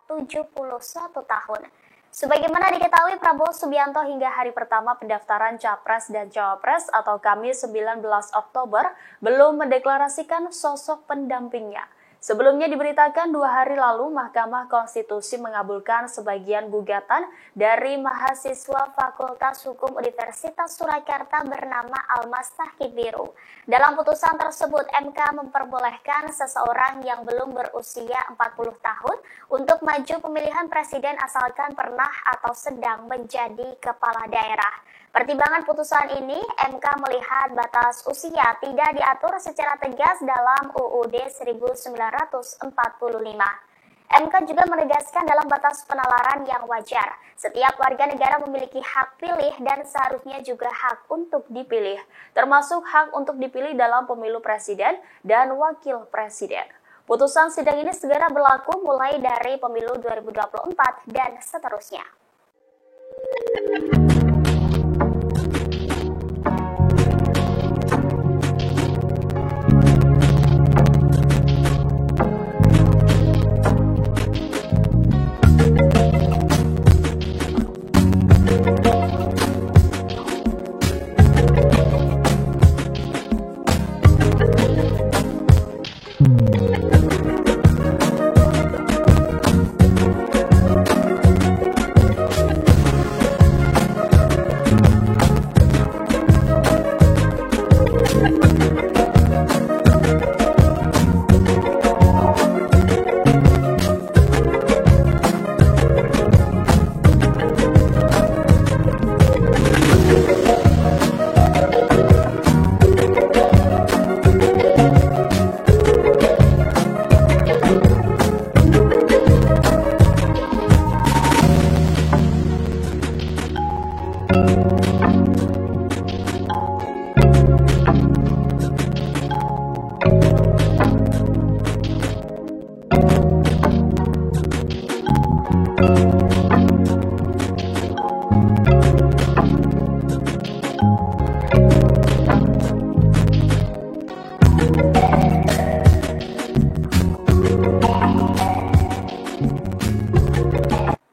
71 tahun. Sebagaimana diketahui, Prabowo Subianto hingga hari pertama pendaftaran Capres dan Cawapres atau Kamis 19 Oktober belum mendeklarasikan sosok pendampingnya. Sebelumnya diberitakan 2 hari lalu Mahkamah Konstitusi mengabulkan sebagian gugatan dari mahasiswa Fakultas Hukum Universitas Surakarta bernama Almas Tahkibiru. Dalam putusan tersebut, MK memperbolehkan seseorang yang belum berusia 40 tahun untuk maju pemilihan presiden asalkan pernah atau sedang menjadi kepala daerah. Pertimbangan putusan ini, MK melihat batas usia tidak diatur secara tegas dalam UUD 1945. MK juga menegaskan dalam batas penalaran yang wajar. Setiap warga negara memiliki hak pilih dan seharusnya juga hak untuk dipilih, termasuk hak untuk dipilih dalam pemilu presiden dan wakil presiden. Putusan sidang ini segera berlaku mulai dari pemilu 2024 dan seterusnya.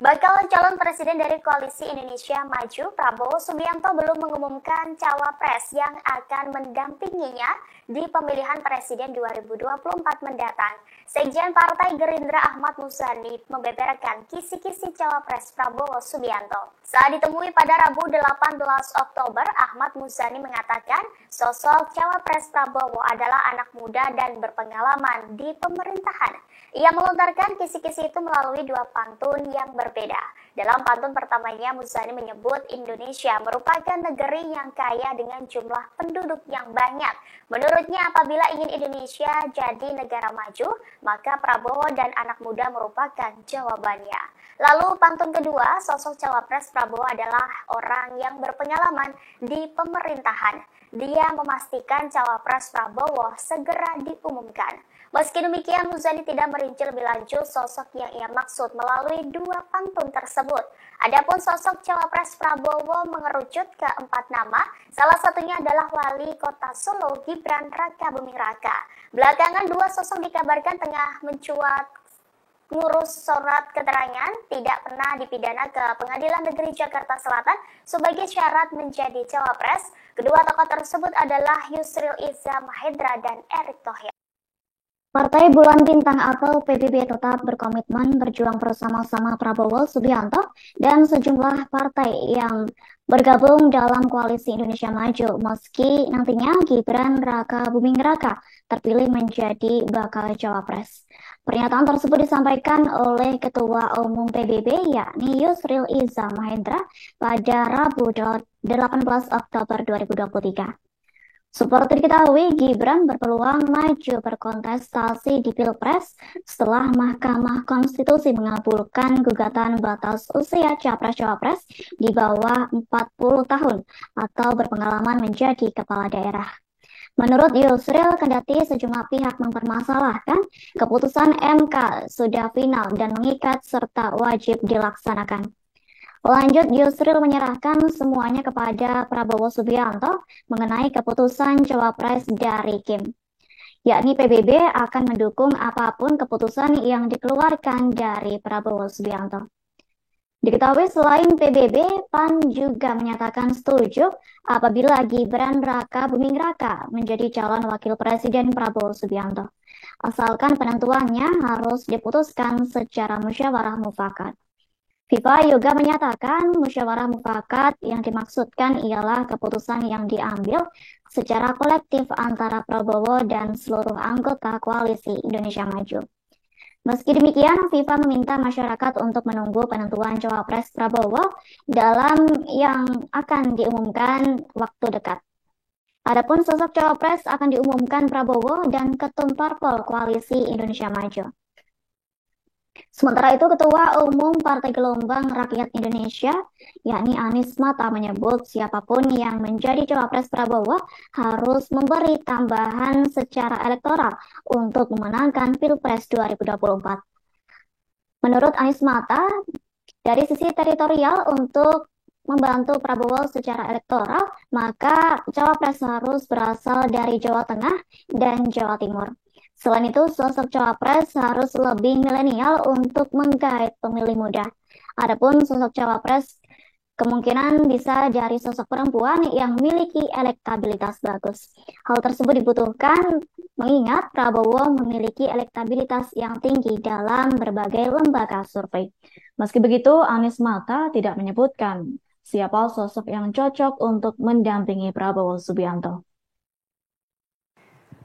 Bakal calon presiden dari Koalisi Indonesia Maju, Prabowo Subianto belum mengumumkan cawapres yang akan mendampinginya di pemilihan presiden 2024 mendatang. Sekjen Partai Gerindra Ahmad Muzani membeberkan kisi-kisi cawapres Prabowo Subianto. Saat ditemui pada Rabu 18 Oktober, Ahmad Muzani mengatakan sosok cawapres Prabowo adalah anak muda dan berpengalaman di pemerintahan. Ia melontarkan kisi-kisi itu melalui 2 pantun yang berbeda. Dalam pantun pertamanya, Muzani menyebut Indonesia merupakan negeri yang kaya dengan jumlah penduduk yang banyak. Menurutnya, apabila ingin Indonesia jadi negara maju, maka Prabowo dan anak muda merupakan jawabannya. Lalu pantun kedua, sosok cawapres Prabowo adalah orang yang berpengalaman di pemerintahan. Dia memastikan cawapres Prabowo segera diumumkan. Meski demikian, Muzani tidak merinci lebih lanjut sosok yang ia maksud melalui 2 pantun tersebut. Adapun sosok cawapres Prabowo mengerucut ke 4 nama, salah satunya adalah Wali Kota Solo Gibran Rakabuming Raka. Belakangan 2 sosok dikabarkan tengah mencuat ngurus surat keterangan tidak pernah dipidana ke Pengadilan Negeri Jakarta Selatan sebagai syarat menjadi cawapres. Kedua tokoh tersebut adalah Yusril Iza Mahendra dan Erick Thohir. Partai Bulan Bintang atau PBB tetap berkomitmen berjuang bersama-sama Prabowo Subianto dan sejumlah partai yang bergabung dalam Koalisi Indonesia Maju meski nantinya Gibran Rakabuming Raka terpilih menjadi bakal cawapres. Pernyataan tersebut disampaikan oleh Ketua Umum PBB yakni Yusril Iza Mahendra pada Rabu 18 Oktober 2023. Seperti diketahui, Gibran berpeluang maju berkontestasi di Pilpres setelah Mahkamah Konstitusi mengabulkan gugatan batas usia capres-cawapres di bawah 40 tahun atau berpengalaman menjadi kepala daerah. Menurut Yusril, kendati sejumlah pihak mempermasalahkan, keputusan MK sudah final dan mengikat serta wajib dilaksanakan. Lanjut, Yusril menyerahkan semuanya kepada Prabowo Subianto mengenai keputusan cawapres dari Kim. yakni PBB akan mendukung apapun keputusan yang dikeluarkan dari Prabowo Subianto. Diketahui selain PBB, PAN juga menyatakan setuju apabila Gibran Raka Buming Raka menjadi calon wakil presiden Prabowo Subianto. Asalkan penentuannya harus diputuskan secara musyawarah mufakat. FIFA juga menyatakan musyawarah mufakat yang dimaksudkan ialah keputusan yang diambil secara kolektif antara Prabowo dan seluruh anggota koalisi Indonesia Maju. Meski demikian, FIFA meminta masyarakat untuk menunggu penentuan cawapres Prabowo dalam yang akan diumumkan waktu dekat. Adapun sosok cawapres akan diumumkan Prabowo dan Ketum Parpol Koalisi Indonesia Maju. Sementara itu, Ketua Umum Partai Gelombang Rakyat Indonesia, yakni Anies Mata, menyebut siapapun yang menjadi cawapres Prabowo harus memberi tambahan secara elektoral untuk memenangkan Pilpres 2024. Menurut Anies Mata, dari sisi teritorial untuk membantu Prabowo secara elektoral, maka cawapres harus berasal dari Jawa Tengah dan Jawa Timur. Selain itu, sosok cawapres harus lebih milenial untuk menggait pemilih muda. Adapun sosok cawapres kemungkinan bisa dari sosok perempuan yang memiliki elektabilitas bagus. Hal tersebut dibutuhkan mengingat Prabowo memiliki elektabilitas yang tinggi dalam berbagai lembaga survei. Meski begitu, Anies Mata tidak menyebutkan siapa sosok yang cocok untuk mendampingi Prabowo Subianto.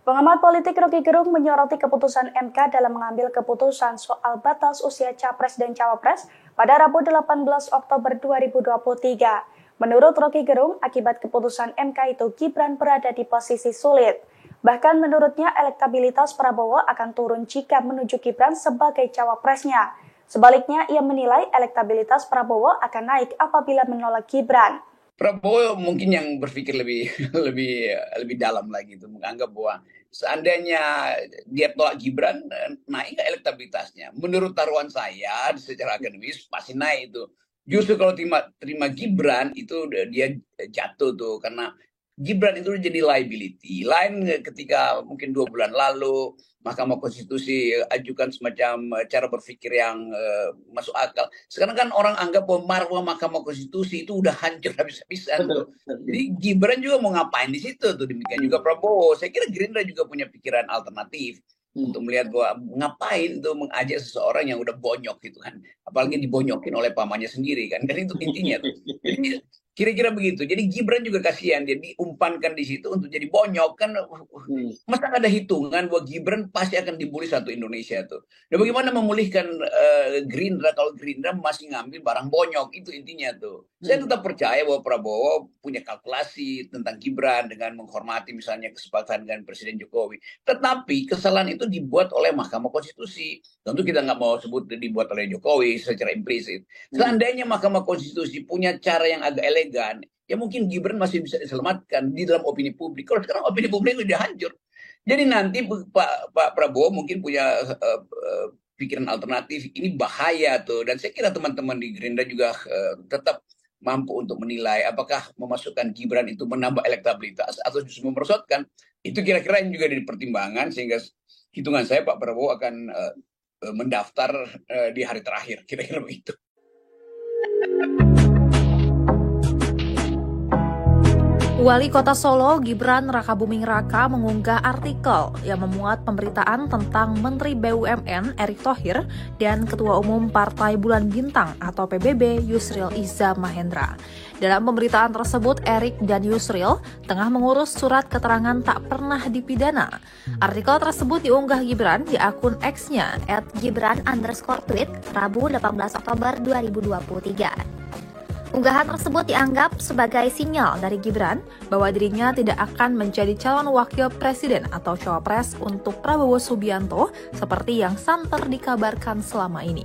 Pengamat politik Rocky Gerung menyoroti keputusan MK dalam mengambil keputusan soal batas usia Capres dan Cawapres pada Rabu 18 Oktober 2023. Menurut Rocky Gerung, akibat keputusan MK itu Gibran berada di posisi sulit. Bahkan menurutnya elektabilitas Prabowo akan turun jika menuju Gibran sebagai cawapresnya. Sebaliknya, ia menilai elektabilitas Prabowo akan naik apabila menolak Gibran. Prabowo mungkin yang berpikir lebih dalam lagi itu, menganggap bahwa seandainya dia tolak Gibran, naik nggak elektabilitasnya? Menurut taruhan saya secara akademis pasti naik itu. Justru kalau terima Gibran itu dia jatuh tuh, karena Gibran itu jadi liability. Lain ketika mungkin 2 bulan lalu Mahkamah Konstitusi ajukan semacam cara berpikir yang masuk akal. Sekarang kan orang anggap bahwa marwah Mahkamah Konstitusi itu udah hancur habis-habisan. Jadi Gibran juga mau ngapain di situ tuh, demikian juga Prabowo. Saya kira Gerindra juga punya pikiran alternatif untuk melihat bahwa ngapain tuh mengajak seseorang yang udah bonyok gitu kan. Apalagi dibonyokin oleh pamannya sendiri kan. Kan itu intinya tuh. Jadi kira-kira begitu. Jadi Gibran juga kasihan, dia diumpankan di situ untuk jadi bonyok kan. Masa ada hitungan bahwa Gibran pasti akan dibully satu Indonesia tuh. Dan bagaimana memulihkan Gerindra kalau Gerindra masih ngambil barang bonyok, itu intinya tuh. Saya tetap percaya bahwa Prabowo punya kalkulasi tentang Gibran dengan menghormati misalnya kesepakatan dengan Presiden Jokowi. Tetapi kesalahan itu dibuat oleh Mahkamah Konstitusi. Tentu kita nggak mau sebut dibuat oleh Jokowi secara implisit. Seandainya Mahkamah Konstitusi punya cara yang agak elegan, ya mungkin Gibran masih bisa diselamatkan di dalam opini publik. Kalau sekarang opini publik sudah hancur. Jadi nanti Pak Prabowo mungkin punya pikiran alternatif. Ini bahaya tuh. Dan saya kira teman-teman di Gerindra juga tetap mampu untuk menilai apakah memasukkan Gibran itu menambah elektabilitas atau justru memerosotkan. Itu kira-kira yang juga jadi pertimbangan, sehingga hitungan saya Pak Prabowo akan mendaftar di hari terakhir. Kira-kira begitu. Wali Kota Solo, Gibran Raka Buming Raka mengunggah artikel yang memuat pemberitaan tentang Menteri BUMN Erick Thohir dan Ketua Umum Partai Bulan Bintang atau PBB Yusril Iza Mahendra. Dalam pemberitaan tersebut, Erick dan Yusril tengah mengurus surat keterangan tak pernah dipidana. Artikel tersebut diunggah Gibran di akun X-nya @gibran_tweet Rabu 18 Oktober 2023. Unggahan tersebut dianggap sebagai sinyal dari Gibran bahwa dirinya tidak akan menjadi calon wakil presiden atau cawapres untuk Prabowo Subianto seperti yang santer dikabarkan selama ini.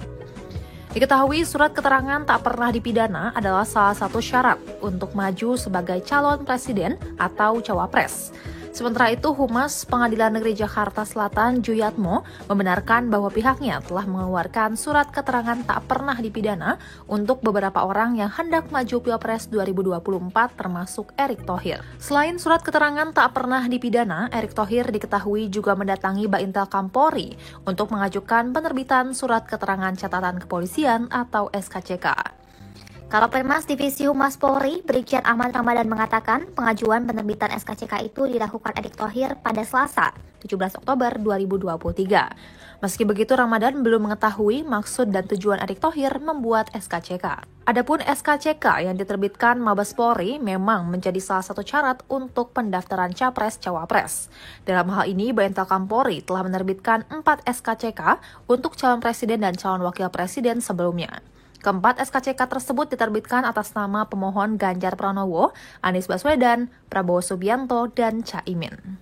Diketahui surat keterangan tak pernah dipidana adalah salah satu syarat untuk maju sebagai calon presiden atau cawapres. Sementara itu, Humas Pengadilan Negeri Jakarta Selatan Juyatmo membenarkan bahwa pihaknya telah mengeluarkan surat keterangan tak pernah dipidana untuk beberapa orang yang hendak maju Pilpres 2024 termasuk Erick Thohir. Selain surat keterangan tak pernah dipidana, Erick Thohir diketahui juga mendatangi Baintel Kampolri untuk mengajukan penerbitan surat keterangan catatan kepolisian atau SKCK. Karopenmas Divisi Humas Polri, Brigjen Ahmad Ramadan mengatakan pengajuan penerbitan SKCK itu dilakukan Erick Thohir pada Selasa, 17 Oktober 2023. Meski begitu, Ramadan belum mengetahui maksud dan tujuan Erick Thohir membuat SKCK. Adapun SKCK yang diterbitkan Mabes Polri memang menjadi salah satu syarat untuk pendaftaran Capres-Cawapres. Dalam hal ini, Baintel Kampolri telah menerbitkan 4 SKCK untuk calon presiden dan calon wakil presiden sebelumnya. Keempat SKCK tersebut diterbitkan atas nama pemohon Ganjar Pranowo, Anies Baswedan, Prabowo Subianto, dan Caimin.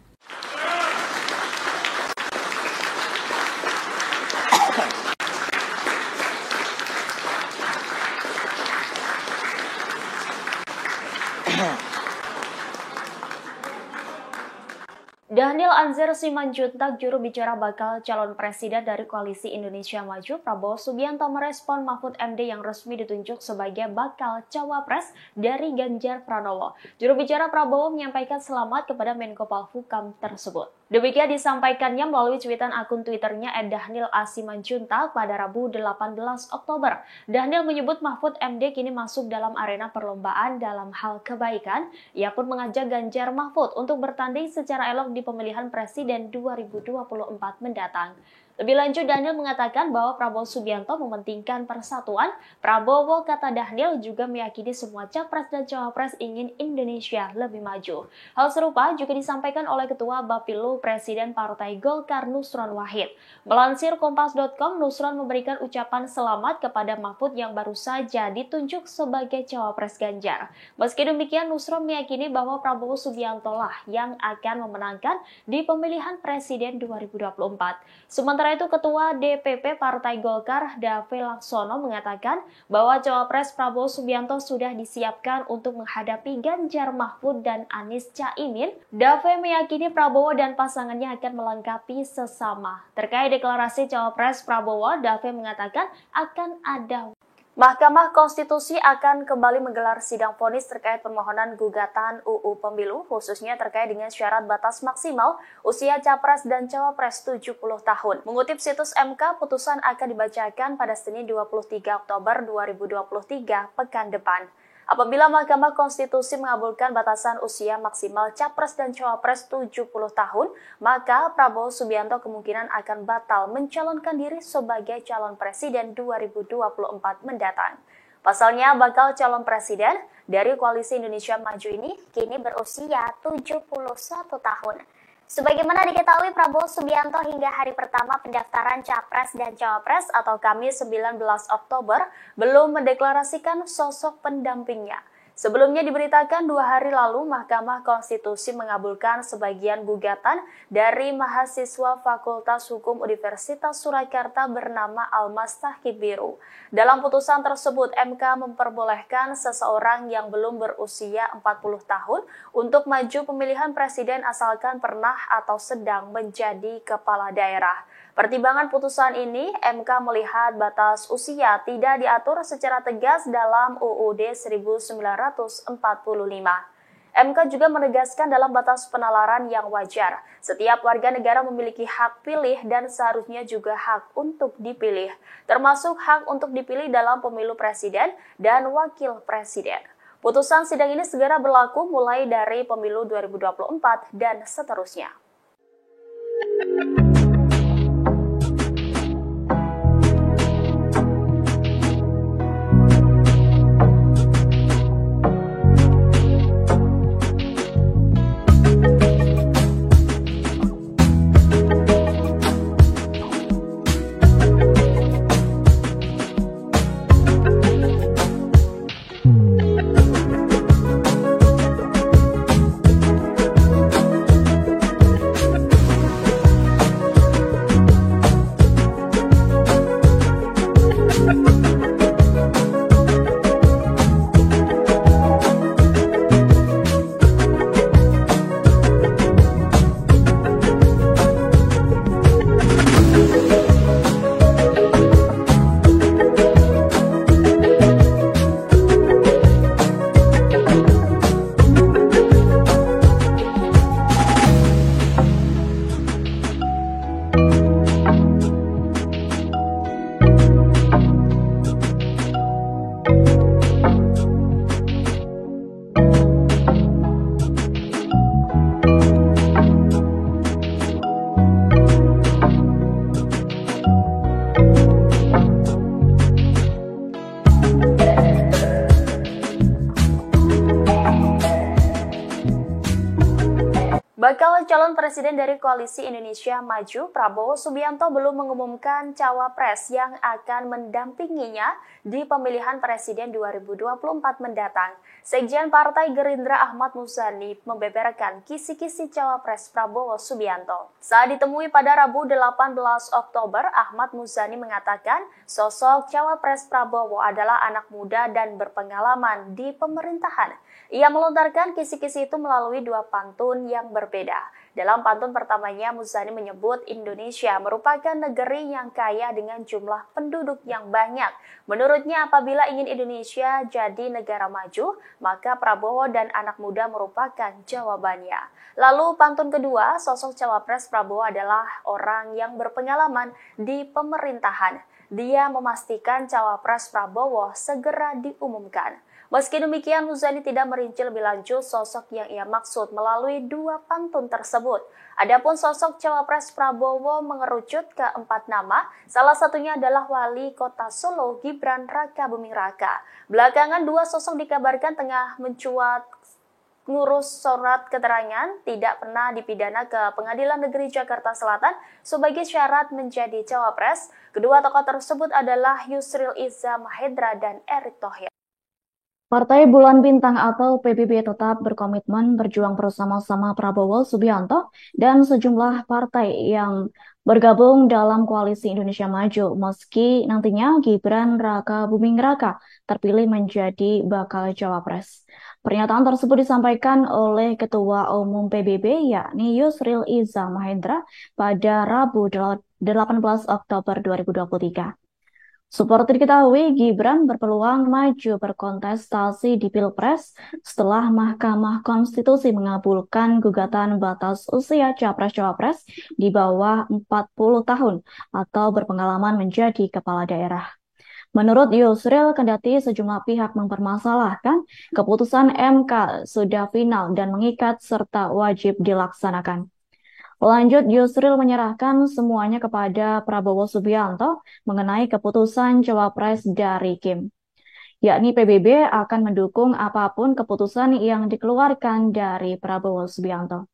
Daniel Anzar Simanjuntak, juru bicara bakal calon presiden dari Koalisi Indonesia Maju, Prabowo Subianto merespon Mahfud MD yang resmi ditunjuk sebagai bakal cawapres dari Ganjar Pranowo. Juru bicara Prabowo menyampaikan selamat kepada Menko Polhukam tersebut. Demikian disampaikannya melalui cuitan akun Twitternya @Daniel A. Simanjuntak pada Rabu 18 Oktober. Daniel menyebut Mahfud MD kini masuk dalam arena perlombaan dalam hal kebaikan. Ia pun mengajak Ganjar Mahfud untuk bertanding secara elok di pemilihan presiden 2024 mendatang. Lebih lanjut, Daniel mengatakan bahwa Prabowo Subianto mementingkan persatuan. Prabowo, kata Daniel, juga meyakini semua capres dan cawapres ingin Indonesia lebih maju. Hal serupa juga disampaikan oleh Ketua Bapilu Presiden Partai Golkar Nusron Wahid. Melansir Kompas.com, Nusron memberikan ucapan selamat kepada Mahfud yang baru saja ditunjuk sebagai cawapres Ganjar. Meski demikian, Nusron meyakini bahwa Prabowo Subianto lah yang akan memenangkan di pemilihan presiden 2024. Sementara itu, Ketua DPP Partai Golkar Dave Laksono mengatakan bahwa cawapres Prabowo Subianto sudah disiapkan untuk menghadapi Ganjar Mahfud dan Anies Caimin. Dave meyakini Prabowo dan pasangannya akan melengkapi sesama. Terkait deklarasi cawapres Prabowo, Dave mengatakan akan ada. Mahkamah Konstitusi akan kembali menggelar sidang vonis terkait permohonan gugatan UU Pemilu, khususnya terkait dengan syarat batas maksimal usia capres dan cawapres 70 tahun. Mengutip situs MK, putusan akan dibacakan pada Senin 23 Oktober 2023 pekan depan. Apabila Mahkamah Konstitusi mengabulkan batasan usia maksimal capres dan cawapres 70 tahun, maka Prabowo Subianto kemungkinan akan batal mencalonkan diri sebagai calon presiden 2024 mendatang. Pasalnya, bakal calon presiden dari Koalisi Indonesia Maju ini kini berusia 71 tahun. Sebagaimana diketahui, Prabowo Subianto hingga hari pertama pendaftaran Capres dan Cawapres atau Kamis 19 Oktober belum mendeklarasikan sosok pendampingnya. Sebelumnya diberitakan 2 hari lalu Mahkamah Konstitusi mengabulkan sebagian gugatan dari mahasiswa Fakultas Hukum Universitas Surakarta bernama Almas Tahkibiru. Dalam putusan tersebut, MK memperbolehkan seseorang yang belum berusia 40 tahun untuk maju pemilihan presiden asalkan pernah atau sedang menjadi kepala daerah. Pertimbangan putusan ini, MK melihat batas usia tidak diatur secara tegas dalam UUD 1945. MK juga menegaskan dalam batas penalaran yang wajar, setiap warga negara memiliki hak pilih dan seharusnya juga hak untuk dipilih, termasuk hak untuk dipilih dalam pemilu presiden dan wakil presiden. Putusan sidang ini segera berlaku mulai dari pemilu 2024 dan seterusnya. Bakal calon presiden dari Koalisi Indonesia Maju, Prabowo Subianto belum mengumumkan cawapres yang akan mendampinginya di pemilihan presiden 2024 mendatang. Sekjen Partai Gerindra Ahmad Muzani membeberkan kisi-kisi cawapres Prabowo Subianto. Saat ditemui pada Rabu 18 Oktober, Ahmad Muzani mengatakan sosok cawapres Prabowo adalah anak muda dan berpengalaman di pemerintahan. Ia melontarkan kisi-kisi itu melalui dua pantun yang berbeda. Dalam pantun pertamanya, Muzani menyebut Indonesia merupakan negeri yang kaya dengan jumlah penduduk yang banyak. Menurutnya, apabila ingin Indonesia jadi negara maju, maka Prabowo dan anak muda merupakan jawabannya. Lalu pantun kedua, sosok cawapres Prabowo adalah orang yang berpengalaman di pemerintahan. Dia memastikan cawapres Prabowo segera diumumkan. Meski demikian, Muzani tidak merinci lebih lanjut sosok yang ia maksud melalui dua pantun tersebut. Adapun sosok cawapres Prabowo mengerucut ke 4 nama, salah satunya adalah Wali Kota Solo Gibran Rakabuming Raka. Belakangan dua sosok dikabarkan tengah mencuat ngurus surat keterangan tidak pernah dipidana ke Pengadilan Negeri Jakarta Selatan sebagai syarat menjadi cawapres. Kedua tokoh tersebut adalah Yusril Iza Mahendra dan Erick Thohir. Partai Bulan Bintang atau PBB tetap berkomitmen berjuang bersama-sama Prabowo Subianto dan sejumlah partai yang bergabung dalam Koalisi Indonesia Maju meski nantinya Gibran Rakabuming Raka terpilih menjadi bakal cawapres. Pernyataan tersebut disampaikan oleh Ketua Umum PBB yakni Yusril Iza Mahendra pada Rabu 18 Oktober 2023. Seperti diketahui, Gibran berpeluang maju berkontestasi di Pilpres setelah Mahkamah Konstitusi mengabulkan gugatan batas usia capres-cawapres di bawah 40 tahun atau berpengalaman menjadi kepala daerah. Menurut Yusril, kendati sejumlah pihak mempermasalahkan, keputusan MK sudah final dan mengikat serta wajib dilaksanakan. Lanjut, Yusril menyerahkan semuanya kepada Prabowo Subianto mengenai keputusan cawapres dari Kim. Yakni PBB akan mendukung apapun keputusan yang dikeluarkan dari Prabowo Subianto.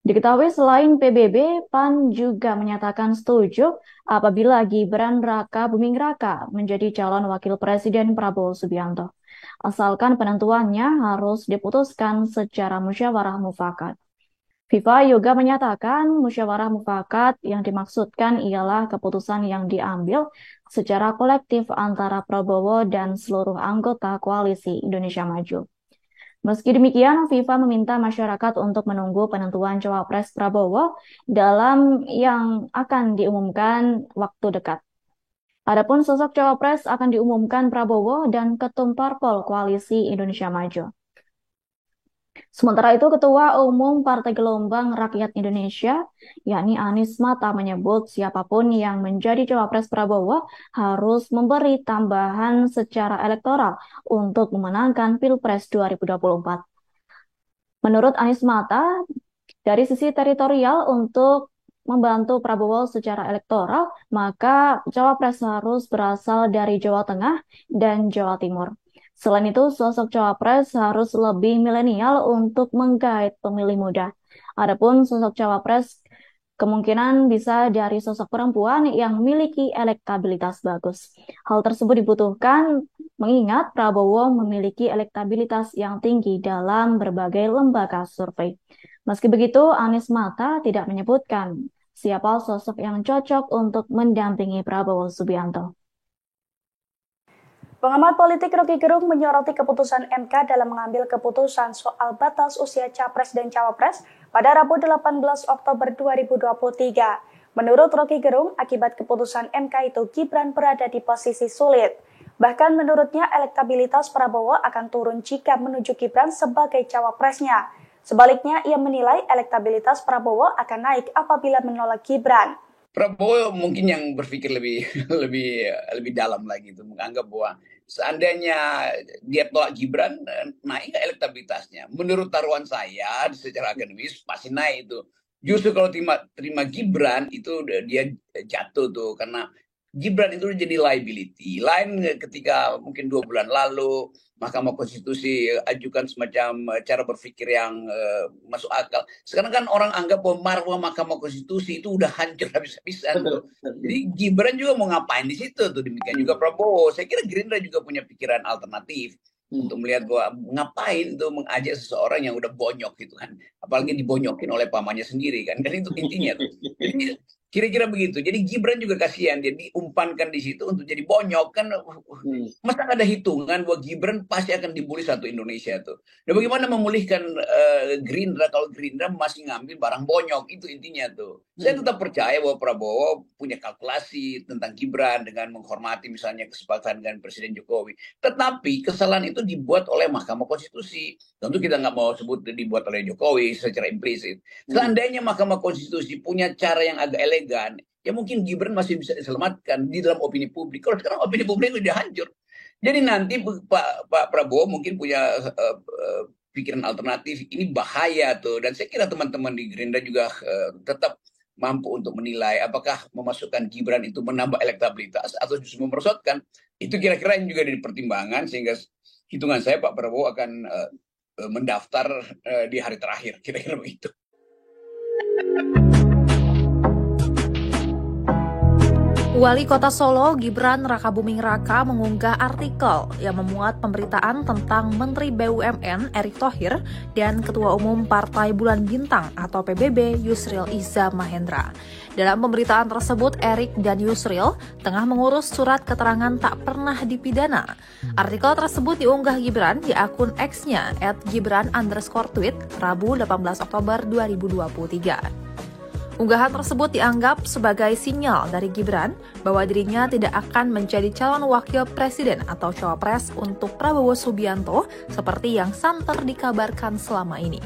Diketahui selain PBB, PAN juga menyatakan setuju apabila Gibran Rakabuming Raka menjadi calon wakil presiden Prabowo Subianto. Asalkan penentuannya harus diputuskan secara musyawarah mufakat. FIFA juga menyatakan musyawarah mufakat yang dimaksudkan ialah keputusan yang diambil secara kolektif antara Prabowo dan seluruh anggota Koalisi Indonesia Maju. Meski demikian, FIFA meminta masyarakat untuk menunggu penentuan cawapres Prabowo dalam yang akan diumumkan waktu dekat. Adapun sosok cawapres akan diumumkan Prabowo dan Ketum Parpol Koalisi Indonesia Maju. Sementara itu, Ketua Umum Partai Gelombang Rakyat Indonesia, yakni Anies Mata, menyebut siapapun yang menjadi cawapres Prabowo harus memberi tambahan secara elektoral untuk memenangkan Pilpres 2024. Menurut Anies Mata, dari sisi teritorial untuk membantu Prabowo secara elektoral, maka cawapres harus berasal dari Jawa Tengah dan Jawa Timur. Selain itu, sosok cawapres harus lebih milenial untuk menggait pemilih muda. Adapun sosok cawapres kemungkinan bisa dari sosok perempuan yang memiliki elektabilitas bagus. Hal tersebut dibutuhkan mengingat Prabowo memiliki elektabilitas yang tinggi dalam berbagai lembaga survei. Meski begitu, Anies Mata tidak menyebutkan siapa sosok yang cocok untuk mendampingi Prabowo Subianto. Pengamat politik Rocky Gerung menyoroti keputusan MK dalam mengambil keputusan soal batas usia capres dan cawapres pada Rabu 18 Oktober 2023. Menurut Rocky Gerung, akibat keputusan MK itu Gibran berada di posisi sulit. Bahkan menurutnya elektabilitas Prabowo akan turun jika menuju Gibran sebagai cawapresnya. Sebaliknya, ia menilai elektabilitas Prabowo akan naik apabila menolak Gibran. Prabowo mungkin yang berpikir lebih dalam lagi itu menganggap bahwa seandainya dia tolak Gibran, naik nggak elektabilitasnya? Menurut taruhan saya secara akademis pasti naik itu. Justru kalau terima Gibran itu dia jatuh tuh, karena Gibran itu jadi liability. Lain ketika mungkin 2 bulan lalu Mahkamah Konstitusi ajukan semacam cara berpikir yang masuk akal. Sekarang kan orang anggap bahwa marwah Mahkamah Konstitusi itu udah hancur habis-habisan tuh. Jadi Gibran juga mau ngapain di situ tuh, demikian juga Prabowo. Saya kira Gerindra juga punya pikiran alternatif untuk melihat bahwa ngapain tuh mengajak seseorang yang udah bonyok gitu kan, apalagi dibonyokin oleh pamannya sendiri kan itu intinya tuh. Jadi kira-kira begitu. Jadi Gibran juga kasihan, dia diumpankan di situ untuk jadi bonyok kan. Masa ada hitungan bahwa Gibran pasti akan dibully satu Indonesia tuh. Dan bagaimana memulihkan Gerindra kalau Gerindra masih ngambil barang bonyok, itu intinya tuh. Saya tetap percaya bahwa Prabowo punya kalkulasi tentang Gibran dengan menghormati misalnya kesepakatan dengan Presiden Jokowi. Tetapi kesalahan itu dibuat oleh Mahkamah Konstitusi. Tentu kita nggak mau sebut dibuat oleh Jokowi secara implisit. Seandainya Mahkamah Konstitusi punya cara yang agak elegan, ya mungkin Gibran masih bisa diselamatkan di dalam opini publik. Kalau sekarang opini publik sudah hancur. Jadi nanti Pak Prabowo mungkin punya pikiran alternatif. Ini bahaya tuh. Dan saya kira teman-teman di Gerindra juga tetap mampu untuk menilai apakah memasukkan Gibran itu menambah elektabilitas atau justru memerosotkan. Itu kira-kira yang juga jadi pertimbangan, sehingga hitungan saya Pak Prabowo akan mendaftar di hari terakhir, kira-kira begitu. Wali Kota Solo Gibran Rakabuming Raka mengunggah artikel yang memuat pemberitaan tentang Menteri BUMN Erick Thohir dan Ketua Umum Partai Bulan Bintang atau PBB Yusril Iza Mahendra. Dalam pemberitaan tersebut, Erick dan Yusril tengah mengurus surat keterangan tak pernah dipidana. Artikel tersebut diunggah Gibran di akun X-nya @gibran_tweet Rabu 18 Oktober 2023. Unggahan tersebut dianggap sebagai sinyal dari Gibran bahwa dirinya tidak akan menjadi calon wakil presiden atau cawapres untuk Prabowo Subianto seperti yang santer dikabarkan selama ini.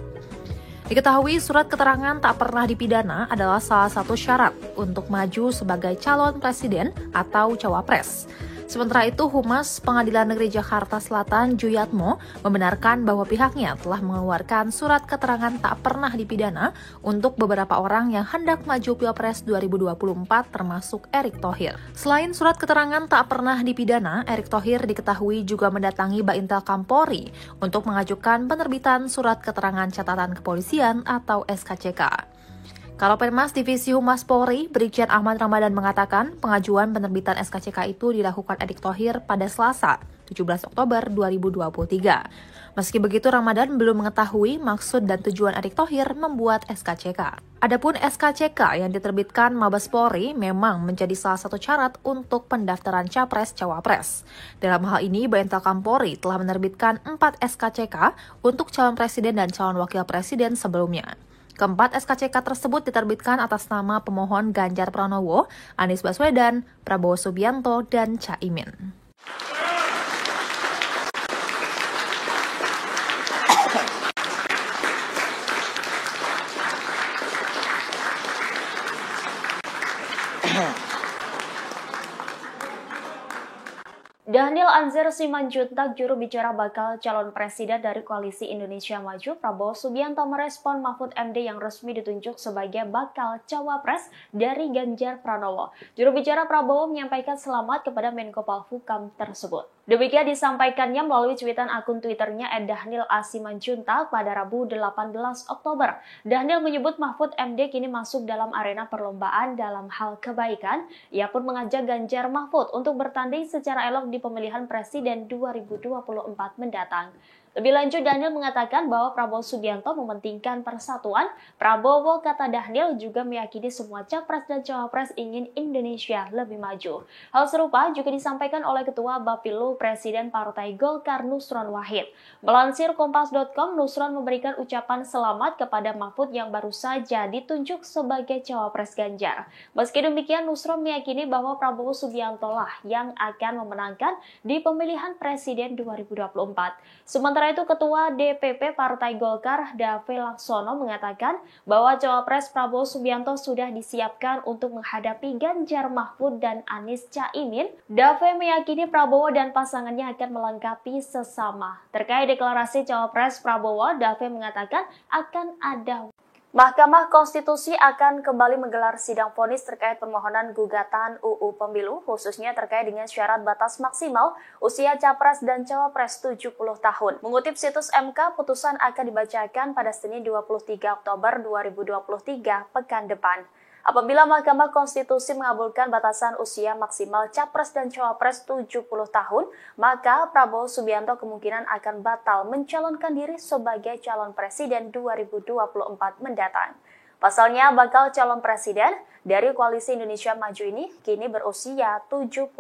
Diketahui surat keterangan tak pernah dipidana adalah salah satu syarat untuk maju sebagai calon presiden atau cawapres. Sementara itu, Humas Pengadilan Negeri Jakarta Selatan Juyatmo membenarkan bahwa pihaknya telah mengeluarkan surat keterangan tak pernah dipidana untuk beberapa orang yang hendak maju Pilpres 2024 termasuk Erick Thohir. Selain surat keterangan tak pernah dipidana, Erick Thohir diketahui juga mendatangi Baintel Kampolri untuk mengajukan penerbitan surat keterangan catatan kepolisian atau SKCK. Kalopenmas Divisi Humas Polri, Brigjen Ahmad Ramadan mengatakan pengajuan penerbitan SKCK itu dilakukan Erick Thohir pada Selasa, 17 Oktober 2023. Meski begitu, Ramadan belum mengetahui maksud dan tujuan Erick Thohir membuat SKCK. Adapun SKCK yang diterbitkan Mabes Polri memang menjadi salah satu syarat untuk pendaftaran Capres-Cawapres. Dalam hal ini, Baintel Kampolri telah menerbitkan 4 SKCK untuk calon presiden dan calon wakil presiden sebelumnya. Keempat SKCK tersebut diterbitkan atas nama pemohon Ganjar Pranowo, Anies Baswedan, Prabowo Subianto, dan Caimin. Daniel Anzar Simanjuntak, juru bicara bakal calon presiden dari Koalisi Indonesia Maju, Prabowo Subianto merespon Mahfud MD yang resmi ditunjuk sebagai bakal cawapres dari Ganjar Pranowo. Juru bicara Prabowo menyampaikan selamat kepada Menko Polhukam tersebut. Demikian disampaikannya melalui cuitan akun Twitternya @Daniel A. Simanjuntak pada Rabu 18 Oktober. Daniel menyebut Mahfud MD kini masuk dalam arena perlombaan dalam hal kebaikan. Ia pun mengajak Ganjar Mahfud untuk bertanding secara elok di pemilihan presiden 2024 mendatang. Lebih lanjut, Daniel mengatakan bahwa Prabowo Subianto mementingkan persatuan. Prabowo, kata Daniel, juga meyakini semua capres dan cawapres ingin Indonesia lebih maju. Hal serupa juga disampaikan oleh Ketua Bapilu Presiden Partai Golkar Nusron Wahid. Melansir Kompas.com, Nusron memberikan ucapan selamat kepada Mahfud yang baru saja ditunjuk sebagai cawapres Ganjar. Meski demikian, Nusron meyakini bahwa Prabowo Subianto lah yang akan memenangkan di pemilihan presiden 2024. Sementara Sementara itu, Ketua DPP Partai Golkar, Dave Laksono, mengatakan bahwa Cawapres Prabowo Subianto sudah disiapkan untuk menghadapi Ganjar Mahfud dan Anies Caimin. Dave meyakini Prabowo dan pasangannya akan melengkapi sesama. Terkait deklarasi Cawapres Prabowo, Dave mengatakan akan ada Mahkamah Konstitusi akan kembali menggelar sidang vonis terkait permohonan gugatan UU Pemilu, khususnya terkait dengan syarat batas maksimal usia Capres dan Cawapres 70 tahun. Mengutip situs MK, putusan akan dibacakan pada Senin 23 Oktober 2023 pekan depan. Apabila Mahkamah Konstitusi mengabulkan batasan usia maksimal Capres dan Cawapres 70 tahun, maka Prabowo Subianto kemungkinan akan batal mencalonkan diri sebagai calon presiden 2024 mendatang. Pasalnya, bakal calon presiden dari Koalisi Indonesia Maju ini kini berusia 71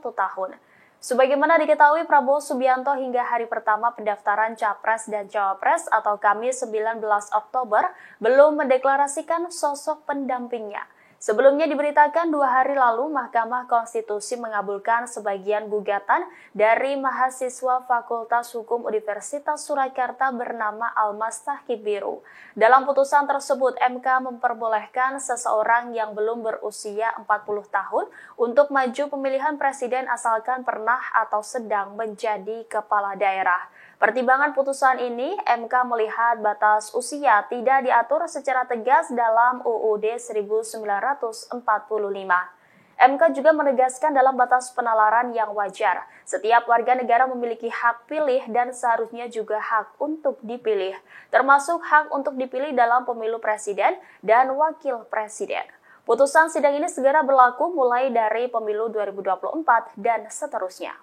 tahun. Sebagaimana diketahui, Prabowo Subianto hingga hari pertama pendaftaran Capres dan Cawapres atau Kamis 19 Oktober belum mendeklarasikan sosok pendampingnya. Sebelumnya diberitakan 2 hari lalu Mahkamah Konstitusi mengabulkan sebagian gugatan dari mahasiswa Fakultas Hukum Universitas Surakarta bernama Almas Tahkibiru. Dalam putusan tersebut, MK memperbolehkan seseorang yang belum berusia 40 tahun untuk maju pemilihan presiden asalkan pernah atau sedang menjadi kepala daerah. Pertimbangan putusan ini, MK melihat batas usia tidak diatur secara tegas dalam UUD 1945. MK juga menegaskan dalam batas penalaran yang wajar, setiap warga negara memiliki hak pilih dan seharusnya juga hak untuk dipilih, termasuk hak untuk dipilih dalam pemilu presiden dan wakil presiden. Putusan sidang ini segera berlaku mulai dari pemilu 2024 dan seterusnya.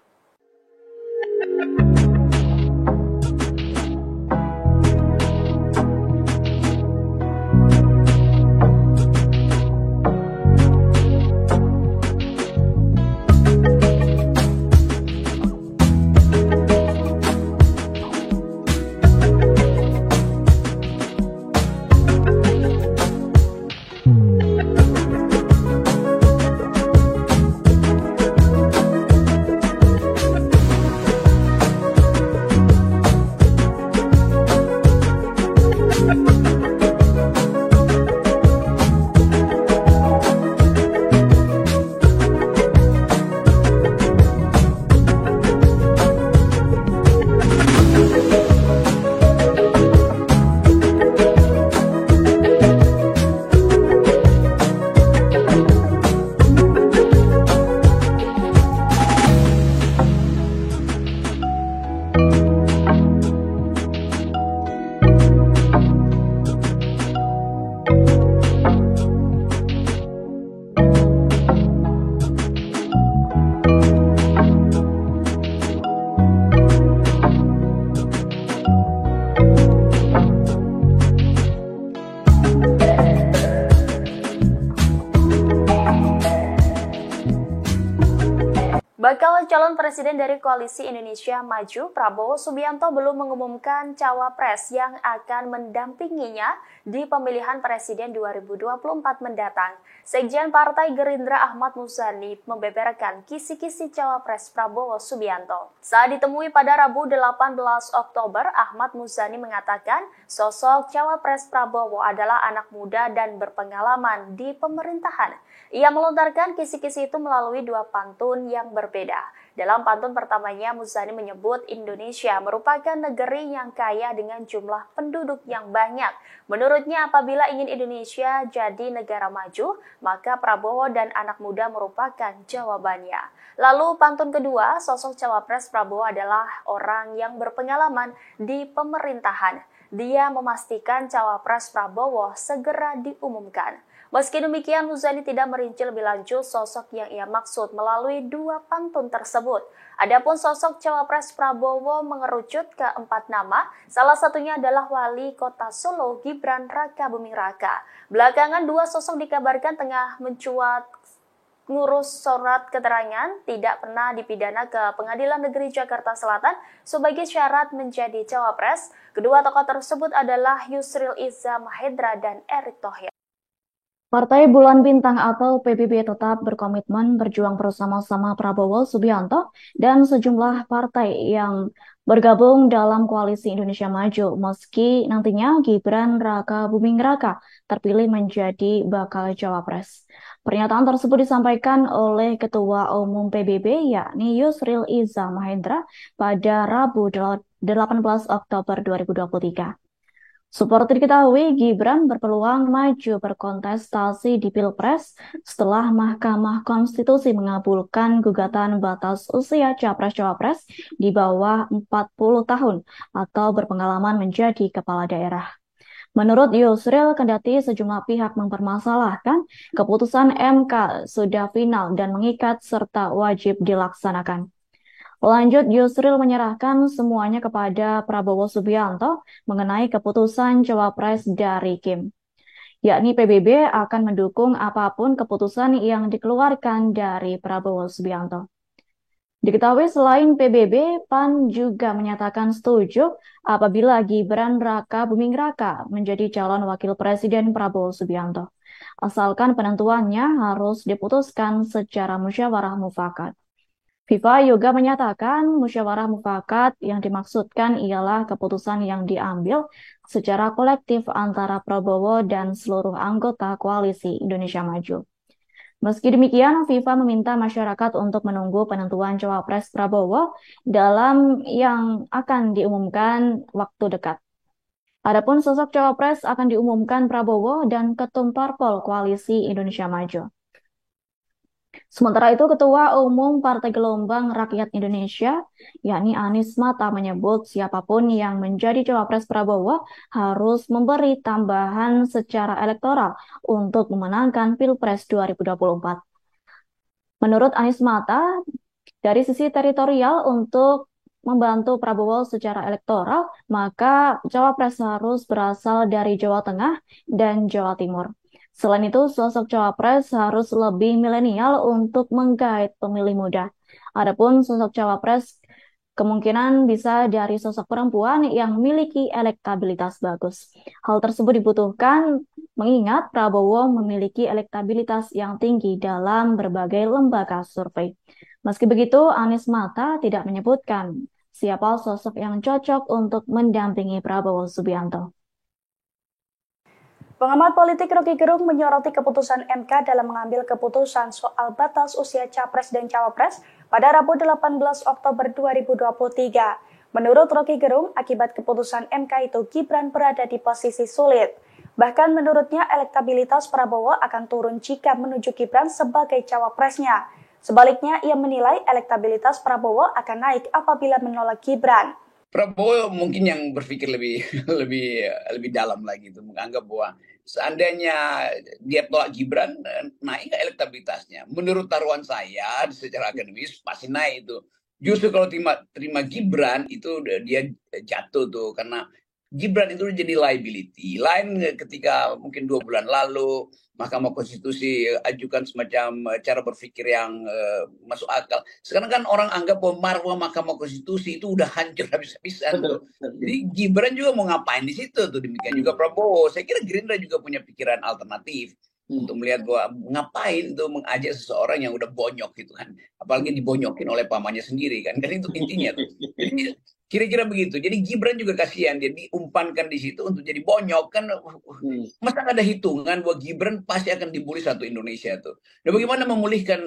Bakal calon presiden dari Koalisi Indonesia Maju, Prabowo Subianto belum mengumumkan cawapres yang akan mendampinginya di pemilihan presiden 2024 mendatang. Sekjen Partai Gerindra Ahmad Muzani membeberkan kisi-kisi cawapres Prabowo Subianto. Saat ditemui pada Rabu 18 Oktober, Ahmad Muzani mengatakan sosok cawapres Prabowo adalah anak muda dan berpengalaman di pemerintahan. Ia melontarkan kisi-kisi itu melalui 2 pantun yang berbeda. Dalam pantun pertamanya, Muzani menyebut Indonesia merupakan negeri yang kaya dengan jumlah penduduk yang banyak. Menurutnya, apabila ingin Indonesia jadi negara maju, maka Prabowo dan anak muda merupakan jawabannya. Lalu pantun kedua, sosok cawapres Prabowo adalah orang yang berpengalaman di pemerintahan. Dia memastikan cawapres Prabowo segera diumumkan. Meski demikian, Muzani tidak merinci lebih lanjut sosok yang ia maksud melalui 2 pantun tersebut. Adapun sosok cawapres Prabowo mengerucut ke 4 nama, salah satunya adalah Wali Kota Solo Gibran Rakabuming Raka. Belakangan 2 sosok dikabarkan tengah mencuat ngurus surat keterangan tidak pernah dipidana ke Pengadilan Negeri Jakarta Selatan sebagai syarat menjadi cawapres. Kedua tokoh tersebut adalah Yusril Iza Mahendra dan Erick Thohir. Partai Bulan Bintang atau PBB tetap berkomitmen berjuang bersama-sama Prabowo Subianto dan sejumlah partai yang bergabung dalam Koalisi Indonesia Maju, meski nantinya Gibran Raka Buming Raka terpilih menjadi bakal cawapres. Pernyataan tersebut disampaikan oleh Ketua Umum PBB yakni Yusril Iza Mahendra pada Rabu 18 Oktober 2023. Seperti diketahui, Gibran berpeluang maju berkontestasi di Pilpres setelah Mahkamah Konstitusi mengabulkan gugatan batas usia Capres-Cawapres di bawah 40 tahun atau berpengalaman menjadi kepala daerah. Menurut Yusril, kendati sejumlah pihak mempermasalahkan, keputusan MK sudah final dan mengikat serta wajib dilaksanakan. Lanjut, Yusril menyerahkan semuanya kepada Prabowo Subianto mengenai keputusan cawapres dari Kim. Yakni PBB akan mendukung apapun keputusan yang dikeluarkan dari Prabowo Subianto. Diketahui selain PBB, PAN juga menyatakan setuju apabila Gibran Raka Buming Raka menjadi calon wakil presiden Prabowo Subianto. Asalkan penentuannya harus diputuskan secara musyawarah mufakat. FIFA juga menyatakan musyawarah mufakat yang dimaksudkan ialah keputusan yang diambil secara kolektif antara Prabowo dan seluruh anggota Koalisi Indonesia Maju. Meski demikian, FIFA meminta masyarakat untuk menunggu penentuan cawapres Prabowo dalam yang akan diumumkan waktu dekat. Adapun sosok cawapres akan diumumkan Prabowo dan Ketum Parpol Koalisi Indonesia Maju. Sementara itu, Ketua Umum Partai Gelombang Rakyat Indonesia, yakni Anies Mata, menyebut siapapun yang menjadi cawapres Prabowo harus memberi tambahan secara elektoral untuk memenangkan Pilpres 2024. Menurut Anies Mata, dari sisi teritorial untuk membantu Prabowo secara elektoral, maka cawapres harus berasal dari Jawa Tengah dan Jawa Timur. Selain itu, sosok cawapres harus lebih milenial untuk menggait pemilih muda. Adapun sosok cawapres kemungkinan bisa dari sosok perempuan yang memiliki elektabilitas bagus. Hal tersebut dibutuhkan mengingat Prabowo memiliki elektabilitas yang tinggi dalam berbagai lembaga survei. Meski begitu, Anies Mata tidak menyebutkan siapa sosok yang cocok untuk mendampingi Prabowo Subianto. Pengamat politik Rocky Gerung menyoroti keputusan MK dalam mengambil keputusan soal batas usia Capres dan Cawapres pada Rabu 18 Oktober 2023. Menurut Rocky Gerung, akibat keputusan MK itu Gibran berada di posisi sulit. Bahkan menurutnya elektabilitas Prabowo akan turun jika menuju Gibran sebagai cawapresnya. Sebaliknya, ia menilai elektabilitas Prabowo akan naik apabila menolak Gibran. Prabowo mungkin yang berpikir lebih dalam lagi itu, menganggap bahwa seandainya dia tolak Gibran, naik elektabilitasnya. Menurut taruhan saya secara akademis pasti naik itu. Justru kalau terima Gibran itu dia jatuh tuh, karena Gibran itu jadi liability. Lain ketika mungkin 2 bulan lalu Mahkamah Konstitusi ajukan semacam cara berpikir yang masuk akal. Sekarang kan orang anggap bahwa marwah Mahkamah Konstitusi itu udah hancur habis-habisan. Jadi Gibran juga mau ngapain di situ tuh, demikian juga Prabowo. Saya kira Gerindra juga punya pikiran alternatif untuk melihat bahwa ngapain tuh mengajak seseorang yang udah bonyok gitu kan. Apalagi dibonyokin oleh pamannya sendiri kan. Kan itu intinya tuh. Jadi kira-kira begitu. Jadi Gibran juga kasihan, dia diumpankan di situ untuk jadi bonyok kan. Masa nggak ada hitungan bahwa Gibran pasti akan dibully satu Indonesia tuh. Dan bagaimana memulihkan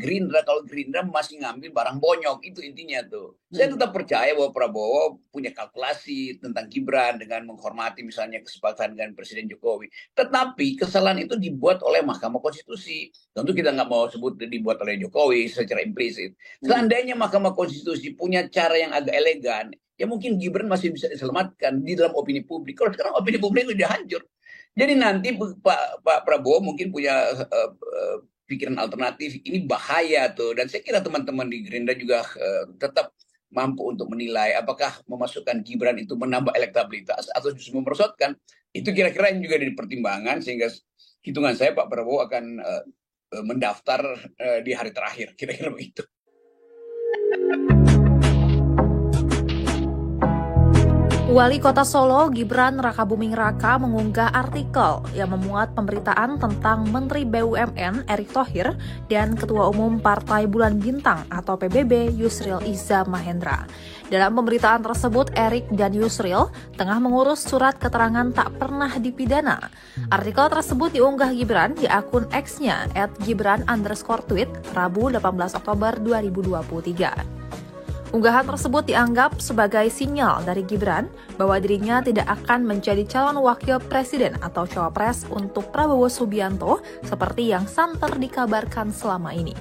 Gerindra kalau Gerindra masih ngambil barang bonyok, itu intinya tuh. Saya tetap percaya bahwa Prabowo punya kalkulasi tentang Gibran dengan menghormati misalnya kesepakatan dengan Presiden Jokowi. Tetapi kesalahan itu dibuat oleh Mahkamah Konstitusi. Tentu kita nggak mau sebut dibuat oleh Jokowi secara implisit. Seandainya Mahkamah Konstitusi punya cara yang agak elegan, ya mungkin Gibran masih bisa diselamatkan di dalam opini publik. Kalau sekarang opini publik sudah hancur. Jadi nanti Pak Prabowo mungkin punya pikiran alternatif. Ini bahaya tuh. Dan saya kira teman-teman di Gerindra juga tetap mampu untuk menilai apakah memasukkan Gibran itu menambah elektabilitas atau justru memerosotkan. Itu kira-kira yang juga jadi pertimbangan, sehingga hitungan saya Pak Prabowo akan mendaftar di hari terakhir. Kira-kira begitu. Wali Kota Solo, Gibran Rakabuming Raka mengunggah artikel yang memuat pemberitaan tentang Menteri BUMN Erick Thohir dan Ketua Umum Partai Bulan Bintang atau PBB Yusril Iza Mahendra. Dalam pemberitaan tersebut, Erick dan Yusril tengah mengurus surat keterangan tak pernah dipidana. Artikel tersebut diunggah Gibran di akun X-nya @gibran_tweet Rabu 18 Oktober 2023. Unggahan tersebut dianggap sebagai sinyal dari Gibran bahwa dirinya tidak akan menjadi calon wakil presiden atau cawapres untuk Prabowo Subianto seperti yang santer dikabarkan selama ini.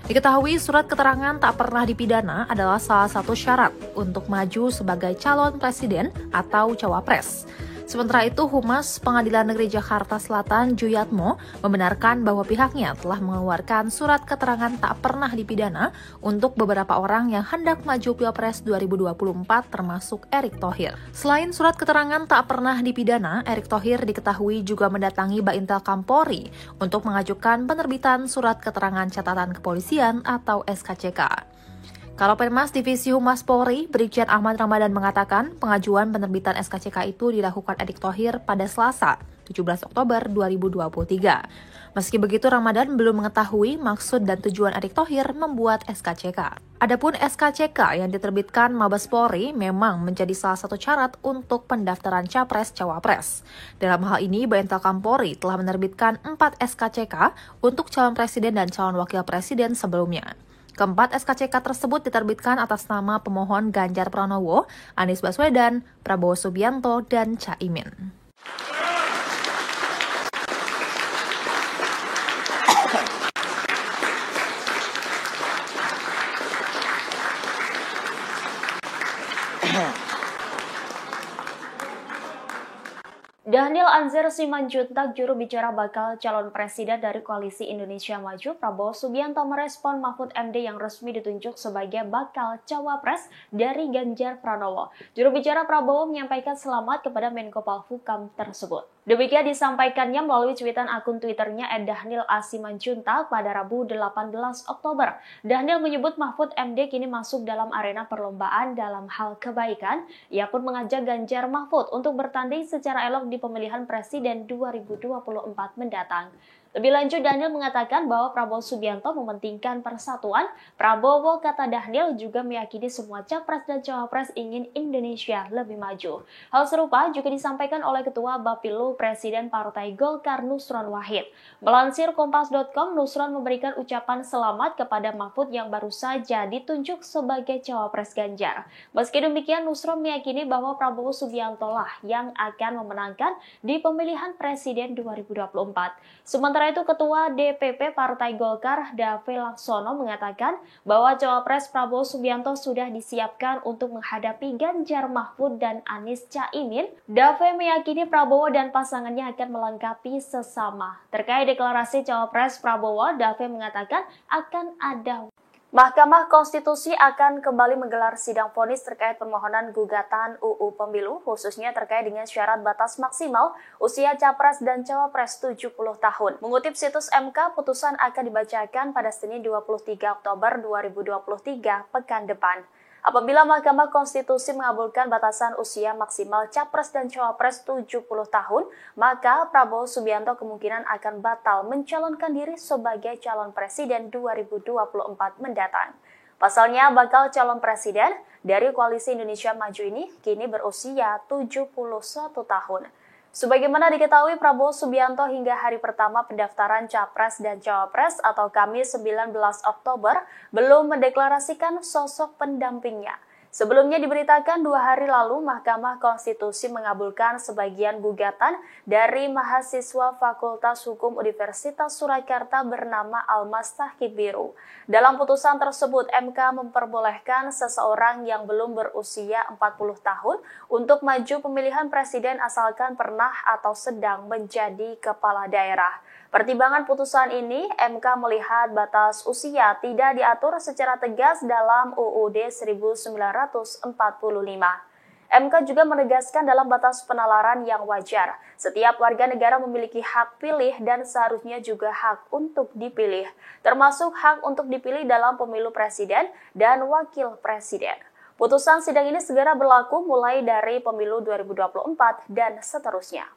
Diketahui surat keterangan tak pernah dipidana adalah salah satu syarat untuk maju sebagai calon presiden atau cawapres. Sementara itu, Humas Pengadilan Negeri Jakarta Selatan Juyatmo membenarkan bahwa pihaknya telah mengeluarkan surat keterangan tak pernah dipidana untuk beberapa orang yang hendak maju Pilpres 2024 termasuk Erick Thohir. Selain surat keterangan tak pernah dipidana, Erick Thohir diketahui juga mendatangi Baintel Kampolri untuk mengajukan penerbitan surat keterangan catatan kepolisian atau SKCK. Kalopenmas Divisi Humas Polri, Brigjen Ahmad Ramadan mengatakan pengajuan penerbitan SKCK itu dilakukan Erick Thohir pada Selasa, 17 Oktober 2023. Meski begitu, Ramadan belum mengetahui maksud dan tujuan Erick Thohir membuat SKCK. Adapun SKCK yang diterbitkan Mabes Polri memang menjadi salah satu syarat untuk pendaftaran Capres-Cawapres. Dalam hal ini, Baintel Kampolri telah menerbitkan 4 SKCK untuk calon presiden dan calon wakil presiden sebelumnya. Keempat SKCK tersebut diterbitkan atas nama pemohon Ganjar Pranowo, Anies Baswedan, Prabowo Subianto, dan Caimin. Daniel Anzar Simanjuntak, juru bicara bakal calon presiden dari Koalisi Indonesia Maju, Prabowo Subianto merespon Mahfud MD yang resmi ditunjuk sebagai bakal cawapres dari Ganjar Pranowo. Juru bicara Prabowo menyampaikan selamat kepada Menko Polhukam tersebut. Demikian disampaikannya melalui cuitan akun Twitternya @Daniel A. Simanjuntak pada Rabu 18 Oktober. Daniel menyebut Mahfud MD kini masuk dalam arena perlombaan dalam hal kebaikan. Ia pun mengajak Ganjar Mahfud untuk bertanding secara elok di pemilihan presiden 2024 mendatang. Lebih lanjut, Daniel mengatakan bahwa Prabowo Subianto mementingkan persatuan. Prabowo, kata Daniel, juga meyakini semua capres dan cawapres ingin Indonesia lebih maju. Hal serupa juga disampaikan oleh Ketua Bapilu Presiden Partai Golkar Nusron Wahid. Melansir Kompas.com, Nusron memberikan ucapan selamat kepada Mahfud yang baru saja ditunjuk sebagai cawapres Ganjar. Meski demikian, Nusron meyakini bahwa Prabowo Subianto lah yang akan memenangkan di pemilihan presiden 2024. Sementara itu, Ketua DPP Partai Golkar Dave Laksono mengatakan bahwa cawapres Prabowo Subianto sudah disiapkan untuk menghadapi Ganjar Mahfud dan Anies Caimin. Dave meyakini Prabowo dan pasangannya akan melengkapi sesama. Terkait deklarasi cawapres Prabowo, Dave mengatakan akan ada Mahkamah Konstitusi akan kembali menggelar sidang vonis terkait permohonan gugatan UU Pemilu, khususnya terkait dengan syarat batas maksimal usia capres dan cawapres 70 tahun. Mengutip situs MK, putusan akan dibacakan pada Senin 23 Oktober 2023 pekan depan. Apabila Mahkamah Konstitusi mengabulkan batasan usia maksimal capres dan cawapres 70 tahun, maka Prabowo Subianto kemungkinan akan batal mencalonkan diri sebagai calon presiden 2024 mendatang. Pasalnya, bakal calon presiden dari Koalisi Indonesia Maju ini kini berusia 71 tahun. Sebagaimana diketahui, Prabowo Subianto hingga hari pertama pendaftaran Capres dan Cawapres atau Kamis 19 Oktober belum mendeklarasikan sosok pendampingnya. Sebelumnya diberitakan 2 hari lalu Mahkamah Konstitusi mengabulkan sebagian gugatan dari mahasiswa Fakultas Hukum Universitas Surakarta bernama Almas Tahkibiru. Dalam putusan tersebut, MK memperbolehkan seseorang yang belum berusia 40 tahun untuk maju pemilihan presiden asalkan pernah atau sedang menjadi kepala daerah. Pertimbangan putusan ini, MK melihat batas usia tidak diatur secara tegas dalam UUD 1945. MK juga menegaskan dalam batas penalaran yang wajar, setiap warga negara memiliki hak pilih dan seharusnya juga hak untuk dipilih, termasuk hak untuk dipilih dalam pemilu presiden dan wakil presiden. Putusan sidang ini segera berlaku mulai dari pemilu 2024 dan seterusnya.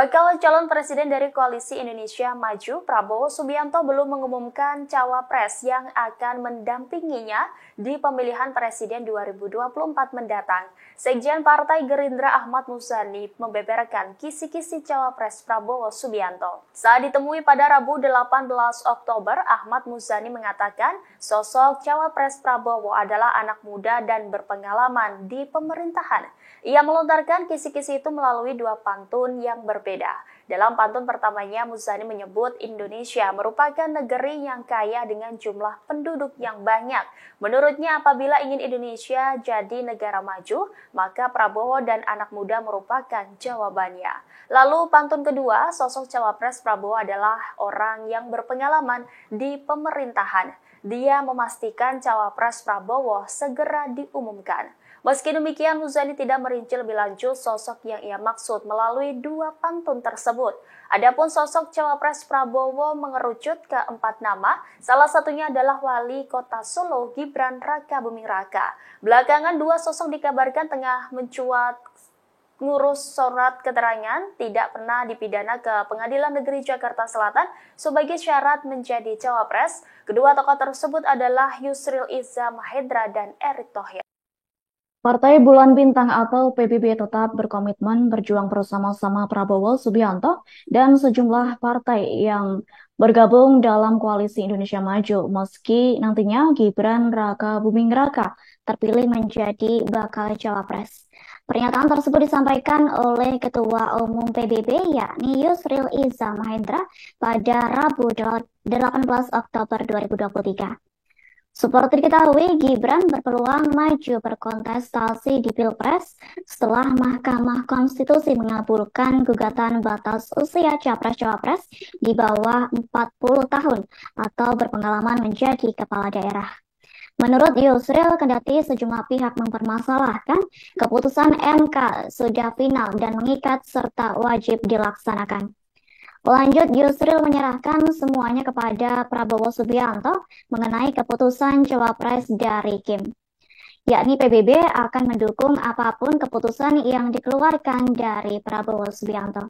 Bakal calon presiden dari Koalisi Indonesia Maju, Prabowo Subianto belum mengumumkan cawapres yang akan mendampinginya di pemilihan presiden 2024 mendatang. Sekjen Partai Gerindra Ahmad Muzani membeberkan kisi-kisi cawapres Prabowo Subianto. Saat ditemui pada Rabu 18 Oktober, Ahmad Muzani mengatakan sosok cawapres Prabowo adalah anak muda dan berpengalaman di pemerintahan. Ia melontarkan kisi-kisi itu melalui dua pantun yang berbeda. Dalam pantun pertamanya, Muzani menyebut Indonesia merupakan negeri yang kaya dengan jumlah penduduk yang banyak. Menurutnya, apabila ingin Indonesia jadi negara maju, maka Prabowo dan anak muda merupakan jawabannya. Lalu pantun kedua, sosok cawapres Prabowo adalah orang yang berpengalaman di pemerintahan. Dia memastikan cawapres Prabowo segera diumumkan. Meski demikian, Muzani tidak merinci lebih lanjut sosok yang ia maksud melalui dua pantun tersebut. Adapun sosok cawapres Prabowo mengerucut ke 4 nama, salah satunya adalah Wali Kota Solo Gibran Rakabuming Raka. Belakangan dua sosok dikabarkan tengah mencuat ngurus surat keterangan tidak pernah dipidana ke Pengadilan Negeri Jakarta Selatan sebagai syarat menjadi cawapres. Kedua tokoh tersebut adalah Yusril Iza Mahendra dan Erick Thohir. Partai Bulan Bintang atau PBB tetap berkomitmen berjuang bersama-sama Prabowo Subianto dan sejumlah partai yang bergabung dalam Koalisi Indonesia Maju meski nantinya Gibran Rakabuming Raka terpilih menjadi bakal cawapres. Pernyataan tersebut disampaikan oleh Ketua Umum PBB yakni Yusril Iza Mahendra pada Rabu 18 Oktober 2023. Seperti diketahui, Gibran berpeluang maju berkontestasi di Pilpres setelah Mahkamah Konstitusi mengabulkan gugatan batas usia capres-cawapres di bawah 40 tahun atau berpengalaman menjadi kepala daerah. Menurut Yusril, kendati sejumlah pihak mempermasalahkan, keputusan MK sudah final dan mengikat serta wajib dilaksanakan. Lanjut, Yusril menyerahkan semuanya kepada Prabowo Subianto mengenai keputusan cawapres dari Kim. Yakni PBB akan mendukung apapun keputusan yang dikeluarkan dari Prabowo Subianto.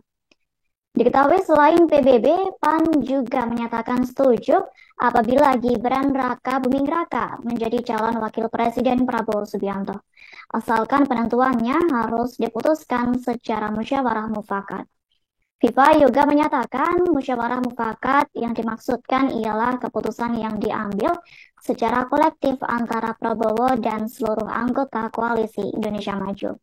Diketahui selain PBB, PAN juga menyatakan setuju apabila Gibran Rakabuming Raka menjadi calon wakil presiden Prabowo Subianto. Asalkan penentuannya harus diputuskan secara musyawarah mufakat. FIFA juga menyatakan musyawarah mufakat yang dimaksudkan ialah keputusan yang diambil secara kolektif antara Prabowo dan seluruh anggota Koalisi Indonesia Maju.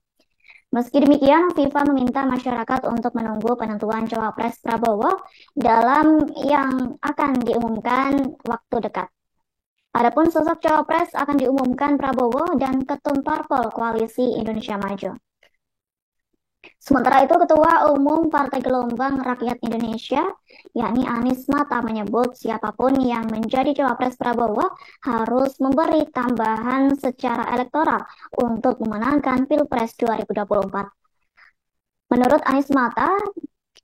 Meski demikian, FIFA meminta masyarakat untuk menunggu penentuan cawapres Prabowo dalam yang akan diumumkan waktu dekat. Adapun sosok cawapres akan diumumkan Prabowo dan Ketum Parpol Koalisi Indonesia Maju. Sementara itu, Ketua Umum Partai Gelombang Rakyat Indonesia, yakni Anies Mata, menyebut siapapun yang menjadi cawapres Prabowo harus memberi tambahan secara elektoral untuk memenangkan Pilpres 2024. Menurut Anies Mata,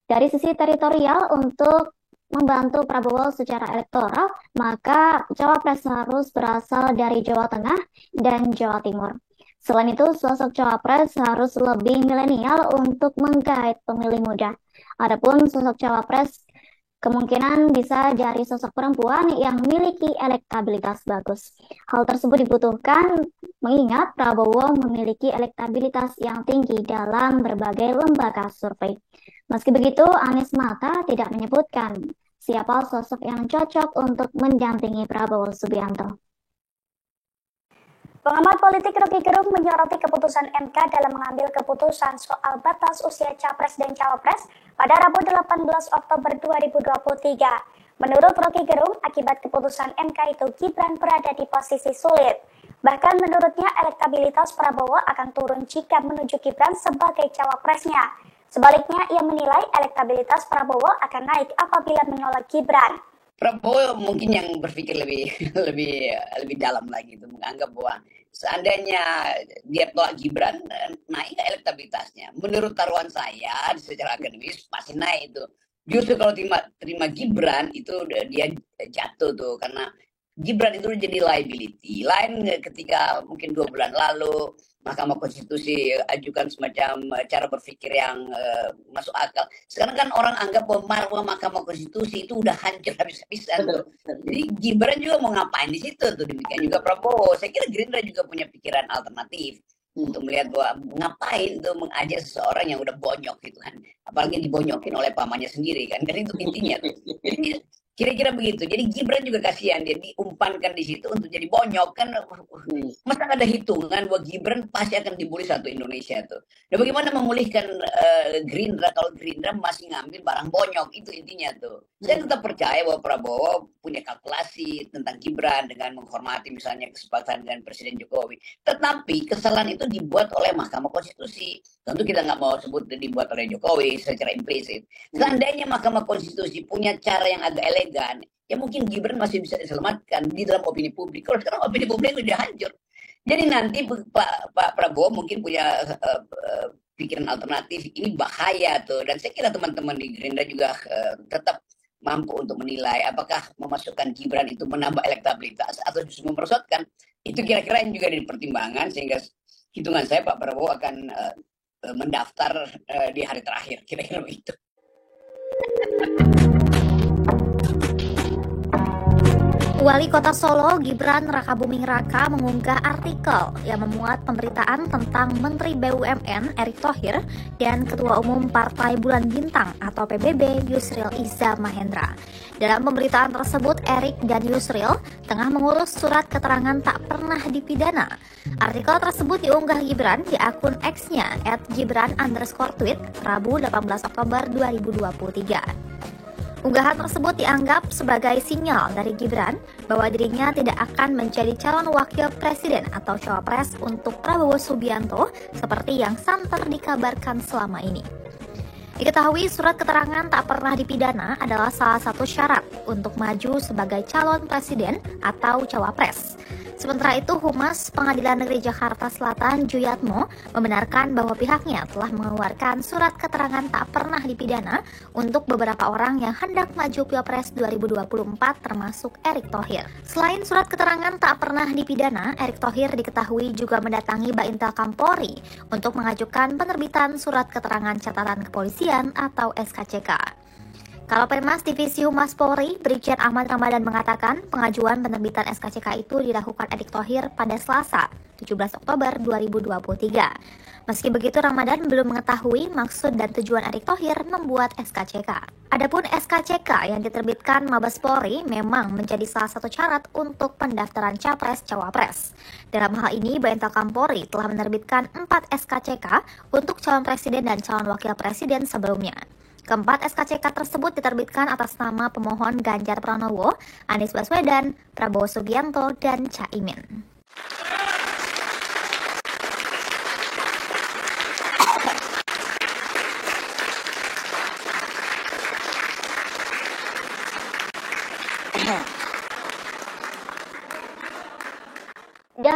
dari sisi teritorial untuk membantu Prabowo secara elektoral, maka cawapres harus berasal dari Jawa Tengah dan Jawa Timur. Selain itu, sosok cawapres harus lebih milenial untuk menggait pemilih muda. Adapun sosok cawapres kemungkinan bisa dari sosok perempuan yang memiliki elektabilitas bagus. Hal tersebut dibutuhkan mengingat Prabowo memiliki elektabilitas yang tinggi dalam berbagai lembaga survei. Meski begitu, Anies Mata tidak menyebutkan siapa sosok yang cocok untuk mendampingi Prabowo Subianto. Pengamat politik Rocky Gerung menyoroti keputusan MK dalam mengambil keputusan soal batas usia Capres dan Cawapres pada Rabu 18 Oktober 2023. Menurut Rocky Gerung, akibat keputusan MK itu Gibran berada di posisi sulit. Bahkan menurutnya elektabilitas Prabowo akan turun jika menuju Gibran sebagai cawapresnya. Sebaliknya, ia menilai elektabilitas Prabowo akan naik apabila menolak Gibran. Prabowo mungkin yang berpikir lebih dalam lagi itu, menganggap bahwa seandainya dia tolak Gibran, naik elektabilitasnya. Menurut taruhan saya secara akademis pasti naik itu. Justru kalau terima Gibran itu dia jatuh tuh, karena Gibran itu jadi liability. Lain ketika mungkin 2 bulan lalu Mahkamah Konstitusi ajukan semacam cara berpikir yang masuk akal. Sekarang kan orang anggap bahwa Mahkamah Konstitusi itu udah hancur habis-habisan tuh. Jadi Gibran juga mau ngapain di situ tuh, demikian juga Prabowo. Saya kira Gerindra juga punya pikiran alternatif untuk melihat bahwa ngapain tuh mengajak seseorang yang udah bonyok gitu kan. Apalagi dibonyokin oleh pamannya sendiri kan itu intinya tuh. Jadi kira-kira begitu. Jadi Gibran juga kasihan, dia diumpankan di situ untuk jadi bonyok kan. Masa ada hitungan bahwa Gibran pasti akan dibully satu Indonesia tuh. Dan bagaimana memulihkan Gerindra kalau Gerindra masih ngambil barang bonyok, itu intinya tuh. Saya tetap percaya bahwa Prabowo punya kalkulasi tentang Gibran dengan menghormati misalnya kesepakatan dengan Presiden Jokowi. Tetapi kesalahan itu dibuat oleh Mahkamah Konstitusi. Tentu kita nggak mau sebut dibuat oleh Jokowi secara implisit. Seandainya Mahkamah Konstitusi punya cara yang agak elegan, ya mungkin Gibran masih bisa diselamatkan di dalam opini publik. Kalau sekarang opini publik sudah hancur. Jadi nanti Pak Prabowo mungkin punya pikiran alternatif, ini bahaya tuh. Dan saya kira teman-teman di Gerindra juga tetap mampu untuk menilai apakah memasukkan Gibran itu menambah elektabilitas atau justru memperosotkan. Itu kira-kira yang juga dipertimbangkan, sehingga hitungan saya Pak Prabowo akan mendaftar di hari terakhir, kira-kira begitu. Wali Kota Solo Gibran Rakabuming Raka mengunggah artikel yang memuat pemberitaan tentang Menteri BUMN Erick Thohir dan Ketua Umum Partai Bulan Bintang atau PBB Yusril Iza Mahendra. Dalam pemberitaan tersebut, Erick dan Yusril tengah mengurus surat keterangan tak pernah dipidana. Artikel tersebut diunggah Gibran di akun X-nya @gibran_tweet Rabu 18 Oktober 2023. Unggahan tersebut dianggap sebagai sinyal dari Gibran bahwa dirinya tidak akan menjadi calon wakil presiden atau cawapres untuk Prabowo Subianto seperti yang santer dikabarkan selama ini. Diketahui surat keterangan tak pernah dipidana adalah salah satu syarat untuk maju sebagai calon presiden atau cawapres. Sementara itu, Humas Pengadilan Negeri Jakarta Selatan Juyatmo membenarkan bahwa pihaknya telah mengeluarkan surat keterangan tak pernah dipidana untuk beberapa orang yang hendak maju Pilpres 2024 termasuk Erick Thohir. Selain surat keterangan tak pernah dipidana, Erick Thohir diketahui juga mendatangi Baintelkam Polri untuk mengajukan penerbitan surat keterangan catatan kepolisian atau SKCK. Kalapemas Divisi Humas Polri, Brigjen Ahmad Ramadan mengatakan pengajuan penerbitan SKCK itu dilakukan Erick Thohir pada Selasa, 17 Oktober 2023. Meski begitu, Ramadan belum mengetahui maksud dan tujuan Erick Thohir membuat SKCK. Adapun SKCK yang diterbitkan Mabes Polri memang menjadi salah satu syarat untuk pendaftaran Capres-Cawapres. Dalam hal ini, Baintelkam Polri telah menerbitkan 4 SKCK untuk calon presiden dan calon wakil presiden sebelumnya. Keempat SKCK tersebut diterbitkan atas nama pemohon Ganjar Pranowo, Anies Baswedan, Prabowo Subianto, dan Caimin.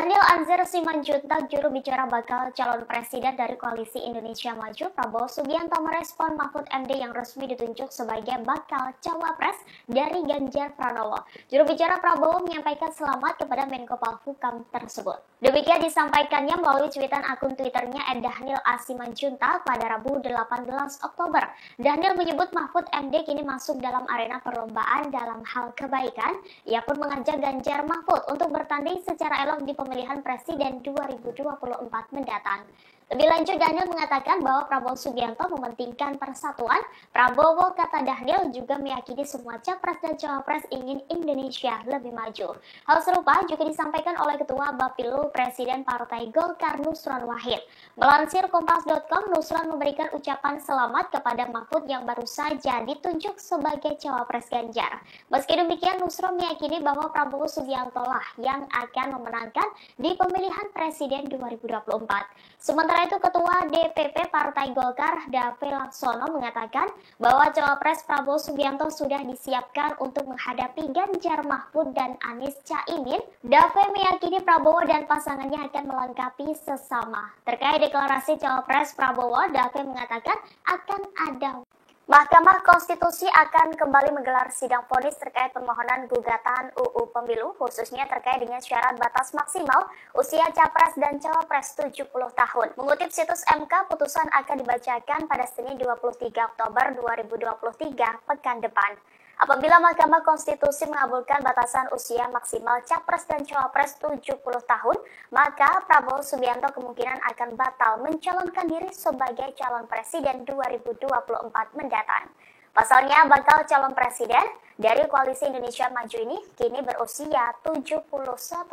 Daniel Anzar Simanjuntak, juru bicara bakal calon presiden dari Koalisi Indonesia Maju, Prabowo Subianto merespon Mahfud MD yang resmi ditunjuk sebagai bakal cawapres dari Ganjar Pranowo. Juru bicara Prabowo menyampaikan selamat kepada Menko Polhukam tersebut. Demikian disampaikannya melalui cuitan akun Twitternya @Daniel A. Simanjuntak pada Rabu 18 Oktober. Daniel menyebut Mahfud MD kini masuk dalam arena perlombaan dalam hal kebaikan. Ia pun mengajak Ganjar Mahfud untuk bertanding secara elok di pemilihan presiden 2024 mendatang. Lebih lanjut, Daniel mengatakan bahwa Prabowo Subianto mementingkan persatuan. Prabowo, kata Daniel, juga meyakini semua capres dan cawapres ingin Indonesia lebih maju. Hal serupa juga disampaikan oleh Ketua Bapilu Presiden Partai Golkar Nusron Wahid. Melansir Kompas.com, Nusron memberikan ucapan selamat kepada Mahfud yang baru saja ditunjuk sebagai cawapres Ganjar. Meski demikian, Nusron meyakini bahwa Prabowo Subianto lah yang akan memenangkan di pemilihan presiden 2024. Sementara itu, Ketua DPP Partai Golkar Dave Laksono mengatakan bahwa cawapres Prabowo Subianto sudah disiapkan untuk menghadapi Ganjar Mahfud dan Anies Caimin. Dave meyakini Prabowo dan pasangannya akan melengkapi sesama. Terkait deklarasi cawapres Prabowo, Dave mengatakan akan ada Mahkamah Konstitusi akan kembali menggelar sidang vonis terkait permohonan gugatan UU Pemilu, khususnya terkait dengan syarat batas maksimal usia capres dan cawapres 70 tahun. Mengutip situs MK, putusan akan dibacakan pada Senin 23 Oktober 2023 pekan depan. Apabila Mahkamah Konstitusi mengabulkan batasan usia maksimal capres dan cawapres 70 tahun, maka Prabowo Subianto kemungkinan akan batal mencalonkan diri sebagai calon presiden 2024 mendatang. Pasalnya, bakal calon presiden dari Koalisi Indonesia Maju ini kini berusia 71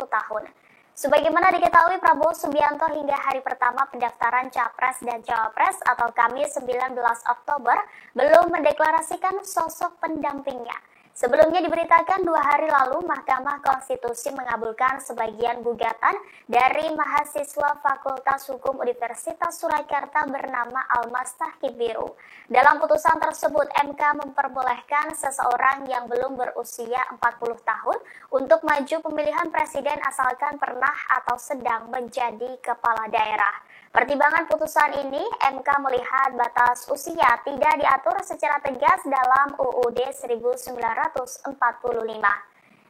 tahun. Sebagaimana diketahui, Prabowo Subianto hingga hari pertama pendaftaran capres dan cawapres atau Kamis 19 Oktober belum mendeklarasikan sosok pendampingnya. Sebelumnya diberitakan 2 hari lalu Mahkamah Konstitusi mengabulkan sebagian gugatan dari mahasiswa Fakultas Hukum Universitas Surakarta bernama Almas Tahkib Biru. Dalam putusan tersebut, MK memperbolehkan seseorang yang belum berusia 40 tahun untuk maju pemilihan presiden asalkan pernah atau sedang menjadi kepala daerah. Pertimbangan putusan ini, MK melihat batas usia tidak diatur secara tegas dalam UUD 1945.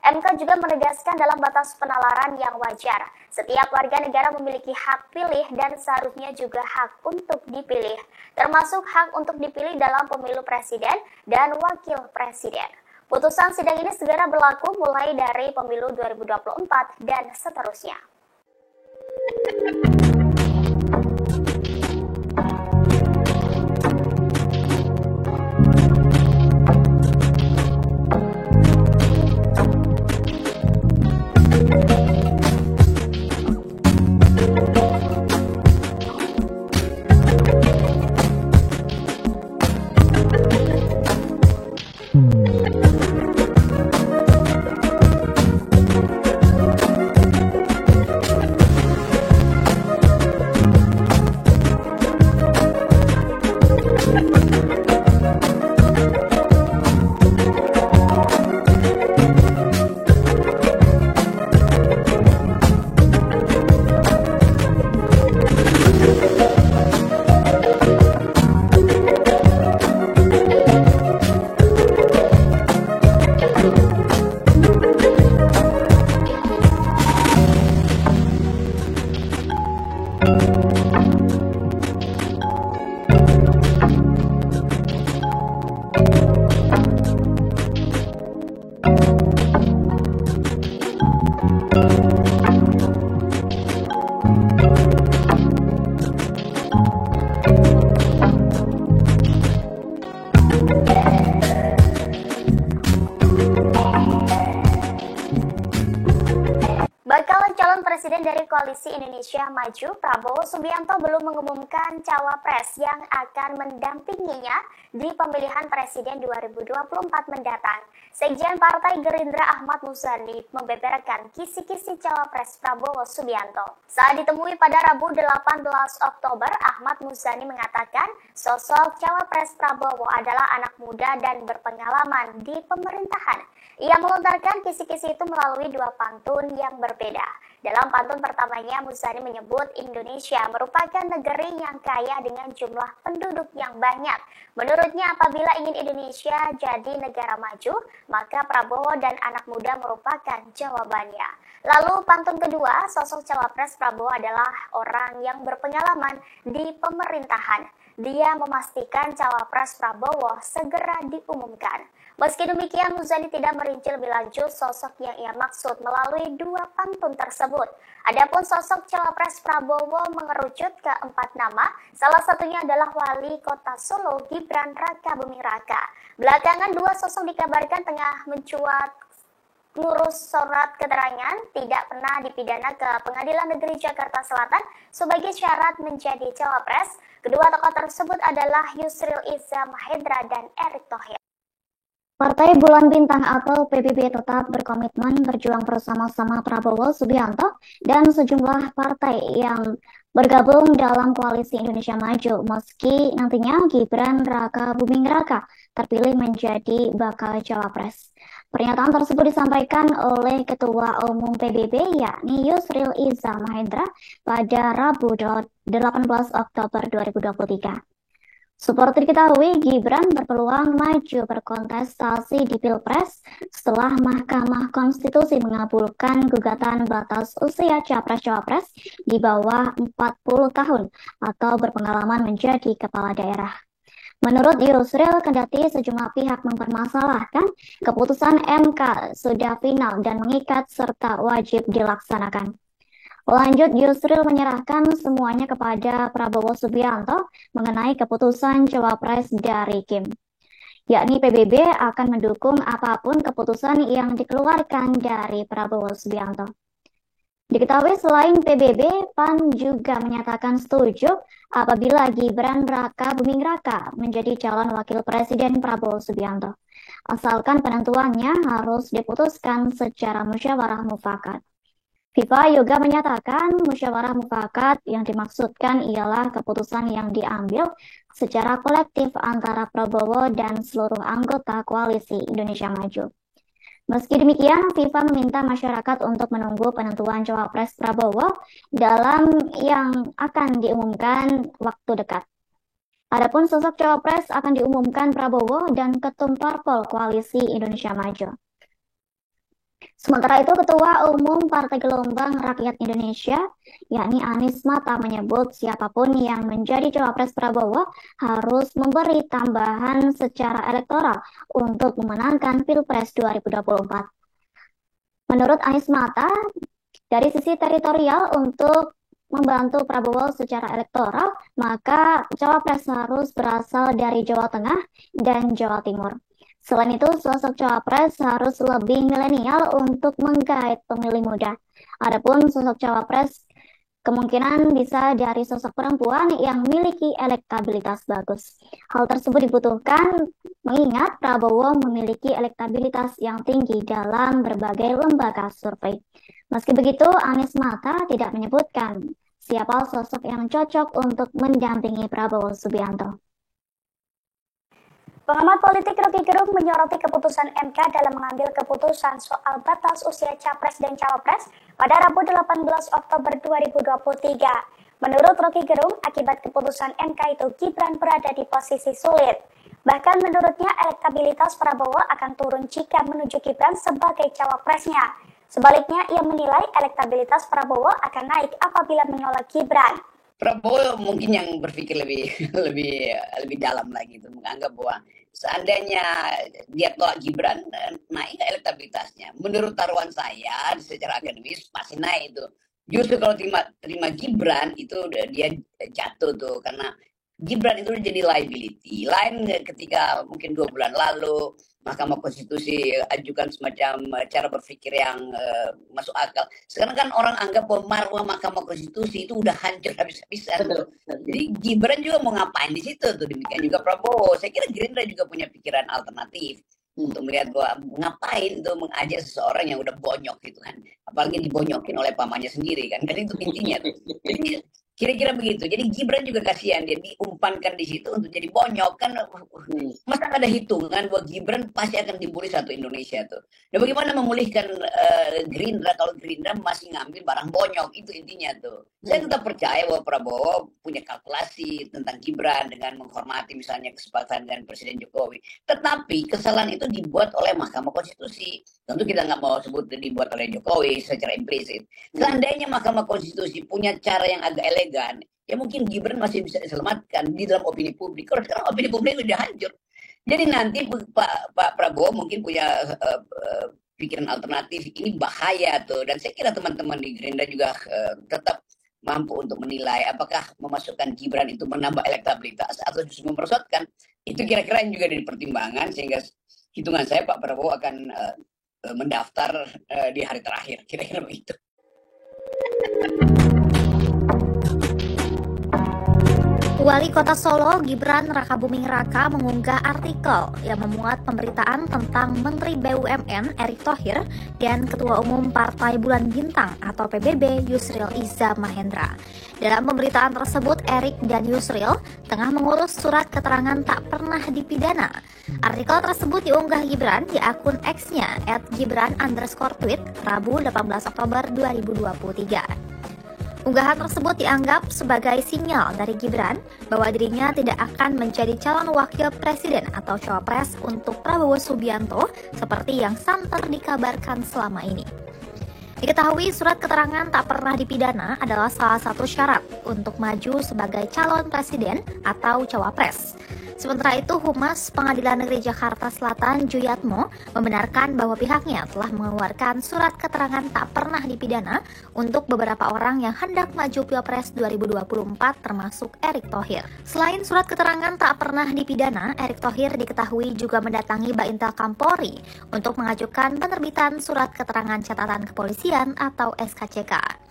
MK juga menegaskan dalam batas penalaran yang wajar. Setiap warga negara memiliki hak pilih dan seharusnya juga hak untuk dipilih, termasuk hak untuk dipilih dalam pemilu presiden dan wakil presiden. Putusan sidang ini segera berlaku mulai dari pemilu 2024 dan seterusnya. Presiden dari Koalisi Indonesia Maju, Prabowo Subianto belum mengumumkan cawapres yang akan mendampinginya di pemilihan presiden 2024 mendatang. Sekjen Partai Gerindra Ahmad Muzani membeberkan kisi-kisi cawapres Prabowo Subianto. Saat ditemui pada Rabu 18 Oktober, Ahmad Muzani mengatakan sosok cawapres Prabowo adalah anak muda dan berpengalaman di pemerintahan. Ia melontarkan kisi-kisi itu melalui 2 pantun yang berbeda. Dalam pantun pertamanya, Muzani menyebut Indonesia merupakan negeri yang kaya dengan jumlah penduduk yang banyak. Menurutnya, apabila ingin Indonesia jadi negara maju, maka Prabowo dan anak muda merupakan jawabannya. Lalu pantun kedua, sosok cawapres Prabowo adalah orang yang berpengalaman di pemerintahan. Dia memastikan cawapres Prabowo segera diumumkan. Meski demikian, Muzani tidak merinci lebih lanjut sosok yang ia maksud melalui dua pantun tersebut. Adapun sosok cawapres Prabowo mengerucut ke 4 nama, salah satunya adalah Wali Kota Solo Gibran Raka Buming Raka. Belakangan dua sosok dikabarkan tengah mencuat ngurus surat keterangan tidak pernah dipidana ke Pengadilan Negeri Jakarta Selatan sebagai syarat menjadi cawapres. Kedua tokoh tersebut adalah Yusril Iza Mahendra dan Erick Thohir. Partai Bulan Bintang atau PBB tetap berkomitmen berjuang bersama-sama Prabowo Subianto dan sejumlah partai yang bergabung dalam koalisi Indonesia Maju meski nantinya Gibran Raka Buming Raka terpilih menjadi bakal cawapres. Pernyataan tersebut disampaikan oleh Ketua Umum PBB yakni Yusril Iza Mahendra pada Rabu 18 Oktober 2023. Seperti diketahui, Gibran berpeluang maju berkontestasi di Pilpres setelah Mahkamah Konstitusi mengabulkan gugatan batas usia capres-cawapres di bawah 40 tahun atau berpengalaman menjadi kepala daerah. Menurut Yusril, kendati sejumlah pihak mempermasalahkan, keputusan MK sudah final dan mengikat serta wajib dilaksanakan. Lanjut, Yusril menyerahkan semuanya kepada Prabowo Subianto mengenai keputusan cawapres dari Kim. Yakni PBB akan mendukung apapun keputusan yang dikeluarkan dari Prabowo Subianto. Diketahui selain PBB, PAN juga menyatakan setuju apabila Gibran Raka Buming Raka menjadi calon wakil presiden Prabowo Subianto. Asalkan penentuannya harus diputuskan secara musyawarah mufakat. FIFA juga menyatakan musyawarah mufakat yang dimaksudkan ialah keputusan yang diambil secara kolektif antara Prabowo dan seluruh anggota koalisi Indonesia Maju. Meski demikian, FIFA meminta masyarakat untuk menunggu penentuan cawapres Prabowo dalam yang akan diumumkan waktu dekat. Adapun sosok cawapres akan diumumkan Prabowo dan Ketum Parpol Koalisi Indonesia Maju. Sementara itu, Ketua Umum Partai Gelombang Rakyat Indonesia, yakni Anies Mata, menyebut siapapun yang menjadi cawapres Prabowo harus memberi tambahan secara elektoral untuk memenangkan Pilpres 2024. Menurut Anies Mata, dari sisi teritorial untuk membantu Prabowo secara elektoral, maka cawapres harus berasal dari Jawa Tengah dan Jawa Timur. Selain itu, sosok cawapres harus lebih milenial untuk menggait pemilih muda. Adapun sosok cawapres kemungkinan bisa dari sosok perempuan yang memiliki elektabilitas bagus. Hal tersebut dibutuhkan mengingat Prabowo memiliki elektabilitas yang tinggi dalam berbagai lembaga survei. Meski begitu, Anies Mata tidak menyebutkan siapa sosok yang cocok untuk mendampingi Prabowo Subianto. Pengamat politik Rocky Gerung menyoroti keputusan MK dalam mengambil keputusan soal batas usia capres dan cawapres pada Rabu 18 Oktober 2023. Menurut Rocky Gerung, akibat keputusan MK itu Gibran berada di posisi sulit. Bahkan menurutnya elektabilitas Prabowo akan turun jika menuju Gibran sebagai cawapresnya. Sebaliknya, ia menilai elektabilitas Prabowo akan naik apabila menolak Gibran. Prabowo mungkin yang berpikir lebih dalam lagi itu, menganggap bahwa seandainya dia tolak Gibran, naik elektabilitasnya. Menurut taruhan saya secara akademis pasti naik itu. Justru kalau terima Gibran itu dia jatuh tuh, karena Gibran itu jadi liability. Lain ketika mungkin 2 bulan lalu Mahkamah Konstitusi ajukan semacam cara berpikir yang masuk akal. Sekarang kan orang anggap bahwa marwah Mahkamah Konstitusi itu udah hancur habis-habisan. Jadi Gibran juga mau ngapain di situ tuh, demikian juga Prabowo. Saya kira Gerindra juga punya pikiran alternatif untuk melihat bahwa ngapain tuh mengajak seseorang yang udah bonyok gitu kan. Apalagi dibonyokin oleh pamannya sendiri kan. Itu intinya tuh. Jadi Kira-kira begitu. Jadi Gibran juga kasihan, dia diumpankan di situ untuk jadi bonyok kan. Masa ada hitungan bahwa Gibran pasti akan dibully satu Indonesia tuh. Dan bagaimana memulihkan Gerindra kalau Gerindra masih ngambil barang bonyok, itu intinya tuh. Saya tetap percaya bahwa Prabowo punya kalkulasi tentang Gibran dengan menghormati misalnya kesepakatan dengan Presiden Jokowi. Tetapi kesalahan itu dibuat oleh Mahkamah Konstitusi. Tentu kita nggak mau sebut dibuat oleh Jokowi secara implisit. Seandainya Mahkamah Konstitusi punya cara yang agak elegan, ya mungkin Gibran masih bisa diselamatkan di dalam opini publik. Kalau sekarang opini publik sudah hancur. Jadi nanti Pak Prabowo mungkin punya pikiran alternatif, ini bahaya tuh. Dan saya kira teman-teman di Gerindra juga tetap mampu untuk menilai apakah memasukkan Gibran itu menambah elektabilitas atau justru memperosotkan. Itu kira-kira yang juga jadi pertimbangan, sehingga hitungan saya Pak Prabowo akan mendaftar di hari terakhir, kira-kira begitu. Wali Kota Solo Gibran Rakabuming Raka mengunggah artikel yang memuat pemberitaan tentang Menteri BUMN Erick Thohir dan Ketua Umum Partai Bulan Bintang atau PBB Yusril Iza Mahendra. Dalam pemberitaan tersebut, Erick dan Yusril tengah mengurus surat keterangan tak pernah dipidana. Artikel tersebut diunggah Gibran di akun X-nya @gibran_tweet Rabu 18 Oktober 2023. Unggahan tersebut dianggap sebagai sinyal dari Gibran bahwa dirinya tidak akan menjadi calon wakil presiden atau cawapres untuk Prabowo Subianto seperti yang santer dikabarkan selama ini. Diketahui surat keterangan tak pernah dipidana adalah salah satu syarat untuk maju sebagai calon presiden atau cawapres. Sementara itu, Humas Pengadilan Negeri Jakarta Selatan Juyatmo membenarkan bahwa pihaknya telah mengeluarkan surat keterangan tak pernah dipidana untuk beberapa orang yang hendak maju Pilpres 2024 termasuk Erick Thohir. Selain surat keterangan tak pernah dipidana, Erick Thohir diketahui juga mendatangi Baintel Kampolri untuk mengajukan penerbitan surat keterangan catatan kepolisian atau SKCK.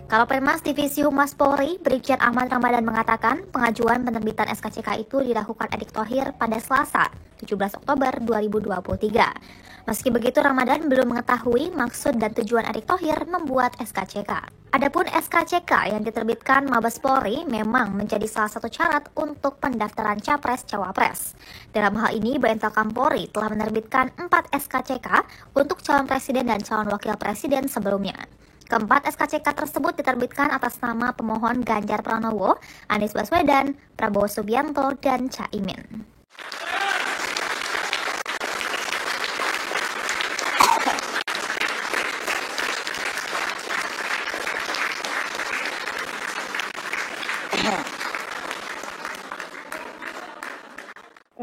Kalau Penmas Divisi Humas Polri, Brigjen Ahmad Ramadan mengatakan pengajuan penerbitan SKCK itu dilakukan Erick Thohir pada Selasa, 17 Oktober 2023. Meski begitu, Ramadan belum mengetahui maksud dan tujuan Erick Thohir membuat SKCK. Adapun SKCK yang diterbitkan Mabes Polri memang menjadi salah satu syarat untuk pendaftaran Capres-Cawapres. Dalam hal ini, Baintel Kampolri telah menerbitkan 4 SKCK untuk calon presiden dan calon wakil presiden sebelumnya. Keempat SKCK tersebut diterbitkan atas nama pemohon Ganjar Pranowo, Anies Baswedan, Prabowo Subianto, dan Caimin.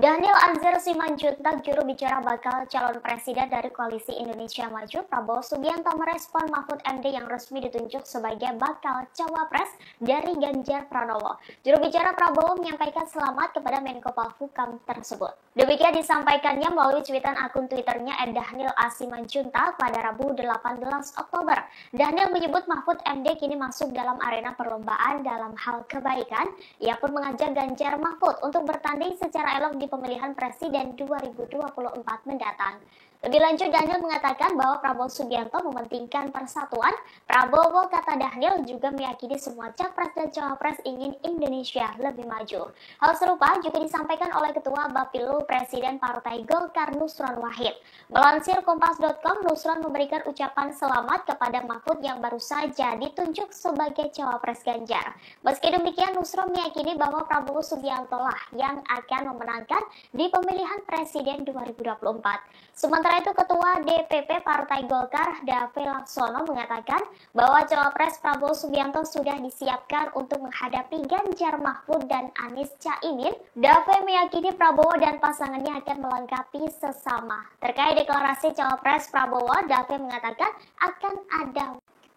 Daniel Anzar Simanjuntak, juru bicara bakal calon presiden dari Koalisi Indonesia Maju, Prabowo Subianto merespon Mahfud MD yang resmi ditunjuk sebagai bakal cawapres dari Ganjar Pranowo. Juru bicara Prabowo menyampaikan selamat kepada Menko Polhukam tersebut. Demikian disampaikannya melalui cuitan akun Twitternya @Daniel Simanjuntak pada Rabu 18 Oktober. Daniel menyebut Mahfud MD kini masuk dalam arena perlombaan dalam hal kebaikan. Ia pun mengajak Ganjar Mahfud untuk bertanding secara elok di pemilihan presiden 2024 mendatang. Lebih lanjut, Daniel mengatakan bahwa Prabowo Subianto mementingkan persatuan. Prabowo, kata Daniel, juga meyakini semua capres dan cawapres ingin Indonesia lebih maju. Hal serupa juga disampaikan oleh Ketua Bapilu Presiden Partai Golkar Nusron Wahid. Melansir Kompas.com, Nusron memberikan ucapan selamat kepada Mahfud yang baru saja ditunjuk sebagai cawapres Ganjar. Meski demikian, Nusron meyakini bahwa Prabowo Subianto lah yang akan memenangkan di pemilihan presiden 2024. Sementara itu, Ketua DPP Partai Golkar Dave Laksono mengatakan bahwa cawapres Prabowo Subianto sudah disiapkan untuk menghadapi Ganjar Mahfud dan Anies Caimin. Dave meyakini Prabowo dan pasangannya akan melengkapi sesama. Terkait deklarasi cawapres Prabowo, Dave mengatakan akan ada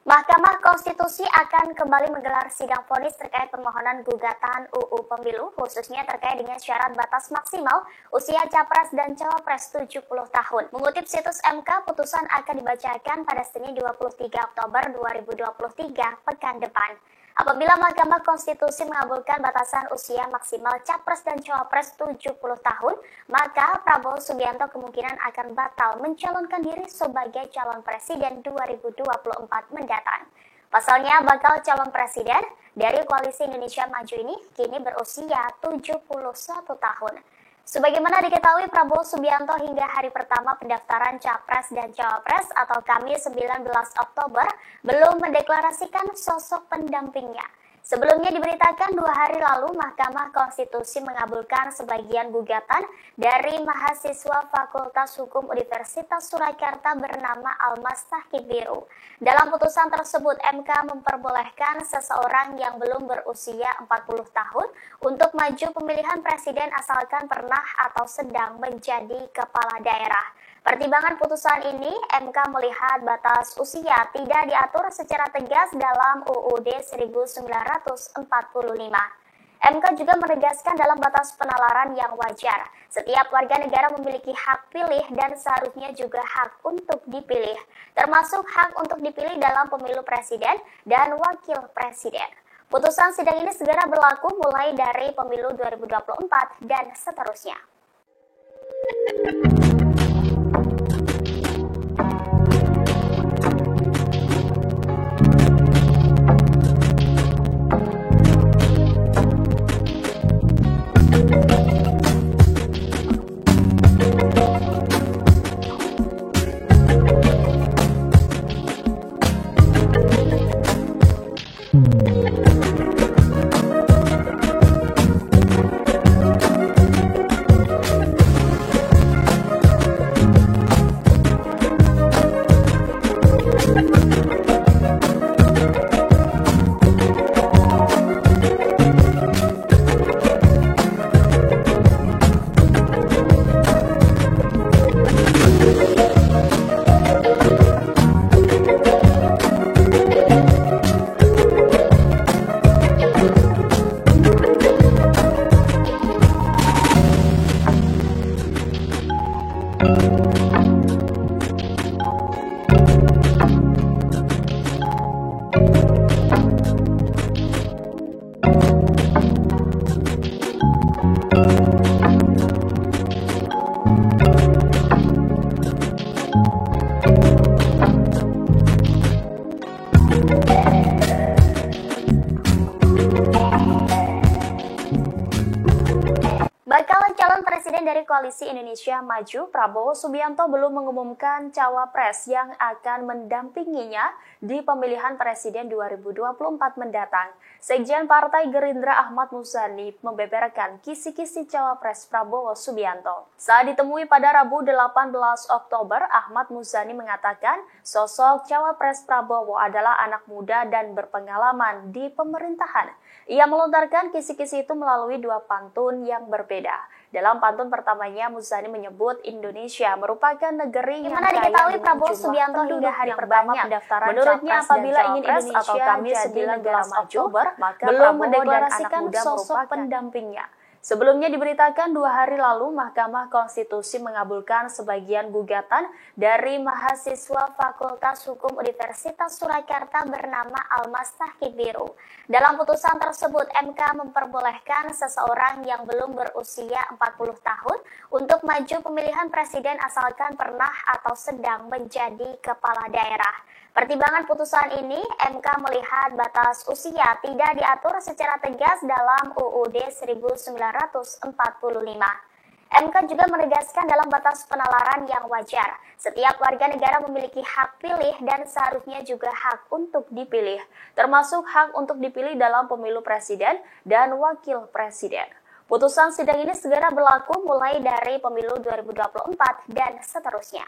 Mahkamah Konstitusi akan kembali menggelar sidang vonis terkait permohonan gugatan UU Pemilu, khususnya terkait dengan syarat batas maksimal usia capres dan cawapres 70 tahun. Mengutip situs MK, putusan akan dibacakan pada Senin 23 Oktober 2023 pekan depan. Apabila Mahkamah Konstitusi mengabulkan batasan usia maksimal capres dan cawapres 70 tahun, maka Prabowo Subianto kemungkinan akan batal mencalonkan diri sebagai calon presiden 2024 mendatang. Pasalnya, bakal calon presiden dari Koalisi Indonesia Maju ini kini berusia 71 tahun. Sebagaimana diketahui, Prabowo Subianto hingga hari pertama pendaftaran Capres dan Cawapres atau Kamis 19 Oktober belum mendeklarasikan sosok pendampingnya. Sebelumnya diberitakan 2 hari lalu Mahkamah Konstitusi mengabulkan sebagian gugatan dari mahasiswa Fakultas Hukum Universitas Surakarta bernama Almas Tahkidbiru. Dalam putusan tersebut, MK memperbolehkan seseorang yang belum berusia 40 tahun untuk maju pemilihan presiden asalkan pernah atau sedang menjadi kepala daerah. Pertimbangan putusan ini, MK melihat batas usia tidak diatur secara tegas dalam UUD 1945. MK juga menegaskan dalam batas penalaran yang wajar. Setiap warga negara memiliki hak pilih dan seharusnya juga hak untuk dipilih, termasuk hak untuk dipilih dalam pemilu presiden dan wakil presiden. Putusan sidang ini segera berlaku mulai dari pemilu 2024 dan seterusnya. Dari Koalisi Indonesia Maju, Prabowo Subianto belum mengumumkan cawapres yang akan mendampinginya di pemilihan presiden 2024 mendatang. Sekjen Partai Gerindra Ahmad Muzani membeberkan kisi-kisi cawapres Prabowo Subianto. Saat ditemui pada Rabu 18 Oktober, Ahmad Muzani mengatakan sosok cawapres Prabowo adalah anak muda dan berpengalaman di pemerintahan. Ia melontarkan kisi-kisi itu melalui 2 pantun yang berbeda. Dalam pantun pertamanya, Muzani menyebut Indonesia merupakan negeri yang kaya dengan Prabowo Subianto hingga hari pertama pendaftaran. Menurutnya, apabila ingin Indonesia atau Kamis 19 Oktober, maka belum mendeklarasikan sosok pendampingnya. Sebelumnya diberitakan 2 hari lalu Mahkamah Konstitusi mengabulkan sebagian gugatan dari mahasiswa Fakultas Hukum Universitas Surakarta bernama Almas Tahkidbiru. Dalam putusan tersebut, MK memperbolehkan seseorang yang belum berusia 40 tahun untuk maju pemilihan presiden asalkan pernah atau sedang menjadi kepala daerah. Pertimbangan putusan ini, MK melihat batas usia tidak diatur secara tegas dalam UUD 1945. MK juga menegaskan dalam batas penalaran yang wajar. Setiap warga negara memiliki hak pilih dan seharusnya juga hak untuk dipilih, termasuk hak untuk dipilih dalam pemilu presiden dan wakil presiden. Putusan sidang ini segera berlaku mulai dari pemilu 2024 dan seterusnya.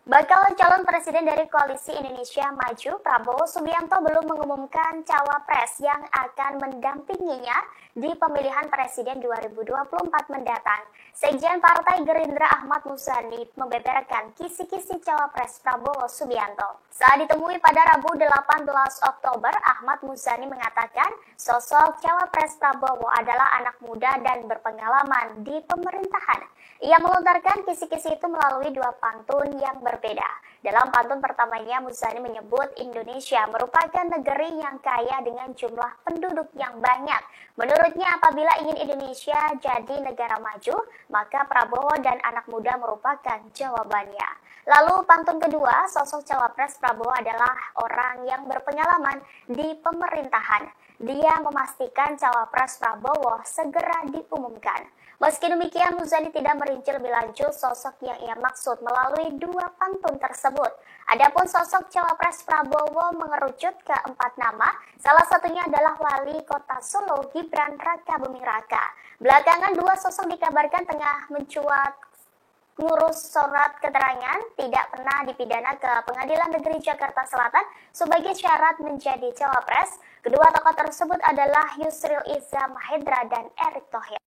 Bakal calon presiden dari Koalisi Indonesia Maju, Prabowo Subianto belum mengumumkan cawapres yang akan mendampinginya di pemilihan presiden 2024 mendatang. Sekjen Partai Gerindra Ahmad Muzani membeberkan kisi-kisi cawapres Prabowo Subianto. Saat ditemui pada Rabu 18 Oktober, Ahmad Muzani mengatakan sosok cawapres Prabowo adalah anak muda dan berpengalaman di pemerintahan. Ia melontarkan kisi-kisi itu melalui dua pantun yang berbeda. Dalam pantun pertamanya, Muzani menyebut Indonesia merupakan negeri yang kaya dengan jumlah penduduk yang banyak. Menurutnya, apabila ingin Indonesia jadi negara maju, maka Prabowo dan anak muda merupakan jawabannya. Lalu pantun kedua, sosok cawapres Prabowo adalah orang yang berpengalaman di pemerintahan. Dia memastikan cawapres Prabowo segera diumumkan. Meski demikian, Muzani tidak merinci lebih lanjut sosok yang ia maksud melalui dua pantun tersebut. Adapun sosok cawapres Prabowo mengerucut ke 4 nama, salah satunya adalah Wali Kota Solo Gibran Rakabuming Raka. Belakangan dua sosok dikabarkan tengah mencuat ngurus surat keterangan tidak pernah dipidana ke Pengadilan Negeri Jakarta Selatan sebagai syarat menjadi cawapres. Kedua tokoh tersebut adalah Yusril Iza Mahendra dan Erick Thohir.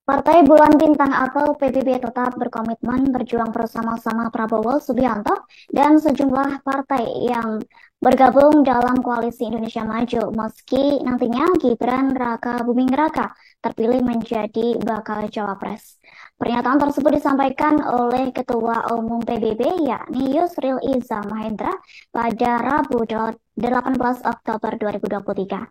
Partai Bulan Bintang atau PBB tetap berkomitmen berjuang bersama-sama Prabowo Subianto dan sejumlah partai yang bergabung dalam Koalisi Indonesia Maju meski nantinya Gibran Rakabuming Raka terpilih menjadi bakal cawapres. Pernyataan tersebut disampaikan oleh Ketua Umum PBB yakni Yusril Iza Mahendra pada Rabu 18 Oktober 2023.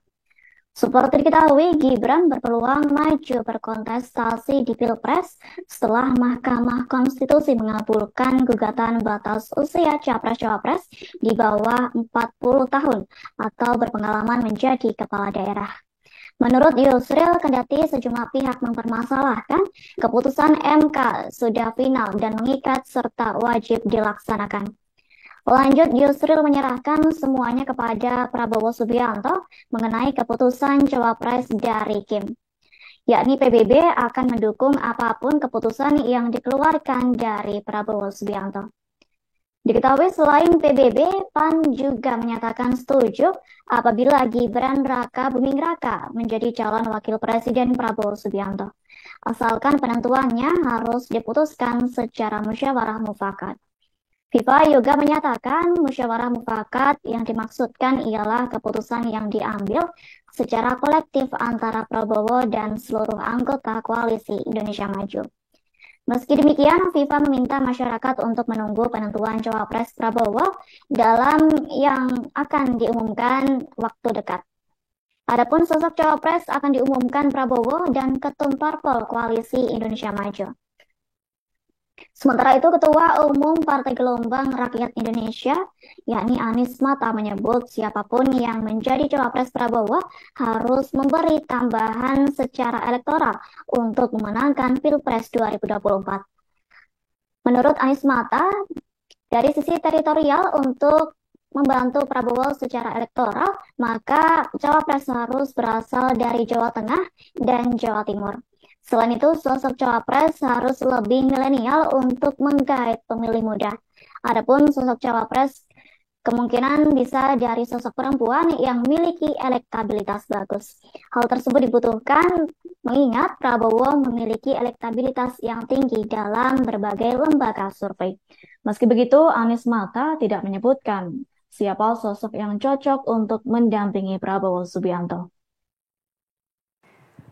Seperti diketahui, Gibran berpeluang maju berkontestasi di Pilpres setelah Mahkamah Konstitusi mengabulkan gugatan batas usia capres-cawapres di bawah 40 tahun atau berpengalaman menjadi kepala daerah. Menurut Yusril, kendati sejumlah pihak mempermasalahkan, keputusan MK sudah final dan mengikat serta wajib dilaksanakan. Lanjut, Yusril menyerahkan semuanya kepada Prabowo Subianto mengenai keputusan cawapres dari Kim. Yakni PBB akan mendukung apapun keputusan yang dikeluarkan dari Prabowo Subianto. Diketahui selain PBB, PAN juga menyatakan setuju apabila Gibran Rakabuming Raka menjadi calon wakil presiden Prabowo Subianto. Asalkan penentuannya harus diputuskan secara musyawarah mufakat. FIFA juga menyatakan musyawarah mufakat yang dimaksudkan ialah keputusan yang diambil secara kolektif antara Prabowo dan seluruh anggota Koalisi Indonesia Maju. Meski demikian, FIFA meminta masyarakat untuk menunggu penentuan cawapres Prabowo dalam yang akan diumumkan waktu dekat. Adapun sosok cawapres akan diumumkan Prabowo dan Ketum Parpol Koalisi Indonesia Maju. Sementara itu, Ketua Umum Partai Gelombang Rakyat Indonesia, yakni Anies Mata, menyebut siapapun yang menjadi cawapres Prabowo harus memberi tambahan secara elektoral untuk memenangkan Pilpres 2024. Menurut Anies Mata, dari sisi teritorial untuk membantu Prabowo secara elektoral, maka cawapres harus berasal dari Jawa Tengah dan Jawa Timur. Selain itu, sosok cawapres harus lebih milenial untuk menggait pemilih muda. Adapun sosok cawapres kemungkinan bisa dari sosok perempuan yang memiliki elektabilitas bagus. Hal tersebut dibutuhkan mengingat Prabowo memiliki elektabilitas yang tinggi dalam berbagai lembaga survei. Meski begitu, Anies Mata tidak menyebutkan siapa sosok yang cocok untuk mendampingi Prabowo Subianto.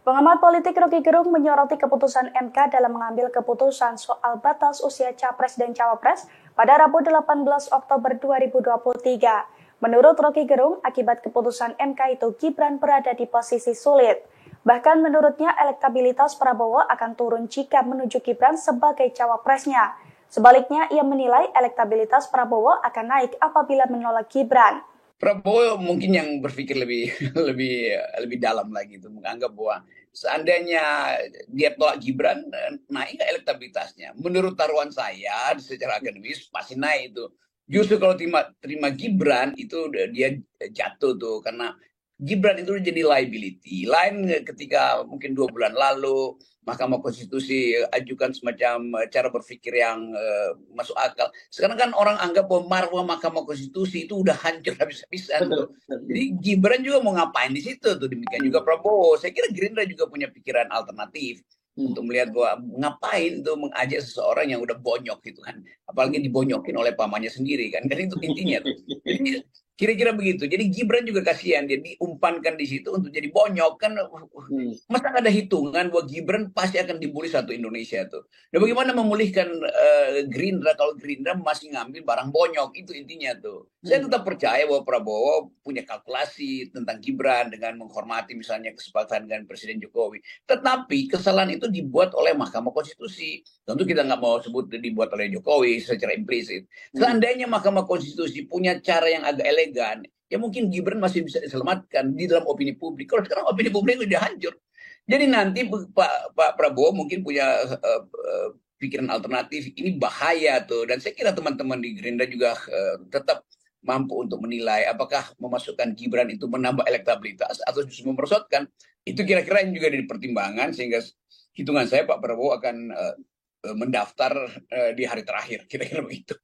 Pengamat politik Rocky Gerung menyoroti keputusan MK dalam mengambil keputusan soal batas usia capres dan cawapres pada Rabu 18 Oktober 2023. Menurut Rocky Gerung, akibat keputusan MK itu Gibran berada di posisi sulit. Bahkan menurutnya elektabilitas Prabowo akan turun jika menuju Gibran sebagai cawapresnya. Sebaliknya, ia menilai elektabilitas Prabowo akan naik apabila menolak Gibran. Prabowo mungkin yang berpikir lebih dalam lagi itu menganggap bahwa seandainya dia tolak Gibran, naik nggak elektabilitasnya? Menurut taruhan saya secara akademis pasti naik itu. Justru kalau terima Gibran itu dia jatuh tuh, karena Gibran itu jadi liability. Lain ketika mungkin 2 bulan lalu Mahkamah Konstitusi ajukan semacam cara berpikir yang masuk akal. Sekarang kan orang anggap bahwa marwah Mahkamah Konstitusi itu udah hancur habis-habisan tuh. Jadi Gibran juga mau ngapain di situ tuh. Demikian juga Prabowo. Saya kira Gerindra juga punya pikiran alternatif untuk melihat bahwa ngapain tuh mengajak seseorang yang udah bonyok gitu kan. Apalagi dibonyokin oleh pamannya sendiri kan. Kan itu intinya tuh. Jadi kira-kira begitu. Jadi Gibran juga kasihan, dia diumpankan di situ untuk jadi bonyok kan. Masa nggak ada hitungan bahwa Gibran pasti akan dibully satu Indonesia tuh. Dan bagaimana memulihkan Gerindra kalau Gerindra masih ngambil barang bonyok, itu intinya tuh. Saya tetap percaya bahwa Prabowo punya kalkulasi tentang Gibran dengan menghormati misalnya kesepakatan dengan Presiden Jokowi. Tetapi kesalahan itu dibuat oleh Mahkamah Konstitusi. Tentu kita nggak mau sebut dibuat oleh Jokowi secara implisit. Seandainya Mahkamah Konstitusi punya cara yang agak elegan, ya mungkin Gibran masih bisa diselamatkan di dalam opini publik. Kalau sekarang opini publik sudah hancur. Jadi nanti Pak Prabowo mungkin punya pikiran alternatif. Ini bahaya tuh. Dan saya kira teman-teman di Gerindra juga tetap mampu untuk menilai apakah memasukkan Gibran itu menambah elektabilitas atau justru memperosotkan. Itu kira-kira yang juga jadi pertimbangan, sehingga hitungan saya Pak Prabowo akan mendaftar di hari terakhir. Kira-kira begitu.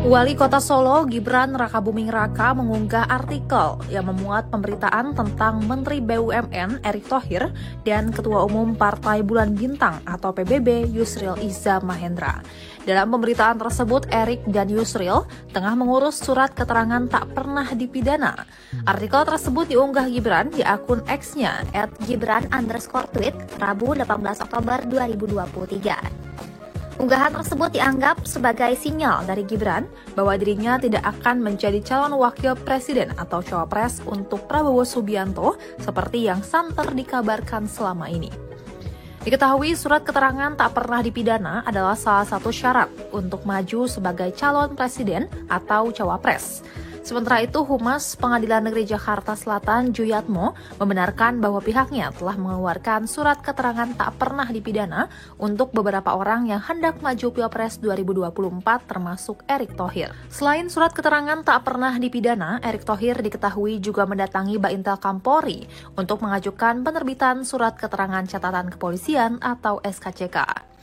Wali Kota Solo Gibran Rakabuming Raka mengunggah artikel yang memuat pemberitaan tentang Menteri BUMN Erick Thohir dan Ketua Umum Partai Bulan Bintang atau PBB Yusril Iza Mahendra. Dalam pemberitaan tersebut, Erick dan Yusril tengah mengurus surat keterangan tak pernah dipidana. Artikel tersebut diunggah Gibran di akun X-nya @gibran_tweet Rabu 18 Oktober 2023. Unggahan tersebut dianggap sebagai sinyal dari Gibran bahwa dirinya tidak akan menjadi calon wakil presiden atau cawapres untuk Prabowo Subianto seperti yang santer dikabarkan selama ini. Diketahui surat keterangan tak pernah dipidana adalah salah satu syarat untuk maju sebagai calon presiden atau cawapres. Sementara itu, Humas Pengadilan Negeri Jakarta Selatan Juyatmo membenarkan bahwa pihaknya telah mengeluarkan surat keterangan tak pernah dipidana untuk beberapa orang yang hendak maju Pilpres 2024 termasuk Erick Thohir. Selain surat keterangan tak pernah dipidana, Erick Thohir diketahui juga mendatangi Baintel Kampolri untuk mengajukan penerbitan surat keterangan catatan kepolisian atau SKCK.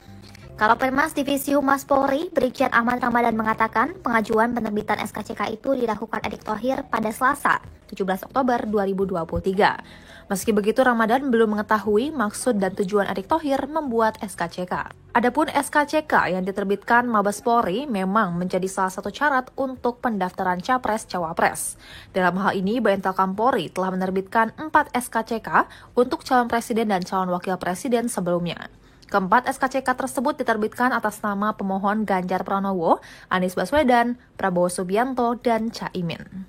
Kalapemas Divisi Humas Polri, Brigjen Ahmad Ramadan mengatakan pengajuan penerbitan SKCK itu dilakukan Erick Thohir pada Selasa, 17 Oktober 2023. Meski begitu, Ramadan belum mengetahui maksud dan tujuan Erick Thohir membuat SKCK. Adapun SKCK yang diterbitkan Mabes Polri memang menjadi salah satu syarat untuk pendaftaran Capres-Cawapres. Dalam hal ini, Baintel Kampolri telah menerbitkan 4 SKCK untuk calon presiden dan calon wakil presiden sebelumnya. Keempat SKCK tersebut diterbitkan atas nama pemohon Ganjar Pranowo, Anies Baswedan, Prabowo Subianto, dan Caimin.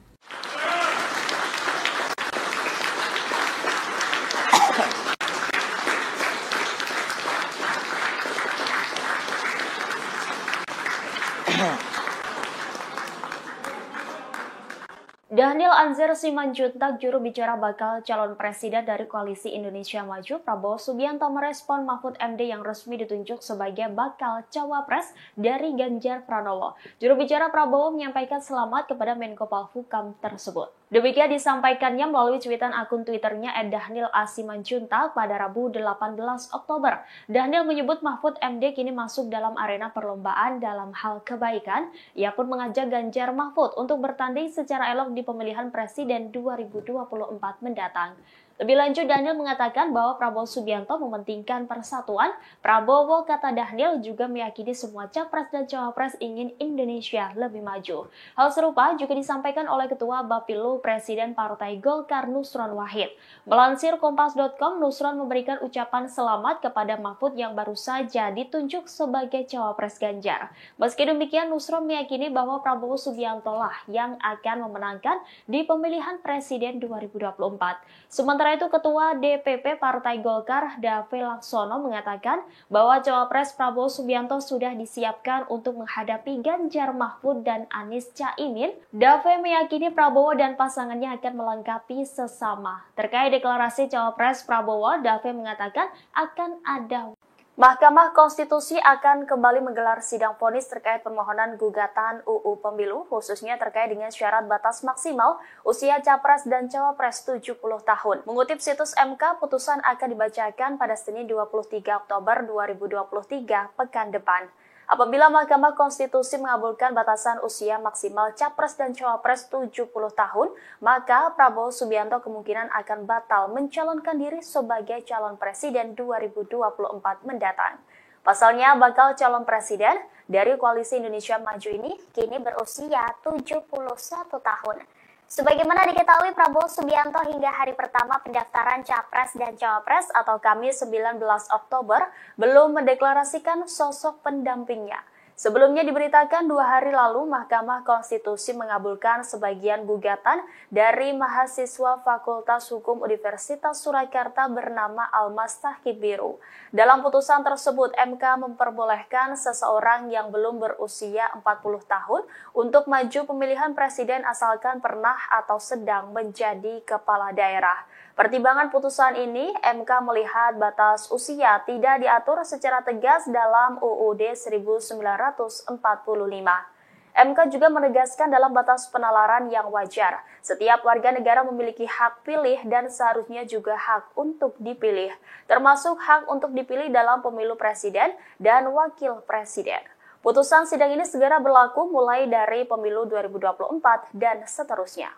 Daniel Anzar Simanjuntak, juru bicara bakal calon presiden dari Koalisi Indonesia Maju, Prabowo Subianto merespon Mahfud MD yang resmi ditunjuk sebagai bakal cawapres dari Ganjar Pranowo. Juru bicara Prabowo menyampaikan selamat kepada Menko Polhukam tersebut. Demikian disampaikannya melalui cuitan akun Twitternya @Daniel A. Simanjuntak pada Rabu 18 Oktober. Daniel menyebut Mahfud MD kini masuk dalam arena perlombaan dalam hal kebaikan. Ia pun mengajak Ganjar Mahfud untuk bertanding secara elok di pemilihan presiden 2024 mendatang. Lebih lanjut, Daniel mengatakan bahwa Prabowo Subianto mementingkan persatuan. Prabowo, kata Daniel, juga meyakini semua capres dan cawapres ingin Indonesia lebih maju. Hal serupa juga disampaikan oleh Ketua Bapilu Presiden Partai Golkar Nusron Wahid. Melansir Kompas.com, Nusron memberikan ucapan selamat kepada Mahfud yang baru saja ditunjuk sebagai cawapres Ganjar. Meski demikian, Nusron meyakini bahwa Prabowo Subianto lah yang akan memenangkan di pemilihan presiden 2024. Sementara Sementara itu, Ketua DPP Partai Golkar, Dave Laksono, mengatakan bahwa Cawapres Prabowo Subianto sudah disiapkan untuk menghadapi Ganjar Mahfud dan Anies Caimin. Dave meyakini Prabowo dan pasangannya akan melengkapi sesama. Terkait deklarasi Cawapres Prabowo, Dave mengatakan akan ada. Mahkamah Konstitusi akan kembali menggelar sidang vonis terkait permohonan gugatan UU Pemilu, khususnya terkait dengan syarat batas maksimal usia Capres dan Cawapres 70 tahun. Mengutip situs MK, putusan akan dibacakan pada Senin 23 Oktober 2023 pekan depan. Apabila Mahkamah Konstitusi mengabulkan batasan usia maksimal Capres dan Cawapres 70 tahun, maka Prabowo Subianto kemungkinan akan batal mencalonkan diri sebagai calon presiden 2024 mendatang. Pasalnya, bakal calon presiden dari Koalisi Indonesia Maju ini kini berusia 71 tahun. Sebagaimana diketahui, Prabowo Subianto hingga hari pertama pendaftaran Capres dan Cawapres atau Kamis 19 Oktober belum mendeklarasikan sosok pendampingnya. Sebelumnya diberitakan 2 hari lalu Mahkamah Konstitusi mengabulkan sebagian gugatan dari mahasiswa Fakultas Hukum Universitas Surakarta bernama Almas Tahkib Biru. Dalam putusan tersebut, MK memperbolehkan seseorang yang belum berusia 40 tahun untuk maju pemilihan presiden asalkan pernah atau sedang menjadi kepala daerah. Pertimbangan putusan ini, MK melihat batas usia tidak diatur secara tegas dalam UUD 1945. MK juga menegaskan dalam batas penalaran yang wajar, setiap warga negara memiliki hak pilih dan seharusnya juga hak untuk dipilih, termasuk hak untuk dipilih dalam pemilu presiden dan wakil presiden. Putusan sidang ini segera berlaku mulai dari pemilu 2024 dan seterusnya.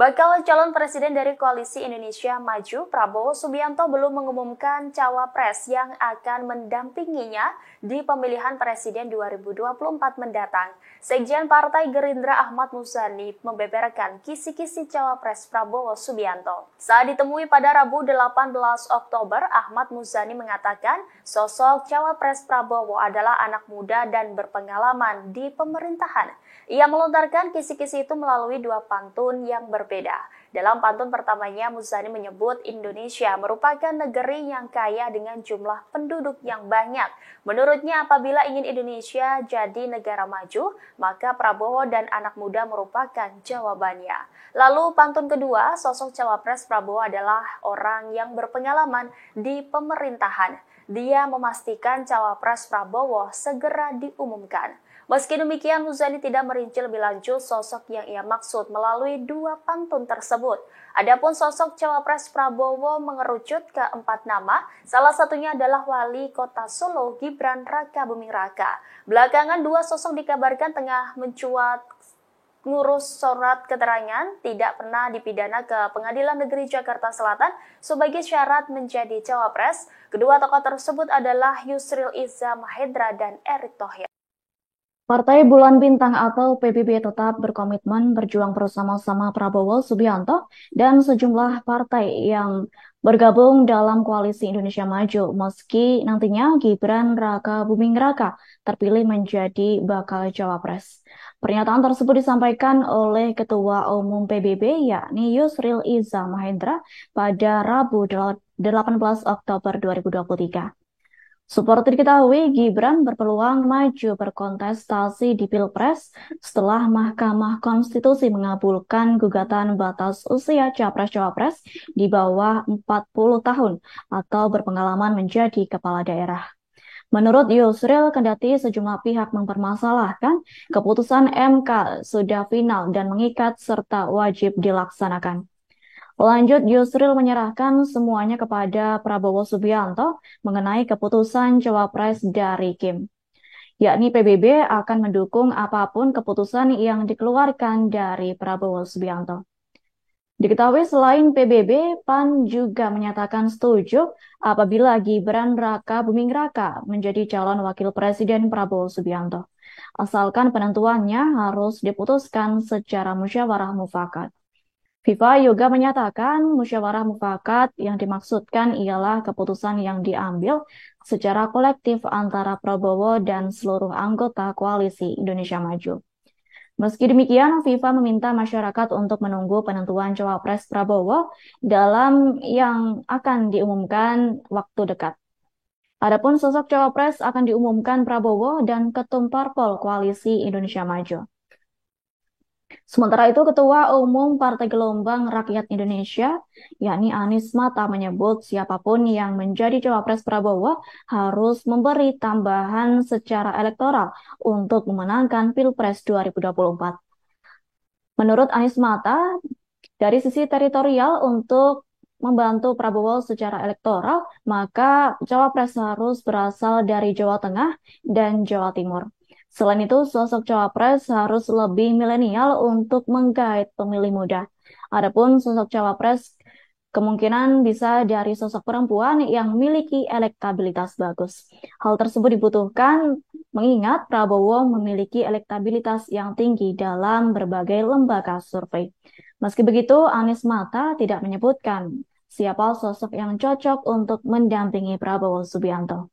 Bakal calon presiden dari Koalisi Indonesia Maju, Prabowo Subianto belum mengumumkan cawapres yang akan mendampinginya di pemilihan presiden 2024 mendatang. Sekjen Partai Gerindra Ahmad Muzani membeberkan kisi-kisi cawapres Prabowo Subianto. Saat ditemui pada Rabu 18 Oktober, Ahmad Muzani mengatakan sosok cawapres Prabowo adalah anak muda dan berpengalaman di pemerintahan. Ia melontarkan kisi-kisi itu melalui 2 pantun yang berbeda. Dalam pantun pertamanya, Muzani menyebut Indonesia merupakan negeri yang kaya dengan jumlah penduduk yang banyak. Menurutnya, apabila ingin Indonesia jadi negara maju, maka Prabowo dan anak muda merupakan jawabannya. Lalu pantun kedua, sosok cawapres Prabowo adalah orang yang berpengalaman di pemerintahan. Dia memastikan cawapres Prabowo segera diumumkan. Meski demikian, Muzani tidak merinci lebih lanjut sosok yang ia maksud melalui 2 pantun tersebut. Adapun sosok cawapres Prabowo mengerucut ke 4 nama, salah satunya adalah Wali Kota Solo Gibran Raka Buming Raka. Belakangan 2 sosok dikabarkan tengah mencuat ngurus surat keterangan tidak pernah dipidana ke Pengadilan Negeri Jakarta Selatan sebagai syarat menjadi cawapres. Kedua tokoh tersebut adalah Yusril Iza Mahendra dan Erick Thohir. Partai Bulan Bintang atau PBB tetap berkomitmen berjuang bersama-sama Prabowo Subianto dan sejumlah partai yang bergabung dalam Koalisi Indonesia Maju, meski nantinya Gibran Raka Buming Raka terpilih menjadi bakal cawapres. Pernyataan tersebut disampaikan oleh Ketua Umum PBB yakni Yusril Iza Mahendra pada Rabu 18 Oktober 2023. Seperti diketahui, Gibran berpeluang maju berkontestasi di Pilpres setelah Mahkamah Konstitusi mengabulkan gugatan batas usia Capres-Cawapres di bawah 40 tahun atau berpengalaman menjadi kepala daerah. Menurut Yusril, kendati sejumlah pihak mempermasalahkan, keputusan MK sudah final dan mengikat serta wajib dilaksanakan. Lanjut, Yusril menyerahkan semuanya kepada Prabowo Subianto mengenai keputusan cawapres dari Kim. Yakni PBB akan mendukung apapun keputusan yang dikeluarkan dari Prabowo Subianto. Diketahui selain PBB, PAN juga menyatakan setuju apabila Gibran Raka Buming Raka menjadi calon wakil presiden Prabowo Subianto. Asalkan penentuannya harus diputuskan secara musyawarah mufakat. FIFA juga menyatakan musyawarah mufakat yang dimaksudkan ialah keputusan yang diambil secara kolektif antara Prabowo dan seluruh anggota Koalisi Indonesia Maju. Meski demikian, FIFA meminta masyarakat untuk menunggu penentuan cawapres Prabowo dalam yang akan diumumkan waktu dekat. Adapun sosok cawapres akan diumumkan Prabowo dan Ketum Parpol Koalisi Indonesia Maju. Sementara itu, Ketua Umum Partai Gelombang Rakyat Indonesia, yakni Anies Mata, menyebut siapapun yang menjadi cawapres Prabowo harus memberi tambahan secara elektoral untuk memenangkan Pilpres 2024. Menurut Anies Mata, dari sisi teritorial untuk membantu Prabowo secara elektoral, maka cawapres harus berasal dari Jawa Tengah dan Jawa Timur. Selain itu, sosok cawapres harus lebih milenial untuk menggait pemilih muda. Adapun sosok cawapres kemungkinan bisa dari sosok perempuan yang memiliki elektabilitas bagus. Hal tersebut dibutuhkan mengingat Prabowo memiliki elektabilitas yang tinggi dalam berbagai lembaga survei. Meski begitu, Anies Mata tidak menyebutkan siapa sosok yang cocok untuk mendampingi Prabowo Subianto.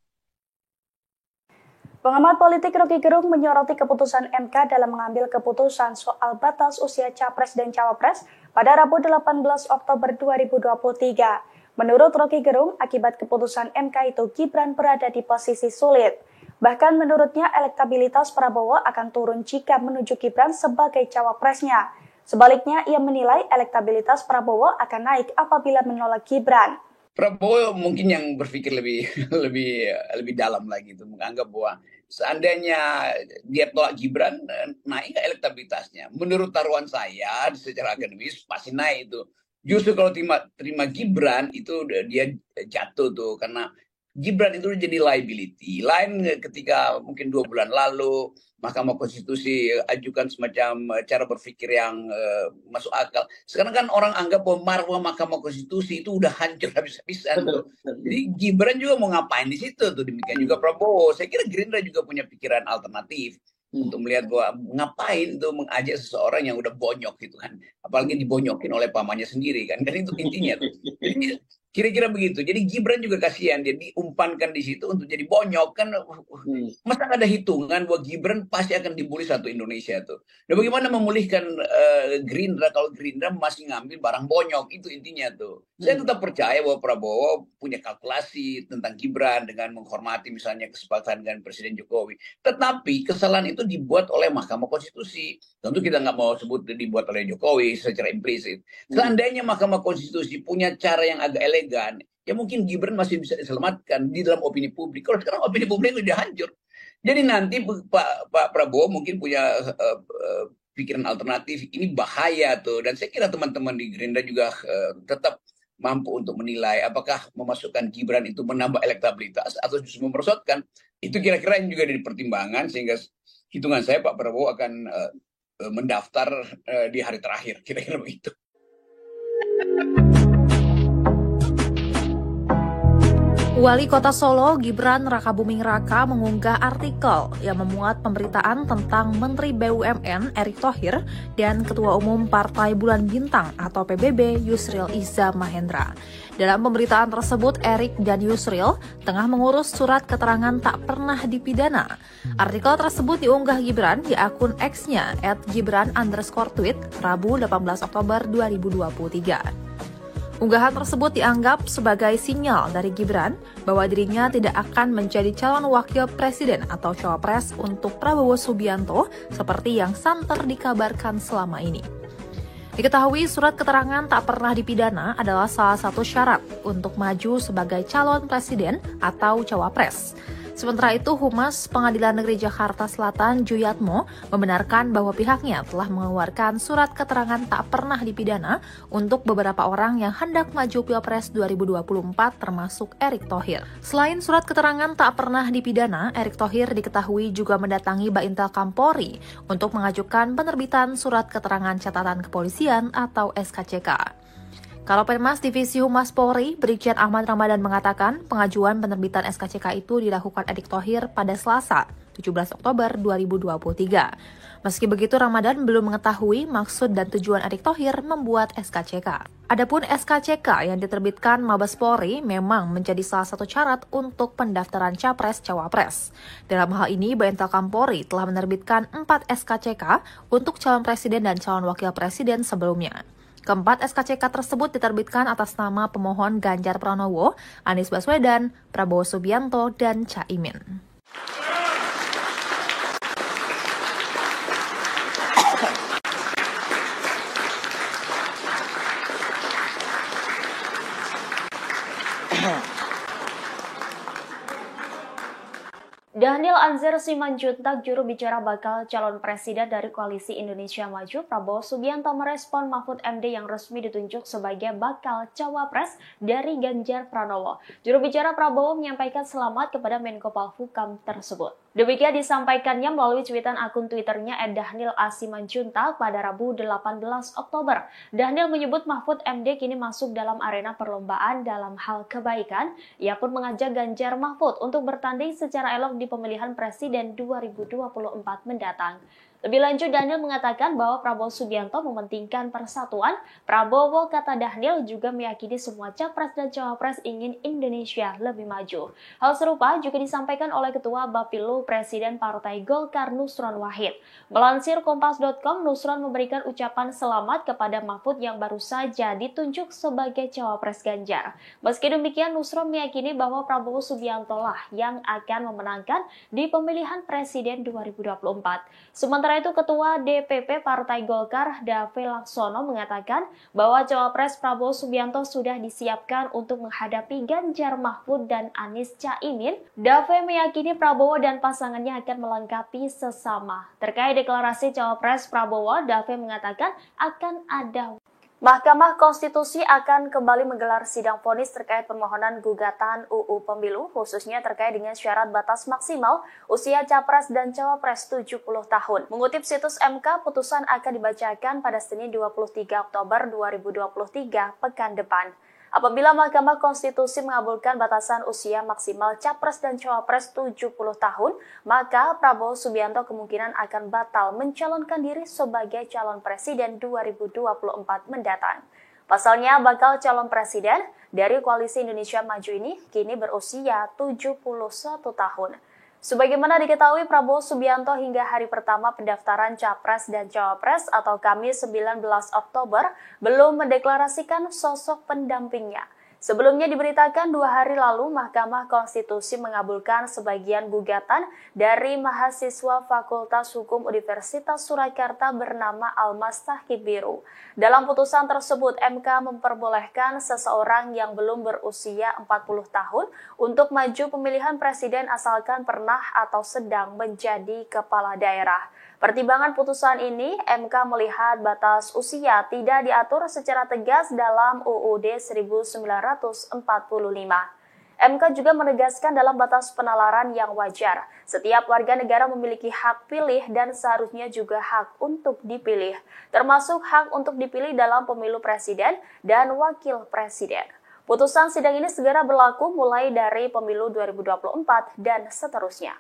Pengamat politik Rocky Gerung menyoroti keputusan MK dalam mengambil keputusan soal batas usia Capres dan Cawapres pada Rabu 18 Oktober 2023. Menurut Rocky Gerung, akibat keputusan MK itu Gibran berada di posisi sulit. Bahkan menurutnya elektabilitas Prabowo akan turun jika menuju Gibran sebagai cawapresnya. Sebaliknya, ia menilai elektabilitas Prabowo akan naik apabila menolak Gibran. Prabowo mungkin yang berpikir lebih dalam lagi itu, menganggap bahwa seandainya dia tolak Gibran, naik elektabilitasnya. Menurut taruhan saya secara akademis pasti naik itu. Justru kalau terima Gibran itu dia jatuh tuh, karena Gibran itu jadi liability. Lain ketika mungkin 2 bulan lalu Mahkamah Konstitusi ajukan semacam cara berpikir yang masuk akal. Sekarang kan orang anggap bahwa marwah Mahkamah Konstitusi itu udah hancur habis-habisan. Jadi Gibran juga mau ngapain di situ tuh, demikian juga Prabowo. Saya kira Gerindra juga punya pikiran alternatif untuk melihat bahwa ngapain tuh mengajak seseorang yang udah bonyok gitu kan. Apalagi dibonyokin oleh pamannya sendiri kan. Itu intinya tuh. Jadi kira-kira begitu. Jadi Gibran juga kasihan, dia diumpankan di situ untuk jadi bonyok kan. Masa nggak ada hitungan bahwa Gibran pasti akan dibully satu Indonesia tuh. Nah, bagaimana memulihkan Gerindra kalau Gerindra masih ngambil barang bonyok, itu intinya tuh. Saya tetap percaya bahwa Prabowo punya kalkulasi tentang Gibran dengan menghormati misalnya kesepakatan dengan Presiden Jokowi. Tetapi kesalahan itu dibuat oleh Mahkamah Konstitusi. Tentu kita nggak mau sebut dibuat oleh Jokowi secara implisit. Seandainya Mahkamah Konstitusi punya cara yang agak elegan, ya mungkin Gibran masih bisa diselamatkan di dalam opini publik. Kalau sekarang opini publik sudah hancur. Jadi nanti Pak Prabowo mungkin punya pikiran alternatif. Ini bahaya tuh. Dan saya kira teman-teman di Gerindra juga tetap mampu untuk menilai apakah memasukkan Gibran itu menambah elektabilitas atau justru memperosotkan. Itu kira-kira yang juga jadi pertimbangan, sehingga hitungan saya Pak Prabowo akan mendaftar di hari terakhir. Kira-kira begitu. Wali Kota Solo, Gibran Rakabuming Raka mengunggah artikel yang memuat pemberitaan tentang Menteri BUMN Erick Thohir dan Ketua Umum Partai Bulan Bintang atau PBB Yusril Iza Mahendra. Dalam pemberitaan tersebut, Erick dan Yusril tengah mengurus surat keterangan tak pernah dipidana. Artikel tersebut diunggah Gibran di akun X-nya @gibran_tweet Rabu 18 Oktober 2023. Unggahan tersebut dianggap sebagai sinyal dari Gibran bahwa dirinya tidak akan menjadi calon wakil presiden atau cawapres untuk Prabowo Subianto seperti yang santer dikabarkan selama ini. Diketahui surat keterangan tak pernah dipidana adalah salah satu syarat untuk maju sebagai calon presiden atau cawapres. Sementara itu, Humas Pengadilan Negeri Jakarta Selatan Juyatmo membenarkan bahwa pihaknya telah mengeluarkan surat keterangan tak pernah dipidana untuk beberapa orang yang hendak maju Pilpres 2024 termasuk Erick Thohir. Selain surat keterangan tak pernah dipidana, Erick Thohir diketahui juga mendatangi Baintel Kampolri untuk mengajukan penerbitan surat keterangan catatan kepolisian atau SKCK. Kalopenmas Divisi Humas Polri, Brigjen Ahmad Ramadan mengatakan pengajuan penerbitan SKCK itu dilakukan Erick Thohir pada Selasa, 17 Oktober 2023. Meski begitu, Ramadan belum mengetahui maksud dan tujuan Erick Thohir membuat SKCK. Adapun SKCK yang diterbitkan Mabes Polri memang menjadi salah satu syarat untuk pendaftaran Capres-Cawapres. Dalam hal ini, Baintel Kampolri telah menerbitkan 4 SKCK untuk calon presiden dan calon wakil presiden sebelumnya. Keempat SKCK tersebut diterbitkan atas nama pemohon Ganjar Pranowo, Anies Baswedan, Prabowo Subianto, dan Caimin. Daniel Anzar Simanjuntak, juru bicara bakal calon presiden dari Koalisi Indonesia Maju, Prabowo Subianto merespon Mahfud MD yang resmi ditunjuk sebagai bakal cawapres dari Ganjar Pranowo. Juru bicara Prabowo menyampaikan selamat kepada Menko Polhukam tersebut. Demikian disampaikannya melalui cuitan akun Twitternya @Daniel A. Simanjuntak pada Rabu 18 Oktober. Daniel menyebut Mahfud MD kini masuk dalam arena perlombaan dalam hal kebaikan. Ia pun mengajak Ganjar Mahfud untuk bertanding secara elok di pemilihan presiden 2024 mendatang. Lebih lanjut, Daniel mengatakan bahwa Prabowo Subianto mementingkan persatuan. Prabowo, kata Daniel, juga meyakini semua capres dan cawapres ingin Indonesia lebih maju. Hal serupa juga disampaikan oleh Ketua Bapilu Presiden Partai Golkar Nusron Wahid. Melansir Kompas.com, Nusron memberikan ucapan selamat kepada Mahfud yang baru saja ditunjuk sebagai cawapres Ganjar. Meski demikian, Nusron meyakini bahwa Prabowo Subianto lah yang akan memenangkan di pemilihan presiden 2024. Sementara itu, Ketua DPP Partai Golkar, Dave Laksono, mengatakan bahwa cawapres Prabowo Subianto sudah disiapkan untuk menghadapi Ganjar Mahfud dan Anies Caimin. Dave meyakini Prabowo dan pasangannya akan melengkapi sesama. Terkait deklarasi cawapres Prabowo, Dave mengatakan akan ada. Mahkamah Konstitusi akan kembali menggelar sidang vonis terkait permohonan gugatan UU Pemilu, khususnya terkait dengan syarat batas maksimal usia capres dan cawapres 70 tahun. Mengutip situs MK, putusan akan dibacakan pada Senin 23 Oktober 2023 pekan depan. Apabila Mahkamah Konstitusi mengabulkan batasan usia maksimal capres dan cawapres 70 tahun, maka Prabowo Subianto kemungkinan akan batal mencalonkan diri sebagai calon presiden 2024 mendatang. Pasalnya, bakal calon presiden dari Koalisi Indonesia Maju ini kini berusia 71 tahun. Sebagaimana diketahui, Prabowo Subianto hingga hari pertama pendaftaran Capres dan Cawapres atau Kamis 19 Oktober belum mendeklarasikan sosok pendampingnya. Sebelumnya diberitakan 2 hari lalu Mahkamah Konstitusi mengabulkan sebagian gugatan dari mahasiswa Fakultas Hukum Universitas Surakarta bernama Almas Tahkib Biru. Dalam putusan tersebut, MK memperbolehkan seseorang yang belum berusia 40 tahun untuk maju pemilihan presiden asalkan pernah atau sedang menjadi kepala daerah. Pertimbangan putusan ini, MK melihat batas usia tidak diatur secara tegas dalam UUD 1945. MK juga menegaskan dalam batas penalaran yang wajar, setiap warga negara memiliki hak pilih dan seharusnya juga hak untuk dipilih, termasuk hak untuk dipilih dalam pemilu presiden dan wakil presiden. Putusan sidang ini segera berlaku mulai dari pemilu 2024 dan seterusnya.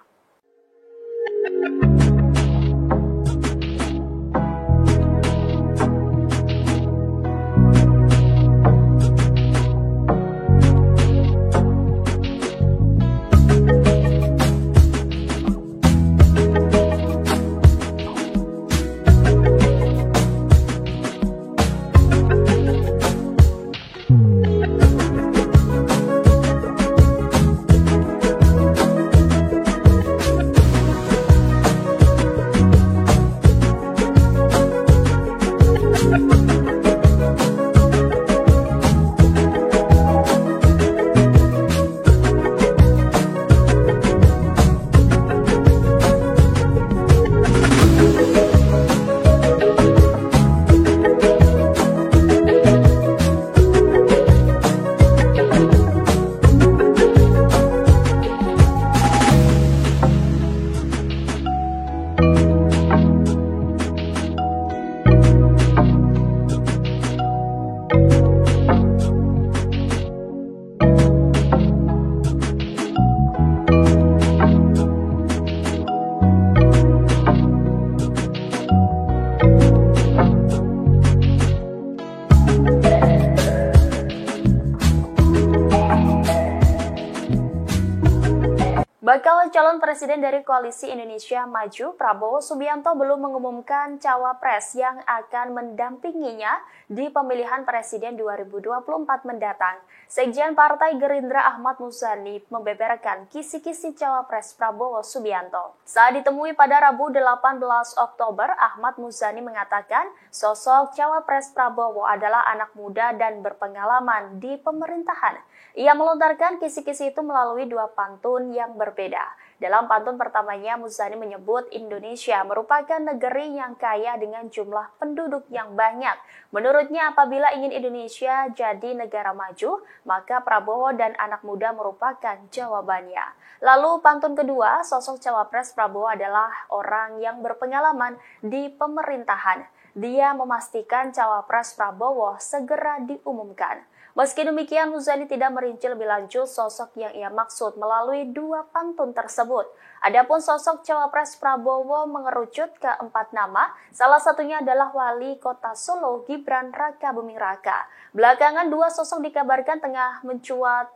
Bakal calon presiden dari Koalisi Indonesia Maju, Prabowo Subianto belum mengumumkan cawapres yang akan mendampinginya di pemilihan presiden 2024 mendatang. Sekjen Partai Gerindra Ahmad Muzani membeberkan kisi-kisi cawapres Prabowo Subianto. Saat ditemui pada Rabu 18 Oktober, Ahmad Muzani mengatakan sosok cawapres Prabowo adalah anak muda dan berpengalaman di pemerintahan. Ia melontarkan kisi-kisi itu melalui dua pantun yang berbeda. Dalam pantun pertamanya, Muzani menyebut Indonesia merupakan negeri yang kaya dengan jumlah penduduk yang banyak. Menurutnya, apabila ingin Indonesia jadi negara maju, maka Prabowo dan anak muda merupakan jawabannya. Lalu pantun kedua, sosok cawapres Prabowo adalah orang yang berpengalaman di pemerintahan. Dia memastikan cawapres Prabowo segera diumumkan. Meski demikian, Muzani tidak merinci lebih lanjut sosok yang ia maksud melalui dua pantun tersebut. Adapun sosok cawapres Prabowo mengerucut ke 4 nama, salah satunya adalah Wali Kota Solo Gibran Raka Buming Raka. Belakangan dua sosok dikabarkan tengah mencuat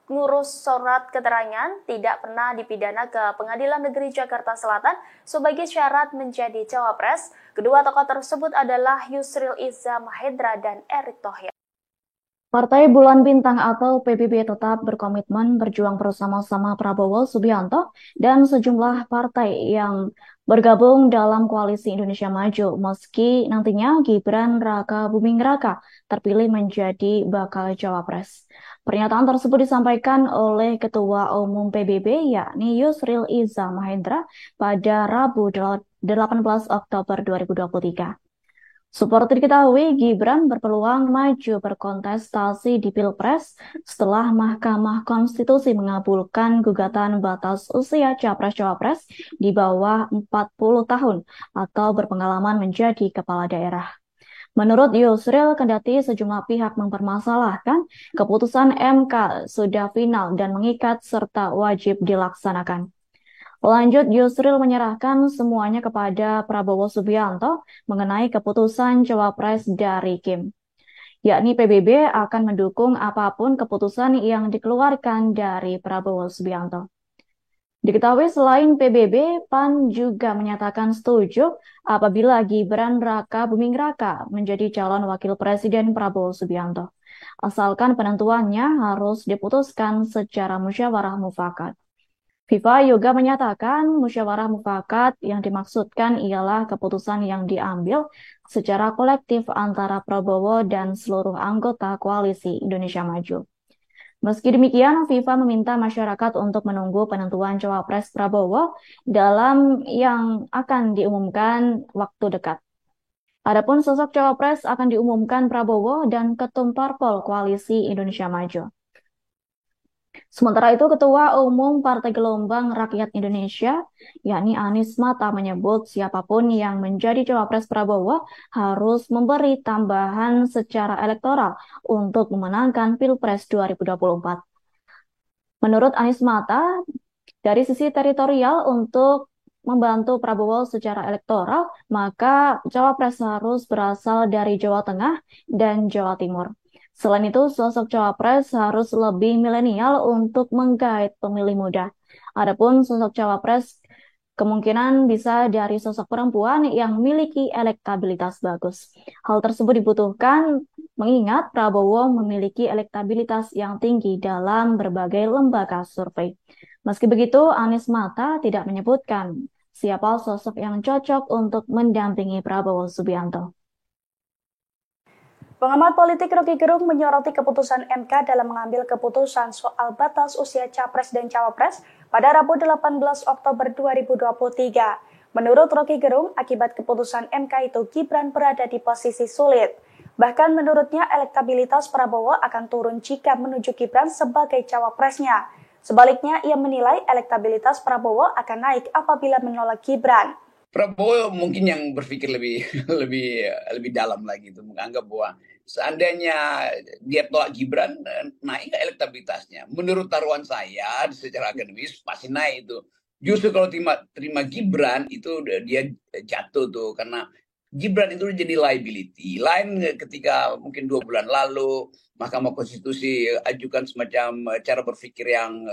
ngurus surat keterangan tidak pernah dipidana ke Pengadilan Negeri Jakarta Selatan sebagai syarat menjadi cawapres. Kedua tokoh tersebut adalah Yusril Iza Mahendra dan Erick Thohir. Partai Bulan Bintang atau PBB tetap berkomitmen berjuang bersama-sama Prabowo Subianto dan sejumlah partai yang bergabung dalam Koalisi Indonesia Maju meski nantinya Gibran Raka Buming Raka terpilih menjadi bakal cawapres. Pernyataan tersebut disampaikan oleh Ketua Umum PBB yakni Yusril Iza Mahendra pada Rabu 18 Oktober 2023. Seperti diketahui, Gibran berpeluang maju berkontestasi di Pilpres setelah Mahkamah Konstitusi mengabulkan gugatan batas usia capres-cawapres di bawah 40 tahun atau berpengalaman menjadi kepala daerah. Menurut Yusril, kendati sejumlah pihak mempermasalahkan, keputusan MK sudah final dan mengikat serta wajib dilaksanakan. Lanjut, Yusril menyerahkan semuanya kepada Prabowo Subianto mengenai keputusan cawapres dari Kim. Yakni PBB akan mendukung apapun keputusan yang dikeluarkan dari Prabowo Subianto. Diketahui selain PBB, PAN juga menyatakan setuju apabila Gibran Raka Buming Raka menjadi calon wakil presiden Prabowo Subianto. Asalkan penentuannya harus diputuskan secara musyawarah mufakat. FIFA juga menyatakan musyawarah mufakat yang dimaksudkan ialah keputusan yang diambil secara kolektif antara Prabowo dan seluruh anggota Koalisi Indonesia Maju. Meski demikian, FIFA meminta masyarakat untuk menunggu penentuan cawapres Prabowo dalam yang akan diumumkan waktu dekat. Adapun sosok cawapres akan diumumkan Prabowo dan Ketum Parpol Koalisi Indonesia Maju. Sementara itu, Ketua Umum Partai Gelombang Rakyat Indonesia, yakni Anies Mata, menyebut siapapun yang menjadi cawapres Prabowo harus memberi tambahan secara elektoral untuk memenangkan Pilpres 2024. Menurut Anies Mata, dari sisi teritorial untuk membantu Prabowo secara elektoral, maka cawapres harus berasal dari Jawa Tengah dan Jawa Timur. Selain itu, sosok cawapres harus lebih milenial untuk menggait pemilih muda. Adapun sosok cawapres kemungkinan bisa dari sosok perempuan yang memiliki elektabilitas bagus. Hal tersebut dibutuhkan mengingat Prabowo memiliki elektabilitas yang tinggi dalam berbagai lembaga survei. Meski begitu, Anies Mata tidak menyebutkan siapa sosok yang cocok untuk mendampingi Prabowo Subianto. Pengamat politik Rocky Gerung menyoroti keputusan MK dalam mengambil keputusan soal batas usia Capres dan Cawapres pada Rabu 18 Oktober 2023. Menurut Rocky Gerung, akibat keputusan MK itu Gibran berada di posisi sulit. Bahkan menurutnya elektabilitas Prabowo akan turun jika menuju Gibran sebagai cawapresnya. Sebaliknya, ia menilai elektabilitas Prabowo akan naik apabila menolak Gibran. Prabowo mungkin yang berpikir lebih dalam lagi itu, menganggap bahwa seandainya dia tolak Gibran, naik elektabilitasnya. Menurut taruhan saya secara akademis pasti naik itu. Justru kalau terima Gibran itu dia jatuh tuh, karena Gibran itu jadi liability. Lain ketika mungkin 2 bulan lalu Mahkamah Konstitusi ajukan semacam cara berpikir yang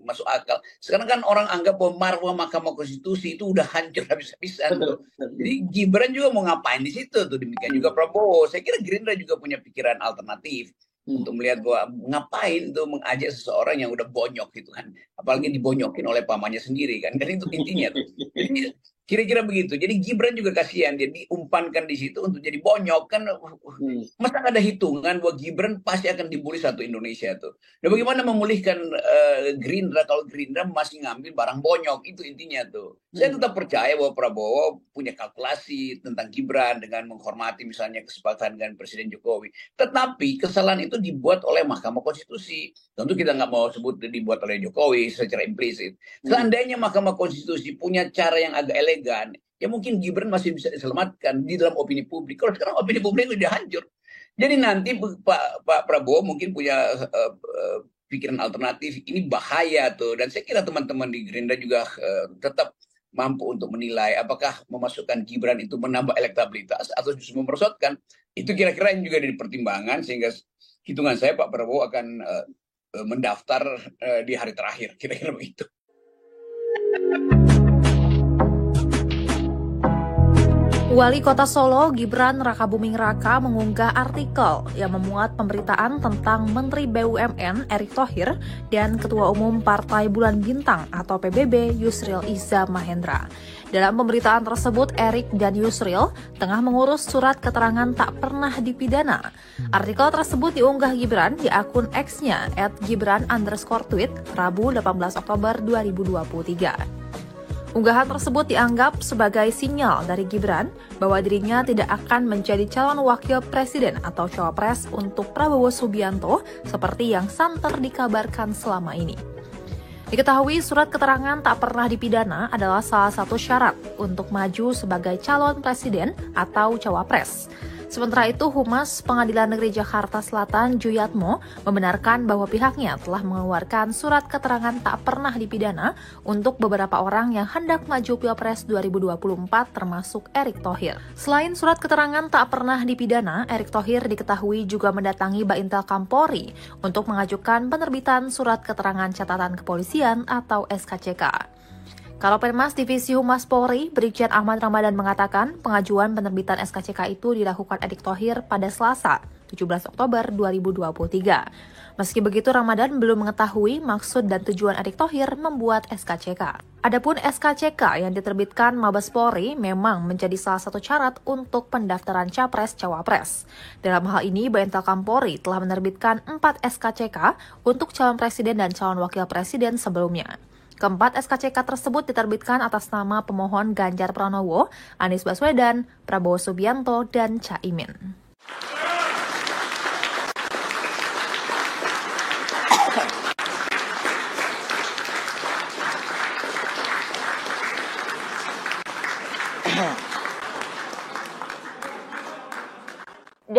masuk akal. Sekarang kan orang anggap bahwa marwah Mahkamah Konstitusi itu udah hancur habis-habisan. Jadi Gibran juga mau ngapain di situ tuh, demikian juga Prabowo. Saya kira Gerindra juga punya pikiran alternatif untuk melihat bahwa ngapain tuh mengajak seseorang yang udah bonyok gitu kan. Apalagi dibonyokin oleh pamannya sendiri kan. Dan itu intinya tuh. Jadi kira-kira begitu. Jadi Gibran juga kasihan, dia diumpankan di situ untuk jadi bonyok kan. Masa nggak ada hitungan bahwa Gibran pasti akan dibully satu Indonesia tuh. Dan bagaimana memulihkan Gerindra kalau Gerindra masih ngambil barang bonyok, itu intinya tuh. Saya tetap percaya bahwa Prabowo punya kalkulasi tentang Gibran dengan menghormati misalnya kesepakatan dengan Presiden Jokowi. Tetapi kesalahan itu dibuat oleh Mahkamah Konstitusi. Tentu kita nggak mau sebut dibuat oleh Jokowi secara implisit. Seandainya Mahkamah Konstitusi punya cara yang agak elegan, ya mungkin Gibran masih bisa diselamatkan di dalam opini publik. Kalau sekarang opini publik sudah hancur. Jadi nanti Pak Prabowo mungkin punya pikiran alternatif. Ini bahaya tuh. Dan saya kira teman-teman di Gerindra juga tetap mampu untuk menilai apakah memasukkan Gibran itu menambah elektabilitas atau justru memperosotkan. Itu kira-kira yang juga jadi pertimbangan, sehingga hitungan saya Pak Prabowo akan mendaftar di hari terakhir. Kira-kira begitu. Wali Kota Solo Gibran Rakabuming Raka mengunggah artikel yang memuat pemberitaan tentang Menteri BUMN Erick Thohir dan Ketua Umum Partai Bulan Bintang atau PBB Yusril Iza Mahendra. Dalam pemberitaan tersebut, Erick dan Yusril tengah mengurus surat keterangan tak pernah dipidana. Artikel tersebut diunggah Gibran di akun X-nya @gibran_tweet Rabu 18 Oktober 2023. Unggahan tersebut dianggap sebagai sinyal dari Gibran bahwa dirinya tidak akan menjadi calon wakil presiden atau cawapres untuk Prabowo Subianto seperti yang santer dikabarkan selama ini. Diketahui surat keterangan tak pernah dipidana adalah salah satu syarat untuk maju sebagai calon presiden atau cawapres. Sementara itu, Humas Pengadilan Negeri Jakarta Selatan Juyatmo membenarkan bahwa pihaknya telah mengeluarkan surat keterangan tak pernah dipidana untuk beberapa orang yang hendak maju Pilpres 2024 termasuk Erick Thohir. Selain surat keterangan tak pernah dipidana, Erick Thohir diketahui juga mendatangi Baintel Kampolri untuk mengajukan penerbitan surat keterangan catatan kepolisian atau SKCK. Kalopenmas Divisi Humas Polri, Brigjen Ahmad Ramadan mengatakan pengajuan penerbitan SKCK itu dilakukan Erick Thohir pada Selasa, 17 Oktober 2023. Meski begitu, Ramadan belum mengetahui maksud dan tujuan Erick Thohir membuat SKCK. Adapun SKCK yang diterbitkan Mabes Polri memang menjadi salah satu syarat untuk pendaftaran Capres-Cawapres. Dalam hal ini, Baintel Kampolri telah menerbitkan 4 SKCK untuk calon presiden dan calon wakil presiden sebelumnya. Keempat SKCK tersebut diterbitkan atas nama pemohon Ganjar Pranowo, Anies Baswedan, Prabowo Subianto, dan Caimin.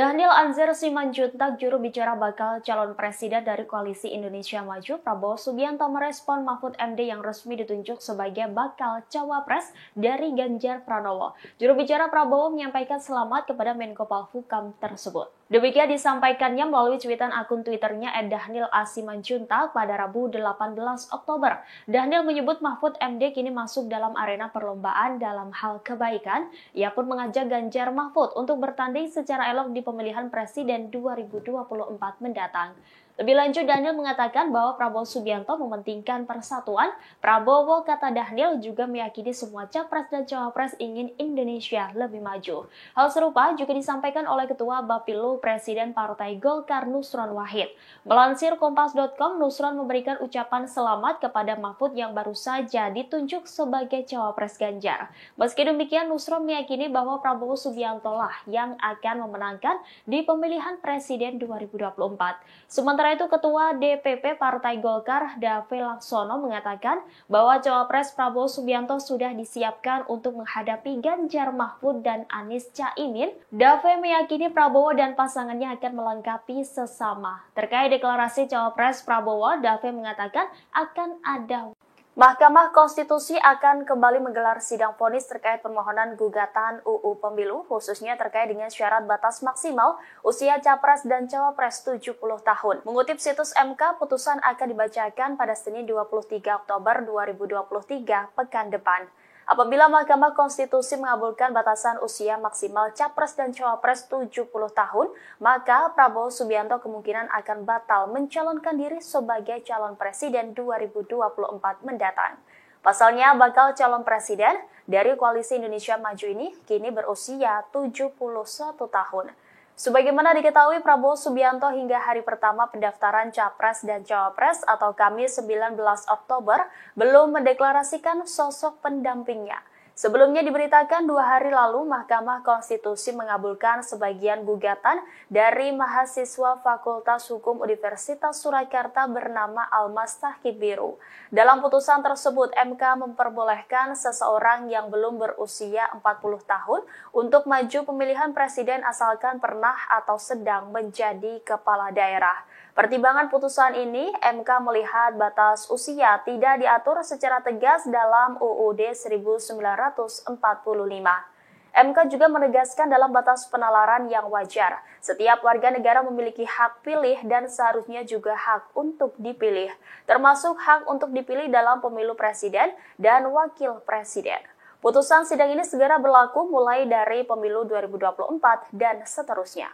Dhanil Anzar Simanjuntak, juru bicara bakal calon presiden dari Koalisi Indonesia Maju, Prabowo Subianto merespon Mahfud MD yang resmi ditunjuk sebagai bakal cawapres dari Ganjar Pranowo. Juru bicara Prabowo menyampaikan selamat kepada Menko Polhukam tersebut. Demikian disampaikannya melalui cuitan akun Twitternya @Dhanil Simanjuntak pada Rabu 18 Oktober. Dhanil menyebut Mahfud MD kini masuk dalam arena perlombaan dalam hal kebaikan. Ia pun mengajak Ganjar Mahfud untuk bertanding secara elok di pemilihan presiden 2024 mendatang. Lebih lanjut, Dhanil mengatakan bahwa Prabowo Subianto mementingkan persatuan. Prabowo, kata Dhanil, juga meyakini semua capres dan cawapres ingin Indonesia lebih maju. Hal serupa juga disampaikan oleh Ketua Bapilu Presiden Partai Golkar Nusron Wahid. Melansir Kompas.com, Nusron memberikan ucapan selamat kepada Mahfud yang baru saja ditunjuk sebagai cawapres Ganjar. Meski demikian, Nusron meyakini bahwa Prabowo Subianto lah yang akan memenangkan di pemilihan presiden 2024. Sementara itu, Ketua DPP Partai Golkar, Dave Laksono, mengatakan bahwa cawapres Prabowo Subianto sudah disiapkan untuk menghadapi Ganjar Mahfud dan Anies Caimin. Dave meyakini Prabowo dan pasangannya akan melengkapi sesama. Terkait deklarasi cawapres Prabowo, Dave mengatakan akan ada. Mahkamah Konstitusi akan kembali menggelar sidang vonis terkait permohonan gugatan UU Pemilu, khususnya terkait dengan syarat batas maksimal usia capres dan cawapres 70 tahun. Mengutip situs MK, putusan akan dibacakan pada Senin 23 Oktober 2023 pekan depan. Apabila Mahkamah Konstitusi mengabulkan batasan usia maksimal capres dan cawapres 70 tahun, maka Prabowo Subianto kemungkinan akan batal mencalonkan diri sebagai calon presiden 2024 mendatang. Pasalnya, bakal calon presiden dari Koalisi Indonesia Maju ini kini berusia 71 tahun. Sebagaimana diketahui, Prabowo Subianto hingga hari pertama pendaftaran capres dan cawapres atau Kamis 19 Oktober belum mendeklarasikan sosok pendampingnya. Sebelumnya diberitakan 2 hari lalu Mahkamah Konstitusi mengabulkan sebagian gugatan dari mahasiswa Fakultas Hukum Universitas Surakarta bernama Almas Tahkib Biru. Dalam putusan tersebut, MK memperbolehkan seseorang yang belum berusia 40 tahun untuk maju pemilihan presiden asalkan pernah atau sedang menjadi kepala daerah. Pertimbangan putusan ini, MK melihat batas usia tidak diatur secara tegas dalam UUD 1945. MK juga menegaskan dalam batas penalaran yang wajar, setiap warga negara memiliki hak pilih dan seharusnya juga hak untuk dipilih, termasuk hak untuk dipilih dalam pemilu presiden dan wakil presiden. Putusan sidang ini segera berlaku mulai dari pemilu 2024 dan seterusnya.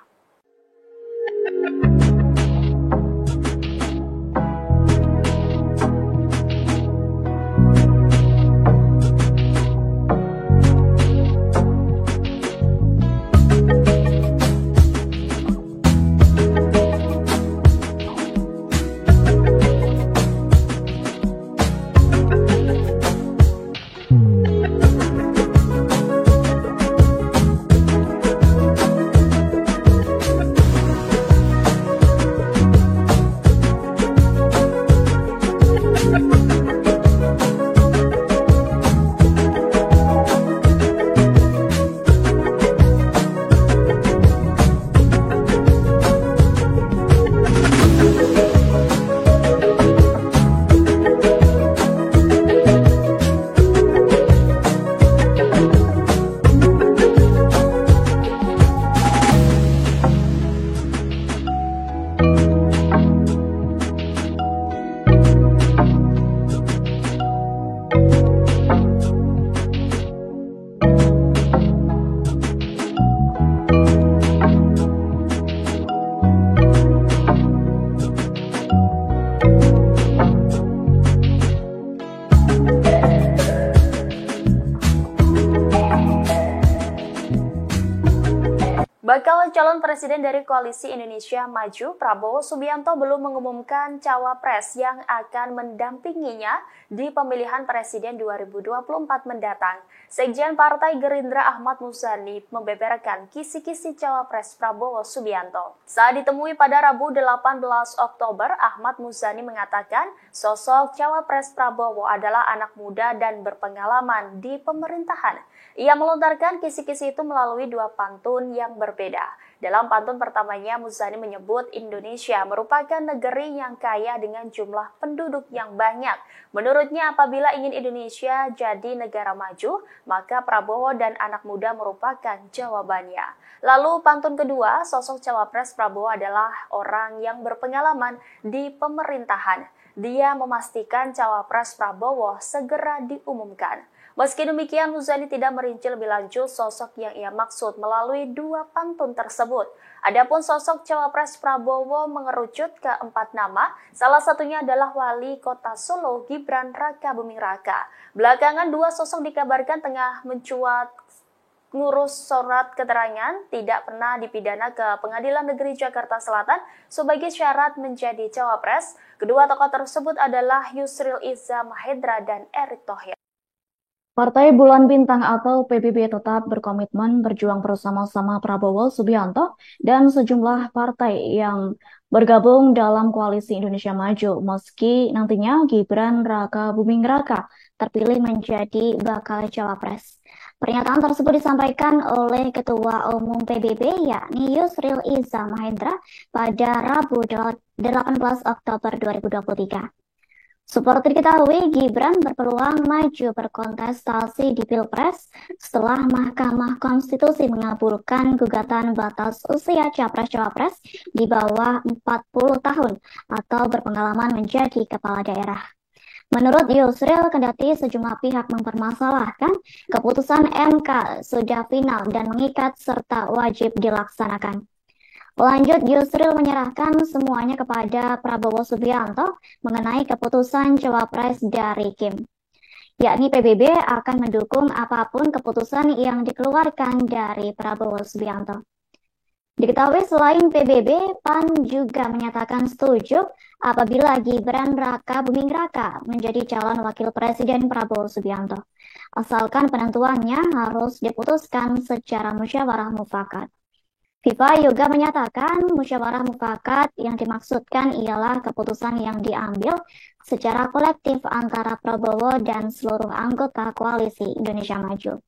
Bakal calon presiden dari Koalisi Indonesia Maju, Prabowo Subianto belum mengumumkan cawapres yang akan mendampinginya di pemilihan presiden 2024 mendatang. Sekjen Partai Gerindra Ahmad Muzani membeberkan kisi-kisi cawapres Prabowo Subianto. Saat ditemui pada Rabu 18 Oktober, Ahmad Muzani mengatakan sosok cawapres Prabowo adalah anak muda dan berpengalaman di pemerintahan. Ia melontarkan kisi-kisi itu melalui 2 pantun yang berbeda. Dalam pantun pertamanya, Muzani menyebut Indonesia merupakan negeri yang kaya dengan jumlah penduduk yang banyak. Menurutnya, apabila ingin Indonesia jadi negara maju, maka Prabowo dan anak muda merupakan jawabannya. Lalu pantun kedua, sosok Cawapres Prabowo adalah orang yang berpengalaman di pemerintahan. Dia memastikan Cawapres Prabowo segera diumumkan. Meski demikian, Muzani tidak merinci lebih lanjut sosok yang ia maksud melalui dua pantun tersebut. Adapun sosok Cawapres Prabowo mengerucut ke 4 nama, salah satunya adalah Wali Kota Solo Gibran Raka Buming Raka. Belakangan dua sosok dikabarkan tengah mencuat ngurus surat keterangan tidak pernah dipidana ke Pengadilan Negeri Jakarta Selatan sebagai syarat menjadi Cawapres. Kedua tokoh tersebut adalah Yusril Iza Mahendra dan Erick Thohir. Partai Bulan Bintang atau PBB tetap berkomitmen berjuang bersama-sama Prabowo Subianto dan sejumlah partai yang bergabung dalam Koalisi Indonesia Maju meski nantinya Gibran Raka Buming Raka terpilih menjadi bakal Cawapres. Pernyataan tersebut disampaikan oleh Ketua Umum PBB yakni Yusril Iza Mahendra pada Rabu 18 Oktober 2023. Seperti diketahui, Gibran berpeluang maju berkontestasi di Pilpres setelah Mahkamah Konstitusi mengabulkan gugatan batas usia Capres-Cawapres di bawah 40 tahun atau berpengalaman menjadi kepala daerah. Menurut Yusril, kendati sejumlah pihak mempermasalahkan, keputusan MK sudah final dan mengikat serta wajib dilaksanakan. Lanjut, Yusril menyerahkan semuanya kepada Prabowo Subianto mengenai keputusan Cawapres dari Kim. Yakni PBB akan mendukung apapun keputusan yang dikeluarkan dari Prabowo Subianto. Diketahui selain PBB, PAN juga menyatakan setuju apabila Gibran Raka Buming Raka menjadi calon wakil presiden Prabowo Subianto. Asalkan penentuannya harus diputuskan secara musyawarah mufakat. FIFA juga menyatakan musyawarah mufakat yang dimaksudkan ialah keputusan yang diambil secara kolektif antara Prabowo dan seluruh anggota Koalisi Indonesia Maju.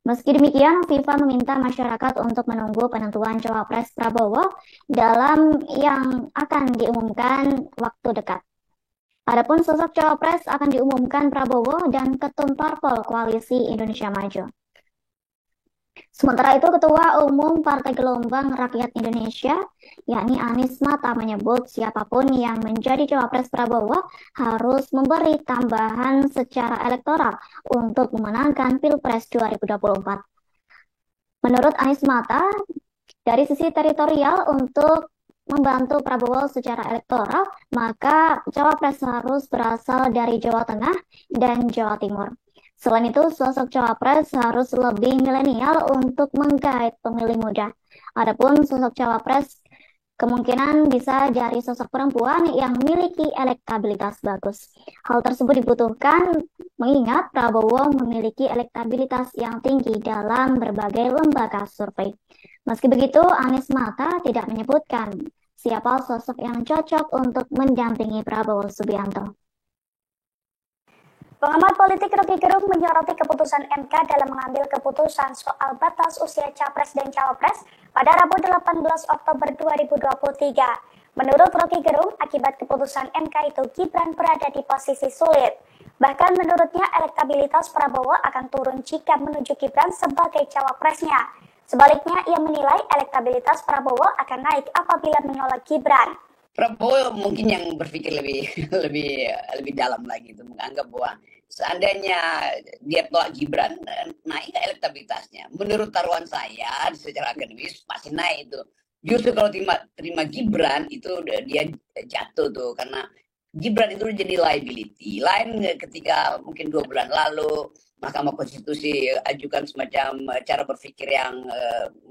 Meski demikian, FIFA meminta masyarakat untuk menunggu penentuan Cawapres Prabowo dalam yang akan diumumkan waktu dekat. Adapun sosok Cawapres akan diumumkan Prabowo dan Ketum Parpol Koalisi Indonesia Maju. Sementara itu, Ketua Umum Partai Gelombang Rakyat Indonesia, yakni Anies Mata, menyebut siapapun yang menjadi Cawapres Prabowo harus memberi tambahan secara elektoral untuk memenangkan Pilpres 2024. Menurut Anies Mata, dari sisi teritorial untuk membantu Prabowo secara elektoral, maka Cawapres harus berasal dari Jawa Tengah dan Jawa Timur. Selain itu, sosok Cawapres harus lebih milenial untuk menggait pemilih muda. Adapun sosok Cawapres kemungkinan bisa dari sosok perempuan yang memiliki elektabilitas bagus. Hal tersebut dibutuhkan mengingat Prabowo memiliki elektabilitas yang tinggi dalam berbagai lembaga survei. Meski begitu, Anies Mata tidak menyebutkan siapa sosok yang cocok untuk mendampingi Prabowo Subianto. Pengamat politik Rocky Gerung menyoroti keputusan MK dalam mengambil keputusan soal batas usia Capres dan Cawapres pada Rabu 18 Oktober 2023. Menurut Rocky Gerung, akibat keputusan MK itu Gibran berada di posisi sulit. Bahkan menurutnya elektabilitas Prabowo akan turun jika menuju Gibran sebagai cawapresnya. Sebaliknya, ia menilai elektabilitas Prabowo akan naik apabila menolak Gibran. Prabowo mungkin yang berpikir lebih dalam lagi itu, menganggap bahwa seandainya dia tolak Gibran, naik elektabilitasnya. Menurut taruhan saya secara akademis pasti naik itu. Justru kalau terima Gibran itu dia jatuh tuh, karena Gibran itu jadi liability. Lain ketika mungkin 2 bulan lalu Mahkamah Konstitusi ajukan semacam cara berpikir yang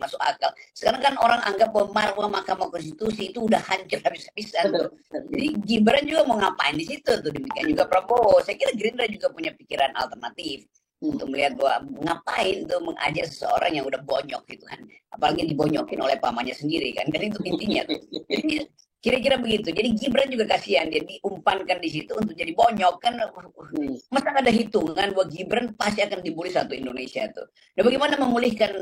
masuk akal. Sekarang kan orang anggap bahwa Mahkamah Konstitusi itu udah hancur habis-habisan tuh. Jadi Gibran juga mau ngapain di situ tuh, demikian juga Prabowo. Saya kira Gerindra juga punya pikiran alternatif untuk melihat bahwa ngapain tuh mengajak seseorang yang udah bonyok gitu kan. Apalagi dibonyokin oleh pamannya sendiri kan. Itu intinya tuh. Jadi Kira-kira begitu. Jadi Gibran juga kasihan, dia diumpankan di situ untuk jadi bonyok kan. Masa ada hitungan bahwa Gibran pasti akan dibully satu Indonesia tuh. Nah, bagaimana memulihkan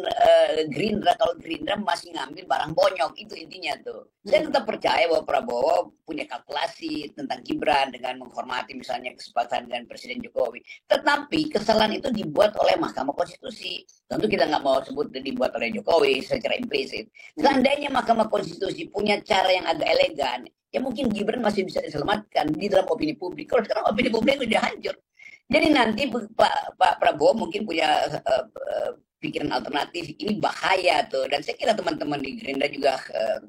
Gerindra kalau Gerindra masih ngambil barang bonyok, itu intinya tuh. Saya tetap percaya bahwa Prabowo punya kalkulasi tentang Gibran dengan menghormati misalnya kesepakatan dengan Presiden Jokowi. Tetapi kesalahan itu dibuat oleh Mahkamah Konstitusi. Tentu kita nggak mau sebut dibuat oleh Jokowi secara implisit. Seandainya Mahkamah Konstitusi punya cara yang agak elegan, ya mungkin Gibran masih bisa diselamatkan di dalam opini publik. Kalau sekarang opini publik sudah hancur. Jadi nanti Pak Prabowo mungkin punya pikiran alternatif, ini bahaya tuh. Dan saya kira teman-teman di Gerindra juga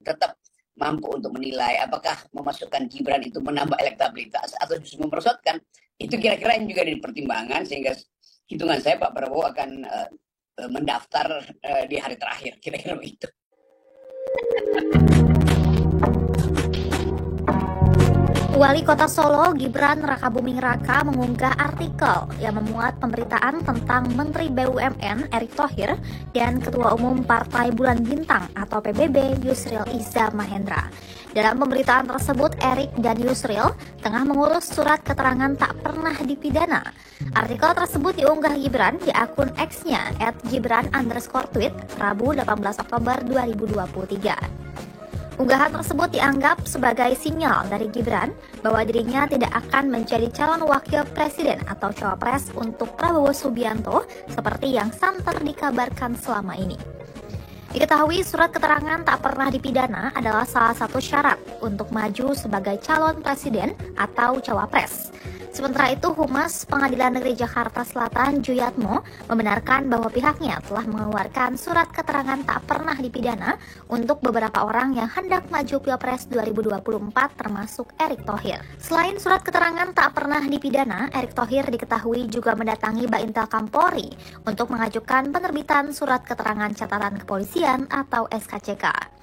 tetap mampu untuk menilai apakah memasukkan Gibran itu menambah elektabilitas atau justru memperosotkan. Itu kira-kira yang juga dipertimbangkan, sehingga hitungan saya Pak Prabowo akan mendaftar di hari terakhir, kira-kira begitu. Wali Kota Solo Gibran Rakabuming Raka mengunggah artikel yang memuat pemberitaan tentang Menteri BUMN Erick Thohir dan Ketua Umum Partai Bulan Bintang atau PBB Yusril Iza Mahendra. Dalam pemberitaan tersebut, Erick dan Yusril tengah mengurus surat keterangan tak pernah dipidana. Artikel tersebut diunggah Gibran di akun X-nya @gibran_tweet Rabu 18 Oktober 2023. Unggahan tersebut dianggap sebagai sinyal dari Gibran bahwa dirinya tidak akan menjadi calon wakil presiden atau cawapres untuk Prabowo Subianto seperti yang santer dikabarkan selama ini. Diketahui surat keterangan tak pernah dipidana adalah salah satu syarat untuk maju sebagai calon presiden atau cawapres. Sementara itu, Humas Pengadilan Negeri Jakarta Selatan Juyatmo membenarkan bahwa pihaknya telah mengeluarkan surat keterangan tak pernah dipidana untuk beberapa orang yang hendak maju Pilpres 2024 termasuk Erick Thohir. Selain surat keterangan tak pernah dipidana, Erick Thohir diketahui juga mendatangi Baintel Kampolri untuk mengajukan penerbitan surat keterangan catatan kepolisian atau SKCK.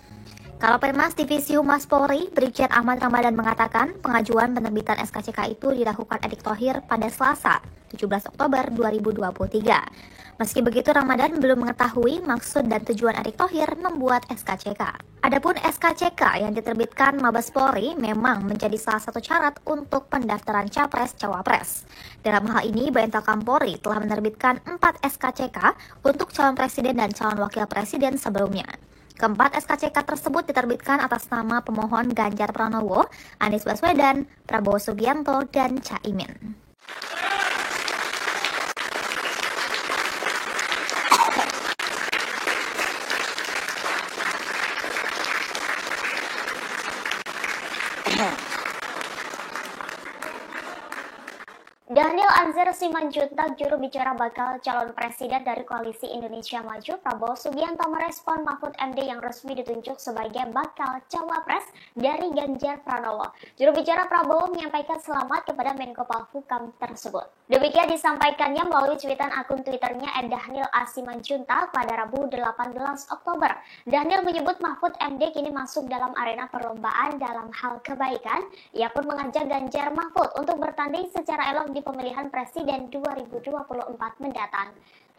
Kalapemas Divisi Humas Polri, Brigjen Ahmad Ramadan mengatakan pengajuan penerbitan SKCK itu dilakukan Erick Thohir pada Selasa, 17 Oktober 2023. Meski begitu, Ramadan belum mengetahui maksud dan tujuan Erick Thohir membuat SKCK. Adapun SKCK yang diterbitkan Mabes Polri memang menjadi salah satu syarat untuk pendaftaran Capres-Cawapres. Dalam hal ini, Baintel Kampolri telah menerbitkan 4 SKCK untuk calon presiden dan calon wakil presiden sebelumnya. Keempat SKCK tersebut diterbitkan atas nama pemohon Ganjar Pranowo, Anies Baswedan, Prabowo Subianto, dan Caimin. Daniel Anzar Simanjuntak, juru bicara bakal calon presiden dari Koalisi Indonesia Maju, Prabowo Subianto merespon Mahfud MD yang resmi ditunjuk sebagai bakal cawapres dari Ganjar Pranowo. Juru bicara Prabowo menyampaikan selamat kepada Menko Polhukam tersebut. Demikian disampaikannya melalui cuitan akun Twitternya @Daniel A. Simanjuntak pada Rabu 18 Oktober. Daniel menyebut Mahfud MD kini masuk dalam arena perlombaan dalam hal kebaikan. Ia pun mengajak Ganjar Mahfud untuk bertanding secara elok di pemilihan presiden 2024 mendatang.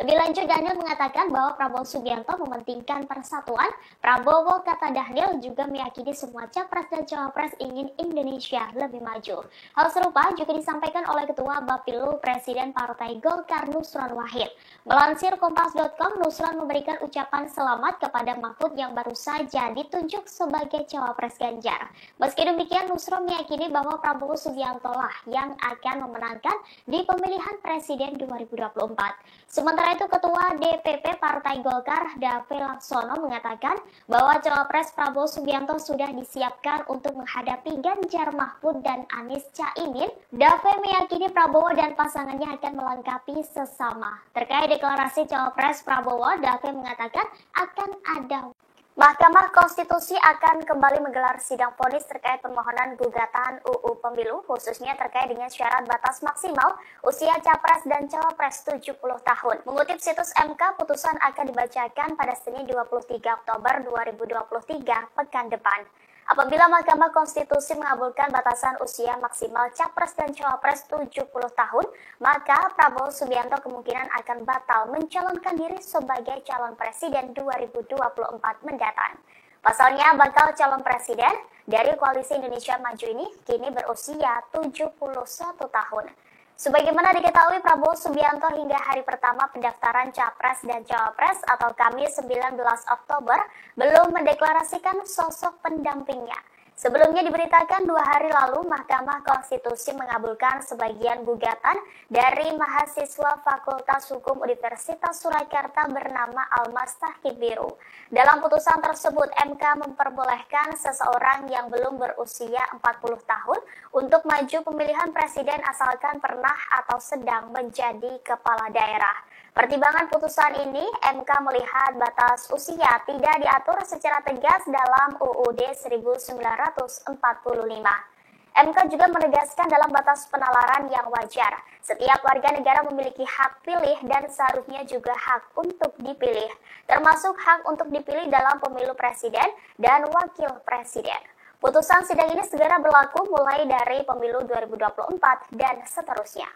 Lebih lanjut, Daniel mengatakan bahwa Prabowo Subianto mementingkan persatuan. Prabowo, kata Daniel, juga meyakini semua capres dan cawapres ingin Indonesia lebih maju. Hal serupa juga disampaikan oleh Ketua Bapilu Presiden Partai Golkar Nusron Wahid. Melansir Kompas.com, Nusron memberikan ucapan selamat kepada Mahfud yang baru saja ditunjuk sebagai cawapres Ganjar. Meski demikian, Nusron meyakini bahwa Prabowo Subianto lah yang akan memenangkan di pemilihan presiden 2024. Sementara itu, Ketua DPP Partai Golkar, Dave Laksono, mengatakan bahwa cawapres Prabowo Subianto sudah disiapkan untuk menghadapi Ganjar Mahfud dan Anies Caimin. Dave meyakini Prabowo dan pasangannya akan melengkapi sesama. Terkait deklarasi cawapres Prabowo, Dave mengatakan akan ada. Mahkamah Konstitusi akan kembali menggelar sidang vonis terkait permohonan gugatan UU Pemilu, khususnya terkait dengan syarat batas maksimal usia capres dan cawapres 70 tahun. Mengutip situs MK, putusan akan dibacakan pada Senin 23 Oktober 2023 pekan depan. Apabila Mahkamah Konstitusi mengabulkan batasan usia maksimal capres dan cawapres 70 tahun, maka Prabowo Subianto kemungkinan akan batal mencalonkan diri sebagai calon presiden 2024 mendatang. Pasalnya, bakal calon presiden dari Koalisi Indonesia Maju ini kini berusia 71 tahun. Sebagaimana diketahui, Prabowo Subianto hingga hari pertama pendaftaran Capres dan Cawapres atau Kamis 19 Oktober belum mendeklarasikan sosok pendampingnya. Sebelumnya diberitakan 2 hari lalu Mahkamah Konstitusi mengabulkan sebagian gugatan dari mahasiswa Fakultas Hukum Universitas Surakarta bernama Almas Tahkib Biru. Dalam putusan tersebut, MK memperbolehkan seseorang yang belum berusia 40 tahun untuk maju pemilihan presiden asalkan pernah atau sedang menjadi kepala daerah. Pertimbangan putusan ini, MK melihat batas usia tidak diatur secara tegas dalam UUD 1945. MK juga menegaskan dalam batas penalaran yang wajar, setiap warga negara memiliki hak pilih dan seharusnya juga hak untuk dipilih, termasuk hak untuk dipilih dalam pemilu presiden dan wakil presiden. Putusan sidang ini segera berlaku mulai dari pemilu 2024 dan seterusnya.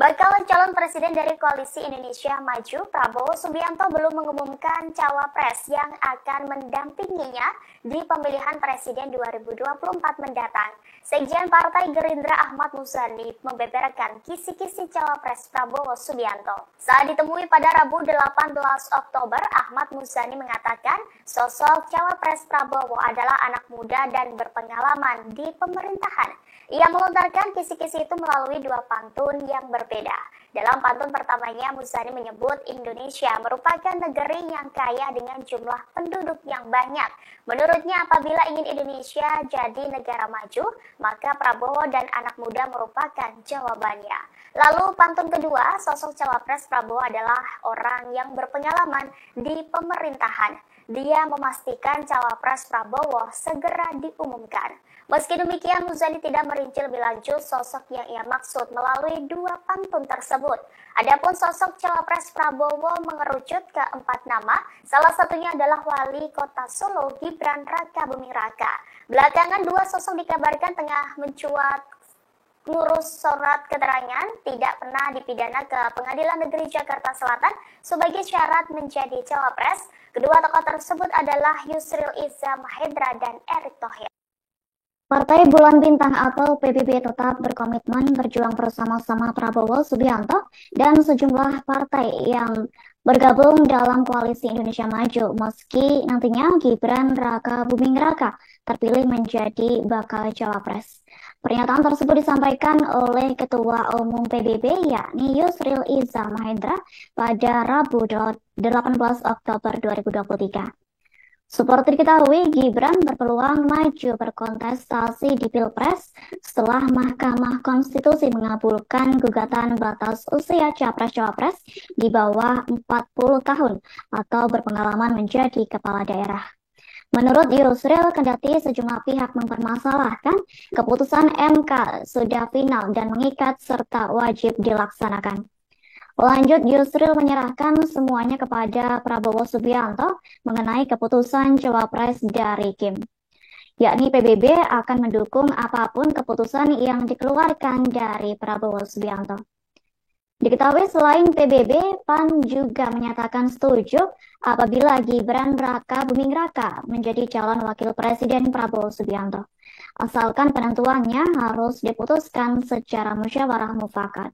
Bakal calon presiden dari Koalisi Indonesia Maju, Prabowo Subianto belum mengumumkan cawapres yang akan mendampinginya di pemilihan presiden 2024 mendatang. Sekjen Partai Gerindra Ahmad Muzani membeberkan kisi-kisi cawapres Prabowo Subianto. Saat ditemui pada Rabu 18 Oktober, Ahmad Muzani mengatakan sosok cawapres Prabowo adalah anak muda dan berpengalaman di pemerintahan. Ia melontarkan kisi-kisi itu melalui 2 pantun yang berbeda. Dalam pantun pertamanya, Muzani menyebut Indonesia merupakan negeri yang kaya dengan jumlah penduduk yang banyak. Menurutnya, apabila ingin Indonesia jadi negara maju, maka Prabowo dan anak muda merupakan jawabannya. Lalu pantun kedua, sosok cawapres Prabowo adalah orang yang berpengalaman di pemerintahan. Dia memastikan cawapres Prabowo segera diumumkan. Meski demikian, Muzani tidak merinci lebih lanjut sosok yang ia maksud melalui 2 pantun tersebut. Adapun sosok cawapres Prabowo mengerucut ke 4 nama, salah satunya adalah Wali Kota Solo Gibran Raka Buming Raka. Belakangan 2 sosok dikabarkan tengah mencuat ngurus surat keterangan tidak pernah dipidana ke Pengadilan Negeri Jakarta Selatan sebagai syarat menjadi cawapres. Kedua tokoh tersebut adalah Yusril Iza Mahendra dan Erick Thohir. Partai Bulan Bintang atau PBB tetap berkomitmen berjuang bersama-sama Prabowo Subianto dan sejumlah partai yang bergabung dalam Koalisi Indonesia Maju meski nantinya Gibran Raka Buming Raka terpilih menjadi bakal cawapres. Pernyataan tersebut disampaikan oleh Ketua Umum PBB yakni Yusril Iza Mahendra pada Rabu 18 Oktober 2023. Seperti diketahui, Gibran berpeluang maju berkontestasi di Pilpres setelah Mahkamah Konstitusi mengabulkan gugatan batas usia Capres-Cawapres di bawah 40 tahun atau berpengalaman menjadi kepala daerah. Menurut Yusril, kendati sejumlah pihak mempermasalahkan, keputusan MK sudah final dan mengikat serta wajib dilaksanakan. Lanjut, Yusril menyerahkan semuanya kepada Prabowo Subianto mengenai keputusan cawapres dari Kim. yakni PBB akan mendukung apapun keputusan yang dikeluarkan dari Prabowo Subianto. Diketahui selain PBB, PAN juga menyatakan setuju apabila Gibran Raka Buming Raka menjadi calon wakil presiden Prabowo Subianto, asalkan penentuannya harus diputuskan secara musyawarah mufakat.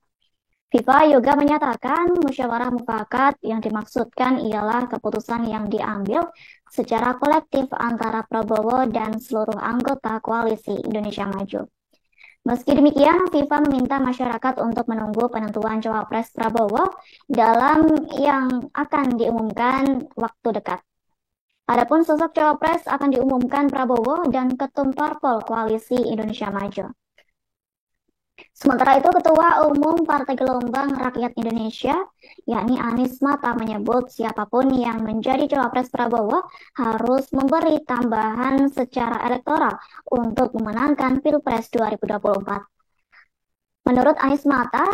FIFA juga menyatakan musyawarah mufakat yang dimaksudkan ialah keputusan yang diambil secara kolektif antara Prabowo dan seluruh anggota koalisi Indonesia Maju. Meski demikian, FIFA meminta masyarakat untuk menunggu penentuan cawapres Prabowo dalam yang akan diumumkan waktu dekat. Adapun sosok cawapres akan diumumkan Prabowo dan Ketum Parpol Koalisi Indonesia Maju. Sementara itu, Ketua Umum Partai Gelombang Rakyat Indonesia, yakni Anies Mata, menyebut siapapun yang menjadi cawapres Prabowo harus memberi tambahan secara elektoral untuk memenangkan Pilpres 2024. Menurut Anies Mata,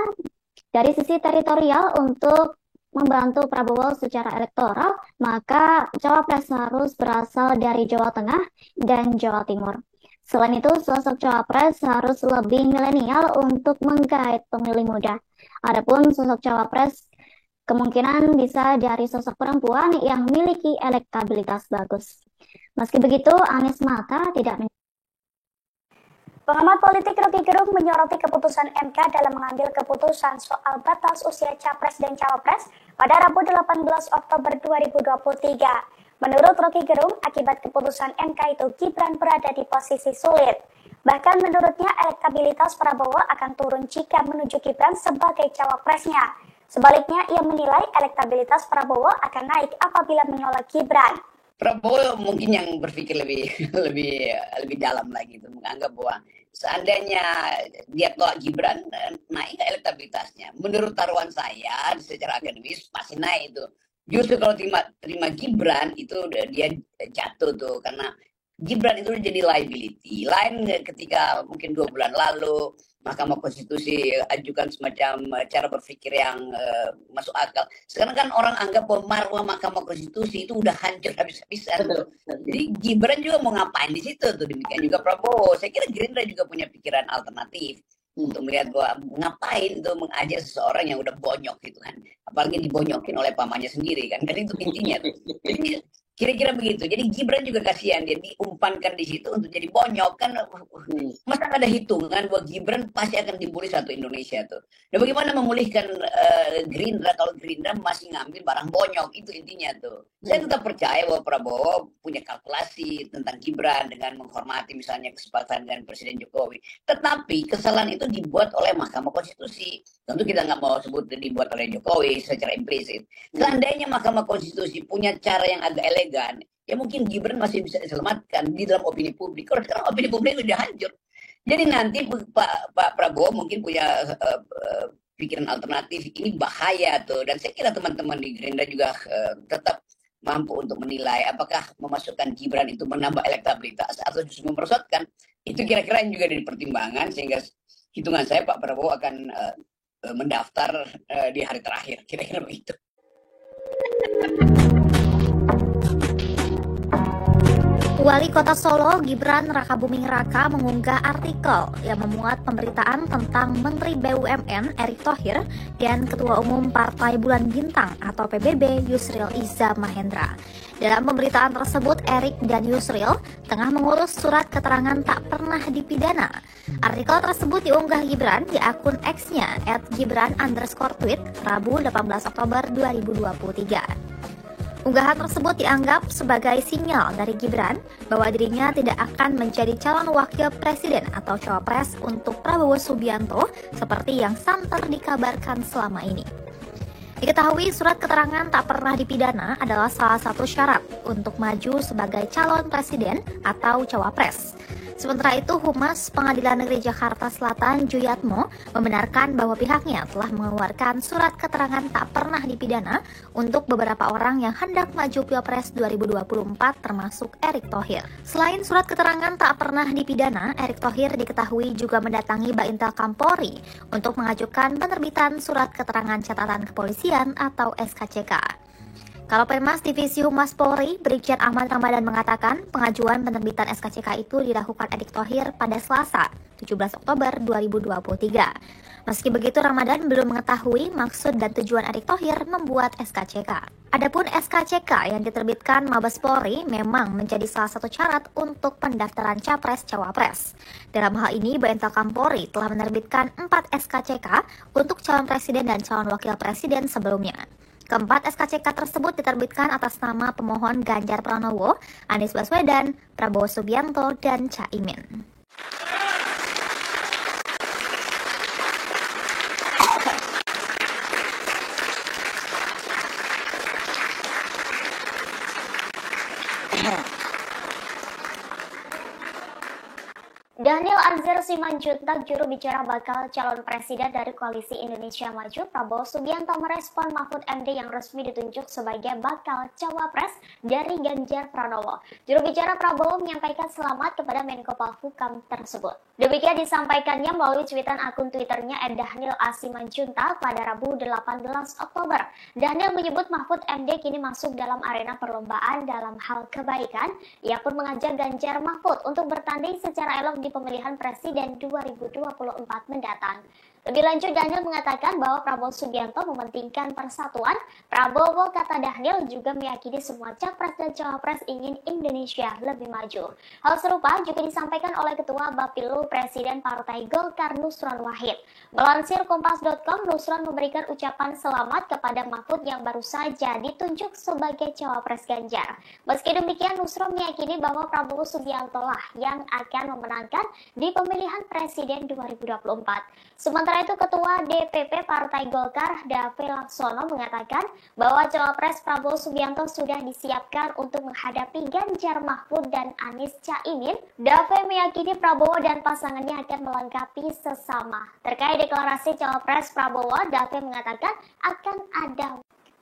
dari sisi teritorial untuk membantu Prabowo secara elektoral, maka cawapres harus berasal dari Jawa Tengah dan Jawa Timur. Selain itu, sosok cawapres harus lebih milenial untuk menggait pemilih muda. Adapun sosok cawapres kemungkinan bisa dari sosok perempuan yang memiliki elektabilitas bagus. Meski begitu, Anies Mata tidak Pengamat politik Rocky Gerung menyoroti keputusan MK dalam mengambil keputusan soal batas usia Capres dan Cawapres pada Rabu 18 Oktober 2023. Menurut Rocky Gerung, akibat keputusan MK itu Gibran berada di posisi sulit. Bahkan menurutnya elektabilitas Prabowo akan turun jika menuju Gibran sebagai cawapresnya. Sebaliknya, ia menilai elektabilitas Prabowo akan naik apabila menolak Gibran. Prabowo mungkin yang berpikir lebih dalam lagi, menganggap bahwa seandainya dia tolak Gibran, naik elektabilitasnya. Menurut taruhan saya, secara akademis pasti naik itu. Justru kalau terima Gibran itu dia jatuh tuh, karena Gibran itu jadi liability. Lain ketika mungkin 2 bulan lalu Mahkamah Konstitusi ajukan semacam cara berpikir yang masuk akal. Sekarang kan orang anggap bahwa marwah Mahkamah Konstitusi itu udah hancur habis-habisan. Jadi Gibran juga mau ngapain di situ tuh, demikian juga Prabowo. Saya kira Gerindra juga punya pikiran alternatif untuk melihat bahwa ngapain tuh mengajak seseorang yang udah bonyok gitu kan, apalagi dibonyokin oleh pamannya sendiri kan itu intinya tuh. Jadi kira-kira begitu. Jadi Gibran juga kasihan, dia diumpankan di situ untuk jadi bonyok kan. Masa ada hitungan bahwa Gibran pasti akan dibully satu Indonesia tuh. Dan bagaimana memulihkan Gerindra kalau Gerindra masih ngambil barang bonyok, itu intinya tuh. Saya tetap percaya bahwa Prabowo punya kalkulasi tentang Gibran dengan menghormati misalnya kesepakatan dengan Presiden Jokowi. Tetapi kesalahan itu dibuat oleh Mahkamah Konstitusi. Tentu kita nggak mau sebut dibuat oleh Jokowi secara implisit. Seandainya Mahkamah Konstitusi punya cara yang agak elegan, ya mungkin Gibran masih bisa diselamatkan di dalam opini publik. Kalau sekarang opini publik sudah hancur. Jadi nanti Pak Prabowo mungkin punya pikiran alternatif, ini bahaya tuh. Dan saya kira teman-teman di Gerindra juga tetap mampu untuk menilai apakah memasukkan Gibran itu menambah elektabilitas atau justru memperosotkan. Itu kira-kira yang juga ada di pertimbangan, sehingga hitungan saya Pak Prabowo akan mendaftar di hari terakhir, kira-kira begitu. Wali Kota Solo Gibran Raka Buming Raka mengunggah artikel yang memuat pemberitaan tentang Menteri BUMN Erick Thohir dan Ketua Umum Partai Bulan Bintang atau PBB Yusril Iza Mahendra. Dalam pemberitaan tersebut, Erick dan Yusril tengah mengurus surat keterangan tak pernah dipidana. Artikel tersebut diunggah Gibran di akun X-nya @gibran_tweet Rabu 18 Oktober 2023. Unggahan tersebut dianggap sebagai sinyal dari Gibran bahwa dirinya tidak akan menjadi calon wakil presiden atau cawapres untuk Prabowo Subianto seperti yang santer dikabarkan selama ini. Diketahui surat keterangan tak pernah dipidana adalah salah satu syarat untuk maju sebagai calon presiden atau cawapres. Sementara itu, Humas Pengadilan Negeri Jakarta Selatan Juyatmo membenarkan bahwa pihaknya telah mengeluarkan surat keterangan tak pernah dipidana untuk beberapa orang yang hendak maju Pilpres 2024 termasuk Erick Thohir. Selain surat keterangan tak pernah dipidana, Erick Thohir diketahui juga mendatangi Baintel Kampolri untuk mengajukan penerbitan surat keterangan catatan kepolisian atau SKCK. Kalapermas Divisi Humas Polri, Brigjen Ahmad Ramadan mengatakan pengajuan penerbitan SKCK itu dilakukan Erick Thohir pada Selasa, 17 Oktober 2023. Meski begitu, Ramadan belum mengetahui maksud dan tujuan Erick Thohir membuat SKCK. Adapun SKCK yang diterbitkan Mabes Polri memang menjadi salah satu syarat untuk pendaftaran Capres-Cawapres. Dalam hal ini, BNPB Polri telah menerbitkan 4 SKCK untuk calon presiden dan calon wakil presiden sebelumnya. Keempat SKCK tersebut diterbitkan atas nama pemohon Ganjar Pranowo, Anies Baswedan, Prabowo Subianto, dan Caimin. Daniel Anzar Simanjuntak, juru bicara bakal calon presiden dari Koalisi Indonesia Maju, Prabowo Subianto merespon Mahfud MD yang resmi ditunjuk sebagai bakal cawapres dari Ganjar Pranowo. Juru bicara Prabowo menyampaikan selamat kepada Menko Polhukam tersebut. Demikian disampaikannya melalui cuitan akun Twitternya @Daniel A. Simanjuntak pada Rabu 18 Oktober. Daniel menyebut Mahfud MD kini masuk dalam arena perlombaan dalam hal kebaikan. Ia pun mengajak Ganjar Mahfud untuk bertanding secara elok di pemilihan presiden 2024 mendatang. Lebih lanjut, Daniel mengatakan bahwa Prabowo Subianto mementingkan persatuan. Prabowo, kata Daniel, juga meyakini semua capres dan cawapres ingin Indonesia lebih maju. Hal serupa juga disampaikan oleh Ketua Bapilu Presiden Partai Golkar Nusron Wahid. Melansir Kompas.com, Nusron memberikan ucapan selamat kepada Mahfud yang baru saja ditunjuk sebagai cawapres Ganjar. Meski demikian, Nusron meyakini bahwa Prabowo Subianto lah yang akan memenangkan di pemilihan presiden 2024. Sementara itu, Ketua DPP Partai Golkar, Dave Laksono, mengatakan bahwa cawapres Prabowo Subianto sudah disiapkan untuk menghadapi Ganjar Mahfud dan Anies Caimin. Dave meyakini Prabowo dan pasangannya akan melengkapi sesama. Terkait deklarasi cawapres Prabowo, Dave mengatakan akan ada.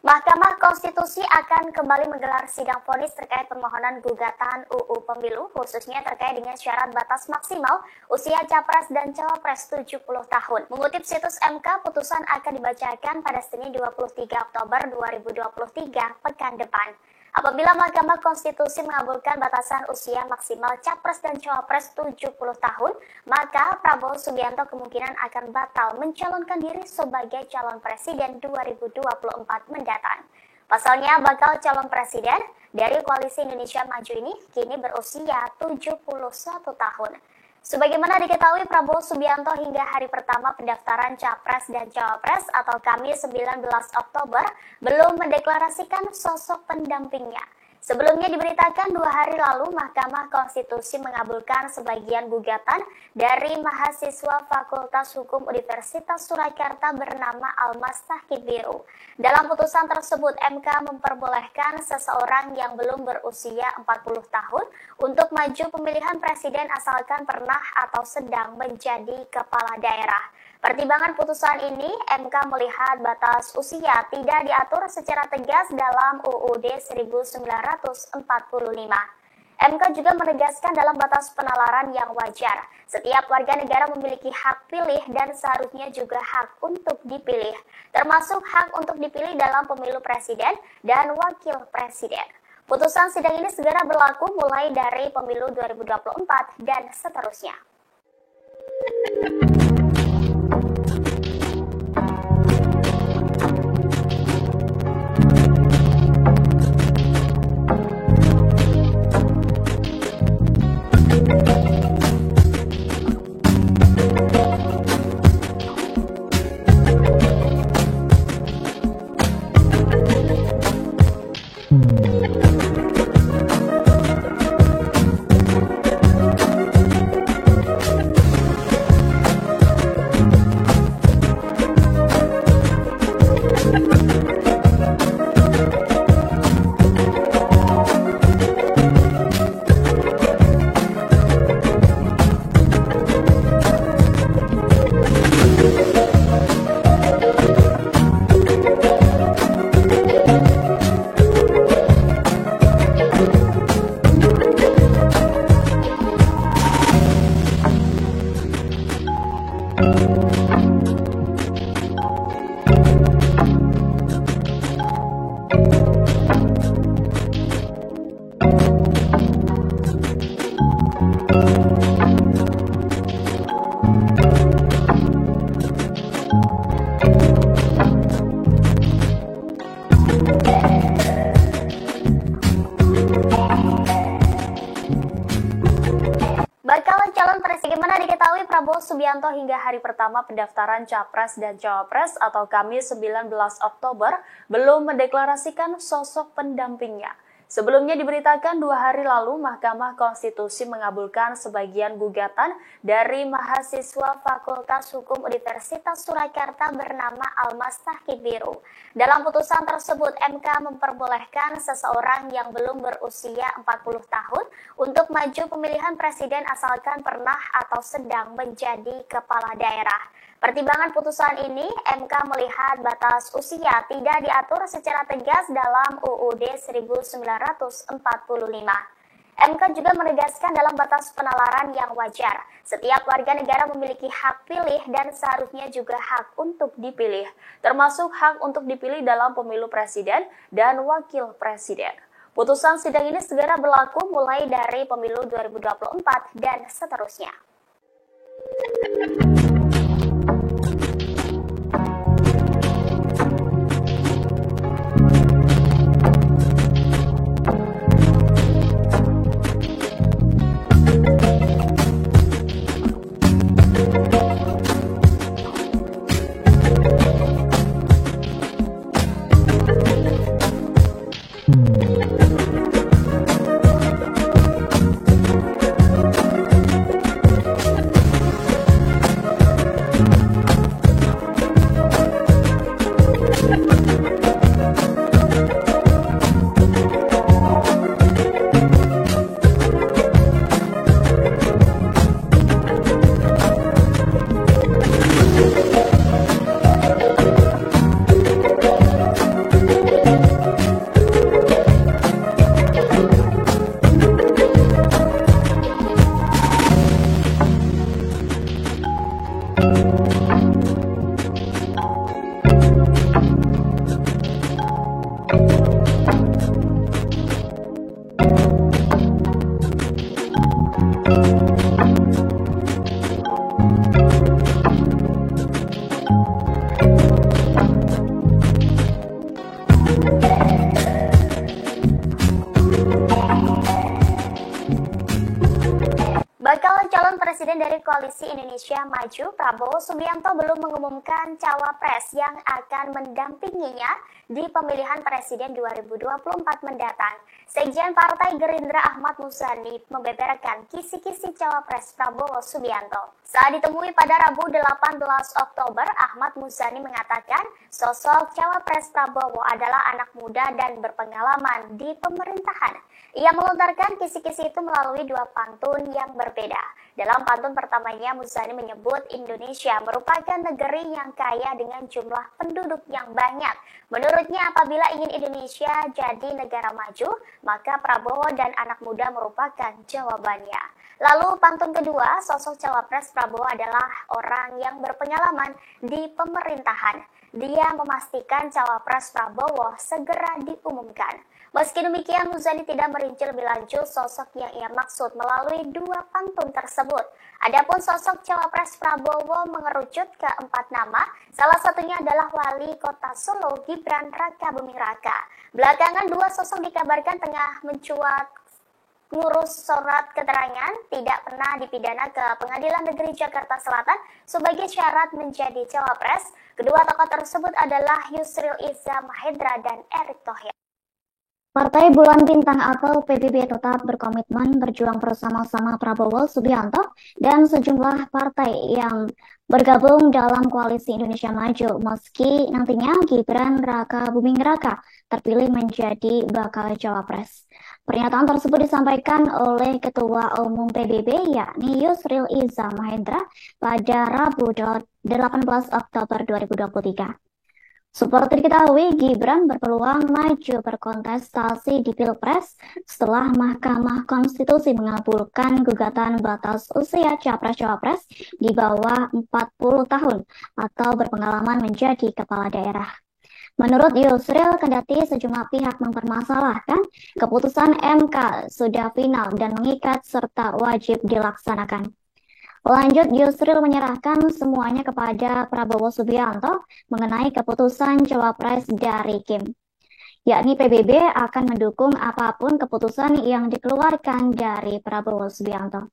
Mahkamah Konstitusi akan kembali menggelar sidang vonis terkait permohonan gugatan UU Pemilu, khususnya terkait dengan syarat batas maksimal usia capres dan cawapres 70 tahun. Mengutip situs MK, putusan akan dibacakan pada Senin 23 Oktober 2023 pekan depan. Apabila Mahkamah Konstitusi mengabulkan batasan usia maksimal capres dan cawapres 70 tahun, maka Prabowo Subianto kemungkinan akan batal mencalonkan diri sebagai calon presiden 2024 mendatang. Pasalnya, bakal calon presiden dari Koalisi Indonesia Maju ini kini berusia 71 tahun. Sebagaimana diketahui, Prabowo Subianto hingga hari pertama pendaftaran Capres dan Cawapres atau Kamis 19 Oktober belum mendeklarasikan sosok pendampingnya. Sebelumnya diberitakan 2 hari lalu Mahkamah Konstitusi mengabulkan sebagian gugatan dari mahasiswa Fakultas Hukum Universitas Surakarta bernama Almas Tahkid Biru. Dalam putusan tersebut, MK memperbolehkan seseorang yang belum berusia 40 tahun untuk maju pemilihan presiden asalkan pernah atau sedang menjadi kepala daerah. Pertimbangan putusan ini, MK melihat batas usia tidak diatur secara tegas dalam UUD 1945. MK juga menegaskan dalam batas penalaran yang wajar, setiap warga negara memiliki hak pilih dan seharusnya juga hak untuk dipilih, termasuk hak untuk dipilih dalam pemilu presiden dan wakil presiden. Putusan sidang ini segera berlaku mulai dari pemilu 2024 dan seterusnya. Subianto hingga hari pertama pendaftaran Capres dan Cawapres atau Kamis 19 Oktober belum mendeklarasikan sosok pendampingnya. Sebelumnya diberitakan 2 hari lalu Mahkamah Konstitusi mengabulkan sebagian gugatan dari mahasiswa Fakultas Hukum Universitas Surakarta bernama Almas Tahqiq Biru. Dalam putusan tersebut, MK memperbolehkan seseorang yang belum berusia 40 tahun untuk maju pemilihan presiden asalkan pernah atau sedang menjadi kepala daerah. Pertimbangan putusan ini, MK melihat batas usia tidak diatur secara tegas dalam UUD 1945. MK juga menegaskan dalam batas penalaran yang wajar, setiap warga negara memiliki hak pilih dan seharusnya juga hak untuk dipilih, termasuk hak untuk dipilih dalam pemilu presiden dan wakil presiden. Putusan sidang ini segera berlaku mulai dari pemilu 2024 dan seterusnya. Bakal calon presiden dari Koalisi Indonesia Maju, Prabowo Subianto belum mengumumkan cawapres yang akan mendampinginya di pemilihan presiden 2024 mendatang. Sekjen Partai Gerindra Ahmad Muzani membeberkan kisi-kisi cawapres Prabowo Subianto. Saat ditemui pada Rabu 18 Oktober, Ahmad Muzani mengatakan sosok cawapres Prabowo adalah anak muda dan berpengalaman di pemerintahan. Ia melontarkan kisi-kisi itu melalui 2 pantun yang berbeda. Dalam pantun pertamanya, Muzani menyebut Indonesia merupakan negeri yang kaya dengan jumlah penduduk yang banyak. Menurutnya, apabila ingin Indonesia jadi negara maju, maka Prabowo dan anak muda merupakan jawabannya. Lalu pantun kedua, sosok cawapres Prabowo adalah orang yang berpengalaman di pemerintahan. Dia memastikan cawapres Prabowo segera diumumkan. Meski demikian, Muzani tidak merinci lebih lanjut sosok yang ia maksud melalui 2 pantun tersebut. Adapun sosok cawapres Prabowo mengerucut ke 4 nama, salah satunya adalah Wali Kota Solo Gibran Rakabuming Raka. Belakangan 2 sosok dikabarkan tengah mencuat ngurus surat keterangan tidak pernah dipidana ke Pengadilan Negeri Jakarta Selatan sebagai syarat menjadi cawapres. Kedua tokoh tersebut adalah Yusril Iza Mahendra dan Erick Thohir. Partai Bulan Bintang atau PBB tetap berkomitmen berjuang bersama-sama Prabowo Subianto dan sejumlah partai yang bergabung dalam Koalisi Indonesia Maju meski nantinya Gibran Rakabuming Raka terpilih menjadi bakal cawapres. Pernyataan tersebut disampaikan oleh Ketua Umum PBB yakni Yusril Iza Mahendra pada Rabu 18 Oktober 2023. Seperti diketahui, Gibran berpeluang maju berkontestasi di Pilpres setelah Mahkamah Konstitusi mengabulkan gugatan batas usia capres-cawapres di bawah 40 tahun atau berpengalaman menjadi kepala daerah. Menurut Yusril, kendati sejumlah pihak mempermasalahkan, keputusan MK sudah final dan mengikat serta wajib dilaksanakan. Lanjut, Yusril menyerahkan semuanya kepada Prabowo Subianto mengenai keputusan cawapres dari Kim. Yakni PBB akan mendukung apapun keputusan yang dikeluarkan dari Prabowo Subianto.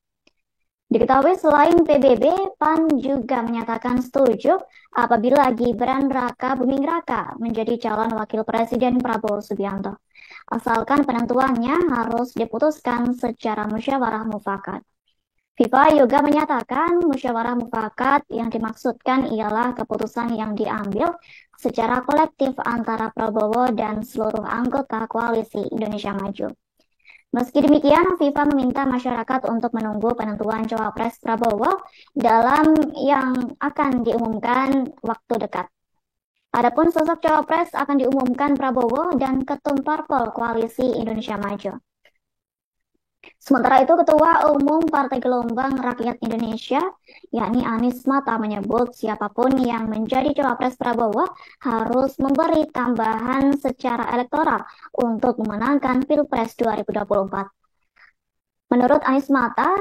Diketahui selain PBB, PAN juga menyatakan setuju apabila Gibran Raka Buming Raka menjadi calon wakil presiden Prabowo Subianto. Asalkan penentuannya harus diputuskan secara musyawarah mufakat. FIFA juga menyatakan musyawarah mufakat yang dimaksudkan ialah keputusan yang diambil secara kolektif antara Prabowo dan seluruh anggota koalisi Indonesia Maju. Meski demikian, FIFA meminta masyarakat untuk menunggu penentuan cawapres Prabowo dalam yang akan diumumkan waktu dekat. Adapun sosok cawapres akan diumumkan Prabowo dan Ketum Parpol Koalisi Indonesia Maju. Sementara itu, Ketua Umum Partai Gelombang Rakyat Indonesia, yakni Anies Mata, menyebut siapapun yang menjadi cawapres Prabowo harus memberi tambahan secara elektoral untuk memenangkan Pilpres 2024. Menurut Anies Mata,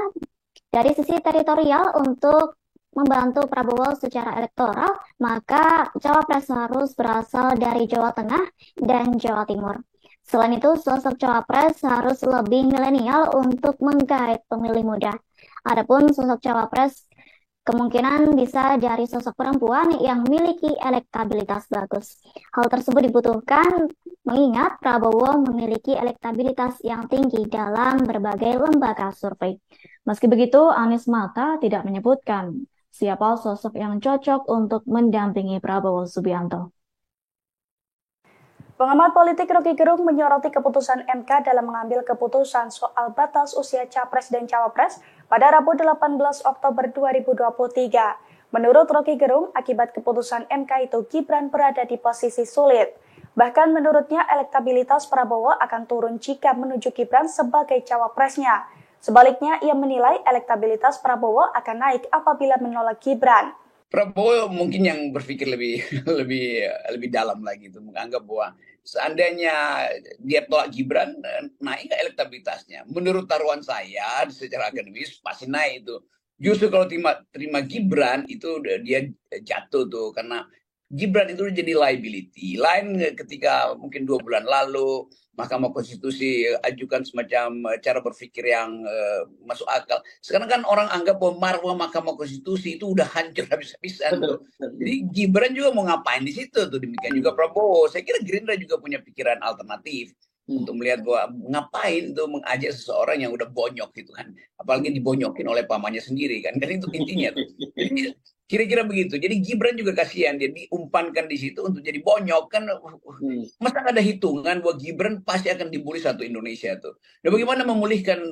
dari sisi teritorial untuk membantu Prabowo secara elektoral, maka cawapres harus berasal dari Jawa Tengah dan Jawa Timur. Selain itu, sosok cawapres harus lebih milenial untuk menggait pemilih muda. Adapun sosok cawapres kemungkinan bisa dari sosok perempuan yang memiliki elektabilitas bagus. Hal tersebut dibutuhkan mengingat Prabowo memiliki elektabilitas yang tinggi dalam berbagai lembaga survei. Meski begitu, Anies Mata tidak menyebutkan siapa sosok yang cocok untuk mendampingi Prabowo Subianto. Pengamat politik Rocky Gerung menyoroti keputusan MK dalam mengambil keputusan soal batas usia Capres dan Cawapres pada Rabu 18 Oktober 2023. Menurut Rocky Gerung, akibat keputusan MK itu Gibran berada di posisi sulit. Bahkan menurutnya elektabilitas Prabowo akan turun jika menuju Gibran sebagai cawapresnya. Sebaliknya, ia menilai elektabilitas Prabowo akan naik apabila menolak Gibran. Prabowo mungkin yang berpikir lebih dalam lagi itu, menganggap bahwa seandainya dia tolak Gibran, naik nggak elektabilitasnya? Menurut taruhan saya secara akademis pasti naik itu. Justru kalau terima Gibran itu dia jatuh tuh, karena Gibran itu jadi liability. Lain ketika mungkin 2 bulan lalu Mahkamah Konstitusi ajukan semacam cara berpikir yang masuk akal. Sekarang kan orang anggap bahwa marwah Mahkamah Konstitusi itu udah hancur habis-habisan. Jadi Gibran juga mau ngapain di situ tuh, demikian juga Prabowo. Saya kira Gerindra juga punya pikiran alternatif untuk melihat bahwa ngapain tuh mengajak seseorang yang udah bonyok gitu kan. Apalagi dibonyokin oleh pamannya sendiri kan. Kan itu intinya tuh. Jadi kira-kira begitu. Jadi Gibran juga kasihan, dia diumpankan di situ untuk jadi bonyok kan. Masa ada hitungan bahwa Gibran pasti akan dibully satu Indonesia tuh. Dan bagaimana memulihkan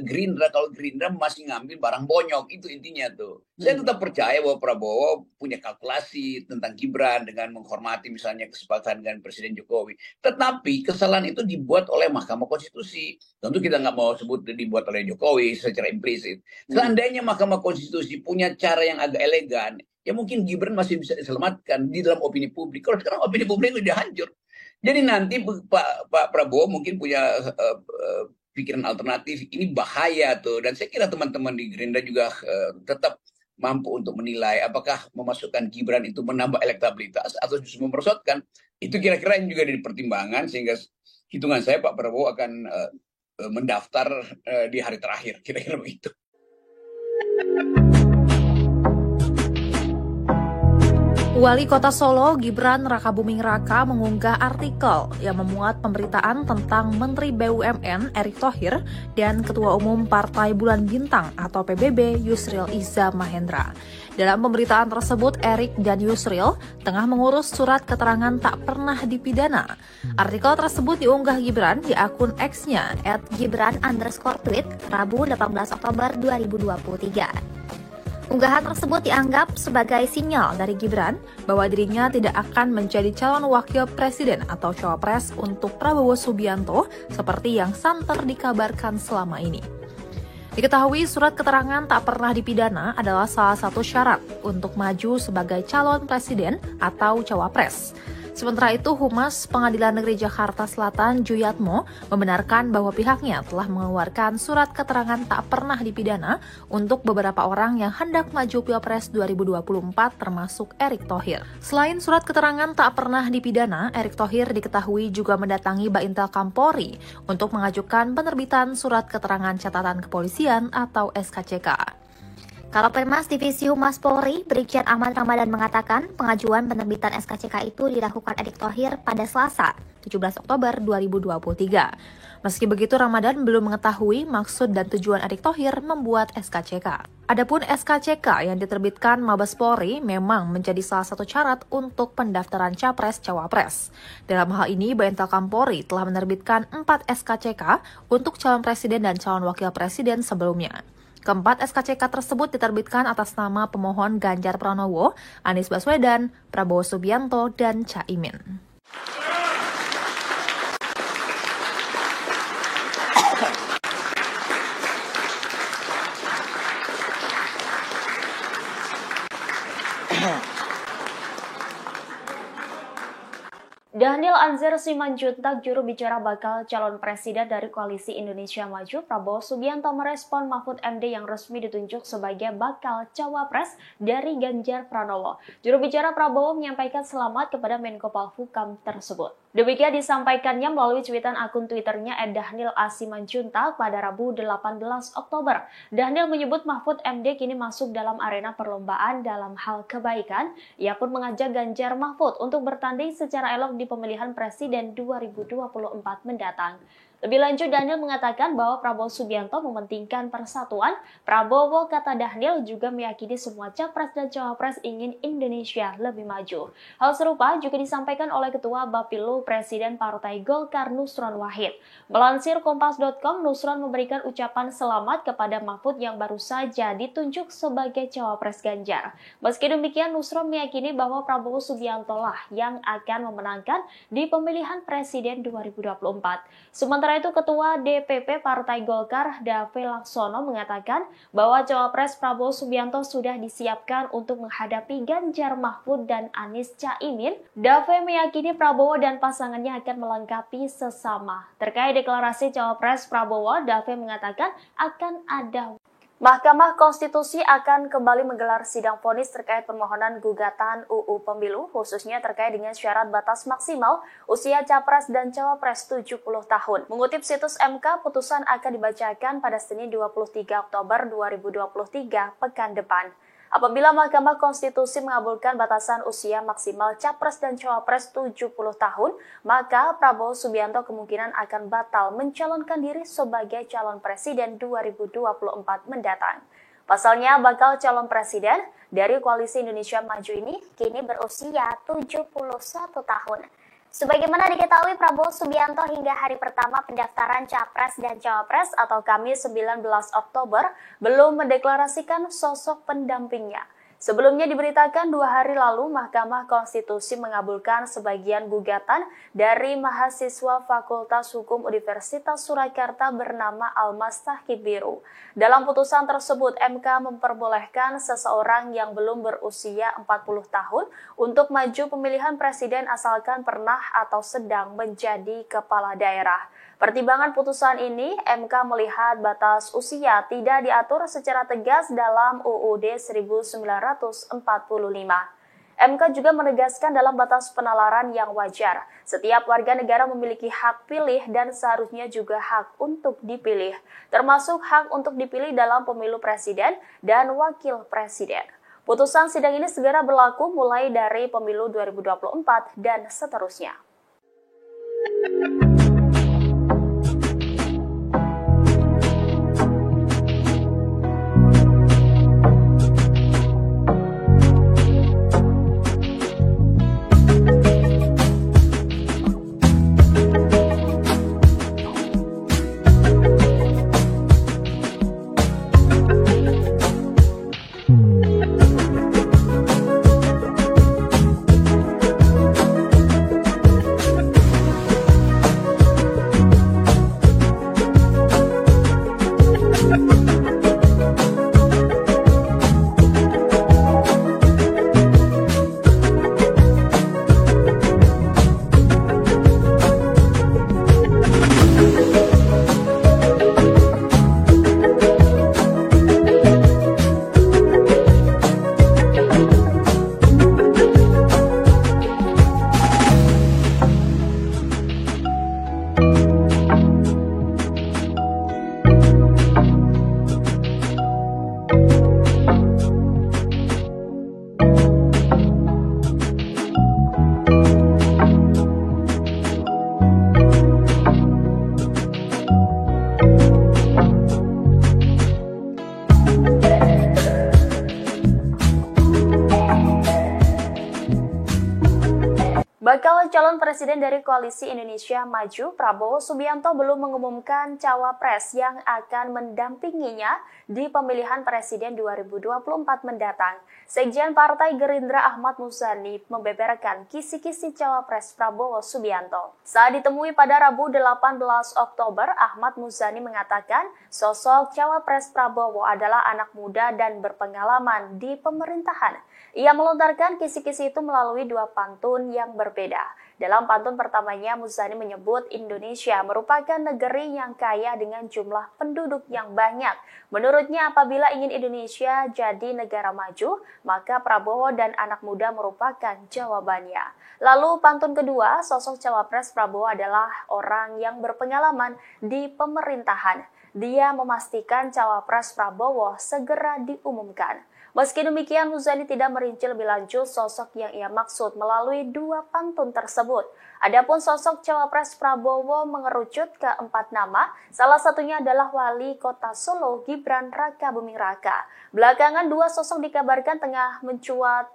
Gerindra kalau Gerindra masih ngambil barang bonyok, itu intinya tuh. Saya tetap percaya bahwa Prabowo punya kalkulasi tentang Gibran dengan menghormati misalnya kesepakatan dengan Presiden Jokowi. Tetapi kesalahan itu dibuat oleh Mahkamah Konstitusi. Tentu kita nggak mau sebut dibuat oleh Jokowi secara implisit. Seandainya Mahkamah Konstitusi punya cara yang agak elegan, ya mungkin Gibran masih bisa diselamatkan di dalam opini publik. Kalau sekarang opini publik sudah hancur. Jadi nanti Pak Prabowo mungkin punya pikiran alternatif. Ini bahaya tuh. Dan saya kira teman-teman di Gerindra juga tetap mampu untuk menilai apakah memasukkan Gibran itu menambah elektabilitas atau justru memerosotkan. Itu kira-kira yang juga dipertimbangkan, sehingga hitungan saya Pak Prabowo akan mendaftar di hari terakhir, kira-kira begitu. Wali Kota Solo Gibran Raka Buming Raka mengunggah artikel yang memuat pemberitaan tentang Menteri BUMN Erick Thohir dan Ketua Umum Partai Bulan Bintang atau PBB Yusril Iza Mahendra. Dalam pemberitaan tersebut, Erick dan Yusril tengah mengurus surat keterangan tak pernah dipidana. Artikel tersebut diunggah Gibran di akun X-nya @gibran_tweet Rabu 18 Oktober 2023. Unggahan tersebut dianggap sebagai sinyal dari Gibran bahwa dirinya tidak akan menjadi calon wakil presiden atau cawapres untuk Prabowo Subianto seperti yang santer dikabarkan selama ini. Diketahui surat keterangan tak pernah dipidana adalah salah satu syarat untuk maju sebagai calon presiden atau cawapres. Sementara itu, Humas Pengadilan Negeri Jakarta Selatan Juyatmo membenarkan bahwa pihaknya telah mengeluarkan surat keterangan tak pernah dipidana untuk beberapa orang yang hendak maju Pilpres 2024 termasuk Erick Thohir. Selain surat keterangan tak pernah dipidana, Erick Thohir diketahui juga mendatangi Baintel Kampolri untuk mengajukan penerbitan surat keterangan catatan kepolisian atau SKCK. Karopenmas Divisi Humas Polri, Brigjen Ahmad Ramadan mengatakan pengajuan penerbitan SKCK itu dilakukan Erick Thohir pada Selasa, 17 Oktober 2023. Meski begitu, Ramadan belum mengetahui maksud dan tujuan Erick Thohir membuat SKCK. Adapun SKCK yang diterbitkan Mabes Polri memang menjadi salah satu syarat untuk pendaftaran Capres-Cawapres. Dalam hal ini, Baintelkam Polri telah menerbitkan 4 SKCK untuk calon presiden dan calon wakil presiden sebelumnya. Keempat SKCK tersebut diterbitkan atas nama pemohon Ganjar Pranowo, Anies Baswedan, Prabowo Subianto, dan Caimin. Daniel Anzar Simanjuntak, juru bicara bakal calon presiden dari Koalisi Indonesia Maju, Prabowo Subianto merespon Mahfud MD yang resmi ditunjuk sebagai bakal cawapres dari Ganjar Pranowo. Juru bicara Prabowo menyampaikan selamat kepada Menko Polhukam tersebut. Demikian disampaikannya melalui cuitan akun Twitternya @Daniel A. Simanjuntak pada Rabu 18 Oktober. Daniel menyebut Mahfud MD kini masuk dalam arena perlombaan dalam hal kebaikan. Ia pun mengajak Ganjar Mahfud untuk bertanding secara elok di pemilihan presiden 2024 mendatang. Lebih lanjut, Daniel mengatakan bahwa Prabowo Subianto mementingkan persatuan. Prabowo, kata Daniel, juga meyakini semua capres dan cawapres ingin Indonesia lebih maju. Hal serupa juga disampaikan oleh Ketua Bapilu Presiden Partai Golkar Nusron Wahid. Melansir Kompas.com, Nusron memberikan ucapan selamat kepada Mahfud yang baru saja ditunjuk sebagai cawapres Ganjar. Meski demikian, Nusron meyakini bahwa Prabowo Subianto lah yang akan memenangkan di pemilihan presiden 2024. Sementara itu, Ketua DPP Partai Golkar, Dave Laksono, mengatakan bahwa cawapres Prabowo Subianto sudah disiapkan untuk menghadapi Ganjar Mahfud dan Anies Caimin. Dave meyakini Prabowo dan pasangannya akan melengkapi sesama. Terkait deklarasi cawapres Prabowo, Dave mengatakan akan ada Mahkamah Konstitusi akan kembali menggelar sidang vonis terkait permohonan gugatan UU Pemilu, khususnya terkait dengan syarat batas maksimal usia capres dan cawapres 70 tahun. Mengutip situs MK, putusan akan dibacakan pada Senin 23 Oktober 2023 pekan depan. Apabila Mahkamah Konstitusi mengabulkan batasan usia maksimal capres dan cawapres 70 tahun, maka Prabowo Subianto kemungkinan akan batal mencalonkan diri sebagai calon presiden 2024 mendatang. Pasalnya, bakal calon presiden dari Koalisi Indonesia Maju ini kini berusia 71 tahun. Sebagaimana diketahui, Prabowo Subianto hingga hari pertama pendaftaran Capres dan Cawapres atau Kamis 19 Oktober belum mendeklarasikan sosok pendampingnya. Sebelumnya diberitakan 2 hari lalu Mahkamah Konstitusi mengabulkan sebagian gugatan dari mahasiswa Fakultas Hukum Universitas Surakarta bernama Almas Tahkibiru. Dalam putusan tersebut, MK memperbolehkan seseorang yang belum berusia 40 tahun untuk maju pemilihan presiden asalkan pernah atau sedang menjadi kepala daerah. Pertimbangan putusan ini, MK melihat batas usia tidak diatur secara tegas dalam UUD 1945. MK juga menegaskan dalam batas penalaran yang wajar, setiap warga negara memiliki hak pilih dan seharusnya juga hak untuk dipilih, termasuk hak untuk dipilih dalam pemilu presiden dan wakil presiden. Putusan sidang ini segera berlaku mulai dari pemilu 2024 dan seterusnya. calon presiden dari Koalisi Indonesia Maju, Prabowo Subianto belum mengumumkan cawapres yang akan mendampinginya di pemilihan presiden 2024 mendatang. Sekjen Partai Gerindra Ahmad Muzani membeberkan kisi-kisi cawapres Prabowo Subianto. Saat ditemui pada Rabu 18 Oktober, Ahmad Muzani mengatakan sosok cawapres Prabowo adalah anak muda dan berpengalaman di pemerintahan. Ia melontarkan kisi-kisi itu melalui dua pantun yang berbeda. Dalam pantun pertamanya, Muzani menyebut Indonesia merupakan negeri yang kaya dengan jumlah penduduk yang banyak. Menurutnya, apabila ingin Indonesia jadi negara maju, maka Prabowo dan anak muda merupakan jawabannya. Lalu pantun kedua, sosok cawapres Prabowo adalah orang yang berpengalaman di pemerintahan. Dia memastikan cawapres Prabowo segera diumumkan. Meski demikian, Muzani tidak merinci lebih lanjut sosok yang ia maksud melalui dua pantun tersebut. Adapun sosok cawapres Prabowo mengerucut ke 4 nama, salah satunya adalah Wali Kota Solo Gibran Rakabuming Raka. Belakangan dua sosok dikabarkan tengah mencuat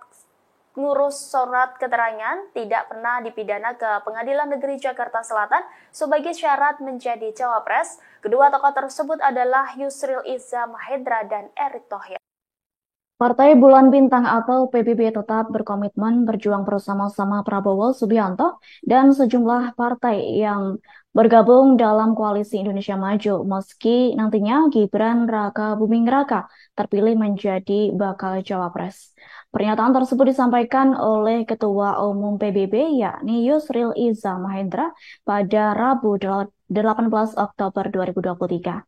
ngurus surat keterangan tidak pernah dipidana ke Pengadilan Negeri Jakarta Selatan sebagai syarat menjadi cawapres. Kedua tokoh tersebut adalah Yusril Iza Mahendra dan Erick Thohir. Partai Bulan Bintang atau PBB tetap berkomitmen berjuang bersama-sama Prabowo Subianto dan sejumlah partai yang bergabung dalam Koalisi Indonesia Maju meski nantinya Gibran Rakabuming Raka terpilih menjadi bakal cawapres. Pernyataan tersebut disampaikan oleh Ketua Umum PBB yakni Yusril Iza Mahendra pada Rabu 18 Oktober 2023.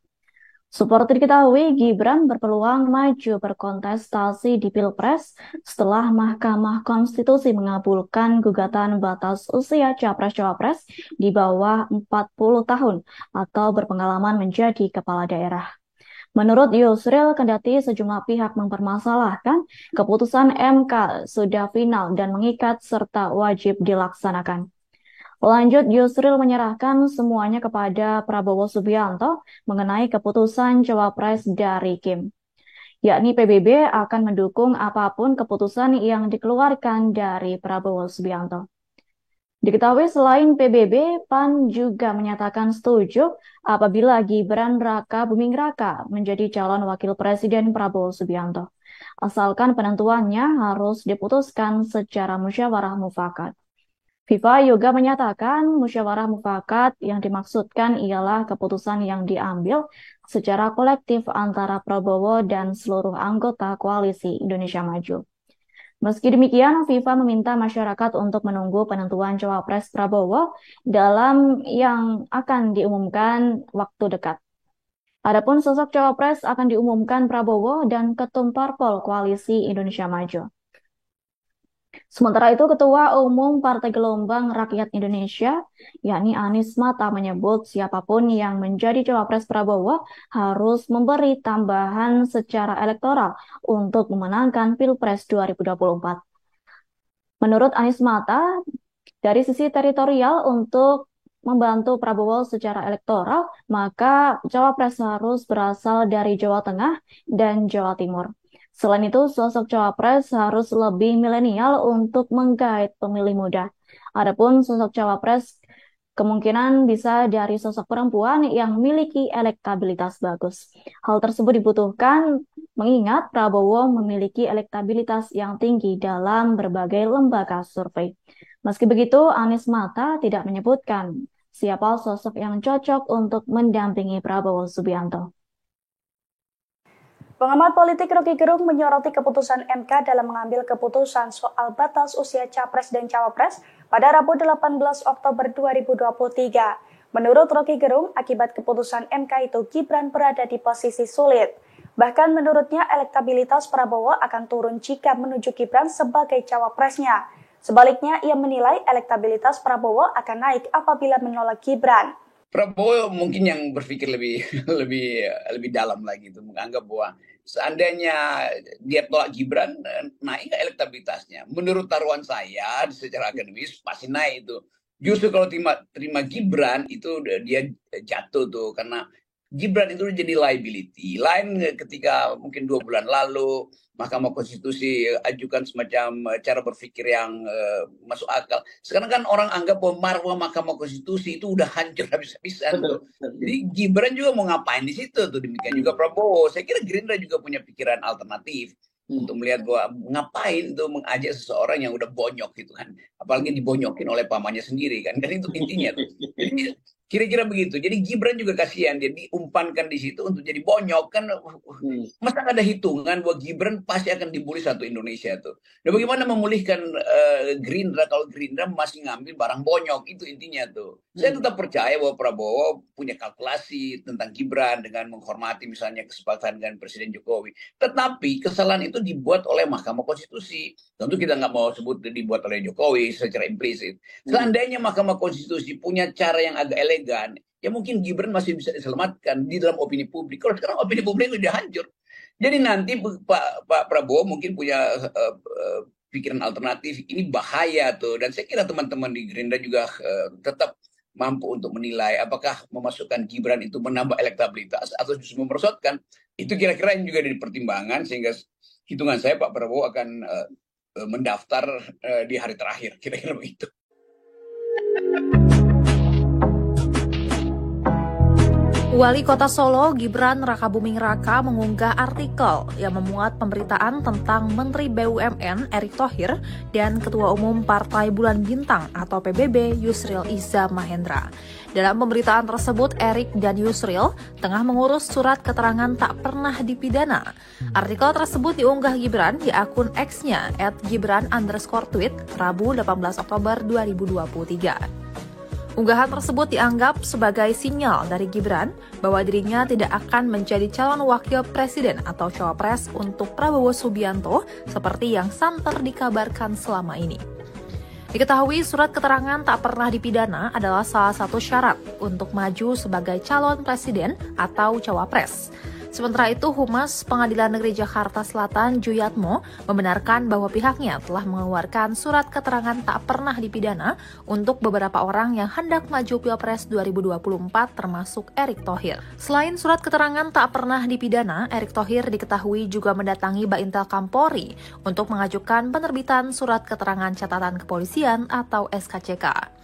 Seperti diketahui, Gibran berpeluang maju berkontestasi di Pilpres setelah Mahkamah Konstitusi mengabulkan gugatan batas usia capres-cawapres di bawah 40 tahun atau berpengalaman menjadi kepala daerah. Menurut Yusril, kendati sejumlah pihak mempermasalahkan, keputusan MK sudah final dan mengikat serta wajib dilaksanakan. Lanjut, Yusril menyerahkan semuanya kepada Prabowo Subianto mengenai keputusan cawapres dari Kim. Yakni PBB akan mendukung apapun keputusan yang dikeluarkan dari Prabowo Subianto. Diketahui selain PBB, PAN juga menyatakan setuju apabila Gibran Rakabuming Raka menjadi calon wakil presiden Prabowo Subianto. Asalkan penentuannya harus diputuskan secara musyawarah mufakat. FIFA juga menyatakan musyawarah mufakat yang dimaksudkan ialah keputusan yang diambil secara kolektif antara Prabowo dan seluruh anggota Koalisi Indonesia Maju. Meski demikian, FIFA meminta masyarakat untuk menunggu penentuan cawapres Prabowo dalam yang akan diumumkan waktu dekat. Adapun sosok cawapres akan diumumkan Prabowo dan Ketum Parpol Koalisi Indonesia Maju. Sementara itu, Ketua Umum Partai Gelombang Rakyat Indonesia, yakni Anies Mata, menyebut siapapun yang menjadi cawapres Prabowo harus memberi tambahan secara elektoral untuk memenangkan Pilpres 2024. Menurut Anies Mata, dari sisi teritorial untuk membantu Prabowo secara elektoral, maka cawapres harus berasal dari Jawa Tengah dan Jawa Timur. Selain itu, sosok cawapres harus lebih milenial untuk menggait pemilih muda. Adapun sosok cawapres kemungkinan bisa dari sosok perempuan yang memiliki elektabilitas bagus. Hal tersebut dibutuhkan mengingat Prabowo memiliki elektabilitas yang tinggi dalam berbagai lembaga survei. Meski begitu, Anies Mata tidak menyebutkan siapa sosok yang cocok untuk mendampingi Prabowo Subianto. Pengamat politik Rocky Gerung menyoroti keputusan MK dalam mengambil keputusan soal batas usia capres dan cawapres pada Rabu 18 Oktober 2023. Menurut Rocky Gerung, akibat keputusan MK itu Gibran berada di posisi sulit. Bahkan menurutnya elektabilitas Prabowo akan turun jika menuju Gibran sebagai cawapresnya. Sebaliknya, ia menilai elektabilitas Prabowo akan naik apabila menolak Gibran. Prabowo mungkin yang berpikir lebih dalam lagi itu menganggap bahwa seandainya dia tolak Gibran, naik elektabilitasnya. Menurut taruhan saya secara akademis pasti naik itu. Justru kalau terima Gibran itu dia jatuh tuh karena Gibran itu jadi liability. Lain ketika mungkin 2 bulan lalu Mahkamah Konstitusi ajukan semacam cara berpikir yang masuk akal. Sekarang kan orang anggap bahwa marwah Mahkamah Konstitusi itu udah hancur habis-habisan. Jadi Gibran juga mau ngapain di situ tuh, demikian juga Prabowo. Saya kira Gerindra juga punya pikiran alternatif untuk melihat bahwa ngapain tuh mengajak seseorang yang udah bonyok gitu kan, apalagi dibonyokin oleh pamannya sendiri kan itu intinya tuh. Jadi kira-kira begitu. Jadi Gibran juga kasihan, dia diumpankan di situ untuk jadi bonyok kan. Masa ada hitungan bahwa Gibran pasti akan dibully satu Indonesia tuh. Dan bagaimana memulihkan Gerindra kalau Gerindra masih ngambil barang bonyok, itu intinya tuh. Saya tetap percaya bahwa Prabowo punya kalkulasi tentang Gibran dengan menghormati misalnya kesepakatan dengan Presiden Jokowi. Tetapi kesalahan itu dibuat oleh Mahkamah Konstitusi. Tentu kita nggak mau sebut dibuat oleh Jokowi secara implisit. Seandainya Mahkamah Konstitusi punya cara yang agak elegan, ya mungkin Gibran masih bisa diselamatkan di dalam opini publik. Kalau sekarang opini publik sudah hancur. Jadi nanti Pak Prabowo mungkin punya pikiran alternatif. Ini bahaya tuh. Dan saya kira teman-teman di Gerindra juga tetap mampu untuk menilai apakah memasukkan Gibran itu menambah elektabilitas atau justru memerosotkan. Itu kira-kira yang juga jadi pertimbangan, sehingga hitungan saya Pak Prabowo akan mendaftar di hari terakhir, kira-kira begitu. Wali Kota Solo Gibran Rakabuming Raka mengunggah artikel yang memuat pemberitaan tentang Menteri BUMN Erick Thohir dan Ketua Umum Partai Bulan Bintang atau PBB Yusril Iza Mahendra. Dalam pemberitaan tersebut, Erick dan Yusril tengah mengurus surat keterangan tak pernah dipidana. Artikel tersebut diunggah Gibran di akun X-nya @gibran_tweet Rabu 18 Oktober 2023. Unggahan tersebut dianggap sebagai sinyal dari Gibran bahwa dirinya tidak akan menjadi calon wakil presiden atau cawapres untuk Prabowo Subianto seperti yang santer dikabarkan selama ini. Diketahui surat keterangan tak pernah dipidana adalah salah satu syarat untuk maju sebagai calon presiden atau cawapres. Sementara itu, Humas Pengadilan Negeri Jakarta Selatan Juyatmo membenarkan bahwa pihaknya telah mengeluarkan surat keterangan tak pernah dipidana untuk beberapa orang yang hendak maju Pilpres 2024 termasuk Erick Thohir. Selain surat keterangan tak pernah dipidana, Erick Thohir diketahui juga mendatangi Baintel Kampolri untuk mengajukan penerbitan surat keterangan catatan kepolisian atau SKCK.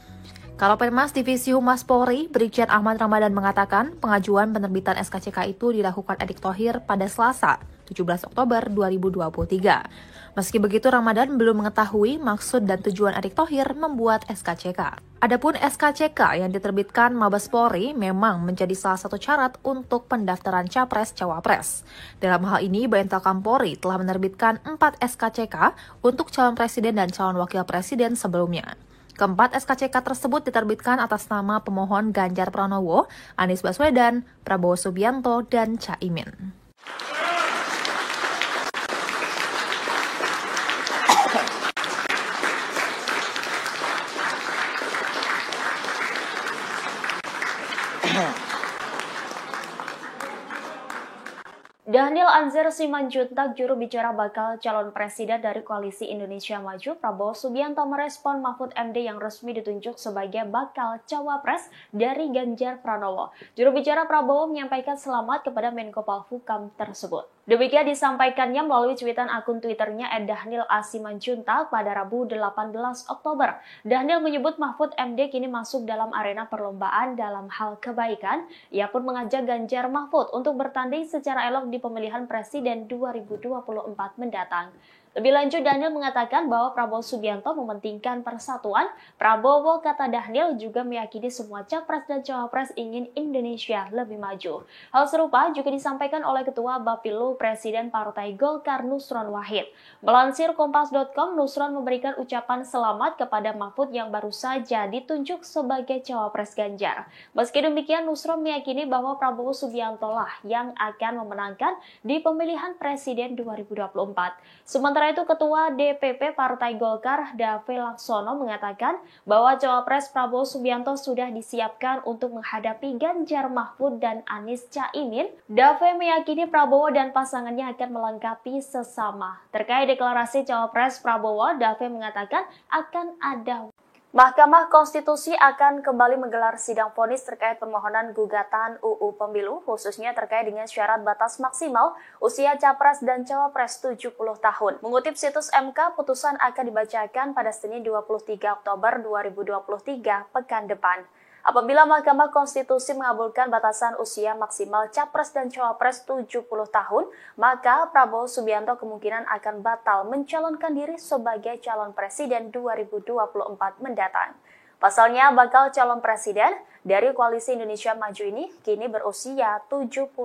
Kalapenmas Divisi Humas Polri, Brigjen Ahmad Ramadan mengatakan pengajuan penerbitan SKCK itu dilakukan Erick Thohir pada Selasa, 17 Oktober 2023. Meski begitu, Ramadan belum mengetahui maksud dan tujuan Erick Thohir membuat SKCK. Adapun SKCK yang diterbitkan Mabes Polri memang menjadi salah satu syarat untuk pendaftaran Capres-Cawapres. Dalam hal ini, Baintel Kampolri telah menerbitkan 4 SKCK untuk calon presiden dan calon wakil presiden sebelumnya. Keempat SKCK tersebut diterbitkan atas nama pemohon Ganjar Pranowo, Anies Baswedan, Prabowo Subianto, dan Caimin. Daniel Anzar Simanjuntak, juru bicara bakal calon presiden dari Koalisi Indonesia Maju, Prabowo Subianto merespon Mahfud MD yang resmi ditunjuk sebagai bakal cawapres dari Ganjar Pranowo. Juru bicara Prabowo menyampaikan selamat kepada Menko Polhukam tersebut. Demikian disampaikannya melalui cuitan akun Twitternya @Daniel A. Simanjuntak pada Rabu 18 Oktober. Daniel menyebut Mahfud MD kini masuk dalam arena perlombaan dalam hal kebaikan. Ia pun mengajak Ganjar Mahfud untuk bertanding secara elok di pemilihan presiden 2024 mendatang. Lebih lanjut, Daniel mengatakan bahwa Prabowo Subianto mementingkan persatuan. Prabowo, kata Daniel, juga meyakini semua capres dan cawapres ingin Indonesia lebih maju. Hal serupa juga disampaikan oleh Ketua Bapilu Presiden Partai Golkar Nusron Wahid. Melansir Kompas.com, Nusron memberikan ucapan selamat kepada Mahfud yang baru saja ditunjuk sebagai cawapres Ganjar. Meski demikian, Nusron meyakini bahwa Prabowo Subianto lah yang akan memenangkan di pemilihan presiden 2024. Sementara itu, Ketua DPP Partai Golkar Dave Laksono mengatakan bahwa cawapres Prabowo Subianto sudah disiapkan untuk menghadapi Ganjar Mahfud dan Anies Caimin. Dave meyakini Prabowo dan pasangannya akan melengkapi sesama. Terkait deklarasi cawapres Prabowo, Dave mengatakan akan ada Mahkamah Konstitusi akan kembali menggelar sidang vonis terkait permohonan gugatan UU Pemilu, khususnya terkait dengan syarat batas maksimal usia Capres dan Cawapres 70 tahun. Mengutip situs MK, putusan akan dibacakan pada Senin 23 Oktober 2023 pekan depan. Apabila Mahkamah Konstitusi mengabulkan batasan usia maksimal Capres dan Cawapres 70 tahun, maka Prabowo Subianto kemungkinan akan batal mencalonkan diri sebagai calon presiden 2024 mendatang. Pasalnya, bakal calon presiden dari Koalisi Indonesia Maju ini kini berusia 71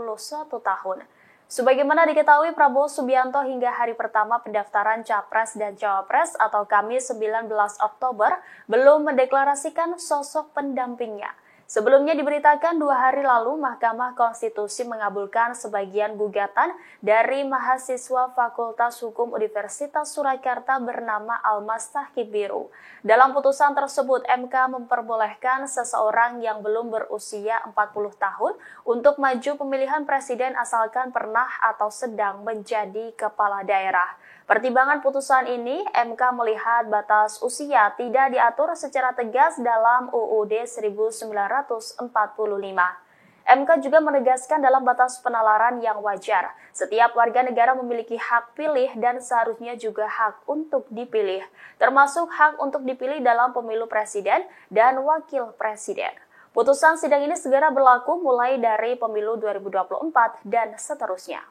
tahun. Sebagaimana diketahui, Prabowo Subianto hingga hari pertama pendaftaran Capres dan Cawapres atau Kamis 19 Oktober belum mendeklarasikan sosok pendampingnya. Sebelumnya diberitakan 2 hari lalu Mahkamah Konstitusi mengabulkan sebagian gugatan dari mahasiswa Fakultas Hukum Universitas Surakarta bernama Almas Tahkibiru. Dalam putusan tersebut, MK memperbolehkan seseorang yang belum berusia 40 tahun untuk maju pemilihan presiden asalkan pernah atau sedang menjadi kepala daerah. Pertimbangan putusan ini, MK melihat batas usia tidak diatur secara tegas dalam UUD 1945. MK juga menegaskan dalam batas penalaran yang wajar, setiap warga negara memiliki hak pilih dan seharusnya juga hak untuk dipilih, termasuk hak untuk dipilih dalam pemilu presiden dan wakil presiden. Putusan sidang ini segera berlaku mulai dari pemilu 2024 dan seterusnya.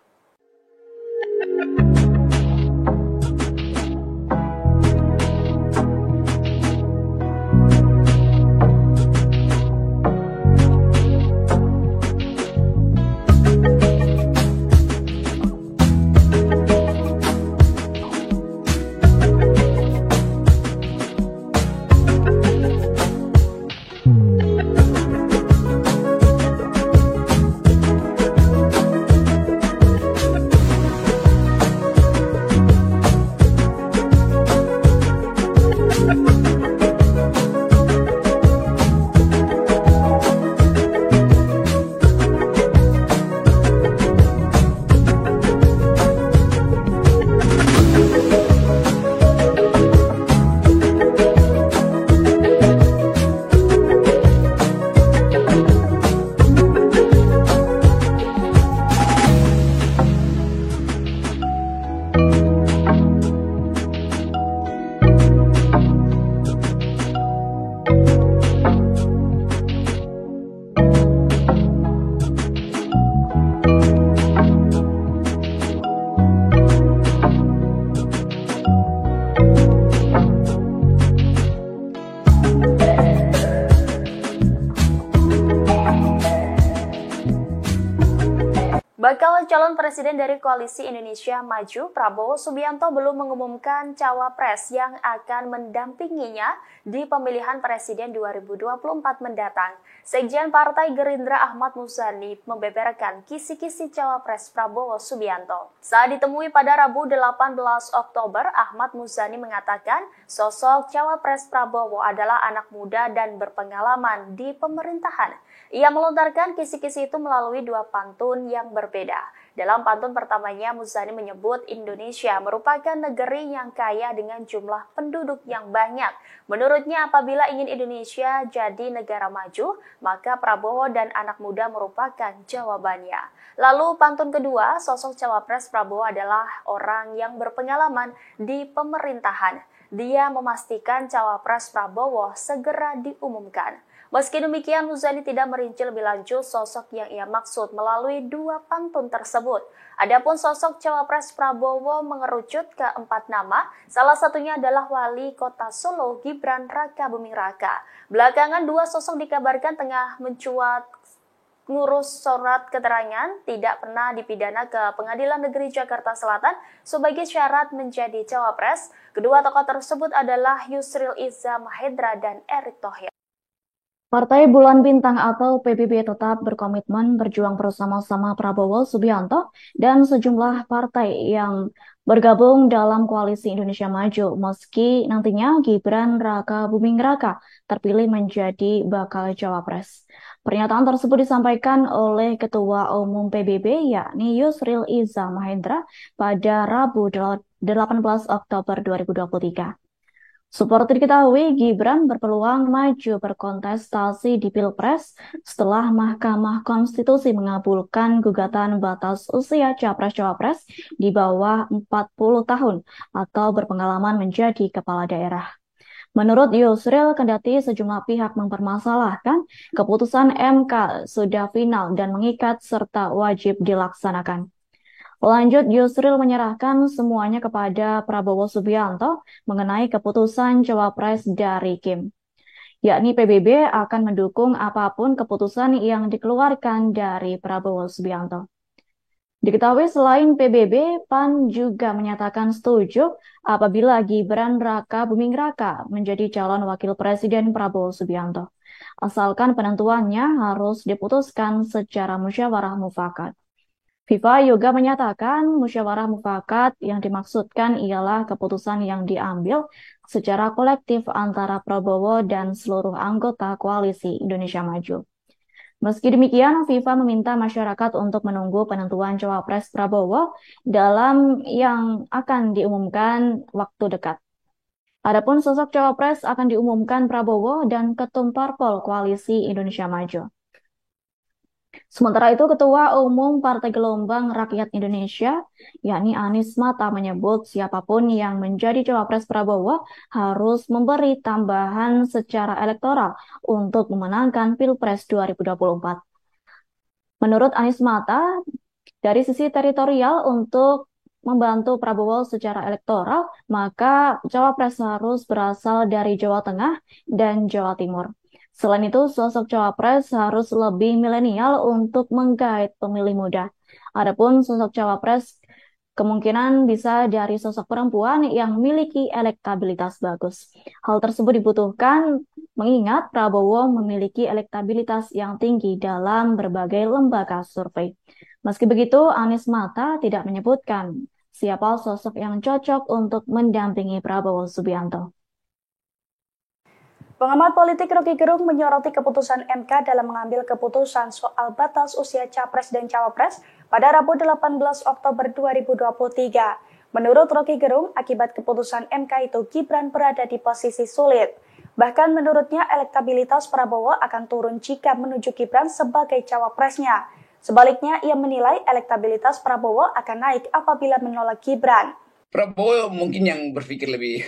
Bakal calon presiden dari Koalisi Indonesia Maju, Prabowo Subianto belum mengumumkan cawapres yang akan mendampinginya di pemilihan presiden 2024 mendatang. Sekjen Partai Gerindra Ahmad Muzani membeberkan kisi-kisi cawapres Prabowo Subianto. Saat ditemui pada Rabu 18 Oktober, Ahmad Muzani mengatakan sosok cawapres Prabowo adalah anak muda dan berpengalaman di pemerintahan. Ia melontarkan kisi-kisi itu melalui 2 pantun yang berbeda. Dalam pantun pertamanya, Muzani menyebut Indonesia merupakan negeri yang kaya dengan jumlah penduduk yang banyak. Menurutnya, apabila ingin Indonesia jadi negara maju, maka Prabowo dan anak muda merupakan jawabannya. Lalu pantun kedua, sosok cawapres Prabowo adalah orang yang berpengalaman di pemerintahan. Dia memastikan cawapres Prabowo segera diumumkan. Meski demikian, Muzani tidak merinci lebih lanjut sosok yang ia maksud melalui 2 pantun tersebut. Adapun sosok cawapres Prabowo mengerucut ke 4 nama, salah satunya adalah Wali Kota Solo Gibran Rakabuming Raka. Belakangan 2 sosok dikabarkan tengah mencuat ngurus surat keterangan tidak pernah dipidana ke Pengadilan Negeri Jakarta Selatan sebagai syarat menjadi cawapres. Kedua tokoh tersebut adalah Yusril Iza Mahendra dan Erick Thohir. Partai Bulan Bintang atau PBB tetap berkomitmen berjuang bersama-sama Prabowo Subianto dan sejumlah partai yang bergabung dalam Koalisi Indonesia Maju meski nantinya Gibran Rakabuming Raka terpilih menjadi bakal cawapres. Pernyataan tersebut disampaikan oleh Ketua Umum PBB yakni Yusril Iza Mahendra pada Rabu 18 Oktober 2023. Seperti diketahui, Gibran berpeluang maju berkontestasi di Pilpres setelah Mahkamah Konstitusi mengabulkan gugatan batas usia Capres-Cawapres di bawah 40 tahun atau berpengalaman menjadi kepala daerah. Menurut Yusril, kendati sejumlah pihak mempermasalahkan, keputusan MK sudah final dan mengikat serta wajib dilaksanakan. Lanjut, Yusril menyerahkan semuanya kepada Prabowo Subianto mengenai keputusan Cawapres dari Kim. Yakni PBB akan mendukung apapun keputusan yang dikeluarkan dari Prabowo Subianto. Diketahui selain PBB, PAN juga menyatakan setuju apabila Gibran Raka Buming Raka menjadi calon wakil presiden Prabowo Subianto. Asalkan penentuannya harus diputuskan secara musyawarah mufakat. FIFA juga menyatakan musyawarah mufakat yang dimaksudkan ialah keputusan yang diambil secara kolektif antara Prabowo dan seluruh anggota koalisi Indonesia Maju. Meski demikian, FIFA meminta masyarakat untuk menunggu penentuan Cawapres Prabowo dalam yang akan diumumkan waktu dekat. Adapun sosok Cawapres akan diumumkan Prabowo dan Ketum Parpol Koalisi Indonesia Maju. Sementara itu, Ketua Umum Partai Gelombang Rakyat Indonesia, yakni Anies Mata, menyebut siapapun yang menjadi Cawapres Prabowo harus memberi tambahan secara elektoral untuk memenangkan Pilpres 2024. Menurut Anies Mata, dari sisi teritorial untuk membantu Prabowo secara elektoral, maka Cawapres harus berasal dari Jawa Tengah dan Jawa Timur. Selain itu, sosok Cawapres harus lebih milenial untuk menggait pemilih muda. Adapun sosok Cawapres kemungkinan bisa dari sosok perempuan yang memiliki elektabilitas bagus. Hal tersebut dibutuhkan mengingat Prabowo memiliki elektabilitas yang tinggi dalam berbagai lembaga survei. Meski begitu, Anies Mata tidak menyebutkan siapa sosok yang cocok untuk mendampingi Prabowo Subianto. Pengamat politik Rocky Gerung menyoroti keputusan MK dalam mengambil keputusan soal batas usia Capres dan Cawapres pada Rabu 18 Oktober 2023. Menurut Rocky Gerung, akibat keputusan MK itu Gibran berada di posisi sulit. Bahkan menurutnya elektabilitas Prabowo akan turun jika menuju Gibran sebagai cawapresnya. Sebaliknya, ia menilai elektabilitas Prabowo akan naik apabila menolak Gibran. Prabowo mungkin yang berpikir lebih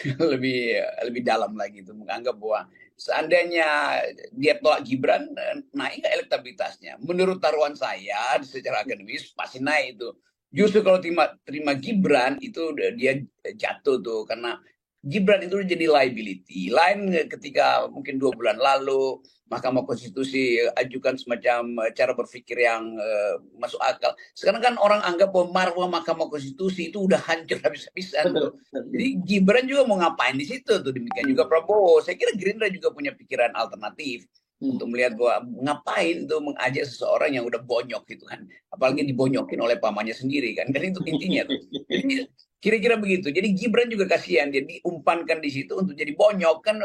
dalam lagi itu, menganggap bahwa seandainya dia tolak Gibran, naik nggak elektabilitasnya? Menurut taruhan saya secara akademis pasti naik itu. Justru kalau terima Gibran itu dia jatuh tuh, karena Gibran itu jadi liability. Lain ketika mungkin 2 bulan lalu Mahkamah Konstitusi ajukan semacam cara berpikir yang masuk akal. Sekarang kan orang anggap bahwa marwah Mahkamah Konstitusi itu udah hancur habis-habisan. Jadi Gibran juga mau ngapain di situ tuh, demikian juga Prabowo. Saya kira Gerindra juga punya pikiran alternatif untuk melihat bahwa ngapain tuh mengajak seseorang yang udah bonyok gitu kan. Apalagi dibonyokin oleh pamannya sendiri kan. Dan itu intinya tuh. Jadi kira-kira begitu. Jadi Gibran juga kasihan, dia diumpankan di situ untuk jadi bonyok kan.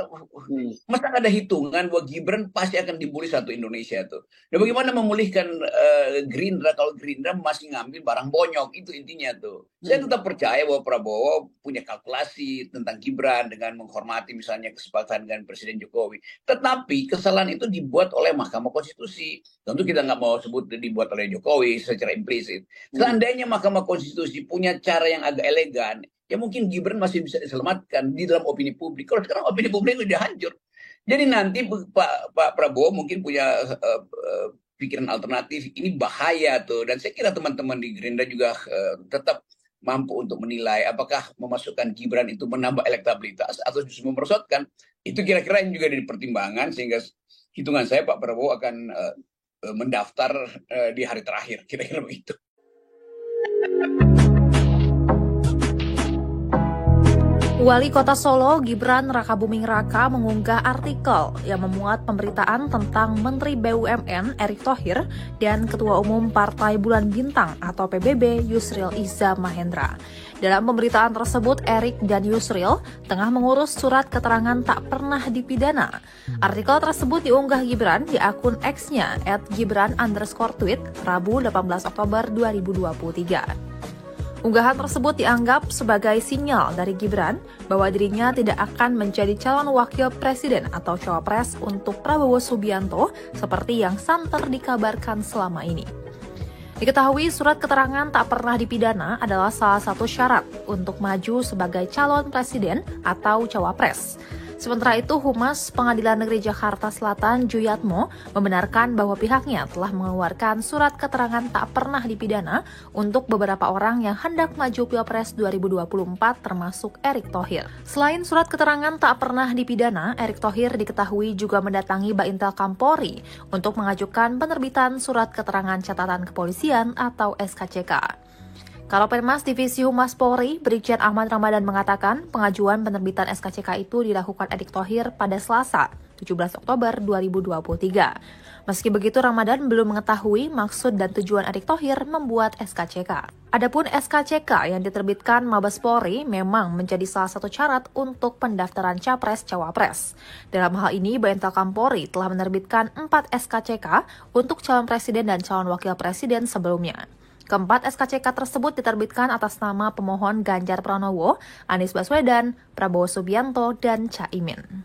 Masa ada hitungan bahwa Gibran pasti akan dibully satu Indonesia tuh. Dan bagaimana memulihkan Gerindra kalau Gerindra masih ngambil barang bonyok, itu intinya tuh. Saya tetap percaya bahwa Prabowo punya kalkulasi tentang Gibran dengan menghormati misalnya kesepakatan dengan Presiden Jokowi. Tetapi kesalahan itu dibuat oleh Mahkamah Konstitusi. Tentu kita nggak mau sebut dibuat oleh Jokowi secara implisit. Seandainya Mahkamah Konstitusi punya cara yang agak elegan, ya mungkin Gibran masih bisa diselamatkan di dalam opini publik. Kalau sekarang opini publik sudah hancur. Jadi nanti Pak Prabowo mungkin punya pikiran alternatif. Ini bahaya tuh. Dan saya kira teman-teman di Gerindra juga tetap mampu untuk menilai apakah memasukkan Gibran itu menambah elektabilitas atau justru memerosotkan. Itu kira-kira yang juga ada di pertimbangan, sehingga hitungan saya Pak Prabowo akan mendaftar di hari terakhir, kira-kira begitu. Wali Kota Solo Gibran Raka Buming Raka mengunggah artikel yang memuat pemberitaan tentang Menteri BUMN Erick Thohir dan Ketua Umum Partai Bulan Bintang atau PBB Yusril Iza Mahendra. Dalam pemberitaan tersebut, Erick dan Yusril tengah mengurus surat keterangan tak pernah dipidana. Artikel tersebut diunggah Gibran di akun X-nya @gibran_tweet Rabu 18 Oktober 2023. Unggahan tersebut dianggap sebagai sinyal dari Gibran bahwa dirinya tidak akan menjadi calon wakil presiden atau cawapres untuk Prabowo Subianto seperti yang santer dikabarkan selama ini. Diketahui surat keterangan tak pernah dipidana adalah salah satu syarat untuk maju sebagai calon presiden atau cawapres. Sementara itu, Humas Pengadilan Negeri Jakarta Selatan Juyatmo membenarkan bahwa pihaknya telah mengeluarkan surat keterangan tak pernah dipidana untuk beberapa orang yang hendak maju Pilpres 2024 termasuk Erick Thohir. Selain surat keterangan tak pernah dipidana, Erick Thohir diketahui juga mendatangi Baintel Kampolri untuk mengajukan penerbitan surat keterangan catatan kepolisian atau SKCK. Kalapenmas Divisi Humas Polri, Brigjen Ahmad Ramadan mengatakan pengajuan penerbitan SKCK itu dilakukan Erick Thohir pada Selasa, 17 Oktober 2023. Meski begitu, Ramadan belum mengetahui maksud dan tujuan Erick Thohir membuat SKCK. Adapun SKCK yang diterbitkan Mabes Polri memang menjadi salah satu syarat untuk pendaftaran Capres-Cawapres. Dalam hal ini, Baintel Kampolri telah menerbitkan 4 SKCK untuk calon presiden dan calon wakil presiden sebelumnya. Keempat SKCK tersebut diterbitkan atas nama pemohon Ganjar Pranowo, Anies Baswedan, Prabowo Subianto, dan Caimin.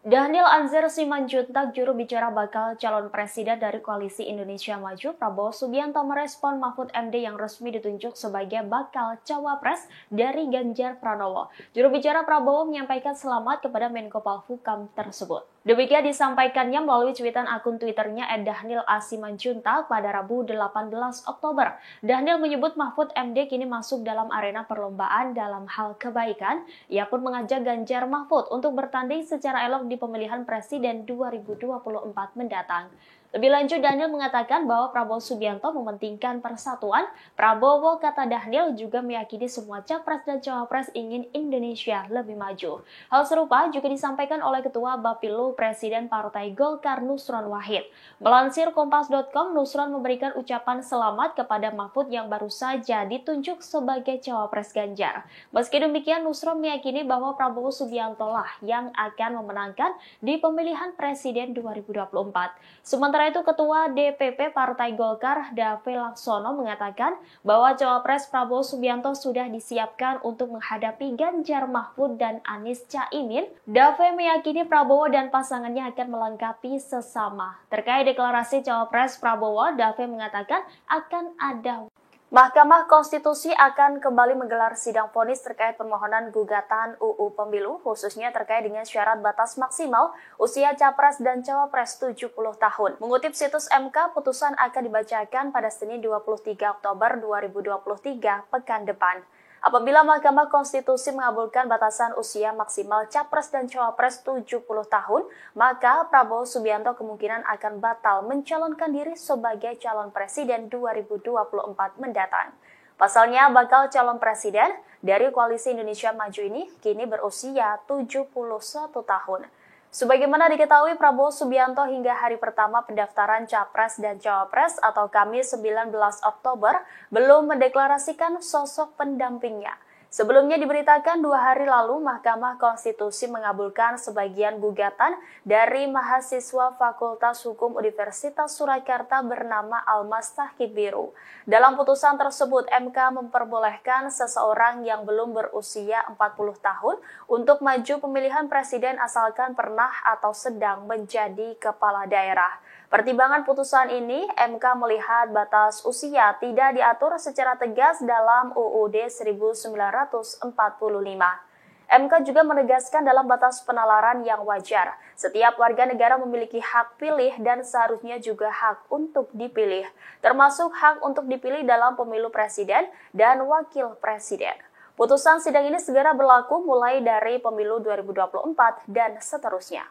Daniel Anzar Simanjuntak, juru bicara bakal calon presiden dari Koalisi Indonesia Maju, Prabowo Subianto merespon Mahfud MD yang resmi ditunjuk sebagai bakal cawapres dari Ganjar Pranowo. Juru bicara Prabowo menyampaikan selamat kepada Menko Polhukam tersebut. Demikian disampaikannya melalui cuitan akun Twitternya @Daniel A. Simanjuntak pada Rabu 18 Oktober. Daniel menyebut Mahfud MD kini masuk dalam arena perlombaan dalam hal kebaikan. Ia pun mengajak Ganjar Mahfud untuk bertanding secara elok di pemilihan presiden 2024 mendatang. Lebih lanjut, Daniel mengatakan bahwa Prabowo Subianto mementingkan persatuan. Prabowo, kata Daniel, juga meyakini semua capres dan cawapres ingin Indonesia lebih maju. Hal serupa juga disampaikan oleh Ketua Bapilu Presiden Partai Golkar Nusron Wahid. Melansir Kompas.com, Nusron memberikan ucapan selamat kepada Mahfud yang baru saja ditunjuk sebagai cawapres Ganjar. Meski demikian, Nusron meyakini bahwa Prabowo Subianto lah yang akan memenangkan di pemilihan presiden 2024. Sementara itu, Ketua DPP Partai Golkar Dave Laksono mengatakan bahwa cawapres Prabowo Subianto sudah disiapkan untuk menghadapi Ganjar Mahfud dan Anies Caimin. Dave meyakini Prabowo dan pasangannya akan melengkapi sesama. Terkait deklarasi cawapres Prabowo, Dave mengatakan akan ada Mahkamah Konstitusi akan kembali menggelar sidang vonis terkait permohonan gugatan UU Pemilu, khususnya terkait dengan syarat batas maksimal usia capres dan cawapres 70 tahun. Mengutip situs MK, putusan akan dibacakan pada Senin 23 Oktober 2023 pekan depan. Apabila Mahkamah Konstitusi mengabulkan batasan usia maksimal capres dan cawapres 70 tahun, maka Prabowo Subianto kemungkinan akan batal mencalonkan diri sebagai calon presiden 2024 mendatang. Pasalnya, bakal calon presiden dari Koalisi Indonesia Maju ini kini berusia 71 tahun. Sebagaimana diketahui, Prabowo Subianto hingga hari pertama pendaftaran Capres dan Cawapres atau Kamis 19 Oktober belum mendeklarasikan sosok pendampingnya. Sebelumnya diberitakan 2 hari lalu Mahkamah Konstitusi mengabulkan sebagian gugatan dari mahasiswa Fakultas Hukum Universitas Surakarta bernama Almas Tahkib Biru. Dalam putusan tersebut, MK memperbolehkan seseorang yang belum berusia 40 tahun untuk maju pemilihan presiden asalkan pernah atau sedang menjadi kepala daerah. Pertimbangan putusan ini, MK melihat batas usia tidak diatur secara tegas dalam UUD 1945. MK juga menegaskan dalam batas penalaran yang wajar, setiap warga negara memiliki hak pilih dan seharusnya juga hak untuk dipilih, termasuk hak untuk dipilih dalam pemilu presiden dan wakil presiden. Putusan sidang ini segera berlaku mulai dari pemilu 2024 dan seterusnya.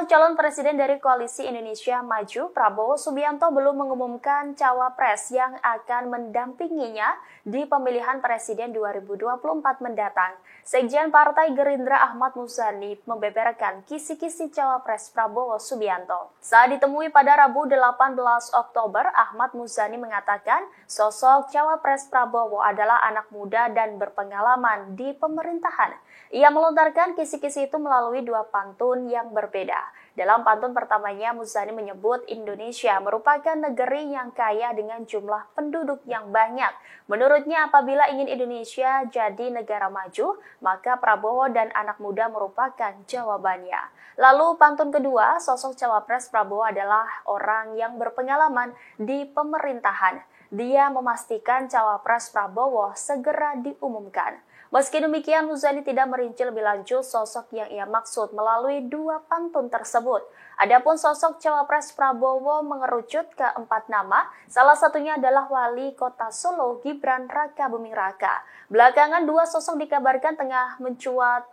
calon presiden dari Koalisi Indonesia Maju, Prabowo Subianto belum mengumumkan cawapres yang akan mendampinginya di pemilihan presiden 2024 mendatang. Sekjen Partai Gerindra Ahmad Muzani membeberkan kisi-kisi cawapres Prabowo Subianto. Saat ditemui pada Rabu 18 Oktober, Ahmad Muzani mengatakan sosok cawapres Prabowo adalah anak muda dan berpengalaman di pemerintahan. Ia melontarkan kisi-kisi itu melalui dua pantun yang berbeda. Dalam pantun pertamanya, Muzani menyebut Indonesia merupakan negeri yang kaya dengan jumlah penduduk yang banyak. Menurutnya, apabila ingin Indonesia jadi negara maju, maka Prabowo dan anak muda merupakan jawabannya. Lalu pantun kedua, sosok cawapres Prabowo adalah orang yang berpengalaman di pemerintahan. Dia memastikan cawapres Prabowo segera diumumkan. Meski demikian, Muzani tidak merinci lebih lanjut sosok yang ia maksud melalui dua pantun tersebut. Adapun sosok cawapres Prabowo mengerucut ke 4 nama, salah satunya adalah Wali Kota Solo Gibran Rakabuming Raka. Belakangan dua sosok dikabarkan tengah mencuat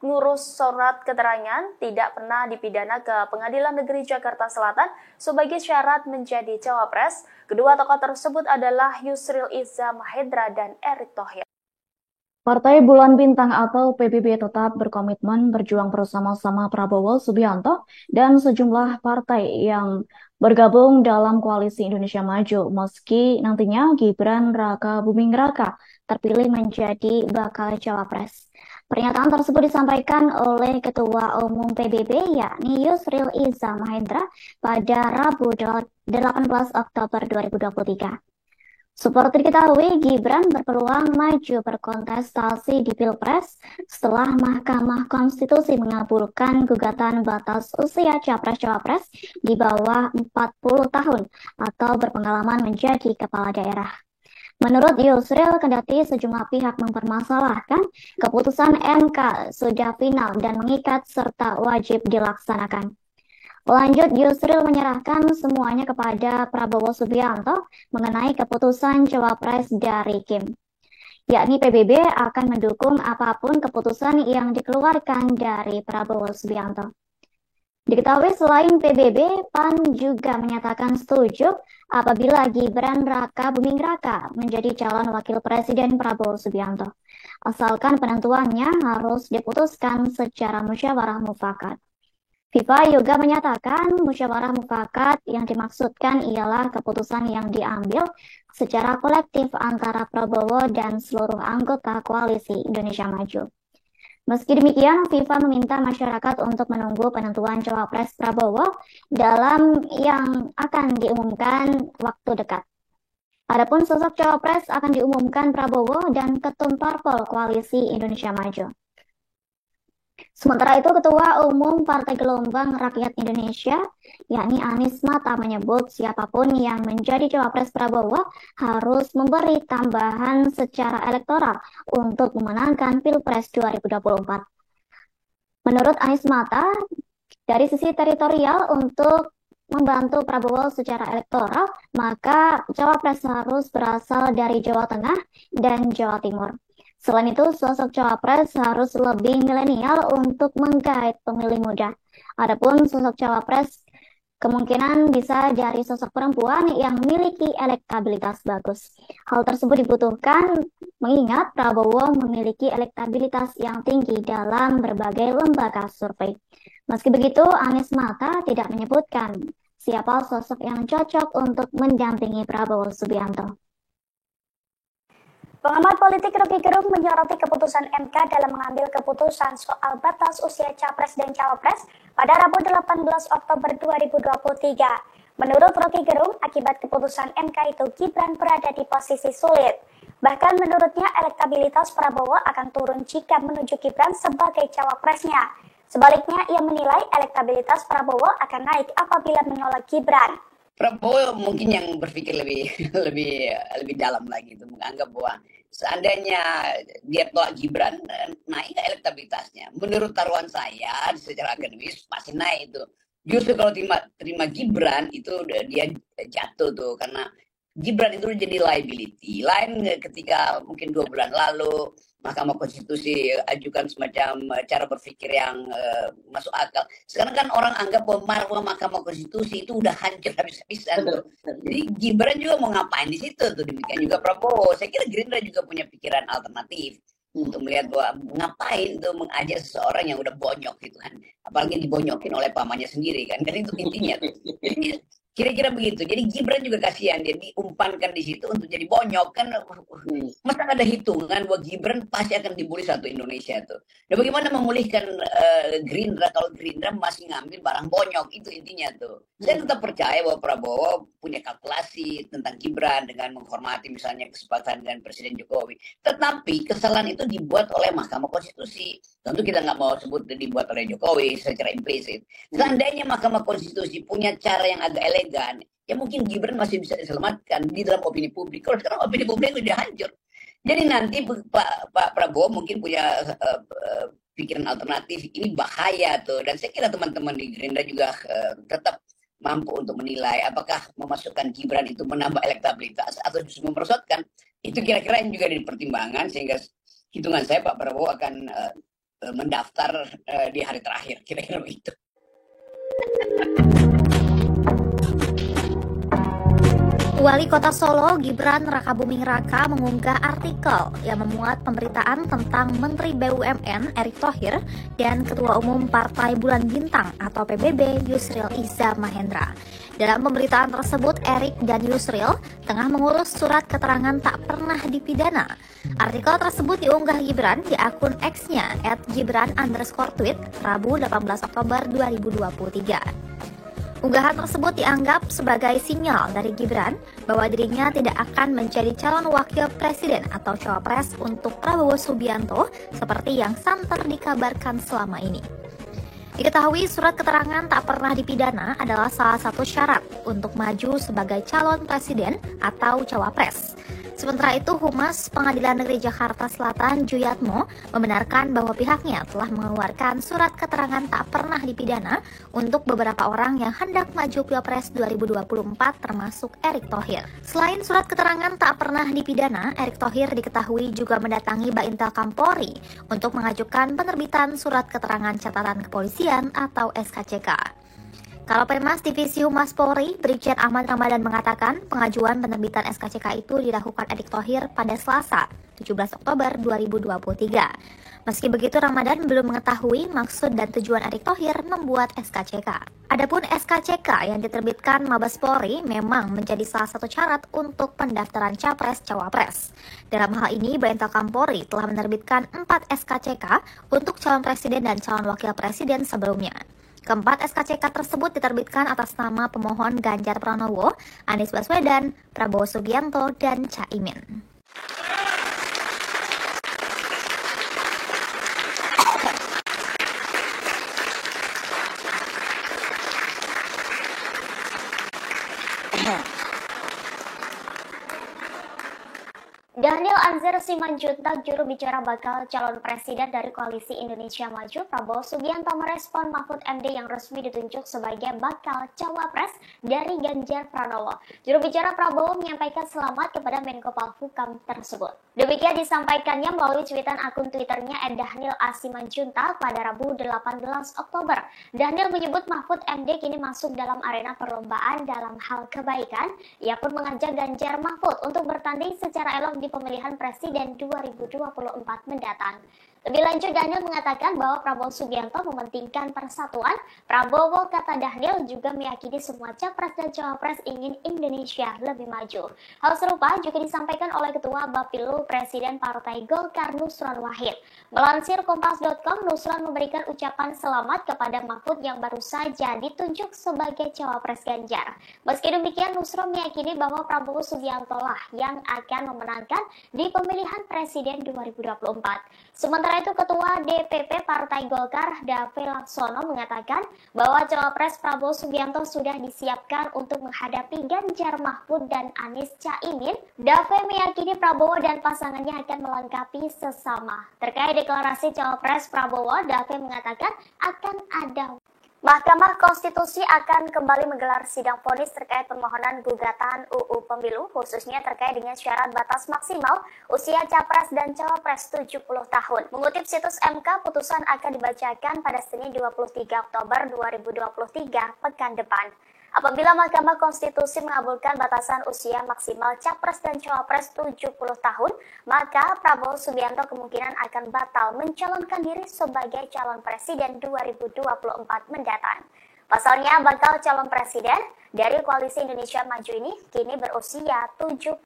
ngurus surat keterangan tidak pernah dipidana ke Pengadilan Negeri Jakarta Selatan sebagai syarat menjadi cawapres. Kedua tokoh tersebut adalah Yusril Iza Mahendra dan Erick Thohir. Partai Bulan Bintang atau PBB tetap berkomitmen berjuang bersama-sama Prabowo Subianto dan sejumlah partai yang bergabung dalam Koalisi Indonesia Maju meski nantinya Gibran Rakabuming Raka terpilih menjadi bakal cawapres. Pernyataan tersebut disampaikan oleh Ketua Umum PBB yakni Yusril Iza Mahendra pada Rabu 18 Oktober 2023. Seperti diketahui, Gibran berpeluang maju berkontestasi di Pilpres setelah Mahkamah Konstitusi mengabulkan gugatan batas usia capres-cawapres di bawah 40 tahun atau berpengalaman menjadi kepala daerah. Menurut Yusril, kendati sejumlah pihak mempermasalahkan, keputusan MK sudah final dan mengikat serta wajib dilaksanakan. Lanjut, Yusril menyerahkan semuanya kepada Prabowo Subianto mengenai keputusan cawapres dari Kim. Yakni PBB akan mendukung apapun keputusan yang dikeluarkan dari Prabowo Subianto. Diketahui selain PBB, PAN juga menyatakan setuju apabila Gibran Rakabuming Raka menjadi calon wakil presiden Prabowo Subianto. Asalkan penentuannya harus diputuskan secara musyawarah mufakat. FIFA juga menyatakan musyawarah mufakat yang dimaksudkan ialah keputusan yang diambil secara kolektif antara Prabowo dan seluruh anggota Koalisi Indonesia Maju. Meski demikian, FIFA meminta masyarakat untuk menunggu penentuan cawapres Prabowo dalam yang akan diumumkan waktu dekat. Adapun sosok cawapres akan diumumkan Prabowo dan Ketum Parpol Koalisi Indonesia Maju. Sementara itu, Ketua Umum Partai Gelombang Rakyat Indonesia, yakni Anies Mata, menyebut siapapun yang menjadi cawapres Prabowo harus memberi tambahan secara elektoral untuk memenangkan Pilpres 2024. Menurut Anies Mata, dari sisi teritorial untuk membantu Prabowo secara elektoral, maka cawapres harus berasal dari Jawa Tengah dan Jawa Timur. Selain itu, sosok cawapres harus lebih milenial untuk menggait pemilih muda. Adapun sosok cawapres kemungkinan bisa dari sosok perempuan yang memiliki elektabilitas bagus. Hal tersebut dibutuhkan mengingat Prabowo memiliki elektabilitas yang tinggi dalam berbagai lembaga survei. Meski begitu, Anies Mata tidak menyebutkan siapa sosok yang cocok untuk mendampingi Prabowo Subianto. Pengamat politik Rocky Gerung menyoroti keputusan MK dalam mengambil keputusan soal batas usia capres dan cawapres pada Rabu 18 Oktober 2023. Menurut Rocky Gerung, akibat keputusan MK itu Gibran berada di posisi sulit. Bahkan menurutnya elektabilitas Prabowo akan turun jika menuju Gibran sebagai cawapresnya. Sebaliknya, ia menilai elektabilitas Prabowo akan naik apabila menolak Gibran. Prabowo mungkin yang berpikir lebih dalam lagi itu menganggap bahwa seandainya dia tolak Gibran, naik elektabilitasnya. Menurut taruhan saya secara akademis pasti naik itu. Justru kalau terima Gibran itu dia jatuh tuh karena Gibran itu jadi liability. Lain ketika mungkin 2 bulan lalu Mahkamah Konstitusi ajukan semacam cara berpikir yang masuk akal. Sekarang kan orang anggap bahwa Mahkamah Konstitusi itu udah hancur habis-habisan. Jadi Gibran juga mau ngapain di situ tuh, demikian juga Prabowo. Saya kira Gerindra juga punya pikiran alternatif untuk melihat bahwa ngapain tuh mengajak seseorang yang udah bonyok gitu kan, apalagi dibonyokin oleh pamannya sendiri kan itu intinya tuh. Jadi kira-kira begitu. Jadi Gibran juga kasihan, dia diumpankan di situ untuk jadi bonyok kan. Masa ada hitungan bahwa Gibran pasti akan dibully satu Indonesia tuh. Dan bagaimana memulihkan Gerindra kalau Gerindra masih ngambil barang bonyok, itu intinya tuh. Saya tetap percaya bahwa Prabowo punya kalkulasi tentang Gibran dengan menghormati misalnya kesepakatan dengan Presiden Jokowi. Tetapi kesalahan itu dibuat oleh Mahkamah Konstitusi. Tentu kita nggak mau sebut dibuat oleh Jokowi secara implisit. Seandainya Mahkamah Konstitusi punya cara yang agak elegan, ya mungkin Gibran masih bisa diselamatkan di dalam opini publik. Kalau sekarang opini publik sudah hancur. Jadi nanti Pak Prabowo mungkin punya pikiran alternatif, ini bahaya tuh. Dan saya kira teman-teman di Gerindra juga tetap mampu untuk menilai apakah memasukkan Gibran itu menambah elektabilitas atau justru memperosotkan. Itu kira-kira yang juga dipertimbangkan, sehingga hitungan saya Pak Prabowo akan mendaftar di hari terakhir, kira-kira begitu. Wali Kota Solo Gibran Rakabuming Raka mengunggah artikel yang memuat pemberitaan tentang Menteri BUMN Erick Thohir dan Ketua Umum Partai Bulan Bintang atau PBB Yusril Iza Mahendra. Dalam pemberitaan tersebut, Erick dan Yusril tengah mengurus surat keterangan tak pernah dipidana. Artikel tersebut diunggah Gibran di akun X-nya @gibran_tweet Rabu 18 Oktober 2023. Unggahan tersebut dianggap sebagai sinyal dari Gibran bahwa dirinya tidak akan menjadi calon wakil presiden atau cawapres untuk Prabowo Subianto seperti yang santer dikabarkan selama ini. Diketahui surat keterangan tak pernah dipidana adalah salah satu syarat untuk maju sebagai calon presiden atau cawapres. Sementara itu, Humas Pengadilan Negeri Jakarta Selatan Juyatmo membenarkan bahwa pihaknya telah mengeluarkan surat keterangan tak pernah dipidana untuk beberapa orang yang hendak maju Pilpres 2024 termasuk Erick Thohir. Selain surat keterangan tak pernah dipidana, Erick Thohir diketahui juga mendatangi Baintelkam Polri untuk mengajukan penerbitan surat keterangan catatan kepolisian atau SKCK. Kalau Pemas Divisi Humas Polri, Brigjen Ahmad Ramadan mengatakan pengajuan penerbitan SKCK itu dilakukan Erick Thohir pada Selasa, 17 Oktober 2023. Meski begitu, Ramadan belum mengetahui maksud dan tujuan Erick Thohir membuat SKCK. Adapun SKCK yang diterbitkan Mabes Polri memang menjadi salah satu syarat untuk pendaftaran Capres-Cawapres. Dalam hal ini, Baintelkam Polri telah menerbitkan 4 SKCK untuk calon presiden dan calon wakil presiden sebelumnya. Keempat SKCK tersebut diterbitkan atas nama pemohon Ganjar Pranowo, Anies Baswedan, Prabowo Subianto, dan Caimin. Daniel Anzar Simanjuntak, juru bicara bakal calon presiden dari Koalisi Indonesia Maju, Prabowo Subianto merespon Mahfud MD yang resmi ditunjuk sebagai bakal cawapres dari Ganjar Pranowo. Juru bicara Prabowo menyampaikan selamat kepada Menko Polhukam tersebut. Demikian disampaikannya melalui cuitan akun Twitternya @Daniel A. Simanjuntak pada Rabu 18 Oktober. Daniel menyebut Mahfud MD kini masuk dalam arena perlombaan dalam hal kebaikan. Ia pun mengajak Ganjar Mahfud untuk bertanding secara elok di pemilihan presiden 2024 mendatang. Lebih lanjut, Daniel mengatakan bahwa Prabowo Subianto mementingkan persatuan. Prabowo, kata Daniel, juga meyakini semua capres dan cawapres ingin Indonesia lebih maju. Hal serupa juga disampaikan oleh Ketua Bapilu Presiden Partai Golkar Nusron Wahid. Melansir Kompas.com, Nusron memberikan ucapan selamat kepada Mahfud yang baru saja ditunjuk sebagai cawapres Ganjar. Meski demikian, Nusron meyakini bahwa Prabowo Subianto lah yang akan memenangkan di pemilihan presiden 2024. Sementara itu, Ketua DPP Partai Golkar Dave Laksono mengatakan bahwa cawapres Prabowo Subianto sudah disiapkan untuk menghadapi Ganjar Mahfud dan Anies Caimin. Dave meyakini Prabowo dan pasangannya akan melengkapi sesama. Terkait deklarasi cawapres Prabowo, Dave mengatakan akan ada Mahkamah Konstitusi akan kembali menggelar sidang vonis terkait permohonan gugatan UU Pemilu, khususnya terkait dengan syarat batas maksimal usia Capres dan Cawapres 70 tahun. Mengutip situs MK, putusan akan dibacakan pada Senin 23 Oktober 2023, pekan depan. Apabila Mahkamah Konstitusi mengabulkan batasan usia maksimal Capres dan Cawapres 70 tahun, maka Prabowo Subianto kemungkinan akan batal mencalonkan diri sebagai calon presiden 2024 mendatang. Pasalnya, bakal calon presiden dari Koalisi Indonesia Maju ini kini berusia 71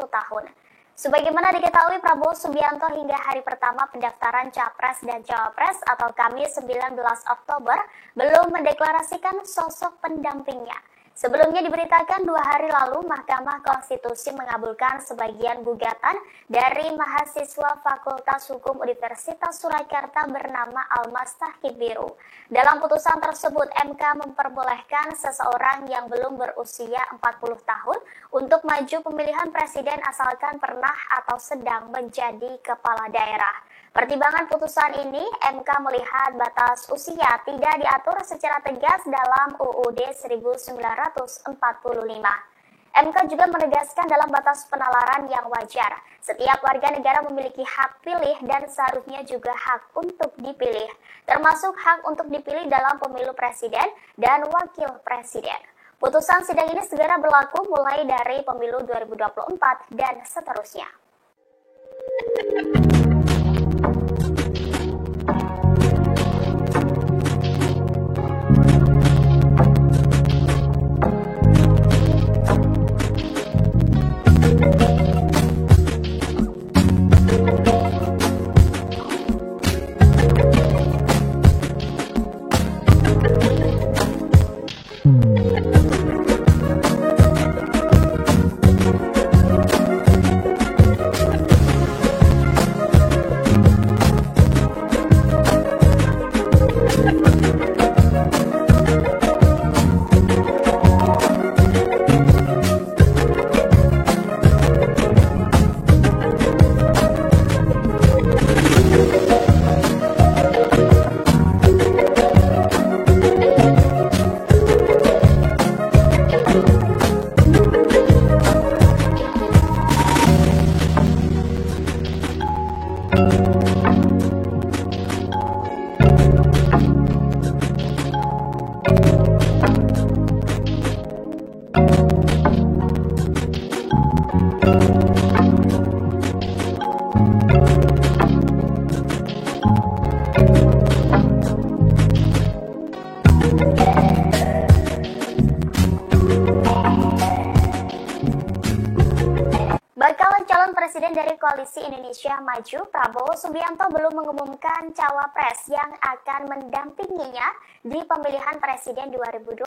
tahun. Sebagaimana diketahui, Prabowo Subianto hingga hari pertama pendaftaran Capres dan Cawapres atau Kamis 19 Oktober belum mendeklarasikan sosok pendampingnya. Sebelumnya diberitakan 2 hari lalu Mahkamah Konstitusi mengabulkan sebagian gugatan dari mahasiswa Fakultas Hukum Universitas Surakarta bernama Almas Tahkib Biru. Dalam putusan tersebut, MK memperbolehkan seseorang yang belum berusia 40 tahun untuk maju pemilihan presiden asalkan pernah atau sedang menjadi kepala daerah. Pertimbangan putusan ini, MK melihat batas usia tidak diatur secara tegas dalam UUD 1945. MK juga menegaskan dalam batas penalaran yang wajar, setiap warga negara memiliki hak pilih dan seharusnya juga hak untuk dipilih, termasuk hak untuk dipilih dalam pemilu presiden dan wakil presiden. Putusan sidang ini segera berlaku mulai dari pemilu 2024 dan seterusnya. Bakal calon presiden dari Koalisi Indonesia Maju, Prabowo Subianto belum mengumumkan cawapres yang akan mendampinginya di pemilihan presiden 2024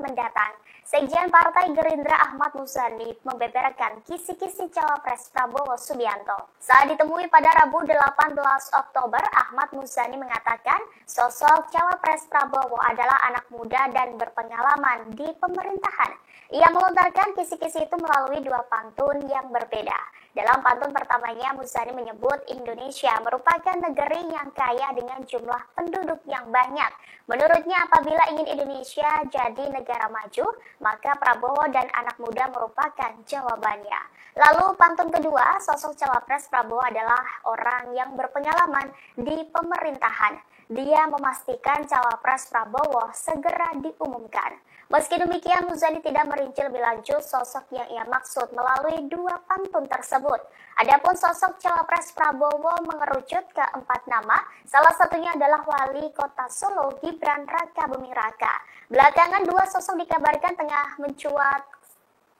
mendatang. Sekjen Partai Gerindra Ahmad Muzani membeberkan kisi-kisi cawapres Prabowo Subianto. Saat ditemui pada Rabu 18 Oktober, Ahmad Muzani mengatakan sosok cawapres Prabowo adalah anak muda dan berpengalaman di pemerintahan. Ia melontarkan kisi-kisi itu melalui 2 pantun yang berbeda. Dalam pantun pertamanya, Muzani menyebut Indonesia merupakan negeri yang kaya dengan jumlah penduduk yang banyak. Menurutnya, apabila ingin Indonesia jadi negara maju, maka Prabowo dan anak muda merupakan jawabannya. Lalu pantun kedua, sosok cawapres Prabowo adalah orang yang berpengalaman di pemerintahan. Dia memastikan cawapres Prabowo segera diumumkan. Meski demikian, Muzani tidak merinci lebih lanjut sosok yang ia maksud melalui 2 pantun tersebut. Adapun sosok cawapres Prabowo mengerucut ke 4 nama, salah satunya adalah Wali Kota Solo Gibran Rakabuming Raka. Belakangan 2 sosok dikabarkan tengah mencuat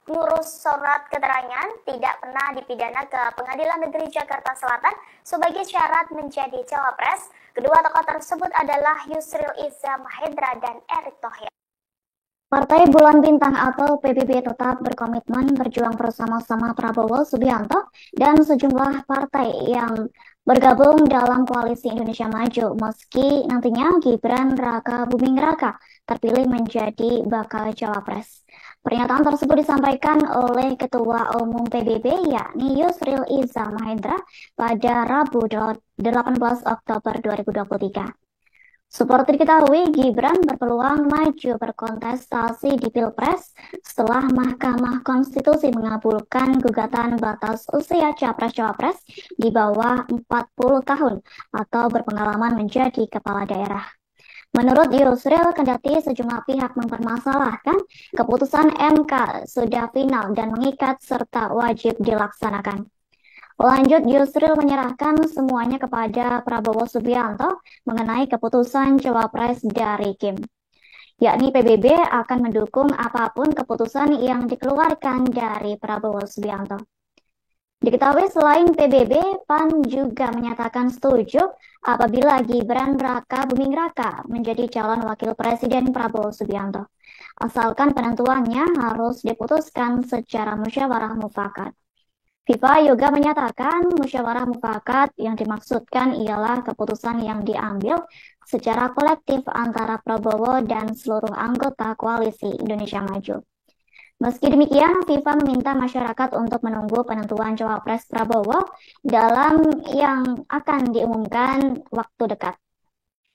ngurus surat keterangan tidak pernah dipidana ke Pengadilan Negeri Jakarta Selatan sebagai syarat menjadi cawapres. Kedua tokoh tersebut adalah Yusril Iza Mahendra dan Erick Thohir. Partai Bulan Bintang atau PBB tetap berkomitmen berjuang bersama-sama Prabowo Subianto dan sejumlah partai yang bergabung dalam Koalisi Indonesia Maju meski nantinya Gibran Rakabuming Raka terpilih menjadi bakal cawapres. Pernyataan tersebut disampaikan oleh Ketua Umum PBB yakni Yusril Iza Mahendra pada Rabu 18 Oktober 2023. Seperti diketahui, Gibran berpeluang maju berkontestasi di Pilpres setelah Mahkamah Konstitusi mengabulkan gugatan batas usia Capres-Cawapres di bawah 40 tahun atau berpengalaman menjadi kepala daerah. Menurut Yusril, kendati sejumlah pihak mempermasalahkan, keputusan MK sudah final dan mengikat serta wajib dilaksanakan. Lanjut, Yusril menyerahkan semuanya kepada Prabowo Subianto mengenai keputusan Cawapres dari Kim. Yakni PBB akan mendukung apapun keputusan yang dikeluarkan dari Prabowo Subianto. Diketahui selain PBB, PAN juga menyatakan setuju apabila Gibran Raka Buming Raka menjadi calon wakil presiden Prabowo Subianto. Asalkan penentuannya harus diputuskan secara musyawarah mufakat. FIFA juga menyatakan musyawarah mufakat yang dimaksudkan ialah keputusan yang diambil secara kolektif antara Prabowo dan seluruh anggota koalisi Indonesia Maju. Meski demikian, FIFA meminta masyarakat untuk menunggu penentuan Cawapres Prabowo dalam yang akan diumumkan waktu dekat.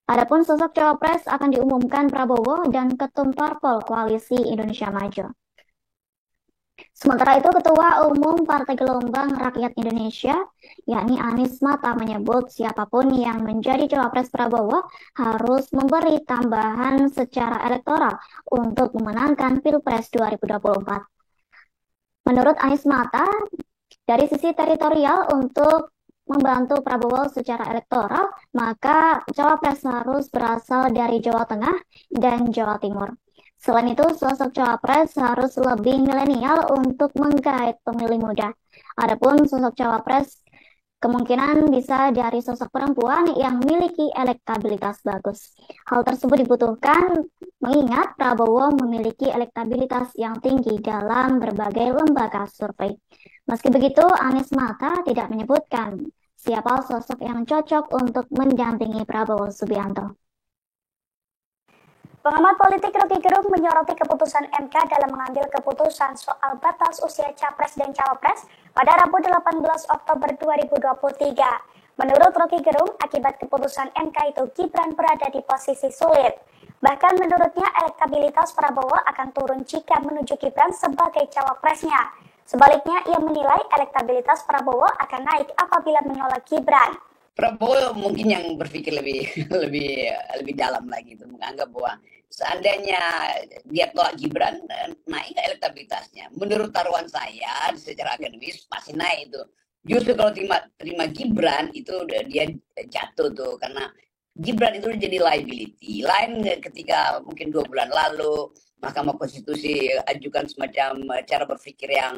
Adapun sosok Cawapres akan diumumkan Prabowo dan Ketum Parpol Koalisi Indonesia Maju. Sementara itu, Ketua Umum Partai Gelombang Rakyat Indonesia, yakni Anies Mata, menyebut siapapun yang menjadi Cawapres Prabowo harus memberi tambahan secara elektoral untuk memenangkan Pilpres 2024. Menurut Anies Mata, dari sisi teritorial untuk membantu Prabowo secara elektoral, maka Cawapres harus berasal dari Jawa Tengah dan Jawa Timur. Selain itu, sosok Cawapres harus lebih milenial untuk menggait pemilih muda. Adapun sosok Cawapres kemungkinan bisa dari sosok perempuan yang memiliki elektabilitas bagus. Hal tersebut dibutuhkan mengingat Prabowo memiliki elektabilitas yang tinggi dalam berbagai lembaga survei. Meski begitu, Anies Mata tidak menyebutkan siapa sosok yang cocok untuk mendampingi Prabowo Subianto. Pengamat politik Rocky Gerung menyoroti keputusan MK dalam mengambil keputusan soal batas usia Capres dan Cawapres pada Rabu 18 Oktober 2023. Menurut Rocky Gerung, akibat keputusan MK itu Gibran berada di posisi sulit. Bahkan menurutnya elektabilitas Prabowo akan turun jika menuju Gibran sebagai cawapresnya. Sebaliknya, ia menilai elektabilitas Prabowo akan naik apabila menolak Gibran. Prabowo mungkin yang berpikir lebih dalam lagi itu, menganggap bahwa seandainya dia tolak Gibran, naik elektabilitasnya. Menurut taruhan saya secara akademis pasti naik itu. Justru kalau terima Gibran itu dia jatuh tuh, karena Gibran itu jadi liability. Lain ketika mungkin 2 bulan lalu Mahkamah Konstitusi ajukan semacam cara berpikir yang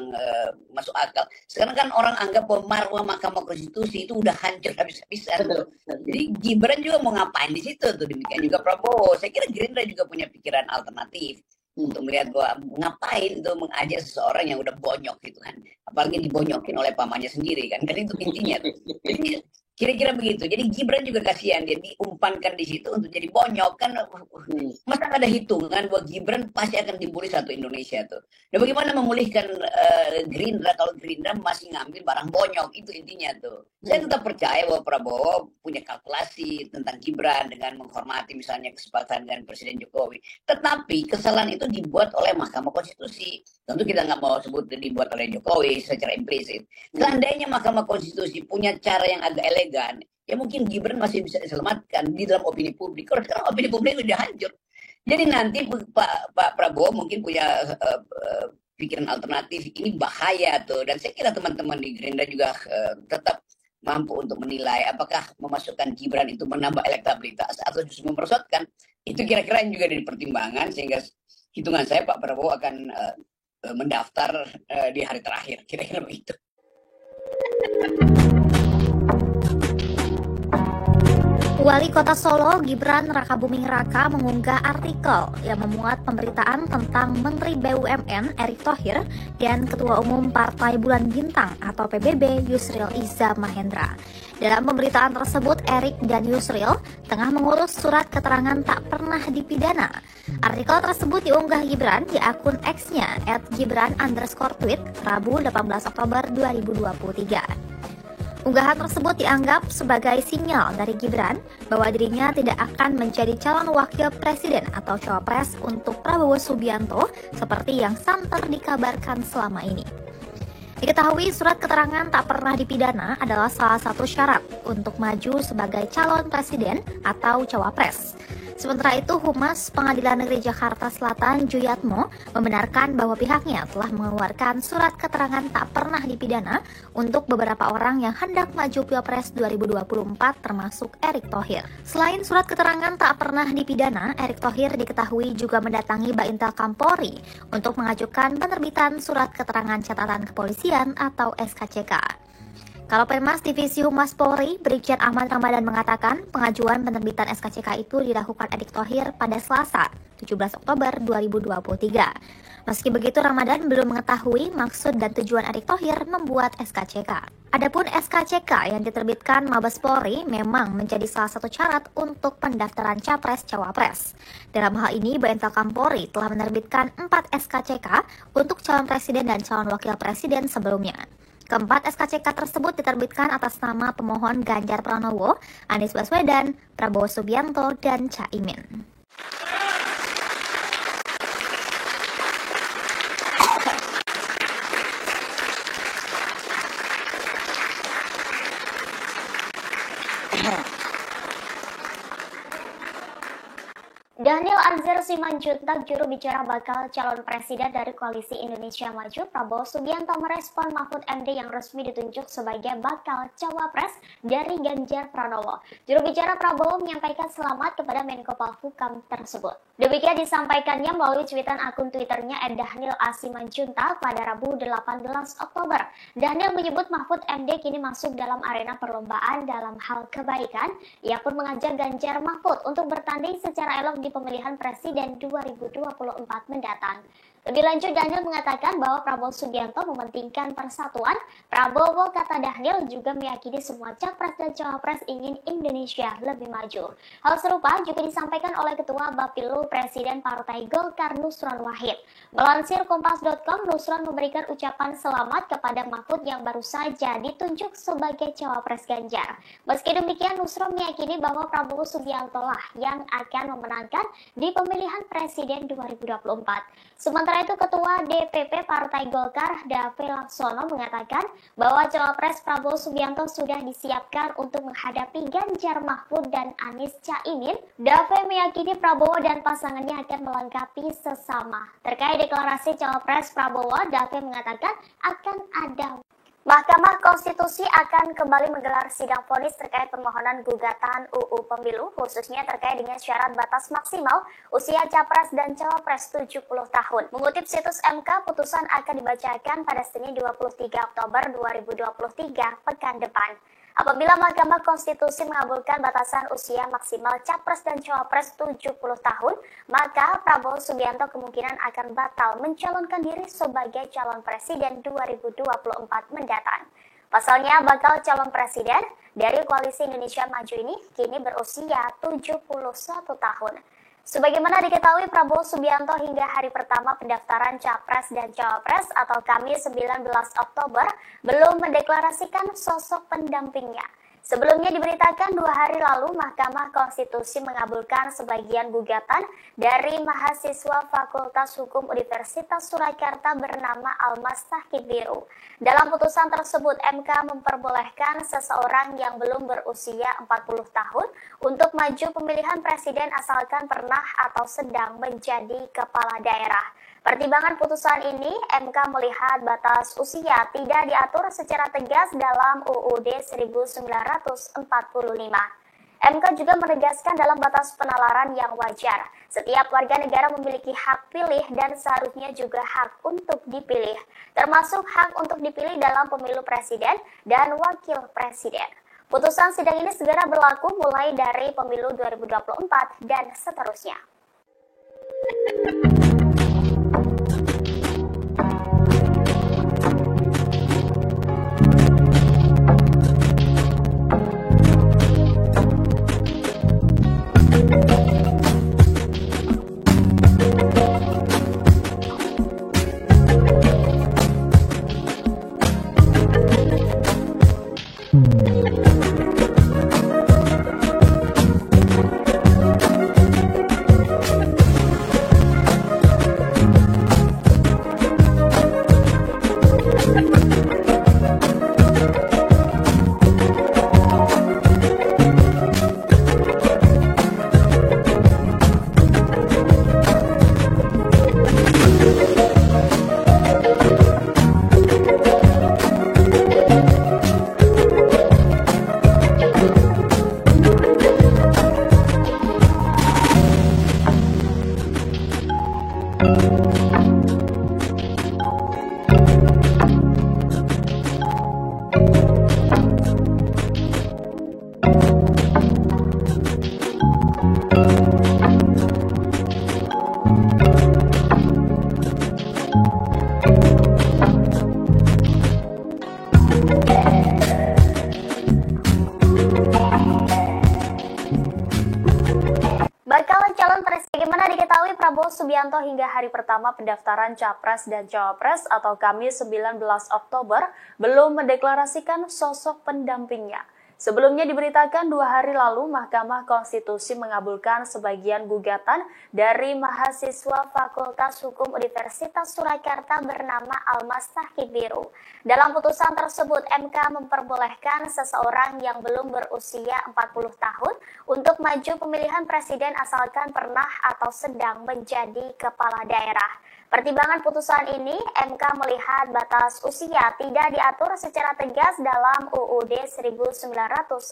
masuk akal. Sekarang kan orang anggap bahwa marwah Mahkamah Konstitusi itu udah hancur habis-habisan. Jadi Gibran juga mau ngapain di situ tuh, demikian juga Prabowo. Saya kira Gerindra juga punya pikiran alternatif untuk melihat bahwa ngapain tuh mengajak seseorang yang udah bonyok gitu kan. Apalagi dibonyokin oleh pamannya sendiri kan itu intinya tuh. Jadi kira-kira begitu. Jadi Gibran juga kasihan, dia diumpankan di situ untuk jadi bonyok kan. Masa ada hitungan bahwa Gibran pasti akan dibully satu Indonesia tuh. Dan bagaimana memulihkan Gerindra kalau Gerindra masih ngambil barang bonyok, itu intinya tuh. Saya tetap percaya bahwa Prabowo punya kalkulasi tentang Gibran dengan menghormati misalnya kesepakatan dengan Presiden Jokowi. Tetapi kesalahan itu dibuat oleh Mahkamah Konstitusi. Tentu kita nggak mau sebut dibuat oleh Jokowi secara implisit. Seandainya Mahkamah Konstitusi punya cara yang agak elegan, ya mungkin Gibran masih bisa diselamatkan di dalam opini publik. Kalau sekarang opini publik sudah hancur. Jadi nanti Pak Prabowo mungkin punya pikiran alternatif, ini bahaya tuh. Dan saya kira teman-teman di Gerindra juga tetap mampu untuk menilai apakah memasukkan Gibran itu menambah elektabilitas atau justru memperosotkan. Itu kira-kira yang juga dari pertimbangan, sehingga hitungan saya Pak Prabowo akan mendaftar di hari terakhir, kira-kira begitu. Wali Kota Solo Gibran Raka Buming Raka mengunggah artikel yang memuat pemberitaan tentang Menteri BUMN Erick Thohir dan Ketua Umum Partai Bulan Bintang atau PBB Yusril Iza Mahendra. Dalam pemberitaan tersebut, Erick dan Yusril tengah mengurus surat keterangan tak pernah dipidana. Artikel tersebut diunggah Gibran di akun X-nya @gibran_tweet Rabu 18 Oktober 2023. Unggahan tersebut dianggap sebagai sinyal dari Gibran bahwa dirinya tidak akan menjadi calon wakil presiden atau cawapres untuk Prabowo Subianto seperti yang santer dikabarkan selama ini. Diketahui surat keterangan tak pernah dipidana adalah salah satu syarat untuk maju sebagai calon presiden atau cawapres. Sementara itu, Humas Pengadilan Negeri Jakarta Selatan Juyatmo membenarkan bahwa pihaknya telah mengeluarkan surat keterangan tak pernah dipidana untuk beberapa orang yang hendak maju Pilpres 2024 termasuk Erick Thohir. Selain surat keterangan tak pernah dipidana, Erick Thohir diketahui juga mendatangi Baintel Kampolri untuk mengajukan penerbitan surat keterangan catatan kepolisian atau SKCK. Kalau Penmas Divisi Humas Polri, Brigjen Ahmad Ramadan mengatakan pengajuan penerbitan SKCK itu dilakukan Erick Thohir pada Selasa, 17 Oktober 2023. Meski begitu, Ramadan belum mengetahui maksud dan tujuan Erick Thohir membuat SKCK. Adapun SKCK yang diterbitkan Mabes Polri memang menjadi salah satu syarat untuk pendaftaran Capres-Cawapres. Dalam hal ini, Baintel Kampolri telah menerbitkan 4 SKCK untuk calon presiden dan calon wakil presiden sebelumnya. Keempat SKCK tersebut diterbitkan atas nama pemohon Ganjar Pranowo, Anies Baswedan, Prabowo Subianto, dan Caimin. Daniel Anzar Simanjuntak, juru bicara bakal calon presiden dari Koalisi Indonesia Maju, Prabowo Subianto merespon Mahfud MD yang resmi ditunjuk sebagai bakal cawapres dari Ganjar Pranowo. Juru bicara Prabowo menyampaikan selamat kepada Menko Polhukam tersebut. Demikian disampaikannya melalui cuitan akun Twitternya @Daniel A. Simanjuntak pada Rabu 18 Oktober. Daniel menyebut Mahfud MD kini masuk dalam arena perlombaan dalam hal kebaikan. Ia pun mengajak Ganjar Mahfud untuk bertanding secara elok di pemilihan presiden 2024 mendatang. Lebih lanjut, Daniel mengatakan bahwa Prabowo Subianto mementingkan persatuan. Prabowo, kata Daniel, juga meyakini semua capres dan cawapres ingin Indonesia lebih maju. Hal serupa juga disampaikan oleh Ketua Bapilu Presiden Partai Golkar Nusron Wahid. Melansir Kompas.com, Nusron memberikan ucapan selamat kepada Mahfud yang baru saja ditunjuk sebagai cawapres Ganjar. Meski demikian, Nusron meyakini bahwa Prabowo Subianto lah yang akan memenangkan di pemilihan presiden 2024. Sementara itu, Ketua DPP Partai Golkar, Dave Laksono, mengatakan bahwa cawapres Prabowo Subianto sudah disiapkan untuk menghadapi Ganjar Mahfud dan Anies Caimin. Dave meyakini Prabowo dan pasangannya akan melengkapi sesama. Terkait deklarasi cawapres Prabowo, Dave mengatakan akan ada Mahkamah Konstitusi akan kembali menggelar sidang vonis terkait permohonan gugatan UU Pemilu, khususnya terkait dengan syarat batas maksimal usia capres dan cawapres 70 tahun. Mengutip situs MK, putusan akan dibacakan pada Senin 23 Oktober 2023 pekan depan. Apabila Mahkamah Konstitusi mengabulkan batasan usia maksimal capres dan cawapres 70 tahun, maka Prabowo Subianto kemungkinan akan batal mencalonkan diri sebagai calon presiden 2024 mendatang. Pasalnya, bakal calon presiden dari Koalisi Indonesia Maju ini kini berusia 71 tahun. Sebagaimana diketahui, Prabowo Subianto hingga hari pertama pendaftaran Capres dan Cawapres atau Kamis 19 Oktober belum mendeklarasikan sosok pendampingnya. Sebelumnya diberitakan 2 hari lalu Mahkamah Konstitusi mengabulkan sebagian gugatan dari mahasiswa Fakultas Hukum Universitas Surakarta bernama Almas Sakit Biru. Dalam putusan tersebut, MK memperbolehkan seseorang yang belum berusia 40 tahun untuk maju pemilihan presiden asalkan pernah atau sedang menjadi kepala daerah. Pertimbangan putusan ini, MK melihat batas usia tidak diatur secara tegas dalam UUD 1945. MK juga menegaskan dalam batas penalaran yang wajar. Setiap warga negara memiliki hak pilih dan seharusnya juga hak untuk dipilih, termasuk hak untuk dipilih dalam pemilu presiden dan wakil presiden. Putusan sidang ini segera berlaku mulai dari pemilu 2024 dan seterusnya. hingga hari pertama pendaftaran Capres dan Cawapres atau Kamis 19 Oktober belum mendeklarasikan sosok pendampingnya. Sebelumnya diberitakan 2 hari lalu Mahkamah Konstitusi mengabulkan sebagian gugatan dari mahasiswa Fakultas Hukum Universitas Surakarta bernama Almas Tahkibiru. Dalam putusan tersebut, MK memperbolehkan seseorang yang belum berusia 40 tahun untuk maju pemilihan presiden asalkan pernah atau sedang menjadi kepala daerah. Pertimbangan putusan ini, MK melihat batas usia tidak diatur secara tegas dalam UUD 1945.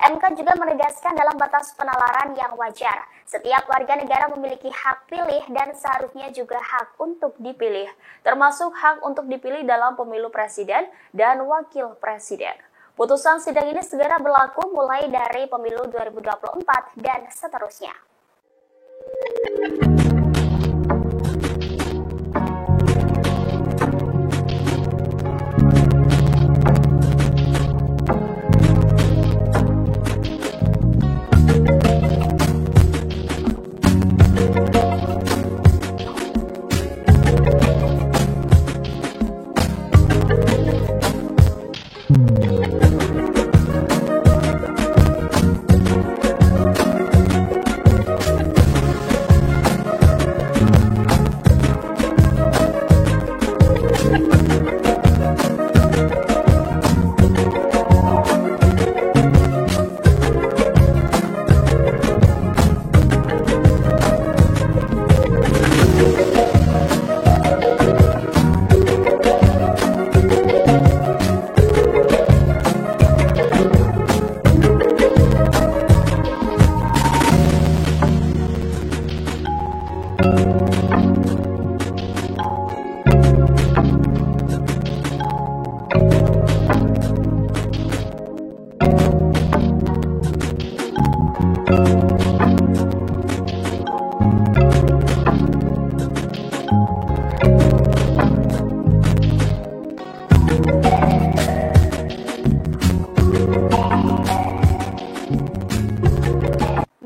MK juga menegaskan dalam batas penalaran yang wajar, setiap warga negara memiliki hak pilih dan seharusnya juga hak untuk dipilih, termasuk hak untuk dipilih dalam pemilu presiden dan wakil presiden. Putusan sidang ini segera berlaku mulai dari pemilu 2024 dan seterusnya.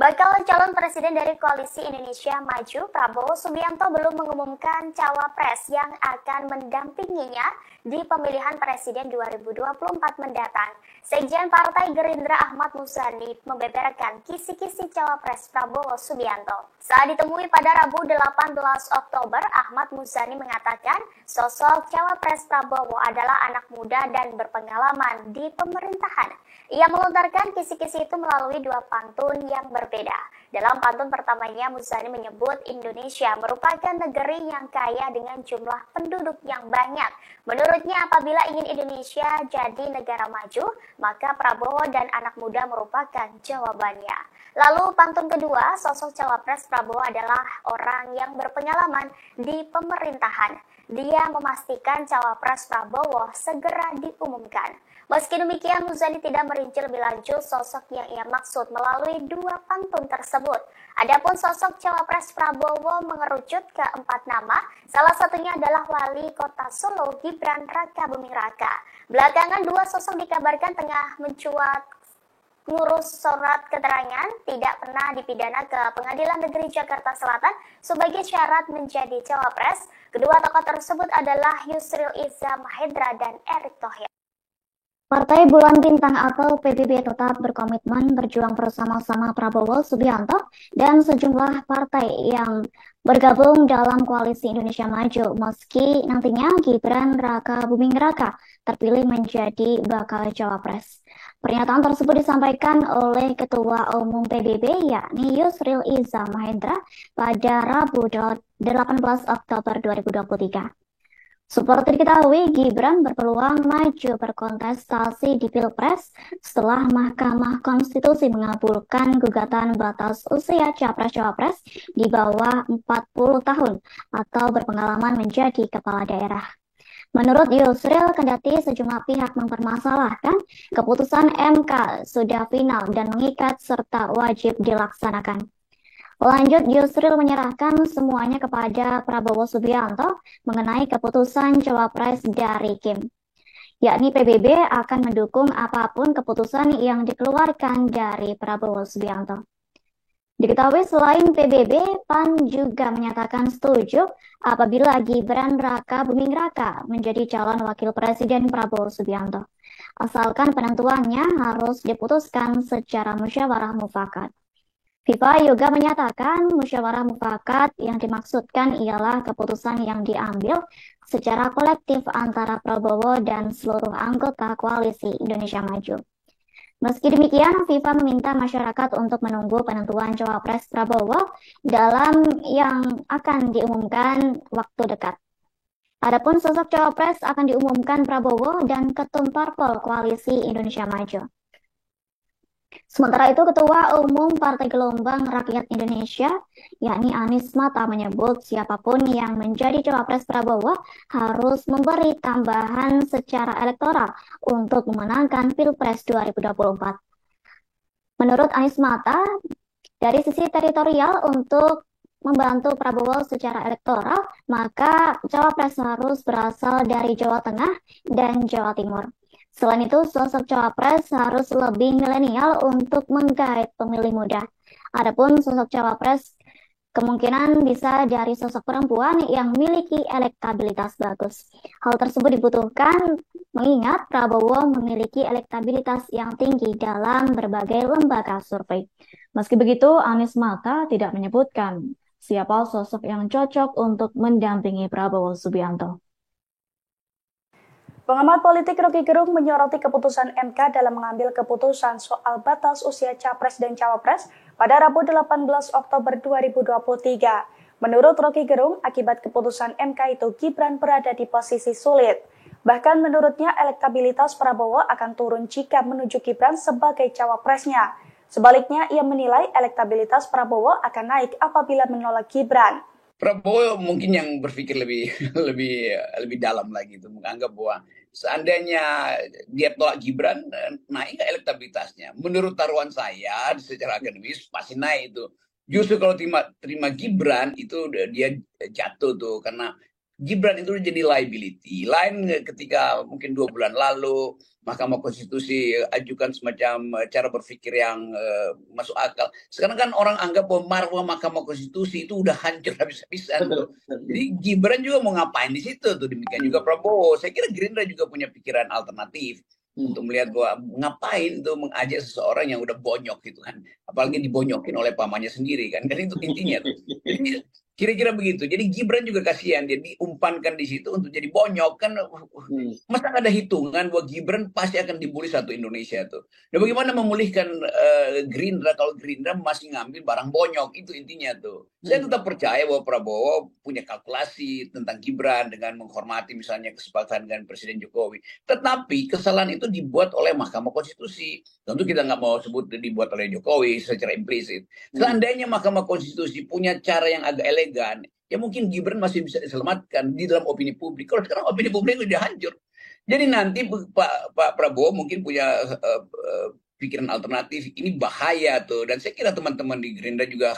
Bakal calon presiden dari Koalisi Indonesia Maju, Prabowo Subianto belum mengumumkan cawapres yang akan mendampinginya di pemilihan presiden 2024 mendatang. Sekjen Partai Gerindra Ahmad Muzani membeberkan kisi-kisi cawapres Prabowo Subianto. Saat ditemui pada Rabu 18 Oktober, Ahmad Muzani mengatakan sosok cawapres Prabowo adalah anak muda dan berpengalaman di pemerintahan. Ia melontarkan kisi-kisi itu melalui 2 pantun yang berbeda. Dalam pantun pertamanya, Muzani menyebut Indonesia merupakan negeri yang kaya dengan jumlah penduduk yang banyak. Menurutnya, apabila ingin Indonesia jadi negara maju, maka Prabowo dan anak muda merupakan jawabannya. Lalu pantun kedua, sosok cawapres Prabowo adalah orang yang berpengalaman di pemerintahan. Dia memastikan cawapres Prabowo segera diumumkan. Meski demikian, Muzani tidak merinci lebih lanjut sosok yang ia maksud melalui 2 pantun tersebut. Adapun sosok cawapres Prabowo mengerucut ke 4 nama, salah satunya adalah Wali Kota Solo Gibran Rakabuming Raka. Belakangan 2 sosok dikabarkan tengah mencuat ngurus surat keterangan tidak pernah dipidana ke Pengadilan Negeri Jakarta Selatan sebagai syarat menjadi cawapres. Kedua tokoh tersebut adalah Yusril Iza Mahendra dan Erick Thohir. Partai Bulan Bintang atau PBB tetap berkomitmen berjuang bersama-sama Prabowo Subianto dan sejumlah partai yang bergabung dalam Koalisi Indonesia Maju meski nantinya Gibran Rakabuming Raka terpilih menjadi bakal cawapres. Pernyataan tersebut disampaikan oleh Ketua Umum PBB yakni Yusril Iza Mahendra pada Rabu 18 Oktober 2023. Seperti diketahui, Gibran berpeluang maju berkontestasi di Pilpres setelah Mahkamah Konstitusi mengabulkan gugatan batas usia Capres-Cawapres di bawah 40 tahun atau berpengalaman menjadi kepala daerah. Menurut Yusril, kendati sejumlah pihak mempermasalahkan, keputusan MK sudah final dan mengikat serta wajib dilaksanakan. Lanjut, Yusril menyerahkan semuanya kepada Prabowo Subianto mengenai keputusan cawapres dari Kim. Yakni PBB akan mendukung apapun keputusan yang dikeluarkan dari Prabowo Subianto. Diketahui selain PBB, PAN juga menyatakan setuju apabila Gibran Raka Buming Raka menjadi calon wakil presiden Prabowo Subianto. Asalkan penentuannya harus diputuskan secara musyawarah mufakat. FIFA juga menyatakan musyawarah mufakat yang dimaksudkan ialah keputusan yang diambil secara kolektif antara Prabowo dan seluruh anggota koalisi Indonesia Maju. Meski demikian, FIFA meminta masyarakat untuk menunggu penentuan cawapres Prabowo dalam yang akan diumumkan waktu dekat. Adapun sosok cawapres akan diumumkan Prabowo dan Ketum Parpol Koalisi Indonesia Maju. Sementara itu, Ketua Umum Partai Gelombang Rakyat Indonesia, yakni Anies Mata, menyebut siapapun yang menjadi cawapres Prabowo harus memberi tambahan secara elektoral untuk memenangkan Pilpres 2024. Menurut Anies Mata, dari sisi teritorial untuk membantu Prabowo secara elektoral, maka cawapres harus berasal dari Jawa Tengah dan Jawa Timur. Selain itu, sosok cawapres harus lebih milenial untuk menggait pemilih muda. Adapun sosok cawapres kemungkinan bisa dari sosok perempuan yang memiliki elektabilitas bagus. Hal tersebut dibutuhkan mengingat Prabowo memiliki elektabilitas yang tinggi dalam berbagai lembaga survei. Meski begitu, Anies Mata tidak menyebutkan siapa sosok yang cocok untuk mendampingi Prabowo Subianto. Pengamat politik Rocky Gerung menyoroti keputusan MK dalam mengambil keputusan soal batas usia Capres dan Cawapres pada Rabu 18 Oktober 2023. Menurut Rocky Gerung, akibat keputusan MK itu Gibran berada di posisi sulit. Bahkan menurutnya elektabilitas Prabowo akan turun jika menuju Gibran sebagai cawapresnya. Sebaliknya, ia menilai elektabilitas Prabowo akan naik apabila menolak Gibran. Prabowo mungkin yang berpikir lebih dalam lagi itu, menganggap bahwa seandainya dia tolak Gibran, naik elektabilitasnya. Menurut taruhan saya secara akademis pasti naik itu. Justru kalau terima Gibran itu dia jatuh tuh, karena Gibran itu jadi liability. Lain ketika mungkin 2 bulan lalu Mahkamah Konstitusi ajukan semacam cara berpikir yang masuk akal. Sekarang kan orang anggap bahwa marwah Mahkamah Konstitusi itu udah hancur habis-habisan. Jadi Gibran juga mau ngapain di situ tuh, demikian juga Prabowo. Saya kira Gerindra juga punya pikiran alternatif untuk melihat bahwa ngapain tuh mengajak seseorang yang udah bonyok gitu kan. Apalagi dibonyokin oleh pamannya sendiri kan. Kan itu intinya tuh. Jadi kira-kira begitu. Jadi Gibran juga kasihan, dia diumpankan di situ untuk jadi bonyok kan. Masa nggak ada hitungan bahwa Gibran pasti akan dibully satu Indonesia tuh. Dan bagaimana memulihkan Gerindra kalau Gerindra masih ngambil barang bonyok, itu intinya tuh. Saya tetap percaya bahwa Prabowo punya kalkulasi tentang Gibran dengan menghormati misalnya kesepakatan dengan Presiden Jokowi. Tetapi kesalahan itu dibuat oleh Mahkamah Konstitusi. Tentu kita nggak mau sebut dibuat oleh Jokowi secara implisit. Seandainya Mahkamah Konstitusi punya cara yang agak elegan, ya mungkin Gibran masih bisa diselamatkan di dalam opini publik. Kalau sekarang opini publik sudah hancur. Jadi nanti Pak Prabowo mungkin punya pikiran alternatif. Ini bahaya tuh. Dan saya kira teman-teman di Gerindra juga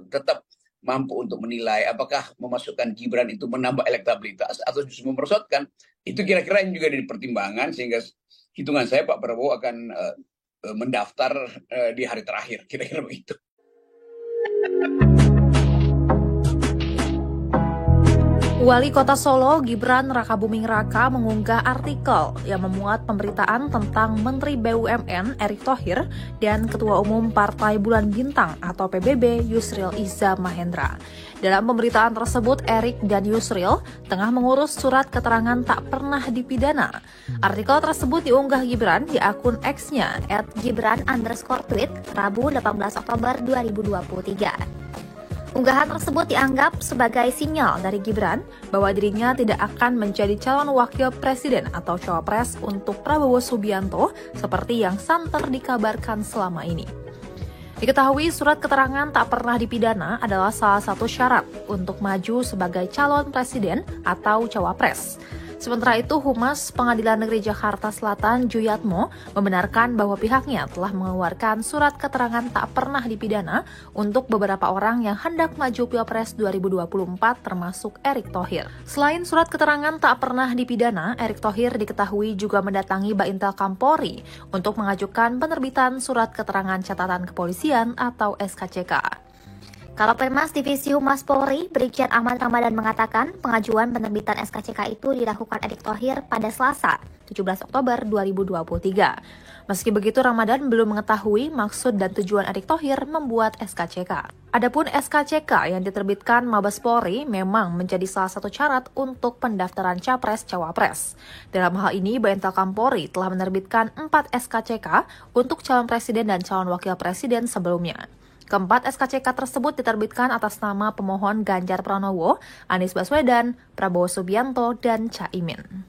tetap mampu untuk menilai apakah memasukkan Gibran itu menambah elektabilitas atau justru memperosotkan. Itu kira-kira yang juga jadi pertimbangan, sehingga hitungan saya Pak Prabowo akan mendaftar di hari terakhir. Kira-kira begitu. Wali Kota Solo Gibran Raka Buming Raka mengunggah artikel yang memuat pemberitaan tentang Menteri BUMN Erick Thohir dan Ketua Umum Partai Bulan Bintang atau PBB Yusril Iza Mahendra. Dalam pemberitaan tersebut, Erick dan Yusril tengah mengurus surat keterangan tak pernah dipidana. Artikel tersebut diunggah Gibran di akun X-nya @gibran_tweet Rabu 18 Oktober 2023. Unggahan tersebut dianggap sebagai sinyal dari Gibran bahwa dirinya tidak akan menjadi calon wakil presiden atau cawapres untuk Prabowo Subianto seperti yang santer dikabarkan selama ini. Diketahui surat keterangan tak pernah dipidana adalah salah satu syarat untuk maju sebagai calon presiden atau cawapres. Sementara itu, Humas Pengadilan Negeri Jakarta Selatan Juyatmo membenarkan bahwa pihaknya telah mengeluarkan surat keterangan tak pernah dipidana untuk beberapa orang yang hendak maju Pilpres 2024 termasuk Erick Thohir. Selain surat keterangan tak pernah dipidana, Erick Thohir diketahui juga mendatangi Baintel Kampolri untuk mengajukan penerbitan surat keterangan catatan kepolisian atau SKCK. Kalapenmas Divisi Humas Polri, Brigjen Ahmad Ramadan mengatakan pengajuan penerbitan SKCK itu dilakukan Erick Thohir pada Selasa, 17 Oktober 2023. Meski begitu, Ramadan belum mengetahui maksud dan tujuan Erick Thohir membuat SKCK. Adapun SKCK yang diterbitkan Mabes Polri memang menjadi salah satu syarat untuk pendaftaran Capres-Cawapres. Dalam hal ini, Baintelkam Polri telah menerbitkan 4 SKCK untuk calon presiden dan calon wakil presiden sebelumnya. Keempat SKCK tersebut diterbitkan atas nama pemohon Ganjar Pranowo, Anies Baswedan, Prabowo Subianto, dan Caimin.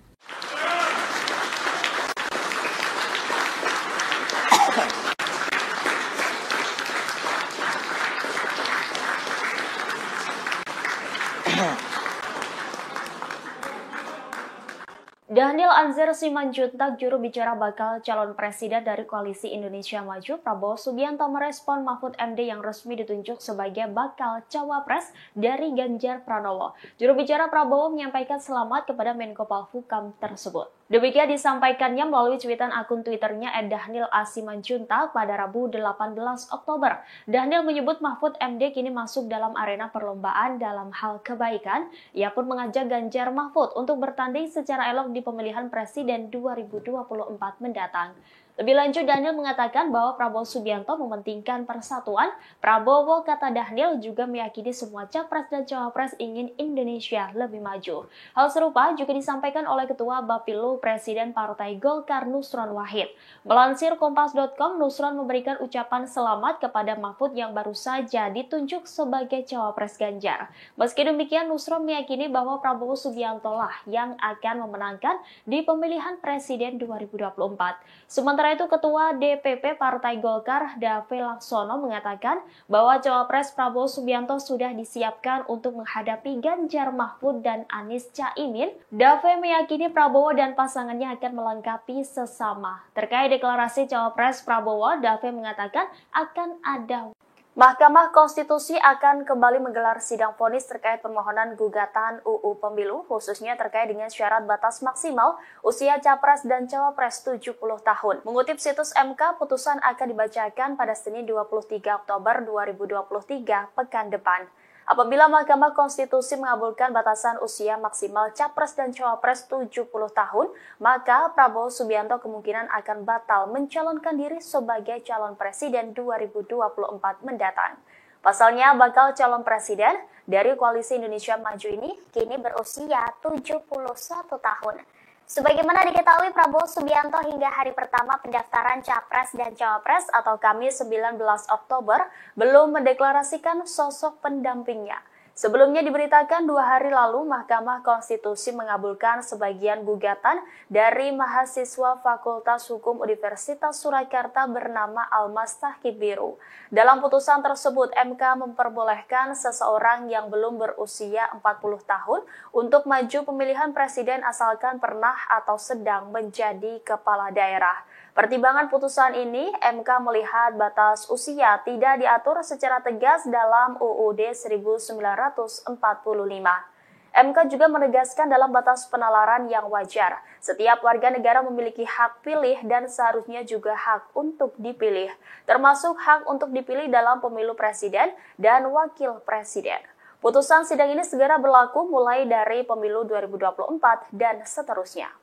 Daniel Anzar Simanjuntak, juru bicara bakal calon presiden dari Koalisi Indonesia Maju, Prabowo Subianto merespon Mahfud MD yang resmi ditunjuk sebagai bakal cawapres dari Ganjar Pranowo. Juru bicara Prabowo menyampaikan selamat kepada Menko Polhukam tersebut. Demikian disampaikannya melalui cuitan akun Twitternya @Daniel A. Simanjuntak pada Rabu 18 Oktober. Daniel menyebut Mahfud MD kini masuk dalam arena perlombaan dalam hal kebaikan. Ia pun mengajak Ganjar Mahfud untuk bertanding secara elok di pemilihan presiden 2024 mendatang. Lebih lanjut, Daniel mengatakan bahwa Prabowo Subianto mementingkan persatuan. Prabowo, kata Daniel, juga meyakini semua capres dan cawapres ingin Indonesia lebih maju. Hal serupa juga disampaikan oleh Ketua Bapilu Presiden Partai Golkar Nusron Wahid. Melansir Kompas.com, Nusron memberikan ucapan selamat kepada Mahfud yang baru saja ditunjuk sebagai cawapres Ganjar. Meski demikian, Nusron meyakini bahwa Prabowo Subianto lah yang akan memenangkan di pemilihan presiden 2024. Sementara itu, Ketua DPP Partai Golkar, Dave Laksono, mengatakan bahwa cawapres Prabowo Subianto sudah disiapkan untuk menghadapi Ganjar Mahfud dan Anies Caimin. Dave meyakini Prabowo dan pasangannya akan melengkapi sesama. Terkait deklarasi cawapres Prabowo, Dave mengatakan akan ada. Mahkamah Konstitusi akan kembali menggelar sidang vonis terkait permohonan gugatan UU Pemilu, khususnya terkait dengan syarat batas maksimal usia capres dan cawapres 70 tahun. Mengutip situs MK, putusan akan dibacakan pada Senin 23 Oktober 2023 pekan depan. Apabila Mahkamah Konstitusi mengabulkan batasan usia maksimal capres dan cawapres 70 tahun, maka Prabowo Subianto kemungkinan akan batal mencalonkan diri sebagai calon presiden 2024 mendatang. Pasalnya, bakal calon presiden dari Koalisi Indonesia Maju ini kini berusia 71 tahun. Sebagaimana diketahui, Prabowo Subianto hingga hari pertama pendaftaran Capres dan Cawapres atau Kamis 19 Oktober belum mendeklarasikan sosok pendampingnya. Sebelumnya diberitakan 2 hari lalu Mahkamah Konstitusi mengabulkan sebagian gugatan dari mahasiswa Fakultas Hukum Universitas Surakarta bernama Almas Tahkib Biru. Dalam putusan tersebut, MK memperbolehkan seseorang yang belum berusia 40 tahun untuk maju pemilihan presiden asalkan pernah atau sedang menjadi kepala daerah. Pertimbangan putusan ini, MK melihat batas usia tidak diatur secara tegas dalam UUD 1945. MK juga menegaskan dalam batas penalaran yang wajar, setiap warga negara memiliki hak pilih dan seharusnya juga hak untuk dipilih, termasuk hak untuk dipilih dalam pemilu presiden dan wakil presiden. Putusan sidang ini segera berlaku mulai dari pemilu 2024 dan seterusnya.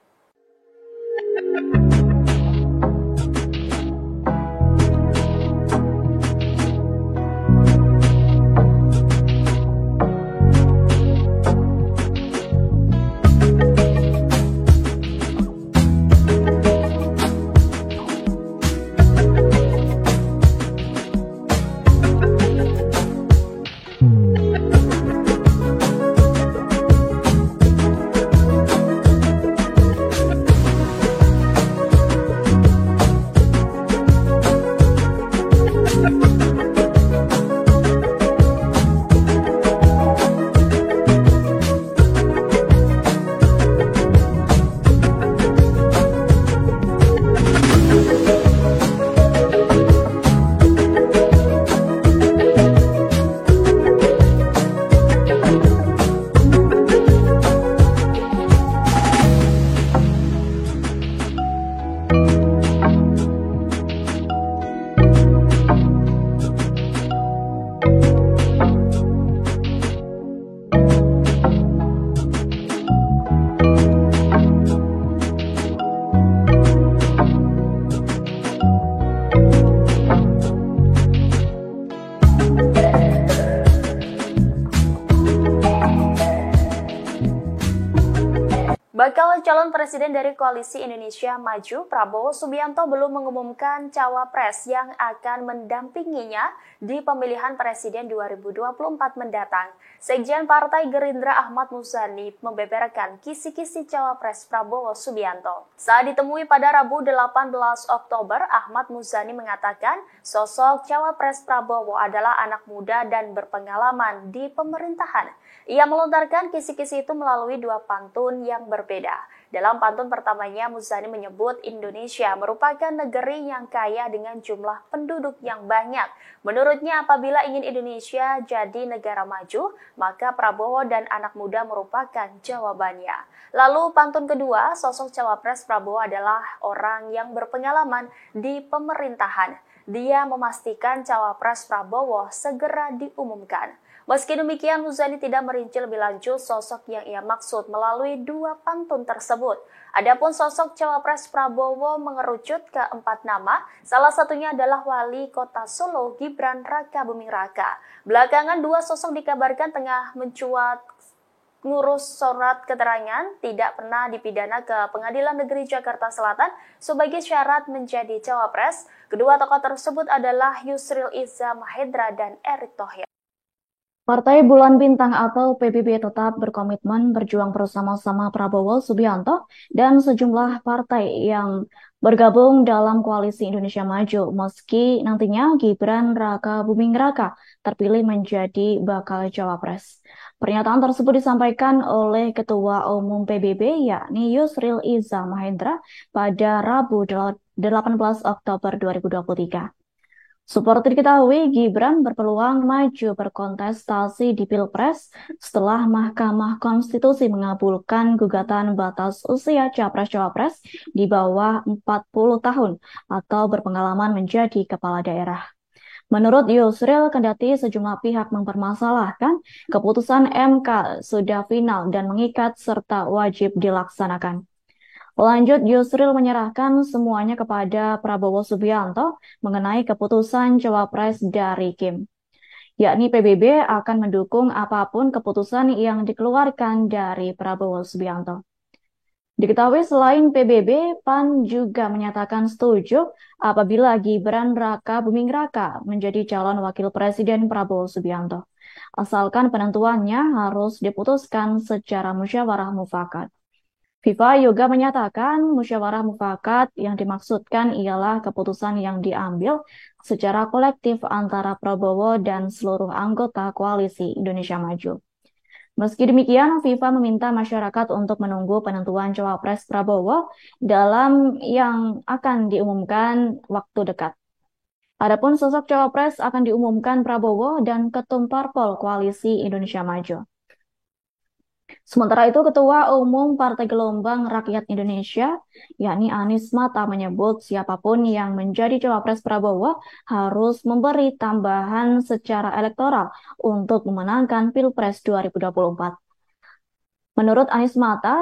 Bakal calon presiden dari Koalisi Indonesia Maju, Prabowo Subianto belum mengumumkan cawapres yang akan mendampinginya di pemilihan presiden 2024 mendatang. Sekjen Partai Gerindra Ahmad Muzani membeberkan kisi-kisi cawapres Prabowo Subianto. Saat ditemui pada Rabu 18 Oktober, Ahmad Muzani mengatakan sosok cawapres Prabowo adalah anak muda dan berpengalaman di pemerintahan. Ia melontarkan kisi-kisi itu melalui dua pantun yang berbeda. Dalam pantun pertamanya, Muzani menyebut Indonesia merupakan negeri yang kaya dengan jumlah penduduk yang banyak. Menurutnya, apabila ingin Indonesia jadi negara maju, maka Prabowo dan anak muda merupakan jawabannya. Lalu pantun kedua, sosok cawapres Prabowo adalah orang yang berpengalaman di pemerintahan. Dia memastikan cawapres Prabowo segera diumumkan. Meski demikian, Muzani tidak merinci lebih lanjut sosok yang ia maksud melalui dua pantun tersebut. Adapun sosok cawapres Prabowo mengerucut ke 4 nama, salah satunya adalah Wali Kota Solo Gibran Rakabuming Raka. Belakangan dua sosok dikabarkan tengah mencuat ngurus surat keterangan tidak pernah dipidana ke Pengadilan Negeri Jakarta Selatan sebagai syarat menjadi cawapres. Kedua tokoh tersebut adalah Yusril Iza Mahendra dan Erick Thohir. Partai Bulan Bintang atau PBB tetap berkomitmen berjuang bersama-sama Prabowo Subianto dan sejumlah partai yang bergabung dalam Koalisi Indonesia Maju meski nantinya Gibran Rakabuming Raka terpilih menjadi bakal cawapres. Pernyataan tersebut disampaikan oleh Ketua Umum PBB yakni Yusril Iza Mahendra pada Rabu 18 Oktober 2023. Seperti diketahui, Gibran berpeluang maju berkontestasi di Pilpres setelah Mahkamah Konstitusi mengabulkan gugatan batas usia capres-cawapres di bawah 40 tahun atau berpengalaman menjadi kepala daerah. Menurut Yusril, kendati sejumlah pihak mempermasalahkan, keputusan MK sudah final dan mengikat serta wajib dilaksanakan. Lanjut, Yusril menyerahkan semuanya kepada Prabowo Subianto mengenai keputusan cawapres dari Kim. Yakni PBB akan mendukung apapun keputusan yang dikeluarkan dari Prabowo Subianto. Diketahui selain PBB, PAN juga menyatakan setuju apabila Gibran Rakabuming Raka menjadi calon wakil presiden Prabowo Subianto. Asalkan penentuannya harus diputuskan secara musyawarah mufakat. FIFA juga menyatakan musyawarah mufakat yang dimaksudkan ialah keputusan yang diambil secara kolektif antara Prabowo dan seluruh anggota Koalisi Indonesia Maju. Meski demikian, FIFA meminta masyarakat untuk menunggu penentuan cawapres Prabowo dalam yang akan diumumkan waktu dekat. Adapun sosok cawapres akan diumumkan Prabowo dan Ketum Parpol Koalisi Indonesia Maju. Sementara itu, Ketua Umum Partai Gelombang Rakyat Indonesia, yakni Anies Mata, menyebut siapapun yang menjadi cawapres Prabowo harus memberi tambahan secara elektoral untuk memenangkan Pilpres 2024. Menurut Anies Mata,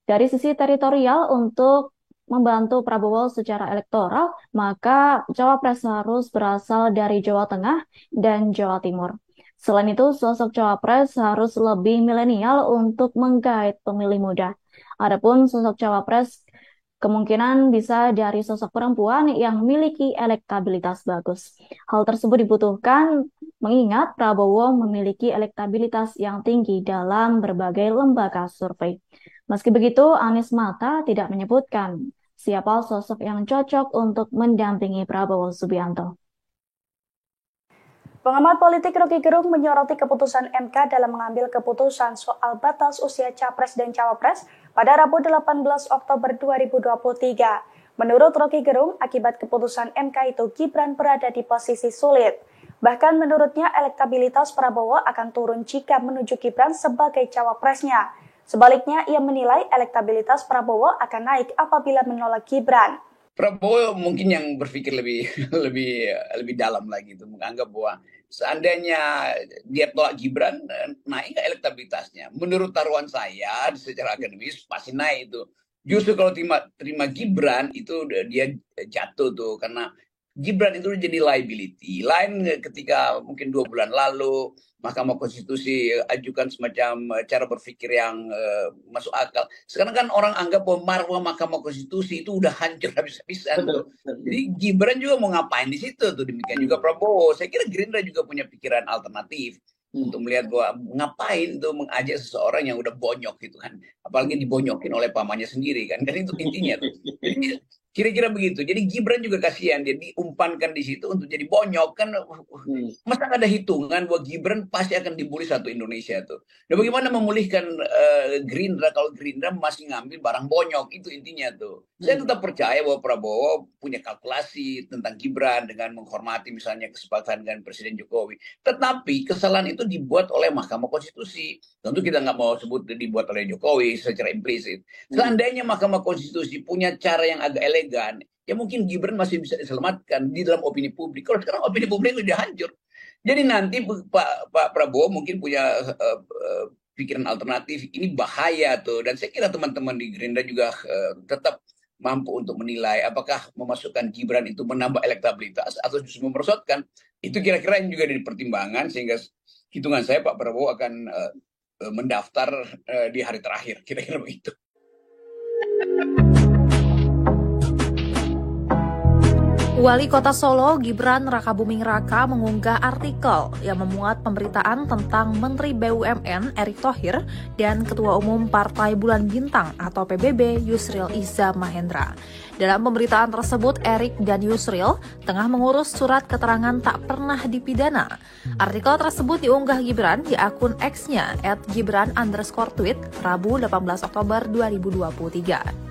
dari sisi teritorial untuk membantu Prabowo secara elektoral, maka cawapres harus berasal dari Jawa Tengah dan Jawa Timur. Selain itu, sosok cawapres harus lebih milenial untuk menggait pemilih muda. Adapun sosok cawapres kemungkinan bisa dari sosok perempuan yang memiliki elektabilitas bagus. Hal tersebut dibutuhkan mengingat Prabowo memiliki elektabilitas yang tinggi dalam berbagai lembaga survei. Meski begitu, Anies Mata tidak menyebutkan siapa sosok yang cocok untuk mendampingi Prabowo Subianto. Pengamat politik Rocky Gerung menyoroti keputusan MK dalam mengambil keputusan soal batas usia capres dan cawapres pada Rabu 18 Oktober 2023. Menurut Rocky Gerung, akibat keputusan MK itu Gibran berada di posisi sulit. Bahkan menurutnya elektabilitas Prabowo akan turun jika menuju Gibran sebagai cawapresnya. Sebaliknya, ia menilai elektabilitas Prabowo akan naik apabila menolak Gibran. Prabowo mungkin yang berpikir lebih dalam lagi itu, menganggap bahwa seandainya dia tolak Gibran, naik elektabilitasnya. Menurut taruhan saya secara akademis pasti naik itu. Justru kalau terima Gibran itu dia jatuh tuh, karena Gibran itu jadi liability. Lain ketika mungkin 2 bulan lalu Mahkamah Konstitusi ajukan semacam cara berpikir yang masuk akal. Sekarang kan orang anggap bahwa marwah Mahkamah Konstitusi itu udah hancur habis-habisan tuh. Jadi Gibran juga mau ngapain di situ tuh. Demikian juga Prabowo. Saya kira Gerindra juga punya pikiran alternatif untuk melihat bahwa ngapain tuh mengajak seseorang yang udah bonyok gitu kan. Apalagi dibonyokin oleh pamannya sendiri kan. Kan itu intinya tuh. Jadi, kira-kira begitu. Jadi Gibran juga kasihan, dia diumpankan di situ untuk jadi bonyok kan. Masa nggak ada hitungan bahwa Gibran pasti akan dibully satu Indonesia tuh. Dan bagaimana memulihkan Gerindra kalau Gerindra masih ngambil barang bonyok, itu intinya tuh. Saya tetap percaya bahwa Prabowo punya kalkulasi tentang Gibran dengan menghormati misalnya kesepakatan dengan Presiden Jokowi. Tetapi kesalahan itu dibuat oleh Mahkamah Konstitusi. Tentu kita nggak mau sebut dibuat oleh Jokowi secara implisit. Seandainya Mahkamah Konstitusi punya cara yang agak elegan, ya mungkin Gibran masih bisa diselamatkan di dalam opini publik. Kalau sekarang opini publik sudah hancur. Jadi nanti Pak Prabowo mungkin punya pikiran alternatif. Ini bahaya tuh. Dan saya kira teman-teman di Gerindra juga tetap mampu untuk menilai apakah memasukkan Gibran itu menambah elektabilitas atau justru memperosotkan. Itu kira-kira yang juga jadi pertimbangan sehingga hitungan saya Pak Prabowo akan mendaftar di hari terakhir. Kira-kira begitu. Wali Kota Solo Gibran Rakabuming Raka mengunggah artikel yang memuat pemberitaan tentang Menteri BUMN Erick Thohir dan Ketua Umum Partai Bulan Bintang atau PBB Yusril Iza Mahendra. Dalam pemberitaan tersebut, Erick dan Yusril tengah mengurus surat keterangan tak pernah dipidana. Artikel tersebut diunggah Gibran di akun X-nya @gibran_tweet Rabu 18 Oktober 2023.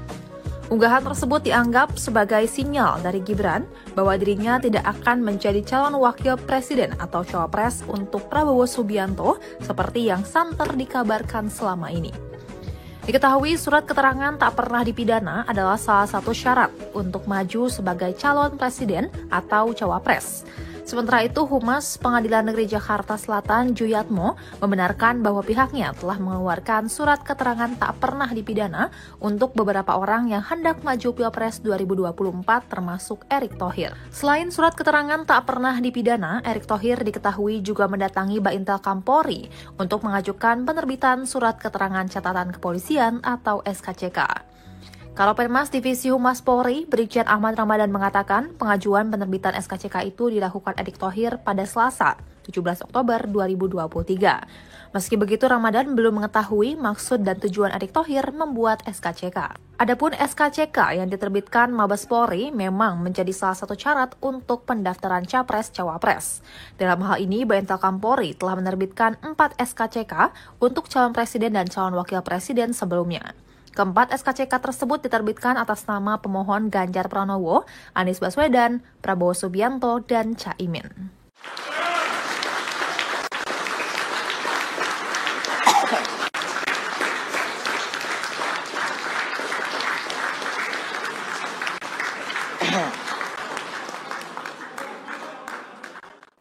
Unggahan tersebut dianggap sebagai sinyal dari Gibran bahwa dirinya tidak akan menjadi calon wakil presiden atau cawapres untuk Prabowo Subianto seperti yang santer dikabarkan selama ini. Diketahui surat keterangan tak pernah dipidana adalah salah satu syarat untuk maju sebagai calon presiden atau cawapres. Sementara itu, Humas Pengadilan Negeri Jakarta Selatan Juyatmo membenarkan bahwa pihaknya telah mengeluarkan surat keterangan tak pernah dipidana untuk beberapa orang yang hendak maju Pilpres 2024 termasuk Erick Thohir. Selain surat keterangan tak pernah dipidana, Erick Thohir diketahui juga mendatangi Baintel Kampori untuk mengajukan penerbitan surat keterangan catatan kepolisian atau SKCK. Karopenmas Divisi Humas Polri, Brigjen Ahmad Ramadan mengatakan pengajuan penerbitan SKCK itu dilakukan Erick Thohir pada Selasa, 17 Oktober 2023. Meski begitu, Ramadan belum mengetahui maksud dan tujuan Erick Thohir membuat SKCK. Adapun SKCK yang diterbitkan Mabes Polri memang menjadi salah satu syarat untuk pendaftaran Capres-Cawapres. Dalam hal ini, Baintel Kampori telah menerbitkan 4 SKCK untuk calon presiden dan calon wakil presiden sebelumnya. Keempat SKCK tersebut diterbitkan atas nama pemohon Ganjar Pranowo, Anies Baswedan, Prabowo Subianto, dan Caimin.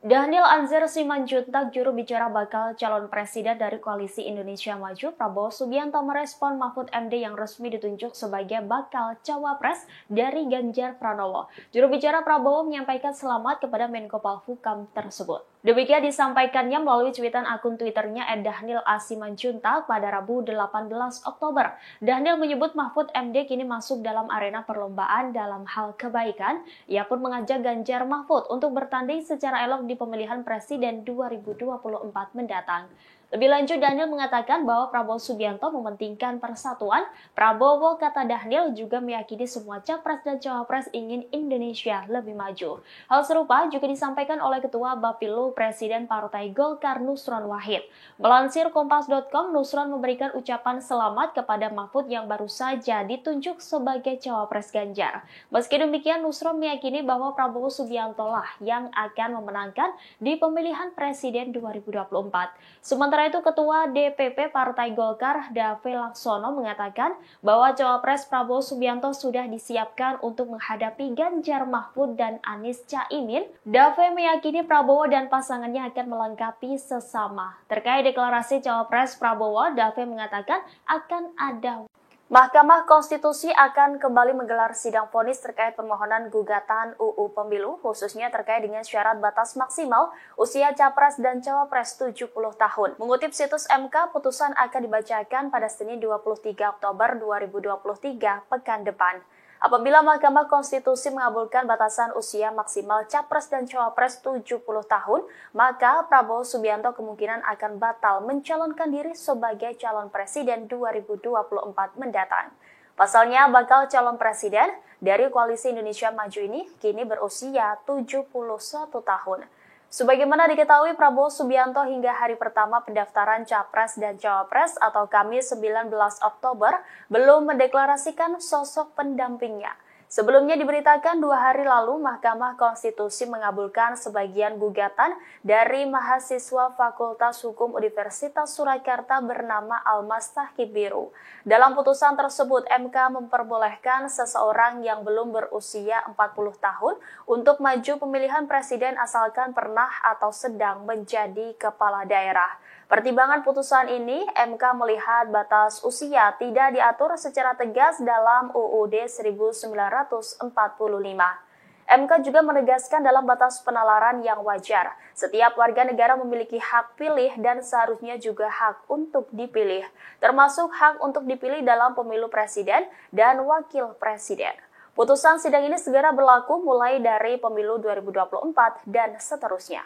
Daniel Anzar Simanjuntak, juru bicara bakal calon presiden dari Koalisi Indonesia Maju, Prabowo Subianto merespon Mahfud MD yang resmi ditunjuk sebagai bakal cawapres dari Ganjar Pranowo. Juru bicara Prabowo menyampaikan selamat kepada Menko Polhukam tersebut. Demikian disampaikannya melalui cuitan akun Twitternya @Daniel A. Simanjuntak pada Rabu 18 Oktober. Daniel menyebut Mahfud MD kini masuk dalam arena perlombaan dalam hal kebaikan. Ia pun mengajak Ganjar Mahfud untuk bertanding secara elok di pemilihan presiden 2024 mendatang. Lebih lanjut, Daniel mengatakan bahwa Prabowo Subianto mementingkan persatuan. Prabowo, kata Daniel, juga meyakini semua capres dan cawapres ingin Indonesia lebih maju. Hal serupa juga disampaikan oleh Ketua Bapilu Presiden Partai Golkar Nusron Wahid. Melansir Kompas.com, Nusron memberikan ucapan selamat kepada Mahfud yang baru saja ditunjuk sebagai cawapres Ganjar. Meski demikian, Nusron meyakini bahwa Prabowo Subianto lah yang akan memenangkan di pemilihan presiden 2024. Sementara itu, Ketua DPP Partai Golkar, Dave Laksono, mengatakan bahwa cawapres Prabowo Subianto sudah disiapkan untuk menghadapi Ganjar Mahfud dan Anies Caimin. Dave meyakini Prabowo dan pasangannya akan melengkapi sesama. Terkait deklarasi cawapres Prabowo, Dave mengatakan akan ada Mahkamah Konstitusi akan kembali menggelar sidang vonis terkait permohonan gugatan UU Pemilu, khususnya terkait dengan syarat batas maksimal usia Capres dan Cawapres 70 tahun. Mengutip situs MK, putusan akan dibacakan pada Senin 23 Oktober 2023 pekan depan. Apabila Mahkamah Konstitusi mengabulkan batasan usia maksimal Capres dan Cawapres 70 tahun, maka Prabowo Subianto kemungkinan akan batal mencalonkan diri sebagai calon presiden 2024 mendatang. Pasalnya, bakal calon presiden dari Koalisi Indonesia Maju ini kini berusia 71 tahun. Sebagaimana diketahui, Prabowo Subianto hingga hari pertama pendaftaran Capres dan Cawapres atau Kamis 19 Oktober belum mendeklarasikan sosok pendampingnya. Sebelumnya diberitakan 2 hari lalu Mahkamah Konstitusi mengabulkan sebagian gugatan dari mahasiswa Fakultas Hukum Universitas Surakarta bernama Almas Tahkib Biru. Dalam putusan tersebut, MK memperbolehkan seseorang yang belum berusia 40 tahun untuk maju pemilihan presiden asalkan pernah atau sedang menjadi kepala daerah. Pertimbangan putusan ini, MK melihat batas usia tidak diatur secara tegas dalam UUD 1945. MK juga menegaskan dalam batas penalaran yang wajar, setiap warga negara memiliki hak pilih dan seharusnya juga hak untuk dipilih, termasuk hak untuk dipilih dalam pemilu presiden dan wakil presiden. Putusan sidang ini segera berlaku mulai dari pemilu 2024 dan seterusnya.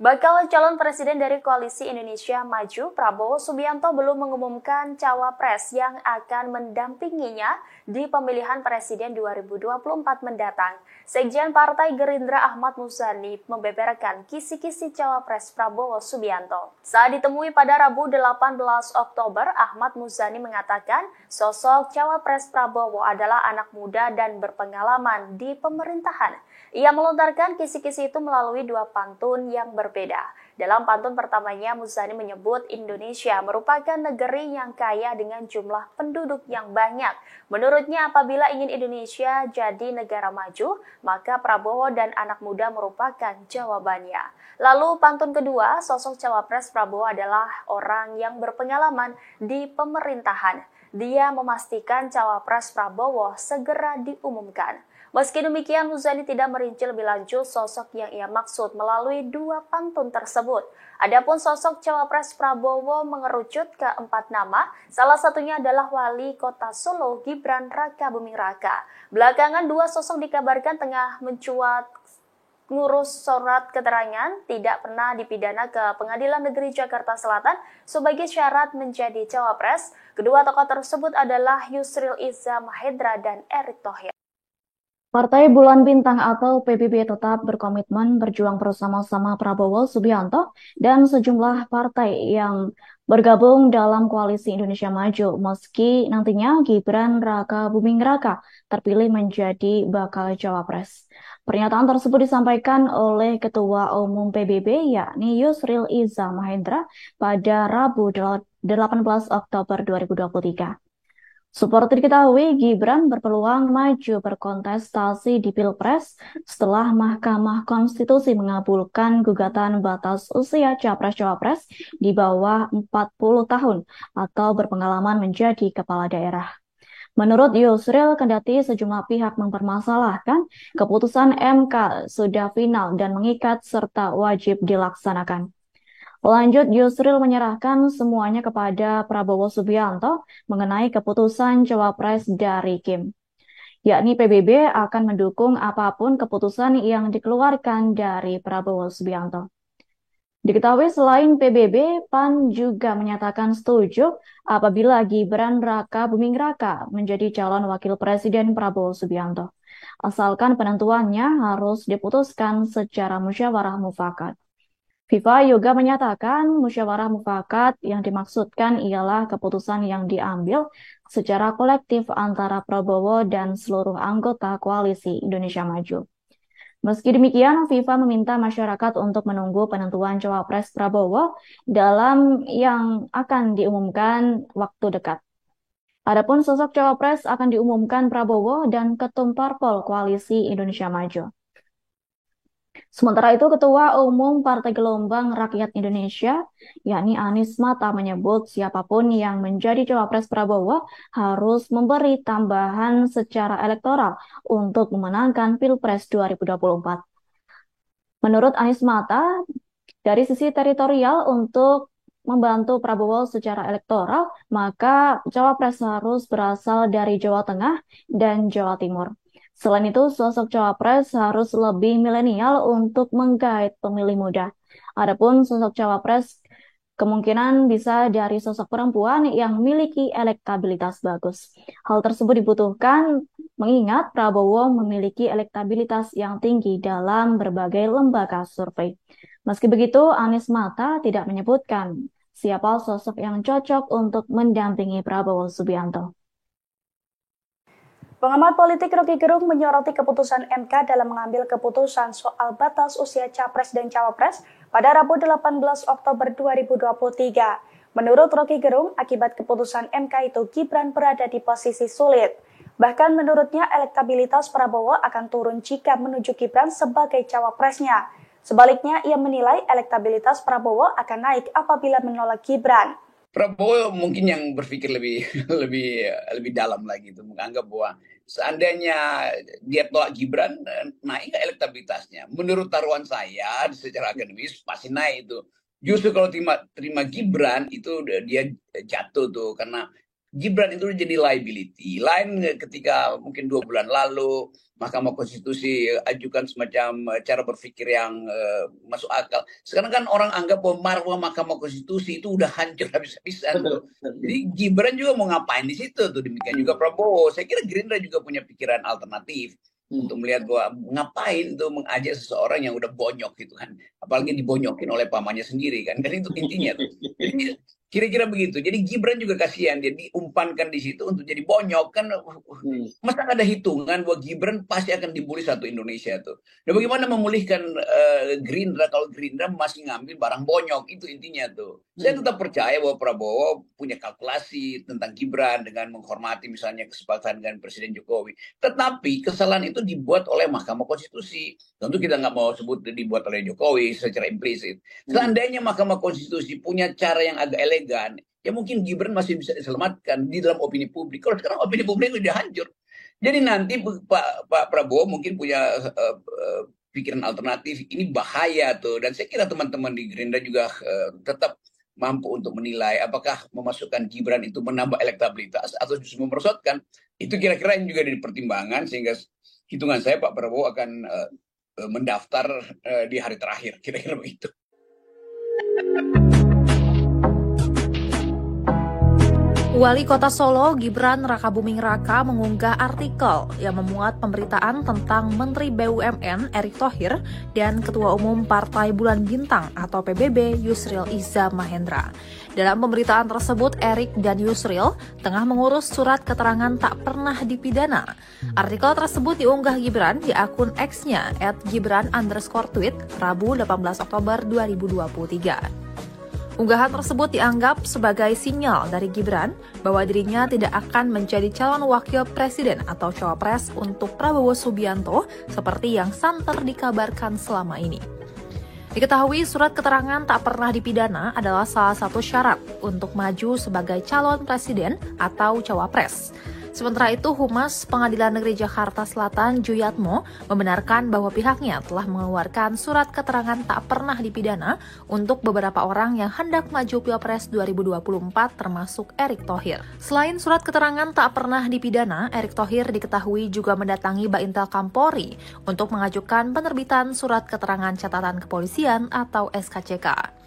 Bakal calon presiden dari Koalisi Indonesia Maju, Prabowo Subianto belum mengumumkan cawapres yang akan mendampinginya di pemilihan presiden 2024 mendatang. Sekjen Partai Gerindra Ahmad Muzani membeberkan kisi-kisi cawapres Prabowo Subianto. Saat ditemui pada Rabu 18 Oktober, Ahmad Muzani mengatakan sosok cawapres Prabowo adalah anak muda dan berpengalaman di pemerintahan. Ia melontarkan kisi-kisi itu melalui 2 pantun yang berbeda. Dalam pantun pertamanya, Muzani menyebut Indonesia merupakan negeri yang kaya dengan jumlah penduduk yang banyak. Menurutnya, apabila ingin Indonesia jadi negara maju, maka Prabowo dan anak muda merupakan jawabannya. Lalu pantun kedua, sosok cawapres Prabowo adalah orang yang berpengalaman di pemerintahan. Dia memastikan cawapres Prabowo segera diumumkan. Meski demikian, Muzani tidak merinci lebih lanjut sosok yang ia maksud melalui 2 pantun tersebut. Adapun sosok cawapres Prabowo mengerucut ke 4 nama, salah satunya adalah Wali Kota Solo Gibran Raka Buming Raka. Belakangan 2 sosok dikabarkan tengah mencuat ngurus surat keterangan tidak pernah dipidana ke Pengadilan Negeri Jakarta Selatan sebagai syarat menjadi cawapres. Kedua tokoh tersebut adalah Yusril Iza Mahendra dan Erick Thohir. Partai Bulan Bintang atau PBB tetap berkomitmen berjuang bersama-sama Prabowo Subianto dan sejumlah partai yang bergabung dalam Koalisi Indonesia Maju meski nantinya Gibran Raka Buming Raka terpilih menjadi bakal cawapres. Pernyataan tersebut disampaikan oleh Ketua Umum PBB yakni Yusril Iza Mahendra pada Rabu 18 Oktober 2023. Seperti diketahui, Gibran berpeluang maju berkontestasi di Pilpres setelah Mahkamah Konstitusi mengabulkan gugatan batas usia Capres-Cawapres di bawah 40 tahun atau berpengalaman menjadi kepala daerah. Menurut Yusril, kendati sejumlah pihak mempermasalahkan, keputusan MK sudah final dan mengikat serta wajib dilaksanakan. Lanjut, Yusril menyerahkan semuanya kepada Prabowo Subianto mengenai keputusan Cawapres dari Kim. Yakni PBB akan mendukung apapun keputusan yang dikeluarkan dari Prabowo Subianto. Diketahui selain PBB, PAN juga menyatakan setuju apabila Gibran Raka Buming Raka menjadi calon wakil presiden Prabowo Subianto. Asalkan penentuannya harus diputuskan secara musyawarah mufakat. FIFA juga menyatakan musyawarah mufakat yang dimaksudkan ialah keputusan yang diambil secara kolektif antara Prabowo dan seluruh anggota koalisi Indonesia Maju. Meski demikian, FIFA meminta masyarakat untuk menunggu penentuan Cawapres Prabowo dalam yang akan diumumkan waktu dekat. Adapun sosok Cawapres akan diumumkan Prabowo dan Ketum Parpol Koalisi Indonesia Maju. Sementara itu, Ketua Umum Partai Gelombang Rakyat Indonesia, yakni Anies Mata, menyebut siapapun yang menjadi Cawapres Prabowo harus memberi tambahan secara elektoral untuk memenangkan Pilpres 2024. Menurut Anies Mata, dari sisi teritorial untuk membantu Prabowo secara elektoral, maka Cawapres harus berasal dari Jawa Tengah dan Jawa Timur. Selain itu, sosok Cawapres harus lebih milenial untuk menggait pemilih muda. Adapun sosok Cawapres kemungkinan bisa dari sosok perempuan yang memiliki elektabilitas bagus. Hal tersebut dibutuhkan mengingat Prabowo memiliki elektabilitas yang tinggi dalam berbagai lembaga survei. Meski begitu, Anies Mata tidak menyebutkan siapa sosok yang cocok untuk mendampingi Prabowo Subianto. Pengamat politik Rocky Gerung menyoroti keputusan MK dalam mengambil keputusan soal batas usia Capres dan Cawapres pada Rabu 18 Oktober 2023. Menurut Rocky Gerung, akibat keputusan MK itu Gibran berada di posisi sulit. Bahkan menurutnya elektabilitas Prabowo akan turun jika menuju Gibran sebagai cawapresnya. Sebaliknya, ia menilai elektabilitas Prabowo akan naik apabila menolak Gibran. Prabowo mungkin yang berpikir lebih dalam lagi itu, menganggap bahwa seandainya dia tolak Gibran, naik elektabilitasnya. Menurut taruhan saya secara akademis pasti naik itu. Justru kalau terima Gibran itu dia jatuh tuh, karena Gibran itu jadi liability. Lain ketika mungkin 2 bulan lalu Mahkamah Konstitusi ajukan semacam cara berpikir yang masuk akal. Sekarang kan orang anggap bahwa marwah Mahkamah Konstitusi itu udah hancur habis-habisan. Jadi Gibran juga mau ngapain di situ tuh, demikian juga Prabowo. Saya kira Gerindra juga punya pikiran alternatif untuk melihat bahwa ngapain tuh mengajak seseorang yang udah bonyok gitu kan. Apalagi dibonyokin oleh pamannya sendiri kan. Kan itu intinya tuh. Jadi kira-kira begitu. Jadi Gibran juga kasihan, dia diumpankan di situ untuk jadi bonyok kan. Masa nggak ada hitungan bahwa Gibran pasti akan dibully satu Indonesia tuh. Dan bagaimana memulihkan Gerindra kalau Gerindra masih ngambil barang bonyok, itu intinya tuh. Saya tetap percaya bahwa Prabowo punya kalkulasi tentang Gibran dengan menghormati misalnya kesepakatan dengan Presiden Jokowi. Tetapi kesalahan itu dibuat oleh Mahkamah Konstitusi. Tentu kita nggak mau sebut dibuat oleh Jokowi secara implisit. Seandainya Mahkamah Konstitusi punya cara yang agak elegan, ya mungkin Gibran masih bisa diselamatkan di dalam opini publik. Kalau sekarang opini publik sudah hancur. Jadi nanti Pak Prabowo mungkin punya pikiran alternatif. Ini bahaya tuh. Dan saya kira teman-teman di Gerindra juga tetap mampu untuk menilai apakah memasukkan Gibran itu menambah elektabilitas atau justru memperosotkan. Itu kira-kira yang juga jadi pertimbangan, sehingga hitungan saya Pak Prabowo akan mendaftar di hari terakhir. Kira-kira begitu. Wali Kota Solo Gibran Raka Buming Raka mengunggah artikel yang memuat pemberitaan tentang Menteri BUMN Erick Thohir dan Ketua Umum Partai Bulan Bintang atau PBB Yusril Iza Mahendra. Dalam pemberitaan tersebut, Erick dan Yusril tengah mengurus surat keterangan tak pernah dipidana. Artikel tersebut diunggah Gibran di akun X-nya @gibran_tweet Rabu 18 Oktober 2023. Unggahan tersebut dianggap sebagai sinyal dari Gibran bahwa dirinya tidak akan menjadi calon wakil presiden atau cawapres untuk Prabowo Subianto seperti yang santer dikabarkan selama ini. Diketahui surat keterangan tak pernah dipidana adalah salah satu syarat untuk maju sebagai calon presiden atau cawapres. Sementara itu, Humas Pengadilan Negeri Jakarta Selatan Juyatmo membenarkan bahwa pihaknya telah mengeluarkan surat keterangan tak pernah dipidana untuk beberapa orang yang hendak maju Pilpres 2024 termasuk Erick Thohir. Selain surat keterangan tak pernah dipidana, Erick Thohir diketahui juga mendatangi Baintel Kampolri untuk mengajukan penerbitan surat keterangan catatan kepolisian atau SKCK.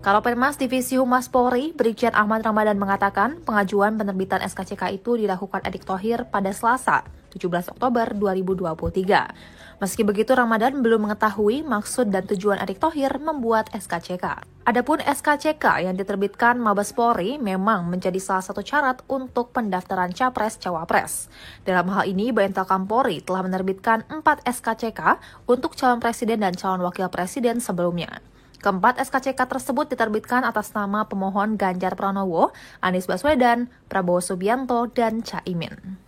Kalopenmas Divisi Humas Polri, Brigjen Ahmad Ramadan mengatakan pengajuan penerbitan SKCK itu dilakukan Erick Thohir pada Selasa, 17 Oktober 2023. Meski begitu, Ramadan belum mengetahui maksud dan tujuan Erick Thohir membuat SKCK. Adapun SKCK yang diterbitkan Mabes Polri memang menjadi salah satu syarat untuk pendaftaran Capres-Cawapres. Dalam hal ini, Baintel Kampolri telah menerbitkan 4 SKCK untuk calon presiden dan calon wakil presiden sebelumnya. Keempat SKCK tersebut diterbitkan atas nama pemohon Ganjar Pranowo, Anies Baswedan, Prabowo Subianto, dan Caimin.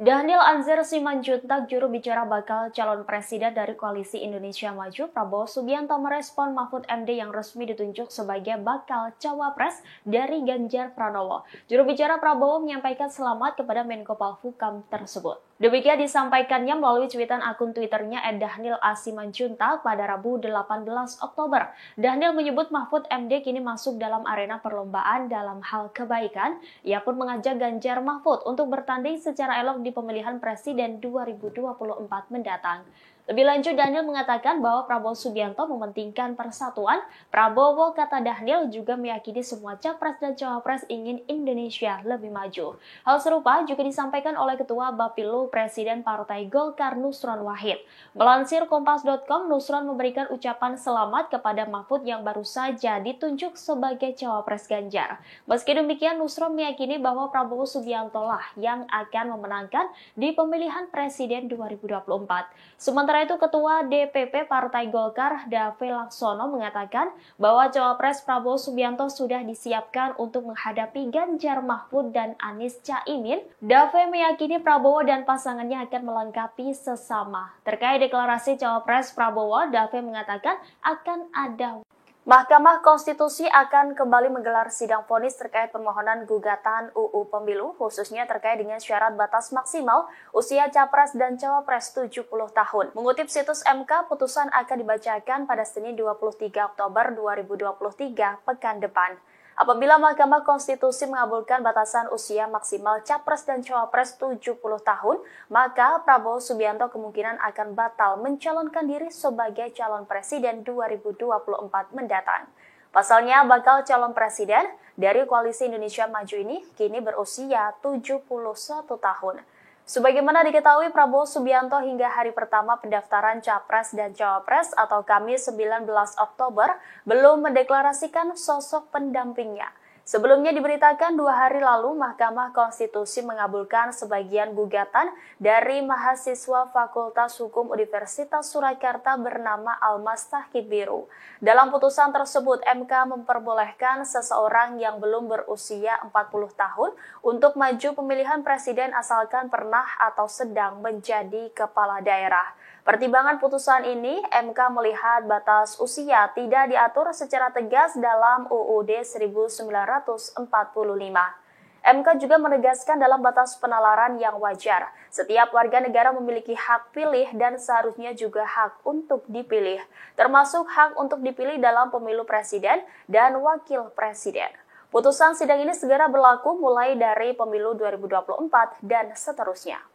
Daniel Anzar Simanjuntak, juru bicara bakal calon presiden dari Koalisi Indonesia Maju, Prabowo Subianto merespon Mahfud MD yang resmi ditunjuk sebagai bakal cawapres dari Ganjar Pranowo. Juru bicara Prabowo menyampaikan selamat kepada Menko Polhukam tersebut. Demikian disampaikannya melalui cuitan akun Twitternya @Daniel A. Simanjuntak pada Rabu 18 Oktober. Daniel menyebut Mahfud MD kini masuk dalam arena perlombaan dalam hal kebaikan. Ia pun mengajak Ganjar Mahfud untuk bertanding secara elok di pemilihan presiden 2024 mendatang. Lebih lanjut, Daniel mengatakan bahwa Prabowo Subianto mementingkan persatuan. Prabowo, kata Daniel, juga meyakini semua capres dan cawapres ingin Indonesia lebih maju. Hal serupa juga disampaikan oleh Ketua Bapilu Presiden Partai Golkar Nusron Wahid. Melansir Kompas.com, Nusron memberikan ucapan selamat kepada Mahfud yang baru saja ditunjuk sebagai cawapres Ganjar. Meski demikian, Nusron meyakini bahwa Prabowo Subianto lah yang akan memenangkan di pemilihan presiden 2024. Sementara itu, Ketua DPP Partai Golkar, Dave Laksono, mengatakan bahwa cawapres Prabowo Subianto sudah disiapkan untuk menghadapi Ganjar Mahfud dan Anies Caimin. Dave meyakini Prabowo dan pasangannya akan melengkapi sesama. Terkait deklarasi cawapres Prabowo, Dave mengatakan akan ada. Mahkamah Konstitusi akan kembali menggelar sidang vonis terkait permohonan gugatan UU Pemilu, khususnya terkait dengan syarat batas maksimal usia capres dan cawapres 70 tahun. Mengutip situs MK, putusan akan dibacakan pada Senin 23 Oktober 2023 pekan depan. Apabila Mahkamah Konstitusi mengabulkan batasan usia maksimal capres dan cawapres 70 tahun, maka Prabowo Subianto kemungkinan akan batal mencalonkan diri sebagai calon presiden 2024 mendatang. Pasalnya, bakal calon presiden dari Koalisi Indonesia Maju ini kini berusia 71 tahun. Sebagaimana diketahui, Prabowo Subianto hingga hari pertama pendaftaran Capres dan Cawapres atau Kamis 19 Oktober belum mendeklarasikan sosok pendampingnya. Sebelumnya diberitakan 2 hari lalu Mahkamah Konstitusi mengabulkan sebagian gugatan dari mahasiswa Fakultas Hukum Universitas Surakarta bernama Almas Tahkib Biru. Dalam putusan tersebut, MK memperbolehkan seseorang yang belum berusia 40 tahun untuk maju pemilihan presiden asalkan pernah atau sedang menjadi kepala daerah. Pertimbangan putusan ini, MK melihat batas usia tidak diatur secara tegas dalam UUD 1945. MK juga menegaskan dalam batas penalaran yang wajar, setiap warga negara memiliki hak pilih dan seharusnya juga hak untuk dipilih, termasuk hak untuk dipilih dalam pemilu presiden dan wakil presiden. Putusan sidang ini segera berlaku mulai dari pemilu 2024 dan seterusnya.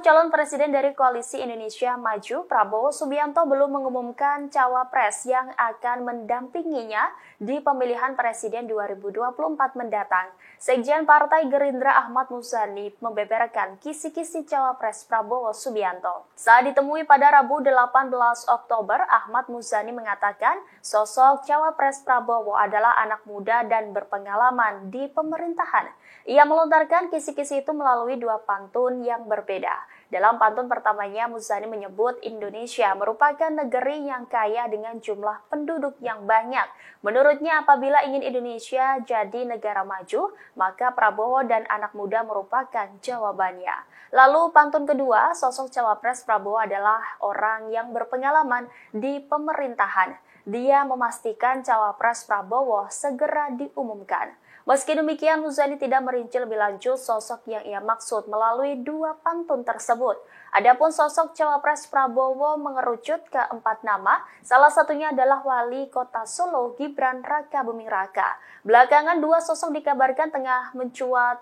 calon presiden dari Koalisi Indonesia Maju, Prabowo Subianto belum mengumumkan cawapres yang akan mendampinginya di pemilihan presiden 2024 mendatang. Sekjen Partai Gerindra Ahmad Muzani membeberkan kisi-kisi cawapres Prabowo Subianto. Saat ditemui pada Rabu 18 Oktober, Ahmad Muzani mengatakan sosok cawapres Prabowo adalah anak muda dan berpengalaman di pemerintahan. Ia melontarkan kisi-kisi itu melalui dua pantun yang berbeda. Dalam pantun pertamanya, Muzani menyebut Indonesia merupakan negeri yang kaya dengan jumlah penduduk yang banyak. Menurutnya, apabila ingin Indonesia jadi negara maju, maka Prabowo dan anak muda merupakan jawabannya. Lalu pantun kedua, sosok cawapres Prabowo adalah orang yang berpengalaman di pemerintahan. Dia memastikan cawapres Prabowo segera diumumkan. Meski demikian, Muzani tidak merinci lebih lanjut sosok yang ia maksud melalui dua pantun tersebut. Adapun sosok cawapres Prabowo mengerucut ke 4 nama, salah satunya adalah Wali Kota Solo Gibran Rakabuming Raka. Belakangan dua sosok dikabarkan tengah mencuat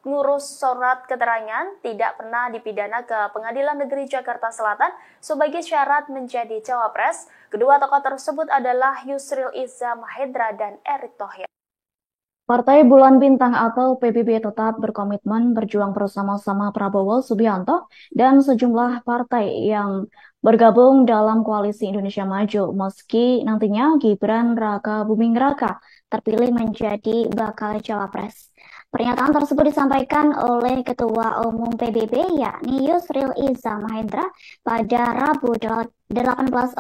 ngurus surat keterangan tidak pernah dipidana ke Pengadilan Negeri Jakarta Selatan sebagai syarat menjadi cawapres. Kedua tokoh tersebut adalah Yusril Iza Mahendra dan Erick Thohir. Partai Bulan Bintang atau PBB tetap berkomitmen berjuang bersama-sama Prabowo Subianto dan sejumlah partai yang bergabung dalam Koalisi Indonesia Maju meski nantinya Gibran Rakabuming Raka terpilih menjadi bakal cawapres. Pernyataan tersebut disampaikan oleh Ketua Umum PBB yakni Yusril Iza Mahendra pada Rabu 18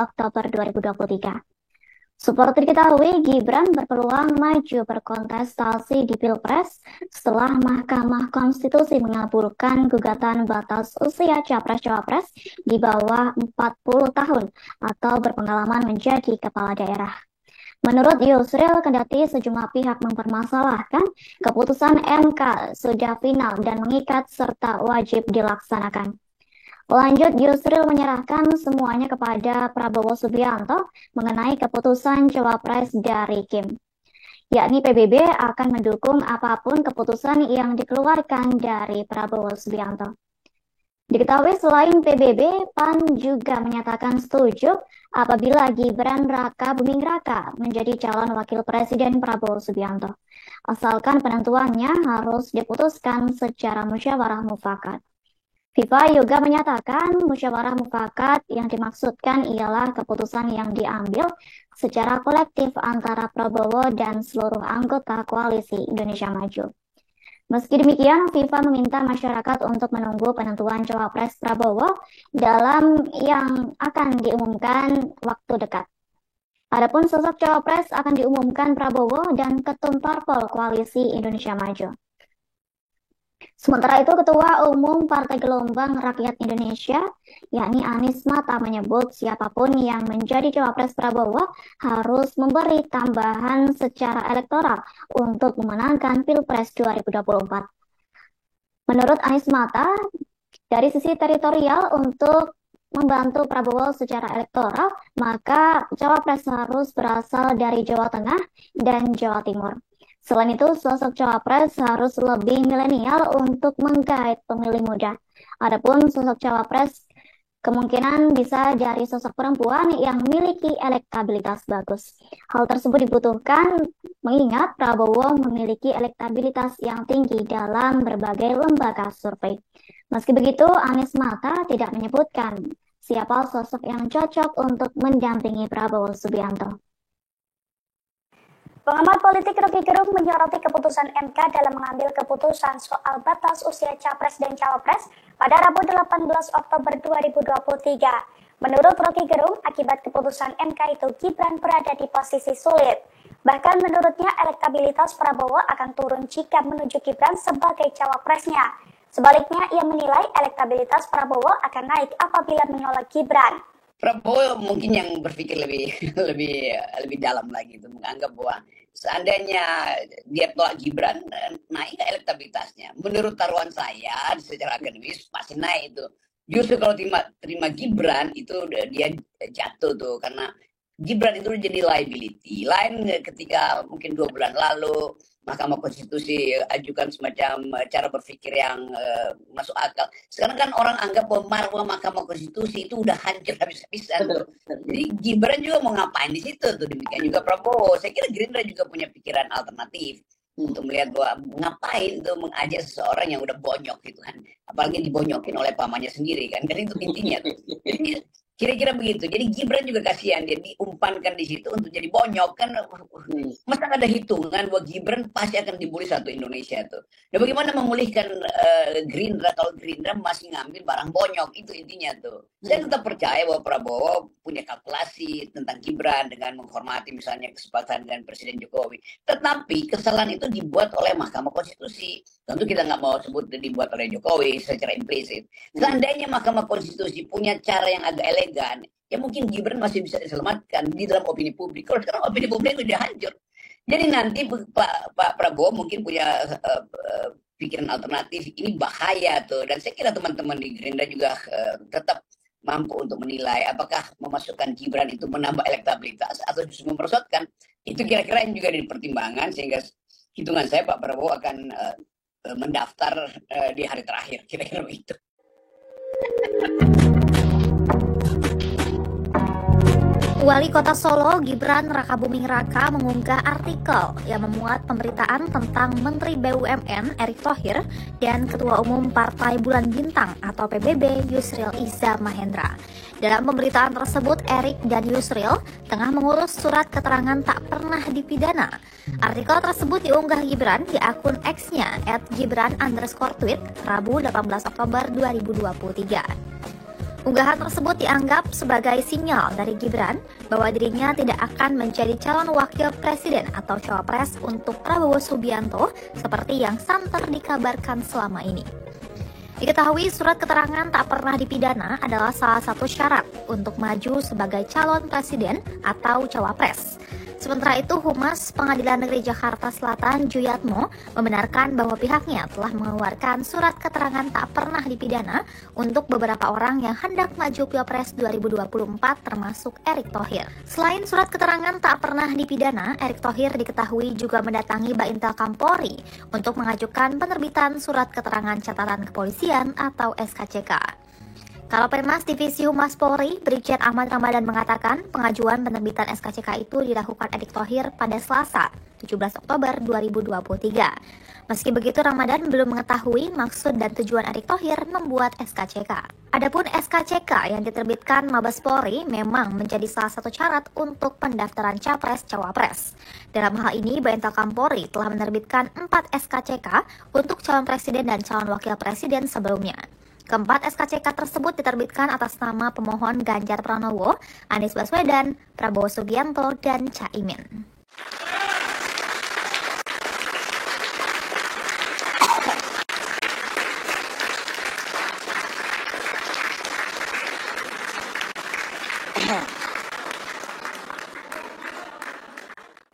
Oktober 2023. Seperti diketahui, Gibran berpeluang maju berkontestasi di Pilpres setelah Mahkamah Konstitusi mengabulkan gugatan batas usia capres-cawapres di bawah 40 tahun atau berpengalaman menjadi kepala daerah. Menurut Yusril, kendati sejumlah pihak mempermasalahkan, keputusan MK sudah final dan mengikat serta wajib dilaksanakan. Lanjut, Yusril menyerahkan semuanya kepada Prabowo Subianto mengenai keputusan cawapres dari Kim. Yakni PBB akan mendukung apapun keputusan yang dikeluarkan dari Prabowo Subianto. Diketahui selain PBB, PAN juga menyatakan setuju apabila Gibran Rakabuming Raka menjadi calon wakil presiden Prabowo Subianto. Asalkan penentuannya harus diputuskan secara musyawarah mufakat. FIFA juga menyatakan musyawarah mufakat yang dimaksudkan ialah keputusan yang diambil secara kolektif antara Prabowo dan seluruh anggota Koalisi Indonesia Maju. Meski demikian, FIFA meminta masyarakat untuk menunggu penentuan cawapres Prabowo dalam yang akan diumumkan waktu dekat. Adapun sosok cawapres akan diumumkan Prabowo dan Ketum Parpol Koalisi Indonesia Maju. Sementara itu, Ketua Umum Partai Gelombang Rakyat Indonesia, yakni Anies Mata, menyebut siapapun yang menjadi cawapres Prabowo harus memberi tambahan secara elektoral untuk memenangkan Pilpres 2024. Menurut Anies Mata, dari sisi teritorial untuk membantu Prabowo secara elektoral, maka cawapres harus berasal dari Jawa Tengah dan Jawa Timur. Selain itu, sosok cawapres harus lebih milenial untuk menggait pemilih muda. Adapun sosok cawapres kemungkinan bisa dari sosok perempuan yang memiliki elektabilitas bagus. Hal tersebut dibutuhkan mengingat Prabowo memiliki elektabilitas yang tinggi dalam berbagai lembaga survei. Meski begitu, Anies Mata tidak menyebutkan siapa sosok yang cocok untuk mendampingi Prabowo Subianto. Pengamat politik Rocky Gerung menyoroti keputusan MK dalam mengambil keputusan soal batas usia capres dan cawapres pada Rabu 18 Oktober 2023. Menurut Rocky Gerung, akibat keputusan MK itu Gibran berada di posisi sulit. Bahkan menurutnya elektabilitas Prabowo akan turun jika menunjuk Gibran sebagai cawapresnya. Sebaliknya, ia menilai elektabilitas Prabowo akan naik apabila menolak Gibran. Prabowo mungkin yang berpikir lebih dalam lagi itu, menganggap bahwa seandainya dia tolak Gibran, naik elektabilitasnya. Menurut taruhan saya secara akademis pasti naik itu. Justru kalau terima Gibran itu dia jatuh tuh, karena Gibran itu jadi liability. Lain ketika mungkin 2 bulan lalu Mahkamah Konstitusi ajukan semacam cara berpikir yang masuk akal. Sekarang kan orang anggap bahwa Mahkamah Konstitusi itu udah hancur habis-habisan. Jadi Gibran juga mau ngapain di situ tuh, demikian juga Prabowo. Saya kira Gerindra juga punya pikiran alternatif untuk melihat bahwa ngapain tuh mengajak seseorang yang udah bonyok gitu kan, apalagi dibonyokin oleh pamannya sendiri kan itu intinya tuh. Jadi kira-kira begitu. Jadi Gibran juga kasihan, dia diumpankan di situ untuk jadi bonyok kan. Masa ada hitungan bahwa Gibran pasti akan dibully satu Indonesia tuh. Nah, bagaimana memulihkan Gerindra kalau Gerindra masih ngambil barang bonyok, itu intinya tuh. Saya tetap percaya bahwa Prabowo punya kalkulasi tentang Gibran dengan menghormati misalnya kesepakatan dengan Presiden Jokowi. Tetapi kesalahan itu dibuat oleh Mahkamah Konstitusi. Tentu kita nggak mau sebut dibuat oleh Jokowi secara implisit. Seandainya Mahkamah Konstitusi punya cara yang agak elegan, ya mungkin Gibran masih bisa diselamatkan di dalam opini publik. Kalau sekarang opini publik sudah hancur. Jadi nanti Pak Prabowo mungkin punya pikiran alternatif. Ini bahaya tuh. Dan saya kira teman-teman di Gerindra juga tetap mampu untuk menilai apakah memasukkan Gibran itu menambah elektabilitas atau justru memperosotkan. Itu kira-kira yang juga dipertimbangkan, sehingga hitungan saya Pak Prabowo akan mendaftar di hari terakhir, kira-kira begitu. Wali Kota Solo Gibran Rakabuming Raka mengunggah artikel yang memuat pemberitaan tentang Menteri BUMN Erick Thohir dan Ketua Umum Partai Bulan Bintang atau PBB Yusril Iza Mahendra. Dalam pemberitaan tersebut, Erick dan Yusril tengah mengurus surat keterangan tak pernah dipidana. Artikel tersebut diunggah Gibran di akun X-nya @gibran_tweet Rabu 18 Oktober 2023. Unggahan tersebut dianggap sebagai sinyal dari Gibran bahwa dirinya tidak akan menjadi calon wakil presiden atau cawapres untuk Prabowo Subianto seperti yang santer dikabarkan selama ini. Diketahui surat keterangan tak pernah dipidana adalah salah satu syarat untuk maju sebagai calon presiden atau cawapres. Sementara itu, Humas Pengadilan Negeri Jakarta Selatan Juyatmo membenarkan bahwa pihaknya telah mengeluarkan surat keterangan tak pernah dipidana untuk beberapa orang yang hendak maju Pilpres 2024 termasuk Erick Thohir. Selain surat keterangan tak pernah dipidana, Erick Thohir diketahui juga mendatangi Baintel Kampolri untuk mengajukan penerbitan surat keterangan catatan kepolisian atau SKCK. Kalapemas Divisi Humas Polri, Brigjen Ahmad Ramadan mengatakan pengajuan penerbitan SKCK itu dilakukan Erick Thohir pada Selasa, 17 Oktober 2023. Meski begitu, Ramadan belum mengetahui maksud dan tujuan Erick Thohir membuat SKCK. Adapun SKCK yang diterbitkan Mabes Polri memang menjadi salah satu syarat untuk pendaftaran Capres-Cawapres. Dalam hal ini, Baintel Kampolri telah menerbitkan 4 SKCK untuk calon presiden dan calon wakil presiden sebelumnya. Keempat SKCK tersebut diterbitkan atas nama pemohon Ganjar Pranowo, Anies Baswedan, Prabowo Subianto, dan Caimin.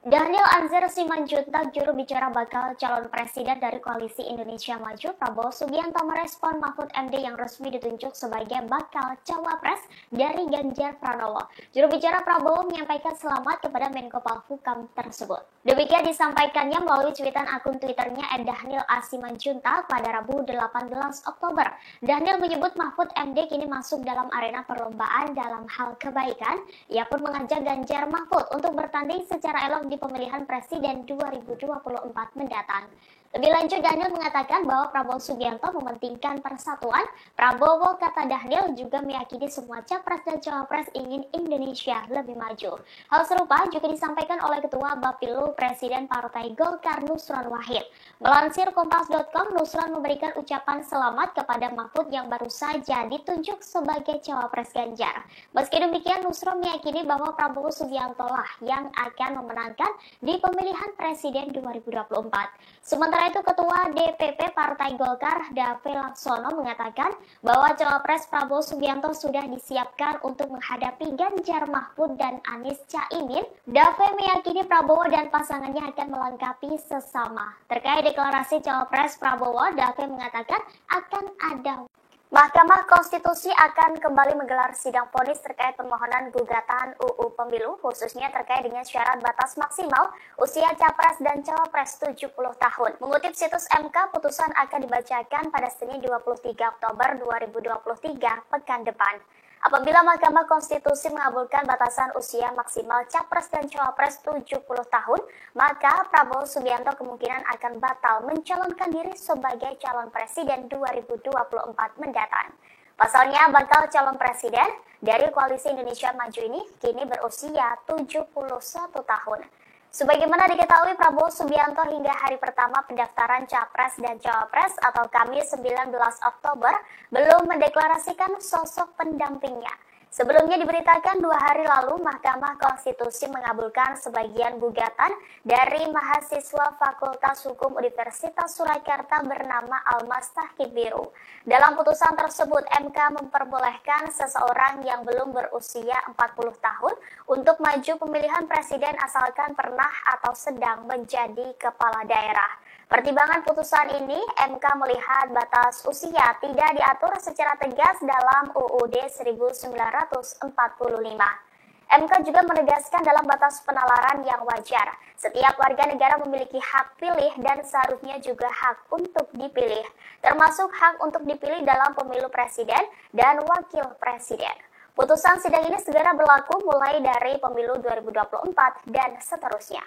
Daniel Anzar Simanjuntak, juru bicara bakal calon presiden dari Koalisi Indonesia Maju, Prabowo Subianto merespon Mahfud MD yang resmi ditunjuk sebagai bakal cawapres dari Ganjar Pranowo. Juru bicara Prabowo menyampaikan selamat kepada Menko Polhukam tersebut. Demikian disampaikannya melalui cuitan akun Twitternya @Daniel A. Simanjuntak pada Rabu 18 Oktober. Daniel menyebut Mahfud MD kini masuk dalam arena perlombaan dalam hal kebaikan. Ia pun mengajak Ganjar Mahfud untuk bertanding secara elok di pemilihan presiden 2024 mendatang. Lebih lanjut, Daniel mengatakan bahwa Prabowo Subianto mementingkan persatuan. Prabowo, kata Daniel, juga meyakini semua capres dan cawapres ingin Indonesia lebih maju. Hal serupa juga disampaikan oleh Ketua Bapilu Presiden Partai Golkar Nusron Wahid. Melansir Kompas.com, Nusron memberikan ucapan selamat kepada Mahfud yang baru saja ditunjuk sebagai cawapres Ganjar. Meski demikian, Nusron meyakini bahwa Prabowo Subianto lah yang akan memenangkan di pemilihan presiden 2024. Sementara itu, Ketua DPP Partai Golkar Dave Laksono mengatakan bahwa cawapres Prabowo Subianto sudah disiapkan untuk menghadapi Ganjar Mahfud dan Anies Caimin. Dave meyakini Prabowo dan pasangannya akan melengkapi sesama. Terkait deklarasi cawapres Prabowo, Dave mengatakan akan ada. Mahkamah Konstitusi akan kembali menggelar sidang vonis terkait permohonan gugatan UU Pemilu, khususnya terkait dengan syarat batas maksimal usia Capres dan Cawapres 70 tahun. Mengutip situs MK, putusan akan dibacakan pada Senin 23 Oktober 2023 pekan depan. Apabila Mahkamah Konstitusi mengabulkan batasan usia maksimal Capres dan Cawapres 70 tahun, maka Prabowo Subianto kemungkinan akan batal mencalonkan diri sebagai calon presiden 2024 mendatang. Pasalnya, bakal calon presiden dari Koalisi Indonesia Maju ini kini berusia 71 tahun. Sebagaimana diketahui, Prabowo Subianto hingga hari pertama pendaftaran Capres dan Cawapres atau Kamis 19 Oktober belum mendeklarasikan sosok pendampingnya. Sebelumnya diberitakan 2 hari lalu Mahkamah Konstitusi mengabulkan sebagian gugatan dari mahasiswa Fakultas Hukum Universitas Surakarta bernama Almas Tahkib Biru. Dalam putusan tersebut, MK memperbolehkan seseorang yang belum berusia 40 tahun untuk maju pemilihan presiden asalkan pernah atau sedang menjadi kepala daerah. Pertimbangan putusan ini, MK melihat batas usia tidak diatur secara tegas dalam UUD 1945. MK juga menegaskan dalam batas penalaran yang wajar, setiap warga negara memiliki hak pilih dan seharusnya juga hak untuk dipilih, termasuk hak untuk dipilih dalam pemilu presiden dan wakil presiden. Putusan sidang ini segera berlaku mulai dari pemilu 2024 dan seterusnya.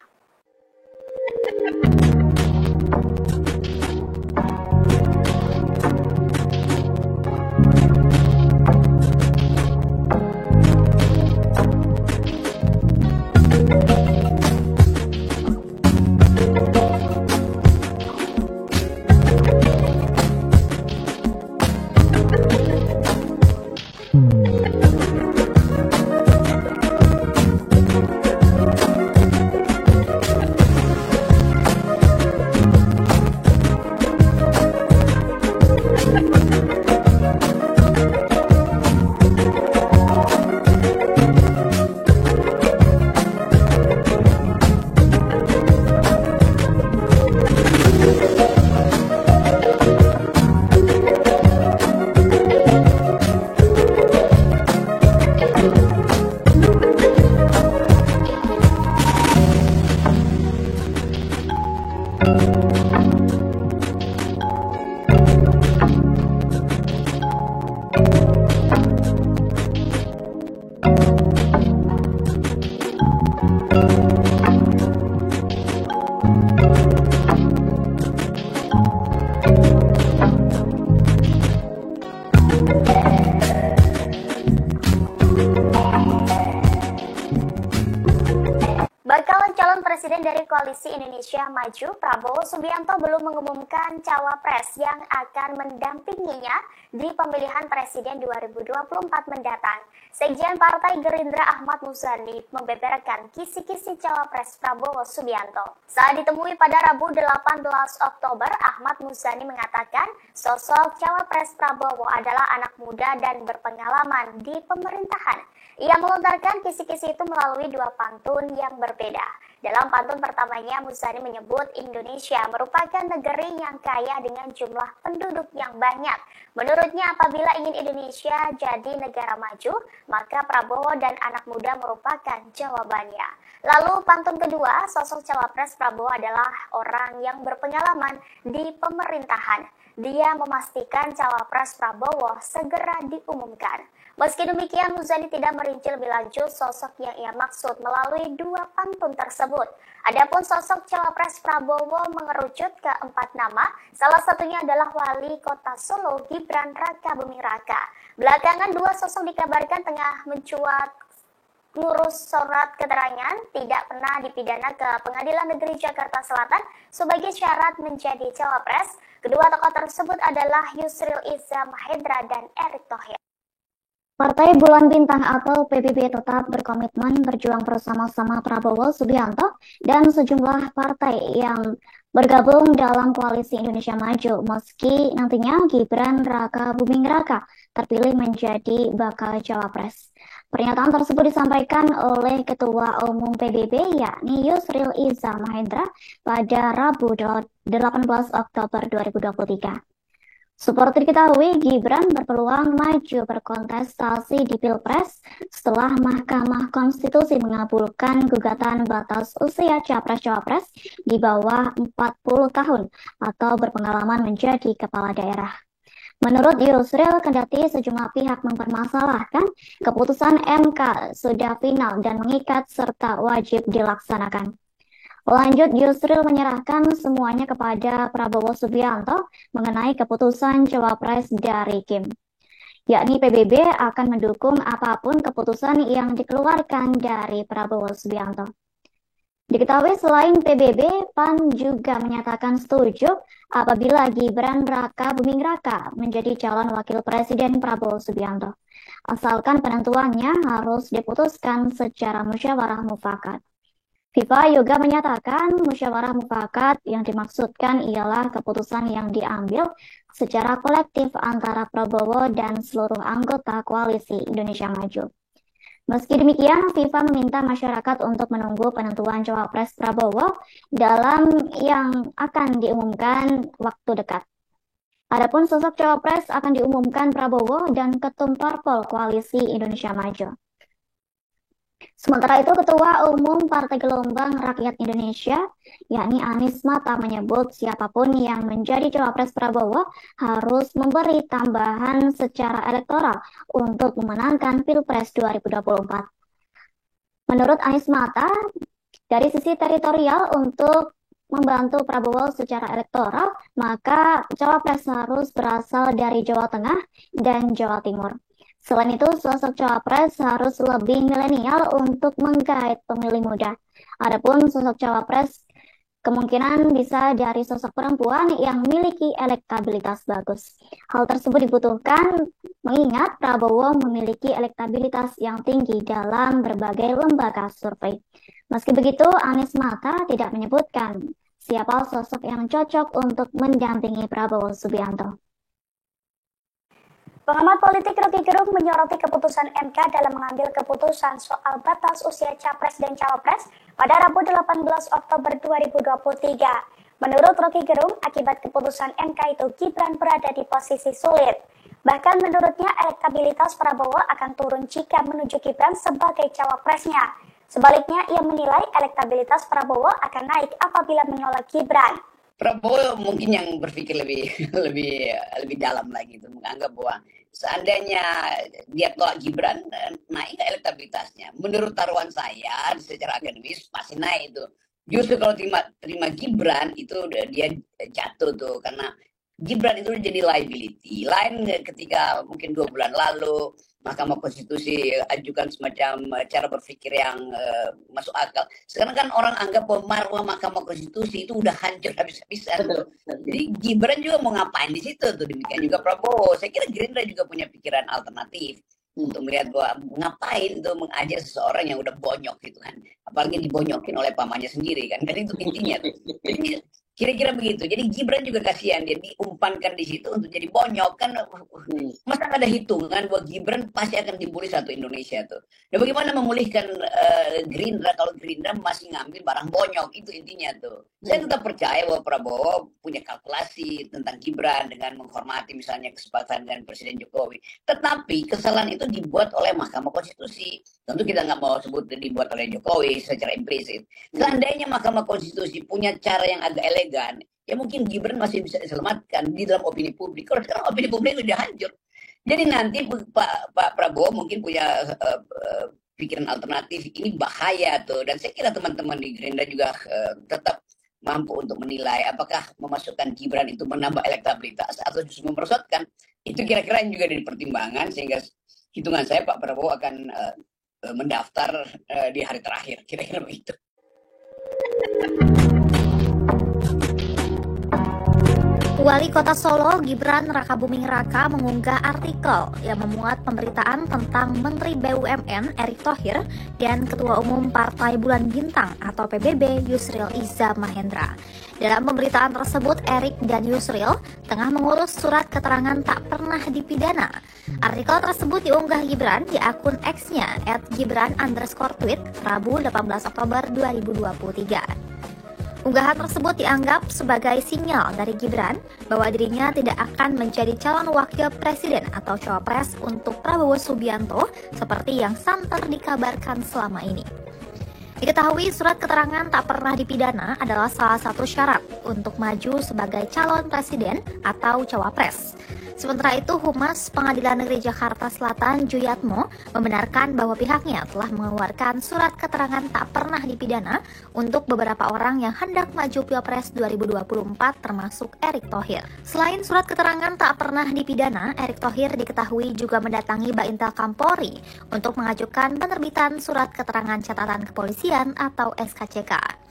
Bakal calon presiden dari Koalisi Indonesia Maju, Prabowo Subianto belum mengumumkan cawapres yang akan mendampinginya di pemilihan presiden 2024 mendatang. Sekjen Partai Gerindra Ahmad Muzani membeberkan kisi-kisi cawapres Prabowo Subianto. Saat ditemui pada Rabu 18 Oktober, Ahmad Muzani mengatakan sosok cawapres Prabowo adalah anak muda dan berpengalaman di pemerintahan. Ia melontarkan kisi-kisi itu melalui 2 pantun yang berbeda. Dalam pantun pertamanya, Muzani menyebut Indonesia merupakan negeri yang kaya dengan jumlah penduduk yang banyak. Menurutnya, apabila ingin Indonesia jadi negara maju, maka Prabowo dan anak muda merupakan jawabannya. Lalu pantun kedua, sosok cawapres Prabowo adalah orang yang berpengalaman di pemerintahan. Dia memastikan cawapres Prabowo segera diumumkan. Meski demikian, Muzani tidak merinci lebih lanjut sosok yang ia maksud melalui 2 pantun tersebut. Adapun sosok cawapres Prabowo mengerucut ke 4 nama, salah satunya adalah Wali Kota Solo Gibran Raka Buming Raka. Belakangan 2 sosok dikabarkan tengah mencuat ngurus surat keterangan tidak pernah dipidana ke Pengadilan Negeri Jakarta Selatan sebagai syarat menjadi cawapres. Kedua tokoh tersebut adalah Yusril Iza Mahendra dan Erick Thohir. Partai Bulan Bintang atau PBB tetap berkomitmen berjuang bersama-sama Prabowo Subianto dan sejumlah partai yang bergabung dalam Koalisi Indonesia Maju meski nantinya Gibran Raka Buming Raka terpilih menjadi bakal cawapres. Pernyataan tersebut disampaikan oleh Ketua Umum PBB yakni Yusril Iza Mahendra pada Rabu 18 Oktober 2023. Seperti diketahui, Gibran berpeluang maju berkontestasi di Pilpres setelah Mahkamah Konstitusi mengabulkan gugatan batas usia Capres-Cawapres di bawah 40 tahun atau berpengalaman menjadi kepala daerah. Menurut Yusril, kendati sejumlah pihak mempermasalahkan, keputusan MK sudah final dan mengikat serta wajib dilaksanakan. Lanjut, Yusril menyerahkan semuanya kepada Prabowo Subianto mengenai keputusan Cawapres dari Kim, yakni PBB akan mendukung apapun keputusan yang dikeluarkan dari Prabowo Subianto. Diketahui selain PBB, PAN juga menyatakan setuju apabila Gibran Raka Buming Raka menjadi calon wakil presiden Prabowo Subianto, asalkan penentuannya harus diputuskan secara musyawarah mufakat. FIFA juga menyatakan musyawarah mufakat yang dimaksudkan ialah keputusan yang diambil secara kolektif antara Prabowo dan seluruh anggota koalisi Indonesia Maju. Meski demikian, FIFA meminta masyarakat untuk menunggu penentuan Cawapres Prabowo dalam yang akan diumumkan waktu dekat. Adapun sosok Cawapres akan diumumkan Prabowo dan Ketum Parpol Koalisi Indonesia Maju. Sementara itu, Ketua Umum Partai Gelombang Rakyat Indonesia, yakni Anies Mata, menyebut siapapun yang menjadi Cawapres Prabowo harus memberi tambahan secara elektoral untuk memenangkan Pilpres 2024. Menurut Anies Mata, dari sisi teritorial untuk membantu Prabowo secara elektoral, maka Cawapres harus berasal dari Jawa Tengah dan Jawa Timur. Selain itu, sosok Cawapres harus lebih milenial untuk menggait pemilih muda. Adapun sosok Cawapres kemungkinan bisa dari sosok perempuan yang memiliki elektabilitas bagus. Hal tersebut dibutuhkan mengingat Prabowo memiliki elektabilitas yang tinggi dalam berbagai lembaga survei. Meski begitu, Anies Mata tidak menyebutkan siapa sosok yang cocok untuk mendampingi Prabowo Subianto. Pengamat politik Rocky Gerung menyoroti keputusan MK dalam mengambil keputusan soal batas usia Capres dan Cawapres pada Rabu 18 Oktober 2023. Menurut Rocky Gerung, akibat keputusan MK itu Gibran berada di posisi sulit. Bahkan menurutnya elektabilitas Prabowo akan turun jika menuju Gibran sebagai cawapresnya. Sebaliknya, ia menilai elektabilitas Prabowo akan naik apabila menolak Gibran. Prabowo mungkin yang berpikir lebih dalam lagi itu, menganggap bahwa seandainya dia tolak Gibran, naik elektabilitasnya. Menurut taruhan saya secara akademis pasti naik itu. Justru kalau terima Gibran itu dia jatuh tuh, karena Gibran itu jadi liability. Lain ketika mungkin 2 bulan lalu Mahkamah Konstitusi ajukan semacam cara berpikir yang masuk akal. Sekarang kan orang anggap bahwa marwah Mahkamah Konstitusi itu udah hancur habis-habisan. Jadi Gibran juga mau ngapain di situ tuh, demikian juga Prabowo. Saya kira Gerindra juga punya pikiran alternatif untuk melihat bahwa ngapain tuh mengajak seseorang yang udah bonyok gitu kan. Apalagi dibonyokin oleh pamannya sendiri kan. Kan itu intinya tuh. Jadi kira-kira begitu. Jadi Gibran juga kasihan, dia diumpankan di situ untuk jadi bonyok kan. Masa ada hitungan bahwa Gibran pasti akan dibully satu Indonesia tuh. Dan bagaimana memulihkan Gerindra kalau Gerindra masih ngambil barang bonyok, itu intinya tuh. Saya tetap percaya bahwa Prabowo punya kalkulasi tentang Gibran dengan menghormati misalnya kesepakatan dengan Presiden Jokowi. Tetapi kesalahan itu dibuat oleh Mahkamah Konstitusi. Tentu kita nggak mau sebut dibuat oleh Jokowi secara implisit. Seandainya Mahkamah Konstitusi punya cara yang agak elegan, ya mungkin Gibran masih bisa diselamatkan di dalam opini publik. Kalau sekarang opini publik sudah hancur. Jadi nanti Pak Prabowo mungkin punya pikiran alternatif, ini bahaya tuh. Dan saya kira teman-teman di Gerindra juga tetap mampu untuk menilai apakah memasukkan Gibran itu menambah elektabilitas atau justru memperosotkan. Itu kira-kira yang juga dari pertimbangan, sehingga hitungan saya Pak Prabowo akan mendaftar di hari terakhir, kira-kira begitu. Wali Kota Solo Gibran Raka Buming Raka mengunggah artikel yang memuat pemberitaan tentang Menteri BUMN Erick Thohir dan Ketua Umum Partai Bulan Bintang atau PBB Yusril Iza Mahendra. Dalam pemberitaan tersebut, Erick dan Yusril tengah mengurus surat keterangan tak pernah dipidana. Artikel tersebut diunggah Gibran di akun X-nya @gibran_tweet Rabu 18 Oktober 2023. Unggahan tersebut dianggap sebagai sinyal dari Gibran bahwa dirinya tidak akan menjadi calon wakil presiden atau cawapres untuk Prabowo Subianto seperti yang santer dikabarkan selama ini. Diketahui surat keterangan tak pernah dipidana adalah salah satu syarat untuk maju sebagai calon presiden atau cawapres. Sementara itu, Humas Pengadilan Negeri Jakarta Selatan Juyatmo membenarkan bahwa pihaknya telah mengeluarkan surat keterangan tak pernah dipidana untuk beberapa orang yang hendak maju Pilpres 2024 termasuk Erick Thohir. Selain surat keterangan tak pernah dipidana, Erick Thohir diketahui juga mendatangi Baintel Kampolri untuk mengajukan penerbitan surat keterangan catatan kepolisian atau SKCK.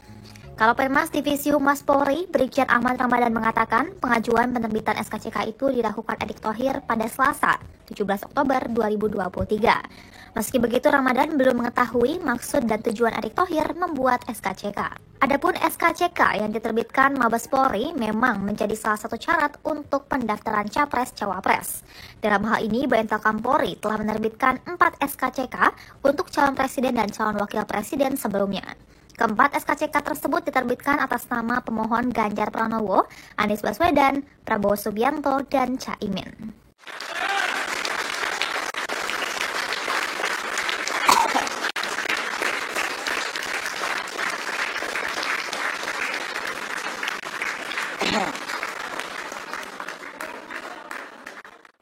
Kalapenmas Divisi Humas Polri, Brigjen Ahmad Ramadan mengatakan pengajuan penerbitan SKCK itu dilakukan Erick Thohir pada Selasa, 17 Oktober 2023. Meski begitu, Ramadan belum mengetahui maksud dan tujuan Erick Thohir membuat SKCK. Adapun SKCK yang diterbitkan Mabes Polri memang menjadi salah satu syarat untuk pendaftaran Capres-Cawapres. Dalam hal ini, Baintel Kampolri telah menerbitkan 4 SKCK untuk calon presiden dan calon wakil presiden sebelumnya. Keempat SKCK tersebut diterbitkan atas nama pemohon Ganjar Pranowo, Anies Baswedan, Prabowo Subianto, dan Caimin.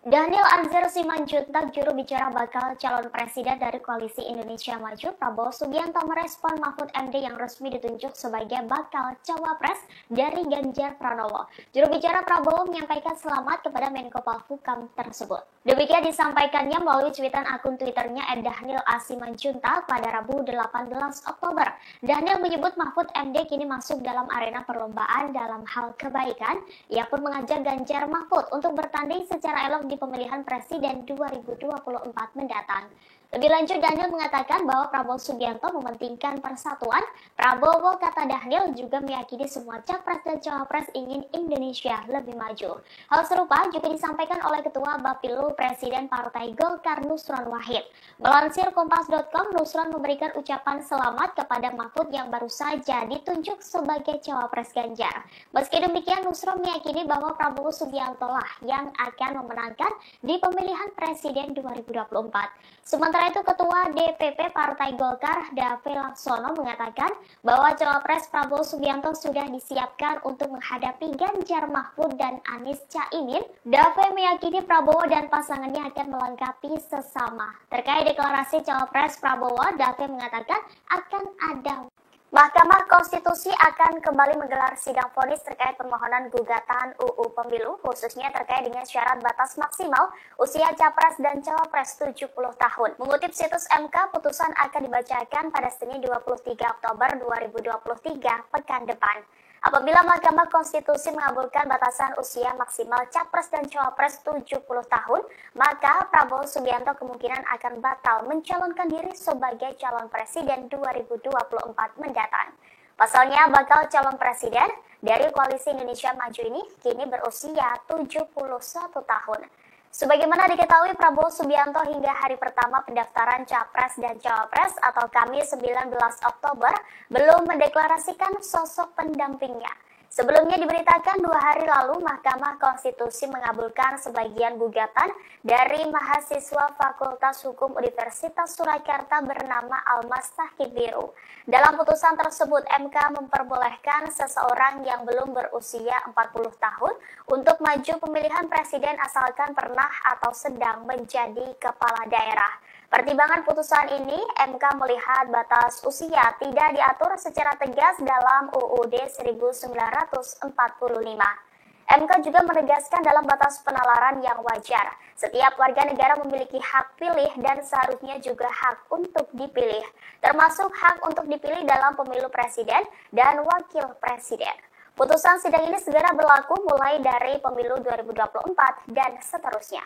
Daniel Anzar Simanjuntak, juru bicara bakal calon presiden dari Koalisi Indonesia Maju, Prabowo Subianto merespon Mahfud MD yang resmi ditunjuk sebagai bakal cawapres dari Ganjar Pranowo. Juru bicara Prabowo menyampaikan selamat kepada Menko Polhukam tersebut. Demikian disampaikannya melalui cuitan akun Twitternya @Daniel A. Simanjuntak pada Rabu 18 Oktober. Daniel menyebut Mahfud MD kini masuk dalam arena perlombaan dalam hal kebaikan. Ia pun mengajak Ganjar Mahfud untuk bertanding secara elok di pemilihan presiden 2024 mendatang. Lebih lanjut, Daniel mengatakan bahwa Prabowo Subianto mementingkan persatuan. Prabowo, kata Daniel, juga meyakini semua capres dan cawapres ingin Indonesia lebih maju. Hal serupa juga disampaikan oleh Ketua Bapilu Presiden Partai Golkar Nusron Wahid. Melansir Kompas.com, Nusron memberikan ucapan selamat kepada Mahfud yang baru saja ditunjuk sebagai cawapres Ganjar. Meski demikian, Nusron meyakini bahwa Prabowo Subianto lah yang akan memenangkan di pemilihan presiden 2024. Sementara itu, Ketua DPP Partai Golkar, Dave Laksono, mengatakan bahwa cawapres Prabowo Subianto sudah disiapkan untuk menghadapi Ganjar Mahfud dan Anies Caimin. Dave meyakini Prabowo dan pasangannya akan melengkapi sesama. Terkait deklarasi cawapres Prabowo, Dave mengatakan akan ada. Mahkamah Konstitusi akan kembali menggelar sidang vonis terkait permohonan gugatan UU Pemilu, khususnya terkait dengan syarat batas maksimal usia capres dan cawapres 70 tahun. Mengutip situs MK, putusan akan dibacakan pada Senin 23 Oktober 2023 pekan depan. Apabila Mahkamah Konstitusi mengabulkan batasan usia maksimal capres dan cawapres 70 tahun, maka Prabowo Subianto kemungkinan akan batal mencalonkan diri sebagai calon presiden 2024 mendatang. Pasalnya, bakal calon presiden dari Koalisi Indonesia Maju ini kini berusia 71 tahun. Sebagaimana diketahui, Prabowo Subianto hingga hari pertama pendaftaran Capres dan Cawapres atau Kamis 19 Oktober belum mendeklarasikan sosok pendampingnya. Sebelumnya diberitakan 2 hari lalu Mahkamah Konstitusi mengabulkan sebagian gugatan dari mahasiswa Fakultas Hukum Universitas Surakarta bernama Almas Tahkibiru. Dalam putusan tersebut, MK memperbolehkan seseorang yang belum berusia 40 tahun untuk maju pemilihan presiden asalkan pernah atau sedang menjadi kepala daerah. Pertimbangan putusan ini, MK melihat batas usia tidak diatur secara tegas dalam UUD 1945. MK juga menegaskan dalam batas penalaran yang wajar. Setiap warga negara memiliki hak pilih dan seharusnya juga hak untuk dipilih, termasuk hak untuk dipilih dalam pemilu presiden dan wakil presiden. Putusan sidang ini segera berlaku mulai dari pemilu 2024 dan seterusnya.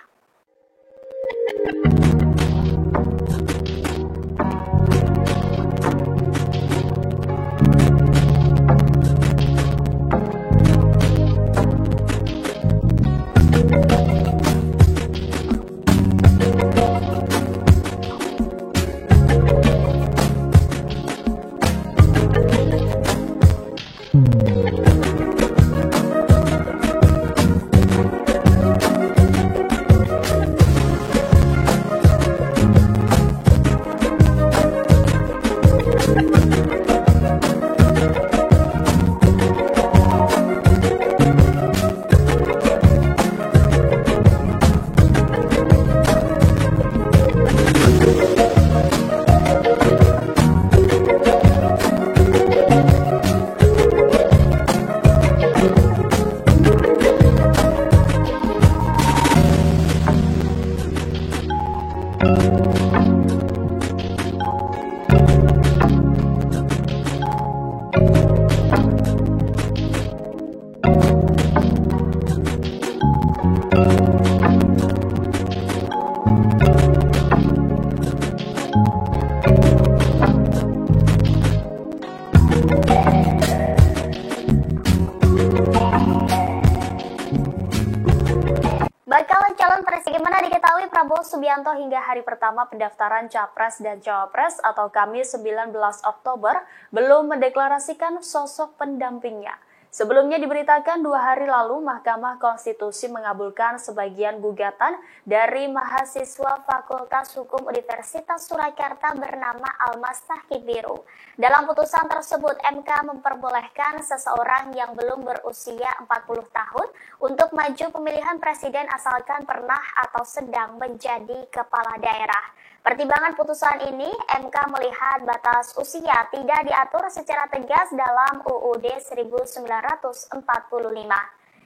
hingga hari pertama pendaftaran Capres dan Cawapres atau Kamis 19 Oktober belum mendeklarasikan sosok pendampingnya. Sebelumnya diberitakan 2 hari lalu Mahkamah Konstitusi mengabulkan sebagian gugatan dari mahasiswa Fakultas Hukum Universitas Surakarta bernama Almas Tahkibiru. Dalam putusan tersebut, MK memperbolehkan seseorang yang belum berusia 40 tahun untuk maju pemilihan presiden asalkan pernah atau sedang menjadi kepala daerah. Pertimbangan putusan ini, MK melihat batas usia tidak diatur secara tegas dalam UUD 1945.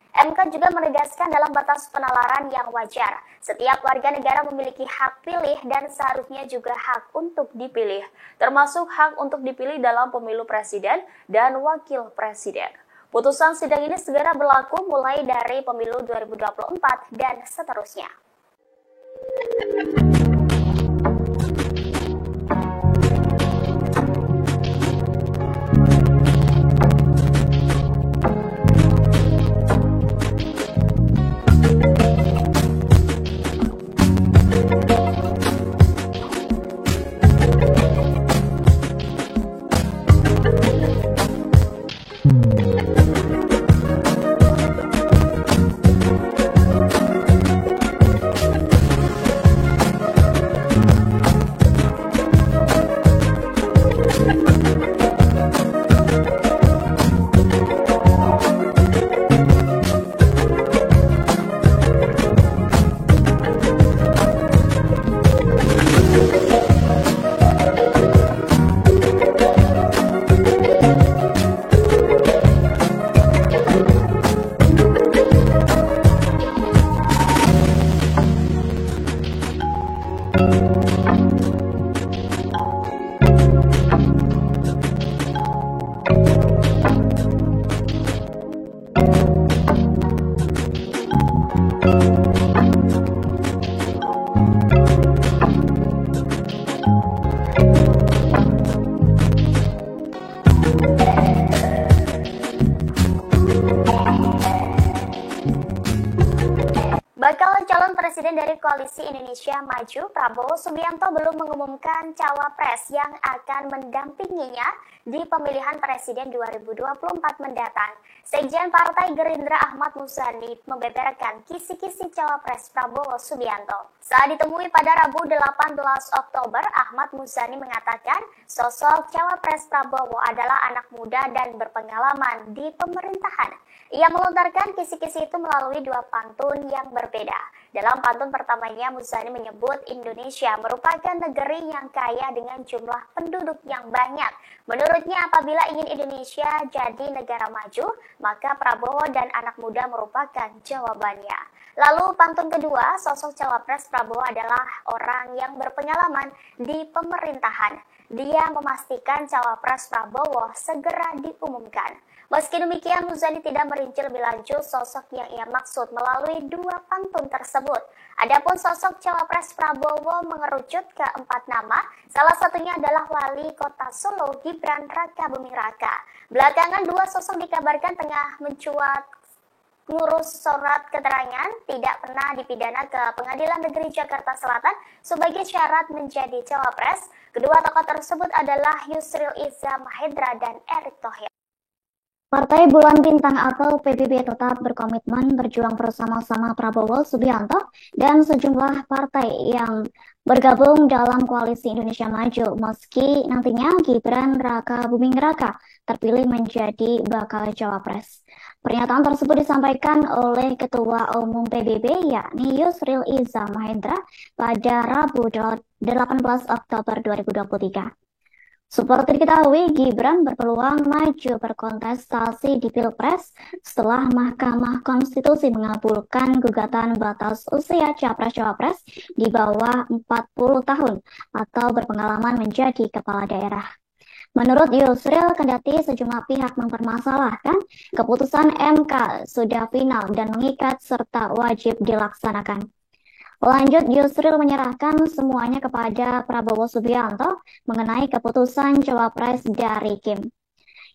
MK juga menegaskan dalam batas penalaran yang wajar, setiap warga negara memiliki hak pilih dan seharusnya juga hak untuk dipilih, termasuk hak untuk dipilih dalam pemilu presiden dan wakil presiden. Putusan sidang ini segera berlaku mulai dari pemilu 2024 dan seterusnya. Bakal calon presiden dari Koalisi Indonesia Maju, Prabowo Subianto belum mengumumkan cawapres yang akan mendampinginya di pemilihan presiden 2024 mendatang. Sekjen Partai Gerindra Ahmad Muzani membeberkan kisi-kisi cawapres Prabowo Subianto. Saat ditemui pada Rabu 18 Oktober, Ahmad Muzani mengatakan sosok cawapres Prabowo adalah anak muda dan berpengalaman di pemerintahan. Ia melontarkan kisi-kisi itu melalui 2 pantun yang berbeda. Dalam pantun pertamanya, Muzani menyebut Indonesia merupakan negeri yang kaya dengan jumlah penduduk yang banyak. Menurutnya, apabila ingin Indonesia jadi negara maju, maka Prabowo dan anak muda merupakan jawabannya. Lalu pantun kedua, sosok cawapres Prabowo adalah orang yang berpengalaman di pemerintahan. Dia memastikan cawapres Prabowo segera diumumkan. Meski demikian, Muzani tidak merinci lebih lanjut sosok yang ia maksud melalui 2 pantun tersebut. Adapun sosok cawapres Prabowo mengerucut ke 4 nama, salah satunya adalah Wali Kota Solo Gibran Rakabuming Raka. Belakangan 2 sosok dikabarkan tengah mencuat ngurus surat keterangan tidak pernah dipidana ke Pengadilan Negeri Jakarta Selatan sebagai syarat menjadi cawapres. Kedua tokoh tersebut adalah Yusril Iza Mahendra dan Erick Thohir. Partai Bulan Bintang atau PBB tetap berkomitmen berjuang bersama-sama Prabowo Subianto dan sejumlah partai yang bergabung dalam Koalisi Indonesia Maju meski nantinya Gibran Rakabuming Raka terpilih menjadi bakal cawapres. Pernyataan tersebut disampaikan oleh Ketua Umum PBB yakni Yusril Iza Mahendra pada Rabu 18 Oktober 2023. Seperti diketahui, Gibran berpeluang maju berkontestasi di Pilpres setelah Mahkamah Konstitusi mengabulkan gugatan batas usia capres-cawapres di bawah 40 tahun atau berpengalaman menjadi kepala daerah. Menurut Yusril, kendati sejumlah pihak mempermasalahkan, keputusan MK sudah final dan mengikat serta wajib dilaksanakan. Lanjut, Yusril menyerahkan semuanya kepada Prabowo Subianto mengenai keputusan cawapres dari Kim.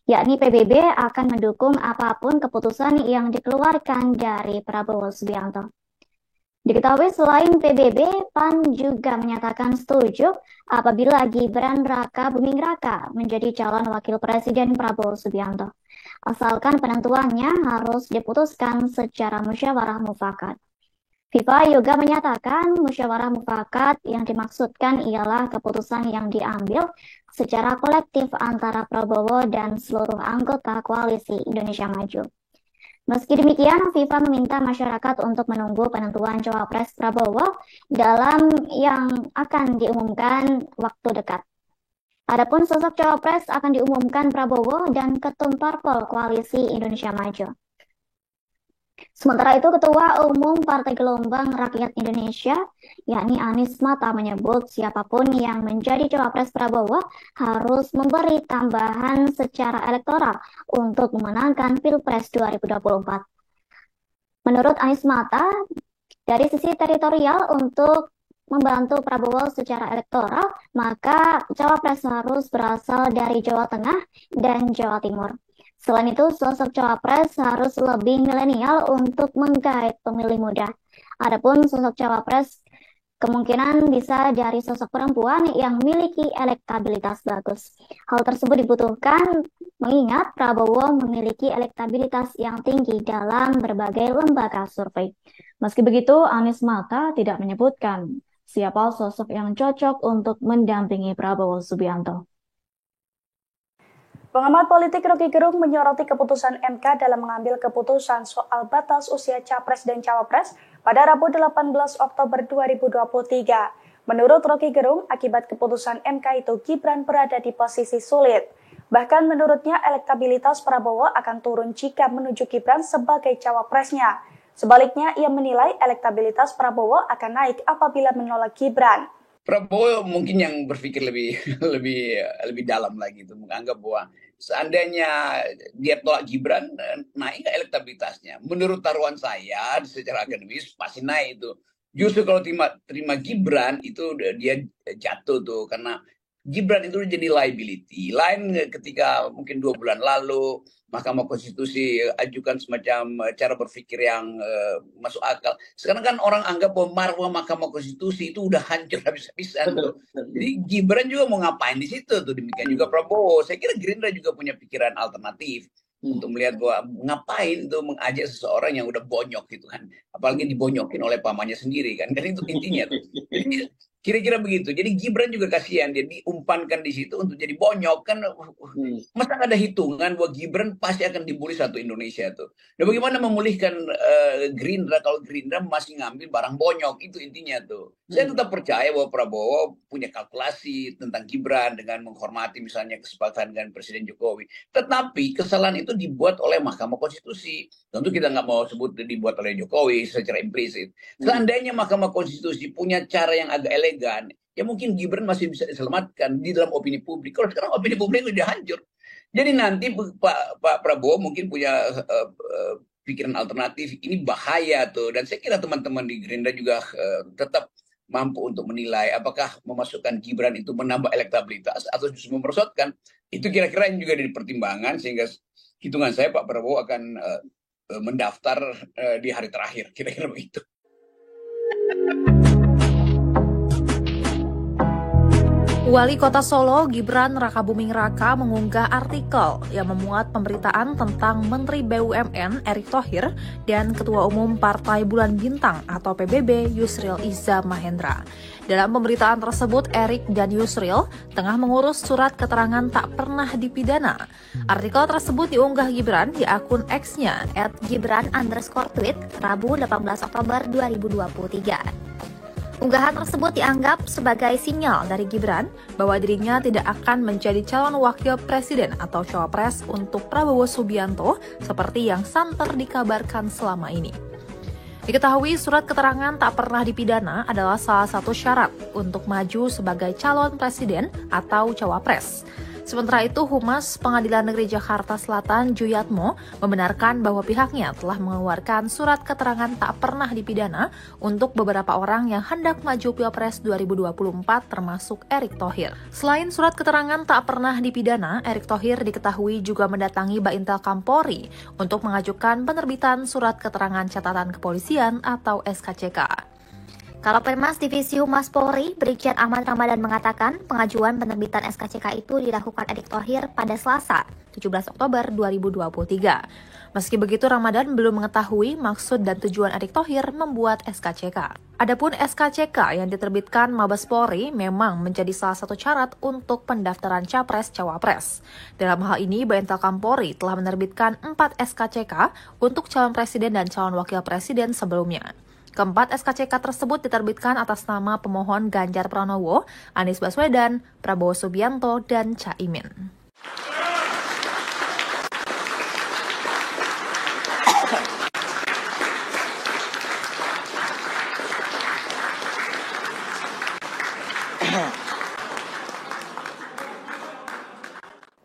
Yakni PBB akan mendukung apapun keputusan yang dikeluarkan dari Prabowo Subianto. Diketahui selain PBB, PAN juga menyatakan setuju apabila Gibran Raka Buming Raka menjadi calon wakil presiden Prabowo Subianto. Asalkan penentuannya harus diputuskan secara musyawarah mufakat. FIFA juga menyatakan musyawarah mufakat yang dimaksudkan ialah keputusan yang diambil secara kolektif antara Prabowo dan seluruh anggota koalisi Indonesia Maju. Meski demikian, FIFA meminta masyarakat untuk menunggu penentuan cawapres Prabowo dalam yang akan diumumkan waktu dekat. Adapun sosok cawapres akan diumumkan Prabowo dan Ketum Parpol Koalisi Indonesia Maju. Sementara itu, Ketua Umum Partai Gelombang Rakyat Indonesia, yakni Anies Mata, menyebut siapapun yang menjadi cawapres Prabowo harus memberi tambahan secara elektoral untuk memenangkan Pilpres 2024. Menurut Anies Mata, dari sisi teritorial untuk membantu Prabowo secara elektoral, maka cawapres harus berasal dari Jawa Tengah dan Jawa Timur. Selain itu, sosok cawapres harus lebih milenial untuk menggait pemilih muda. Adapun sosok cawapres kemungkinan bisa dari sosok perempuan yang memiliki elektabilitas bagus. Hal tersebut dibutuhkan mengingat Prabowo memiliki elektabilitas yang tinggi dalam berbagai lembaga survei. Meski begitu, Anies Mata tidak menyebutkan siapa sosok yang cocok untuk mendampingi Prabowo Subianto. Pengamat politik Rocky Gerung menyoroti keputusan MK dalam mengambil keputusan soal batas usia Capres dan Cawapres pada Rabu 18 Oktober 2023. Menurut Rocky Gerung, akibat keputusan MK itu Gibran berada di posisi sulit. Bahkan menurutnya elektabilitas Prabowo akan turun jika menuju Gibran sebagai cawapresnya. Sebaliknya, ia menilai elektabilitas Prabowo akan naik apabila menolak Gibran. Prabowo mungkin yang berpikir lebih dalam lagi itu, menganggap bahwa seandainya dia tolak Gibran, naik elektabilitasnya. Menurut taruhan saya secara akademis pasti naik itu. Justru kalau terima Gibran itu dia jatuh tuh, karena Gibran itu jadi liability. Lain ketika mungkin 2 bulan lalu Mahkamah Konstitusi ajukan semacam cara berpikir yang masuk akal. Sekarang kan orang anggap bahwa marwah Mahkamah Konstitusi itu udah hancur habis-habisan. Jadi Gibran juga mau ngapain di situ tuh, demikian juga Prabowo. Saya kira Gerindra juga punya pikiran alternatif untuk melihat bahwa ngapain tuh mengajak seseorang yang udah bonyok gitu kan. Apalagi dibonyokin oleh pamannya sendiri kan. Itu intinya tuh. Jadi kira-kira begitu. Jadi Gibran juga kasihan, dia diumpankan di situ untuk jadi bonyok kan. Masa nggak ada hitungan bahwa Gibran pasti akan dibully satu Indonesia tuh. Dan bagaimana memulihkan Gerindra kalau Gerindra masih ngambil barang bonyok, itu intinya tuh. Saya tetap percaya bahwa Prabowo punya kalkulasi tentang Gibran dengan menghormati misalnya kesepakatan dengan Presiden Jokowi. Tetapi kesalahan itu dibuat oleh Mahkamah Konstitusi. Tentu kita nggak mau sebut dibuat oleh Jokowi secara implisit. Seandainya Mahkamah Konstitusi punya cara yang agak elegan, ya mungkin Gibran masih bisa diselamatkan di dalam opini publik. Kalau sekarang opini publik sudah hancur. Jadi nanti Pak Prabowo mungkin punya pikiran alternatif. Ini bahaya tuh. Dan saya kira teman-teman di Gerindra juga tetap mampu untuk menilai apakah memasukkan Gibran itu menambah elektabilitas atau justru memerosotkan. Itu kira-kira yang juga ada di pertimbangan, sehingga hitungan saya Pak Prabowo akan mendaftar di hari terakhir. Kira-kira begitu. Wali Kota Solo Gibran Raka Buming Raka mengunggah artikel yang memuat pemberitaan tentang Menteri BUMN Erick Thohir dan Ketua Umum Partai Bulan Bintang atau PBB Yusril Iza Mahendra. Dalam pemberitaan tersebut, Erick dan Yusril tengah mengurus surat keterangan tak pernah dipidana. Artikel tersebut diunggah Gibran di akun X-nya @gibran_tweet Rabu 18 Oktober 2023. Unggahan tersebut dianggap sebagai sinyal dari Gibran bahwa dirinya tidak akan menjadi calon wakil presiden atau cawapres untuk Prabowo Subianto seperti yang santer dikabarkan selama ini. Diketahui surat keterangan tak pernah dipidana adalah salah satu syarat untuk maju sebagai calon presiden atau cawapres. Sementara itu, Humas Pengadilan Negeri Jakarta Selatan Juyatmo membenarkan bahwa pihaknya telah mengeluarkan surat keterangan tak pernah dipidana untuk beberapa orang yang hendak maju Pilpres 2024 termasuk Erick Thohir. Selain surat keterangan tak pernah dipidana, Erick Thohir diketahui juga mendatangi Baintel Kampolri untuk mengajukan penerbitan surat keterangan catatan kepolisian atau SKCK. Kalapermas Divisi Humas Polri, Brigjen Ahmad Ramadan mengatakan pengajuan penerbitan SKCK itu dilakukan Erick Thohir pada Selasa, 17 Oktober 2023. Meski begitu, Ramadan belum mengetahui maksud dan tujuan Erick Thohir membuat SKCK. Adapun SKCK yang diterbitkan Mabes Polri memang menjadi salah satu syarat untuk pendaftaran Capres-Cawapres. Dalam hal ini, Baintelkam Polri telah menerbitkan 4 SKCK untuk calon presiden dan calon wakil presiden sebelumnya. Keempat SKCK tersebut diterbitkan atas nama pemohon Ganjar Pranowo, Anies Baswedan, Prabowo Subianto, dan Caimin.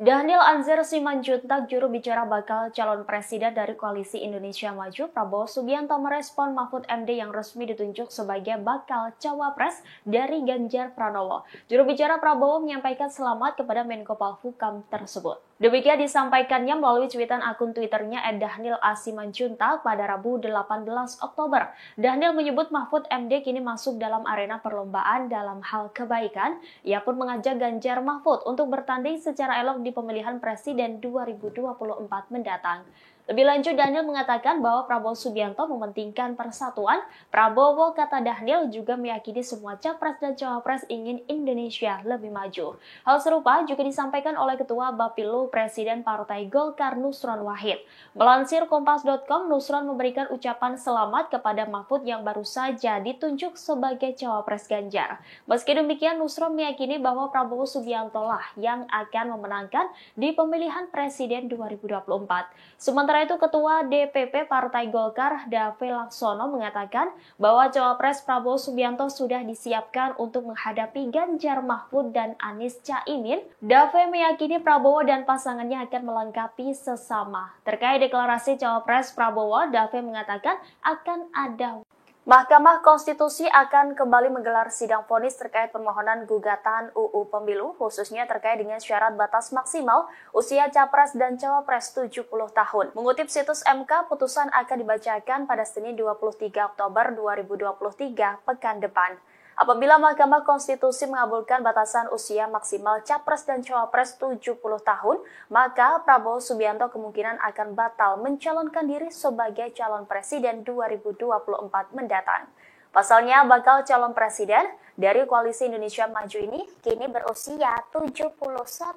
Daniel Anzar Simanjuntak, juru bicara bakal calon presiden dari Koalisi Indonesia Maju, Prabowo Subianto merespon Mahfud MD yang resmi ditunjuk sebagai bakal cawapres dari Ganjar Pranowo. Juru bicara Prabowo menyampaikan selamat kepada Menko Polhukam tersebut. Demikian disampaikannya melalui cuitan akun Twitternya @Daniel A. Simanjuntak pada Rabu 18 Oktober. Daniel menyebut Mahfud MD kini masuk dalam arena perlombaan dalam hal kebaikan. Ia pun mengajak Ganjar Mahfud untuk bertanding secara elok di pemilihan presiden 2024 mendatang. Lebih lanjut, Daniel mengatakan bahwa Prabowo Subianto mementingkan persatuan. Prabowo, kata Daniel, juga meyakini semua capres dan cawapres ingin Indonesia lebih maju. Hal serupa juga disampaikan oleh Ketua Bapilu Presiden Partai Golkar Nusron Wahid. Melansir Kompas.com, Nusron memberikan ucapan selamat kepada Mahfud yang baru saja ditunjuk sebagai cawapres Ganjar. Meski demikian, Nusron meyakini bahwa Prabowo Subianto lah yang akan memenangkan di pemilihan presiden 2024. Sementara itu, Ketua DPP Partai Golkar, Dave Laksono, mengatakan bahwa cawapres Prabowo Subianto sudah disiapkan untuk menghadapi Ganjar Mahfud dan Anies Caimin. Dave meyakini Prabowo dan pasangannya akan melengkapi sesama. Terkait deklarasi cawapres Prabowo, Dave mengatakan akan ada Mahkamah Konstitusi akan kembali menggelar sidang vonis terkait permohonan gugatan UU Pemilu, khususnya terkait dengan syarat batas maksimal usia capres dan cawapres 70 tahun. Mengutip situs MK, putusan akan dibacakan pada Senin 23 Oktober 2023 pekan depan. Apabila Mahkamah Konstitusi mengabulkan batasan usia maksimal capres dan cawapres 70 tahun, maka Prabowo Subianto kemungkinan akan batal mencalonkan diri sebagai calon presiden 2024 mendatang. Pasalnya, bakal calon presiden dari Koalisi Indonesia Maju ini kini berusia 71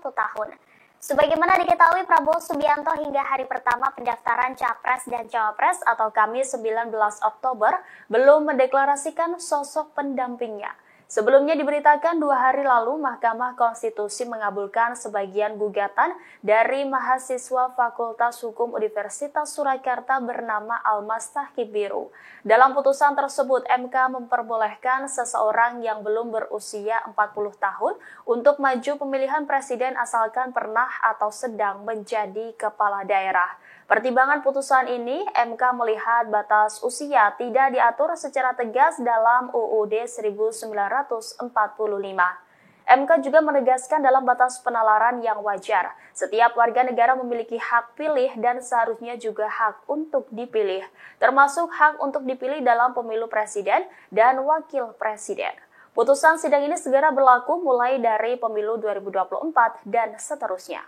tahun. Sebagaimana diketahui, Prabowo Subianto hingga hari pertama pendaftaran Capres dan Cawapres atau Kamis 19 Oktober belum mendeklarasikan sosok pendampingnya. Sebelumnya diberitakan 2 hari lalu Mahkamah Konstitusi mengabulkan sebagian gugatan dari mahasiswa Fakultas Hukum Universitas Surakarta bernama Almas Tahkibiru. Dalam putusan tersebut, MK memperbolehkan seseorang yang belum berusia 40 tahun untuk maju pemilihan presiden asalkan pernah atau sedang menjadi kepala daerah. Pertimbangan putusan ini, MK melihat batas usia tidak diatur secara tegas dalam UUD 1945. MK juga menegaskan dalam batas penalaran yang wajar, setiap warga negara memiliki hak pilih dan seharusnya juga hak untuk dipilih, termasuk hak untuk dipilih dalam pemilu presiden dan wakil presiden. Putusan sidang ini segera berlaku mulai dari pemilu 2024 dan seterusnya.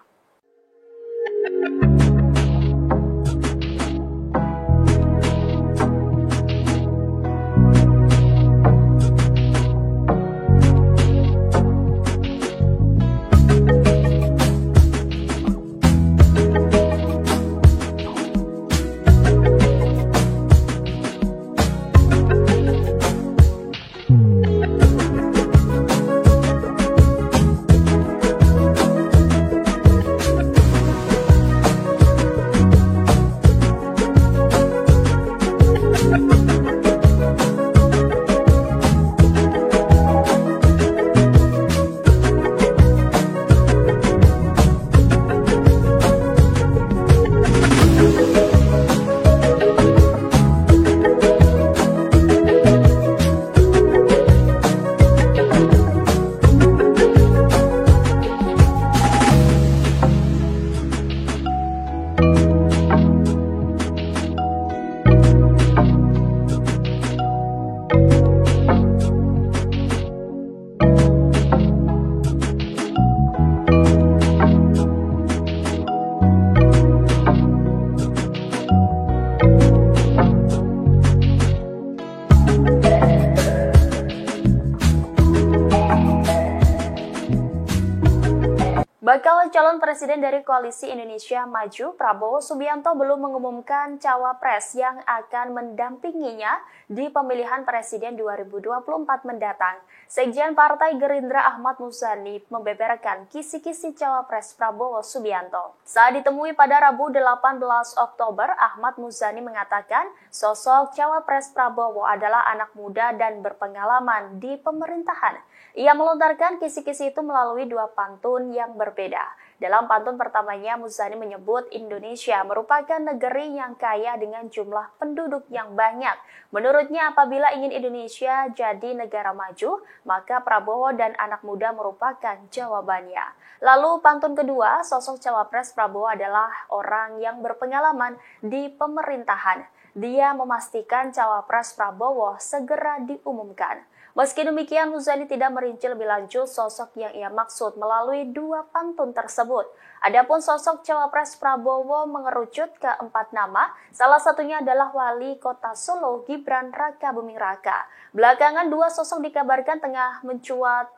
Bakal calon presiden dari Koalisi Indonesia Maju, Prabowo Subianto belum mengumumkan cawapres yang akan mendampinginya di pemilihan presiden 2024 mendatang. Sekjen Partai Gerindra Ahmad Muzani membeberkan kisi-kisi cawapres Prabowo Subianto. Saat ditemui pada Rabu 18 Oktober, Ahmad Muzani mengatakan sosok cawapres Prabowo adalah anak muda dan berpengalaman di pemerintahan. Ia melontarkan kisi-kisi itu melalui dua pantun yang berbeda. Dalam pantun pertamanya, Muzani menyebut Indonesia merupakan negeri yang kaya dengan jumlah penduduk yang banyak. Menurutnya, apabila ingin Indonesia jadi negara maju, maka Prabowo dan anak muda merupakan jawabannya. Lalu pantun kedua, sosok cawapres Prabowo adalah orang yang berpengalaman di pemerintahan. Dia memastikan cawapres Prabowo segera diumumkan. Meski demikian, Muzani tidak merinci lebih lanjut sosok yang ia maksud melalui dua pantun tersebut. Adapun sosok cawapres Prabowo mengerucut ke 4 nama, salah satunya adalah Wali Kota Solo Gibran Raka Buming Raka. Belakangan dua sosok dikabarkan tengah mencuat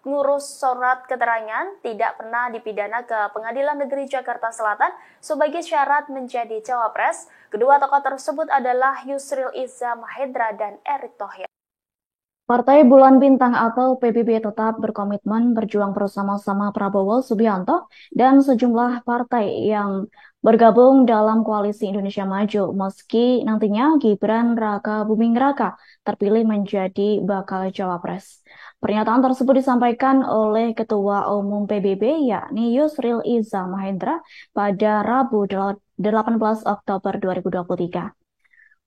ngurus surat keterangan tidak pernah dipidana ke Pengadilan Negeri Jakarta Selatan sebagai syarat menjadi cawapres. Kedua tokoh tersebut adalah Yusril Iza Mahendra dan Erick Thohir. Partai Bulan Bintang atau PBB tetap berkomitmen berjuang bersama-sama Prabowo Subianto dan sejumlah partai yang bergabung dalam Koalisi Indonesia Maju meski nantinya Gibran Raka Buming Raka terpilih menjadi bakal cawapres. Pernyataan tersebut disampaikan oleh Ketua Umum PBB yakni Yusril Iza Mahendra pada Rabu 18 Oktober 2023.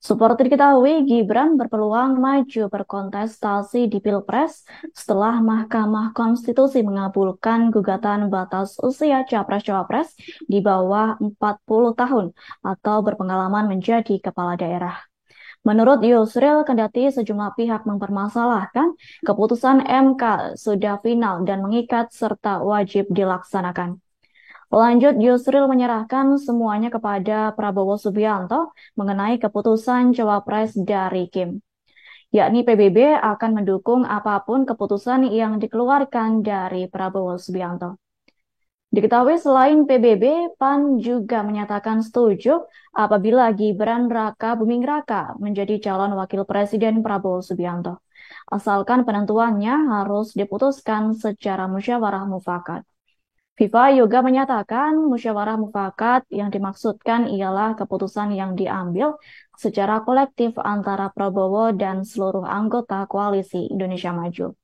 Seperti diketahui, Gibran berpeluang maju berkontestasi di Pilpres setelah Mahkamah Konstitusi mengabulkan gugatan batas usia capres-cawapres di bawah 40 tahun atau berpengalaman menjadi kepala daerah. Menurut Yusril, kendati sejumlah pihak mempermasalahkan, keputusan MK sudah final dan mengikat serta wajib dilaksanakan. Lanjut, Yusril menyerahkan semuanya kepada Prabowo Subianto mengenai keputusan cawapres dari Kim. Yakni PBB akan mendukung apapun keputusan yang dikeluarkan dari Prabowo Subianto. Diketahui selain PBB, PAN juga menyatakan setuju apabila Gibran Raka Buming Raka menjadi calon wakil presiden Prabowo Subianto. Asalkan penentuannya harus diputuskan secara musyawarah mufakat. FIFA juga menyatakan musyawarah mufakat yang dimaksudkan ialah keputusan yang diambil secara kolektif antara Prabowo dan seluruh anggota Koalisi Indonesia Maju.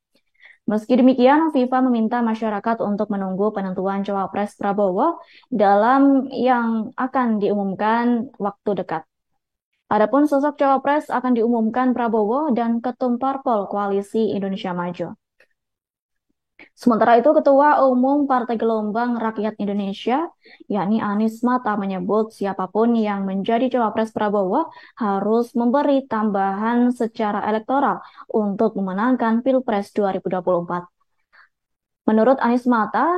Meski demikian, FIFA meminta masyarakat untuk menunggu penentuan cawapres Prabowo dalam yang akan diumumkan waktu dekat. Adapun sosok cawapres akan diumumkan Prabowo dan Ketum Parpol Koalisi Indonesia Maju. Sementara itu, Ketua Umum Partai Gelombang Rakyat Indonesia, yakni Anies Mata, menyebut siapapun yang menjadi cawapres Prabowo harus memberi tambahan secara elektoral untuk memenangkan Pilpres 2024. Menurut Anies Mata,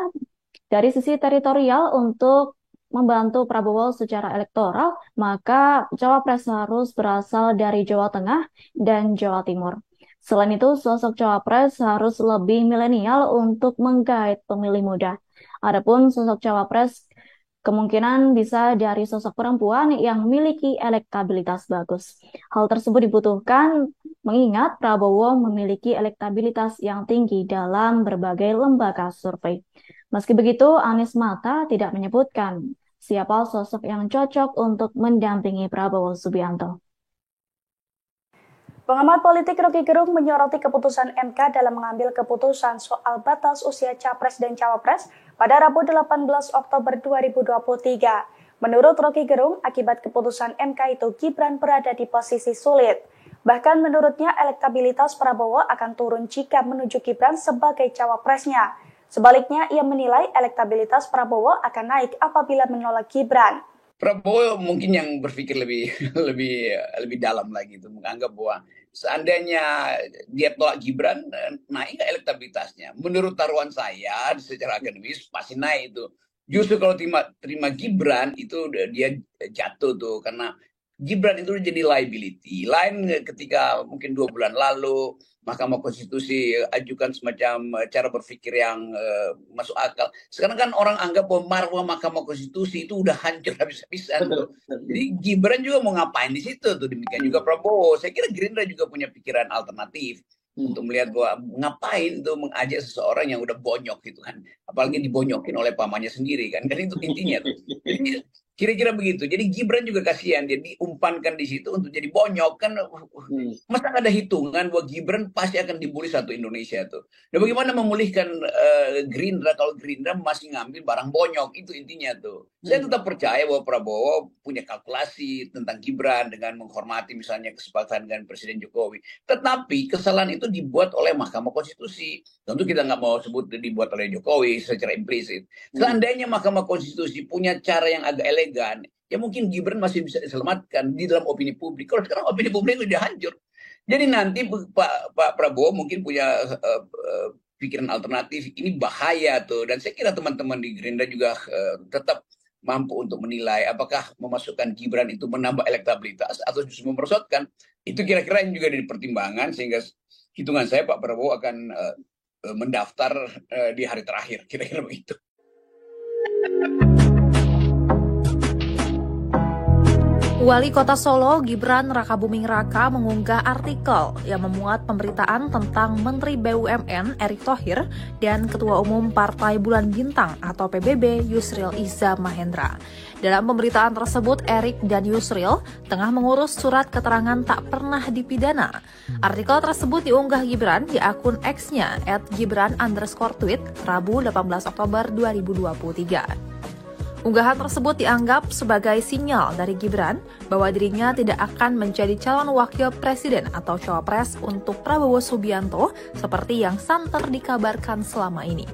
dari sisi teritorial untuk membantu Prabowo secara elektoral, maka cawapres harus berasal dari Jawa Tengah dan Jawa Timur. Selain itu, sosok cawapres harus lebih milenial untuk menggait pemilih muda. Adapun sosok cawapres kemungkinan bisa dari sosok perempuan yang memiliki elektabilitas bagus. Hal tersebut dibutuhkan mengingat Prabowo memiliki elektabilitas yang tinggi dalam berbagai lembaga survei. Meski begitu, Anies Mata tidak menyebutkan siapa sosok yang cocok untuk mendampingi Prabowo Subianto. Pengamat politik Rocky Gerung menyoroti keputusan MK dalam mengambil keputusan soal batas usia capres dan cawapres pada Rabu 18 Oktober 2023. Menurut Rocky Gerung, akibat keputusan MK itu Gibran berada di posisi sulit. Bahkan menurutnya elektabilitas Prabowo akan turun jika menuju Gibran sebagai cawapresnya. Sebaliknya, ia menilai elektabilitas Prabowo akan naik apabila menolak Gibran. Prabowo mungkin yang berpikir lebih dalam lagi itu, menganggap bahwa seandainya dia tolak Gibran, naik nggak elektabilitasnya? Menurut taruhan saya secara akademis pasti naik itu. Justru kalau terima Gibran itu dia jatuh tuh, karena Gibran itu jadi liability. Lain ketika mungkin 2 bulan lalu Mahkamah Konstitusi ajukan semacam cara berpikir yang masuk akal. Sekarang kan orang anggap bahwa marwah Mahkamah Konstitusi itu udah hancur habis-habisan. Jadi Gibran juga mau ngapain di situ tuh, demikian juga Prabowo. Saya kira Gerindra juga punya pikiran alternatif untuk melihat bahwa ngapain tuh mengajak seseorang yang udah bonyok gitu kan, apalagi dibonyokin oleh pamannya sendiri kan itu intinya tuh. Jadi kira-kira begitu. Jadi Gibran juga kasihan, dia diumpankan di situ untuk jadi bonyok kan. Masa nggak ada hitungan bahwa Gibran pasti akan dibully satu Indonesia tuh. Dan bagaimana memulihkan Gerindra kalau Gerindra masih ngambil barang bonyok, itu intinya tuh. Saya tetap percaya bahwa Prabowo punya kalkulasi tentang Gibran dengan menghormati misalnya kesepakatan dengan Presiden Jokowi. Tetapi kesalahan itu dibuat oleh Mahkamah Konstitusi. Tentu kita nggak mau sebut dibuat oleh Jokowi secara implisit. Seandainya Mahkamah Konstitusi punya cara yang agak elegan, ya mungkin Gibran masih bisa diselamatkan di dalam opini publik. Kalau sekarang opini publik sudah hancur. Jadi nanti Pak Prabowo mungkin punya pikiran alternatif. Ini bahaya tuh. Dan saya kira teman-teman di Gerindra juga tetap mampu untuk menilai apakah memasukkan Gibran itu menambah elektabilitas atau justru memperosotkan. Itu kira-kira yang juga jadi pertimbangan, sehingga hitungan saya Pak Prabowo akan mendaftar di hari terakhir. Kira-kira begitu. Wali Kota Solo Gibran Rakabuming Raka mengunggah artikel yang memuat pemberitaan tentang Menteri BUMN Erick Thohir dan Ketua Umum Partai Bulan Bintang atau PBB Yusril Iza Mahendra. Dalam pemberitaan tersebut, Erick dan Yusril tengah mengurus surat keterangan tak pernah dipidana. Artikel tersebut diunggah Gibran di akun X-nya @gibran_tweet Rabu 18 Oktober 2023. Unggahan tersebut dianggap sebagai sinyal dari Gibran bahwa dirinya tidak akan menjadi calon wakil presiden atau cawapres untuk Prabowo Subianto seperti yang santer dikabarkan selama ini.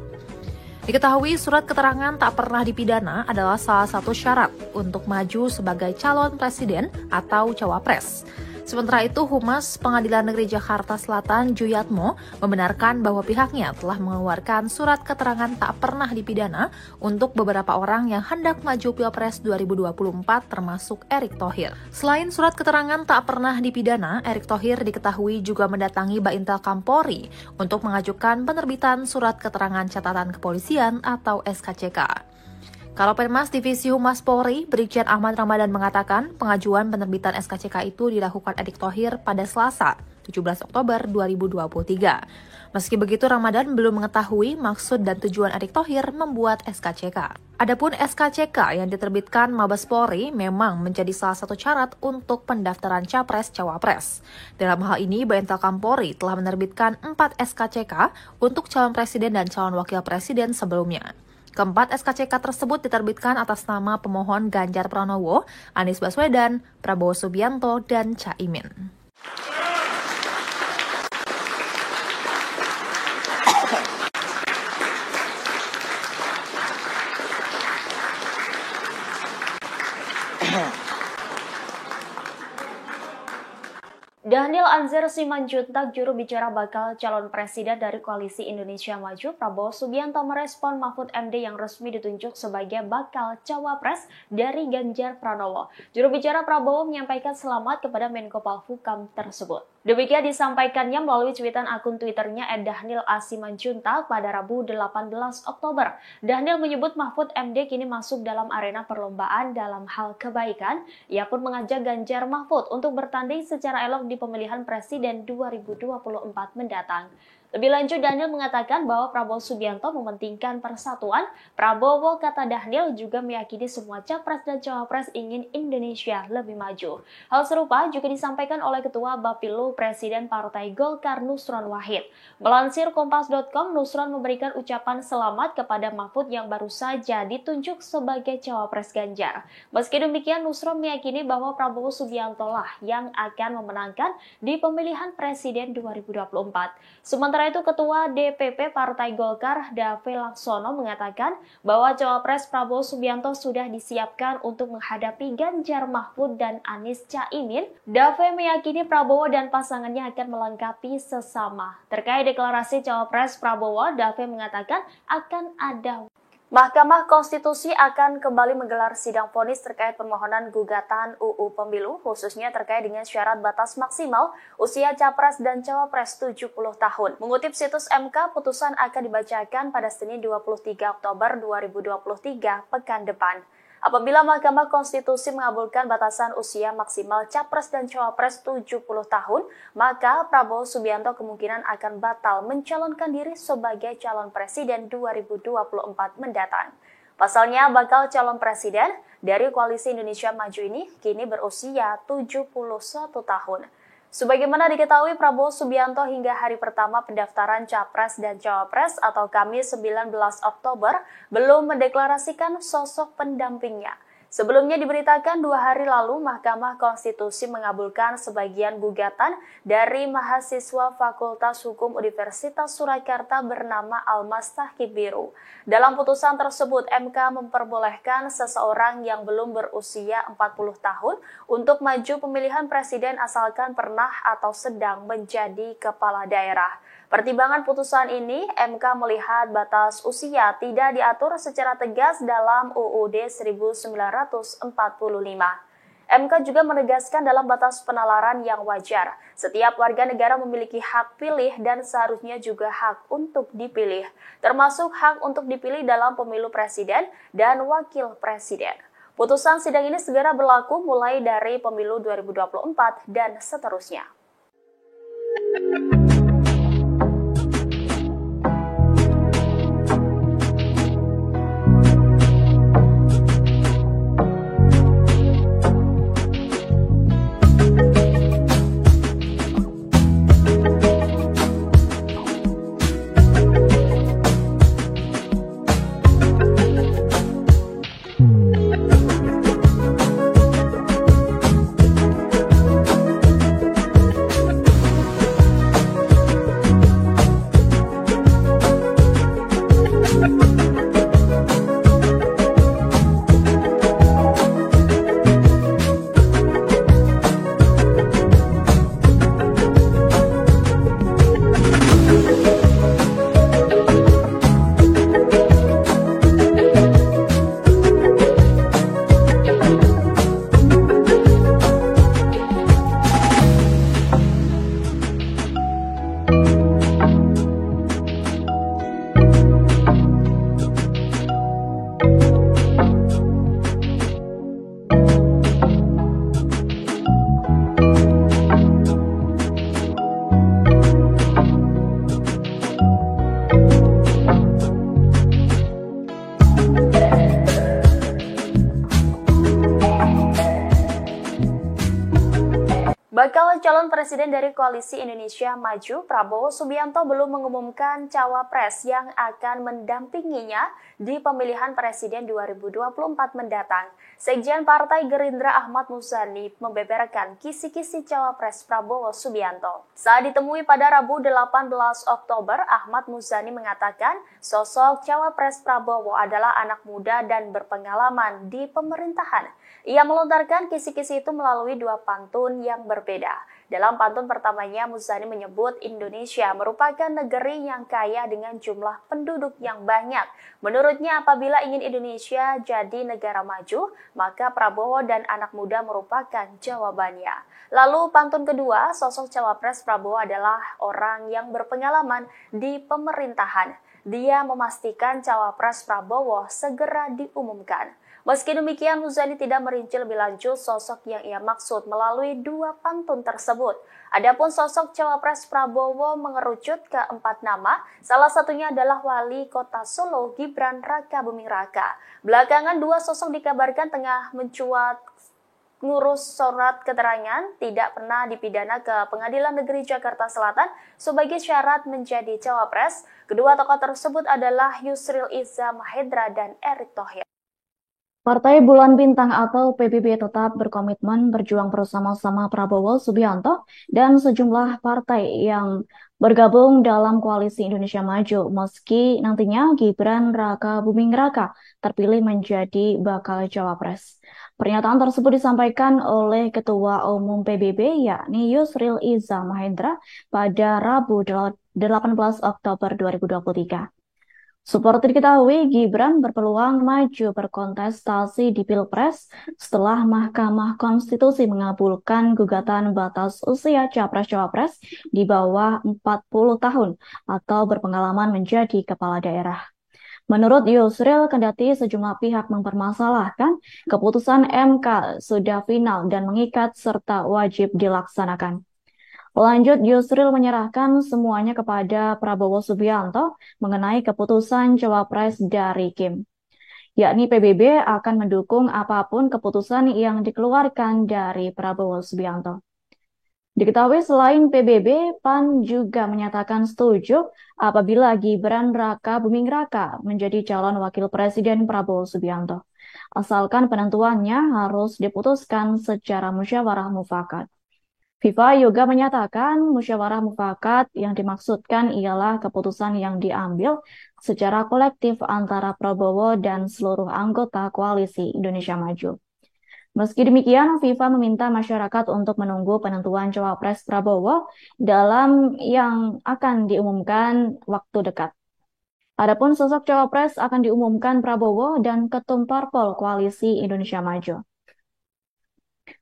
Diketahui surat keterangan tak pernah dipidana adalah salah satu syarat untuk maju sebagai calon presiden atau cawapres. Sementara itu, Humas Pengadilan Negeri Jakarta Selatan Juyatmo membenarkan bahwa pihaknya telah mengeluarkan surat keterangan tak pernah dipidana untuk beberapa orang yang hendak maju Pilpres 2024 termasuk Erick Thohir. Selain surat keterangan tak pernah dipidana, Erick Thohir diketahui juga mendatangi Baintel Kampolri untuk mengajukan penerbitan surat keterangan catatan kepolisian atau SKCK. Kalopenmas Divisi Humas Polri, Brigjen Ahmad Ramadan mengatakan pengajuan penerbitan SKCK itu dilakukan Erick Thohir pada Selasa, 17 Oktober 2023. Meski begitu, Ramadan belum mengetahui maksud dan tujuan Erick Thohir membuat SKCK. Adapun SKCK yang diterbitkan Mabes Polri memang menjadi salah satu syarat untuk pendaftaran Capres-Cawapres. Dalam hal ini, Baintel Kampolri telah menerbitkan 4 SKCK untuk calon presiden dan calon wakil presiden sebelumnya. Keempat SKCK tersebut diterbitkan atas nama pemohon Ganjar Pranowo, Anies Baswedan, Prabowo Subianto, dan Caimin. Daniel Anzar Simanjuntak, juru bicara bakal calon presiden dari Koalisi Indonesia Maju, Prabowo Subianto merespon Mahfud MD yang resmi ditunjuk sebagai bakal cawapres dari Ganjar Pranowo. Juru bicara Prabowo menyampaikan selamat kepada Menko Polhukam tersebut. Demikian disampaikannya melalui cuitan akun Twitternya @Daniel A. Simanjuntak pada Rabu 18 Oktober. Daniel menyebut Mahfud MD kini masuk dalam arena perlombaan dalam hal kebaikan. Ia pun mengajak Ganjar Mahfud untuk bertanding secara elok di pemilihan presiden 2024 mendatang. Lebih lanjut, Daniel mengatakan bahwa Prabowo Subianto mementingkan persatuan. Prabowo, kata Daniel, juga meyakini semua capres dan cawapres ingin Indonesia lebih maju. Hal serupa juga disampaikan oleh Ketua Bapilu Presiden Partai Golkar Nusron Wahid. Melansir Kompas.com, Nusron memberikan ucapan selamat kepada Mahfud yang baru saja ditunjuk sebagai cawapres Ganjar. Meski demikian, Nusron meyakini bahwa Prabowo Subianto lah yang akan memenangkan di pemilihan presiden 2024. Sementara itu, Ketua DPP Partai Golkar, Dave Laksono, mengatakan bahwa cawapres Prabowo Subianto sudah disiapkan untuk menghadapi Ganjar Mahfud dan Anies Caimin. Dave meyakini Prabowo dan pasangannya akan melengkapi sesama. Terkait deklarasi cawapres Prabowo, Dave mengatakan akan ada Mahkamah Konstitusi akan kembali menggelar sidang vonis terkait permohonan gugatan UU Pemilu, khususnya terkait dengan syarat batas maksimal usia Capres dan Cawapres 70 tahun. Mengutip situs MK, putusan akan dibacakan pada Senin 23 Oktober 2023 pekan depan. Apabila Mahkamah Konstitusi mengabulkan batasan usia maksimal Capres dan Cawapres 70 tahun, maka Prabowo Subianto kemungkinan akan batal mencalonkan diri sebagai calon presiden 2024 mendatang. Pasalnya, bakal calon presiden dari Koalisi Indonesia Maju ini kini berusia 71 tahun. Sebagaimana diketahui, Prabowo Subianto hingga hari pertama pendaftaran Capres dan Cawapres atau Kamis 19 Oktober belum mendeklarasikan sosok pendampingnya. Sebelumnya diberitakan 2 hari lalu Mahkamah Konstitusi mengabulkan sebagian gugatan dari mahasiswa Fakultas Hukum Universitas Surakarta bernama Almas Tahkib Biru. Dalam putusan tersebut, MK memperbolehkan seseorang yang belum berusia 40 tahun untuk maju pemilihan presiden asalkan pernah atau sedang menjadi kepala daerah. Pertimbangan putusan ini, MK melihat batas usia tidak diatur secara tegas dalam UUD 1945. MK juga menegaskan dalam batas penalaran yang wajar, setiap warga negara memiliki hak pilih dan seharusnya juga hak untuk dipilih, termasuk hak untuk dipilih dalam pemilu presiden dan wakil presiden. Putusan sidang ini segera berlaku mulai dari pemilu 2024 dan seterusnya. Bakal calon presiden dari Koalisi Indonesia Maju, Prabowo Subianto belum mengumumkan cawapres yang akan mendampinginya di pemilihan presiden 2024 mendatang. Sekjen Partai Gerindra Ahmad Muzani membeberkan kisi-kisi cawapres Prabowo Subianto. Saat ditemui pada Rabu 18 Oktober, Ahmad Muzani mengatakan sosok cawapres Prabowo adalah anak muda dan berpengalaman di pemerintahan. Ia melontarkan kisi-kisi itu melalui 2 pantun yang berbeda. Dalam pantun pertamanya, Muzani menyebut Indonesia merupakan negeri yang kaya dengan jumlah penduduk yang banyak. Menurutnya, apabila ingin Indonesia jadi negara maju, maka Prabowo dan anak muda merupakan jawabannya. Lalu pantun kedua, sosok cawapres Prabowo adalah orang yang berpengalaman di pemerintahan. Dia memastikan cawapres Prabowo segera diumumkan. Meski demikian, Muzani tidak merinci lebih lanjut sosok yang ia maksud melalui 2 pantun tersebut. Adapun sosok cawapres Prabowo mengerucut ke 4 nama, salah satunya adalah Wali Kota Solo Gibran Raka Buming Raka. Belakangan 2 sosok dikabarkan tengah mencuat ngurus surat keterangan tidak pernah dipidana ke Pengadilan Negeri Jakarta Selatan sebagai syarat menjadi cawapres. Kedua tokoh tersebut adalah Yusril Iza Mahendra dan Erick Thohir. Partai Bulan Bintang atau PBB tetap berkomitmen berjuang bersama-sama Prabowo Subianto dan sejumlah partai yang bergabung dalam Koalisi Indonesia Maju meski nantinya Gibran Raka Buming Raka terpilih menjadi bakal cawapres. Pernyataan tersebut disampaikan oleh Ketua Umum PBB yakni Yusril Iza Mahendra pada Rabu 18 Oktober 2023. Seperti diketahui, Gibran berpeluang maju berkontestasi di Pilpres setelah Mahkamah Konstitusi mengabulkan gugatan batas usia Capres-Cawapres di bawah 40 tahun atau berpengalaman menjadi kepala daerah. Menurut Yusril, kendati sejumlah pihak mempermasalahkan, keputusan MK sudah final dan mengikat serta wajib dilaksanakan. Lanjut, Yusril menyerahkan semuanya kepada Prabowo Subianto mengenai keputusan Cawapres dari Kim. Yakni PBB akan mendukung apapun keputusan yang dikeluarkan dari Prabowo Subianto. Diketahui selain PBB, PAN juga menyatakan setuju apabila Gibran Raka Buming Raka menjadi calon wakil presiden Prabowo Subianto. Asalkan penentuannya harus diputuskan secara musyawarah mufakat. FIFA juga menyatakan musyawarah mufakat yang dimaksudkan ialah keputusan yang diambil secara kolektif antara Prabowo dan seluruh anggota koalisi Indonesia Maju. Meski demikian, FIFA meminta masyarakat untuk menunggu penentuan Cawapres Prabowo dalam yang akan diumumkan waktu dekat. Adapun sosok Cawapres akan diumumkan Prabowo dan Ketum Parpol Koalisi Indonesia Maju.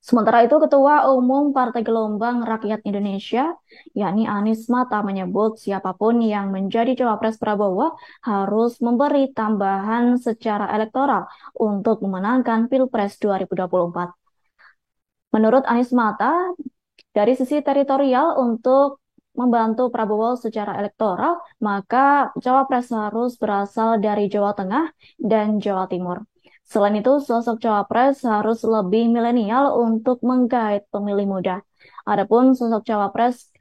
Sementara itu, Ketua Umum Partai Gelombang Rakyat Indonesia, yakni Anies Mata, menyebut siapapun yang menjadi Cawapres Prabowo harus memberi tambahan secara elektoral untuk memenangkan Pilpres 2024. Menurut Anies Mata, dari sisi teritorial untuk membantu Prabowo secara elektoral, maka Cawapres harus berasal dari Jawa Tengah dan Jawa Timur. Selain itu, sosok Cawapres harus lebih milenial untuk menggait pemilih muda. Adapun sosok Cawapres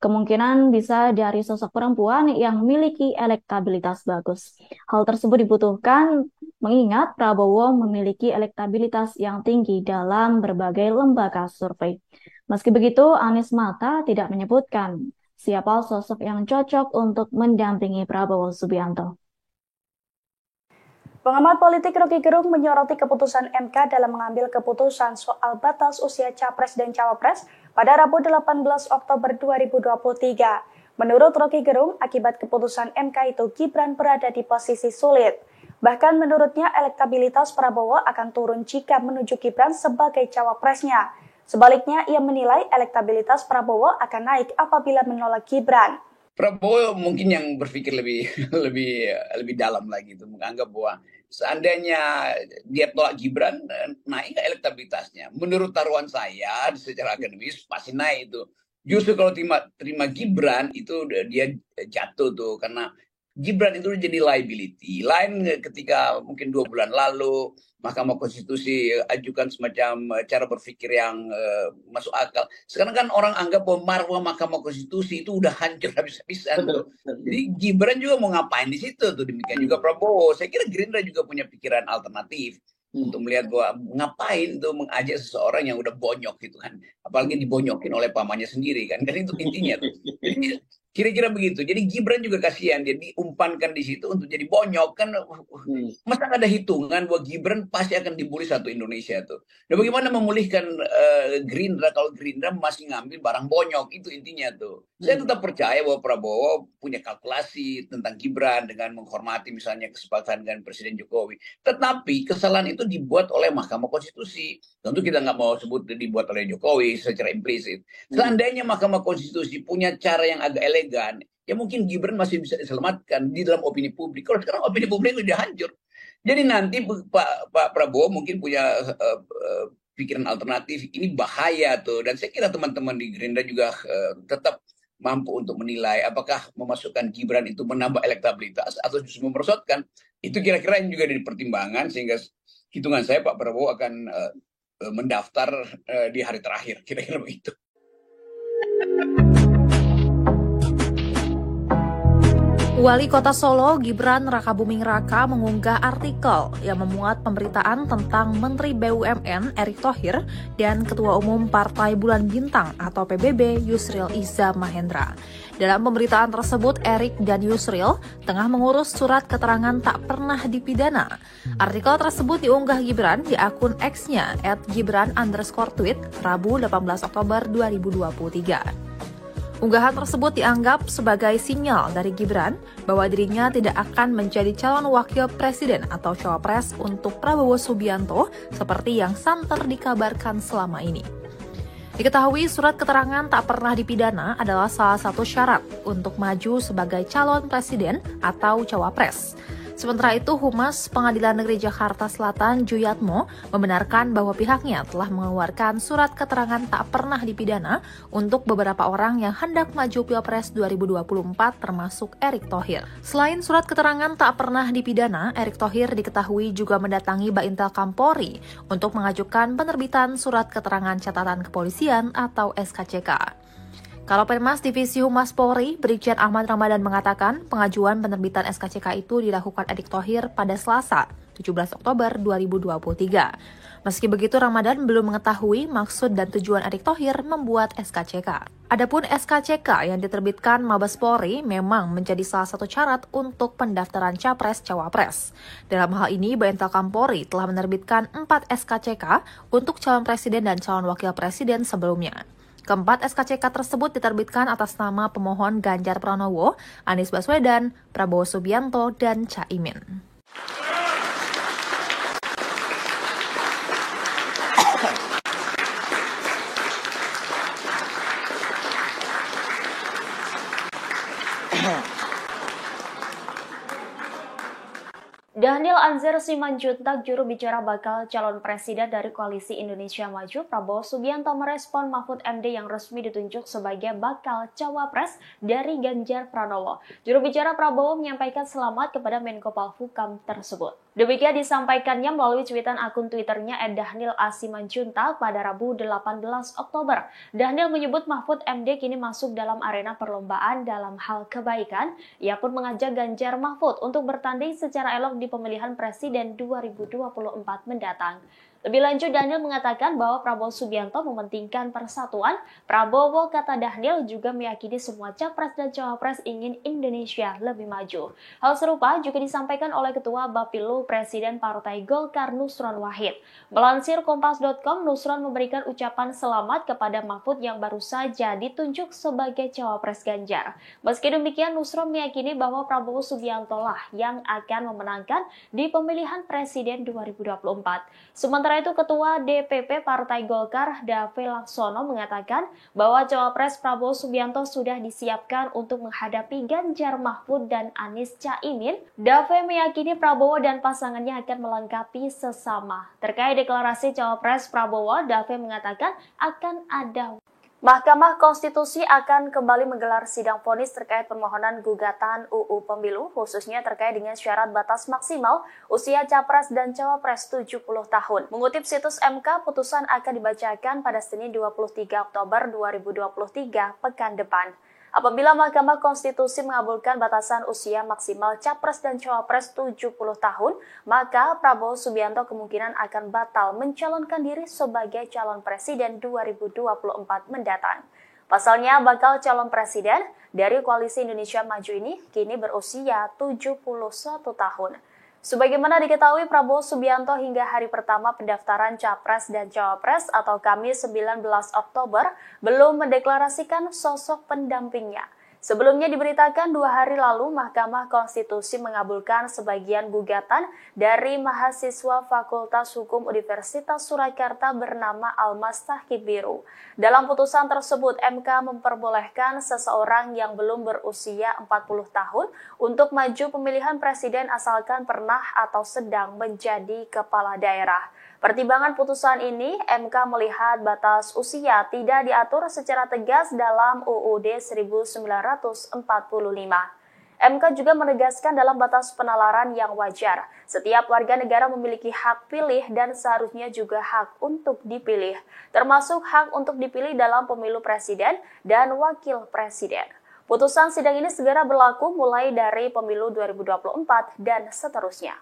kemungkinan bisa dari sosok perempuan yang memiliki elektabilitas bagus. Hal tersebut dibutuhkan mengingat Prabowo memiliki elektabilitas yang tinggi dalam berbagai lembaga survei. Meski begitu, Anies Mata tidak menyebutkan siapa sosok yang cocok untuk mendampingi Prabowo Subianto. Pengamat politik Rocky Gerung menyoroti keputusan MK dalam mengambil keputusan soal batas usia Capres dan Cawapres pada Rabu 18 Oktober 2023. Menurut Rocky Gerung, akibat keputusan MK itu Gibran berada di posisi sulit. Bahkan menurutnya elektabilitas Prabowo akan turun jika menuju Gibran sebagai cawapresnya. Sebaliknya, ia menilai elektabilitas Prabowo akan naik apabila menolak Gibran. Prabowo mungkin yang berpikir lebih dalam lagi itu, menganggap bahwa seandainya dia tolak Gibran, naik elektabilitasnya. Menurut taruhan saya secara akademis pasti naik itu. Justru kalau terima Gibran itu dia jatuh tuh, karena Gibran itu jadi liability. Lain ketika mungkin 2 bulan lalu Mahkamah Konstitusi ajukan semacam cara berpikir yang masuk akal. Sekarang kan orang anggap bahwa marwah Mahkamah Konstitusi itu udah hancur habis-habisan. Jadi Gibran juga mau ngapain di situ tuh, demikian juga Prabowo. Saya kira Gerindra juga punya pikiran alternatif untuk melihat bahwa ngapain tuh mengajak seseorang yang udah bonyok gitu kan. Apalagi dibonyokin oleh pamannya sendiri kan. Itu intinya tuh. Jadi kira-kira begitu. Jadi Gibran juga kasihan, dia diumpankan di situ untuk jadi bonyok kan. Masa nggak ada hitungan bahwa Gibran pasti akan dibully satu Indonesia tuh. Nah, bagaimana memulihkan Gerindra kalau Gerindra masih ngambil barang bonyok, itu intinya tuh. Saya tetap percaya bahwa Prabowo punya kalkulasi tentang Gibran dengan menghormati misalnya kesepakatan dengan Presiden Jokowi. Tetapi kesalahan itu dibuat oleh Mahkamah Konstitusi. Tentu kita nggak mau sebut dibuat oleh Jokowi secara implisit. Seandainya Mahkamah Konstitusi punya cara yang agak elegan, ya mungkin Gibran masih bisa diselamatkan di dalam opini publik. Kalau sekarang opini publik sudah hancur. Jadi nanti Pak Prabowo mungkin punya pikiran alternatif. Ini bahaya tuh. Dan saya kira teman-teman di Gerindra juga tetap mampu untuk menilai apakah memasukkan Gibran itu menambah elektabilitas atau justru memerosotkan. Itu kira-kira yang juga ada di pertimbangan, sehingga hitungan saya Pak Prabowo akan mendaftar di hari terakhir. Kira-kira begitu. Wali Kota Solo Gibran Raka Buming Raka mengunggah artikel yang memuat pemberitaan tentang Menteri BUMN Erick Thohir dan Ketua Umum Partai Bulan Bintang atau PBB Yusril Iza Mahendra. Dalam pemberitaan tersebut, Erick dan Yusril tengah mengurus surat keterangan tak pernah dipidana. Artikel tersebut diunggah Gibran di akun X-nya @gibran_tweet Rabu 18 Oktober 2023. Unggahan tersebut dianggap sebagai sinyal dari Gibran bahwa dirinya tidak akan menjadi calon wakil presiden atau cawapres untuk Prabowo Subianto seperti yang santer dikabarkan selama ini. Diketahui surat keterangan tak pernah dipidana adalah salah satu syarat untuk maju sebagai calon presiden atau cawapres. Sementara itu, Humas Pengadilan Negeri Jakarta Selatan Juyatmo membenarkan bahwa pihaknya telah mengeluarkan surat keterangan tak pernah dipidana untuk beberapa orang yang hendak maju Pilpres 2024 termasuk Erick Thohir. Selain surat keterangan tak pernah dipidana, Erick Thohir diketahui juga mendatangi Baintel Kampolri untuk mengajukan penerbitan surat keterangan catatan kepolisian atau SKCK. Kalopenmas Divisi Humas Polri, Brigjen Ahmad Ramadan mengatakan pengajuan penerbitan SKCK itu dilakukan Erick Thohir pada Selasa, 17 Oktober 2023. Meski begitu, Ramadan belum mengetahui maksud dan tujuan Erick Thohir membuat SKCK. Adapun SKCK yang diterbitkan Mabes Polri memang menjadi salah satu syarat untuk pendaftaran Capres-Cawapres. Dalam hal ini, Baintel Kampolri telah menerbitkan 4 SKCK untuk calon presiden dan calon wakil presiden sebelumnya. Keempat SKCK tersebut diterbitkan atas nama pemohon Ganjar Pranowo, Anies Baswedan, Prabowo Subianto, dan Caimin. Daniel Anzar Simanjuntak, juru bicara bakal calon presiden dari Koalisi Indonesia Maju, Prabowo Subianto merespon Mahfud MD yang resmi ditunjuk sebagai bakal cawapres dari Ganjar Pranowo. Juru bicara Prabowo menyampaikan selamat kepada Menko Polhukam tersebut. Demikian disampaikannya melalui cuitan akun Twitternya @Daniel A. Simanjuntak pada Rabu 18 Oktober. Daniel menyebut Mahfud MD kini masuk dalam arena perlombaan dalam hal kebaikan. Ia pun mengajak Ganjar Mahfud untuk bertanding secara elok di pemilihan presiden 2024 mendatang. Lebih lanjut, Daniel mengatakan bahwa Prabowo Subianto mementingkan persatuan. Prabowo, kata Daniel, juga meyakini semua capres dan cawapres ingin Indonesia lebih maju. Hal serupa juga disampaikan oleh Ketua Bapilu Presiden Partai Golkar Nusron Wahid. Melansir Kompas.com, Nusron memberikan ucapan selamat kepada Mahfud yang baru saja ditunjuk sebagai cawapres Ganjar. Meski demikian, Nusron meyakini bahwa Prabowo Subianto lah yang akan memenangkan di pemilihan presiden 2024. Sementara itu, Ketua DPP Partai Golkar, Dave Laksono, mengatakan bahwa cawapres Prabowo Subianto sudah disiapkan untuk menghadapi Ganjar Mahfud dan Anies Caimin. Dave meyakini Prabowo dan pasangannya akan melengkapi sesama. Terkait deklarasi cawapres Prabowo, Dave mengatakan akan ada Mahkamah Konstitusi akan kembali menggelar sidang vonis terkait permohonan gugatan UU Pemilu, khususnya terkait dengan syarat batas maksimal usia capres dan cawapres 70 tahun. Mengutip situs MK, putusan akan dibacakan pada Senin 23 Oktober 2023 pekan depan. Apabila Mahkamah Konstitusi mengabulkan batasan usia maksimal capres dan cawapres 70 tahun, maka Prabowo Subianto kemungkinan akan batal mencalonkan diri sebagai calon presiden 2024 mendatang. Pasalnya, bakal calon presiden dari Koalisi Indonesia Maju ini kini berusia 71 tahun. Sebagaimana diketahui, Prabowo Subianto hingga hari pertama pendaftaran Capres dan Cawapres atau Kamis 19 Oktober belum mendeklarasikan sosok pendampingnya. Sebelumnya diberitakan 2 hari lalu Mahkamah Konstitusi mengabulkan sebagian gugatan dari mahasiswa Fakultas Hukum Universitas Surakarta bernama Almas Tahkib Biru. Dalam putusan tersebut, MK memperbolehkan seseorang yang belum berusia 40 tahun untuk maju pemilihan presiden asalkan pernah atau sedang menjadi kepala daerah. Pertimbangan putusan ini, MK melihat batas usia tidak diatur secara tegas dalam UUD 1945. MK juga menegaskan dalam batas penalaran yang wajar, setiap warga negara memiliki hak pilih dan seharusnya juga hak untuk dipilih, termasuk hak untuk dipilih dalam pemilu presiden dan wakil presiden. Putusan sidang ini segera berlaku mulai dari pemilu 2024 dan seterusnya.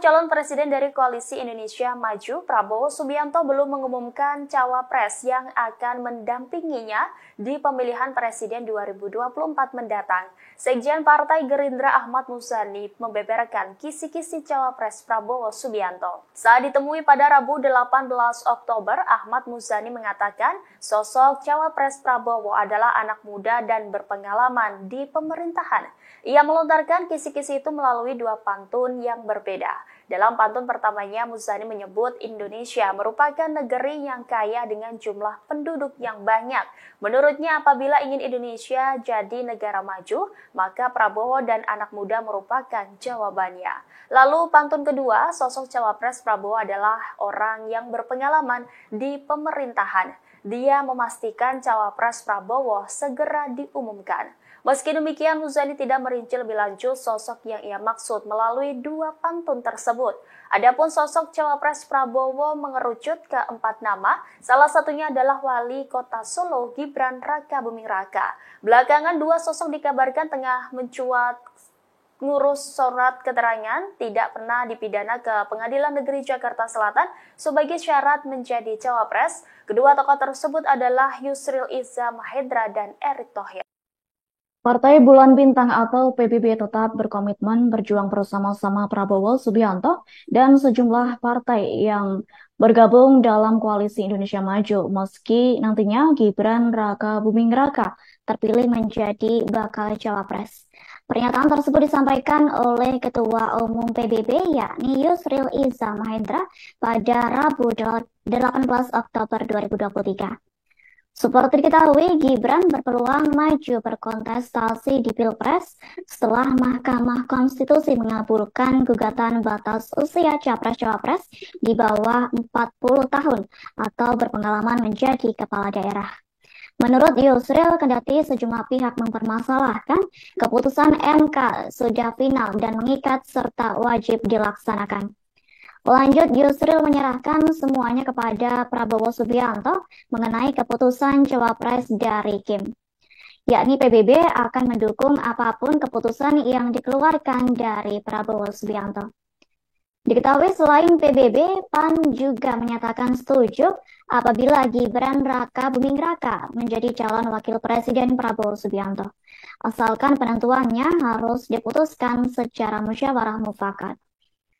calon presiden dari Koalisi Indonesia Maju, Prabowo Subianto, belum mengumumkan cawapres yang akan mendampinginya di pemilihan presiden 2024 mendatang. Sekjen Partai Gerindra Ahmad Muzani membeberkan kisi-kisi cawapres Prabowo Subianto. Saat ditemui pada Rabu 18 Oktober, Ahmad Muzani mengatakan sosok cawapres Prabowo adalah anak muda dan berpengalaman di pemerintahan. Ia melontarkan kisi-kisi itu melalui dua pantun yang berbeda. Dalam pantun pertamanya, Muzani menyebut Indonesia merupakan negeri yang kaya dengan jumlah penduduk yang banyak. Menurutnya, apabila ingin Indonesia jadi negara maju, maka Prabowo dan anak muda merupakan jawabannya. Lalu pantun kedua, sosok cawapres Prabowo adalah orang yang berpengalaman di pemerintahan. Dia memastikan cawapres Prabowo segera diumumkan. Meski demikian, Muzani tidak merinci lebih lanjut sosok yang ia maksud melalui dua pantun tersebut. Adapun sosok cawapres Prabowo mengerucut ke 4 nama, salah satunya adalah Wali Kota Solo Gibran Raka Buming Raka. Belakangan dua sosok dikabarkan tengah mencuat ngurus surat keterangan tidak pernah dipidana ke Pengadilan Negeri Jakarta Selatan sebagai syarat menjadi cawapres. Kedua tokoh tersebut adalah Yusril Iza Mahendra dan Erick Thohir. Partai Bulan Bintang atau PBB tetap berkomitmen berjuang bersama-sama Prabowo Subianto dan sejumlah partai yang bergabung dalam Koalisi Indonesia Maju meski nantinya Gibran Raka Buming Raka terpilih menjadi bakal cawapres. Pernyataan tersebut disampaikan oleh Ketua Umum PBB yakni Yusril Iza Mahendra pada Rabu 18 Oktober 2023. Seperti diketahui, Gibran berpeluang maju berkontestasi di Pilpres setelah Mahkamah Konstitusi mengabulkan gugatan batas usia capres-cawapres di bawah 40 tahun atau berpengalaman menjadi kepala daerah. Menurut Yusril, kendati sejumlah pihak mempermasalahkan, keputusan MK sudah final dan mengikat serta wajib dilaksanakan. Lanjut, Yusril menyerahkan semuanya kepada Prabowo Subianto mengenai keputusan cawapres dari Kim. Yakni PBB akan mendukung apapun keputusan yang dikeluarkan dari Prabowo Subianto. Diketahui selain PBB, PAN juga menyatakan setuju apabila Gibran Raka Buming Raka menjadi calon wakil presiden Prabowo Subianto. Asalkan penentuannya harus diputuskan secara musyawarah mufakat.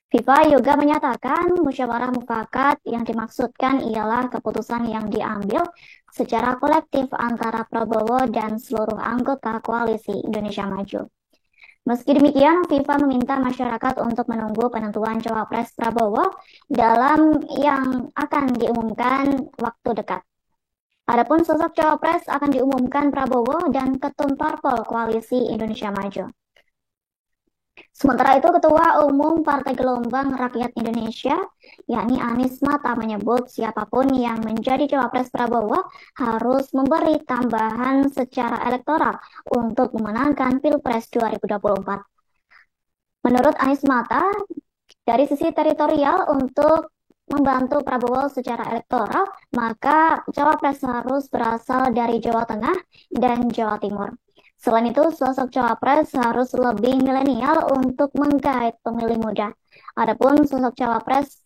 FIFA juga menyatakan musyawarah mufakat yang dimaksudkan ialah keputusan yang diambil secara kolektif antara Prabowo dan seluruh anggota Koalisi Indonesia Maju. Meski demikian, FIFA meminta masyarakat untuk menunggu penentuan cawapres Prabowo dalam yang akan diumumkan waktu dekat. Adapun sosok cawapres akan diumumkan Prabowo dan Ketum Parpol Koalisi Indonesia Maju. Sementara itu, Ketua Umum Partai Gelombang Rakyat Indonesia, yakni Anies Mata, menyebut siapapun yang menjadi cawapres Prabowo harus memberi tambahan secara elektoral untuk memenangkan Pilpres 2024. Menurut Anies Mata, dari sisi teritorial untuk membantu Prabowo secara elektoral, maka cawapres harus berasal dari Jawa Tengah dan Jawa Timur. Selain itu, sosok cawapres harus lebih milenial untuk menggait pemilih muda. Adapun sosok cawapres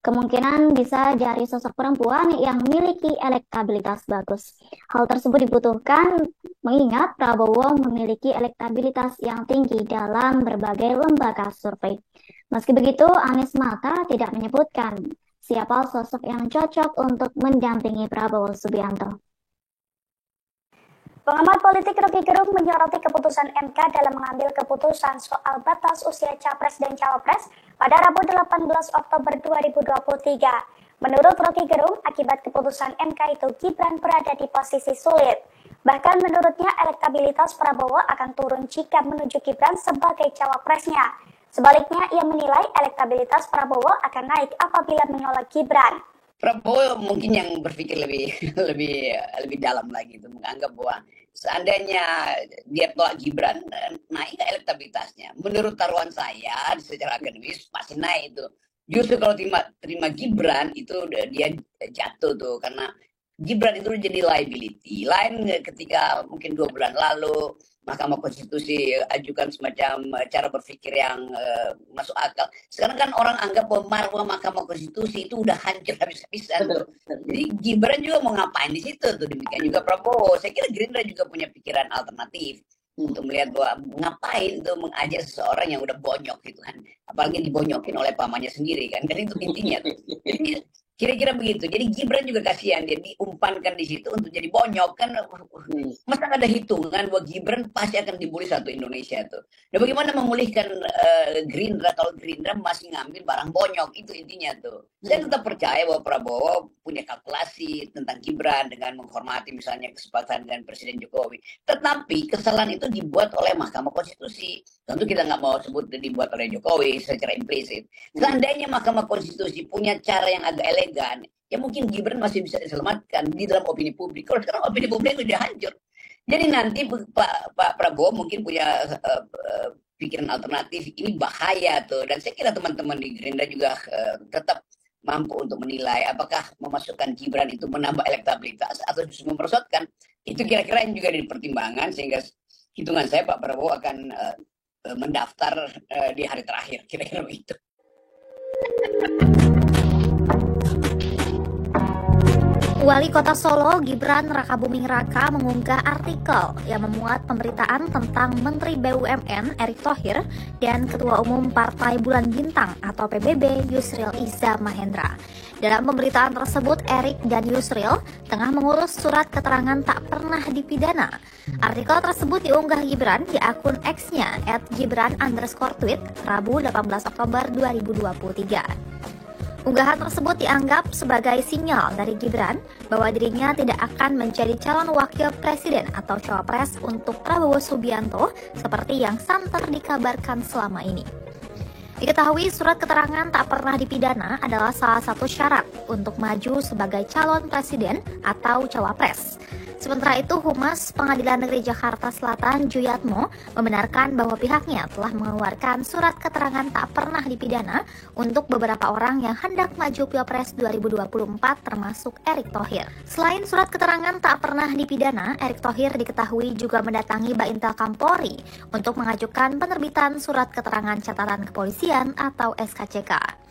kemungkinan bisa dari sosok perempuan yang memiliki elektabilitas bagus. Hal tersebut dibutuhkan mengingat Prabowo memiliki elektabilitas yang tinggi dalam berbagai lembaga survei. Meski begitu, Anies Mata tidak menyebutkan siapa sosok yang cocok untuk mendampingi Prabowo Subianto. Pengamat politik Rocky Gerung menyoroti keputusan MK dalam mengambil keputusan soal batas usia capres dan cawapres pada Rabu 18 Oktober 2023. Menurut Rocky Gerung, akibat keputusan MK itu Gibran berada di posisi sulit. Bahkan menurutnya elektabilitas Prabowo akan turun jika menuju Gibran sebagai cawapresnya. Sebaliknya, ia menilai elektabilitas Prabowo akan naik apabila menolak Gibran. Prabowo mungkin yang berpikir lebih dalam lagi itu, menganggap bahwa seandainya dia tolak Gibran, naik elektabilitasnya. Menurut taruhan saya secara akademis pasti naik itu. Justru kalau terima Gibran itu dia jatuh tuh, karena Gibran itu jadi liability. Lain ketika mungkin 2 bulan lalu Mahkamah Konstitusi ajukan semacam cara berpikir yang masuk akal. Sekarang kan orang anggap bahwa Mahkamah Konstitusi itu udah hancur habis-habisan tuh. Jadi Gibran juga mau ngapain di situ tuh, demikian juga Prabowo. Saya kira Gerindra juga punya pikiran alternatif untuk melihat bahwa ngapain tuh mengajak seseorang yang udah bonyok gitu kan, apalagi dibonyokin oleh pamannya sendiri kan itu intinya tuh. Jadi kira-kira begitu. Jadi Gibran juga kasihan, dia diumpankan di situ untuk jadi bonyok kan. Masa ada hitungan bahwa Gibran pasti akan dibully satu Indonesia tuh. Nah, bagaimana memulihkan Gerindra kalau Gerindra masih ngambil barang bonyok, itu intinya tuh. Saya tetap percaya bahwa Prabowo punya kalkulasi tentang Gibran dengan menghormati misalnya kesepakatan dengan Presiden Jokowi. Tetapi kesalahan itu dibuat oleh Mahkamah Konstitusi. Tentu kita nggak mau sebut dibuat oleh Jokowi secara implisit. Seandainya Mahkamah Konstitusi punya cara yang agak elegan, ya mungkin Gibran masih bisa diselamatkan di dalam opini publik. Kalau sekarang opini publik sudah hancur. Jadi nanti Pak Prabowo mungkin punya pikiran alternatif, ini bahaya tuh. Dan saya kira teman-teman di Gerindra juga tetap mampu untuk menilai apakah memasukkan Gibran itu menambah elektabilitas atau justru memperosotkan. Itu kira-kira yang juga dipertimbangkan, sehingga hitungan saya Pak Prabowo akan mendaftar di hari terakhir, kira-kira begitu. Wali Kota Solo Gibran Rakabuming Raka mengunggah artikel yang memuat pemberitaan tentang Menteri BUMN Erick Thohir dan Ketua Umum Partai Bulan Bintang atau PBB Yusril Iza Mahendra. Dalam pemberitaan tersebut, Erick dan Yusril tengah mengurus surat keterangan tak pernah dipidana. Artikel tersebut diunggah Gibran di akun X-nya @gibran_tweet Rabu 18 Oktober 2023. Unggahan tersebut dianggap sebagai sinyal dari Gibran bahwa dirinya tidak akan menjadi calon wakil presiden atau cawapres untuk Prabowo Subianto seperti yang santer dikabarkan selama ini. Diketahui surat keterangan tak pernah dipidana adalah salah satu syarat untuk maju sebagai calon presiden atau cawapres. Sementara itu, Humas Pengadilan Negeri Jakarta Selatan Juyatmo membenarkan bahwa pihaknya telah mengeluarkan surat keterangan tak pernah dipidana untuk beberapa orang yang hendak maju Pilpres 2024 termasuk Erick Thohir. Selain surat keterangan tak pernah dipidana, Erick Thohir diketahui juga mendatangi Baintel Kampolri untuk mengajukan penerbitan surat keterangan catatan kepolisian atau SKCK.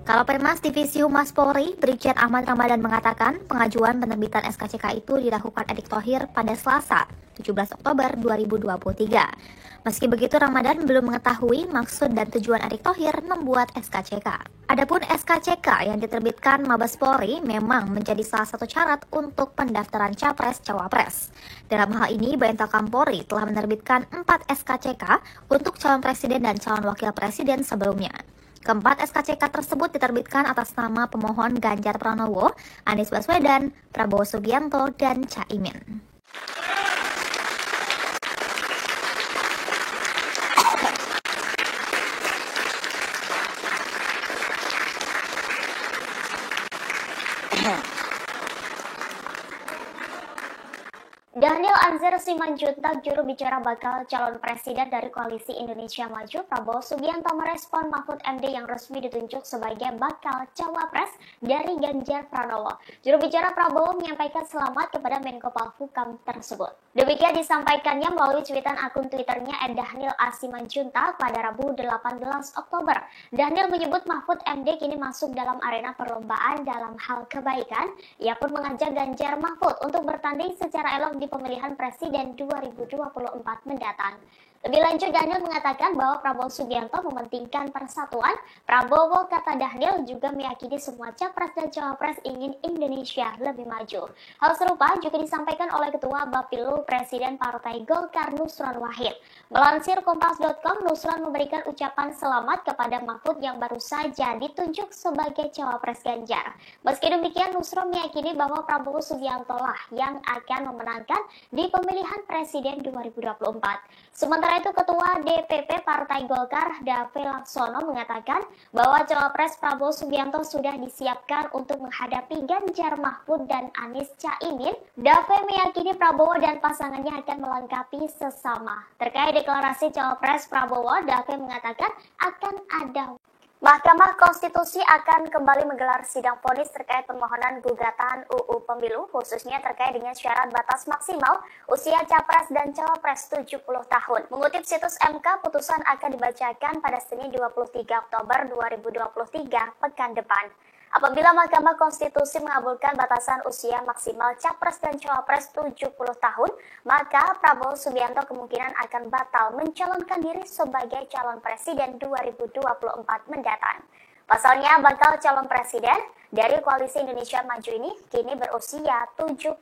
Kalapemas Divisi Humas Polri, Brigjen Ahmad Ramadan mengatakan pengajuan penerbitan SKCK itu dilakukan Erick Thohir pada Selasa, 17 Oktober 2023. Meski begitu, Ramadan belum mengetahui maksud dan tujuan Erick Thohir membuat SKCK. Adapun SKCK yang diterbitkan Mabes Polri memang menjadi salah satu syarat untuk pendaftaran Capres-Cawapres. Dalam hal ini, Baintel Kampolri telah menerbitkan 4 SKCK untuk calon presiden dan calon wakil presiden sebelumnya. Keempat SKCK tersebut diterbitkan atas nama pemohon Ganjar Pranowo, Anies Baswedan, Prabowo Subianto, dan Caimin. Daniel Anzar Simanjuntak, juru bicara bakal calon presiden dari Koalisi Indonesia Maju, Prabowo Subianto merespon Mahfud MD yang resmi ditunjuk sebagai bakal cawapres dari Ganjar Pranowo. Juru bicara Prabowo menyampaikan selamat kepada Menko Polhukam tersebut. Demikian disampaikannya melalui cuitan akun Twitternya @Daniel A. Simanjuntak pada Rabu 18 Oktober. Daniel menyebut Mahfud MD kini masuk dalam arena perlombaan dalam hal kebaikan. Ia pun mengajak Ganjar Mahfud untuk bertanding secara elok di pemilihan presiden 2024 mendatang. Lebih lanjut, Daniel mengatakan bahwa Prabowo Subianto mementingkan persatuan. Prabowo, kata Daniel, juga meyakini semua capres dan cawapres ingin Indonesia lebih maju. Hal serupa juga disampaikan oleh Ketua Bapilu Presiden Partai Golkar Nusron Wahid. Melansir Kompas.com, Nusron memberikan ucapan selamat kepada Mahfud yang baru saja ditunjuk sebagai cawapres Ganjar. Meski demikian, Nusron meyakini bahwa Prabowo Subianto lah yang akan memenangkan di pemilihan presiden 2024. Sementara itu, Ketua DPP Partai Golkar Dave Laksono mengatakan bahwa cawapres Prabowo Subianto sudah disiapkan untuk menghadapi Ganjar Mahfud dan Anies Caimin. Dave meyakini Prabowo dan pasangannya akan melengkapi sesama. Terkait deklarasi cawapres Prabowo, Dave mengatakan akan ada Mahkamah Konstitusi akan kembali menggelar sidang vonis terkait permohonan gugatan UU Pemilu, khususnya terkait dengan syarat batas maksimal usia Capres dan Cawapres 70 tahun. Mengutip situs MK, putusan akan dibacakan pada Senin 23 Oktober 2023 pekan depan. Apabila Mahkamah Konstitusi mengabulkan batasan usia maksimal Capres dan Cawapres 70 tahun, maka Prabowo Subianto kemungkinan akan batal mencalonkan diri sebagai calon presiden 2024 mendatang. Pasalnya, bakal calon presiden dari Koalisi Indonesia Maju ini kini berusia 71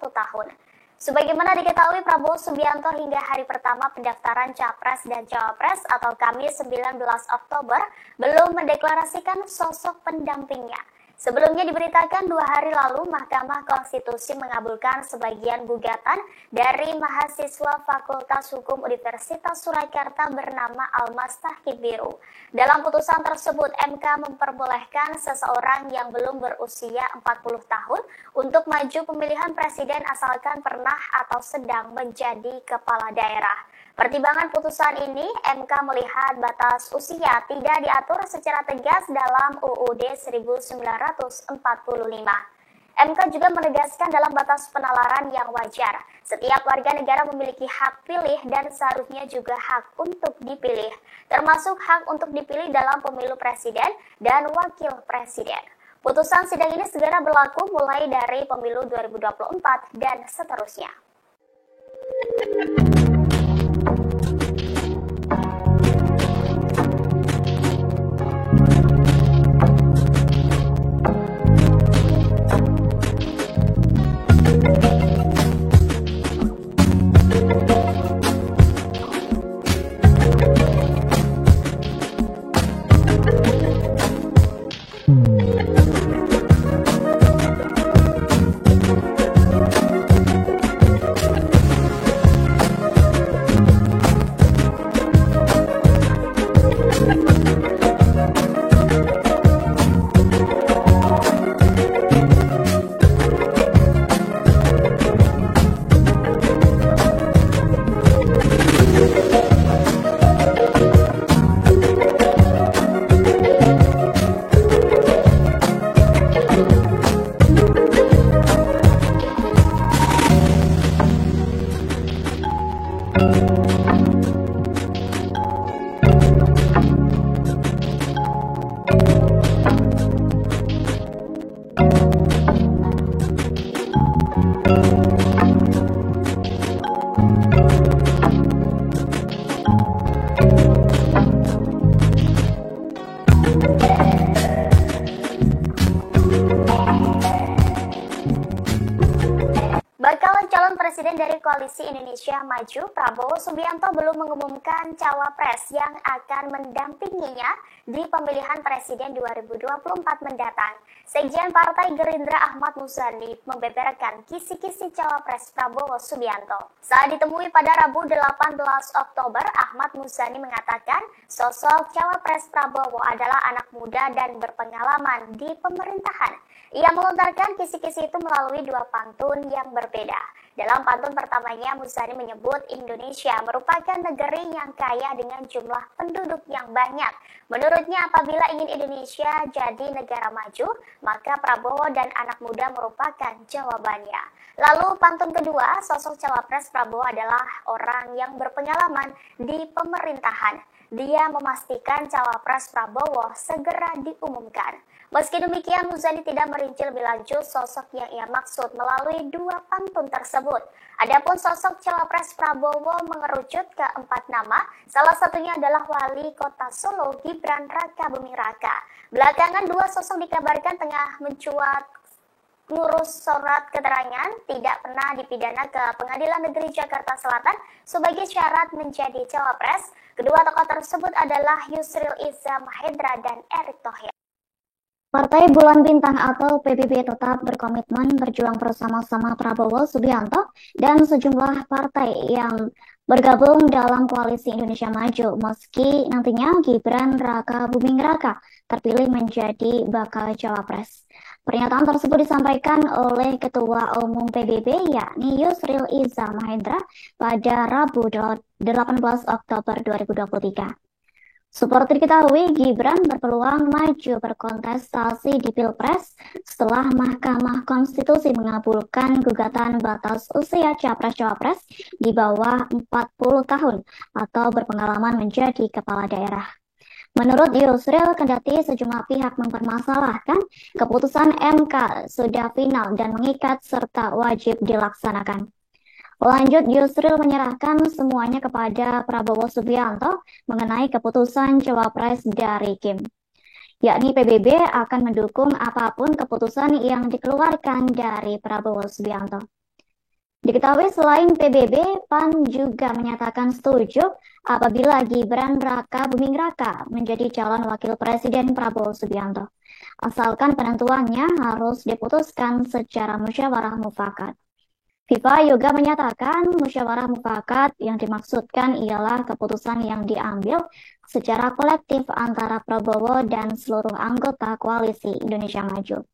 tahun. Sebagaimana diketahui, Prabowo Subianto hingga hari pertama pendaftaran Capres dan Cawapres atau Kamis 19 Oktober belum mendeklarasikan sosok pendampingnya. Sebelumnya diberitakan 2 hari lalu Mahkamah Konstitusi mengabulkan sebagian gugatan dari mahasiswa Fakultas Hukum Universitas Surakarta bernama Almas Tahkib Biru. Dalam putusan tersebut, MK memperbolehkan seseorang yang belum berusia 40 tahun untuk maju pemilihan presiden asalkan pernah atau sedang menjadi kepala daerah. Pertimbangan putusan ini, MK melihat batas usia tidak diatur secara tegas dalam UUD 1945. MK juga menegaskan dalam batas penalaran yang wajar, setiap warga negara memiliki hak pilih dan seharusnya juga hak untuk dipilih, termasuk hak untuk dipilih dalam pemilu presiden dan wakil presiden. Putusan sidang ini segera berlaku mulai dari pemilu 2024 dan seterusnya. Bakal calon presiden dari Koalisi Indonesia Maju, Prabowo Subianto belum mengumumkan cawapres yang akan mendampinginya di pemilihan presiden 2024 mendatang. Sekjen Partai Gerindra Ahmad Muzani membeberkan kisi-kisi cawapres Prabowo Subianto. Saat ditemui pada Rabu 18 Oktober, Ahmad Muzani mengatakan sosok cawapres Prabowo adalah anak muda dan berpengalaman di pemerintahan. Ia melontarkan kisi-kisi itu melalui 2 pantun yang berbeda. Dalam pantun pertamanya, Muzani menyebut Indonesia merupakan negeri yang kaya dengan jumlah penduduk yang banyak. Menurutnya, apabila ingin Indonesia jadi negara maju, maka Prabowo dan anak muda merupakan jawabannya. Lalu pantun kedua, sosok cawapres Prabowo adalah orang yang berpengalaman di pemerintahan. Dia memastikan cawapres Prabowo segera diumumkan. Meski demikian, Muzani tidak merinci lebih lanjut sosok yang ia maksud melalui 2 pantun tersebut. Adapun sosok cawapres Prabowo mengerucut ke 4 nama, salah satunya adalah Wali Kota Solo Gibran Rakabuming Raka. Belakangan 2 sosok dikabarkan tengah mencuat ngurus surat keterangan tidak pernah dipidana ke Pengadilan Negeri Jakarta Selatan sebagai syarat menjadi cawapres. Kedua tokoh tersebut adalah Yusril Iza Mahendra dan Erick Thohir. Partai Bulan Bintang atau PBB tetap berkomitmen berjuang bersama-sama Prabowo Subianto dan sejumlah partai yang bergabung dalam Koalisi Indonesia Maju meski nantinya Gibran Rakabuming Raka terpilih menjadi bakal cawapres. Pernyataan tersebut disampaikan oleh Ketua Umum PBB yakni Yusril Iza Mahendra pada Rabu 18 Oktober 2023. Seperti diketahui, Gibran berpeluang maju berkontestasi di Pilpres setelah Mahkamah Konstitusi mengabulkan gugatan batas usia Capres-Cawapres di bawah 40 tahun atau berpengalaman menjadi kepala daerah. Menurut Yusril, kendati sejumlah pihak mempermasalahkan, keputusan MK sudah final dan mengikat serta wajib dilaksanakan. Lanjut, Yusril menyerahkan semuanya kepada Prabowo Subianto mengenai keputusan Cawapres dari Kim. Yakni PBB akan mendukung apapun keputusan yang dikeluarkan dari Prabowo Subianto. Diketahui selain PBB, PAN juga menyatakan setuju apabila Gibran Rakabuming Raka menjadi calon wakil presiden Prabowo Subianto. Asalkan penentuannya harus diputuskan secara musyawarah mufakat. FIFA juga menyatakan musyawarah mufakat yang dimaksudkan ialah keputusan yang diambil secara kolektif antara Prabowo dan seluruh anggota koalisi Indonesia Maju.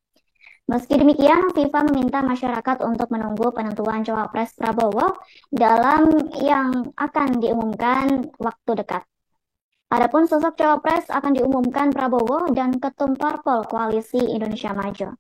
Meski demikian, FIFA meminta masyarakat untuk menunggu penentuan Cawapres Prabowo dalam yang akan diumumkan waktu dekat. Adapun sosok Cawapres akan diumumkan Prabowo dan Ketum Parpol Koalisi Indonesia Maju.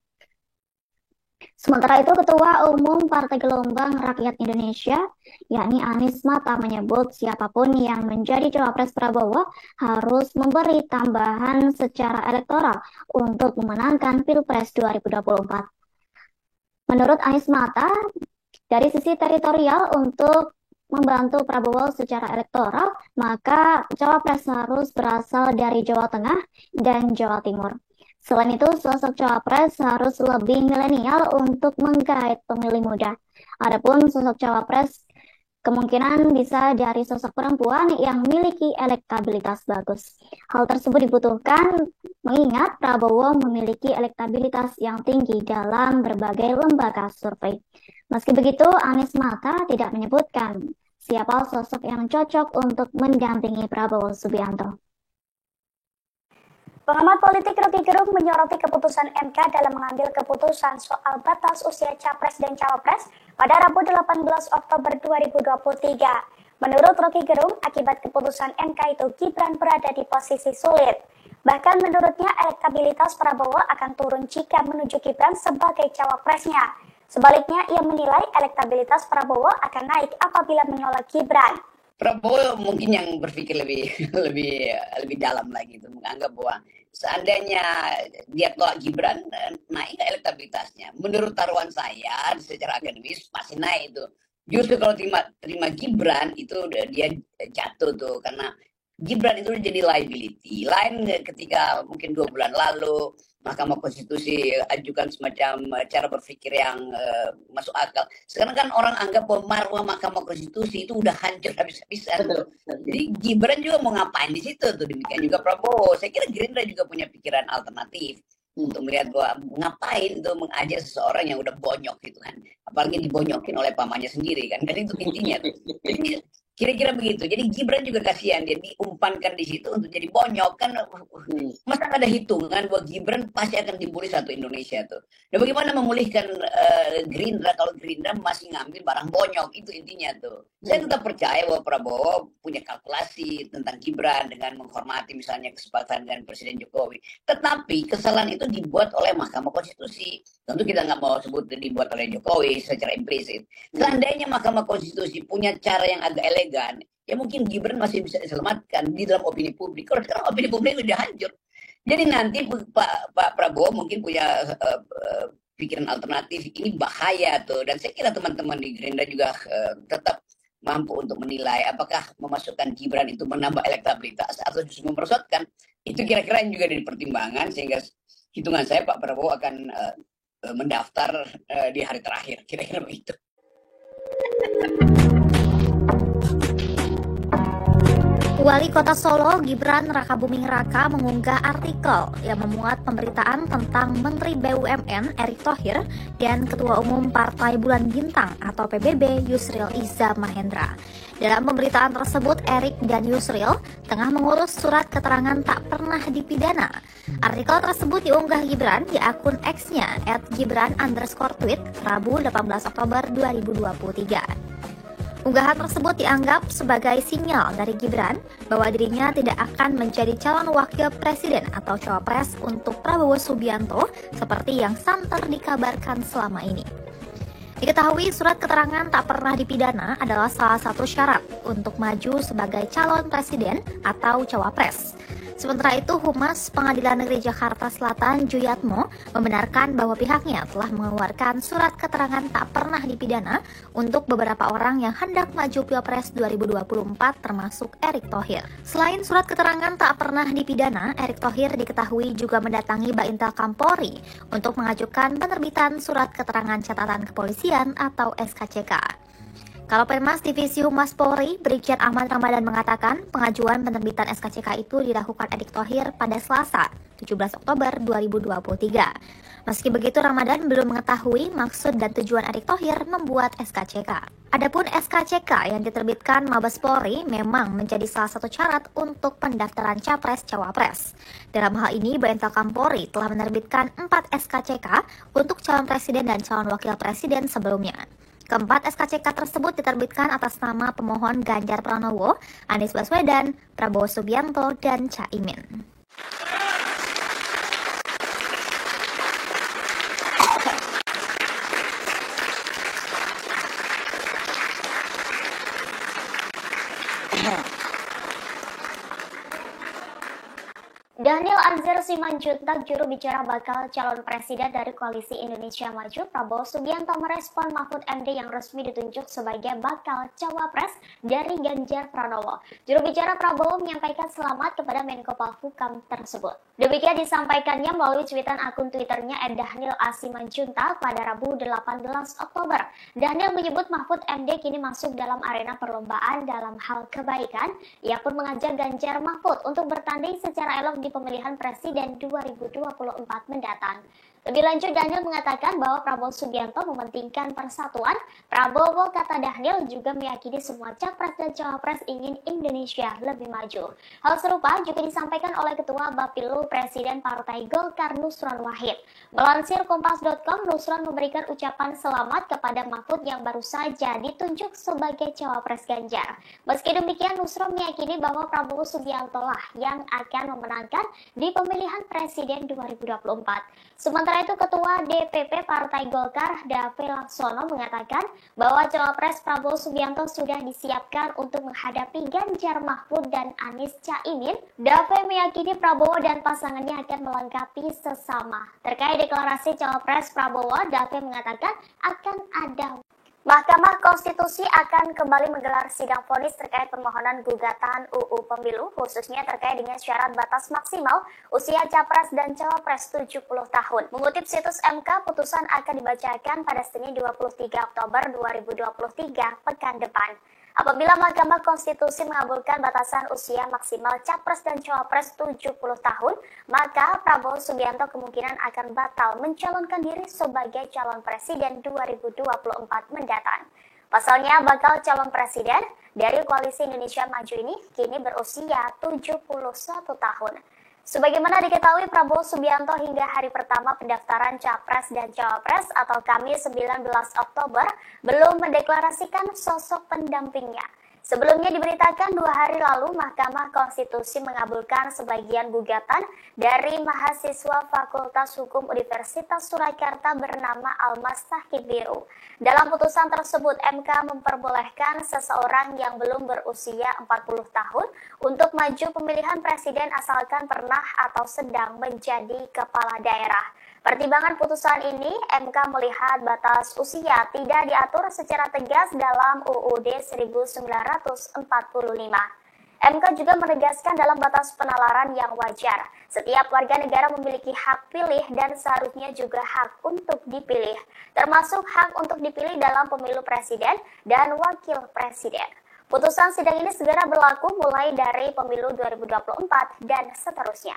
Sementara itu, Ketua Umum Partai Gelombang Rakyat Indonesia, yakni Anies Mata, menyebut siapapun yang menjadi Cawapres Prabowo harus memberi tambahan secara elektoral untuk memenangkan Pilpres 2024. Menurut Anies Mata, dari sisi teritorial untuk membantu Prabowo secara elektoral, maka Cawapres harus berasal dari Jawa Tengah dan Jawa Timur. Selain itu, sosok Cawapres harus lebih milenial untuk menggait pemilih muda. Adapun sosok Cawapres kemungkinan bisa dari sosok perempuan yang memiliki elektabilitas bagus. Hal tersebut dibutuhkan mengingat Prabowo memiliki elektabilitas yang tinggi dalam berbagai lembaga survei. Meski begitu, Anies Mata tidak menyebutkan siapa sosok yang cocok untuk mendampingi Prabowo Subianto. Pengamat politik Rocky Gerung menyoroti keputusan MK dalam mengambil keputusan soal batas usia Capres dan Cawapres pada Rabu 18 Oktober 2023. Menurut Rocky Gerung, akibat keputusan MK itu Gibran berada di posisi sulit. Bahkan menurutnya elektabilitas Prabowo akan turun jika menuju Gibran sebagai cawapresnya. Sebaliknya, ia menilai elektabilitas Prabowo akan naik apabila menolak Gibran. Prabowo mungkin yang berpikir lebih dalam lagi itu, menganggap bahwa seandainya dia tolak Gibran, naik elektabilitasnya. Menurut taruhan saya secara akademis pasti naik itu. Justru kalau terima Gibran itu dia jatuh tuh, karena Gibran itu jadi liability. Lain ketika mungkin 2 bulan lalu Mahkamah Konstitusi ajukan semacam cara berpikir yang masuk akal. Sekarang kan orang anggap bahwa marwah Mahkamah Konstitusi itu udah hancur habis-habisan. Jadi Gibran juga mau ngapain di situ tuh, demikian juga Prabowo. Saya kira Gerindra juga punya pikiran alternatif untuk melihat bahwa ngapain tuh mengajak seseorang yang udah bonyok gitu kan. Apalagi dibonyokin oleh pamannya sendiri kan. Itu intinya tuh. Jadi kira-kira begitu. Jadi Gibran juga kasihan, dia diumpankan di situ untuk jadi bonyok kan. Masa ada hitungan bahwa Gibran pasti akan dibully satu Indonesia tuh. Dan bagaimana memulihkan Gerindra kalau Gerindra masih ngambil barang bonyok, itu intinya tuh. Saya tetap percaya bahwa Prabowo punya kalkulasi tentang Gibran dengan menghormati misalnya kesepakatan dengan Presiden Jokowi. Tetapi kesalahan itu dibuat oleh Mahkamah Konstitusi. Tentu kita nggak mau sebut dibuat oleh Jokowi secara implisit. Seandainya Mahkamah Konstitusi punya cara yang agak elegan, ya mungkin Gibran masih bisa diselamatkan di dalam opini publik. Kalau sekarang opini publik sudah hancur. Jadi nanti Pak Prabowo mungkin punya pikiran alternatif, ini bahaya tuh. Dan saya kira teman-teman di Gerindra juga tetap mampu untuk menilai apakah memasukkan Gibran itu menambah elektabilitas atau justru memperosotkan. Itu kira-kira yang juga jadi pertimbangan, sehingga hitungan saya Pak Prabowo akan mendaftar di hari terakhir, kira-kira begitu. Wali Kota Solo Gibran Rakabuming Raka mengunggah artikel yang memuat pemberitaan tentang Menteri BUMN Erick Thohir dan Ketua Umum Partai Bulan Bintang atau PBB Yusril Iza Mahendra. Dalam pemberitaan tersebut, Erick dan Yusril tengah mengurus surat keterangan tak pernah dipidana. Artikel tersebut diunggah Gibran di akun X-nya @gibran_tweet Rabu 18 Oktober 2023. Unggahan tersebut dianggap sebagai sinyal dari Gibran bahwa dirinya tidak akan menjadi calon wakil presiden atau cawapres untuk Prabowo Subianto seperti yang santer dikabarkan selama ini. Diketahui surat keterangan tak pernah dipidana adalah salah satu syarat untuk maju sebagai calon presiden atau cawapres. Sementara itu, Humas Pengadilan Negeri Jakarta Selatan Juyatmo membenarkan bahwa pihaknya telah mengeluarkan surat keterangan tak pernah dipidana untuk beberapa orang yang hendak maju Pilpres 2024 termasuk Erick Thohir. Selain surat keterangan tak pernah dipidana, Erick Thohir diketahui juga mendatangi Baintel Kampolri untuk mengajukan penerbitan surat keterangan catatan kepolisian atau SKCK. Kalapenmas Divisi Humas Polri, Brigjen Ahmad Ramadan mengatakan pengajuan penerbitan SKCK itu dilakukan Erick Thohir pada Selasa, 17 Oktober 2023. Meski begitu, Ramadan belum mengetahui maksud dan tujuan Erick Thohir membuat SKCK. Adapun SKCK yang diterbitkan Mabes Polri memang menjadi salah satu syarat untuk pendaftaran Capres-Cawapres. Dalam hal ini, Baintel Kampolri telah menerbitkan 4 SKCK untuk calon presiden dan calon wakil presiden sebelumnya. Keempat SKCK tersebut diterbitkan atas nama pemohon Ganjar Pranowo, Anies Baswedan, Prabowo Subianto, dan Caimin. Daniel Anzar Simanjuntak, juru bicara bakal calon presiden dari Koalisi Indonesia Maju, Prabowo Subianto merespon Mahfud MD yang resmi ditunjuk sebagai bakal cawapres dari Ganjar Pranowo. Juru bicara Prabowo menyampaikan selamat kepada Menko Polhukam tersebut. Demikian disampaikannya melalui cuitan akun Twitternya @Daniel A. Simanjuntak pada Rabu 18 Oktober. Daniel menyebut Mahfud MD kini masuk dalam arena perlombaan dalam hal kebaikan. Ia pun mengajak Ganjar Mahfud untuk bertanding secara elok di pemilihan presiden 2024 mendatang. Lebih lanjut, Daniel mengatakan bahwa Prabowo Subianto mementingkan persatuan. Prabowo, kata Daniel, juga meyakini semua capres dan cawapres ingin Indonesia lebih maju. Hal serupa juga disampaikan oleh Ketua Bapilu Presiden Partai Golkar Nusron Wahid. Melansir Kompas.com, Nusron memberikan ucapan selamat kepada Mahfud yang baru saja ditunjuk sebagai cawapres Ganjar. Meski demikian, Nusron meyakini bahwa Prabowo Subianto lah yang akan memenangkan di pemilihan presiden 2024. Sementara itu, Ketua DPP Partai Golkar, Dave Laksono, mengatakan bahwa cawapres Prabowo Subianto sudah disiapkan untuk menghadapi Ganjar Mahfud dan Anies Caimin. Dave meyakini Prabowo dan pasangannya akan melengkapi sesama. Terkait deklarasi cawapres Prabowo, Dave mengatakan akan ada. Mahkamah Konstitusi akan kembali menggelar sidang vonis terkait permohonan gugatan UU Pemilu, khususnya terkait dengan syarat batas maksimal usia capres dan cawapres 70 tahun. Mengutip situs MK, putusan akan dibacakan pada Senin 23 Oktober 2023 pekan depan. Apabila Mahkamah Konstitusi mengabulkan batasan usia maksimal capres dan cawapres 70 tahun, maka Prabowo Subianto kemungkinan akan batal mencalonkan diri sebagai calon presiden 2024 mendatang. Pasalnya, bakal calon presiden dari Koalisi Indonesia Maju ini kini berusia 71 tahun. Sebagaimana diketahui, Prabowo Subianto hingga hari pertama pendaftaran Capres dan Cawapres atau Kamis 19 Oktober belum mendeklarasikan sosok pendampingnya. Sebelumnya diberitakan 2 hari lalu Mahkamah Konstitusi mengabulkan sebagian gugatan dari mahasiswa Fakultas Hukum Universitas Surakarta bernama Almas Sahib Biru. Dalam putusan tersebut, MK memperbolehkan seseorang yang belum berusia 40 tahun untuk maju pemilihan presiden asalkan pernah atau sedang menjadi kepala daerah. Pertimbangan putusan ini, MK melihat batas usia tidak diatur secara tegas dalam UUD 1945. MK juga menegaskan dalam batas penalaran yang wajar, setiap warga negara memiliki hak pilih dan seharusnya juga hak untuk dipilih, termasuk hak untuk dipilih dalam pemilu presiden dan wakil presiden. Putusan sidang ini segera berlaku mulai dari pemilu 2024 dan seterusnya.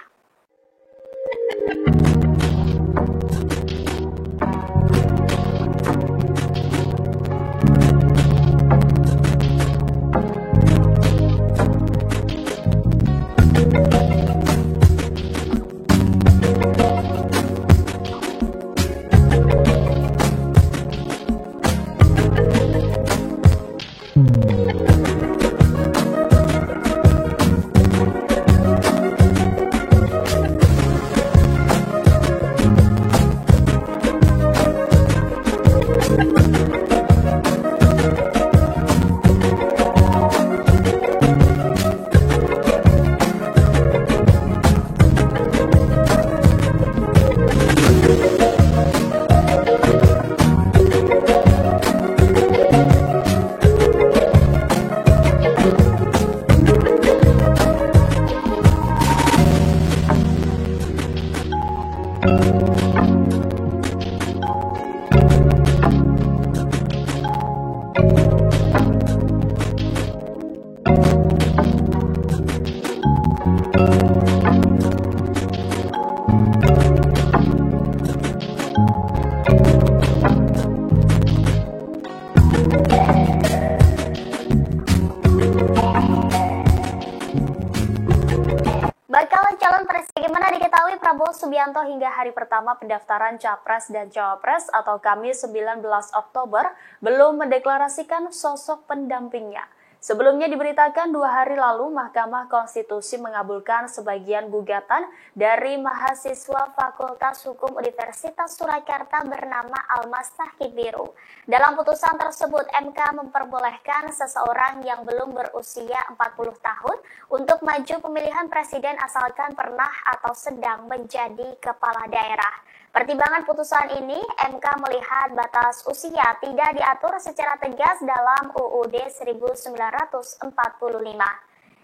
Subianto hingga hari pertama pendaftaran Capres dan Cawapres atau Kamis 19 Oktober belum mendeklarasikan sosok pendampingnya. Sebelumnya diberitakan 2 hari lalu Mahkamah Konstitusi mengabulkan sebagian gugatan dari mahasiswa Fakultas Hukum Universitas Surakarta bernama Almas Tahkibiru. Dalam putusan tersebut, MK memperbolehkan seseorang yang belum berusia 40 tahun untuk maju pemilihan presiden asalkan pernah atau sedang menjadi kepala daerah. Pertimbangan putusan ini, MK melihat batas usia tidak diatur secara tegas dalam UUD 1945.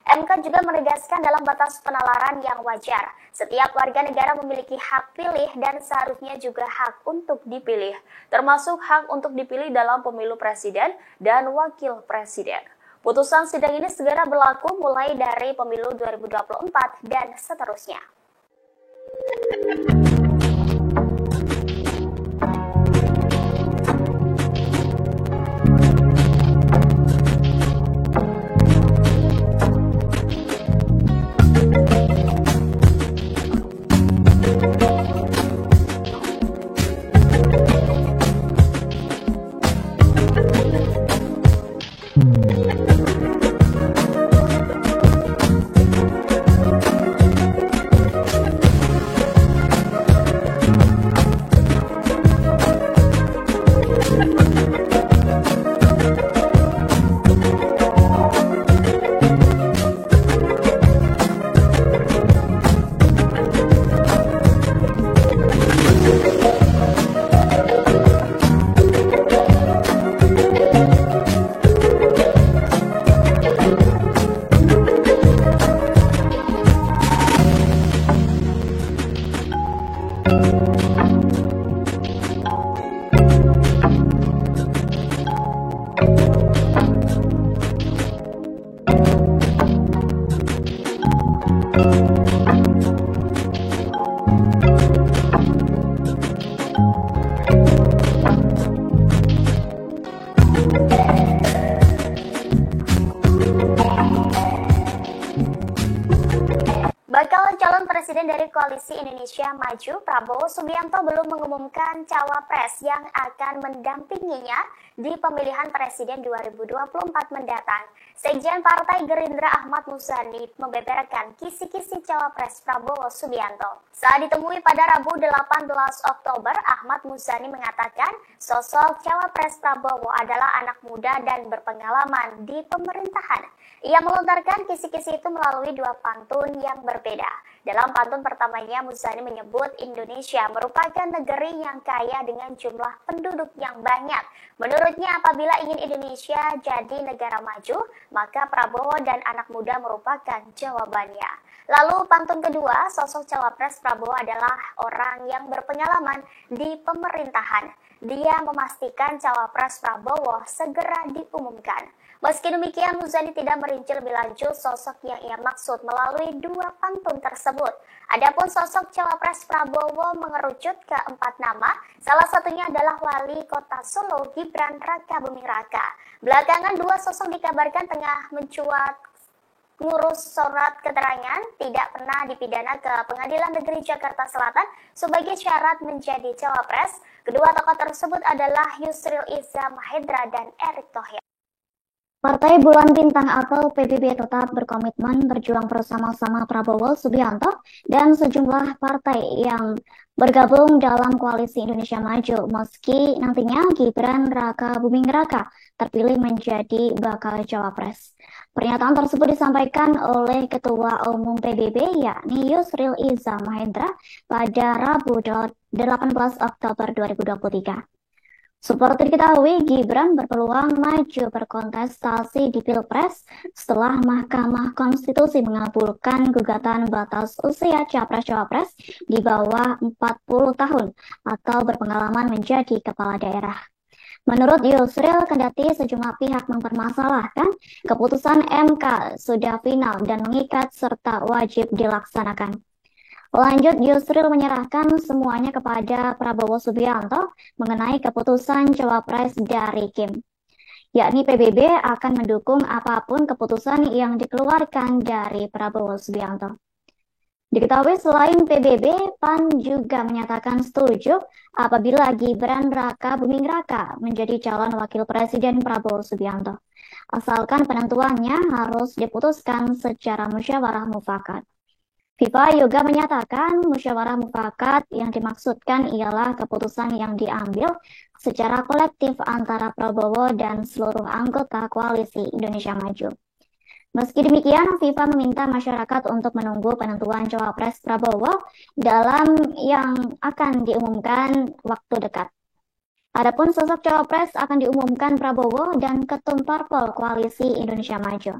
MK juga menegaskan dalam batas penalaran yang wajar. Setiap warga negara memiliki hak pilih dan seharusnya juga hak untuk dipilih, termasuk hak untuk dipilih dalam pemilu presiden dan wakil presiden. Putusan sidang ini segera berlaku mulai dari pemilu 2024 dan seterusnya. Bakal calon presiden dari Koalisi Indonesia Maju, Prabowo Subianto belum mengumumkan cawapres yang akan mendampinginya di pemilihan presiden 2024 mendatang. Sekjen Partai Gerindra Ahmad Muzani membeberkan kisi-kisi cawapres Prabowo Subianto. Saat ditemui pada Rabu 18 Oktober, Ahmad Muzani mengatakan sosok cawapres Prabowo adalah anak muda dan berpengalaman di pemerintahan. Ia melontarkan kisi-kisi itu melalui 2 pantun yang berbeda. Dalam pantun pertamanya, Muzani menyebut Indonesia merupakan negeri yang kaya dengan jumlah penduduk yang banyak. Menurutnya, apabila ingin Indonesia jadi negara maju, maka Prabowo dan anak muda merupakan jawabannya. Lalu pantun kedua, sosok cawapres Prabowo adalah orang yang berpengalaman di pemerintahan. Dia memastikan cawapres Prabowo segera diumumkan. Meski demikian, Muzani tidak merinci lebih lanjut sosok yang ia maksud melalui 2 pantun tersebut. Adapun sosok cawapres Prabowo mengerucut ke 4 nama, salah satunya adalah Wali Kota Solo Gibran Rakabuming Raka. Belakangan 2 sosok dikabarkan tengah mencuat ngurus surat keterangan tidak pernah dipidana ke Pengadilan Negeri Jakarta Selatan sebagai syarat menjadi cawapres. Kedua tokoh tersebut adalah Yusril Iza Mahendra dan Erick Thohir. Partai Bulan Bintang atau PBB tetap berkomitmen berjuang bersama-sama Prabowo Subianto dan sejumlah partai yang bergabung dalam Koalisi Indonesia Maju meski nantinya Gibran Rakabuming Raka terpilih menjadi bakal cawapres. Pernyataan tersebut disampaikan oleh Ketua Umum PBB yakni Yusril Iza Mahendra pada Rabu 18 Oktober 2023. Seperti diketahui, Gibran berpeluang maju berkontestasi di Pilpres setelah Mahkamah Konstitusi mengabulkan gugatan batas usia capres-cawapres di bawah 40 tahun atau berpengalaman menjadi kepala daerah. Menurut Yusril, kendati sejumlah pihak mempermasalahkan, keputusan MK sudah final dan mengikat serta wajib dilaksanakan. Lanjut, Yusril menyerahkan semuanya kepada Prabowo Subianto mengenai keputusan cawapres dari Kim. Yakni PBB akan mendukung apapun keputusan yang dikeluarkan dari Prabowo Subianto. Diketahui selain PBB, PAN juga menyatakan setuju apabila Gibran Raka Buming Raka menjadi calon wakil presiden Prabowo Subianto. Asalkan penentuannya harus diputuskan secara musyawarah mufakat. FIFA juga menyatakan musyawarah mufakat yang dimaksudkan ialah keputusan yang diambil secara kolektif antara Prabowo dan seluruh anggota koalisi Indonesia Maju. Meski demikian, FIFA meminta masyarakat untuk menunggu penentuan cawapres Prabowo dalam yang akan diumumkan waktu dekat. Adapun sosok cawapres akan diumumkan Prabowo dan Ketum Parpol Koalisi Indonesia Maju.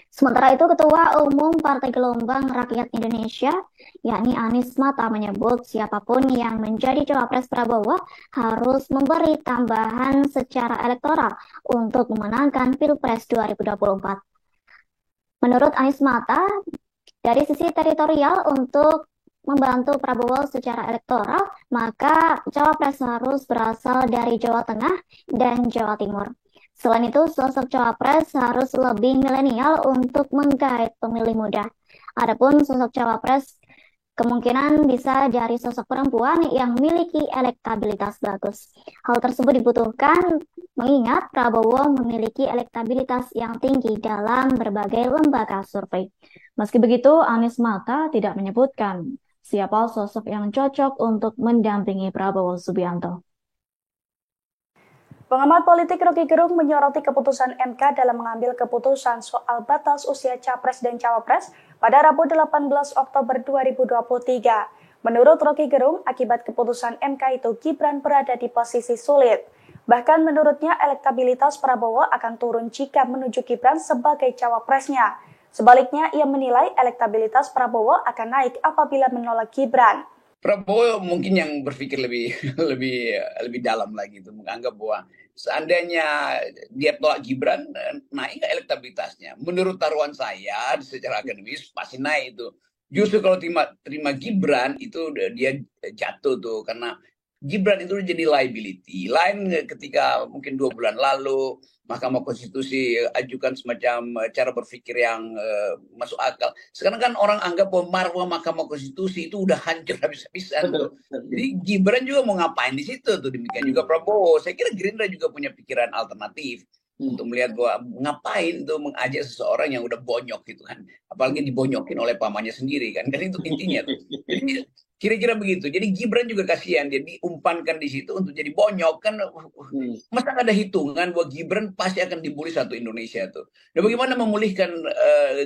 Sementara itu, Ketua Umum Partai Gelombang Rakyat Indonesia, yakni Anies Mata, menyebut siapapun yang menjadi cawapres Prabowo harus memberi tambahan secara elektoral untuk memenangkan Pilpres 2024. Menurut Anies Mata, dari sisi teritorial untuk membantu Prabowo secara elektoral, maka cawapres harus berasal dari Jawa Tengah dan Jawa Timur. Selain itu, sosok cawapres harus lebih milenial untuk menggait pemilih muda. Adapun sosok cawapres kemungkinan bisa dari sosok perempuan yang memiliki elektabilitas bagus. Hal tersebut dibutuhkan mengingat Prabowo memiliki elektabilitas yang tinggi dalam berbagai lembaga survei. Meski begitu, Anies Mata tidak menyebutkan siapa sosok yang cocok untuk mendampingi Prabowo Subianto. Pengamat politik Rocky Gerung menyoroti keputusan MK dalam mengambil keputusan soal batas usia Capres dan Cawapres pada Rabu 18 Oktober 2023. Menurut Rocky Gerung, akibat keputusan MK itu Gibran berada di posisi sulit. Bahkan menurutnya elektabilitas Prabowo akan turun jika menuju Gibran sebagai cawapresnya. Sebaliknya, ia menilai elektabilitas Prabowo akan naik apabila menolak Gibran. Prabowo mungkin yang berpikir lebih dalam lagi itu, menganggap bahwa seandainya dia tolak Gibran, naik elektabilitasnya. Menurut taruhan saya secara akademis pasti naik itu. Justru kalau terima Gibran itu dia jatuh tuh, karena Gibran itu jadi liability. Lain ketika mungkin 2 bulan lalu Mahkamah Konstitusi ajukan semacam cara berpikir yang masuk akal. Sekarang kan orang anggap bahwa marwah Mahkamah Konstitusi itu udah hancur habis-habisan. Jadi Gibran juga mau ngapain di situ tuh, demikian juga Prabowo. Saya kira Gerindra juga punya pikiran alternatif untuk melihat bahwa ngapain tuh mengajak seseorang yang udah bonyok gitu kan. Apalagi dibonyokin oleh pamannya sendiri kan. Kan itu intinya tuh. Jadi kira-kira begitu. Jadi Gibran juga kasihan, dia diumpankan di situ untuk jadi bonyok kan. Masa nggak ada hitungan bahwa Gibran pasti akan dibully satu Indonesia tuh. Dan bagaimana memulihkan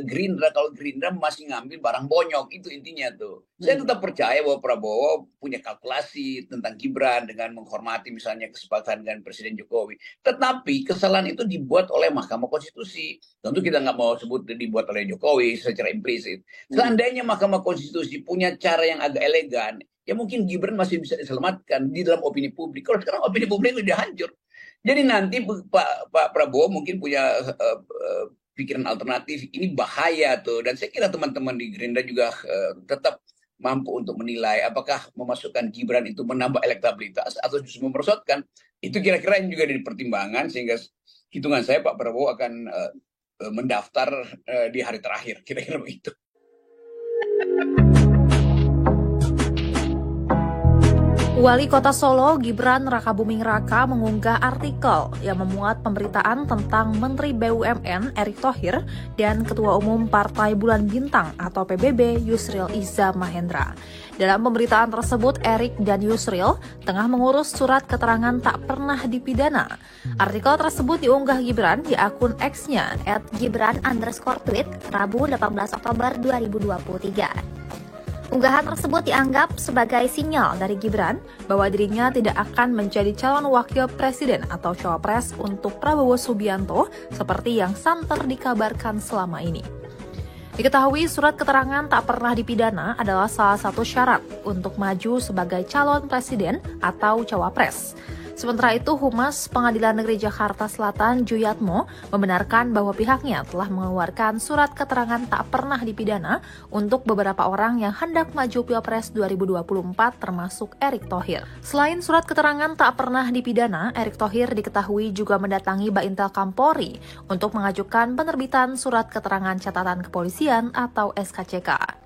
Gerindra kalau Gerindra masih ngambil barang bonyok, itu intinya tuh. Saya tetap percaya bahwa Prabowo punya kalkulasi tentang Gibran dengan menghormati misalnya kesepakatan dengan Presiden Jokowi. Tetapi kesalahan itu dibuat oleh Mahkamah Konstitusi. Tentu kita nggak mau sebut dibuat oleh Jokowi secara implisit. Seandainya Mahkamah Konstitusi punya cara yang agak elegan, ya mungkin Gibran masih bisa diselamatkan di dalam opini publik. Kalau sekarang opini publik sudah hancur. Jadi nanti Pak Prabowo mungkin punya pikiran alternatif. Ini bahaya tuh. Dan saya kira teman-teman di Gerindra juga tetap mampu untuk menilai apakah memasukkan Gibran itu menambah elektabilitas atau justru memerosotkan. Itu kira-kira yang juga jadi pertimbangan, sehingga hitungan saya Pak Prabowo akan mendaftar di hari terakhir. Kira-kira begitu. Wali Kota Solo Gibran Raka Buming Raka mengunggah artikel yang memuat pemberitaan tentang Menteri BUMN Erick Thohir dan Ketua Umum Partai Bulan Bintang atau PBB Yusril Iza Mahendra. Dalam pemberitaan tersebut, Erick dan Yusril tengah mengurus surat keterangan tak pernah dipidana. Artikel tersebut diunggah Gibran di akun X-nya @gibran_tweet Rabu 18 Oktober 2023. Unggahan tersebut dianggap sebagai sinyal dari Gibran bahwa dirinya tidak akan menjadi calon wakil presiden atau cawapres untuk Prabowo Subianto seperti yang santer dikabarkan selama ini. Diketahui surat keterangan tak pernah dipidana adalah salah satu syarat untuk maju sebagai calon presiden atau cawapres. Sementara itu, Humas Pengadilan Negeri Jakarta Selatan Juyatmo membenarkan bahwa pihaknya telah mengeluarkan surat keterangan tak pernah dipidana untuk beberapa orang yang hendak maju Pilpres 2024 termasuk Erick Thohir. Selain surat keterangan tak pernah dipidana, Erick Thohir diketahui juga mendatangi Baintel Kampolri untuk mengajukan penerbitan surat keterangan catatan kepolisian atau SKCK.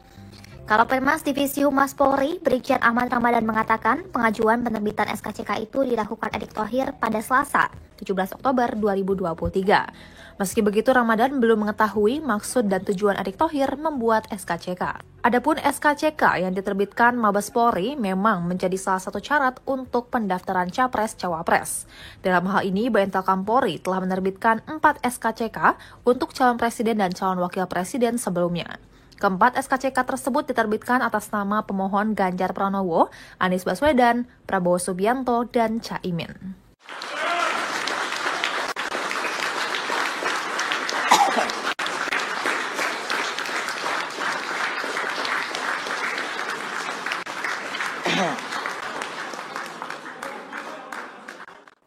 Karopenmas Divisi Humas Polri, Brigjen Ahmad Ramadan mengatakan pengajuan penerbitan SKCK itu dilakukan Erick Thohir pada Selasa, 17 Oktober 2023. Meski begitu, Ramadan belum mengetahui maksud dan tujuan Erick Thohir membuat SKCK. Adapun SKCK yang diterbitkan Mabes Polri memang menjadi salah satu syarat untuk pendaftaran Capres-Cawapres. Dalam hal ini, Baintelkam Polri telah menerbitkan 4 SKCK untuk calon presiden dan calon wakil presiden sebelumnya. Keempat SKCK tersebut diterbitkan atas nama pemohon Ganjar Pranowo, Anies Baswedan, Prabowo Subianto, dan Caimin.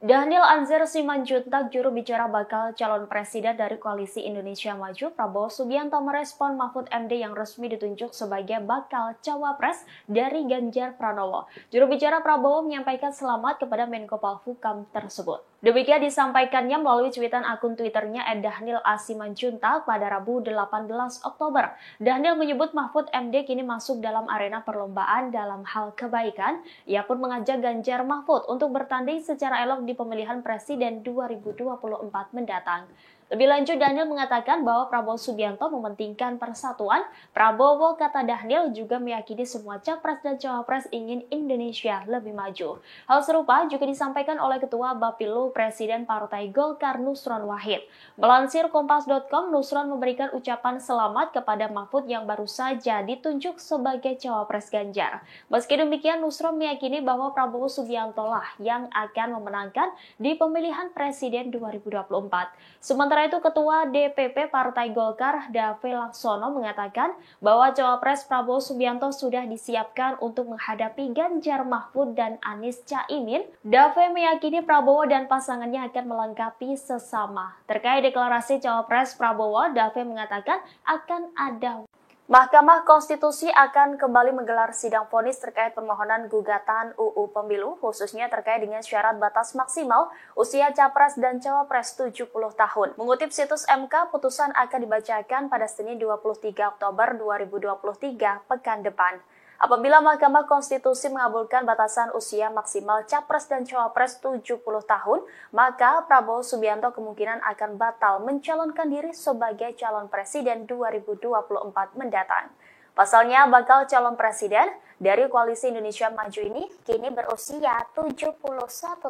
Daniel Anzar Simanjuntak, juru bicara bakal calon presiden dari Koalisi Indonesia Maju, Prabowo Subianto merespon Mahfud MD yang resmi ditunjuk sebagai bakal cawapres dari Ganjar Pranowo. Juru bicara Prabowo menyampaikan selamat kepada Menko Polhukam tersebut. Demikian disampaikannya melalui cuitan akun Twitternya @Daniel A. Simanjuntak pada Rabu 18 Oktober. Daniel menyebut Mahfud MD kini masuk dalam arena perlombaan dalam hal kebaikan. Ia pun mengajak Ganjar Mahfud untuk bertanding secara elok di pemilihan presiden 2024 mendatang. Lebih lanjut, Daniel mengatakan bahwa Prabowo Subianto mementingkan persatuan. Prabowo, kata Daniel, juga meyakini semua capres dan cawapres ingin Indonesia lebih maju. Hal serupa juga disampaikan oleh Ketua Bapilu Presiden Partai Golkar Nusron Wahid. Melansir Kompas.com, Nusron memberikan ucapan selamat kepada Mahfud yang baru saja ditunjuk sebagai cawapres Ganjar. Meski demikian, Nusron meyakini bahwa Prabowo Subianto lah yang akan memenangkan di pemilihan presiden 2024. Sementara itu, Ketua DPP Partai Golkar Dave Laksono mengatakan bahwa cawapres Prabowo Subianto sudah disiapkan untuk menghadapi Ganjar Mahfud dan Anies Caimin. Dave meyakini Prabowo dan pasangannya akan melengkapi sesama. Terkait deklarasi cawapres Prabowo, Dave mengatakan akan ada Mahkamah Konstitusi akan kembali menggelar sidang vonis terkait permohonan gugatan UU Pemilu, khususnya terkait dengan syarat batas maksimal usia capres dan cawapres 70 tahun. Mengutip situs MK, putusan akan dibacakan pada Senin 23 Oktober 2023 pekan depan. Apabila Mahkamah Konstitusi mengabulkan batasan usia maksimal capres dan cawapres 70 tahun, maka Prabowo Subianto kemungkinan akan batal mencalonkan diri sebagai calon presiden 2024 mendatang. Pasalnya, bakal calon presiden dari Koalisi Indonesia Maju ini kini berusia 71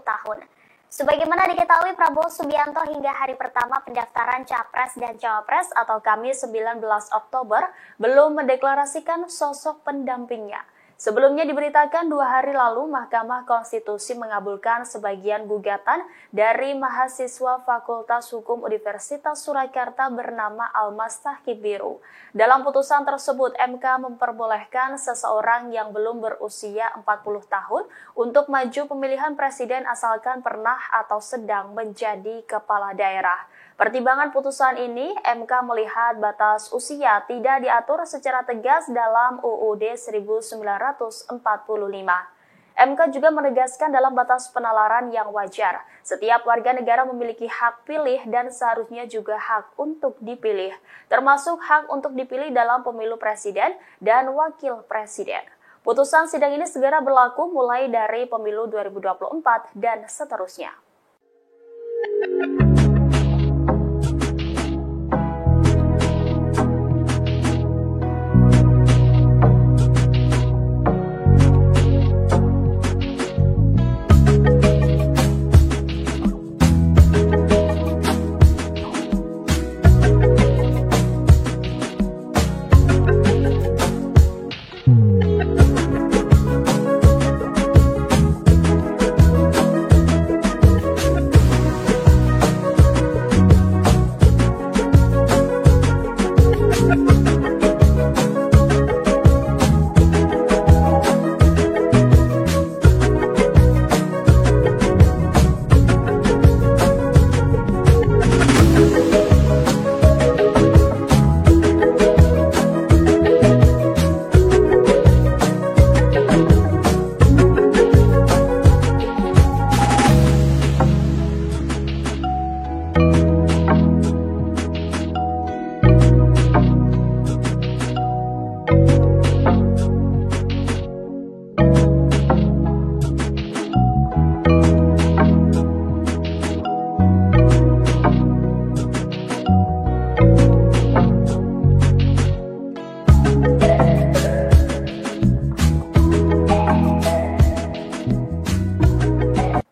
tahun. Sebagaimana diketahui, Prabowo Subianto hingga hari pertama pendaftaran Capres dan Cawapres atau Kamis 19 Oktober belum mendeklarasikan sosok pendampingnya. Sebelumnya diberitakan 2 hari lalu Mahkamah Konstitusi mengabulkan sebagian gugatan dari mahasiswa Fakultas Hukum Universitas Surakarta bernama Almas Tahkibiru. Dalam putusan tersebut, MK memperbolehkan seseorang yang belum berusia 40 tahun untuk maju pemilihan presiden asalkan pernah atau sedang menjadi kepala daerah. Pertimbangan putusan ini, MK melihat batas usia tidak diatur secara tegas dalam UUD 1945. MK juga menegaskan dalam batas penalaran yang wajar, setiap warga negara memiliki hak pilih dan seharusnya juga hak untuk dipilih, termasuk hak untuk dipilih dalam pemilu presiden dan wakil presiden. Putusan sidang ini segera berlaku mulai dari pemilu 2024 dan seterusnya.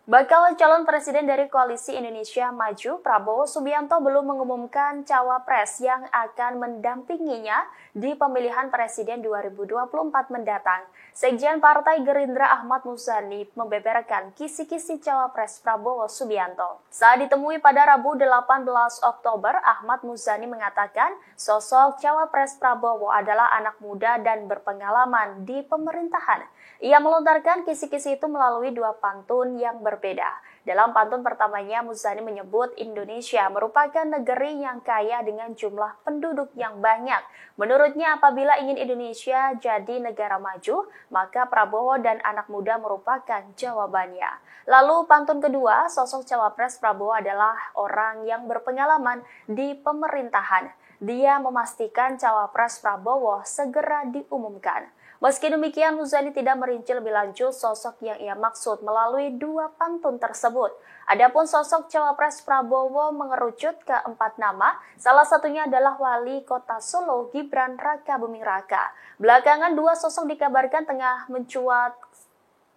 Bakal calon presiden dari Koalisi Indonesia Maju, Prabowo Subianto belum mengumumkan cawapres yang akan mendampinginya di pemilihan presiden 2024 mendatang. Sekjen Partai Gerindra Ahmad Muzani membeberkan kisi-kisi cawapres Prabowo Subianto. Saat ditemui pada Rabu 18 Oktober, Ahmad Muzani mengatakan sosok cawapres Prabowo adalah anak muda dan berpengalaman di pemerintahan. Ia melontarkan kisi-kisi itu melalui dua pantun yang berbeda. Dalam pantun pertamanya, Muzani menyebut Indonesia merupakan negeri yang kaya dengan jumlah penduduk yang banyak. Menurutnya, apabila ingin Indonesia jadi negara maju, maka Prabowo dan anak muda merupakan jawabannya. Lalu pantun kedua, sosok cawapres Prabowo adalah orang yang berpengalaman di pemerintahan. Dia memastikan cawapres Prabowo segera diumumkan. Meski demikian, Muzani tidak merinci lebih lanjut sosok yang ia maksud melalui dua pantun tersebut. Adapun sosok cawapres Prabowo mengerucut ke 4 nama, salah satunya adalah Wali Kota Solo Gibran Raka Buming Raka. Belakangan dua sosok dikabarkan tengah mencuat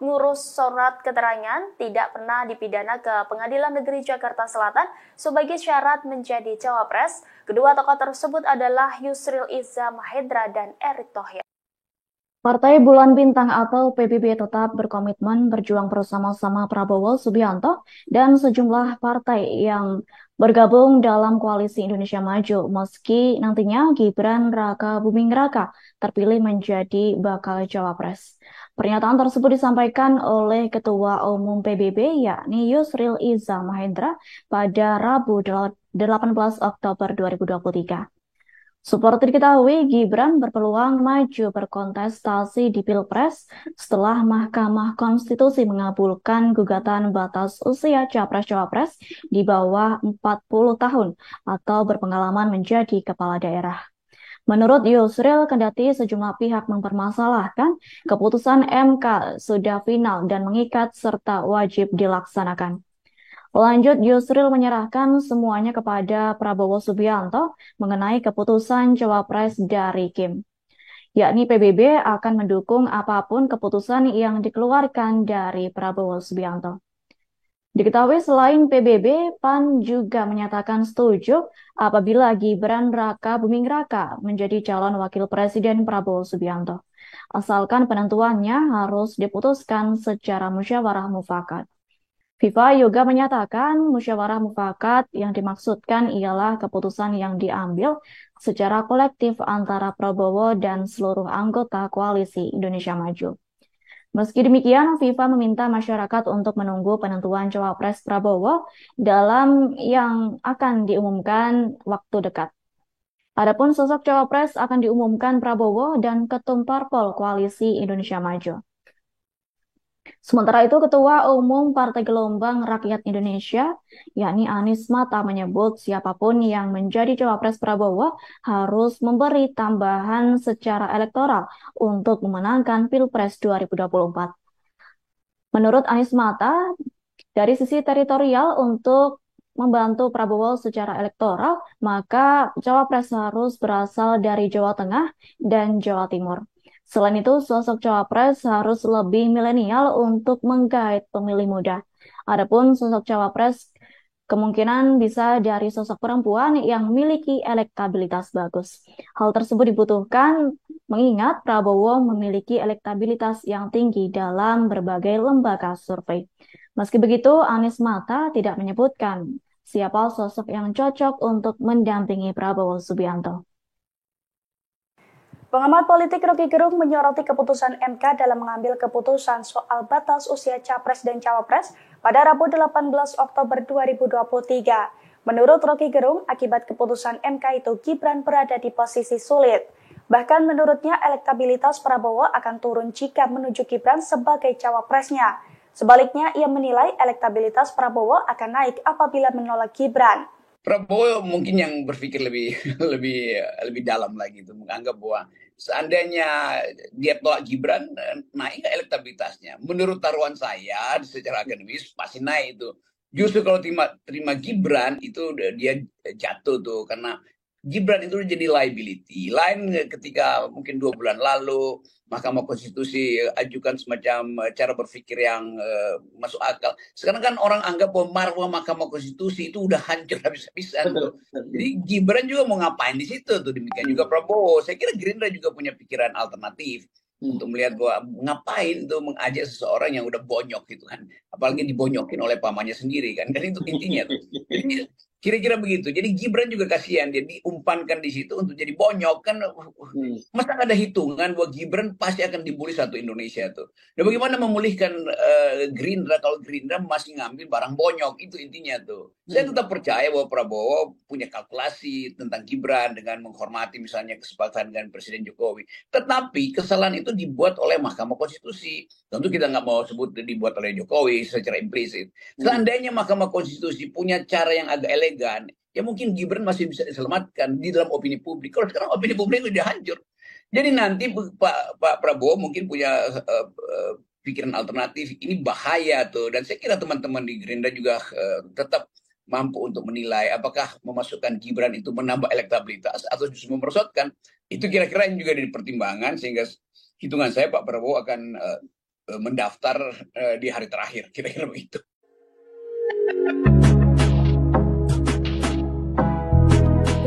ngurus surat keterangan tidak pernah dipidana ke Pengadilan Negeri Jakarta Selatan sebagai syarat menjadi cawapres. Kedua tokoh tersebut adalah Yusril Iza Mahendra dan Erick Thohir. Partai Bulan Bintang atau PBB tetap berkomitmen berjuang bersama-sama Prabowo Subianto dan sejumlah partai yang bergabung dalam Koalisi Indonesia Maju meski nantinya Gibran Raka Buming Raka terpilih menjadi bakal cawapres. Pernyataan tersebut disampaikan oleh Ketua Umum PBB yakni Yusril Iza Mahendra pada Rabu 18 Oktober 2023. Seperti diketahui, Gibran berpeluang maju berkontestasi di Pilpres setelah Mahkamah Konstitusi mengabulkan gugatan batas usia capres-cawapres di bawah 40 tahun atau berpengalaman menjadi kepala daerah. Menurut Yusril, kendati sejumlah pihak mempermasalahkan, keputusan MK sudah final dan mengikat serta wajib dilaksanakan. Lanjut, Yusril menyerahkan semuanya kepada Prabowo Subianto mengenai keputusan cawapres dari Kim. Yakni PBB akan mendukung apapun keputusan yang dikeluarkan dari Prabowo Subianto. Diketahui selain PBB, PAN juga menyatakan setuju apabila Gibran Raka Buming Raka menjadi calon wakil presiden Prabowo Subianto. Asalkan penentuannya harus diputuskan secara musyawarah mufakat. FIFA juga menyatakan musyawarah mufakat yang dimaksudkan ialah keputusan yang diambil secara kolektif antara Prabowo dan seluruh anggota Koalisi Indonesia Maju. Meski demikian, FIFA meminta masyarakat untuk menunggu penentuan cawapres Prabowo dalam yang akan diumumkan waktu dekat. Adapun sosok cawapres akan diumumkan Prabowo dan Ketum Parpol Koalisi Indonesia Maju. Sementara itu, Ketua Umum Partai Gelombang Rakyat Indonesia, yakni Anies Mata, menyebut siapapun yang menjadi cawapres Prabowo harus memberi tambahan secara elektoral untuk memenangkan Pilpres 2024. Menurut Anies Mata, dari sisi teritorial untuk membantu Prabowo secara elektoral, maka cawapres harus berasal dari Jawa Tengah dan Jawa Timur. Selain itu, sosok cawapres harus lebih milenial untuk menggait pemilih muda. Adapun sosok cawapres kemungkinan bisa dari sosok perempuan yang memiliki elektabilitas bagus. Hal tersebut dibutuhkan mengingat Prabowo memiliki elektabilitas yang tinggi dalam berbagai lembaga survei. Meski begitu, Anies Mata tidak menyebutkan siapa sosok yang cocok untuk mendampingi Prabowo Subianto. Pengamat politik Rocky Gerung menyoroti keputusan MK dalam mengambil keputusan soal batas usia capres dan cawapres pada Rabu 18 Oktober 2023. Menurut Rocky Gerung, akibat keputusan MK itu Gibran berada di posisi sulit. Bahkan menurutnya elektabilitas Prabowo akan turun jika menuju Gibran sebagai cawapresnya. Sebaliknya, ia menilai elektabilitas Prabowo akan naik apabila menolak Gibran. Prabowo mungkin yang berpikir lebih dalam lagi itu menganggap bahwa seandainya dia tolak Gibran, naik elektabilitasnya. Menurut taruhan saya secara akademis pasti naik itu. Justru kalau terima Gibran itu dia jatuh tuh karena Gibran itu jadi liability. Lain ketika mungkin 2 bulan lalu Mahkamah Konstitusi ajukan semacam cara berpikir yang masuk akal. Sekarang kan orang anggap bahwa marwah Mahkamah Konstitusi itu udah hancur habis-habisan tuh. Jadi Gibran juga mau ngapain di situ tuh, demikian juga Prabowo. Saya kira Gerindra juga punya pikiran alternatif untuk melihat bahwa ngapain tuh mengajak seseorang yang udah bonyok gitu kan, apalagi dibonyokin oleh pamannya sendiri kan itu intinya tuh. Jadi kira-kira begitu. Jadi Gibran juga kasihan, dia diumpankan di situ untuk jadi bonyok kan. Masa ada hitungan bahwa Gibran pasti akan dibully satu Indonesia tuh. Dan bagaimana memulihkan Gerindra kalau Gerindra masih ngambil barang bonyok, itu intinya tuh. Saya tetap percaya bahwa Prabowo punya kalkulasi tentang Gibran dengan menghormati misalnya kesepakatan dengan Presiden Jokowi. Tetapi kesalahan itu dibuat oleh Mahkamah Konstitusi. Tentu kita nggak mau sebut dibuat oleh Jokowi secara implisit. Seandainya Mahkamah Konstitusi punya cara yang agak elegan, ya mungkin Gibran masih bisa diselamatkan di dalam opini publik. Kalau sekarang opini publik sudah hancur. Jadi nanti Pak Prabowo mungkin punya pikiran alternatif. Ini bahaya tuh. Dan saya kira teman-teman di Gerindra juga tetap mampu untuk menilai apakah memasukkan Gibran itu menambah elektabilitas atau justru memerosotkan. Itu kira-kira yang juga jadi pertimbangan, sehingga hitungan saya Pak Prabowo akan mendaftar di hari terakhir, kira-kira begitu.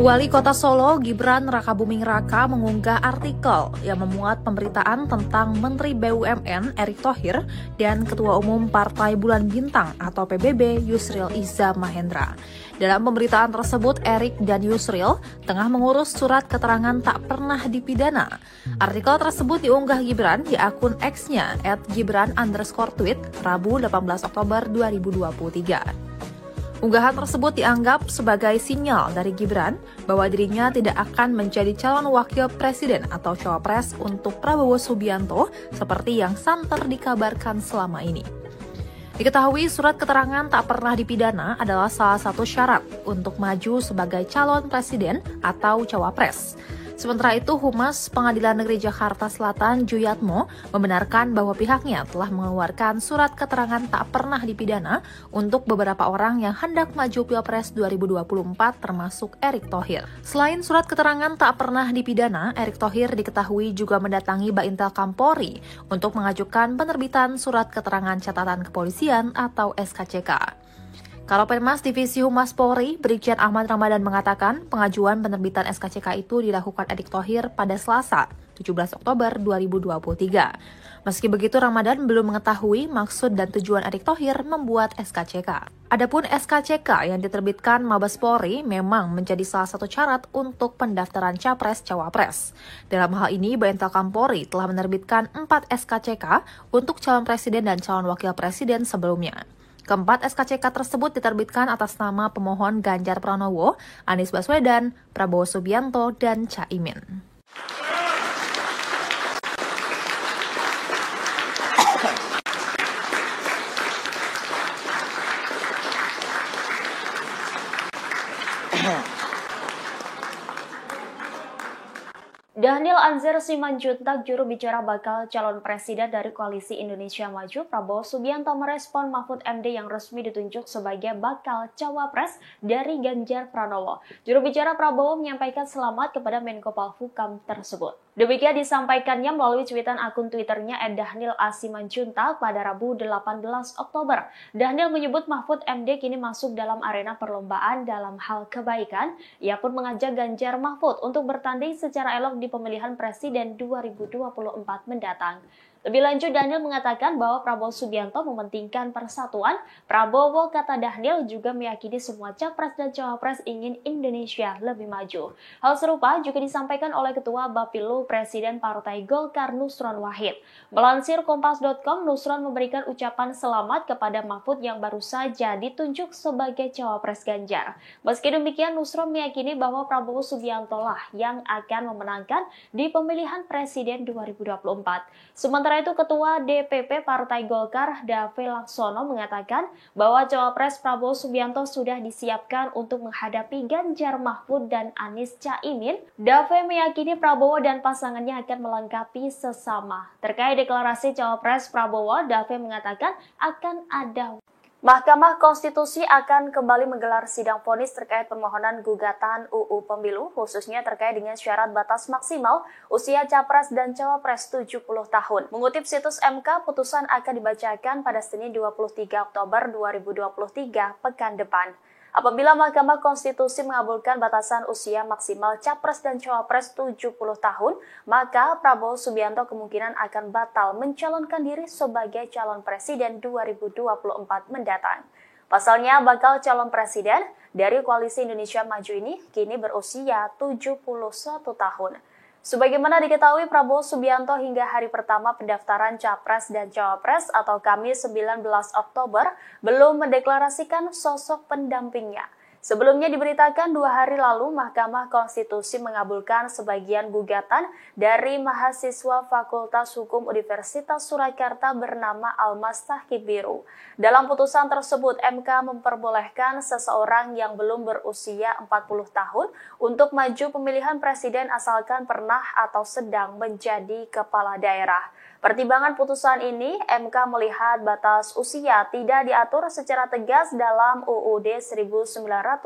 Wali Kota Solo Gibran Rakabuming Raka mengunggah artikel yang memuat pemberitaan tentang Menteri BUMN Erick Thohir dan Ketua Umum Partai Bulan Bintang atau PBB Yusril Iza Mahendra. Dalam pemberitaan tersebut, Erick dan Yusril tengah mengurus surat keterangan tak pernah dipidana. Artikel tersebut diunggah Gibran di akun X-nya @gibran_tweet Rabu 18 Oktober 2023. Unggahan tersebut dianggap sebagai sinyal dari Gibran bahwa dirinya tidak akan menjadi calon wakil presiden atau cawapres untuk Prabowo Subianto seperti yang santer dikabarkan selama ini. Diketahui surat keterangan tak pernah dipidana adalah salah satu syarat untuk maju sebagai calon presiden atau cawapres. Sementara itu, Humas Pengadilan Negeri Jakarta Selatan Juyatmo membenarkan bahwa pihaknya telah mengeluarkan surat keterangan tak pernah dipidana untuk beberapa orang yang hendak maju Pilpres 2024 termasuk Erick Thohir. Selain surat keterangan tak pernah dipidana, Erick Thohir diketahui juga mendatangi Baintel Kampolri untuk mengajukan penerbitan surat keterangan catatan kepolisian atau SKCK. Karopenmas Divisi Humas Polri, Brigjen Ahmad Ramadan mengatakan pengajuan penerbitan SKCK itu dilakukan Erick Thohir pada Selasa, 17 Oktober 2023. Meski begitu, Ramadan belum mengetahui maksud dan tujuan Erick Thohir membuat SKCK. Adapun SKCK yang diterbitkan Mabes Polri memang menjadi salah satu syarat untuk pendaftaran Capres-Cawapres. Dalam hal ini, Baintel Kampolri telah menerbitkan 4 SKCK untuk calon presiden dan calon wakil presiden sebelumnya. Keempat SKCK tersebut diterbitkan atas nama pemohon Ganjar Pranowo, Anies Baswedan, Prabowo Subianto, dan Caimin. Daniel Anzar Simanjuntak, juru bicara bakal calon presiden dari Koalisi Indonesia Maju, Prabowo Subianto merespon Mahfud MD yang resmi ditunjuk sebagai bakal cawapres dari Ganjar Pranowo. Juru bicara Prabowo menyampaikan selamat kepada Menko Polhukam tersebut. Demikian disampaikannya melalui cuitan akun Twitternya @Daniel A. Simanjuntak pada Rabu 18 Oktober. Daniel menyebut Mahfud MD kini masuk dalam arena perlombaan dalam hal kebaikan. Ia pun mengajak Ganjar Mahfud untuk bertanding secara elok di pemilihan presiden 2024 mendatang. Lebih lanjut, Daniel mengatakan bahwa Prabowo Subianto mementingkan persatuan. Prabowo, kata Daniel, juga meyakini semua capres dan cawapres ingin Indonesia lebih maju. Hal serupa juga disampaikan oleh Ketua Bapilu Presiden Partai Golkar Nusron Wahid. Melansir Kompas.com, Nusron memberikan ucapan selamat kepada Mahfud yang baru saja ditunjuk sebagai cawapres Ganjar. Meski demikian, Nusron meyakini bahwa Prabowo Subianto lah yang akan memenangkan di pemilihan presiden 2024. Sementara itu, Ketua DPP Partai Golkar Dave Laksono mengatakan bahwa cawapres Prabowo Subianto sudah disiapkan untuk menghadapi Ganjar Mahfud dan Anies Caimin. Dave meyakini Prabowo dan pasangannya akan melengkapi sesama. Terkait deklarasi cawapres Prabowo, Dave mengatakan akan ada Mahkamah Konstitusi akan kembali menggelar sidang vonis terkait permohonan gugatan UU Pemilu, khususnya terkait dengan syarat batas maksimal usia Capres dan Cawapres 70 tahun. Mengutip situs MK, putusan akan dibacakan pada Senin 23 Oktober 2023 pekan depan. Apabila Mahkamah Konstitusi mengabulkan batasan usia maksimal Capres dan Cawapres 70 tahun, maka Prabowo Subianto kemungkinan akan batal mencalonkan diri sebagai calon presiden 2024 mendatang. Pasalnya, bakal calon presiden dari Koalisi Indonesia Maju ini kini berusia 71 tahun. Sebagaimana diketahui, Prabowo Subianto hingga hari pertama pendaftaran Capres dan Cawapres atau Kamis 19 Oktober belum mendeklarasikan sosok pendampingnya. Sebelumnya diberitakan 2 hari lalu Mahkamah Konstitusi mengabulkan sebagian gugatan dari mahasiswa Fakultas Hukum Universitas Surakarta bernama Almas Tahkibiru. Dalam putusan tersebut, MK memperbolehkan seseorang yang belum berusia 40 tahun untuk maju pemilihan presiden asalkan pernah atau sedang menjadi kepala daerah. Pertimbangan putusan ini, MK melihat batas usia tidak diatur secara tegas dalam UUD 1945.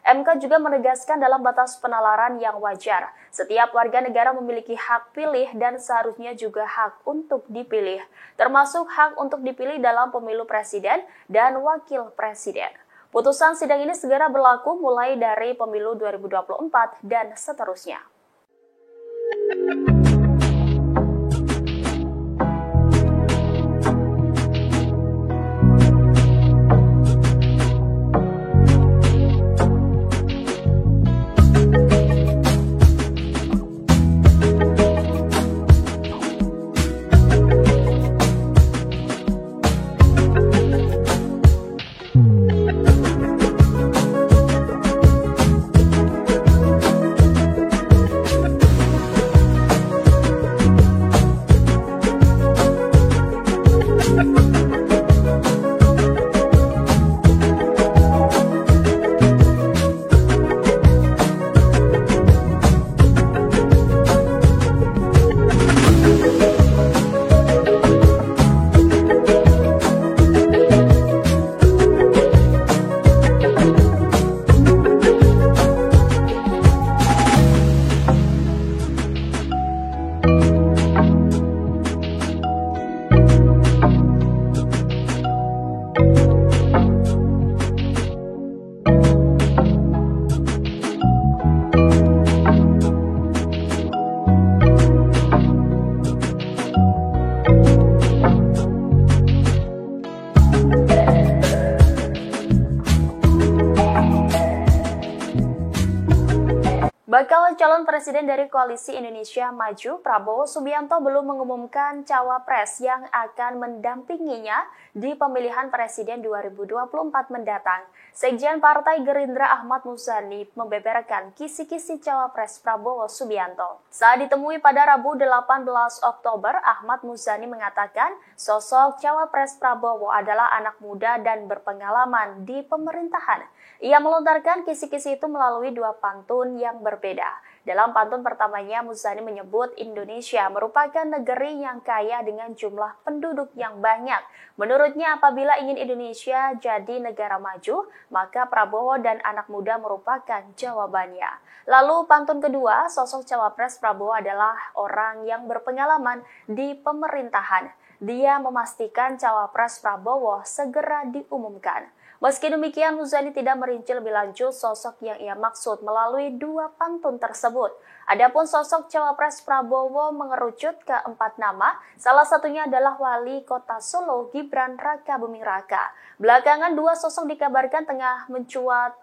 MK juga menegaskan dalam batas penalaran yang wajar, setiap warga negara memiliki hak pilih dan seharusnya juga hak untuk dipilih, termasuk hak untuk dipilih dalam pemilu presiden dan wakil presiden. Putusan sidang ini segera berlaku mulai dari pemilu 2024 dan seterusnya. Bakal calon presiden dari Koalisi Indonesia Maju, Prabowo Subianto belum mengumumkan cawapres yang akan mendampinginya di pemilihan presiden 2024 mendatang. Sekjen Partai Gerindra Ahmad Muzani membeberkan kisi-kisi cawapres Prabowo Subianto. Saat ditemui pada Rabu 18 Oktober, Ahmad Muzani mengatakan sosok cawapres Prabowo adalah anak muda dan berpengalaman di pemerintahan. Ia melontarkan kisi-kisi itu melalui 2 pantun yang berbeda. Dalam pantun pertamanya, Muzani menyebut Indonesia merupakan negeri yang kaya dengan jumlah penduduk yang banyak. Menurutnya, apabila ingin Indonesia jadi negara maju, maka Prabowo dan anak muda merupakan jawabannya. Lalu pantun kedua, sosok cawapres Prabowo adalah orang yang berpengalaman di pemerintahan. Dia memastikan cawapres Prabowo segera diumumkan. Meski demikian, Muzani tidak merinci lebih lanjut sosok yang ia maksud melalui 2 pantun tersebut. Adapun sosok cawapres Prabowo mengerucut ke 4 nama, salah satunya adalah Wali Kota Solo Gibran Rakabuming Raka. Belakangan 2 sosok dikabarkan tengah mencuat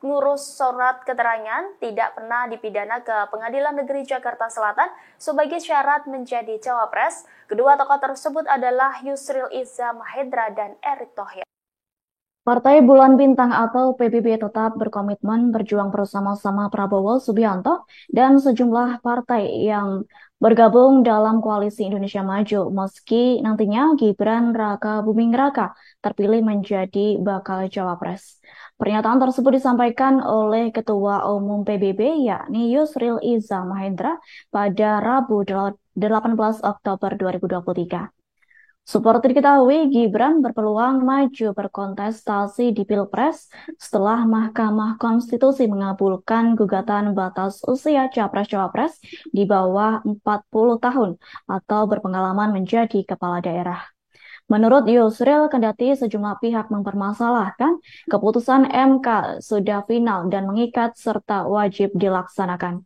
ngurus surat keterangan tidak pernah dipidana ke Pengadilan Negeri Jakarta Selatan sebagai syarat menjadi cawapres. Kedua tokoh tersebut adalah Yusril Iza Mahendra dan Erick Thohir. Partai Bulan Bintang atau PBB tetap berkomitmen berjuang bersama-sama Prabowo Subianto dan sejumlah partai yang bergabung dalam Koalisi Indonesia Maju meski nantinya Gibran Rakabuming Raka terpilih menjadi bakal cawapres. Pernyataan tersebut disampaikan oleh Ketua Umum PBB yakni Yusril Iza Mahendra pada Rabu 18 Oktober 2023. Seperti diketahui, Gibran berpeluang maju berkontestasi di Pilpres setelah Mahkamah Konstitusi mengabulkan gugatan batas usia Capres-Cawapres di bawah 40 tahun atau berpengalaman menjadi kepala daerah. Menurut Yusril, kendati sejumlah pihak mempermasalahkan, keputusan MK sudah final dan mengikat serta wajib dilaksanakan.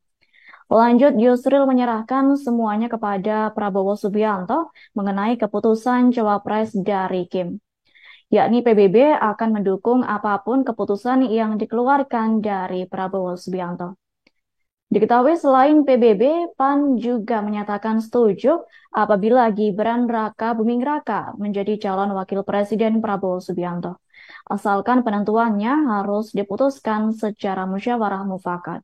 Lanjut, Yusril menyerahkan semuanya kepada Prabowo Subianto mengenai keputusan Cawapres dari Kim. Yakni PBB akan mendukung apapun keputusan yang dikeluarkan dari Prabowo Subianto. Diketahui selain PBB, PAN juga menyatakan setuju apabila Gibran Raka Buming Raka menjadi calon wakil presiden Prabowo Subianto. Asalkan penentuannya harus diputuskan secara musyawarah mufakat.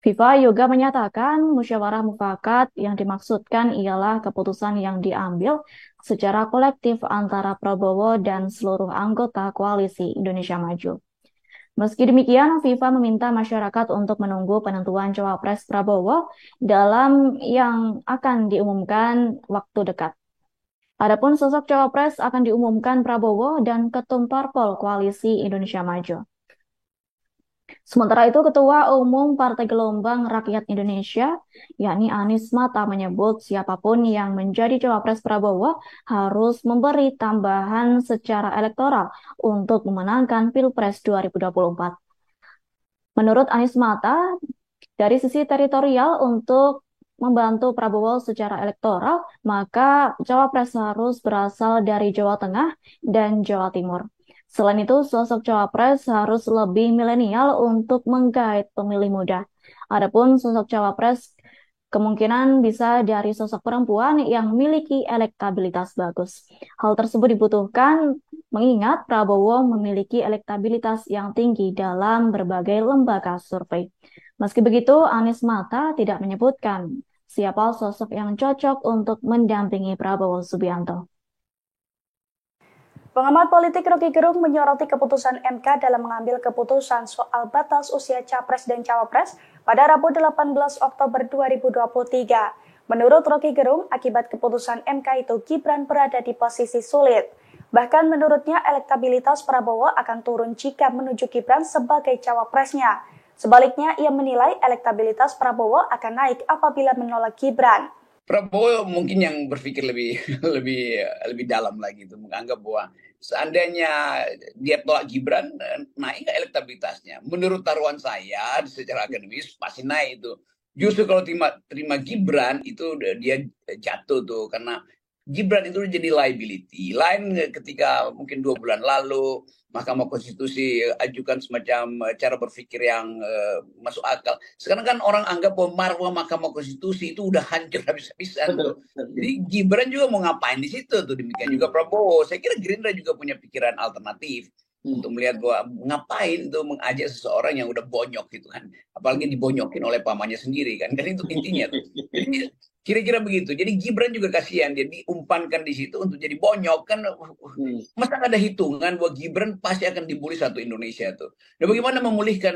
FIFA juga menyatakan musyawarah mufakat yang dimaksudkan ialah keputusan yang diambil secara kolektif antara Prabowo dan seluruh anggota koalisi Indonesia Maju. Meski demikian, FIFA meminta masyarakat untuk menunggu penentuan Cawapres Prabowo dalam yang akan diumumkan waktu dekat. Adapun sosok Cawapres akan diumumkan Prabowo dan Ketum Parpol Koalisi Indonesia Maju. Sementara itu, Ketua Umum Partai Gelombang Rakyat Indonesia, yakni Anies Mata, menyebut siapapun yang menjadi Cawapres Prabowo harus memberi tambahan secara elektoral untuk memenangkan Pilpres 2024. Menurut Anies Mata, dari sisi teritorial untuk membantu Prabowo secara elektoral, maka Cawapres harus berasal dari Jawa Tengah dan Jawa Timur. Selain itu, sosok Cawapres harus lebih milenial untuk menggait pemilih muda. Adapun sosok Cawapres kemungkinan bisa dari sosok perempuan yang memiliki elektabilitas bagus. Hal tersebut dibutuhkan mengingat Prabowo memiliki elektabilitas yang tinggi dalam berbagai lembaga survei. Meski begitu, Anies Mata tidak menyebutkan siapa sosok yang cocok untuk mendampingi Prabowo Subianto. Pengamat politik Rocky Gerung menyoroti keputusan MK dalam mengambil keputusan soal batas usia Capres dan Cawapres pada Rabu 18 Oktober 2023. Menurut Rocky Gerung, akibat keputusan MK itu Gibran berada di posisi sulit. Bahkan menurutnya elektabilitas Prabowo akan turun jika menuju Gibran sebagai cawapresnya. Sebaliknya, ia menilai elektabilitas Prabowo akan naik apabila menolak Gibran. Prabowo mungkin yang berpikir lebih dalam lagi itu, menganggap bahwa seandainya dia tolak Gibran, naik elektabilitasnya. Menurut taruhan saya secara akademis pasti naik itu. Justru kalau terima Gibran itu dia jatuh tuh, karena Gibran itu jadi liability. Lain ketika mungkin 2 bulan lalu Mahkamah Konstitusi ajukan semacam cara berpikir yang masuk akal. Sekarang kan orang anggap bahwa marwah Mahkamah Konstitusi itu udah hancur habis-habisan. Jadi Gibran juga mau ngapain di situ tuh, demikian juga Prabowo. Saya kira Gerindra juga punya pikiran alternatif untuk melihat bahwa ngapain tuh mengajak seseorang yang udah bonyok gitu kan. Apalagi dibonyokin oleh pamannya sendiri kan. Kan itu intinya tuh. Jadi kira-kira begitu. Jadi Gibran juga kasihan, dia diumpankan di situ untuk jadi bonyok kan. Masa ada hitungan bahwa Gibran pasti akan dibully satu Indonesia tuh. Dan bagaimana memulihkan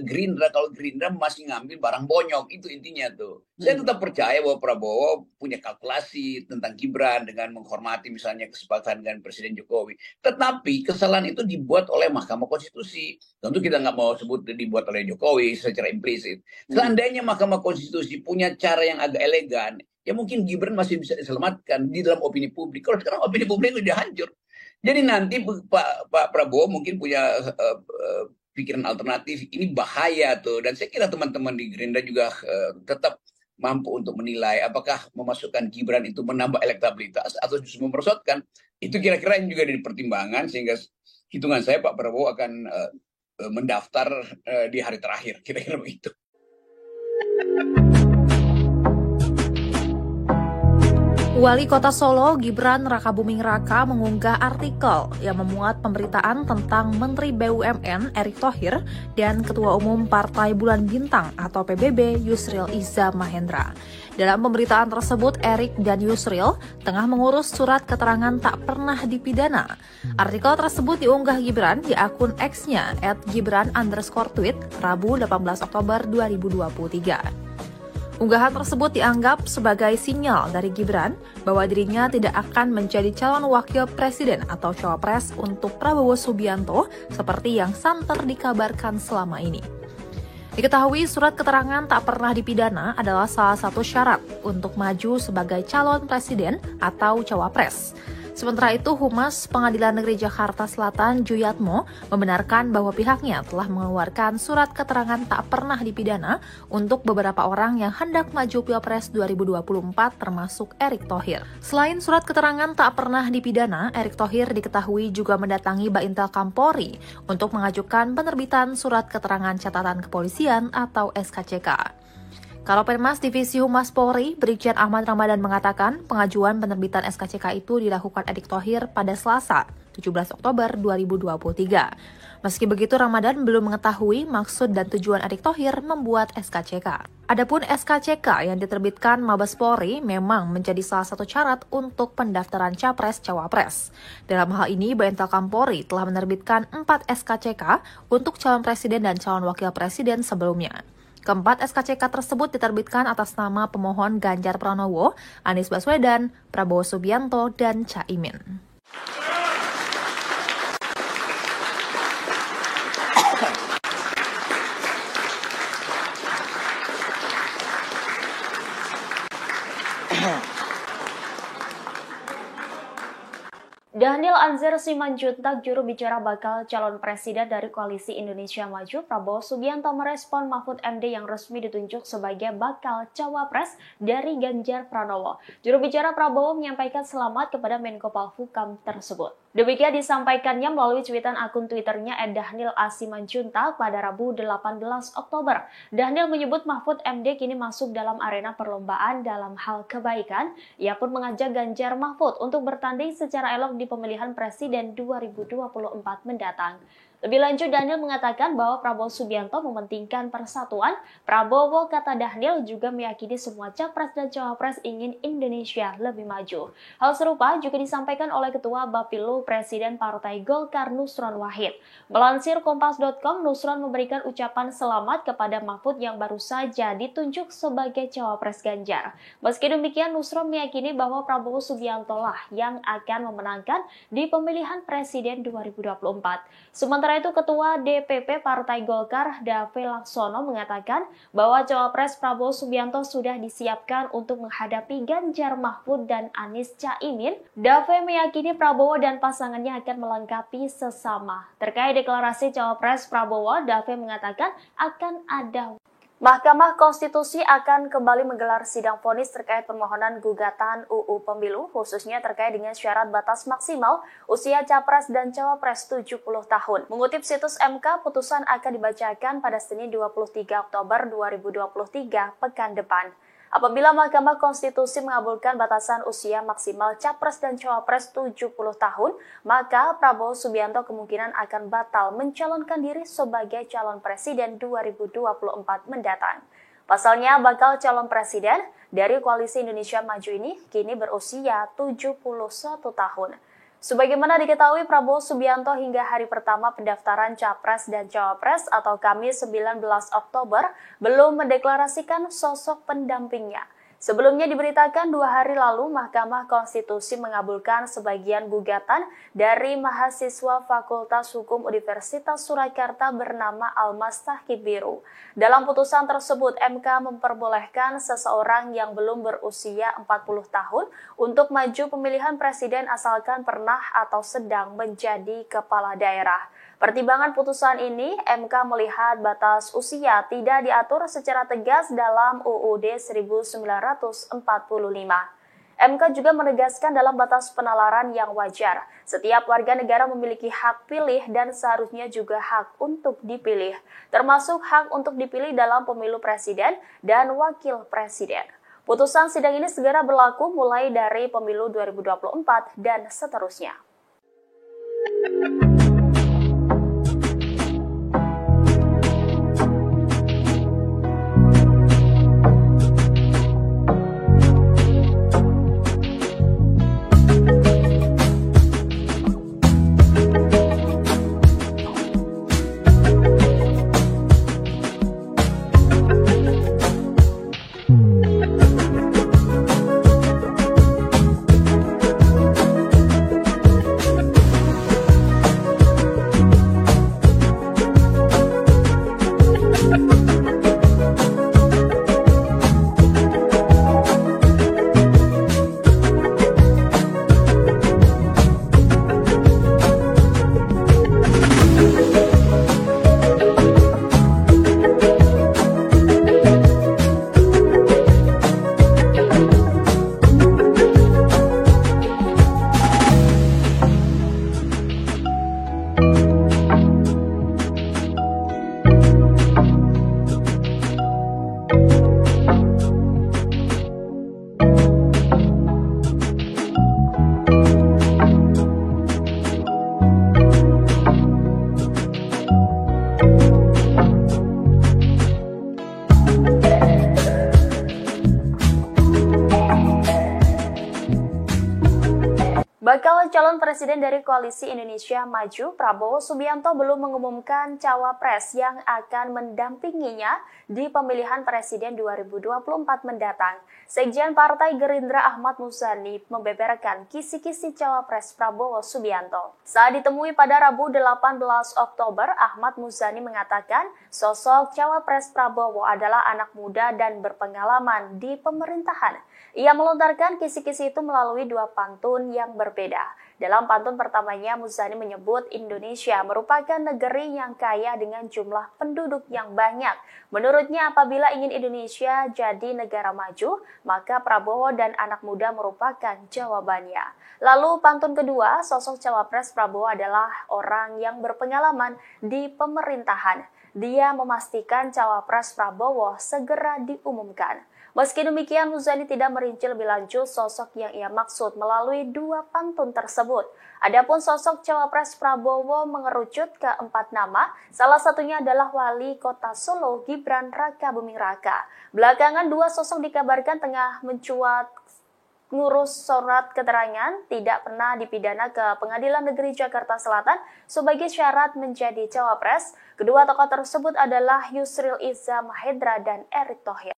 Gerindra kalau Gerindra masih ngambil barang bonyok, itu intinya tuh. Saya tetap percaya bahwa Prabowo punya kalkulasi tentang Gibran dengan menghormati misalnya kesepakatan dengan Presiden Jokowi. Tetapi kesalahan itu dibuat oleh Mahkamah Konstitusi. Tentu kita nggak mau sebut dibuat oleh Jokowi secara implisit. Seandainya Mahkamah Konstitusi punya cara yang agak elegan, ya mungkin Gibran masih bisa diselamatkan di dalam opini publik. Kalau sekarang opini publik sudah hancur. Jadi nanti Pak Prabowo mungkin punya pikiran alternatif. Ini bahaya tuh. Dan saya kira teman-teman di Gerindra juga tetap mampu untuk menilai apakah memasukkan Gibran itu menambah elektabilitas atau justru memperosotkan. Itu kira-kira yang juga jadi pertimbangan, sehingga hitungan saya Pak Prabowo akan mendaftar di hari terakhir. Kira-kira begitu. Wali Kota Solo Gibran Raka Buming Raka mengunggah artikel yang memuat pemberitaan tentang Menteri BUMN Erick Thohir dan Ketua Umum Partai Bulan Bintang atau PBB Yusril Iza Mahendra. Dalam pemberitaan tersebut, Erick dan Yusril tengah mengurus surat keterangan tak pernah dipidana. Artikel tersebut diunggah Gibran di akun X-nya @gibran_tweet Rabu 18 Oktober 2023. Unggahan tersebut dianggap sebagai sinyal dari Gibran bahwa dirinya tidak akan menjadi calon wakil presiden atau cawapres untuk Prabowo Subianto seperti yang santer dikabarkan selama ini. Diketahui surat keterangan tak pernah dipidana adalah salah satu syarat untuk maju sebagai calon presiden atau cawapres. Sementara itu, Humas Pengadilan Negeri Jakarta Selatan Juyatmo membenarkan bahwa pihaknya telah mengeluarkan surat keterangan tak pernah dipidana untuk beberapa orang yang hendak maju Pilpres 2024 termasuk Erick Thohir. Selain surat keterangan tak pernah dipidana, Erick Thohir diketahui juga mendatangi Baintel Kampolri untuk mengajukan penerbitan surat keterangan catatan kepolisian atau SKCK. Karopenmas Divisi Humas Polri, Brigjen Ahmad Ramadan mengatakan pengajuan penerbitan SKCK itu dilakukan Erick Thohir pada Selasa, 17 Oktober 2023. Meski begitu, Ramadan belum mengetahui maksud dan tujuan Erick Thohir membuat SKCK. Adapun SKCK yang diterbitkan Mabes Polri memang menjadi salah satu syarat untuk pendaftaran Capres-Cawapres. Dalam hal ini, Baintel Kampolri telah menerbitkan 4 SKCK untuk calon presiden dan calon wakil presiden sebelumnya. Keempat SKCK tersebut diterbitkan atas nama pemohon Ganjar Pranowo, Anies Baswedan, Prabowo Subianto, dan Caimin. Daniel Anzar Simanjuntak, juru bicara bakal calon presiden dari Koalisi Indonesia Maju, Prabowo Subianto merespon Mahfud MD yang resmi ditunjuk sebagai bakal cawapres dari Ganjar Pranowo. Juru bicara Prabowo menyampaikan selamat kepada Menko Polhukam tersebut. Demikian disampaikannya melalui cuitan akun Twitternya @Daniel A. Simanjuntak pada Rabu 18 Oktober. Daniel menyebut Mahfud MD kini masuk dalam arena perlombaan dalam hal kebaikan. Ia pun mengajak Ganjar Mahfud untuk bertanding secara elok di pemilihan presiden 2024 mendatang. Lebih lanjut, Daniel mengatakan bahwa Prabowo Subianto mementingkan persatuan. Prabowo, kata Daniel, juga meyakini semua capres dan cawapres ingin Indonesia lebih maju. Hal serupa juga disampaikan oleh Ketua Bapilu Presiden Partai Golkar Nusron Wahid. Melansir Kompas.com, Nusron memberikan ucapan selamat kepada Mahfud yang baru saja ditunjuk sebagai cawapres Ganjar. Meski demikian, Nusron meyakini bahwa Prabowo Subianto lah yang akan memenangkan di pemilihan presiden 2024. Sementara itu, Ketua DPP Partai Golkar Dave Laksono mengatakan bahwa cawapres Prabowo Subianto sudah disiapkan untuk menghadapi Ganjar Mahfud dan Anies Caimin. Dave meyakini Prabowo dan pasangannya akan melengkapi sesama. Terkait deklarasi cawapres Prabowo, Dave mengatakan akan ada Mahkamah Konstitusi akan kembali menggelar sidang vonis terkait permohonan gugatan UU Pemilu, khususnya terkait dengan syarat batas maksimal usia capres dan cawapres 70 tahun. Mengutip situs MK, putusan akan dibacakan pada Senin 23 Oktober 2023 pekan depan. Apabila Mahkamah Konstitusi mengabulkan batasan usia maksimal capres dan cawapres 70 tahun, maka Prabowo Subianto kemungkinan akan batal mencalonkan diri sebagai calon presiden 2024 mendatang. Pasalnya, bakal calon presiden dari Koalisi Indonesia Maju ini kini berusia 71 tahun. Sebagaimana diketahui, Prabowo Subianto hingga hari pertama pendaftaran Capres dan Cawapres atau Kamis 19 Oktober belum mendeklarasikan sosok pendampingnya. Sebelumnya diberitakan 2 hari lalu Mahkamah Konstitusi mengabulkan sebagian gugatan dari mahasiswa Fakultas Hukum Universitas Surakarta bernama Almas Tahkibiru. Dalam putusan tersebut, MK memperbolehkan seseorang yang belum berusia 40 tahun untuk maju pemilihan presiden asalkan pernah atau sedang menjadi kepala daerah. Pertimbangan putusan ini, MK melihat batas usia tidak diatur secara tegas dalam UUD 1945. MK juga menegaskan dalam batas penalaran yang wajar, setiap warga negara memiliki hak pilih dan seharusnya juga hak untuk dipilih, termasuk hak untuk dipilih dalam pemilu presiden dan wakil presiden. Putusan sidang ini segera berlaku mulai dari pemilu 2024 dan seterusnya. calon presiden dari Koalisi Indonesia Maju, Prabowo Subianto belum mengumumkan cawapres yang akan mendampinginya di pemilihan presiden 2024 mendatang. Sekjen Partai Gerindra Ahmad Muzani membeberkan kisi-kisi cawapres Prabowo Subianto. Saat ditemui pada Rabu 18 Oktober, Ahmad Muzani mengatakan sosok cawapres Prabowo adalah anak muda dan berpengalaman di pemerintahan. Ia melontarkan kisi-kisi itu melalui dua pantun yang berbeda. Dalam pantun pertamanya, Muzani menyebut Indonesia merupakan negeri yang kaya dengan jumlah penduduk yang banyak. Menurutnya, apabila ingin Indonesia jadi negara maju, maka Prabowo dan anak muda merupakan jawabannya. Lalu pantun kedua, sosok cawapres Prabowo adalah orang yang berpengalaman di pemerintahan. Dia memastikan cawapres Prabowo segera diumumkan. Meski demikian, Muzani tidak merinci lebih lanjut sosok yang ia maksud melalui dua pantun tersebut. Adapun sosok cawapres Prabowo mengerucut ke 4 nama, salah satunya adalah Wali Kota Solo Gibran Rakabuming Raka. Belakangan dua sosok dikabarkan tengah mencuat ngurus surat keterangan tidak pernah dipidana ke Pengadilan Negeri Jakarta Selatan sebagai syarat menjadi cawapres. Kedua tokoh tersebut adalah Yusril Iza Mahendra dan Erick Thohir.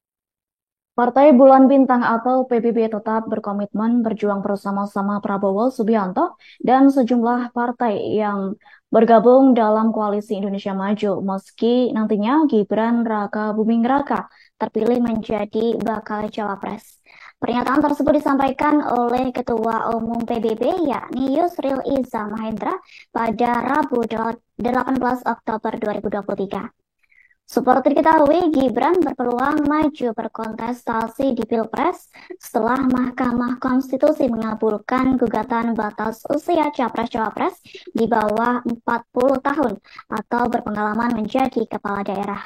Partai Bulan Bintang atau PBB tetap berkomitmen berjuang bersama-sama Prabowo Subianto dan sejumlah partai yang bergabung dalam Koalisi Indonesia Maju meski nantinya Gibran Rakabuming Raka terpilih menjadi bakal cawapres. Pernyataan tersebut disampaikan oleh Ketua Umum PBB yakni Yusril Iza Mahendra pada Rabu 18 Oktober 2023. Seperti diketahui, Gibran berpeluang maju berkontestasi di Pilpres setelah Mahkamah Konstitusi mengabulkan gugatan batas usia capres-cawapres di bawah 40 tahun atau berpengalaman menjadi kepala daerah.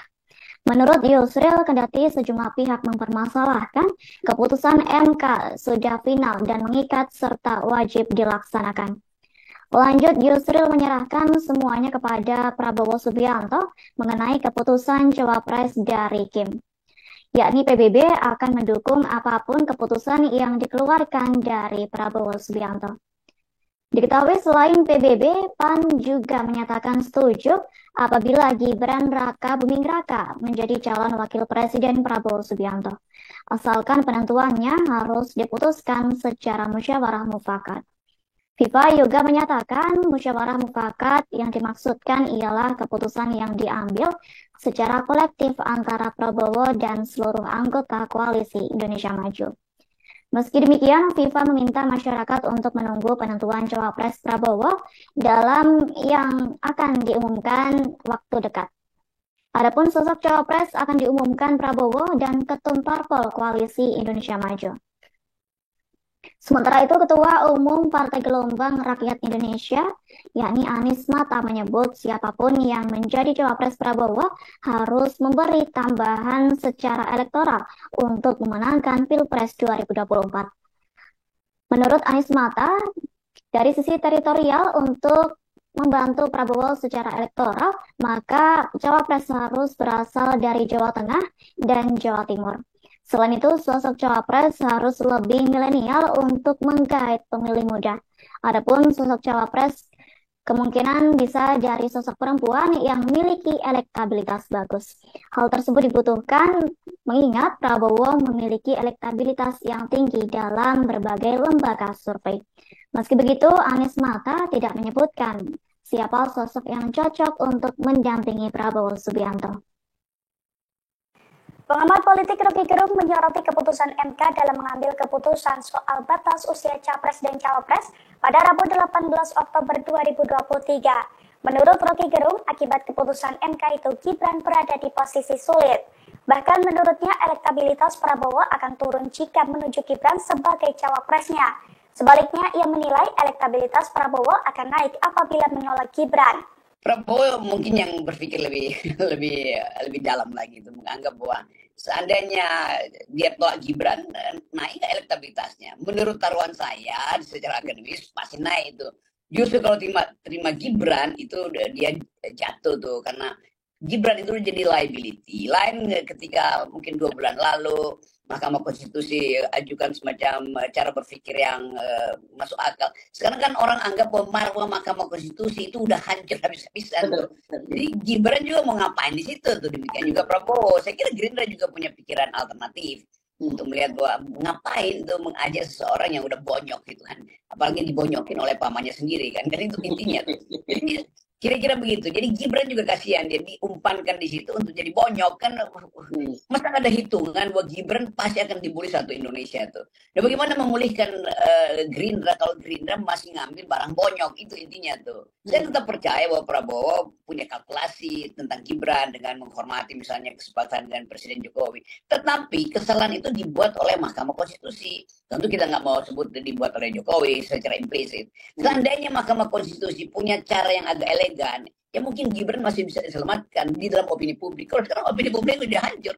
Menurut Yusril, kendati sejumlah pihak mempermasalahkan, keputusan MK sudah final dan mengikat serta wajib dilaksanakan. Lanjut, Yusril menyerahkan semuanya kepada Prabowo Subianto mengenai keputusan cawapres dari Kim. Yakni PBB akan mendukung apapun keputusan yang dikeluarkan dari Prabowo Subianto. Diketahui selain PBB, PAN juga menyatakan setuju apabila Gibran Rakabuming Raka menjadi calon wakil presiden Prabowo Subianto. Asalkan penentuannya harus diputuskan secara musyawarah mufakat. FIFA juga menyatakan musyawarah mufakat yang dimaksudkan ialah keputusan yang diambil secara kolektif antara Prabowo dan seluruh anggota Koalisi Indonesia Maju. Meski demikian, FIFA meminta masyarakat untuk menunggu penentuan cawapres Prabowo dalam yang akan diumumkan waktu dekat. Adapun sosok cawapres akan diumumkan Prabowo dan Ketum Parpol Koalisi Indonesia Maju. Sementara itu, Ketua Umum Partai Gelombang Rakyat Indonesia, yakni Anies Mata, menyebut siapapun yang menjadi cawapres Prabowo harus memberi tambahan secara elektoral untuk memenangkan Pilpres 2024. Menurut Anies Mata, dari sisi teritorial untuk membantu Prabowo secara elektoral, maka cawapres harus berasal dari Jawa Tengah dan Jawa Timur. Selain itu, sosok cawapres harus lebih milenial untuk menggait pemilih muda. Adapun sosok cawapres kemungkinan bisa dari sosok perempuan yang memiliki elektabilitas bagus. Hal tersebut dibutuhkan mengingat Prabowo memiliki elektabilitas yang tinggi dalam berbagai lembaga survei. Meski begitu, Anies Mata tidak menyebutkan siapa sosok yang cocok untuk mendampingi Prabowo Subianto. Pengamat politik Rocky Gerung menyoroti keputusan MK dalam mengambil keputusan soal batas usia capres dan cawapres pada Rabu 18 Oktober 2023. Menurut Rocky Gerung, akibat keputusan MK itu Gibran berada di posisi sulit. Bahkan menurutnya elektabilitas Prabowo akan turun jika menuju Gibran sebagai cawapresnya. Sebaliknya, ia menilai elektabilitas Prabowo akan naik apabila menolak Gibran. Prabowo mungkin yang berpikir lebih dalam lagi itu, menganggap bahwa seandainya dia tolak Gibran, naik elektabilitasnya. Menurut taruhan saya secara akademis pasti naik itu. Justru kalau terima Gibran itu dia jatuh tuh, karena Gibran itu jadi liability. Lain ketika mungkin 2 bulan lalu Mahkamah Konstitusi ajukan semacam cara berpikir yang masuk akal. Sekarang kan orang anggap bahwa Mahkamah Konstitusi itu udah hancur habis-habisan. Jadi Gibran juga mau ngapain di situ tuh, demikian juga Prabowo. Saya kira Gerindra juga punya pikiran alternatif untuk melihat bahwa ngapain tuh mengajak seseorang yang udah bonyok gitu kan, apalagi dibonyokin oleh pamannya sendiri kan itu intinya tuh. Jadi kira-kira begitu. Jadi Gibran juga kasihan, dia diumpankan di situ untuk jadi bonyok kan. Masa ada hitungan bahwa Gibran pasti akan dibully satu Indonesia tuh. Dan bagaimana memulihkan Gerindra kalau Gerindra masih ngambil barang bonyok, itu intinya tuh. Saya tetap percaya bahwa Prabowo punya kalkulasi tentang Gibran dengan menghormati misalnya kesepakatan dengan Presiden Jokowi. Tetapi kesalahan itu dibuat oleh Mahkamah Konstitusi. Tentu kita nggak mau sebut dibuat oleh Jokowi secara implisit. Seandainya Mahkamah Konstitusi punya cara yang agak elegan, ya mungkin Gibran masih bisa diselamatkan di dalam opini publik. Kalau sekarang opini publik sudah hancur.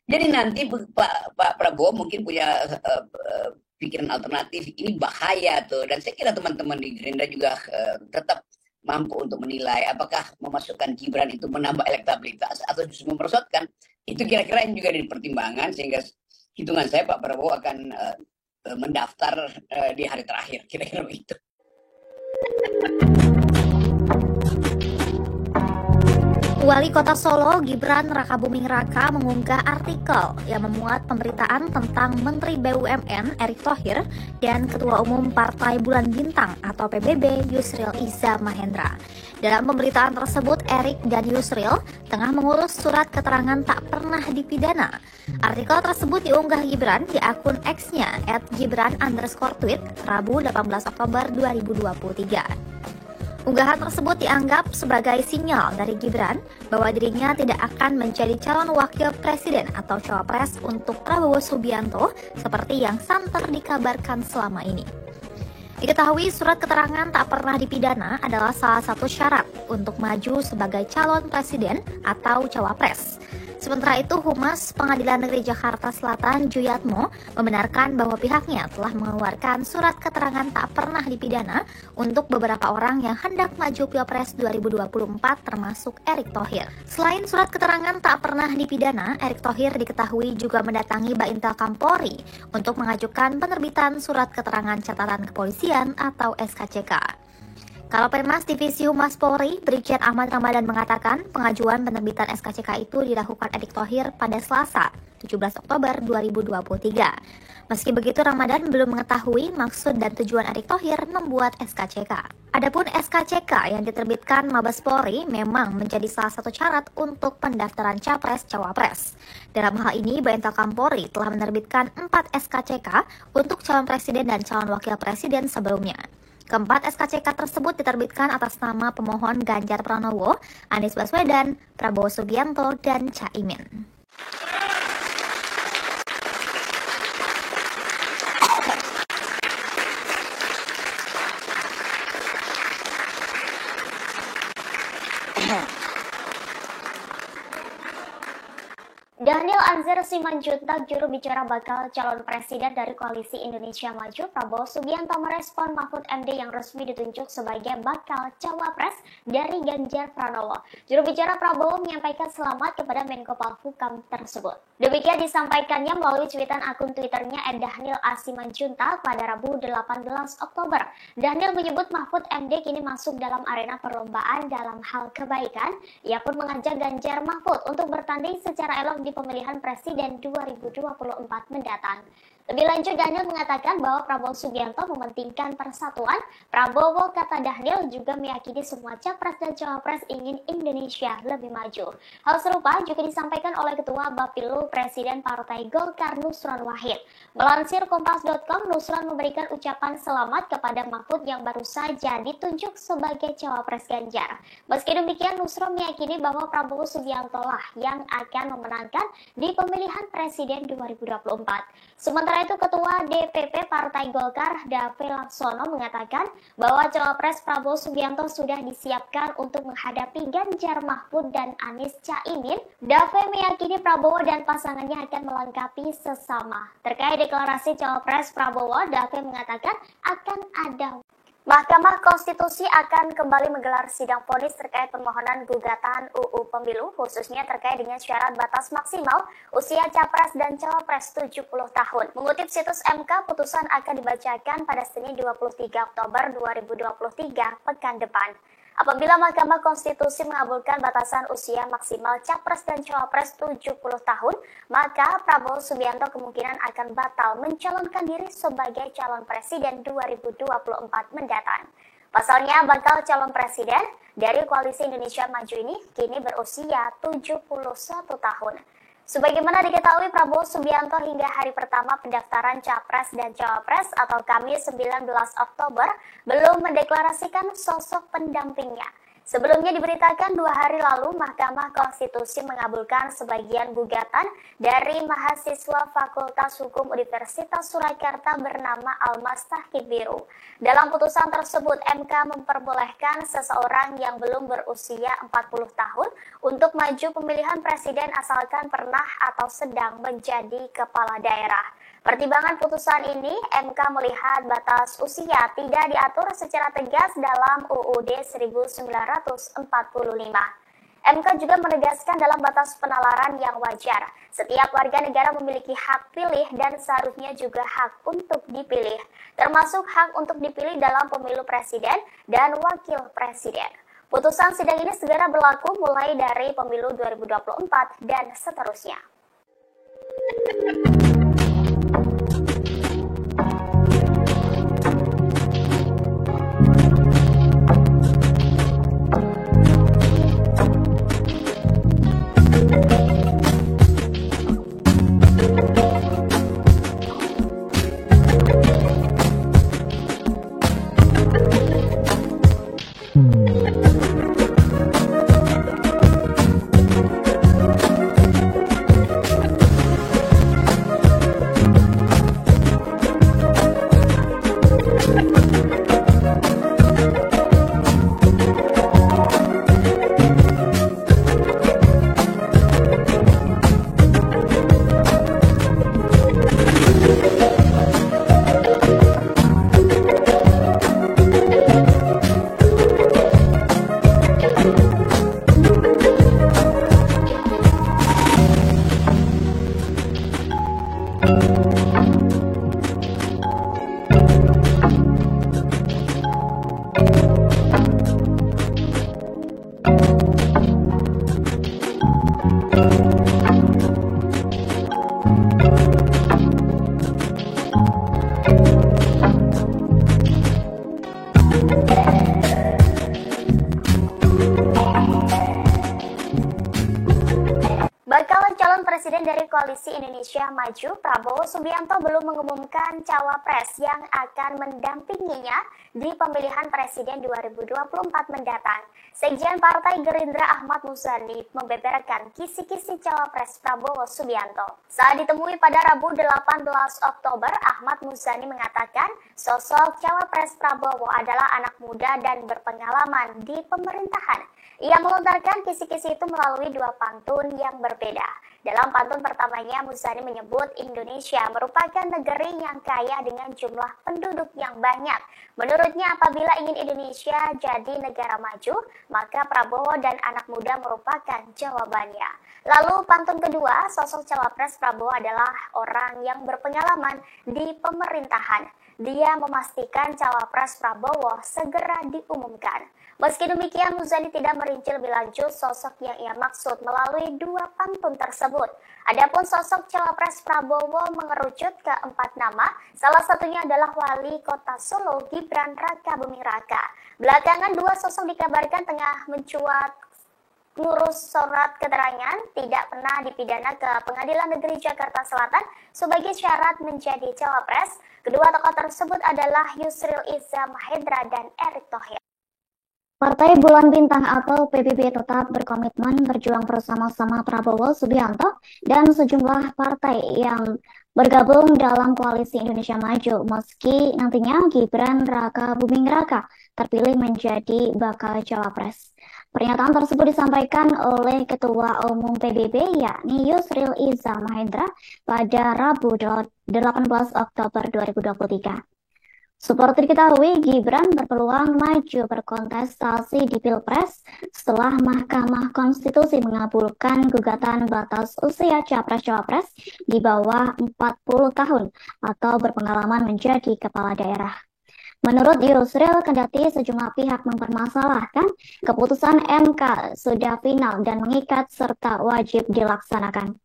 Jadi nanti Pak Prabowo mungkin punya pikiran alternatif, ini bahaya tuh. Dan saya kira teman-teman di Gerindra juga tetap mampu untuk menilai apakah memasukkan Gibran itu menambah elektabilitas atau justru memperosotkan. Itu kira-kira yang juga dipertimbangkan, sehingga hitungan saya Pak Prabowo akan mendaftar di hari terakhir, kira-kira begitu. Wali Kota Solo Gibran Rakabuming Raka mengunggah artikel yang memuat pemberitaan tentang Menteri BUMN Erick Thohir dan Ketua Umum Partai Bulan Bintang atau PBB Yusril Iza Mahendra. Dalam pemberitaan tersebut, Erick dan Yusril tengah mengurus surat keterangan tak pernah dipidana. Artikel tersebut diunggah Gibran di akun X-nya @gibran_tweet Rabu 18 Oktober 2023. Unggahan tersebut dianggap sebagai sinyal dari Gibran bahwa dirinya tidak akan menjadi calon wakil presiden atau cawapres untuk Prabowo Subianto seperti yang santer dikabarkan selama ini. Diketahui surat keterangan tak pernah dipidana adalah salah satu syarat untuk maju sebagai calon presiden atau cawapres. Sementara itu, Humas Pengadilan Negeri Jakarta Selatan Juyatmo membenarkan bahwa pihaknya telah mengeluarkan surat keterangan tak pernah dipidana untuk beberapa orang yang hendak maju Pilpres 2024 termasuk Erick Thohir. Selain surat keterangan tak pernah dipidana, Erick Thohir diketahui juga mendatangi Baintel Kampolri untuk mengajukan penerbitan surat keterangan catatan kepolisian atau SKCK. Kalau Penmas Divisi Humas Polri, Brigjen Ahmad Ramadan mengatakan pengajuan penerbitan SKCK itu dilakukan Erick Thohir pada Selasa, 17 Oktober 2023. Meski begitu, Ramadan belum mengetahui maksud dan tujuan Erick Thohir membuat SKCK. Adapun SKCK yang diterbitkan Mabes Polri memang menjadi salah satu syarat untuk pendaftaran Capres-Cawapres. Dalam hal ini, Baintel Kampolri telah menerbitkan 4 SKCK untuk calon presiden dan calon wakil presiden sebelumnya. Keempat SKCK tersebut diterbitkan atas nama pemohon Ganjar Pranowo, Anies Baswedan, Prabowo Subianto, dan Caimin. Daniel Anzar Simanjuntak, juru bicara bakal calon presiden dari Koalisi Indonesia Maju, Prabowo Subianto merespon Mahfud MD yang resmi ditunjuk sebagai bakal cawapres dari Ganjar Pranowo. Juru bicara Prabowo menyampaikan selamat kepada Menko Polhukam tersebut. Demikian disampaikannya melalui cuitan akun Twitternya @Daniel A. Simanjuntak pada Rabu 18 Oktober. Daniel menyebut Mahfud MD kini masuk dalam arena perlombaan dalam hal kebaikan. Ia pun mengajak Ganjar Mahfud untuk bertanding secara elok di pemilihan presiden 2024 mendatang. Lebih lanjut, Daniel mengatakan bahwa Prabowo Subianto mementingkan persatuan. Prabowo, kata Daniel, juga meyakini semua capres dan cawapres ingin Indonesia lebih maju. Hal serupa juga disampaikan oleh Ketua Bapilu Presiden Partai Golkar Nusron Wahid. Melansir Kompas.com, Nusron memberikan ucapan selamat kepada Mahfud yang baru saja ditunjuk sebagai cawapres Ganjar. Meski demikian, Nusron meyakini bahwa Prabowo Subianto lah yang akan memenangkan di pemilihan presiden 2024. Sementara itu, Ketua DPP Partai Golkar Dave Laksono mengatakan bahwa cawapres Prabowo Subianto sudah disiapkan untuk menghadapi Ganjar Mahfud dan Anies Caimin. Dave meyakini Prabowo dan pasangannya akan melengkapi sesama. Terkait deklarasi cawapres Prabowo, Dave mengatakan akan ada Mahkamah Konstitusi akan kembali menggelar sidang vonis terkait permohonan gugatan UU Pemilu, khususnya terkait dengan syarat batas maksimal usia Capres dan Cawapres 70 tahun. Mengutip situs MK, putusan akan dibacakan pada Senin 23 Oktober 2023, pekan depan. Apabila Mahkamah Konstitusi mengabulkan batasan usia maksimal Capres dan Cawapres 70 tahun, maka Prabowo Subianto kemungkinan akan batal mencalonkan diri sebagai calon presiden 2024 mendatang. Pasalnya, bakal calon presiden dari Koalisi Indonesia Maju ini kini berusia 71 tahun. Sebagaimana diketahui, Prabowo Subianto hingga hari pertama pendaftaran Capres dan Cawapres atau Kamis 19 Oktober belum mendeklarasikan sosok pendampingnya. Sebelumnya diberitakan 2 hari lalu Mahkamah Konstitusi mengabulkan sebagian gugatan dari mahasiswa Fakultas Hukum Universitas Surakarta bernama Almas Tahkib Biru. Dalam putusan tersebut, MK memperbolehkan seseorang yang belum berusia 40 tahun untuk maju pemilihan presiden asalkan pernah atau sedang menjadi kepala daerah. Pertimbangan putusan ini, MK melihat batas usia tidak diatur secara tegas dalam UUD 1945. MK juga menegaskan dalam batas penalaran yang wajar, setiap warga negara memiliki hak pilih dan seharusnya juga hak untuk dipilih, termasuk hak untuk dipilih dalam pemilu presiden dan wakil presiden. Putusan sidang ini segera berlaku mulai dari pemilu 2024 dan seterusnya. Bakal calon presiden dari Koalisi Indonesia Maju, Prabowo Subianto belum mengumumkan cawapres yang akan mendampinginya di pemilihan presiden 2024 mendatang. Sekjen Partai Gerindra Ahmad Muzani membeberkan kisi-kisi cawapres Prabowo Subianto. Saat ditemui pada Rabu 18 Oktober, Ahmad Muzani mengatakan sosok cawapres Prabowo adalah anak muda dan berpengalaman di pemerintahan. Ia melontarkan kisi-kisi itu melalui 2 pantun yang berbeda. Dalam pantun pertamanya, Muzani menyebut Indonesia merupakan negeri yang kaya dengan jumlah penduduk yang banyak. Menurutnya, apabila ingin Indonesia jadi negara maju, maka Prabowo dan anak muda merupakan jawabannya. Lalu pantun kedua, sosok cawapres Prabowo adalah orang yang berpengalaman di pemerintahan. Dia memastikan cawapres Prabowo segera diumumkan. Meski demikian, Muzani tidak merinci lebih lanjut sosok yang ia maksud melalui 2 pantun tersebut. Adapun sosok cawapres Prabowo mengerucut ke 4 nama, salah satunya adalah Wali Kota Solo Gibran Rakabuming Raka. Belakangan 2 sosok dikabarkan tengah mencuat ngurus surat keterangan tidak pernah dipidana ke Pengadilan Negeri Jakarta Selatan sebagai syarat menjadi cawapres. Kedua tokoh tersebut adalah Yusril Iza Mahendra dan Erick Thohir. Partai Bulan Bintang atau PBB tetap berkomitmen berjuang bersama-sama Prabowo Subianto dan sejumlah partai yang bergabung dalam Koalisi Indonesia Maju meski nantinya Gibran Rakabuming Raka terpilih menjadi bakal cawapres. Pernyataan tersebut disampaikan oleh Ketua Umum PBB yakni Yusril Iza Mahendra pada Rabu 18 Oktober 2023. Seperti diketahui, Gibran berpeluang maju berkontestasi di Pilpres setelah Mahkamah Konstitusi mengabulkan gugatan batas usia Capres-Cawapres di bawah 40 tahun atau berpengalaman menjadi kepala daerah. Menurut Yusril, kendati sejumlah pihak mempermasalahkan, keputusan MK sudah final dan mengikat serta wajib dilaksanakan.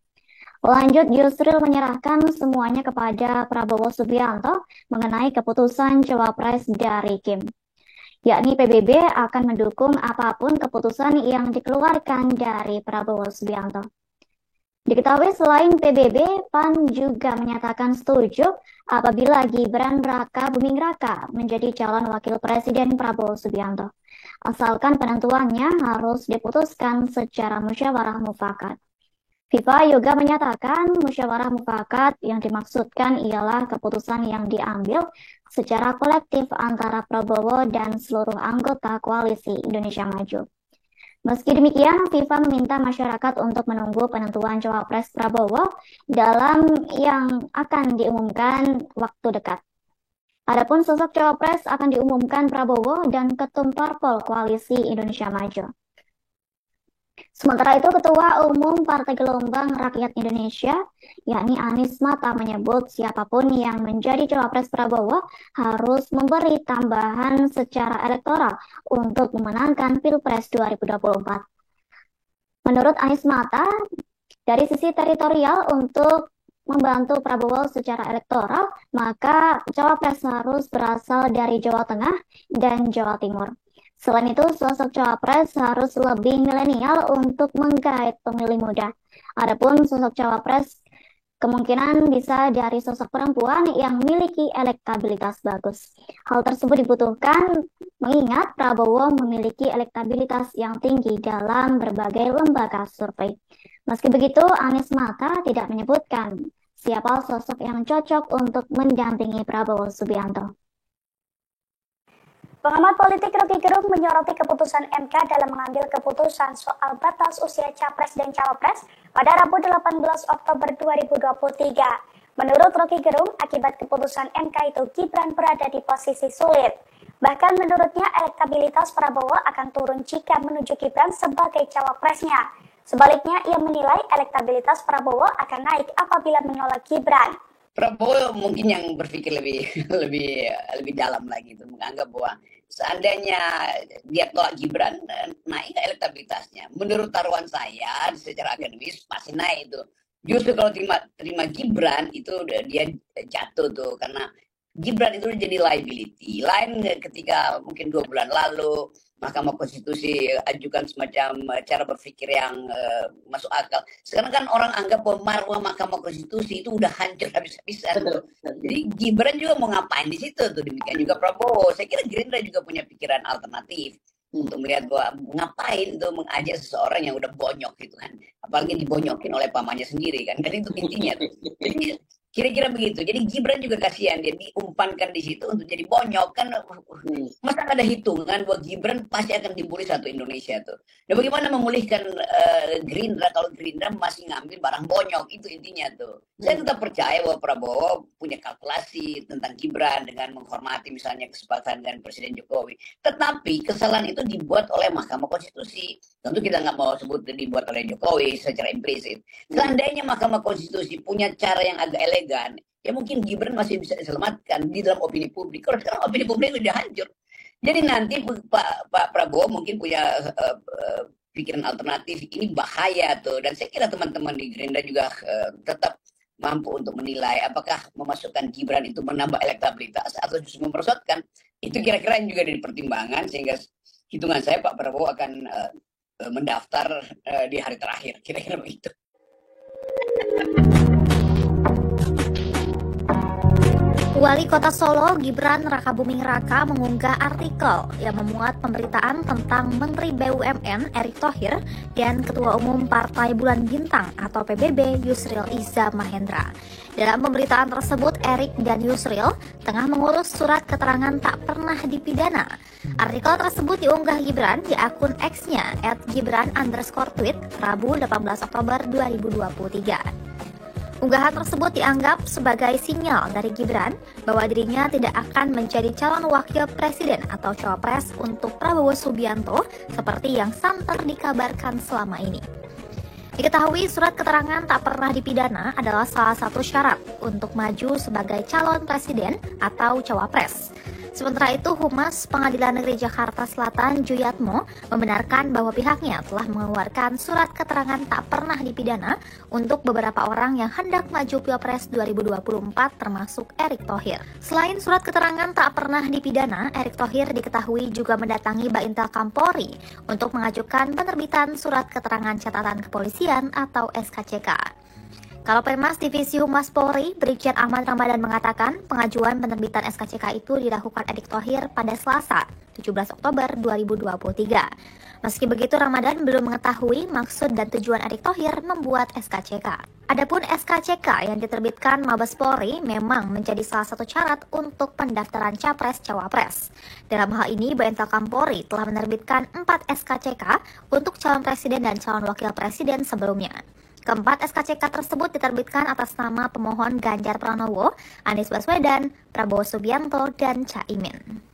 Lanjut, Yusril menyerahkan semuanya kepada Prabowo Subianto mengenai keputusan Cawapres dari Kim. Yakni PBB akan mendukung apapun keputusan yang dikeluarkan dari Prabowo Subianto. Diketahui selain PBB, PAN juga menyatakan setuju apabila Gibran Rakabuming Raka menjadi calon wakil presiden Prabowo Subianto. Asalkan penentuannya harus diputuskan secara musyawarah mufakat. FIFA juga menyatakan musyawarah mufakat yang dimaksudkan ialah keputusan yang diambil secara kolektif antara Prabowo dan seluruh anggota koalisi Indonesia Maju. Meski demikian, FIFA meminta masyarakat untuk menunggu penentuan Cawapres Prabowo dalam yang akan diumumkan waktu dekat. Adapun sosok Cawapres akan diumumkan Prabowo dan Ketum Parpol Koalisi Indonesia Maju. Sementara itu, Ketua Umum Partai Gelombang Rakyat Indonesia, yakni Anies Mata, menyebut siapapun yang menjadi Cawapres Prabowo harus memberi tambahan secara elektoral untuk memenangkan Pilpres 2024. Menurut Anies Mata, dari sisi teritorial untuk membantu Prabowo secara elektoral, maka Cawapres harus berasal dari Jawa Tengah dan Jawa Timur. Selain itu, sosok Cawapres harus lebih milenial untuk menggait pemilih muda. Adapun sosok Cawapres kemungkinan bisa dari sosok perempuan yang memiliki elektabilitas bagus. Hal tersebut dibutuhkan mengingat Prabowo memiliki elektabilitas yang tinggi dalam berbagai lembaga survei. Meski begitu, Anies Mata tidak menyebutkan siapa sosok yang cocok untuk mendampingi Prabowo Subianto. Pengamat politik Rocky Gerung menyoroti keputusan MK dalam mengambil keputusan soal batas usia Capres dan Cawapres pada Rabu 18 Oktober 2023. Menurut Rocky Gerung, akibat keputusan MK itu Gibran berada di posisi sulit. Bahkan menurutnya elektabilitas Prabowo akan turun jika menuju Gibran sebagai cawapresnya. Sebaliknya, ia menilai elektabilitas Prabowo akan naik apabila menolak Gibran. Prabowo mungkin yang berpikir lebih dalam lagi itu, menganggap bahwa seandainya dia tolak Gibran, naik elektabilitasnya. Menurut taruhan saya secara akademis pasti naik itu. Justru kalau terima Gibran itu dia jatuh tuh, karena Gibran itu jadi liability. Lain ketika mungkin 2 bulan lalu Mahkamah Konstitusi ajukan semacam cara berpikir yang masuk akal. Sekarang kan orang anggap bahwa marwah Mahkamah Konstitusi itu udah hancur habis-habisan. Jadi Gibran juga mau ngapain di situ tuh, demikian juga Prabowo. Saya kira Gerindra juga punya pikiran alternatif untuk melihat bahwa ngapain tuh mengajak seseorang yang udah bonyok gitu kan. Apalagi dibonyokin oleh pamannya sendiri kan. Kan itu intinya tuh. Jadi kira-kira begitu. Jadi Gibran juga kasihan, dia diumpankan di situ untuk jadi bonyok kan. Masa ada hitungan bahwa Gibran pasti akan dibully satu Indonesia tuh. Dan bagaimana memulihkan Gerindra kalau Gerindra masih ngambil barang bonyok, itu intinya tuh. Saya tetap percaya bahwa Prabowo punya kalkulasi tentang Gibran dengan menghormati misalnya kesepakatan dengan Presiden Jokowi. Tetapi kesalahan itu dibuat oleh Mahkamah Konstitusi. Tentu kita nggak mau sebut dibuat oleh Jokowi secara implisit. Seandainya Mahkamah Konstitusi punya cara yang agak elegan, ya mungkin Gibran masih bisa diselamatkan di dalam opini publik. Kalau sekarang opini publik sudah hancur. Jadi nanti Pak Prabowo mungkin punya pikiran alternatif, ini bahaya tuh. Dan saya kira teman-teman di Gerindra juga tetap mampu untuk menilai apakah memasukkan Gibran itu menambah elektabilitas atau justru memperosotkan. Itu kira-kira yang juga jadi pertimbangan, sehingga hitungan saya Pak Prabowo akan mendaftar di hari terakhir, kira-kira begitu. Wali Kota Solo Gibran Rakabuming Raka mengunggah artikel yang memuat pemberitaan tentang Menteri BUMN Erick Thohir dan Ketua Umum Partai Bulan Bintang atau PBB Yusril Iza Mahendra. Dalam pemberitaan tersebut, Erick dan Yusril tengah mengurus surat keterangan tak pernah dipidana. Artikel tersebut diunggah Gibran di akun X-nya @gibran_tweet Rabu 18 Oktober 2023. Unggahan tersebut dianggap sebagai sinyal dari Gibran bahwa dirinya tidak akan menjadi calon wakil presiden atau cawapres untuk Prabowo Subianto seperti yang santer dikabarkan selama ini. Diketahui surat keterangan tak pernah dipidana adalah salah satu syarat untuk maju sebagai calon presiden atau cawapres. Sementara itu, Humas Pengadilan Negeri Jakarta Selatan Juyatmo membenarkan bahwa pihaknya telah mengeluarkan surat keterangan tak pernah dipidana untuk beberapa orang yang hendak maju Pilpres 2024 termasuk Erick Thohir. Selain surat keterangan tak pernah dipidana, Erick Thohir diketahui juga mendatangi Baintel Kampolri untuk mengajukan penerbitan surat keterangan catatan kepolisian atau SKCK. Kalau Penmas Divisi Humas Polri, Brigjen Ahmad Ramadan mengatakan pengajuan penerbitan SKCK itu dilakukan Erick Thohir pada Selasa, 17 Oktober 2023. Meski begitu, Ramadan belum mengetahui maksud dan tujuan Erick Thohir membuat SKCK. Adapun SKCK yang diterbitkan Mabes Polri memang menjadi salah satu syarat untuk pendaftaran Capres-Cawapres. Dalam hal ini, Baintel Kampolri telah menerbitkan 4 SKCK untuk calon presiden dan calon wakil presiden sebelumnya. Keempat SKCK tersebut diterbitkan atas nama pemohon Ganjar Pranowo, Anies Baswedan, Prabowo Subianto, dan Caimin.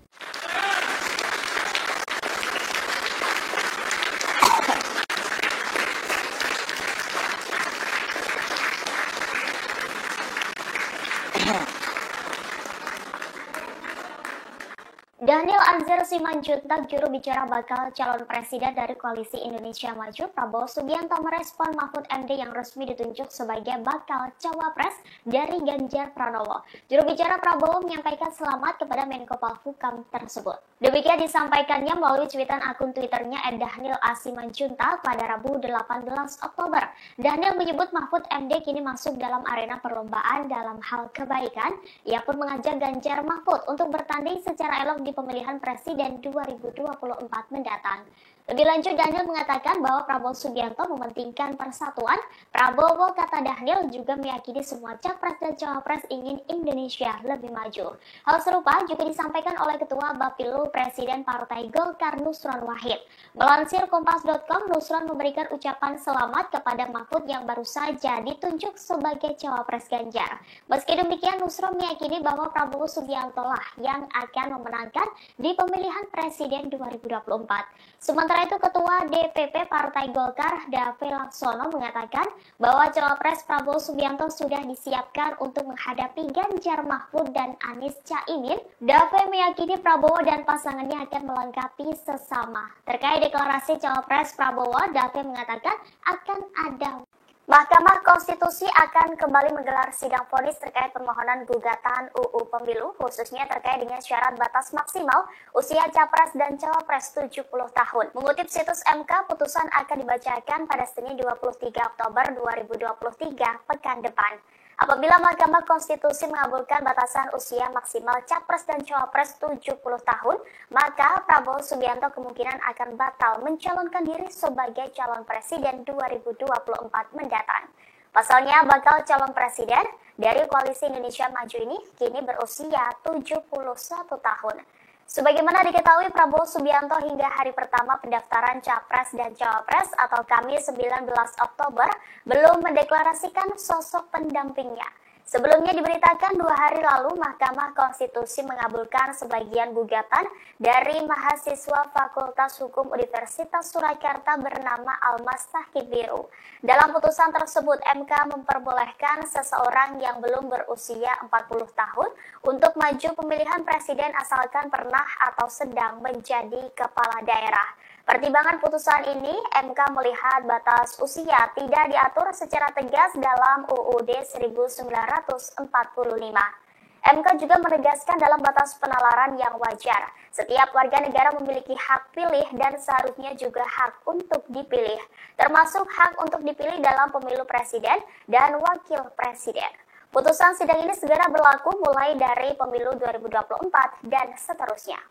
Daniel Anzar Simanjuntak, juru bicara bakal calon presiden dari Koalisi Indonesia Maju, Prabowo Subianto merespon Mahfud MD yang resmi ditunjuk sebagai bakal cawapres dari Ganjar Pranowo. Juru bicara Prabowo menyampaikan selamat kepada Menko Polhukam tersebut. Demikian disampaikannya melalui cuitan akun Twitternya @Daniel A. Simanjuntak pada Rabu 18 Oktober. Daniel menyebut Mahfud MD kini masuk dalam arena perlombaan dalam hal kebaikan. Ia pun mengajak Ganjar Mahfud untuk bertanding secara elok di pemilihan presiden 2024 mendatang. Lebih lanjut, Daniel mengatakan bahwa Prabowo Subianto mementingkan persatuan. Prabowo, kata Daniel, juga meyakini semua capres dan cawapres ingin Indonesia lebih maju. Hal serupa juga disampaikan oleh Ketua Bapilu Presiden Partai Golkar Nusron Wahid. Melansir Kompas.com, Nusron memberikan ucapan selamat kepada Mahfud yang baru saja ditunjuk sebagai cawapres Ganjar. Meski demikian, Nusron meyakini bahwa Prabowo Subianto lah yang akan memenangkan di pemilihan presiden 2024. Sementara itu, Ketua DPP Partai Golkar Dave Laksono mengatakan bahwa cawapres Prabowo Subianto sudah disiapkan untuk menghadapi Ganjar Mahfud dan Anies Caimin. Dave meyakini Prabowo dan pasangannya akan melengkapi sesama. Terkait deklarasi cawapres Prabowo, Dave mengatakan akan ada Mahkamah Konstitusi akan kembali menggelar sidang vonis terkait permohonan gugatan UU Pemilu, khususnya terkait dengan syarat batas maksimal usia capres dan cawapres 70 tahun. Mengutip situs MK, putusan akan dibacakan pada Senin 23 Oktober 2023 pekan depan. Apabila Mahkamah Konstitusi mengabulkan batasan usia maksimal capres dan cawapres 70 tahun, maka Prabowo Subianto kemungkinan akan batal mencalonkan diri sebagai calon presiden 2024 mendatang. Pasalnya, bakal calon presiden dari Koalisi Indonesia Maju ini kini berusia 71 tahun. Sebagaimana diketahui, Prabowo Subianto hingga hari pertama pendaftaran Capres dan Cawapres atau Kamis 19 Oktober belum mendeklarasikan sosok pendampingnya. Sebelumnya diberitakan 2 hari lalu Mahkamah Konstitusi mengabulkan sebagian gugatan dari mahasiswa Fakultas Hukum Universitas Surakarta bernama Almas Tahkid Biru. Dalam putusan tersebut, MK memperbolehkan seseorang yang belum berusia 40 tahun untuk maju pemilihan presiden asalkan pernah atau sedang menjadi kepala daerah. Pertimbangan putusan ini, MK melihat batas usia tidak diatur secara tegas dalam UUD 1945. MK juga menegaskan dalam batas penalaran yang wajar. Setiap warga negara memiliki hak pilih dan seharusnya juga hak untuk dipilih, termasuk hak untuk dipilih dalam pemilu presiden dan wakil presiden. Putusan sidang ini segera berlaku mulai dari pemilu 2024 dan seterusnya.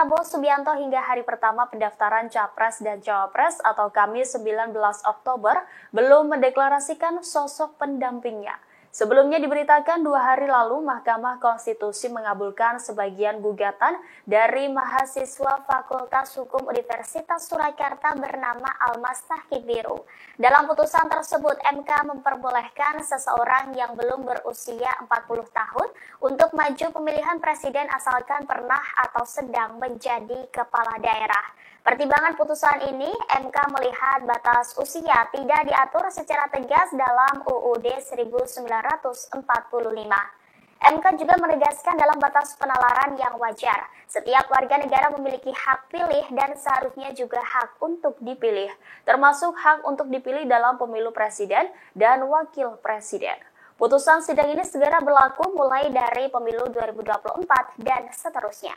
Prabowo Subianto hingga hari pertama pendaftaran Capres dan Cawapres atau Kamis 19 Oktober belum mendeklarasikan sosok pendampingnya. Sebelumnya diberitakan 2 hari lalu Mahkamah Konstitusi mengabulkan sebagian gugatan dari mahasiswa Fakultas Hukum Universitas Surakarta bernama Almas Tahkid Biru. Dalam putusan tersebut, MK memperbolehkan seseorang yang belum berusia 40 tahun untuk maju pemilihan presiden asalkan pernah atau sedang menjadi kepala daerah. Pertimbangan putusan ini, MK melihat batas usia tidak diatur secara tegas dalam UUD 1945. MK juga menegaskan dalam batas penalaran yang wajar, setiap warga negara memiliki hak pilih dan seharusnya juga hak untuk dipilih, termasuk hak untuk dipilih dalam pemilu presiden dan wakil presiden. Putusan sidang ini segera berlaku mulai dari pemilu 2024 dan seterusnya.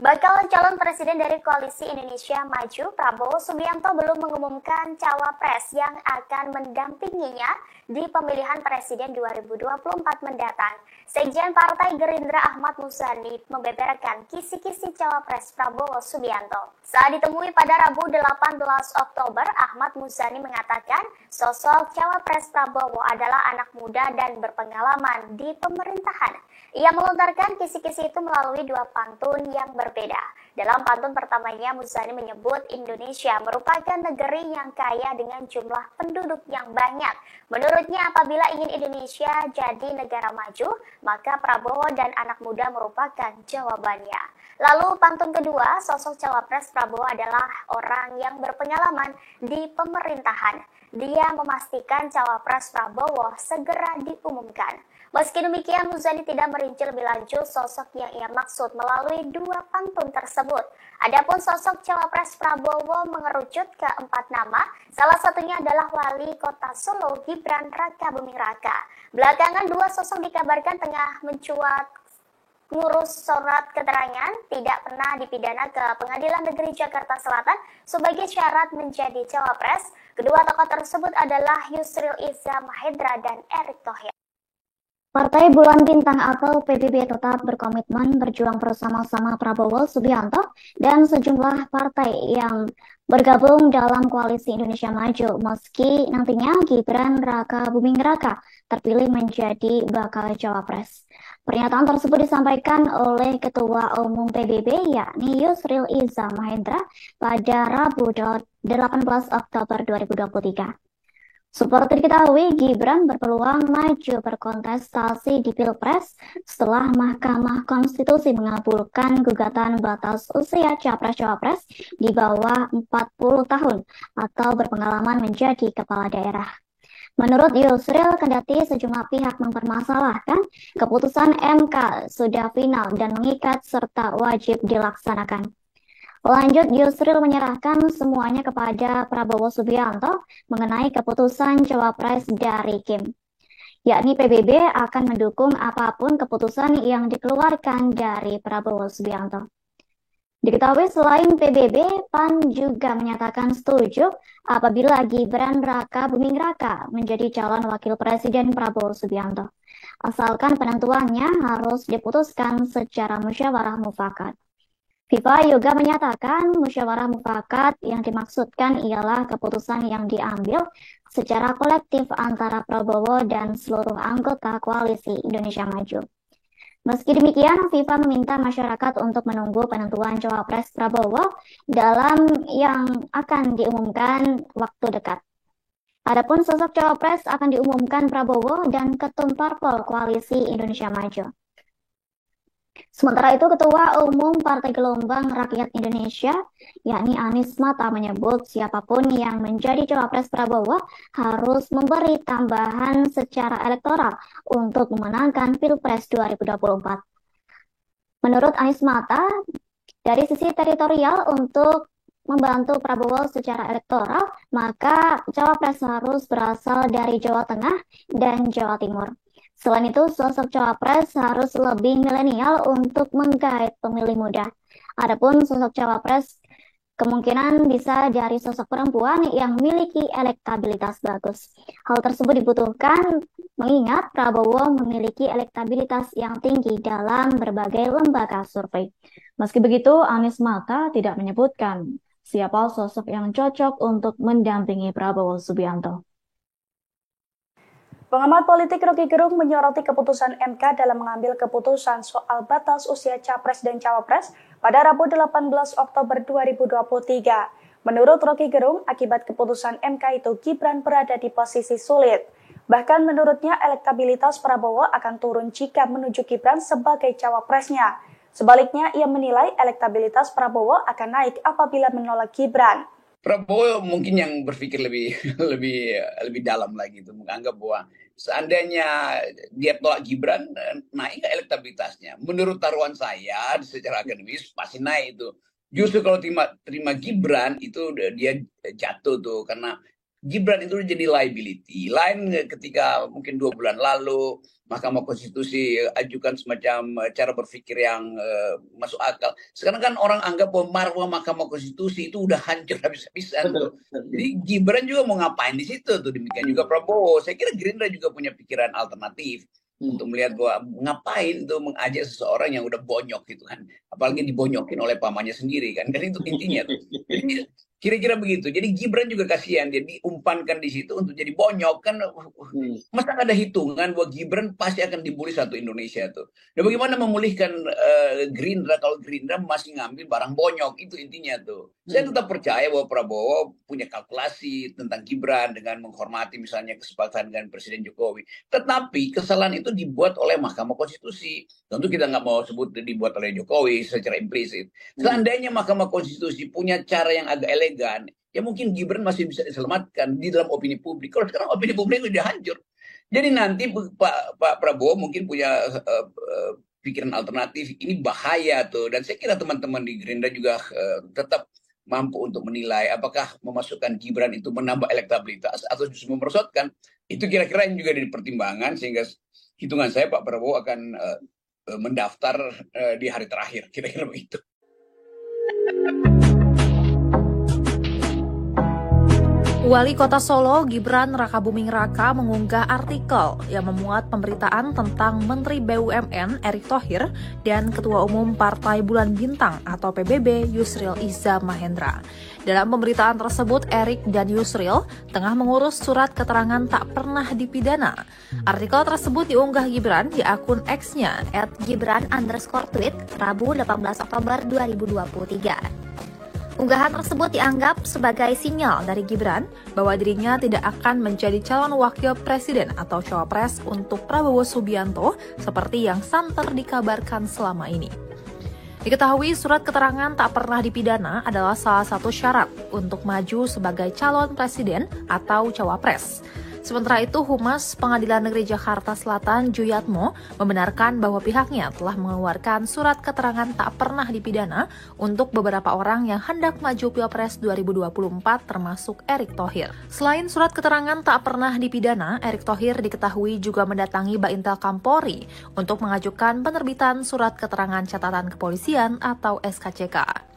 Bakal calon presiden dari Koalisi Indonesia Maju, Prabowo Subianto belum mengumumkan cawapres yang akan mendampinginya di pemilihan presiden 2024 mendatang. Sekjen Partai Gerindra Ahmad Muzani membeberkan kisi-kisi cawapres Prabowo Subianto. Saat ditemui pada Rabu 18 Oktober, Ahmad Muzani mengatakan sosok cawapres Prabowo adalah anak muda dan berpengalaman di pemerintahan. Ia melontarkan kisi-kisi itu melalui 2 pantun yang berbeda. Dalam pantun pertamanya, Muzani menyebut Indonesia merupakan negeri yang kaya dengan jumlah penduduk yang banyak. Menurutnya, apabila ingin Indonesia jadi negara maju, maka Prabowo dan anak muda merupakan jawabannya. Lalu pantun kedua, sosok cawapres Prabowo adalah orang yang berpengalaman di pemerintahan. Dia memastikan cawapres Prabowo segera diumumkan. Meski demikian, Muzani tidak merinci lebih lanjut sosok yang ia maksud melalui 2 pantun tersebut. Adapun sosok cawapres Prabowo mengerucut ke 4 nama, salah satunya adalah Wali Kota Solo Gibran Rakabuming Raka. Belakangan 2 sosok dikabarkan tengah mencuat ngurus surat keterangan tidak pernah dipidana ke Pengadilan Negeri Jakarta Selatan sebagai syarat menjadi cawapres. Kedua tokoh tersebut adalah Yusril Iza Mahendra dan Erick Thohir. Partai Bulan Bintang atau PBB tetap berkomitmen berjuang bersama-sama Prabowo Subianto dan sejumlah partai yang bergabung dalam Koalisi Indonesia Maju meski nantinya Gibran Rakabuming Raka terpilih menjadi bakal cawapres. Pernyataan tersebut disampaikan oleh Ketua Umum PBB yakni Yusril Iza Mahendra pada Rabu 18 Oktober 2023. Seperti diketahui, Gibran berpeluang maju berkontestasi di Pilpres setelah Mahkamah Konstitusi mengabulkan gugatan batas usia capres-cawapres di bawah 40 tahun atau berpengalaman menjadi kepala daerah. Menurut Yusril, kendati sejumlah pihak mempermasalahkan, keputusan MK sudah final dan mengikat serta wajib dilaksanakan. Lanjut, Yusril menyerahkan semuanya kepada Prabowo Subianto mengenai keputusan cawapres dari Kim. Yakni PBB akan mendukung apapun keputusan yang dikeluarkan dari Prabowo Subianto. Diketahui selain PBB, PAN juga menyatakan setuju apabila Gibran Raka Buming Raka menjadi calon wakil presiden Prabowo Subianto. Asalkan penentuannya harus diputuskan secara musyawarah mufakat. FIFA juga menyatakan musyawarah mufakat yang dimaksudkan ialah keputusan yang diambil secara kolektif antara Prabowo dan seluruh anggota koalisi Indonesia Maju. Meski demikian, FIFA meminta masyarakat untuk menunggu penentuan cawapres Prabowo dalam yang akan diumumkan waktu dekat. Adapun sosok cawapres akan diumumkan Prabowo dan Ketum Parpol Koalisi Indonesia Maju. Sementara itu, Ketua Umum Partai Gelombang Rakyat Indonesia, yakni Anies Mata, menyebut siapapun yang menjadi cawapres Prabowo harus memberi tambahan secara elektoral untuk memenangkan Pilpres 2024. Menurut Anies Mata, dari sisi teritorial untuk membantu Prabowo secara elektoral, maka cawapres harus berasal dari Jawa Tengah dan Jawa Timur. Selain itu, sosok cawapres harus lebih milenial untuk menggait pemilih muda. Adapun sosok cawapres kemungkinan bisa dari sosok perempuan yang memiliki elektabilitas bagus. Hal tersebut dibutuhkan mengingat Prabowo memiliki elektabilitas yang tinggi dalam berbagai lembaga survei. Meski begitu, Anies Mata tidak menyebutkan siapa sosok yang cocok untuk mendampingi Prabowo Subianto. Pengamat politik Rocky Gerung menyoroti keputusan MK dalam mengambil keputusan soal batas usia Capres dan Cawapres pada Rabu 18 Oktober 2023. Menurut Rocky Gerung, akibat keputusan MK itu Gibran berada di posisi sulit. Bahkan menurutnya elektabilitas Prabowo akan turun jika menuju Gibran sebagai cawapresnya. Sebaliknya, ia menilai elektabilitas Prabowo akan naik apabila menolak Gibran. Prabowo mungkin yang berpikir lebih dalam lagi itu, menganggap bahwa seandainya dia tolak Gibran, naik elektabilitasnya. Menurut taruhan saya secara akademis pasti naik itu. Justru kalau terima Gibran itu dia jatuh tuh, karena Gibran itu jadi liability. Lain ketika mungkin 2 bulan lalu Mahkamah Konstitusi ajukan semacam cara berpikir yang masuk akal. Sekarang kan orang anggap bahwa marwah Mahkamah Konstitusi itu udah hancur habis-habisan. Jadi Gibran juga mau ngapain di situ tuh, demikian juga Prabowo. Saya kira Gerindra juga punya pikiran alternatif untuk melihat bahwa ngapain tuh mengajak seseorang yang udah bonyok gitu kan, apalagi dibonyokin oleh pamannya sendiri kan itu intinya tuh. Jadi kira-kira begitu. Jadi Gibran juga kasihan, dia diumpankan di situ untuk jadi bonyok kan. Masa nggak ada hitungan bahwa Gibran pasti akan dibully satu Indonesia tuh. Dan bagaimana memulihkan Gerindra kalau Gerindra masih ngambil barang bonyok, itu intinya tuh. Saya tetap percaya bahwa Prabowo punya kalkulasi tentang Gibran dengan menghormati misalnya kesepakatan dengan Presiden Jokowi. Tetapi kesalahan itu dibuat oleh Mahkamah Konstitusi. Tentu kita nggak mau sebut dibuat oleh Jokowi secara implisit. Seandainya Mahkamah Konstitusi punya cara yang agak elegan, ya mungkin Gibran masih bisa diselamatkan di dalam opini publik. Kalau sekarang opini publik sudah hancur. Jadi nanti Pak Prabowo mungkin punya pikiran alternatif. Ini bahaya tuh. Dan saya kira teman-teman di Gerindra juga tetap mampu untuk menilai apakah memasukkan Gibran itu menambah elektabilitas atau justru memerosotkan. Itu kira-kira yang juga jadi pertimbangan, sehingga hitungan saya Pak Prabowo akan mendaftar di hari terakhir, kira-kira begitu. Wali Kota Solo Gibran Raka Buming Raka mengunggah artikel yang memuat pemberitaan tentang Menteri BUMN Erick Thohir dan Ketua Umum Partai Bulan Bintang atau PBB Yusril Iza Mahendra. Dalam pemberitaan tersebut, Erick dan Yusril tengah mengurus surat keterangan tak pernah dipidana. Artikel tersebut diunggah Gibran di akun X-nya @gibran_tweet Rabu 18 Oktober 2023. Unggahan tersebut dianggap sebagai sinyal dari Gibran bahwa dirinya tidak akan menjadi calon wakil presiden atau cawapres untuk Prabowo Subianto seperti yang santer dikabarkan selama ini. Diketahui surat keterangan tak pernah dipidana adalah salah satu syarat untuk maju sebagai calon presiden atau cawapres. Sementara itu, Humas Pengadilan Negeri Jakarta Selatan Juyatmo membenarkan bahwa pihaknya telah mengeluarkan surat keterangan tak pernah dipidana untuk beberapa orang yang hendak maju Pilpres 2024 termasuk Erick Thohir. Selain surat keterangan tak pernah dipidana, Erick Thohir diketahui juga mendatangi Baintel Kampolri untuk mengajukan penerbitan surat keterangan catatan kepolisian atau SKCK.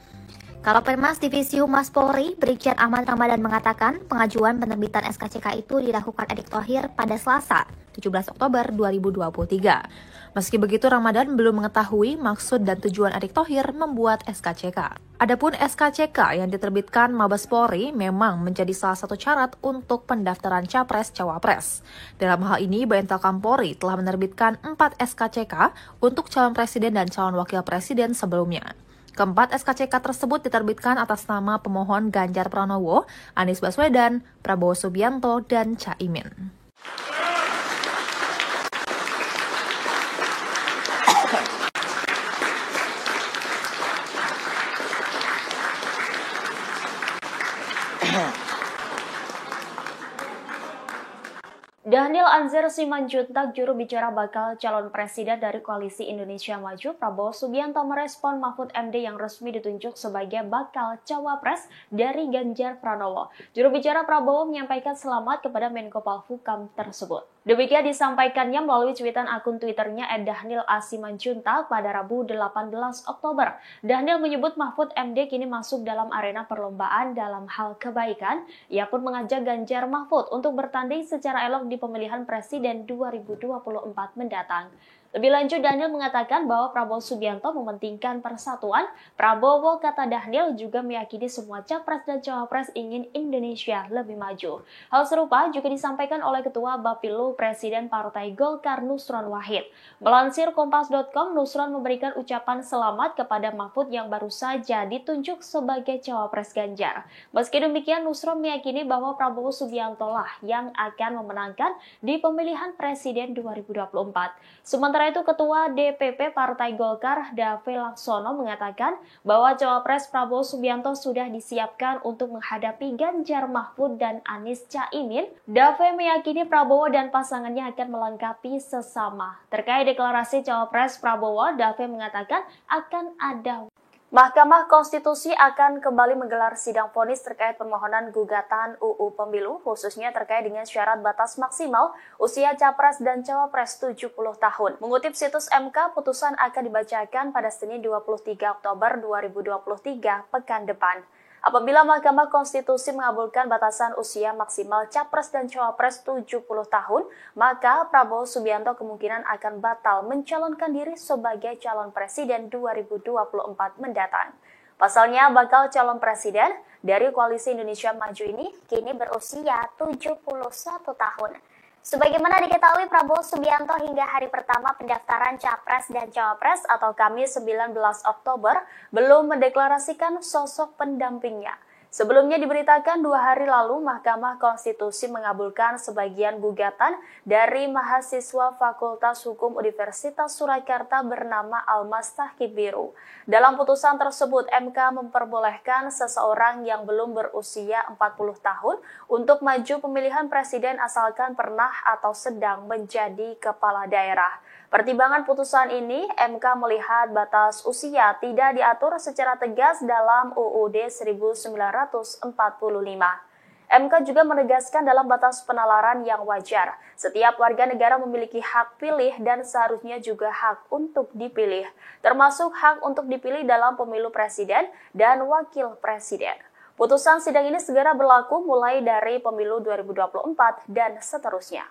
Karopenmas Divisi Humas Polri, Brigjen Ahmad Ramadan mengatakan pengajuan penerbitan SKCK itu dilakukan Erick Thohir pada Selasa, 17 Oktober 2023. Meski begitu, Ramadan belum mengetahui maksud dan tujuan Erick Thohir membuat SKCK. Adapun SKCK yang diterbitkan Mabes Polri memang menjadi salah satu syarat untuk pendaftaran Capres-Cawapres. Dalam hal ini, Baintelkam Polri telah menerbitkan 4 SKCK untuk calon presiden dan calon wakil presiden sebelumnya. Keempat SKCK tersebut diterbitkan atas nama pemohon Ganjar Pranowo, Anies Baswedan, Prabowo Subianto, dan Caimin. Daniel Anzar Simanjuntak, juru bicara bakal calon presiden dari Koalisi Indonesia Maju, Prabowo Subianto merespon Mahfud MD yang resmi ditunjuk sebagai bakal cawapres dari Ganjar Pranowo. Juru bicara Prabowo menyampaikan selamat kepada Menko Polhukam tersebut. Demikian disampaikannya melalui cuitan akun Twitternya @Daniel A. Simanjuntak pada Rabu 18 Oktober. Daniel menyebut Mahfud MD kini masuk dalam arena perlombaan dalam hal kebaikan. Ia pun mengajak Ganjar Mahfud untuk bertanding secara elok di pemilihan presiden 2024 mendatang. Lebih lanjut, Daniel mengatakan bahwa Prabowo Subianto mementingkan persatuan. Prabowo, kata Daniel, juga meyakini semua capres dan cawapres ingin Indonesia lebih maju. Hal serupa juga disampaikan oleh Ketua Bapilu Presiden Partai Golkar Nusron Wahid. Melansir Kompas.com, Nusron memberikan ucapan selamat kepada Mahfud yang baru saja ditunjuk sebagai cawapres Ganjar. Meski demikian, Nusron meyakini bahwa Prabowo Subianto lah yang akan memenangkan di pemilihan presiden 2024. Sementara itu, Ketua DPP Partai Golkar Dave Laksono mengatakan bahwa cawapres Prabowo Subianto sudah disiapkan untuk menghadapi Ganjar Mahfud dan Anies Caimin. Dave meyakini Prabowo dan pasangannya akan melengkapi sesama. Terkait deklarasi cawapres Prabowo, Dave mengatakan akan ada. Mahkamah Konstitusi akan kembali menggelar sidang vonis terkait permohonan gugatan UU Pemilu, khususnya terkait dengan syarat batas maksimal usia capres dan cawapres 70 tahun. Mengutip situs MK, putusan akan dibacakan pada Senin 23 Oktober 2023 pekan depan. Apabila Mahkamah Konstitusi mengabulkan batasan usia maksimal capres dan cawapres 70 tahun, maka Prabowo Subianto kemungkinan akan batal mencalonkan diri sebagai calon presiden 2024 mendatang. Pasalnya, bakal calon presiden dari Koalisi Indonesia Maju ini kini berusia 71 tahun. Sebagaimana diketahui, Prabowo Subianto hingga hari pertama pendaftaran Capres dan Cawapres atau Kamis 19 Oktober belum mendeklarasikan sosok pendampingnya. Sebelumnya diberitakan 2 hari lalu Mahkamah Konstitusi mengabulkan sebagian gugatan dari mahasiswa Fakultas Hukum Universitas Surakarta bernama Almas Tahkib Biru. Dalam putusan tersebut, MK memperbolehkan seseorang yang belum berusia 40 tahun untuk maju pemilihan presiden asalkan pernah atau sedang menjadi kepala daerah. Pertimbangan putusan ini, MK melihat batas usia tidak diatur secara tegas dalam UUD 1945. MK juga menegaskan dalam batas penalaran yang wajar, setiap warga negara memiliki hak pilih dan seharusnya juga hak untuk dipilih, termasuk hak untuk dipilih dalam pemilu presiden dan wakil presiden. Putusan sidang ini segera berlaku mulai dari pemilu 2024 dan seterusnya.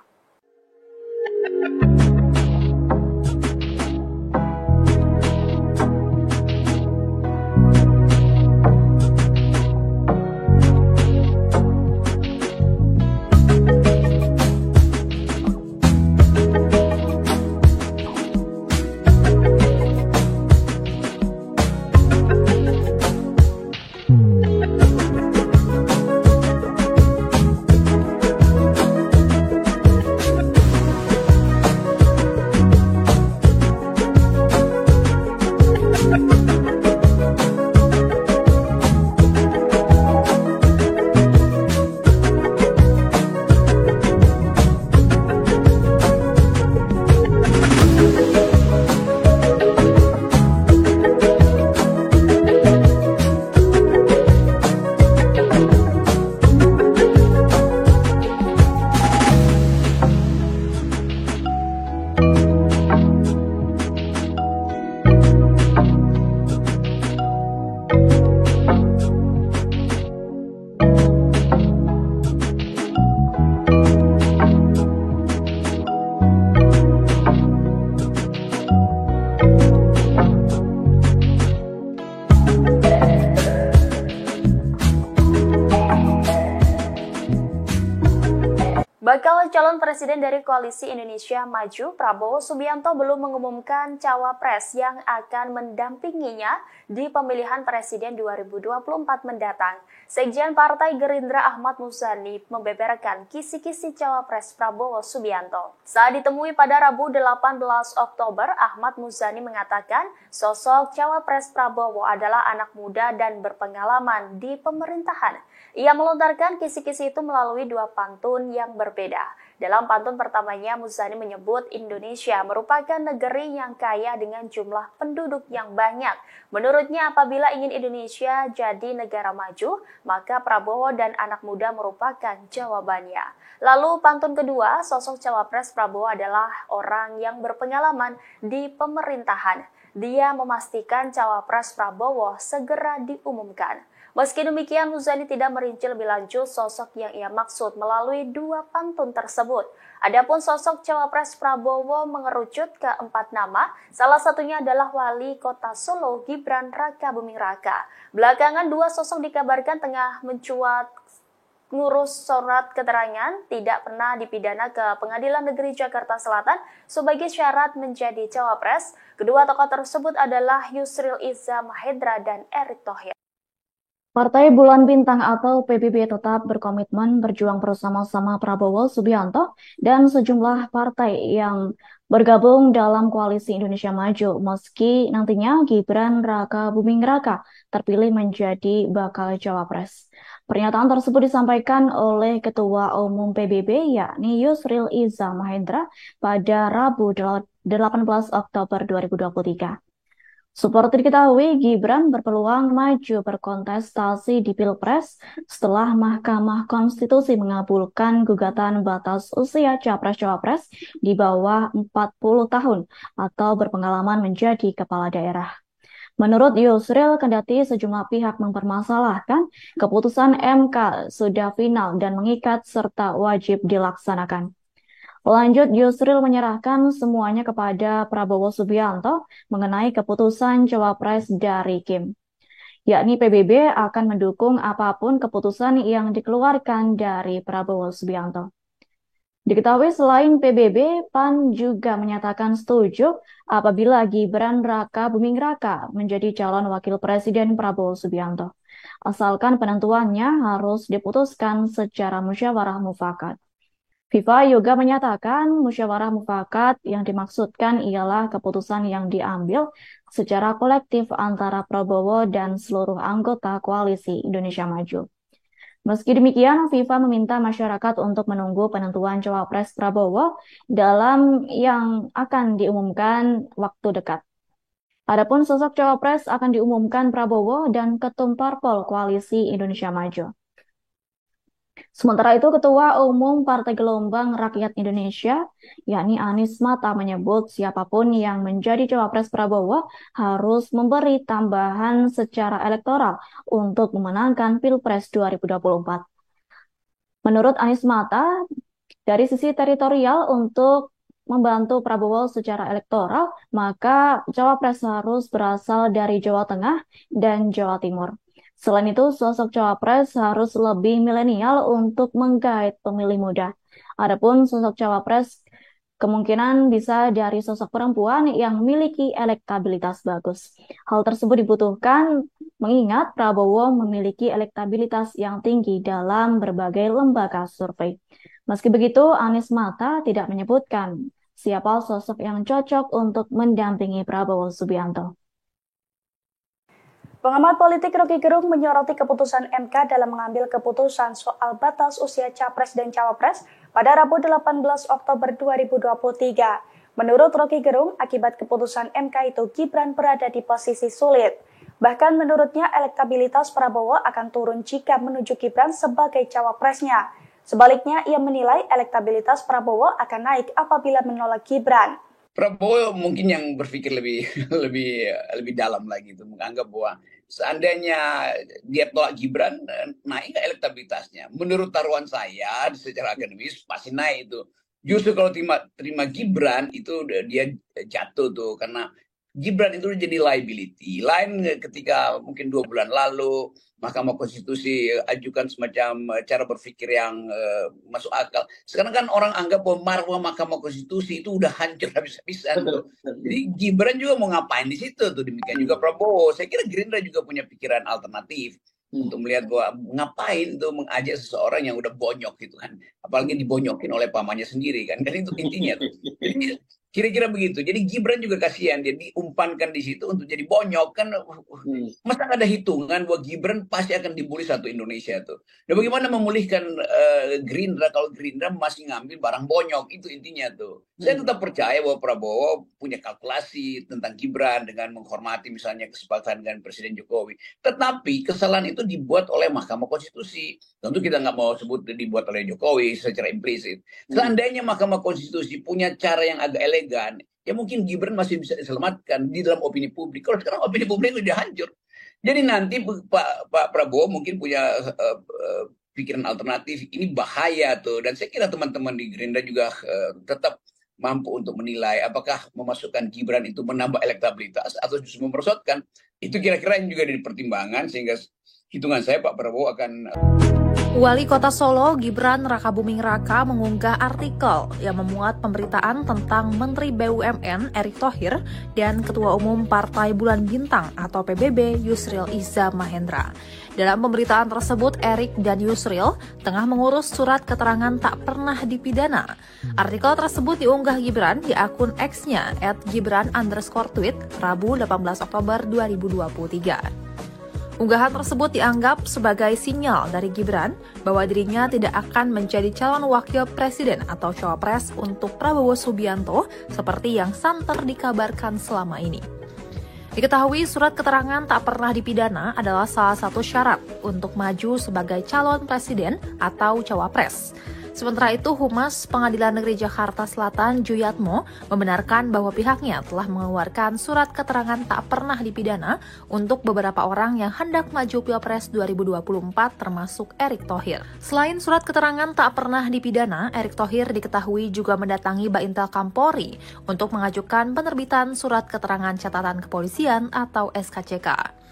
Bakal calon presiden dari Koalisi Indonesia Maju, Prabowo Subianto belum mengumumkan cawapres yang akan mendampinginya di pemilihan presiden 2024 mendatang. Sekjen Partai Gerindra Ahmad Muzani membeberkan kisi-kisi cawapres Prabowo Subianto. Saat ditemui pada Rabu 18 Oktober, Ahmad Muzani mengatakan sosok cawapres Prabowo adalah anak muda dan berpengalaman di pemerintahan. Ia melontarkan kisi-kisi itu melalui dua pantun yang berbeda. Dalam pantun pertamanya, Muzani menyebut Indonesia merupakan negeri yang kaya dengan jumlah penduduk yang banyak. Menurutnya, apabila ingin Indonesia jadi negara maju, maka Prabowo dan anak muda merupakan jawabannya. Lalu pantun kedua, sosok cawapres Prabowo adalah orang yang berpengalaman di pemerintahan. Dia memastikan cawapres Prabowo segera diumumkan. Meski demikian, Muzani tidak merinci lebih lanjut sosok yang ia maksud melalui dua pantun tersebut. Adapun sosok cawapres Prabowo mengerucut ke 4 nama, salah satunya adalah Wali Kota Solo Gibran Raka Buming Raka. Belakangan dua sosok dikabarkan tengah mencuat ngurus surat keterangan tidak pernah dipidana ke Pengadilan Negeri Jakarta Selatan sebagai syarat menjadi cawapres. Kedua tokoh tersebut adalah Yusril Iza Mahendra dan Erick Thohir. Partai Bulan Bintang atau PBB tetap berkomitmen berjuang bersama-sama Prabowo Subianto dan sejumlah partai yang bergabung dalam Koalisi Indonesia Maju meski nantinya Gibran Raka Buming Raka terpilih menjadi bakal cawapres. Pernyataan tersebut disampaikan oleh Ketua Umum PBB yakni Yusril Iza Mahendra pada Rabu 18 Oktober 2023. Seperti diketahui, Gibran berpeluang maju berkontestasi di Pilpres setelah Mahkamah Konstitusi mengabulkan gugatan batas usia capres-cawapres di bawah 40 tahun atau berpengalaman menjadi kepala daerah. Menurut Yusril, kendati sejumlah pihak mempermasalahkan, keputusan MK sudah final dan mengikat serta wajib dilaksanakan. Lanjut, Yusril menyerahkan semuanya kepada Prabowo Subianto mengenai keputusan cawapres dari Kim. Yakni PBB akan mendukung apapun keputusan yang dikeluarkan dari Prabowo Subianto. Diketahui selain PBB, PAN juga menyatakan setuju apabila Gibran Raka Buming Raka menjadi calon wakil presiden Prabowo Subianto. Asalkan penentuannya harus diputuskan secara musyawarah mufakat. FIFA juga menyatakan musyawarah mufakat yang dimaksudkan ialah keputusan yang diambil secara kolektif antara Prabowo dan seluruh anggota Koalisi Indonesia Maju. Meski demikian, FIFA meminta masyarakat untuk menunggu penentuan cawapres Prabowo dalam yang akan diumumkan waktu dekat. Adapun sosok cawapres akan diumumkan Prabowo dan Ketum Parpol Koalisi Indonesia Maju. Sementara itu, Ketua Umum Partai Gelombang Rakyat Indonesia, yakni Anies Mata, menyebut siapapun yang menjadi cawapres Prabowo harus memberi tambahan secara elektoral untuk memenangkan Pilpres 2024. Menurut Anies Mata, dari sisi teritorial untuk membantu Prabowo secara elektoral, maka cawapres harus berasal dari Jawa Tengah dan Jawa Timur. Selain itu, sosok cawapres harus lebih milenial untuk menggait pemilih muda. Adapun sosok cawapres kemungkinan bisa dari sosok perempuan yang memiliki elektabilitas bagus. Hal tersebut dibutuhkan mengingat Prabowo memiliki elektabilitas yang tinggi dalam berbagai lembaga survei. Meski begitu, Anies Mata tidak menyebutkan siapa sosok yang cocok untuk mendampingi Prabowo Subianto. Pengamat politik Rocky Gerung menyoroti keputusan MK dalam mengambil keputusan soal batas usia capres dan cawapres pada Rabu 18 Oktober 2023. Menurut Rocky Gerung, akibat keputusan MK itu Gibran berada di posisi sulit. Bahkan menurutnya elektabilitas Prabowo akan turun jika menuju Gibran sebagai cawapresnya. Sebaliknya, ia menilai elektabilitas Prabowo akan naik apabila menolak Gibran. Prabowo mungkin yang berpikir lebih dalam lagi itu, menganggap bahwa seandainya dia tolak Gibran, naik elektabilitasnya. Menurut taruhan saya secara akademis pasti naik itu. Justru kalau terima Gibran itu dia jatuh tuh, karena Gibran itu jadi liability. Lain ketika mungkin 2 bulan lalu Mahkamah Konstitusi ajukan semacam cara berpikir yang masuk akal. Sekarang kan orang anggap bahwa marwah Mahkamah Konstitusi itu udah hancur habis-habisan. Jadi Gibran juga mau ngapain di situ tuh, demikian juga Prabowo. Saya kira Gerindra juga punya pikiran alternatif untuk melihat bahwa ngapain tuh mengajak seseorang yang udah bonyok gitu kan, apalagi dibonyokin oleh pamannya sendiri kan itu intinya tuh. Jadi, kira-kira begitu. Jadi Gibran juga kasihan, dia diumpankan di situ untuk jadi bonyok kan. Masa ada hitungan bahwa Gibran pasti akan dibully satu Indonesia tuh. Dan bagaimana memulihkan Gerindra kalau Gerindra masih ngambil barang bonyok, itu intinya tuh. Saya tetap percaya bahwa Prabowo punya kalkulasi tentang Gibran dengan menghormati misalnya kesepakatan dengan Presiden Jokowi. Tetapi kesalahan itu dibuat oleh Mahkamah Konstitusi. Tentu kita nggak mau sebut dibuat oleh Jokowi secara implisit. Seandainya Mahkamah Konstitusi punya cara yang agak elegan, ya mungkin Gibran masih bisa diselamatkan di dalam opini publik. Kalau sekarang opini publik sudah hancur. Jadi nanti Pak Prabowo mungkin punya pikiran alternatif. Ini bahaya tuh. Dan saya kira teman-teman di Gerindra juga tetap mampu untuk menilai apakah memasukkan Gibran itu menambah elektabilitas atau justru memperosotkan. Itu kira-kira yang juga dipertimbangkan, sehingga hitungan saya Pak Prabowo akan... Wali Kota Solo Gibran Rakabuming Raka mengunggah artikel yang memuat pemberitaan tentang Menteri BUMN Erick Thohir dan Ketua Umum Partai Bulan Bintang atau PBB Yusril Iza Mahendra. Dalam pemberitaan tersebut, Erick dan Yusril tengah mengurus surat keterangan tak pernah dipidana. Artikel tersebut diunggah Gibran di akun X-nya @gibran_tweet Rabu 18 Oktober 2023. Unggahan tersebut dianggap sebagai sinyal dari Gibran bahwa dirinya tidak akan menjadi calon wakil presiden atau cawapres untuk Prabowo Subianto seperti yang santer dikabarkan selama ini. Diketahui surat keterangan tak pernah dipidana adalah salah satu syarat untuk maju sebagai calon presiden atau cawapres. Sementara itu, Humas Pengadilan Negeri Jakarta Selatan Juyatmo membenarkan bahwa pihaknya telah mengeluarkan surat keterangan tak pernah dipidana untuk beberapa orang yang hendak maju Pilpres 2024 termasuk Erick Thohir. Selain surat keterangan tak pernah dipidana, Erick Thohir diketahui juga mendatangi Baintel Kampolri untuk mengajukan penerbitan surat keterangan catatan kepolisian atau SKCK.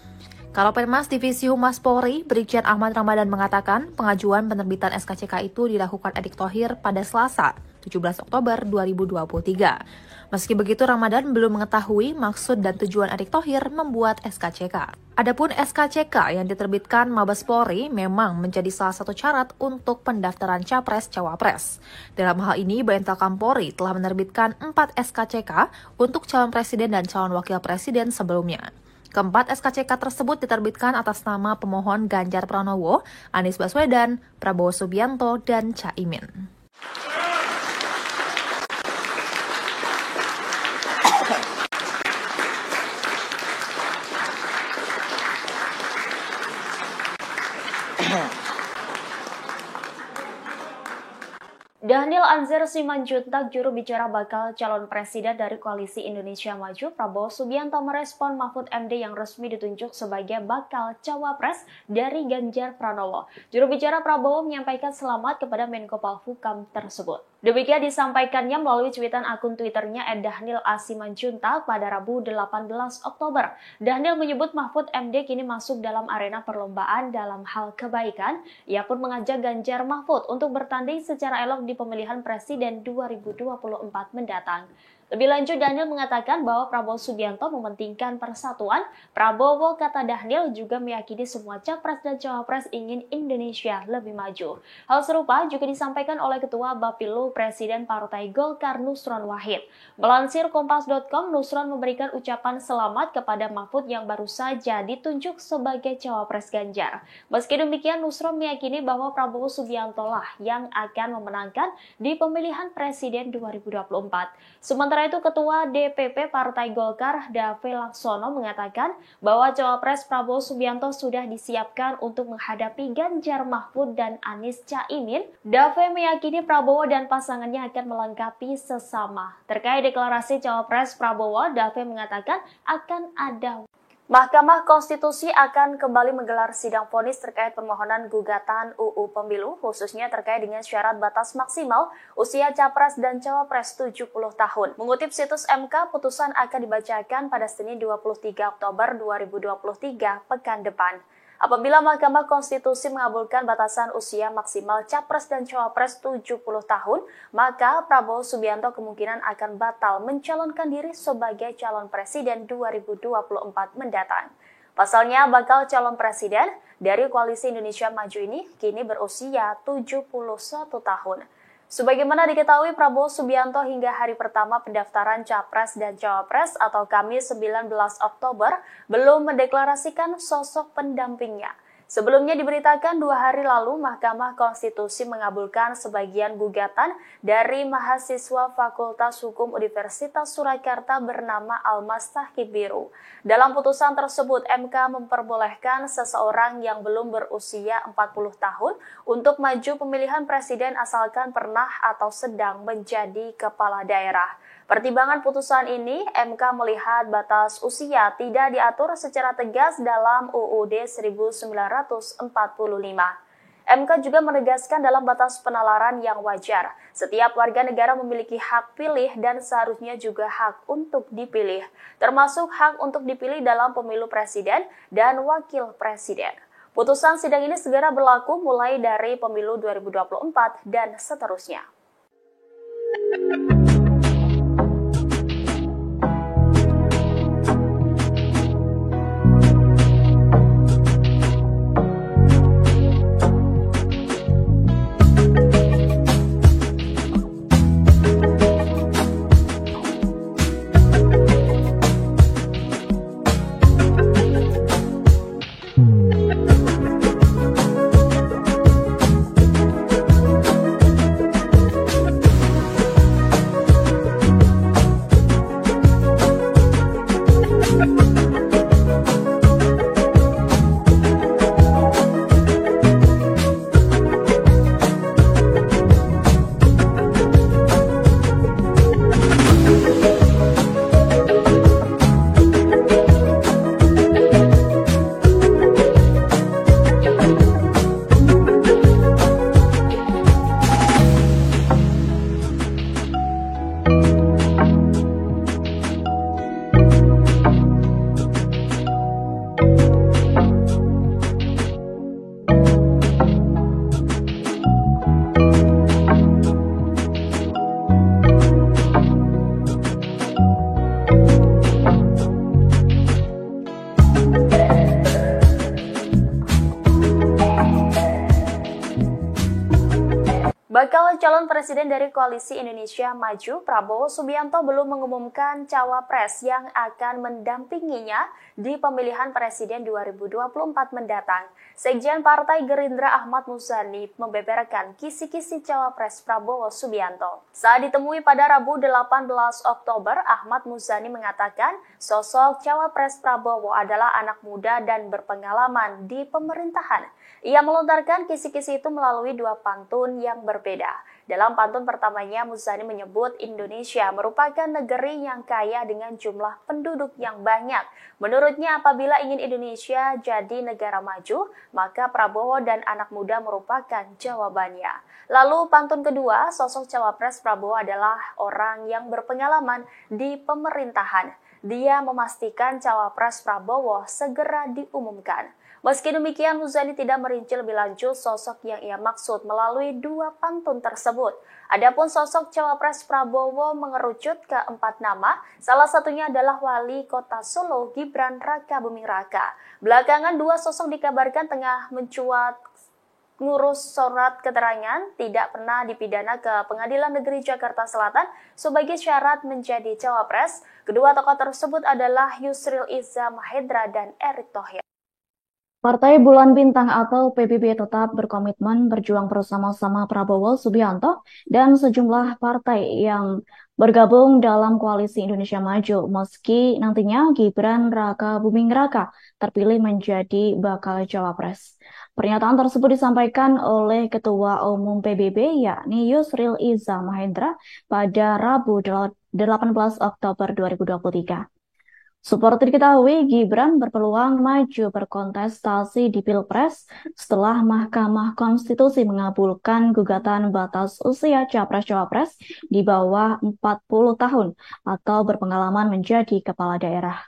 Kalopenmas Divisi Humas Polri, Brigjen Ahmad Ramadan mengatakan pengajuan penerbitan SKCK itu dilakukan Erick Thohir pada Selasa, 17 Oktober 2023. Meski begitu, Ramadan belum mengetahui maksud dan tujuan Erick Thohir membuat SKCK. Adapun SKCK yang diterbitkan Mabes Polri memang menjadi salah satu syarat untuk pendaftaran Capres-Cawapres. Dalam hal ini, Baintel Kampolri telah menerbitkan 4 SKCK untuk calon presiden dan calon wakil presiden sebelumnya. Keempat SKCK tersebut diterbitkan atas nama pemohon Ganjar Pranowo, Anies Baswedan, Prabowo Subianto, dan Caimin. Daniel Anzar Simanjuntak, juru bicara bakal calon presiden dari Koalisi Indonesia Maju, Prabowo Subianto merespon Mahfud MD yang resmi ditunjuk sebagai bakal cawapres dari Ganjar Pranowo. Juru bicara Prabowo menyampaikan selamat kepada Menko Polhukam tersebut. Demikian disampaikannya melalui cuitan akun Twitternya @Daniel A. Simanjuntak pada Rabu 18 Oktober. Daniel menyebut Mahfud MD kini masuk dalam arena perlombaan dalam hal kebaikan. Ia pun mengajak Ganjar Mahfud untuk bertanding secara elok di pemilihan presiden 2024 mendatang. Lebih lanjut, Daniel mengatakan bahwa Prabowo Subianto mementingkan persatuan. Prabowo, kata Daniel, juga meyakini semua capres dan cawapres ingin Indonesia lebih maju. Hal serupa juga disampaikan oleh Ketua Bapilu Presiden Partai Golkar Nusron Wahid. Melansir Kompas.com, Nusron memberikan ucapan selamat kepada Mahfud yang baru saja ditunjuk sebagai cawapres Ganjar. Meski demikian, Nusron meyakini bahwa Prabowo Subianto lah yang akan memenangkan di pemilihan presiden 2024. Sementara itu, Ketua DPP Partai Golkar, Dave Laksono, mengatakan bahwa cawapres Prabowo Subianto sudah disiapkan untuk menghadapi Ganjar Mahfud dan Anies Caimin. Dave meyakini Prabowo dan pasangannya akan melengkapi sesama. Terkait deklarasi cawapres Prabowo, Dave mengatakan akan ada Mahkamah Konstitusi akan kembali menggelar sidang vonis terkait permohonan gugatan UU Pemilu, khususnya terkait dengan syarat batas maksimal usia Capres dan Cawapres 70 tahun. Mengutip situs MK, putusan akan dibacakan pada Senin 23 Oktober 2023 pekan depan. Apabila Mahkamah Konstitusi mengabulkan batasan usia maksimal Capres dan Cawapres 70 tahun, maka Prabowo Subianto kemungkinan akan batal mencalonkan diri sebagai calon presiden 2024 mendatang. Pasalnya, bakal calon presiden dari Koalisi Indonesia Maju ini kini berusia 71 tahun. Sebagaimana diketahui, Prabowo Subianto hingga hari pertama pendaftaran Capres dan Cawapres atau Kamis 19 Oktober belum mendeklarasikan sosok pendampingnya. Sebelumnya diberitakan 2 hari lalu Mahkamah Konstitusi mengabulkan sebagian gugatan dari mahasiswa Fakultas Hukum Universitas Surakarta bernama Almas Tahkib Biru. Dalam putusan tersebut, MK memperbolehkan seseorang yang belum berusia 40 tahun untuk maju pemilihan presiden asalkan pernah atau sedang menjadi kepala daerah. Pertimbangan putusan ini, MK melihat batas usia tidak diatur secara tegas dalam UUD 1945. MK juga menegaskan dalam batas penalaran yang wajar, setiap warga negara memiliki hak pilih dan seharusnya juga hak untuk dipilih, termasuk hak untuk dipilih dalam pemilu presiden dan wakil presiden. Putusan sidang ini segera berlaku mulai dari pemilu 2024 dan seterusnya. Bakal calon presiden dari Koalisi Indonesia Maju, Prabowo Subianto belum mengumumkan cawapres yang akan mendampinginya di pemilihan presiden 2024 mendatang. Sekjen Partai Gerindra Ahmad Muzani membeberkan kisi-kisi cawapres Prabowo Subianto. Saat ditemui pada Rabu 18 Oktober, Ahmad Muzani mengatakan sosok cawapres Prabowo adalah anak muda dan berpengalaman di pemerintahan. Ia melontarkan kisi-kisi itu melalui 2 pantun yang berbeda. Dalam pantun pertamanya, Muzani menyebut Indonesia merupakan negeri yang kaya dengan jumlah penduduk yang banyak. Menurutnya, apabila ingin Indonesia jadi negara maju, maka Prabowo dan anak muda merupakan jawabannya. Lalu pantun kedua, sosok cawapres Prabowo adalah orang yang berpengalaman di pemerintahan. Dia memastikan cawapres Prabowo segera diumumkan. Meski demikian, Muzani tidak merinci lebih lanjut sosok yang ia maksud melalui 2 pantun tersebut. Adapun sosok cawapres Prabowo mengerucut ke 4 nama, salah satunya adalah Wali Kota Solo Gibran Rakabuming Raka. Belakangan 2 sosok dikabarkan tengah mencuat ngurus surat keterangan tidak pernah dipidana ke Pengadilan Negeri Jakarta Selatan sebagai syarat menjadi cawapres. Kedua tokoh tersebut adalah Yusril Iza Mahendra dan Erick Thohir. Partai Bulan Bintang atau PBB tetap berkomitmen berjuang bersama-sama Prabowo Subianto dan sejumlah partai yang bergabung dalam Koalisi Indonesia Maju meski nantinya Gibran Rakabuming Raka terpilih menjadi bakal cawapres. Pernyataan tersebut disampaikan oleh Ketua Umum PBB yakni Yusril Iza Mahendra pada Rabu 18 Oktober 2023. Seperti diketahui, Gibran berpeluang maju berkontestasi di Pilpres setelah Mahkamah Konstitusi mengabulkan gugatan batas usia Capres-Cawapres di bawah 40 tahun atau berpengalaman menjadi kepala daerah.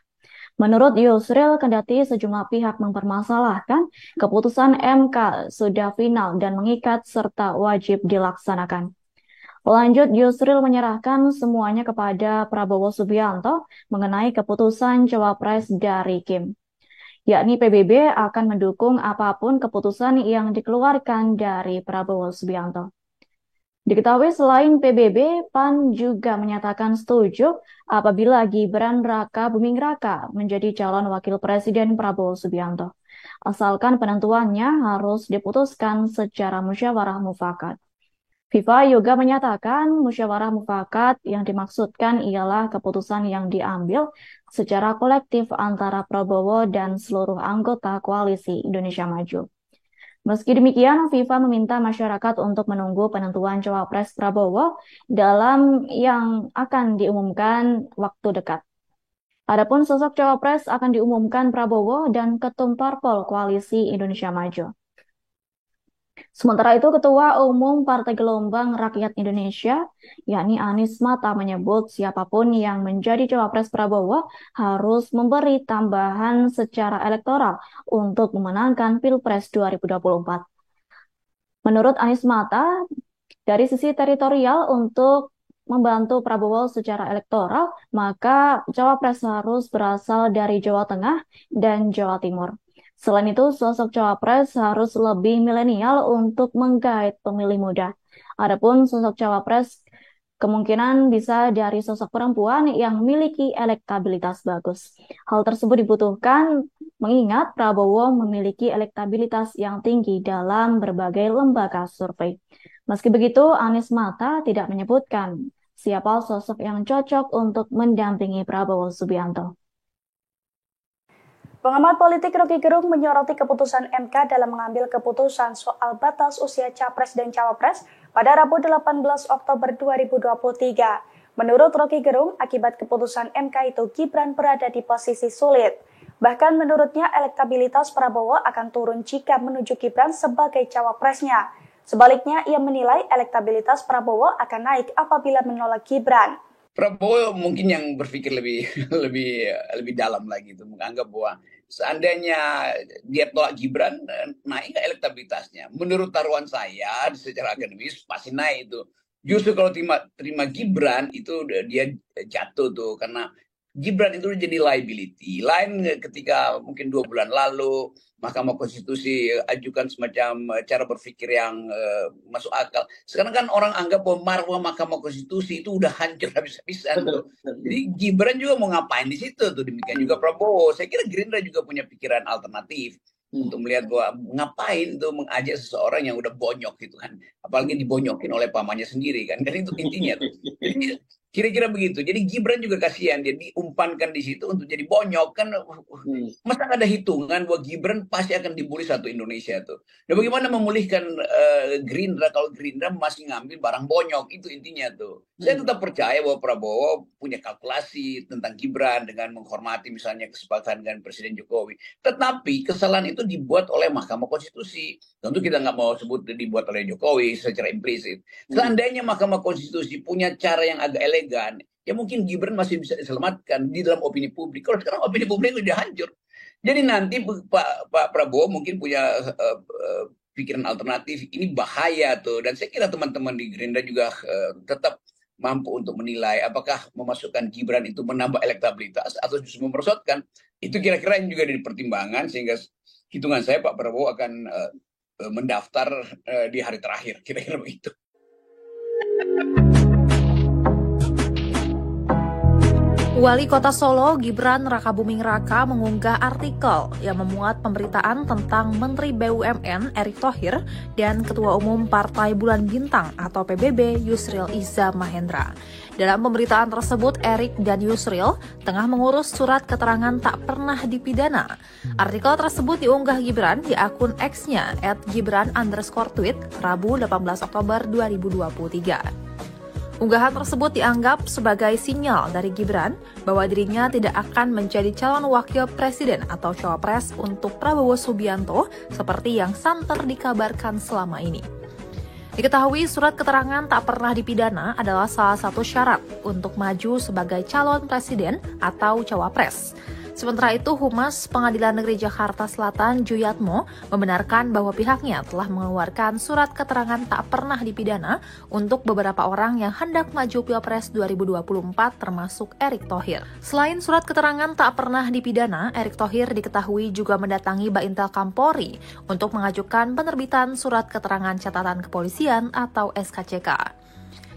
Menurut Yusril, kendati sejumlah pihak mempermasalahkan, keputusan MK sudah final dan mengikat serta wajib dilaksanakan. Lanjut, Yusril menyerahkan semuanya kepada Prabowo Subianto mengenai keputusan Cawapres dari Kim, yakni PBB akan mendukung apapun keputusan yang dikeluarkan dari Prabowo Subianto. Diketahui selain PBB, PAN juga menyatakan setuju apabila Gibran Raka Buming Raka menjadi calon wakil presiden Prabowo Subianto, asalkan penentuannya harus diputuskan secara musyawarah mufakat. FIFA juga menyatakan musyawarah mufakat yang dimaksudkan ialah keputusan yang diambil secara kolektif antara Prabowo dan seluruh anggota koalisi Indonesia Maju. Meski demikian, FIFA meminta masyarakat untuk menunggu penentuan Cawapres Prabowo dalam yang akan diumumkan waktu dekat. Adapun sosok Cawapres akan diumumkan Prabowo dan Ketum Parpol Koalisi Indonesia Maju. Sementara itu, Ketua Umum Partai Gelombang Rakyat Indonesia, yakni Anies Mata, menyebut siapapun yang menjadi Cawapres Prabowo harus memberi tambahan secara elektoral untuk memenangkan Pilpres 2024. Menurut Anies Mata, dari sisi teritorial untuk membantu Prabowo secara elektoral, maka Cawapres harus berasal dari Jawa Tengah dan Jawa Timur. Selain itu, sosok Cawapres harus lebih milenial untuk menggait pemilih muda. Adapun sosok Cawapres kemungkinan bisa dari sosok perempuan yang memiliki elektabilitas bagus. Hal tersebut dibutuhkan mengingat Prabowo memiliki elektabilitas yang tinggi dalam berbagai lembaga survei. Meski begitu, Anies Mata tidak menyebutkan siapa sosok yang cocok untuk mendampingi Prabowo Subianto. Pengamat politik Rocky Gerung menyoroti keputusan MK dalam mengambil keputusan soal batas usia Capres dan Cawapres pada Rabu 18 Oktober 2023. Menurut Rocky Gerung, akibat keputusan MK itu Gibran berada di posisi sulit. Bahkan menurutnya elektabilitas Prabowo akan turun jika menuju Gibran sebagai cawapresnya. Sebaliknya, ia menilai elektabilitas Prabowo akan naik apabila menolak Gibran. Prabowo mungkin yang berpikir lebih dalam lagi itu, menganggap bahwa seandainya dia tolak Gibran, naik elektabilitasnya. Menurut taruhan saya secara akademis pasti naik itu. Justru kalau terima Gibran itu dia jatuh tuh, karena Gibran itu jadi liability. Lain ketika mungkin 2 bulan lalu Mahkamah Konstitusi ajukan semacam cara berpikir yang masuk akal. Sekarang kan orang anggap bahwa marwah Mahkamah Konstitusi itu udah hancur habis-habisan. Jadi Gibran juga mau ngapain di situ tuh, demikian juga Prabowo. Saya kira Gerindra juga punya pikiran alternatif untuk melihat bahwa ngapain tuh mengajak seseorang yang udah bonyok gitu kan, apalagi dibonyokin oleh pamannya sendiri kan itu intinya tuh. Jadi kira-kira begitu. Jadi Gibran juga kasihan, dia diumpankan di situ untuk jadi bonyok kan. Masa nggak ada hitungan bahwa Gibran pasti akan dibully satu Indonesia tuh. Nah, bagaimana memulihkan Gerindra kalau Gerindra masih ngambil barang bonyok, itu intinya tuh. Saya tetap percaya bahwa Prabowo punya kalkulasi tentang Gibran dengan menghormati misalnya kesepakatan dengan Presiden Jokowi. Tetapi kesalahan itu dibuat oleh Mahkamah Konstitusi. Tentu kita nggak mau sebut dibuat oleh Jokowi secara implisit. Seandainya Mahkamah Konstitusi punya cara yang agak elegan, ya mungkin Gibran masih bisa diselamatkan di dalam opini publik. Kalau sekarang opini publik sudah hancur. Jadi nanti Pak Prabowo mungkin punya pikiran alternatif. Ini bahaya tuh. Dan saya kira teman-teman di Gerindra juga tetap mampu untuk menilai apakah memasukkan Gibran itu menambah elektabilitas atau justru memerosotkan. Itu kira-kira yang juga dipertimbangkan, sehingga hitungan saya Pak Prabowo akan mendaftar di hari terakhir, kira-kira begitu. Wali Kota Solo Gibran Raka Buming Raka mengunggah artikel yang memuat pemberitaan tentang Menteri BUMN Erick Thohir dan Ketua Umum Partai Bulan Bintang atau PBB Yusril Iza Mahendra. Dalam pemberitaan tersebut, Erick dan Yusril tengah mengurus surat keterangan tak pernah dipidana. Artikel tersebut diunggah Gibran di akun X-nya @gibran_tweet Rabu 18 Oktober 2023. Unggahan tersebut dianggap sebagai sinyal dari Gibran bahwa dirinya tidak akan menjadi calon wakil presiden atau cawapres untuk Prabowo Subianto seperti yang santer dikabarkan selama ini. Diketahui surat keterangan tak pernah dipidana adalah salah satu syarat untuk maju sebagai calon presiden atau cawapres. Sementara itu, Humas Pengadilan Negeri Jakarta Selatan Juyatmo membenarkan bahwa pihaknya telah mengeluarkan surat keterangan tak pernah dipidana untuk beberapa orang yang hendak maju Pilpres 2024 termasuk Erick Thohir. Selain surat keterangan tak pernah dipidana, Erick Thohir diketahui juga mendatangi Baintel Kampolri untuk mengajukan penerbitan surat keterangan catatan kepolisian atau SKCK.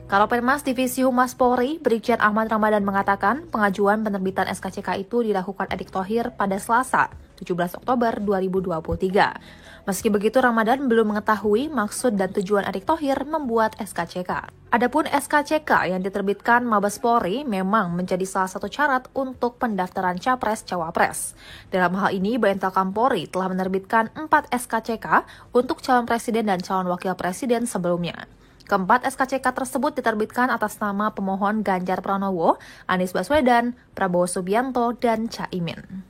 Kalopenmas Divisi Humas Polri, Brigjen Ahmad Ramadan mengatakan pengajuan penerbitan SKCK itu dilakukan Erick Thohir pada Selasa, 17 Oktober 2023. Meski begitu, Ramadan belum mengetahui maksud dan tujuan Erick Thohir membuat SKCK. Adapun SKCK yang diterbitkan Mabes Polri memang menjadi salah satu syarat untuk pendaftaran Capres-Cawapres. Dalam hal ini, Baintel Kampolri telah menerbitkan 4 SKCK untuk calon presiden dan calon wakil presiden sebelumnya. Keempat SKCK tersebut diterbitkan atas nama pemohon Ganjar Pranowo, Anies Baswedan, Prabowo Subianto, dan Caimin.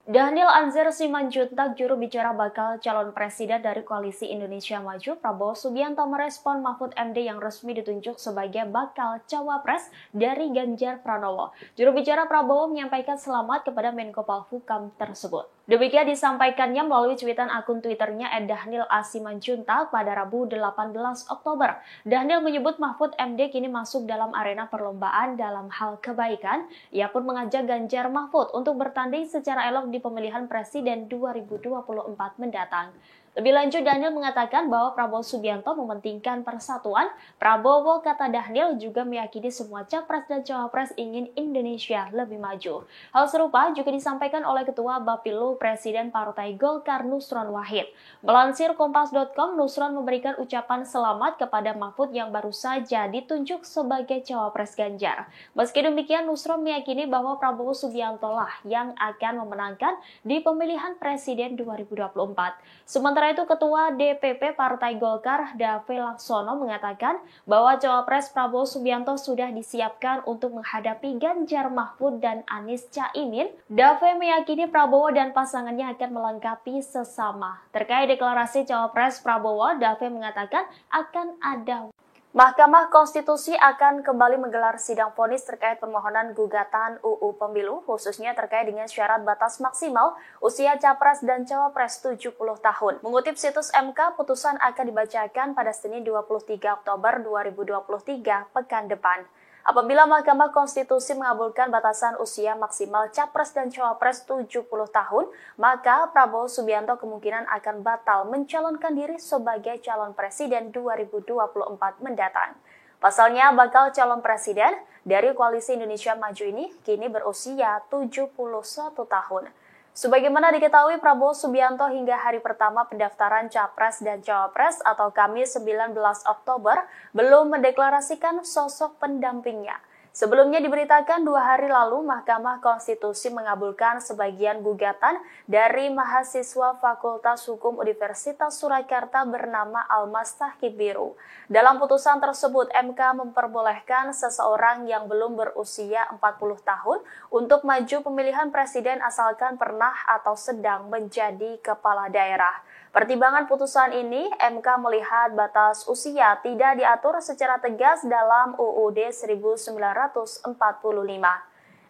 Daniel Anzar Simanjuntak, juru bicara bakal calon presiden dari Koalisi Indonesia Maju, Prabowo Subianto merespon Mahfud MD yang resmi ditunjuk sebagai bakal cawapres dari Ganjar Pranowo. Juru bicara Prabowo menyampaikan selamat kepada Menko Polhukam tersebut. Demikian disampaikannya melalui cuitan akun Twitternya @Daniel A. Simanjuntak pada Rabu 18 Oktober. Daniel menyebut Mahfud MD kini masuk dalam arena perlombaan dalam hal kebaikan. Ia pun mengajak Ganjar Mahfud untuk bertanding secara elok di pemilihan presiden 2024 mendatang. Lebih lanjut, Daniel mengatakan bahwa Prabowo Subianto mementingkan persatuan. Prabowo, kata Daniel, juga meyakini semua capres dan cawapres ingin Indonesia lebih maju. Hal serupa juga disampaikan oleh Ketua Bapilu Presiden Partai Golkar Nusron Wahid. Melansir Kompas.com, Nusron memberikan ucapan selamat kepada Mahfud yang baru saja ditunjuk sebagai cawapres Ganjar. Meski demikian, Nusron meyakini bahwa Prabowo Subianto lah yang akan memenangkan di pemilihan presiden 2024. Sementara itu, Ketua DPP Partai Golkar, Dave Laksono, mengatakan bahwa cawapres Prabowo Subianto sudah disiapkan untuk menghadapi Ganjar Mahfud dan Anies Caimin. Dave meyakini Prabowo dan pasangannya akan melengkapi sesama. Terkait deklarasi cawapres Prabowo, Dave mengatakan akan ada. Mahkamah Konstitusi akan kembali menggelar sidang vonis terkait permohonan gugatan UU Pemilu, khususnya terkait dengan syarat batas maksimal usia capres dan cawapres 70 tahun. Mengutip situs MK, putusan akan dibacakan pada Senin 23 Oktober 2023 pekan depan. Apabila Mahkamah Konstitusi mengabulkan batasan usia maksimal capres dan cawapres 70 tahun, maka Prabowo Subianto kemungkinan akan batal mencalonkan diri sebagai calon presiden 2024 mendatang. Pasalnya, bakal calon presiden dari Koalisi Indonesia Maju ini kini berusia 71 tahun. Sebagaimana diketahui, Prabowo Subianto hingga hari pertama pendaftaran Capres dan Cawapres atau Kamis 19 Oktober belum mendeklarasikan sosok pendampingnya. Sebelumnya diberitakan 2 hari lalu Mahkamah Konstitusi mengabulkan sebagian gugatan dari mahasiswa Fakultas Hukum Universitas Surakarta bernama Almas Tahkib Biru. Dalam putusan tersebut, MK memperbolehkan seseorang yang belum berusia 40 tahun untuk maju pemilihan presiden asalkan pernah atau sedang menjadi kepala daerah. Pertimbangan putusan ini, MK melihat batas usia tidak diatur secara tegas dalam UUD 1945.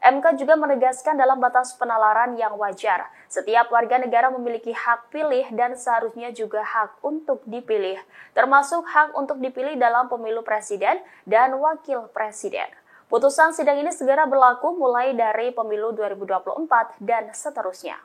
MK juga menegaskan dalam batas penalaran yang wajar, setiap warga negara memiliki hak pilih dan seharusnya juga hak untuk dipilih, termasuk hak untuk dipilih dalam pemilu presiden dan wakil presiden. Putusan sidang ini segera berlaku mulai dari pemilu 2024 dan seterusnya.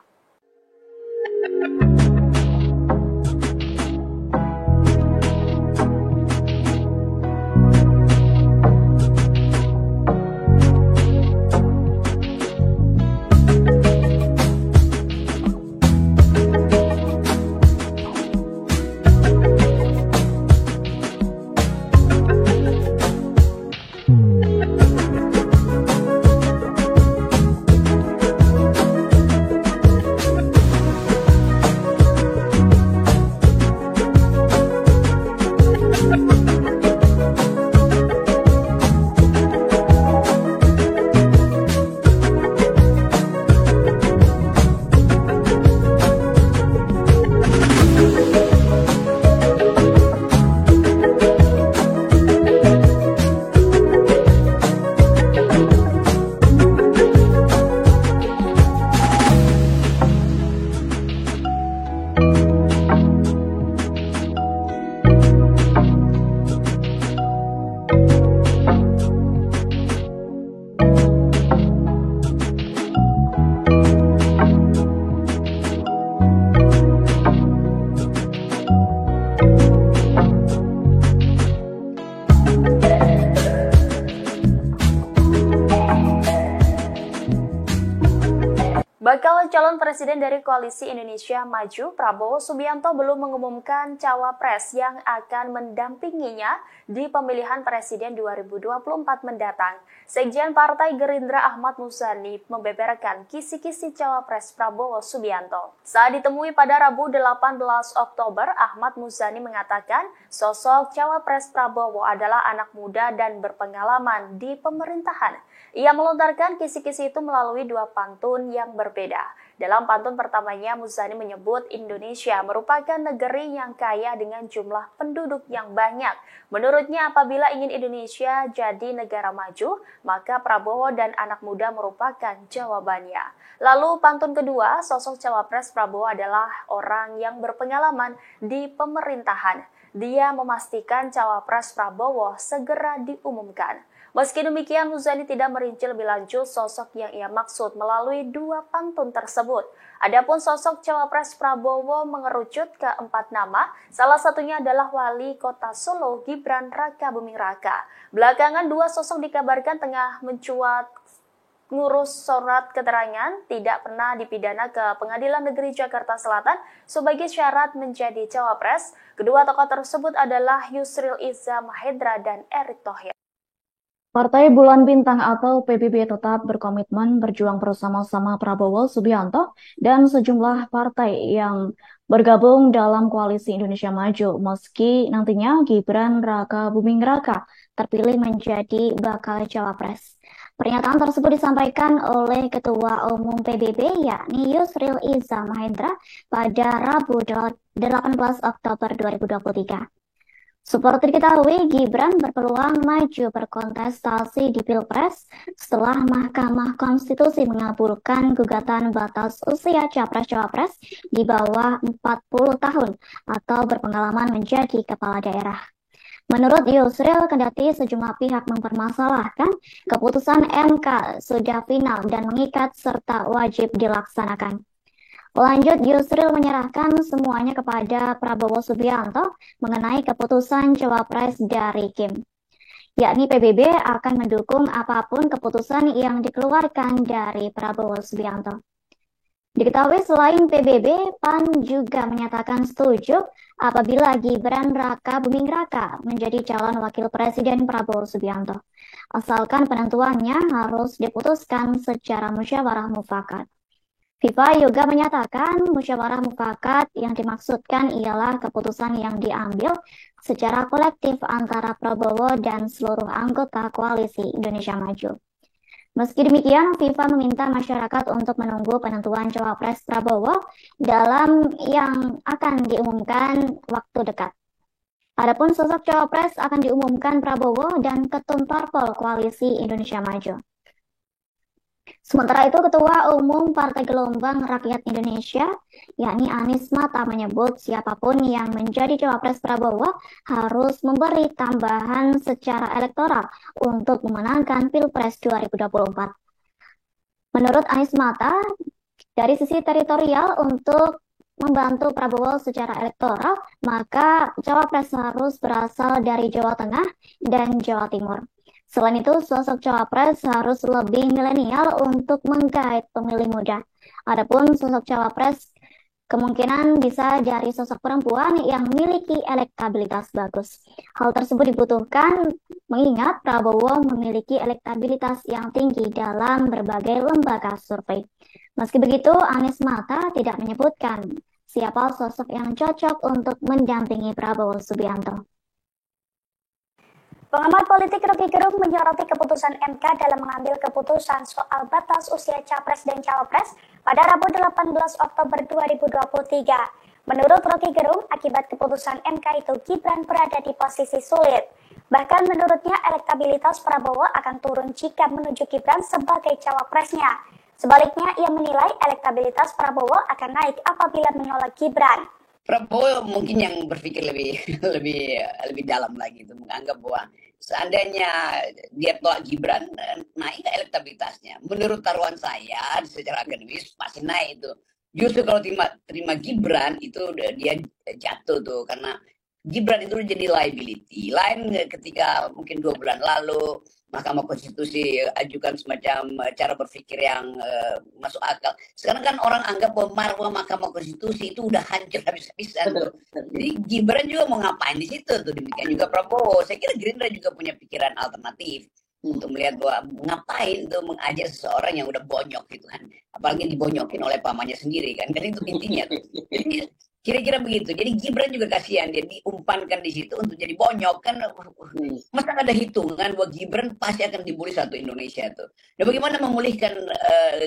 Bakal calon presiden dari Koalisi Indonesia Maju, Prabowo Subianto belum mengumumkan cawapres yang akan mendampinginya di pemilihan presiden 2024 mendatang. Sekjen Partai Gerindra Ahmad Muzani membeberkan kisi-kisi cawapres Prabowo Subianto. Saat ditemui pada Rabu 18 Oktober, Ahmad Muzani mengatakan sosok cawapres Prabowo adalah anak muda dan berpengalaman di pemerintahan. Ia melontarkan kisi-kisi itu melalui dua pantun yang berbeda. Dalam pantun pertamanya, Muzani menyebut Indonesia merupakan negeri yang kaya dengan jumlah penduduk yang banyak. Menurutnya, apabila ingin Indonesia jadi negara maju, maka Prabowo dan anak muda merupakan jawabannya. Lalu pantun kedua, sosok cawapres Prabowo adalah orang yang berpengalaman di pemerintahan. Dia memastikan cawapres Prabowo segera diumumkan. Meski demikian, Muzani tidak merinci lebih lanjut sosok yang ia maksud melalui dua pantun tersebut. Adapun sosok cawapres Prabowo mengerucut ke 4 nama, salah satunya adalah Wali Kota Solo Gibran Rakabuming Raka. Belakangan dua sosok dikabarkan tengah mencuat ngurus surat keterangan tidak pernah dipidana ke Pengadilan Negeri Jakarta Selatan sebagai syarat menjadi cawapres. Kedua tokoh tersebut adalah Yusril Iza Mahendra dan Erick Thohir. Partai Bulan Bintang atau PBB tetap berkomitmen berjuang bersama-sama Prabowo Subianto dan sejumlah partai yang bergabung dalam Koalisi Indonesia Maju meski nantinya Gibran Rakabuming Raka terpilih menjadi bakal cawapres. Pernyataan tersebut disampaikan oleh Ketua Umum PBB yakni Yusril Iza Mahendra pada Rabu 18 Oktober 2023. Seperti diketahui, Gibran berpeluang maju berkontestasi di Pilpres setelah Mahkamah Konstitusi mengabulkan gugatan batas usia capres-cawapres di bawah 40 tahun atau berpengalaman menjadi kepala daerah. Menurut Yusril, kendati sejumlah pihak mempermasalahkan, keputusan MK sudah final dan mengikat serta wajib dilaksanakan. Lanjut, Yusril menyerahkan semuanya kepada Prabowo Subianto mengenai keputusan cawapres dari Kim. Yakni PBB akan mendukung apapun keputusan yang dikeluarkan dari Prabowo Subianto. Diketahui selain PBB, PAN juga menyatakan setuju apabila Gibran Rakabuming Raka menjadi calon wakil presiden Prabowo Subianto. Asalkan penentuannya harus diputuskan secara musyawarah mufakat. FIFA juga menyatakan musyawarah mufakat yang dimaksudkan ialah keputusan yang diambil secara kolektif antara Prabowo dan seluruh anggota Koalisi Indonesia Maju. Meski demikian, FIFA meminta masyarakat untuk menunggu penentuan cawapres Prabowo dalam yang akan diumumkan waktu dekat. Adapun sosok cawapres akan diumumkan Prabowo dan Ketum Parpol Koalisi Indonesia Maju. Sementara itu, Ketua Umum Partai Gelombang Rakyat Indonesia, yakni Anies Mata, menyebut siapapun yang menjadi cawapres Prabowo harus memberi tambahan secara elektoral untuk memenangkan Pilpres 2024. Menurut Anies Mata, dari sisi teritorial untuk membantu Prabowo secara elektoral, maka cawapres harus berasal dari Jawa Tengah dan Jawa Timur. Selain itu, sosok cawapres harus lebih milenial untuk menggait pemilih muda. Adapun sosok cawapres kemungkinan bisa dari sosok perempuan yang memiliki elektabilitas bagus. Hal tersebut dibutuhkan mengingat Prabowo memiliki elektabilitas yang tinggi dalam berbagai lembaga survei. Meski begitu, Anies Mata tidak menyebutkan siapa sosok yang cocok untuk mendampingi Prabowo Subianto. Pengamat politik Rocky Gerung menyoroti keputusan MK dalam mengambil keputusan soal batas usia capres dan cawapres pada Rabu 18 Oktober 2023. Menurut Rocky Gerung, akibat keputusan MK itu Gibran berada di posisi sulit. Bahkan menurutnya elektabilitas Prabowo akan turun jika menunjuk Gibran sebagai cawapresnya. Sebaliknya, ia menilai elektabilitas Prabowo akan naik apabila menolak Gibran. Prabowo mungkin yang berpikir lebih dalam lagi itu, menganggap bahwa seandainya dia tolak Gibran, naik elektabilitasnya. Menurut taruhan saya secara akademis pasti naik itu. Justru kalau terima Gibran itu dia jatuh tuh, karena Gibran itu jadi liability. Lain ketika mungkin 2 bulan lalu Mahkamah Konstitusi ajukan semacam cara berpikir yang masuk akal. Sekarang kan orang anggap bahwa Mahkamah Konstitusi itu udah hancur habis-habisan. Jadi Gibran juga mau ngapain di situ tuh, demikian juga Prabowo. Saya kira Gerindra juga punya pikiran alternatif untuk melihat bahwa ngapain tuh mengajak seseorang yang udah bonyok gitu kan, apalagi dibonyokin oleh pamannya sendiri kan itu intinya tuh. Jadi kira-kira begitu. Jadi Gibran juga kasihan, dia diumpankan di situ untuk jadi bonyok kan. Masa ada hitungan bahwa Gibran pasti akan dibully satu Indonesia tuh. Dan bagaimana memulihkan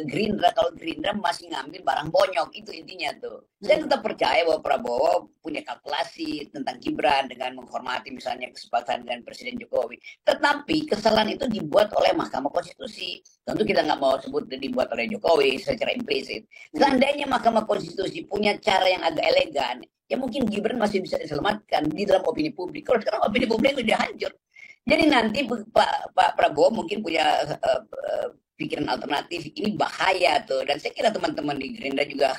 Gerindra kalau Gerindra masih ngambil barang bonyok, itu intinya tuh. Saya tetap percaya bahwa Prabowo punya kalkulasi tentang Gibran dengan menghormati misalnya kesepakatan dengan Presiden Jokowi. Tetapi kesalahan itu dibuat oleh Mahkamah Konstitusi. Tentu kita nggak mau sebut dibuat oleh Jokowi secara implisit. Seandainya Mahkamah Konstitusi punya cara yang agak elegan, ya mungkin Gibran masih bisa diselamatkan di dalam opini publik. Kalau sekarang opini publik sudah hancur. Jadi nanti Pak Prabowo mungkin punya pikiran alternatif, ini bahaya tuh. Dan saya kira teman-teman di Gerindra juga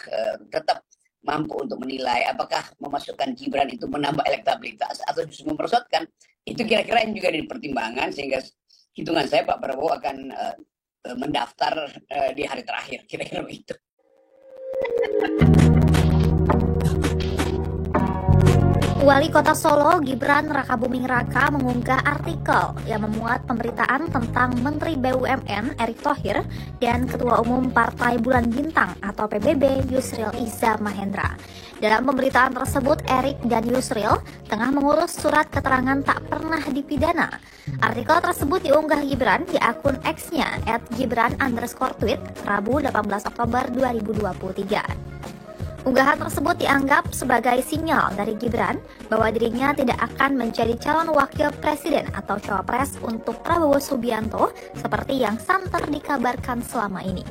tetap mampu untuk menilai apakah memasukkan Gibran itu menambah elektabilitas atau justru memperosotkan. Itu kira-kira yang juga dipertimbangkan, sehingga hitungan saya Pak Prabowo akan mendaftar di hari terakhir, kira-kira begitu. Wali Kota Solo Gibran Rakabuming Raka mengunggah artikel yang memuat pemberitaan tentang Menteri BUMN Erick Thohir dan Ketua Umum Partai Bulan Bintang atau PBB Yusril Iza Mahendra. Dalam pemberitaan tersebut, Erick dan Yusril tengah mengurus surat keterangan tak pernah dipidana. Artikel tersebut diunggah Gibran di akun X-nya @gibran_tweet Rabu 18 Oktober 2023. Unggahan tersebut dianggap sebagai sinyal dari Gibran bahwa dirinya tidak akan menjadi calon wakil presiden atau cawapres untuk Prabowo Subianto seperti yang santer dikabarkan selama ini.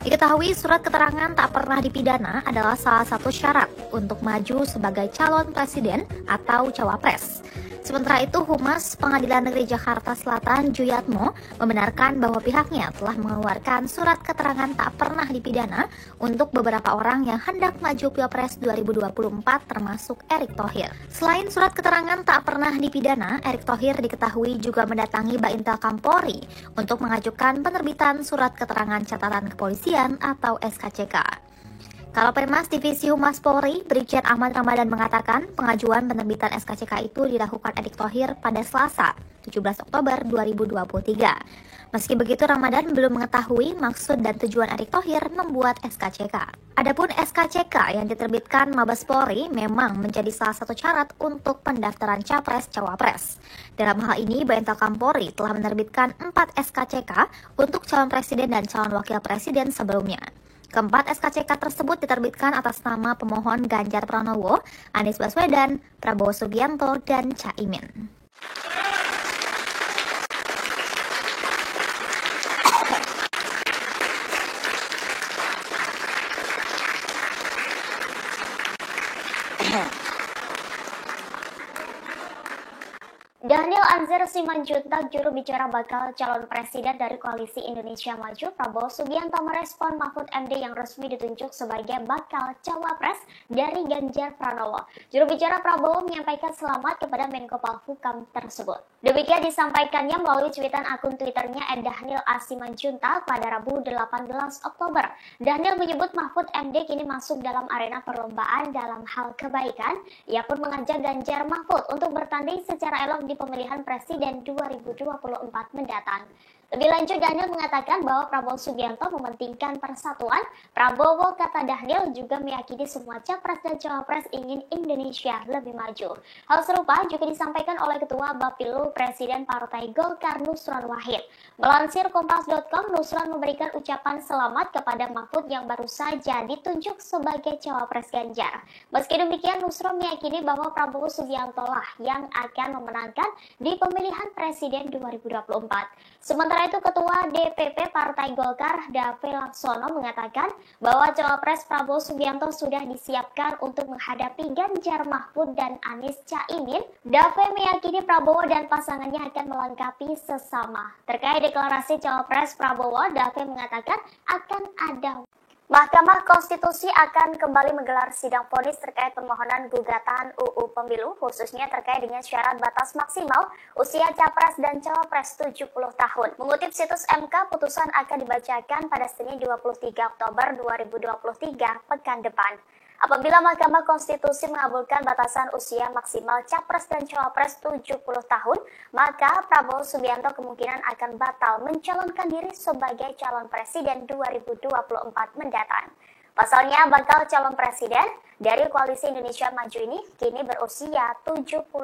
Diketahui surat keterangan tak pernah dipidana adalah salah satu syarat untuk maju sebagai calon presiden atau cawapres. Sementara itu, Humas Pengadilan Negeri Jakarta Selatan Juyatmo membenarkan bahwa pihaknya telah mengeluarkan surat keterangan tak pernah dipidana untuk beberapa orang yang hendak maju Pilpres 2024 termasuk Erick Thohir. Selain surat keterangan tak pernah dipidana, Erick Thohir diketahui juga mendatangi Baintel Kampolri untuk mengajukan penerbitan surat keterangan catatan kepolisian atau SKCK. Kalapemas Divisi Humas Polri, Brigjen Ahmad Ramadan mengatakan pengajuan penerbitan SKCK itu dilakukan Erick Thohir pada Selasa, 17 Oktober 2023. Meski begitu, Ramadan belum mengetahui maksud dan tujuan Erick Thohir membuat SKCK. Adapun SKCK yang diterbitkan Mabes Polri memang menjadi salah satu syarat untuk pendaftaran Capres-Cawapres. Dalam hal ini, Baintel Kampolri telah menerbitkan 4 SKCK untuk calon presiden dan calon wakil presiden sebelumnya. Keempat SKCK tersebut diterbitkan atas nama pemohon Ganjar Pranowo, Anies Baswedan, Prabowo Subianto, dan Caimin. Daniel Anzar Simanjuntak, juru bicara bakal calon presiden dari Koalisi Indonesia Maju, Prabowo Subianto merespon Mahfud MD yang resmi ditunjuk sebagai bakal cawapres dari Ganjar Pranowo. Juru bicara Prabowo menyampaikan selamat kepada Menko Polhukam tersebut. Demikian disampaikannya melalui cuitan akun Twitternya @Daniel A. Simanjuntak pada Rabu 18 Oktober. Daniel menyebut Mahfud MD kini masuk dalam arena perlombaan dalam hal kebaikan. Ia pun mengajak Ganjar Mahfud untuk bertanding secara elok di pemilihan presiden 2024 mendatang. Lebih lanjut, Daniel mengatakan bahwa Prabowo Subianto mementingkan persatuan. Prabowo, kata Daniel, juga meyakini semua capres dan cawapres ingin Indonesia lebih maju. Hal serupa juga disampaikan oleh Ketua Bapilu Presiden Partai Golkar Nusron Wahid. Melansir Kompas.com, Nusron memberikan ucapan selamat kepada Mahfud yang baru saja ditunjuk sebagai cawapres Ganjar. Meski demikian, Nusron meyakini bahwa Prabowo Subianto lah yang akan memenangkan di pemilihan presiden 2024. Sementara itu, Ketua DPP Partai Golkar Dave Laksono mengatakan bahwa cawapres Prabowo Subianto sudah disiapkan untuk menghadapi Ganjar Mahfud dan Anies Caimin. Dave meyakini Prabowo dan pasangannya akan melengkapi sesama. Terkait deklarasi cawapres Prabowo, Dave mengatakan akan ada Mahkamah Konstitusi akan kembali menggelar sidang vonis terkait permohonan gugatan UU Pemilu, khususnya terkait dengan syarat batas maksimal usia Capres dan Cawapres 70 tahun. Mengutip situs MK, putusan akan dibacakan pada Senin 23 Oktober 2023 pekan depan. Apabila Mahkamah Konstitusi mengabulkan batasan usia maksimal Capres dan Cawapres 70 tahun, maka Prabowo Subianto kemungkinan akan batal mencalonkan diri sebagai calon presiden 2024 mendatang. Pasalnya, bakal calon presiden dari Koalisi Indonesia Maju ini kini berusia 71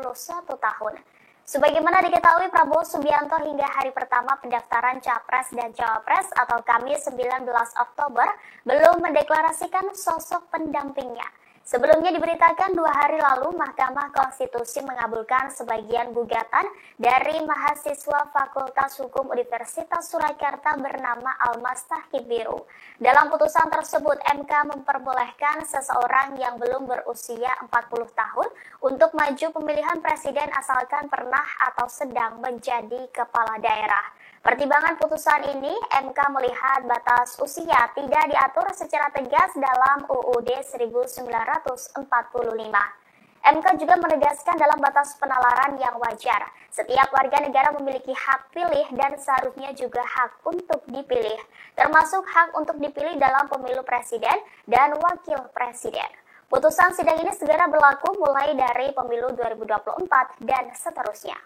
tahun. Sebagaimana diketahui, Prabowo Subianto hingga hari pertama pendaftaran Capres dan Cawapres atau Kamis 19 Oktober belum mendeklarasikan sosok pendampingnya. Sebelumnya diberitakan 2 hari lalu Mahkamah Konstitusi mengabulkan sebagian gugatan dari mahasiswa Fakultas Hukum Universitas Surakarta bernama Almas Tahkib Biru. Dalam putusan tersebut, MK memperbolehkan seseorang yang belum berusia 40 tahun untuk maju pemilihan presiden asalkan pernah atau sedang menjadi kepala daerah. Pertimbangan putusan ini, MK melihat batas usia tidak diatur secara tegas dalam UUD 1945. MK juga menegaskan dalam batas penalaran yang wajar, setiap warga negara memiliki hak pilih dan seharusnya juga hak untuk dipilih, termasuk hak untuk dipilih dalam pemilu presiden dan wakil presiden. Putusan sidang ini segera berlaku mulai dari pemilu 2024 dan seterusnya.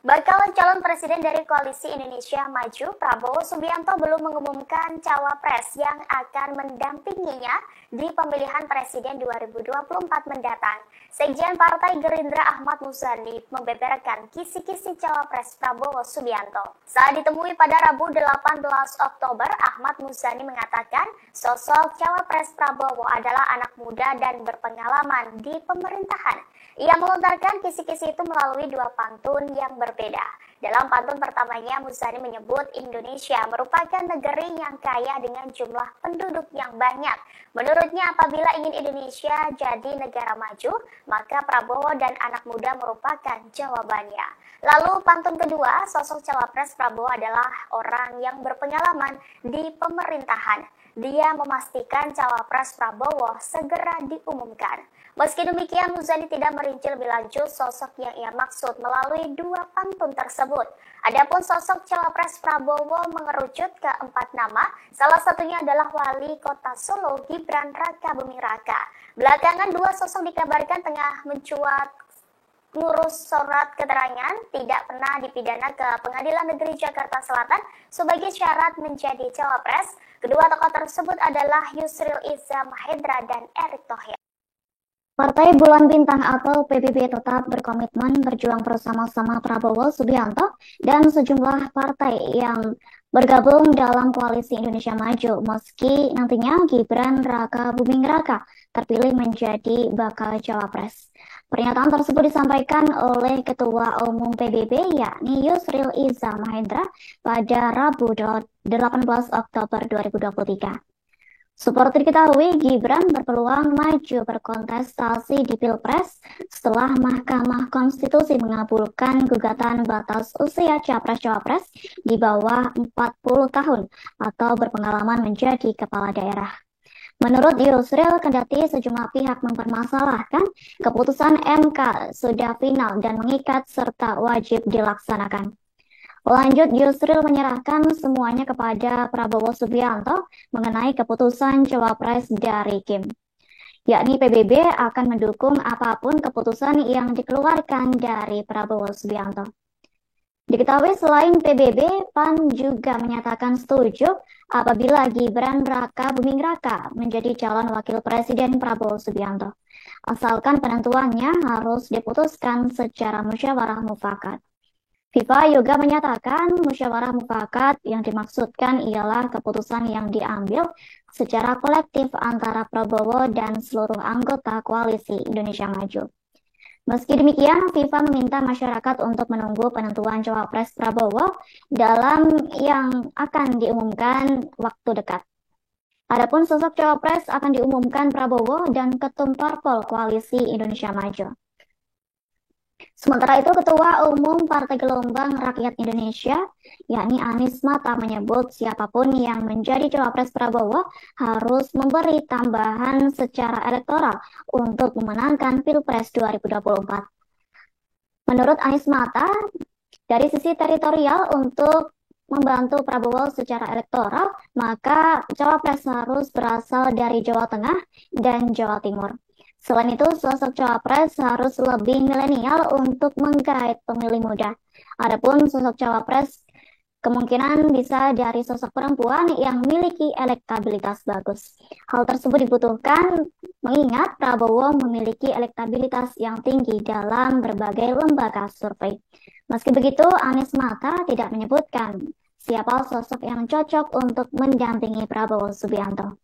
Bakal calon presiden dari Koalisi Indonesia Maju, Prabowo Subianto belum mengumumkan cawapres yang akan mendampinginya di pemilihan presiden 2024 mendatang. Sekjen Partai Gerindra Ahmad Muzani membeberkan kisi-kisi cawapres Prabowo Subianto. Saat ditemui pada Rabu 18 Oktober, Ahmad Muzani mengatakan sosok cawapres Prabowo adalah anak muda dan berpengalaman di pemerintahan. Ia melontarkan kisi-kisi itu melalui 2 pantun yang berbeda. Dalam pantun pertamanya, Muzani menyebut Indonesia merupakan negeri yang kaya dengan jumlah penduduk yang banyak. Menurutnya, apabila ingin Indonesia jadi negara maju, maka Prabowo dan anak muda merupakan jawabannya. Lalu pantun kedua, sosok cawapres Prabowo adalah orang yang berpengalaman di pemerintahan. Dia memastikan cawapres Prabowo segera diumumkan. Meski demikian, Muzani tidak merinci lebih lanjut sosok yang ia maksud melalui 2 pantun tersebut. Adapun sosok cawapres Prabowo mengerucut ke 4 nama, salah satunya adalah Wali Kota Solo Gibran Rakabuming Raka. Belakangan 2 sosok dikabarkan tengah mencuat ngurus surat keterangan tidak pernah dipidana ke Pengadilan Negeri Jakarta Selatan sebagai syarat menjadi cawapres. Kedua tokoh tersebut adalah Yusril Iza Mahendra dan Erick Thohir. Partai Bulan Bintang atau PBB tetap berkomitmen berjuang bersama-sama Prabowo Subianto dan sejumlah partai yang bergabung dalam Koalisi Indonesia Maju meski nantinya Gibran Rakabuming Raka terpilih menjadi bakal cawapres. Pernyataan tersebut disampaikan oleh Ketua Umum PBB yakni Yusril Iza Mahendra pada Rabu 18 Oktober 2023. Seperti diketahui, Gibran berpeluang maju berkontestasi di Pilpres setelah Mahkamah Konstitusi mengabulkan gugatan batas usia Capres-Cawapres di bawah 40 tahun atau berpengalaman menjadi kepala daerah. Menurut Yusril, kendati sejumlah pihak mempermasalahkan, keputusan MK sudah final dan mengikat serta wajib dilaksanakan. Lanjut, Yusril menyerahkan semuanya kepada Prabowo Subianto mengenai keputusan Cawapres dari Kim, yakni PBB akan mendukung apapun keputusan yang dikeluarkan dari Prabowo Subianto. Diketahui selain PBB, PAN juga menyatakan setuju apabila Gibran Raka Buming Raka menjadi calon wakil presiden Prabowo Subianto, asalkan penentuannya harus diputuskan secara musyawarah mufakat. FIFA juga menyatakan musyawarah mufakat yang dimaksudkan ialah keputusan yang diambil secara kolektif antara Prabowo dan seluruh anggota koalisi Indonesia Maju. Meski demikian, FIFA meminta masyarakat untuk menunggu penentuan Cawapres Prabowo dalam yang akan diumumkan waktu dekat. Adapun sosok Cawapres akan diumumkan Prabowo dan Ketum Parpol Koalisi Indonesia Maju. Sementara itu, Ketua Umum Partai Gelombang Rakyat Indonesia, yakni Anies Mata, menyebut siapapun yang menjadi Cawapres Prabowo harus memberi tambahan secara elektoral untuk memenangkan Pilpres 2024. Menurut Anies Mata, dari sisi teritorial untuk membantu Prabowo secara elektoral, maka Cawapres harus berasal dari Jawa Tengah dan Jawa Timur. Selain itu, sosok Cawapres harus lebih milenial untuk menggait pemilih muda. Adapun sosok Cawapres kemungkinan bisa dari sosok perempuan yang memiliki elektabilitas bagus. Hal tersebut dibutuhkan mengingat Prabowo memiliki elektabilitas yang tinggi dalam berbagai lembaga survei. Meski begitu, Anies Mata tidak menyebutkan siapa sosok yang cocok untuk mendampingi Prabowo Subianto.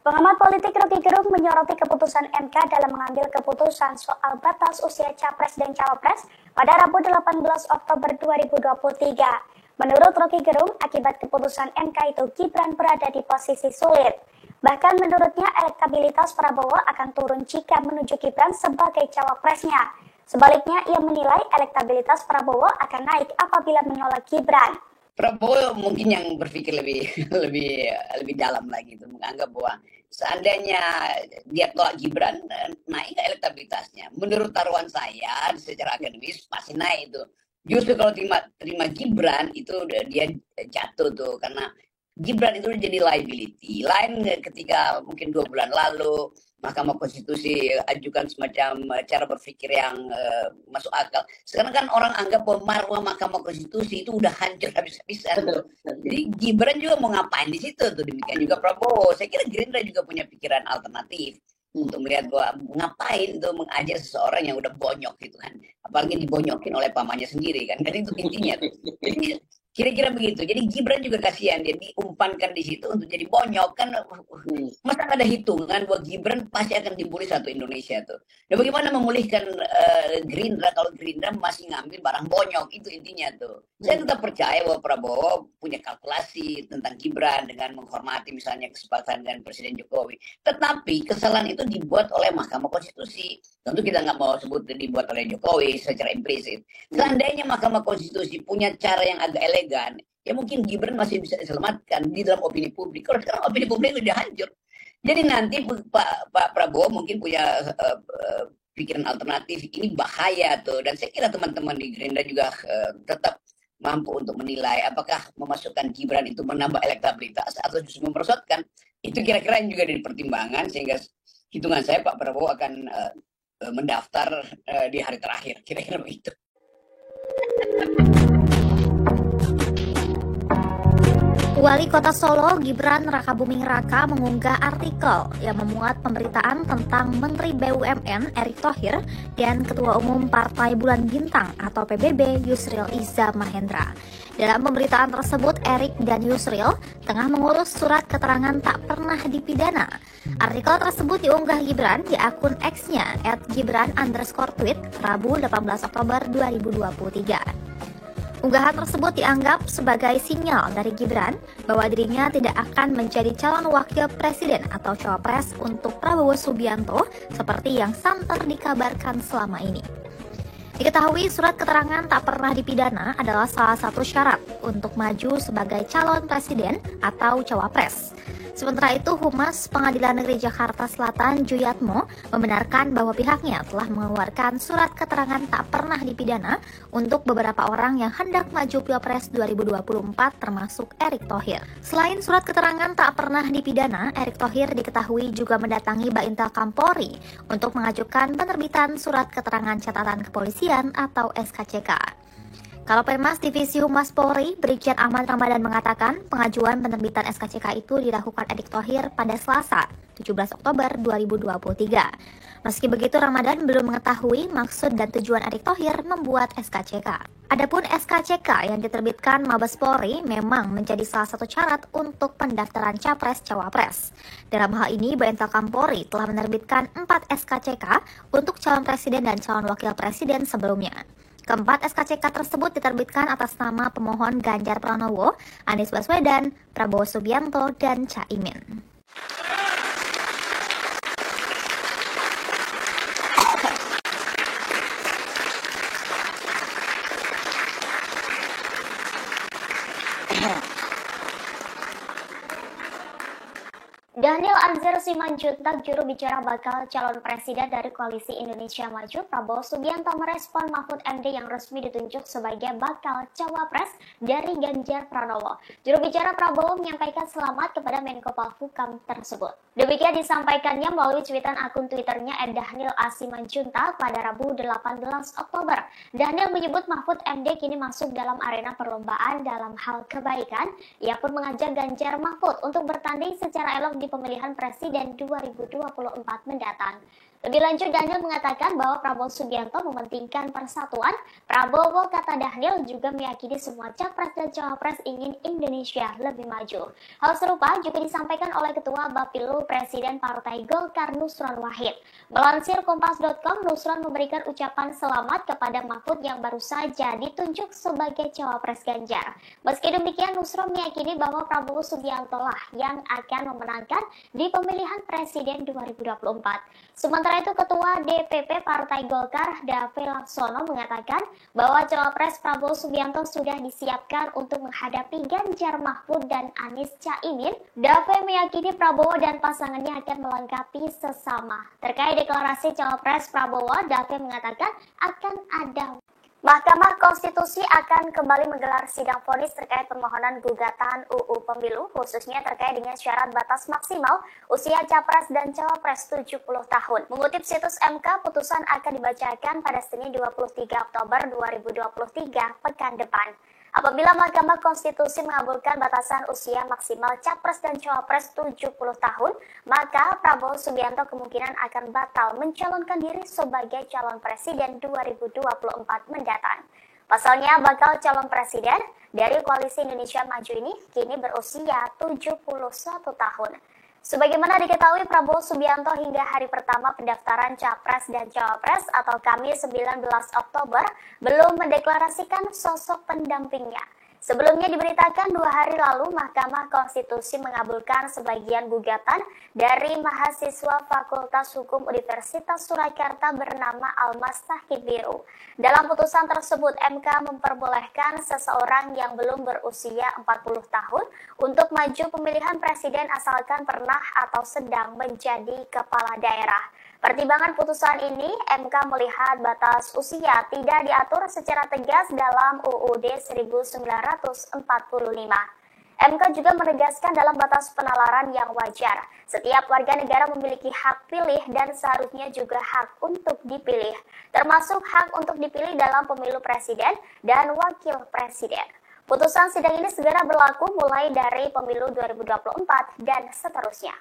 Pengamat politik Rocky Gerung menyoroti keputusan MK dalam mengambil keputusan soal batas usia Capres dan Cawapres pada Rabu 18 Oktober 2023. Menurut Rocky Gerung, akibat keputusan MK itu Gibran berada di posisi sulit. Bahkan menurutnya elektabilitas Prabowo akan turun jika menuju Gibran sebagai cawapresnya. Sebaliknya, ia menilai elektabilitas Prabowo akan naik apabila menolak Gibran. Prabowo mungkin yang berpikir lebih dalam lagi itu, menganggap bahwa seandainya dia tolak Gibran, naik elektabilitasnya. Menurut taruhan saya secara akademis pasti naik itu. Justru kalau terima Gibran itu dia jatuh tuh, karena Gibran itu jadi liability. Lain ketika mungkin 2 bulan lalu Mahkamah Konstitusi ajukan semacam cara berpikir yang masuk akal. Sekarang kan orang anggap bahwa marwah Mahkamah Konstitusi itu udah hancur habis-habisan. Jadi Gibran juga mau ngapain di situ tuh, demikian juga Prabowo. Saya kira Gerindra juga punya pikiran alternatif untuk melihat bahwa ngapain tuh mengajak seseorang yang udah bonyok gitu kan. Apalagi dibonyokin oleh pamannya sendiri kan. Itu intinya tuh. Jadi kira-kira begitu. Jadi Gibran juga kasihan, dia diumpankan di situ untuk jadi bonyok kan. Masa ada hitungan bahwa Gibran pasti akan dibully satu Indonesia tuh. Dan bagaimana memulihkan Gerindra kalau Gerindra masih ngambil barang bonyok, itu intinya tuh. Saya tetap percaya bahwa Prabowo punya kalkulasi tentang Gibran dengan menghormati misalnya kesepakatan dengan Presiden Jokowi. Tetapi kesalahan itu dibuat oleh Mahkamah Konstitusi. Tentu kita nggak mau sebut dibuat oleh Jokowi secara implisit. Seandainya Mahkamah Konstitusi punya cara yang agak elegan, ya mungkin Gibran masih bisa diselamatkan di dalam opini publik. Kalau sekarang opini publik sudah hancur. Jadi nanti Pak Prabowo mungkin punya pikiran alternatif, ini bahaya tuh. Dan saya kira teman-teman di Gerindra juga tetap mampu untuk menilai apakah memasukkan Gibran itu menambah elektabilitas atau justru memperosotkan. Itu kira-kira yang juga dari pertimbangan, sehingga hitungan saya Pak Prabowo akan mendaftar di hari terakhir, kira-kira begitu. Wali Kota Solo Gibran Raka Buming Raka mengunggah artikel yang memuat pemberitaan tentang Menteri BUMN Erick Thohir dan Ketua Umum Partai Bulan Bintang atau PBB Yusril Iza Mahendra. Dalam pemberitaan tersebut, Erick dan Yusril tengah mengurus surat keterangan tak pernah dipidana. Artikel tersebut diunggah Gibran di akun X-nya @gibran_tweet Rabu 18 Oktober 2023. Unggahan tersebut dianggap sebagai sinyal dari Gibran bahwa dirinya tidak akan menjadi calon wakil presiden atau cawapres untuk Prabowo Subianto seperti yang santer dikabarkan selama ini. Diketahui surat keterangan tak pernah dipidana adalah salah satu syarat untuk maju sebagai calon presiden atau cawapres. Sementara itu, Humas Pengadilan Negeri Jakarta Selatan Juyatmo membenarkan bahwa pihaknya telah mengeluarkan surat keterangan tak pernah dipidana untuk beberapa orang yang hendak maju Pilpres 2024 termasuk Erick Thohir. Selain surat keterangan tak pernah dipidana, Erick Thohir diketahui juga mendatangi Baintel Kampolri untuk mengajukan penerbitan surat keterangan catatan kepolisian atau SKCK. Kalopenmas Divisi Humas Polri, Brigjen Ahmad Ramadan mengatakan pengajuan penerbitan SKCK itu dilakukan Erick Thohir pada Selasa, 17 Oktober 2023. Meski begitu, Ramadan belum mengetahui maksud dan tujuan Erick Thohir membuat SKCK. Adapun SKCK yang diterbitkan Mabes Polri memang menjadi salah satu syarat untuk pendaftaran Capres-Cawapres. Dalam hal ini, Baintel Kampolri telah menerbitkan 4 SKCK untuk calon presiden dan calon wakil presiden sebelumnya. Keempat SKCK tersebut diterbitkan atas nama pemohon Ganjar Pranowo, Anies Baswedan, Prabowo Subianto, dan Caimin. Daniel Anzar Simanjuntak, juru bicara bakal calon presiden dari Koalisi Indonesia Maju, Prabowo Subianto merespon Mahfud MD yang resmi ditunjuk sebagai bakal cawapres dari Ganjar Pranowo. Juru bicara Prabowo menyampaikan selamat kepada Menko Polhukam tersebut. Demikian disampaikannya melalui cuitan akun Twitternya @Daniel A. Simanjuntak pada Rabu 18 Oktober. Daniel menyebut Mahfud MD kini masuk dalam arena perlombaan dalam hal kebaikan. Ia pun mengajak Ganjar Mahfud untuk bertanding secara elok di pemilihan presiden 2024 mendatang. Lebih lanjut, Daniel mengatakan bahwa Prabowo Subianto mementingkan persatuan. Prabowo, kata Daniel, juga meyakini semua capres dan cawapres ingin Indonesia lebih maju. Hal serupa juga disampaikan oleh Ketua Bapilu Presiden Partai Golkar Nusron Wahid. Melansir Kompas.com, Nusron memberikan ucapan selamat kepada Mahfud yang baru saja ditunjuk sebagai cawapres Ganjar. Meski demikian, Nusron meyakini bahwa Prabowo Subianto lah yang akan memenangkan di pemilihan presiden 2024. Sementara itu, Ketua DPP Partai Golkar Dave Laksono mengatakan bahwa cawapres Prabowo Subianto sudah disiapkan untuk menghadapi Ganjar Mahfud dan Anies Caimin. Dave meyakini Prabowo dan pasangannya akan melengkapi sesama. Terkait deklarasi cawapres Prabowo, Dave mengatakan akan ada Mahkamah Konstitusi akan kembali menggelar sidang vonis terkait permohonan gugatan UU Pemilu, khususnya terkait dengan syarat batas maksimal usia capres dan cawapres 70 tahun. Mengutip situs MK, putusan akan dibacakan pada Senin 23 Oktober 2023 pekan depan. Apabila Mahkamah Konstitusi mengabulkan batasan usia maksimal capres dan cawapres 70 tahun, maka Prabowo Subianto kemungkinan akan batal mencalonkan diri sebagai calon presiden 2024 mendatang. Pasalnya, bakal calon presiden dari Koalisi Indonesia Maju ini kini berusia 71 tahun. Sebagaimana diketahui, Prabowo Subianto hingga hari pertama pendaftaran Capres dan Cawapres atau Kamis 19 Oktober belum mendeklarasikan sosok pendampingnya. Sebelumnya diberitakan 2 hari lalu Mahkamah Konstitusi mengabulkan sebagian gugatan dari mahasiswa Fakultas Hukum Universitas Surakarta bernama Almas Tahkibiru. Dalam putusan tersebut, MK memperbolehkan seseorang yang belum berusia 40 tahun untuk maju pemilihan presiden asalkan pernah atau sedang menjadi kepala daerah. Pertimbangan putusan ini, MK melihat batas usia tidak diatur secara tegas dalam UUD 1945. MK juga menegaskan dalam batas penalaran yang wajar, setiap warga negara memiliki hak pilih dan seharusnya juga hak untuk dipilih, termasuk hak untuk dipilih dalam pemilu presiden dan wakil presiden. Putusan sidang ini segera berlaku mulai dari pemilu 2024 dan seterusnya.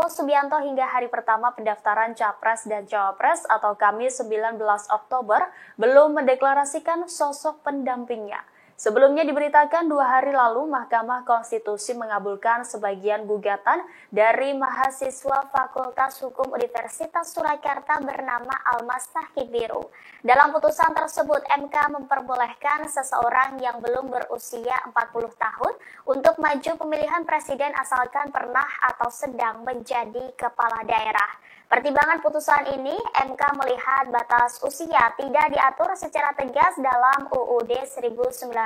Prabowo Subianto hingga hari pertama pendaftaran Capres dan Cawapres atau Kamis 19 Oktober belum mendeklarasikan sosok pendampingnya. Sebelumnya diberitakan 2 hari lalu Mahkamah Konstitusi mengabulkan sebagian gugatan dari mahasiswa Fakultas Hukum Universitas Surakarta bernama Almas Tahqiq Biru. Dalam putusan tersebut, MK memperbolehkan seseorang yang belum berusia 40 tahun untuk maju pemilihan presiden asalkan pernah atau sedang menjadi kepala daerah. Pertimbangan putusan ini, MK melihat batas usia tidak diatur secara tegas dalam UUD 1945.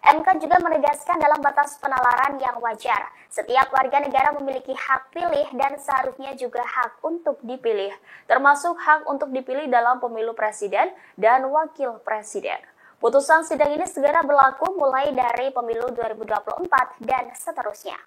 MK juga menegaskan dalam batas penalaran yang wajar, setiap warga negara memiliki hak pilih dan seharusnya juga hak untuk dipilih, termasuk hak untuk dipilih dalam pemilu presiden dan wakil presiden. Putusan sidang ini segera berlaku mulai dari pemilu 2024 dan seterusnya.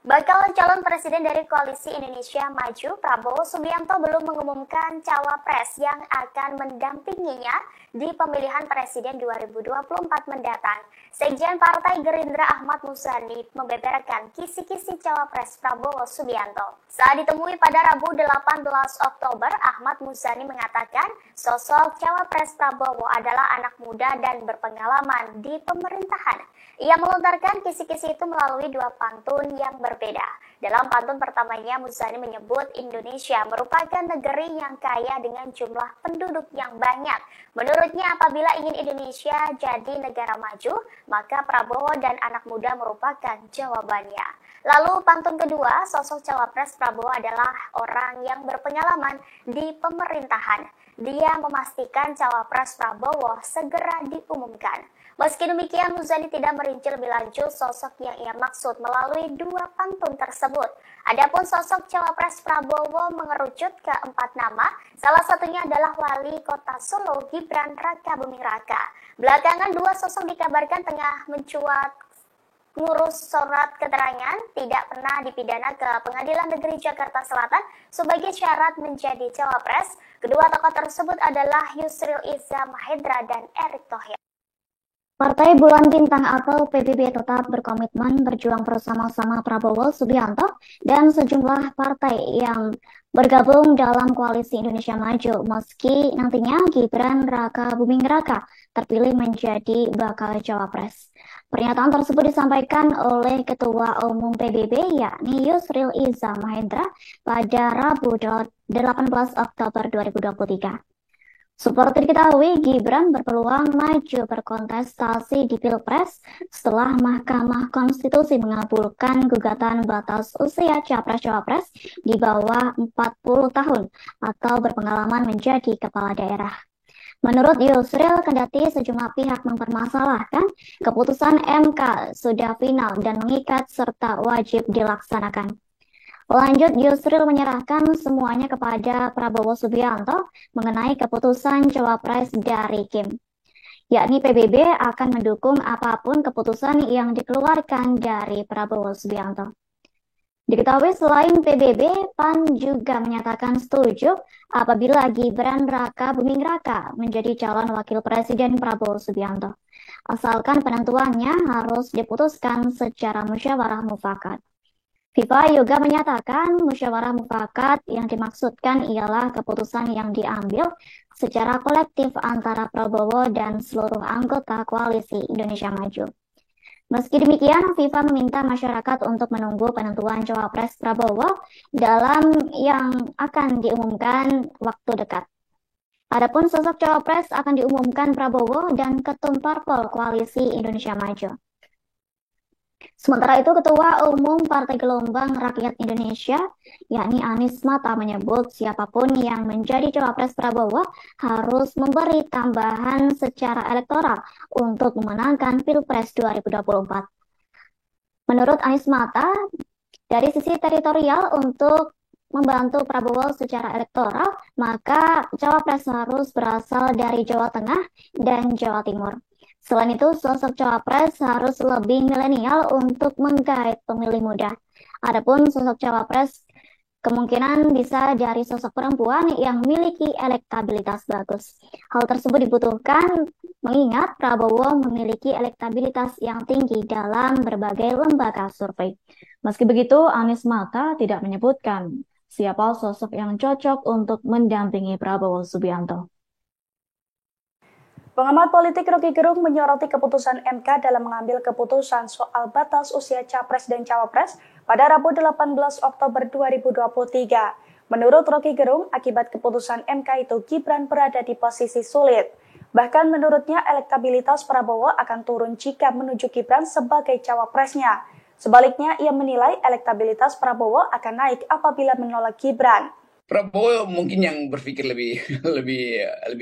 Bakal calon presiden dari Koalisi Indonesia Maju, Prabowo Subianto belum mengumumkan cawapres yang akan mendampinginya di pemilihan presiden 2024 mendatang. Sekjen Partai Gerindra Ahmad Muzani membeberkan kisi-kisi cawapres Prabowo Subianto. Saat ditemui pada Rabu 18 Oktober, Ahmad Muzani mengatakan sosok cawapres Prabowo adalah anak muda dan berpengalaman di pemerintahan. Ia melontarkan kisi-kisi itu melalui 2 pantun yang berbeda. Dalam pantun pertamanya, Muzani menyebut Indonesia merupakan negeri yang kaya dengan jumlah penduduk yang banyak. Menurutnya, apabila ingin Indonesia jadi negara maju, maka Prabowo dan anak muda merupakan jawabannya. Lalu pantun kedua, sosok cawapres Prabowo adalah orang yang berpengalaman di pemerintahan. Dia memastikan cawapres Prabowo segera diumumkan. Meski demikian, Muzani tidak merinci lebih lanjut sosok yang ia maksud melalui 2 pantun tersebut. Adapun sosok cawapres Prabowo mengerucut ke 4 nama, salah satunya adalah Wali Kota Solo Gibran Rakabuming Raka. Belakangan 2 sosok dikabarkan tengah mencuat ngurus surat keterangan tidak pernah dipidana ke Pengadilan Negeri Jakarta Selatan sebagai syarat menjadi cawapres. Kedua tokoh tersebut adalah Yusril Iza Mahendra dan Erick Thohir. Partai Bulan Bintang atau PBB tetap berkomitmen berjuang bersama-sama Prabowo Subianto dan sejumlah partai yang bergabung dalam Koalisi Indonesia Maju meski nantinya Gibran Rakabuming Raka terpilih menjadi bakal cawapres. Pernyataan tersebut disampaikan oleh Ketua Umum PBB yakni Yusril Iza Mahendra pada Rabu 18 Oktober 2023. Seperti diketahui, Gibran berpeluang maju berkontestasi di Pilpres setelah Mahkamah Konstitusi mengabulkan gugatan batas usia capres-cawapres di bawah 40 tahun atau berpengalaman menjadi kepala daerah. Menurut Yusril, kendati sejumlah pihak mempermasalahkan, keputusan MK sudah final dan mengikat serta wajib dilaksanakan. Lanjut, Yusril menyerahkan semuanya kepada Prabowo Subianto mengenai keputusan cawapres dari Kim. Yakni PBB akan mendukung apapun keputusan yang dikeluarkan dari Prabowo Subianto. Diketahui selain PBB, PAN juga menyatakan setuju apabila Gibran Raka Buming Raka menjadi calon wakil presiden Prabowo Subianto. Asalkan penentuannya harus diputuskan secara musyawarah mufakat. FIFA juga menyatakan musyawarah mufakat yang dimaksudkan ialah keputusan yang diambil secara kolektif antara Prabowo dan seluruh anggota koalisi Indonesia Maju. Meski demikian, FIFA meminta masyarakat untuk menunggu penentuan cawapres Prabowo dalam yang akan diumumkan waktu dekat. Adapun sosok cawapres akan diumumkan Prabowo dan Ketum Parpol Koalisi Indonesia Maju. Sementara itu, Ketua Umum Partai Gelombang Rakyat Indonesia, yakni Anies Mata, menyebut siapapun yang menjadi cawapres Prabowo harus memberi tambahan secara elektoral untuk memenangkan Pilpres 2024. Menurut Anies Mata, dari sisi teritorial untuk membantu Prabowo secara elektoral, maka cawapres harus berasal dari Jawa Tengah dan Jawa Timur. Selain itu, sosok cawapres harus lebih milenial untuk menggait pemilih muda. Adapun sosok cawapres kemungkinan bisa dari sosok perempuan yang memiliki elektabilitas bagus. Hal tersebut dibutuhkan mengingat Prabowo memiliki elektabilitas yang tinggi dalam berbagai lembaga survei. Meski begitu, Anies Mata tidak menyebutkan siapa sosok yang cocok untuk mendampingi Prabowo Subianto. Pengamat politik Rocky Gerung menyoroti keputusan MK dalam mengambil keputusan soal batas usia Capres dan Cawapres pada Rabu 18 Oktober 2023. Menurut Rocky Gerung, akibat keputusan MK itu Gibran berada di posisi sulit. Bahkan menurutnya elektabilitas Prabowo akan turun jika menuju Gibran sebagai cawapresnya. Sebaliknya, ia menilai elektabilitas Prabowo akan naik apabila menolak Gibran. Prabowo mungkin yang berpikir lebih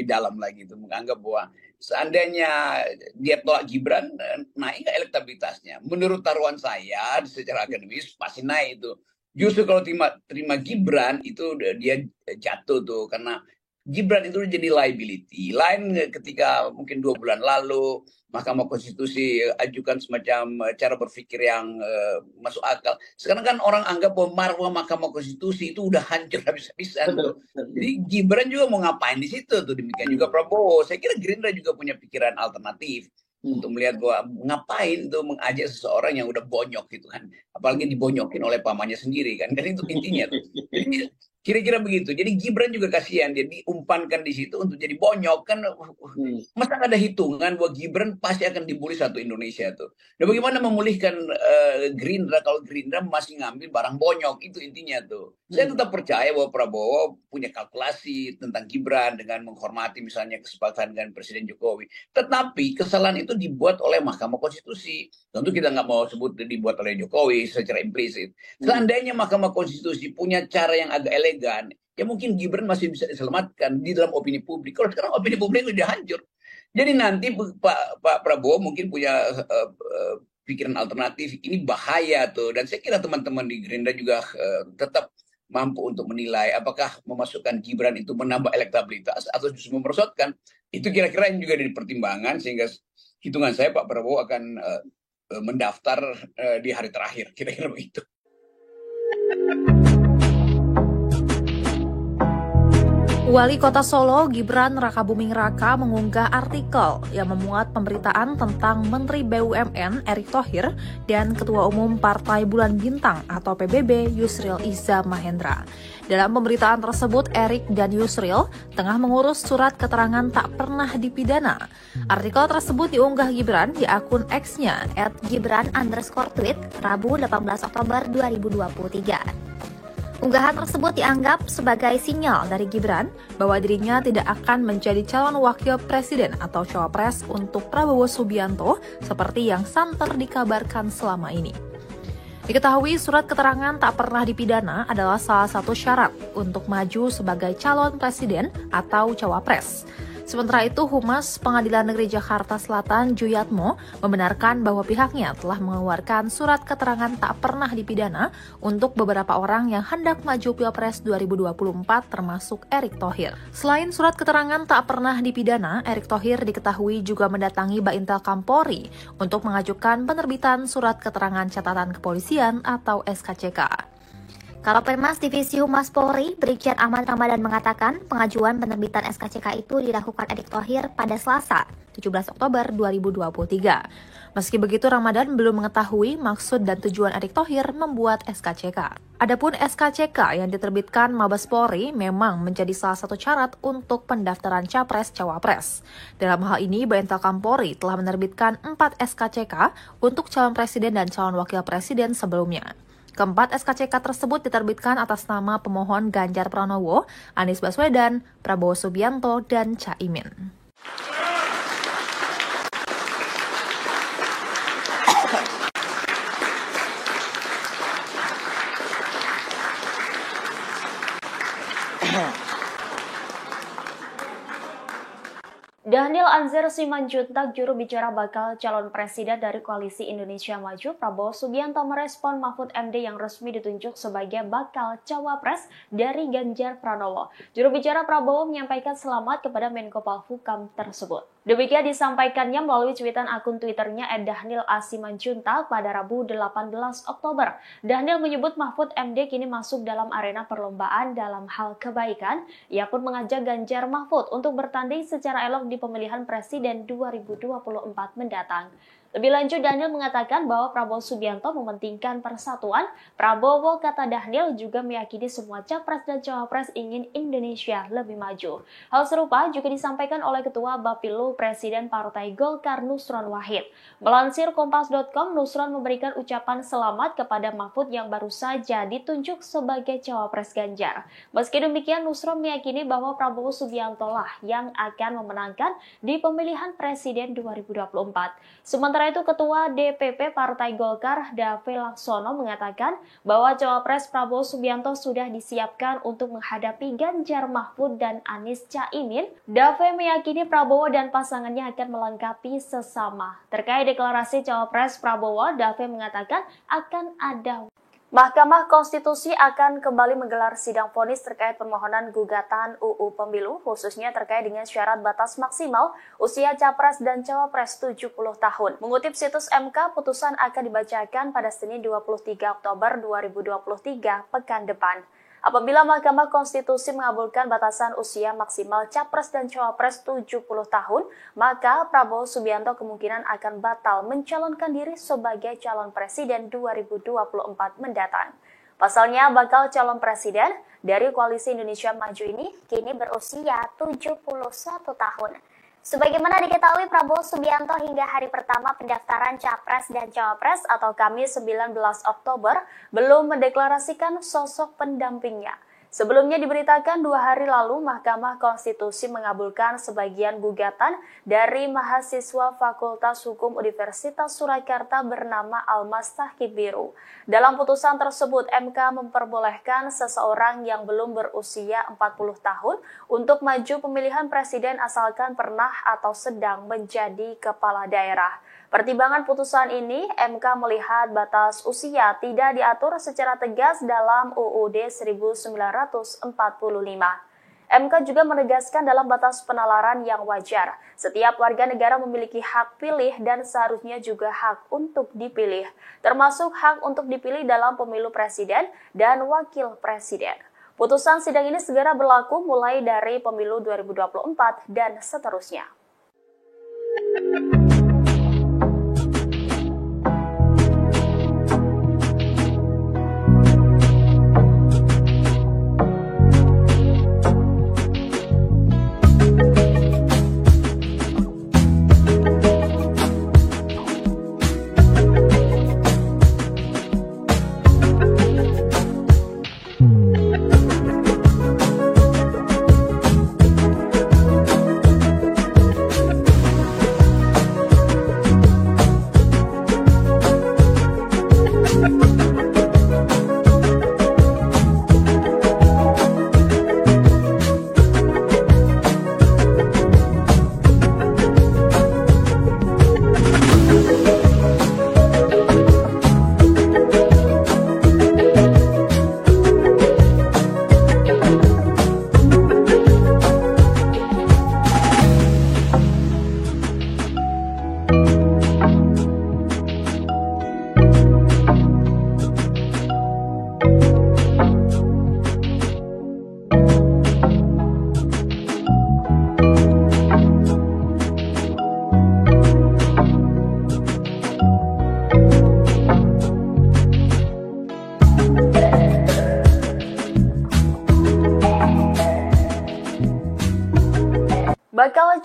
dalam lagi itu, menganggap bahwa seandainya dia tolak Gibran, naik nggak elektabilitasnya? Menurut taruhan saya secara akademis pasti naik itu. Justru kalau terima Gibran itu dia jatuh tuh, karena Gibran itu jadi liability. Lain ketika mungkin 2 bulan lalu Mahkamah Konstitusi ajukan semacam cara berpikir yang masuk akal. Sekarang kan orang anggap bahwa marwah Mahkamah Konstitusi itu udah hancur habis-habisan. Jadi Gibran juga mau ngapain di situ tuh, demikian juga Prabowo. Saya kira Gerindra juga punya pikiran alternatif untuk melihat bahwa ngapain tuh mengajak seseorang yang udah bonyok gitu kan. Apalagi dibonyokin oleh pamannya sendiri kan. Kan itu intinya tuh. Jadi, kira-kira begitu. Jadi Gibran juga kasihan, dia diumpankan di situ untuk jadi bonyok kan. Masa ada hitungan bahwa Gibran pasti akan dibully satu Indonesia tuh. Dan bagaimana memulihkan Gerindra kalau Gerindra masih ngambil barang bonyok, itu intinya tuh. Saya tetap percaya bahwa Prabowo punya kalkulasi tentang Gibran dengan menghormati misalnya kesepakatan dengan Presiden Jokowi. Tetapi kesalahan itu dibuat oleh Mahkamah Konstitusi. Tentu kita nggak mau sebut dibuat oleh Jokowi secara implisit. Seandainya Mahkamah Konstitusi punya cara yang agak elegan, ya mungkin Gibran masih bisa diselamatkan di dalam opini publik. Kalau sekarang opini publik sudah hancur. Jadi nanti Pak Prabowo mungkin punya pikiran alternatif. Ini bahaya tuh. Dan saya kira teman-teman di Gerindra juga tetap mampu untuk menilai apakah memasukkan Gibran itu menambah elektabilitas atau justru merosotkan. Itu kira-kira yang juga jadi pertimbangan, sehingga hitungan saya Pak Prabowo akan mendaftar di hari terakhir. Kira-kira begitu. Wali Kota Solo Gibran Raka Buming Raka mengunggah artikel yang memuat pemberitaan tentang Menteri BUMN Erick Thohir dan Ketua Umum Partai Bulan Bintang atau PBB Yusril Iza Mahendra. Dalam pemberitaan tersebut, Erick dan Yusril tengah mengurus surat keterangan tak pernah dipidana. Artikel tersebut diunggah Gibran di akun X-nya @gibran_tweet Rabu 18 Oktober 2023. Unggahan tersebut dianggap sebagai sinyal dari Gibran bahwa dirinya tidak akan menjadi calon wakil presiden atau cawapres untuk Prabowo Subianto seperti yang santer dikabarkan selama ini. Diketahui surat keterangan tak pernah dipidana adalah salah satu syarat untuk maju sebagai calon presiden atau cawapres. Sementara itu, Humas Pengadilan Negeri Jakarta Selatan Juyatmo membenarkan bahwa pihaknya telah mengeluarkan surat keterangan tak pernah dipidana untuk beberapa orang yang hendak maju Pilpres 2024 termasuk Erick Thohir. Selain surat keterangan tak pernah dipidana, Erick Thohir diketahui juga mendatangi Baintel Kampolri untuk mengajukan penerbitan surat keterangan catatan kepolisian atau SKCK. Karopenmas Divisi Humas Polri, Brigjen Ahmad Ramadan mengatakan pengajuan penerbitan SKCK itu dilakukan Erick Thohir pada Selasa, 17 Oktober 2023. Meski begitu, Ramadan belum mengetahui maksud dan tujuan Erick Thohir membuat SKCK. Adapun SKCK yang diterbitkan Mabes Polri memang menjadi salah satu syarat untuk pendaftaran Capres-Cawapres. Dalam hal ini, Baintelkam Polri telah menerbitkan 4 SKCK untuk calon presiden dan calon wakil presiden sebelumnya. Keempat SKCK tersebut diterbitkan atas nama pemohon Ganjar Pranowo, Anies Baswedan, Prabowo Subianto, dan Caimin. Daniel Anzar Simanjuntak, juru bicara bakal calon presiden dari Koalisi Indonesia Maju, Prabowo Subianto merespon Mahfud MD yang resmi ditunjuk sebagai bakal cawapres dari Ganjar Pranowo. Juru bicara Prabowo menyampaikan selamat kepada Menko Polhukam tersebut. Demikian disampaikannya melalui cuitan akun Twitternya @Daniel A. Simanjuntak pada Rabu 18 Oktober. Daniel menyebut Mahfud MD kini masuk dalam arena perlombaan dalam hal kebaikan. Ia pun mengajak Ganjar Mahfud untuk bertanding secara elok di pemilihan presiden 2024 mendatang. Lebih lanjut, Daniel mengatakan bahwa Prabowo Subianto mementingkan persatuan. Prabowo, kata Daniel, juga meyakini semua capres dan cawapres ingin Indonesia lebih maju. Hal serupa juga disampaikan oleh Ketua Bapilu Presiden Partai Golkar Nusron Wahid. Melansir Kompas.com, Nusron memberikan ucapan selamat kepada Mahfud yang baru saja ditunjuk sebagai cawapres Ganjar. Meski demikian, Nusron meyakini bahwa Prabowo Subianto lah yang akan memenangkan di pemilihan presiden 2024. Sementara itu, Ketua DPP Partai Golkar, Dave Laksono, mengatakan bahwa cawapres Prabowo Subianto sudah disiapkan untuk menghadapi Ganjar Mahfud dan Anies Caimin. Dave meyakini Prabowo dan pasangannya akan melengkapi sesama. Terkait deklarasi cawapres Prabowo, Dave mengatakan akan ada Mahkamah Konstitusi akan kembali menggelar sidang vonis terkait permohonan gugatan UU Pemilu, khususnya terkait dengan syarat batas maksimal usia capres dan cawapres 70 tahun. Mengutip situs MK, putusan akan dibacakan pada Senin 23 Oktober 2023 pekan depan. Apabila Mahkamah Konstitusi mengabulkan batasan usia maksimal capres dan cawapres 70 tahun, maka Prabowo Subianto kemungkinan akan batal mencalonkan diri sebagai calon presiden 2024 mendatang. Pasalnya, bakal calon presiden dari Koalisi Indonesia Maju ini kini berusia 71 tahun. Sebagaimana diketahui, Prabowo Subianto hingga hari pertama pendaftaran Capres dan Cawapres atau Kamis 19 Oktober belum mendeklarasikan sosok pendampingnya. Sebelumnya diberitakan 2 hari lalu Mahkamah Konstitusi mengabulkan sebagian gugatan dari mahasiswa Fakultas Hukum Universitas Surakarta bernama Almas Tahkibiru. Dalam putusan tersebut, MK memperbolehkan seseorang yang belum berusia 40 tahun untuk maju pemilihan presiden asalkan pernah atau sedang menjadi kepala daerah. Pertimbangan putusan ini, MK melihat batas usia tidak diatur secara tegas dalam UUD 1945. MK juga menegaskan dalam batas penalaran yang wajar, setiap warga negara memiliki hak pilih dan seharusnya juga hak untuk dipilih, termasuk hak untuk dipilih dalam pemilu presiden dan wakil presiden. Putusan sidang ini segera berlaku mulai dari pemilu 2024 dan seterusnya.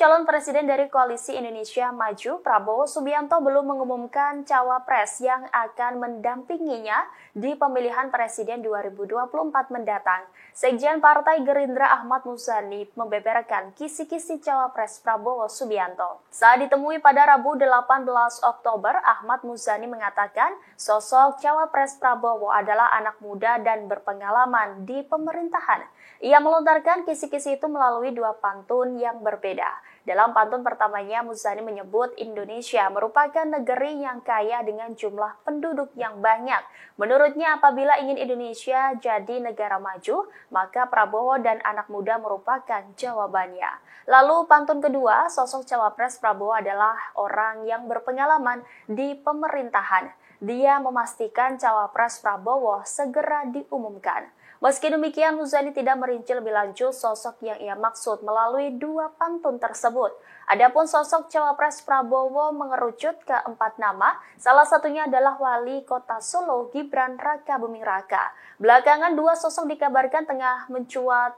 calon presiden dari Koalisi Indonesia Maju, Prabowo Subianto belum mengumumkan cawapres yang akan mendampinginya di pemilihan presiden 2024 mendatang. Sekjen Partai Gerindra Ahmad Muzani membeberkan kisi-kisi cawapres Prabowo Subianto. Saat ditemui pada Rabu 18 Oktober, Ahmad Muzani mengatakan sosok cawapres Prabowo adalah anak muda dan berpengalaman di pemerintahan. Ia melontarkan kisi-kisi itu melalui dua pantun yang berbeda. Dalam pantun pertamanya, Muzani menyebut Indonesia merupakan negeri yang kaya dengan jumlah penduduk yang banyak. Menurutnya, apabila ingin Indonesia jadi negara maju, maka Prabowo dan anak muda merupakan jawabannya. Lalu pantun kedua, sosok cawapres Prabowo adalah orang yang berpengalaman di pemerintahan. Dia memastikan cawapres Prabowo segera diumumkan. Meski demikian, Muzani tidak merinci lebih lanjut sosok yang ia maksud melalui dua pantun tersebut. Adapun sosok cawapres Prabowo mengerucut ke 4 nama, salah satunya adalah Wali Kota Solo Gibran Rakabuming Raka. Belakangan dua sosok dikabarkan tengah mencuat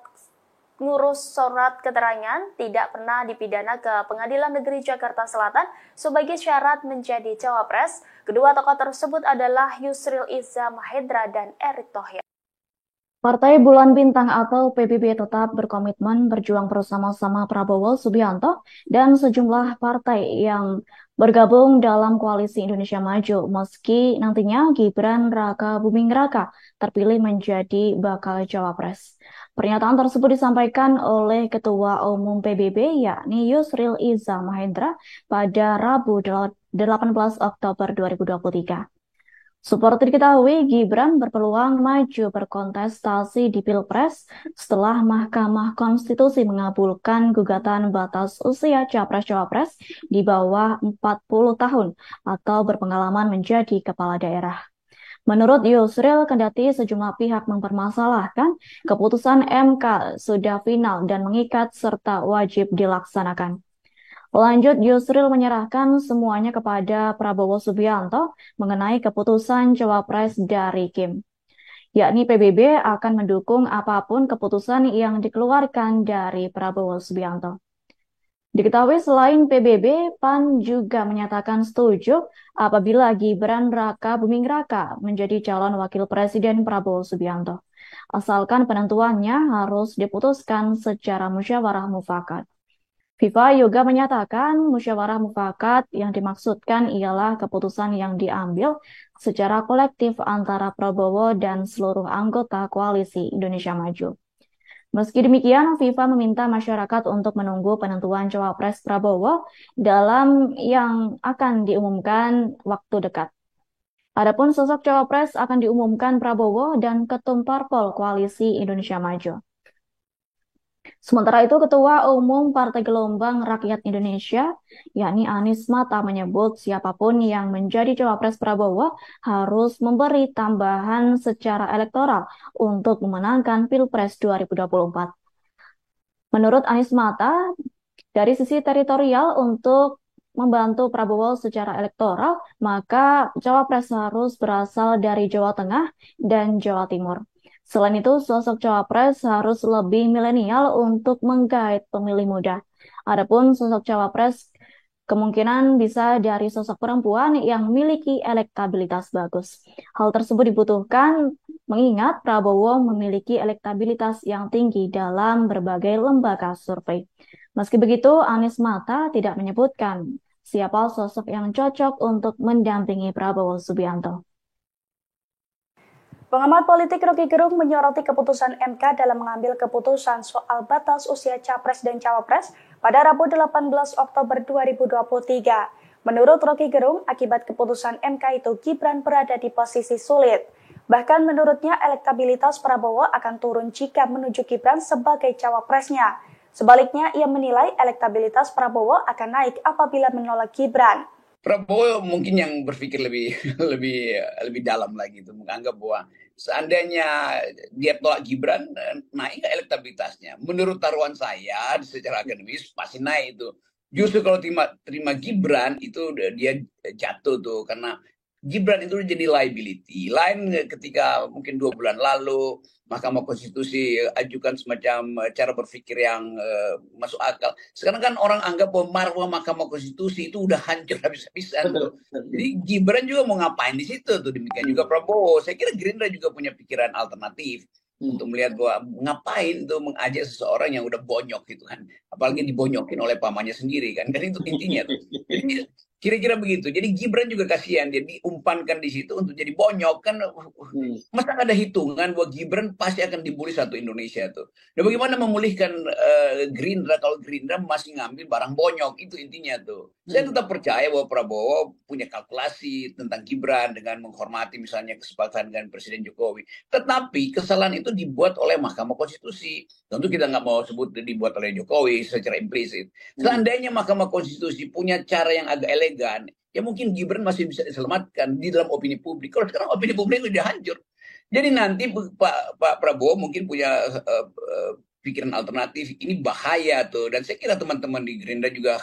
ngurus surat keterangan tidak pernah dipidana ke Pengadilan Negeri Jakarta Selatan sebagai syarat menjadi cawapres. Kedua tokoh tersebut adalah Yusril Iza Mahendra dan Erick Thohir. Partai Bulan Bintang atau PBB tetap berkomitmen berjuang bersama-sama Prabowo Subianto dan sejumlah partai yang bergabung dalam Koalisi Indonesia Maju meski nantinya Gibran Rakabuming Raka terpilih menjadi bakal cawapres. Pernyataan tersebut disampaikan oleh Ketua Umum PBB yakni Yusril Iza Mahendra pada Rabu 18 Oktober 2023. Seperti diketahui, Gibran berpeluang maju berkontestasi di Pilpres setelah Mahkamah Konstitusi mengabulkan gugatan batas usia capres-cawapres di bawah 40 tahun atau berpengalaman menjadi kepala daerah. Menurut Yusril, kendati sejumlah pihak mempermasalahkan, keputusan MK sudah final dan mengikat serta wajib dilaksanakan. Lanjut, Yusril menyerahkan semuanya kepada Prabowo Subianto mengenai keputusan cawapres dari Kim. Yakni PBB akan mendukung apapun keputusan yang dikeluarkan dari Prabowo Subianto. Diketahui selain PBB, PAN juga menyatakan setuju apabila Gibran Rakabuming Raka menjadi calon wakil presiden Prabowo Subianto. Asalkan penentuannya harus diputuskan secara musyawarah mufakat. FIFA juga menyatakan musyawarah mufakat yang dimaksudkan ialah keputusan yang diambil secara kolektif antara Prabowo dan seluruh anggota Koalisi Indonesia Maju. Meski demikian, FIFA meminta masyarakat untuk menunggu penentuan cawapres Prabowo dalam yang akan diumumkan waktu dekat. Adapun sosok cawapres akan diumumkan Prabowo dan Ketum Parpol Koalisi Indonesia Maju. Sementara itu, Ketua Umum Partai Gelombang Rakyat Indonesia, yakni Anies Mata, menyebut siapapun yang menjadi cawapres Prabowo harus memberi tambahan secara elektoral untuk memenangkan Pilpres 2024. Menurut Anies Mata, dari sisi teritorial untuk membantu Prabowo secara elektoral, maka cawapres harus berasal dari Jawa Tengah dan Jawa Timur. Selain itu, sosok cawapres harus lebih milenial untuk menggait pemilih muda. Adapun sosok cawapres kemungkinan bisa dari sosok perempuan yang memiliki elektabilitas bagus. Hal tersebut dibutuhkan mengingat Prabowo memiliki elektabilitas yang tinggi dalam berbagai lembaga survei. Meski begitu, Anies Mata tidak menyebutkan siapa sosok yang cocok untuk mendampingi Prabowo Subianto. Pengamat politik Rocky Gerung menyoroti keputusan MK dalam mengambil keputusan soal batas usia capres dan cawapres pada Rabu 18 Oktober 2023. Menurut Rocky Gerung, akibat keputusan MK itu Gibran berada di posisi sulit. Bahkan menurutnya elektabilitas Prabowo akan turun jika menuju Gibran sebagai cawapresnya. Sebaliknya, ia menilai elektabilitas Prabowo akan naik apabila menolak Gibran. Prabowo mungkin yang berpikir lebih dalam lagi itu menganggap bahwa seandainya dia tolak Gibran, naik elektabilitasnya. Menurut taruhan saya secara akademis pasti naik itu. Justru kalau terima Gibran itu dia jatuh tuh karena Gibran itu jadi liability. Lain ketika mungkin 2 bulan lalu Mahkamah Konstitusi ajukan semacam cara berpikir yang masuk akal. Sekarang kan orang anggap bahwa marwah Mahkamah Konstitusi itu udah hancur habis-habisan. Jadi Gibran juga mau ngapain di situ tuh, demikian juga Prabowo. Saya kira Gerindra juga punya pikiran alternatif untuk melihat bahwa ngapain tuh mengajak seseorang yang udah bonyok gitu kan, apalagi dibonyokin oleh pamannya sendiri kan itu intinya tuh. Jadi kira-kira begitu. Jadi Gibran juga kasihan, dia diumpankan di situ untuk jadi bonyok kan. Masa ada hitungan bahwa Gibran pasti akan dibully satu Indonesia tuh. Nah, bagaimana memulihkan Gerindra kalau Gerindra masih ngambil barang bonyok, itu intinya tuh. Saya tetap percaya bahwa Prabowo punya kalkulasi tentang Gibran dengan menghormati misalnya kesepakatan dengan Presiden Jokowi. Tetapi kesalahan itu dibuat oleh Mahkamah Konstitusi. Tentu kita nggak mau sebut dibuat oleh Jokowi secara implisit. Seandainya Mahkamah Konstitusi punya cara yang agak elegan, ya mungkin Gibran masih bisa diselamatkan di dalam opini publik. Kalau sekarang opini publik sudah hancur. Jadi nanti Pak Prabowo mungkin punya pikiran alternatif. Ini bahaya tuh. Dan saya kira teman-teman di Gerindra juga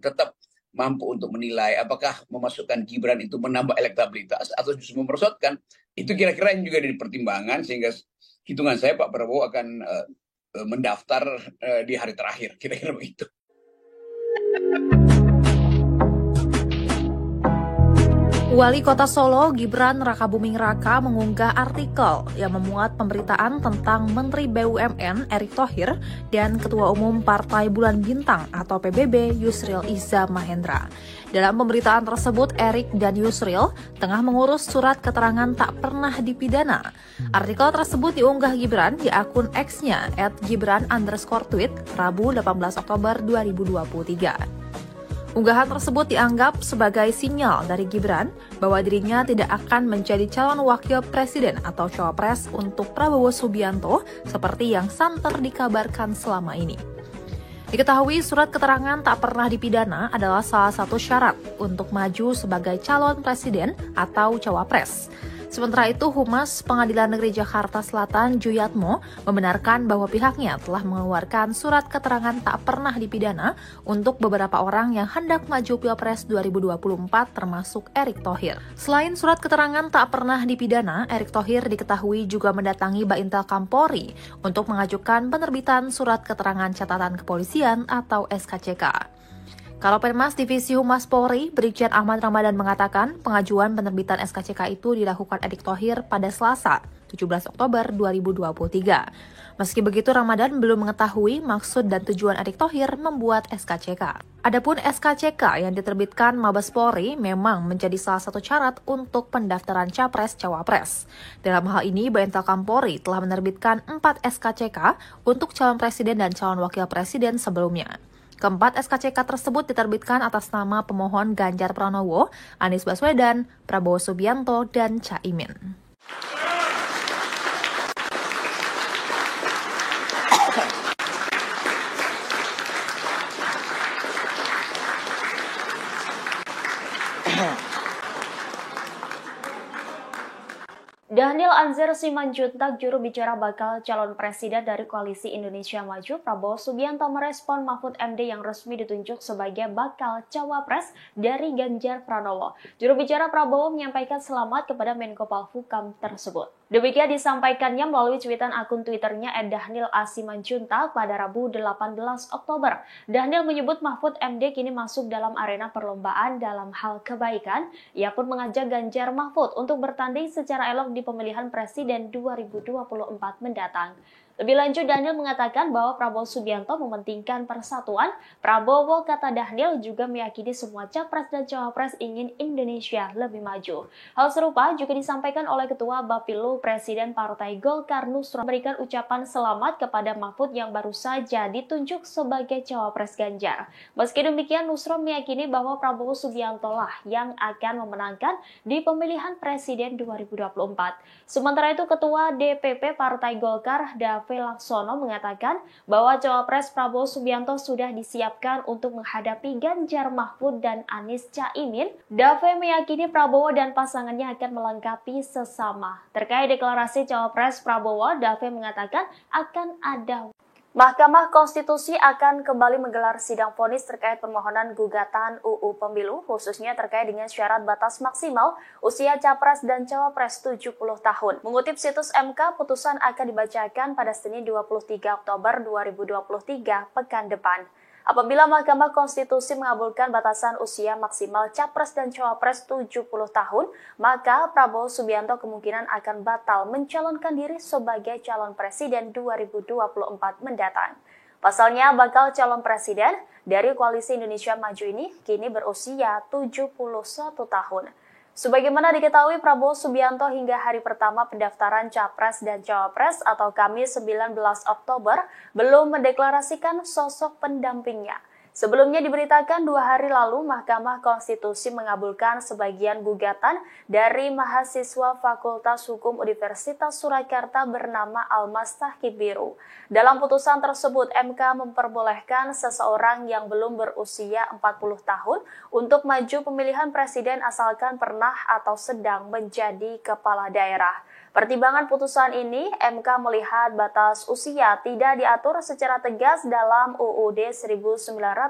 tetap mampu untuk menilai apakah memasukkan Gibran itu menambah elektabilitas atau justru memerosotkan. Itu kira-kira yang juga jadi pertimbangan, sehingga hitungan saya Pak Prabowo akan mendaftar di hari terakhir, kira-kira begitu. Wali Kota Solo Gibran Rakabuming Raka mengunggah artikel yang memuat pemberitaan tentang Menteri BUMN Erick Thohir dan Ketua Umum Partai Bulan Bintang atau PBB Yusril Iza Mahendra. Dalam pemberitaan tersebut, Erick dan Yusril tengah mengurus surat keterangan tak pernah dipidana. Artikel tersebut diunggah Gibran di akun X-nya @gibran_tweet Rabu 18 Oktober 2023. Unggahan tersebut dianggap sebagai sinyal dari Gibran bahwa dirinya tidak akan menjadi calon wakil presiden atau cawapres untuk Prabowo Subianto seperti yang santer dikabarkan selama ini. Diketahui surat keterangan tak pernah dipidana adalah salah satu syarat untuk maju sebagai calon presiden atau cawapres. Sementara itu, Humas Pengadilan Negeri Jakarta Selatan Juyatmo membenarkan bahwa pihaknya telah mengeluarkan surat keterangan tak pernah dipidana untuk beberapa orang yang hendak maju Pilpres 2024 termasuk Erick Thohir. Selain surat keterangan tak pernah dipidana, Erick Thohir diketahui juga mendatangi Baintel Kampolri untuk mengajukan penerbitan surat keterangan catatan kepolisian atau SKCK. Kalapenmas Divisi Humas Polri, Brigjen Ahmad Ramadan mengatakan pengajuan penerbitan SKCK itu dilakukan Erick Thohir pada Selasa, 17 Oktober 2023. Meski begitu, Ramadan belum mengetahui maksud dan tujuan Erick Thohir membuat SKCK. Adapun SKCK yang diterbitkan Mabes Polri memang menjadi salah satu syarat untuk pendaftaran Capres-Cawapres. Dalam hal ini, Baintel Kampolri telah menerbitkan 4 SKCK untuk calon presiden dan calon wakil presiden sebelumnya. Keempat SKCK tersebut diterbitkan atas nama pemohon Ganjar Pranowo, Anies Baswedan, Prabowo Subianto, dan Caimin. Daniel Anzar Simanjuntak, juru bicara bakal calon presiden dari Koalisi Indonesia Maju, Prabowo Subianto merespon Mahfud MD yang resmi ditunjuk sebagai bakal cawapres dari Ganjar Pranowo. Juru bicara Prabowo menyampaikan selamat kepada Menko Polhukam tersebut. Demikian disampaikannya melalui cuitan akun Twitternya @Daniel A. Simanjuntak pada Rabu 18 Oktober. Daniel menyebut Mahfud MD kini masuk dalam arena perlombaan dalam hal kebaikan. Ia pun mengajak Ganjar Mahfud untuk bertanding secara elok di pemilihan presiden 2024 mendatang. Lebih lanjut, Daniel mengatakan bahwa Prabowo Subianto mementingkan persatuan. Prabowo, kata Daniel, juga meyakini semua capres dan cawapres ingin Indonesia lebih maju. Hal serupa juga disampaikan oleh Ketua Bapilu Presiden Partai Golkar Nusron, memberikan ucapan selamat kepada Mahfud yang baru saja ditunjuk sebagai cawapres Ganjar. Meski demikian, Nusron meyakini bahwa Prabowo Subianto lah yang akan memenangkan di pemilihan presiden 2024. Sementara itu, Ketua DPP Partai Golkar Dave Laksono mengatakan bahwa cawapres Prabowo Subianto sudah disiapkan untuk menghadapi Ganjar Mahfud dan Anies Caimin. Dave meyakini Prabowo dan pasangannya akan melengkapi sesama. Terkait deklarasi cawapres Prabowo, Dave mengatakan akan ada Mahkamah Konstitusi akan kembali menggelar sidang vonis terkait permohonan gugatan UU Pemilu, khususnya terkait dengan syarat batas maksimal usia Capres dan Cawapres 70 tahun. Mengutip situs MK, putusan akan dibacakan pada Senin 23 Oktober 2023 pekan depan. Apabila Mahkamah Konstitusi mengabulkan batasan usia maksimal Capres dan Cawapres 70 tahun, maka Prabowo Subianto kemungkinan akan batal mencalonkan diri sebagai calon presiden 2024 mendatang. Pasalnya, bakal calon presiden dari Koalisi Indonesia Maju ini kini berusia 71 tahun. Sebagaimana diketahui, Prabowo Subianto hingga hari pertama pendaftaran Capres dan Cawapres atau Kamis 19 Oktober belum mendeklarasikan sosok pendampingnya. Sebelumnya diberitakan 2 hari lalu Mahkamah Konstitusi mengabulkan sebagian gugatan dari mahasiswa Fakultas Hukum Universitas Surakarta bernama Almas Tahkibiru. Dalam putusan tersebut, MK memperbolehkan seseorang yang belum berusia 40 tahun untuk maju pemilihan presiden asalkan pernah atau sedang menjadi kepala daerah. Pertimbangan putusan ini, MK melihat batas usia tidak diatur secara tegas dalam UUD 1945.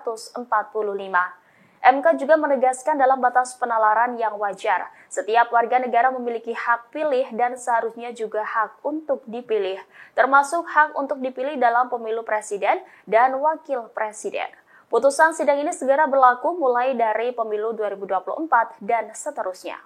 MK juga menegaskan dalam batas penalaran yang wajar, setiap warga negara memiliki hak pilih dan seharusnya juga hak untuk dipilih, termasuk hak untuk dipilih dalam pemilu presiden dan wakil presiden. Putusan sidang ini segera berlaku mulai dari pemilu 2024 dan seterusnya.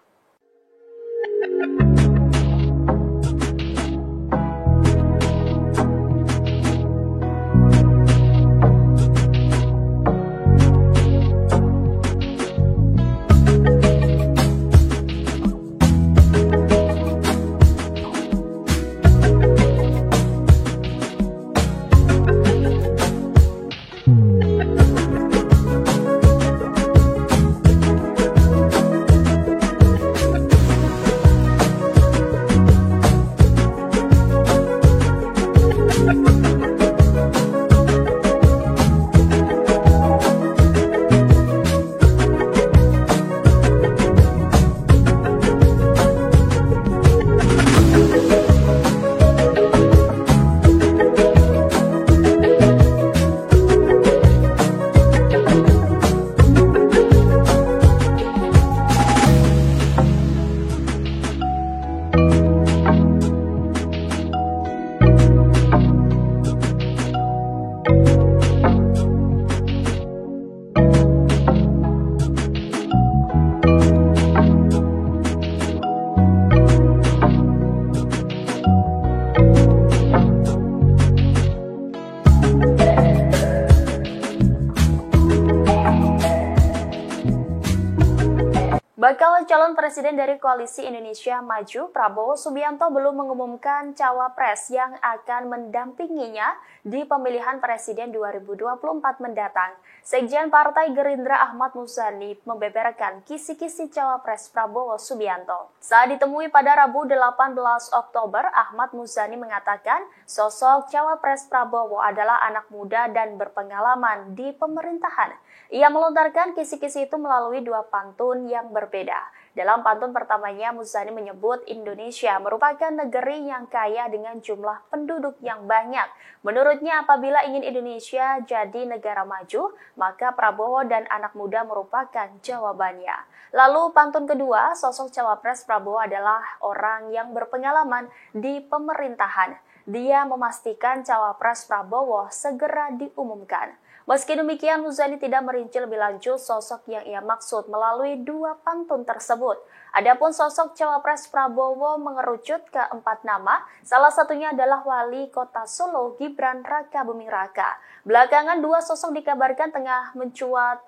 Bakal calon presiden dari Koalisi Indonesia Maju, Prabowo Subianto belum mengumumkan cawapres yang akan mendampinginya di pemilihan presiden 2024 mendatang. Sekjen Partai Gerindra Ahmad Muzani membeberkan kisi-kisi cawapres Prabowo Subianto. Saat ditemui pada Rabu 18 Oktober, Ahmad Muzani mengatakan sosok cawapres Prabowo adalah anak muda dan berpengalaman di pemerintahan. Ia melontarkan kisi-kisi itu melalui 2 pantun yang berbeda. Dalam pantun pertamanya, Muzani menyebut Indonesia merupakan negeri yang kaya dengan jumlah penduduk yang banyak. Menurutnya, apabila ingin Indonesia jadi negara maju, maka Prabowo dan anak muda merupakan jawabannya. Lalu pantun kedua, sosok cawapres Prabowo adalah orang yang berpengalaman di pemerintahan. Dia memastikan cawapres Prabowo segera diumumkan. Meski demikian, Muzani tidak merinci lebih lanjut sosok yang ia maksud melalui 2 pantun tersebut. Adapun sosok cawapres Prabowo mengerucut ke 4 nama, salah satunya adalah Wali Kota Solo Gibran Raka Buming Raka. Belakangan 2 sosok dikabarkan tengah mencuat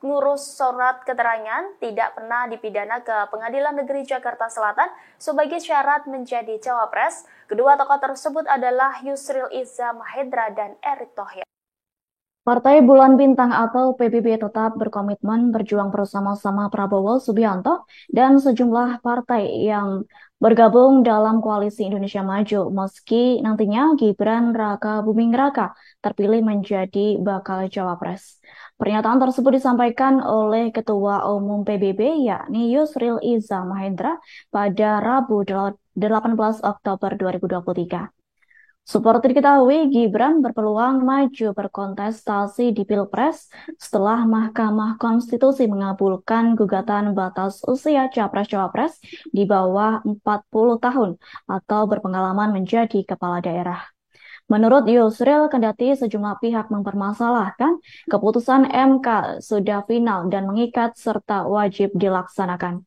ngurus surat keterangan tidak pernah dipidana ke Pengadilan Negeri Jakarta Selatan sebagai syarat menjadi cawapres. Kedua tokoh tersebut adalah Yusril Iza Mahendra dan Erick Thohir. Partai Bulan Bintang atau PBB tetap berkomitmen berjuang bersama-sama Prabowo Subianto dan sejumlah partai yang bergabung dalam Koalisi Indonesia Maju meski nantinya Gibran Raka Buming Raka terpilih menjadi bakal cawapres. Pernyataan tersebut disampaikan oleh Ketua Umum PBB yakni Yusril Iza Mahendra pada Rabu 18 Oktober 2023. Seperti diketahui, Gibran berpeluang maju berkontestasi di Pilpres setelah Mahkamah Konstitusi mengabulkan gugatan batas usia Capres-Cawapres di bawah 40 tahun atau berpengalaman menjadi kepala daerah. Menurut Yusril, kendati sejumlah pihak mempermasalahkan, keputusan MK sudah final dan mengikat serta wajib dilaksanakan.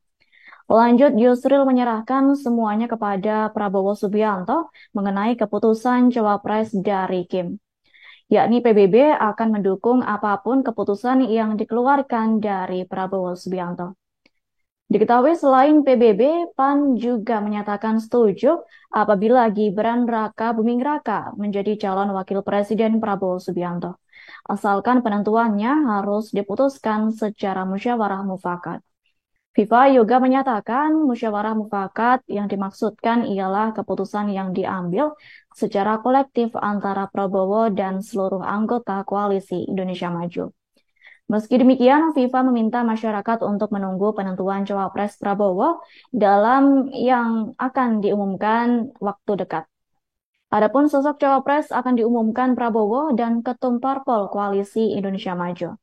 Lanjut, Yusril menyerahkan semuanya kepada Prabowo Subianto mengenai keputusan Cawapres dari Kim. Yakni PBB akan mendukung apapun keputusan yang dikeluarkan dari Prabowo Subianto. Diketahui selain PBB, PAN juga menyatakan setuju apabila Gibran Raka Buming Raka menjadi calon wakil presiden Prabowo Subianto. Asalkan penentuannya harus diputuskan secara musyawarah mufakat. FIFA juga menyatakan musyawarah mufakat yang dimaksudkan ialah keputusan yang diambil secara kolektif antara Prabowo dan seluruh anggota koalisi Indonesia Maju. Meski demikian, FIFA meminta masyarakat untuk menunggu penentuan Cawapres Prabowo dalam yang akan diumumkan waktu dekat. Adapun sosok Cawapres akan diumumkan Prabowo dan Ketum Parpol Koalisi Indonesia Maju.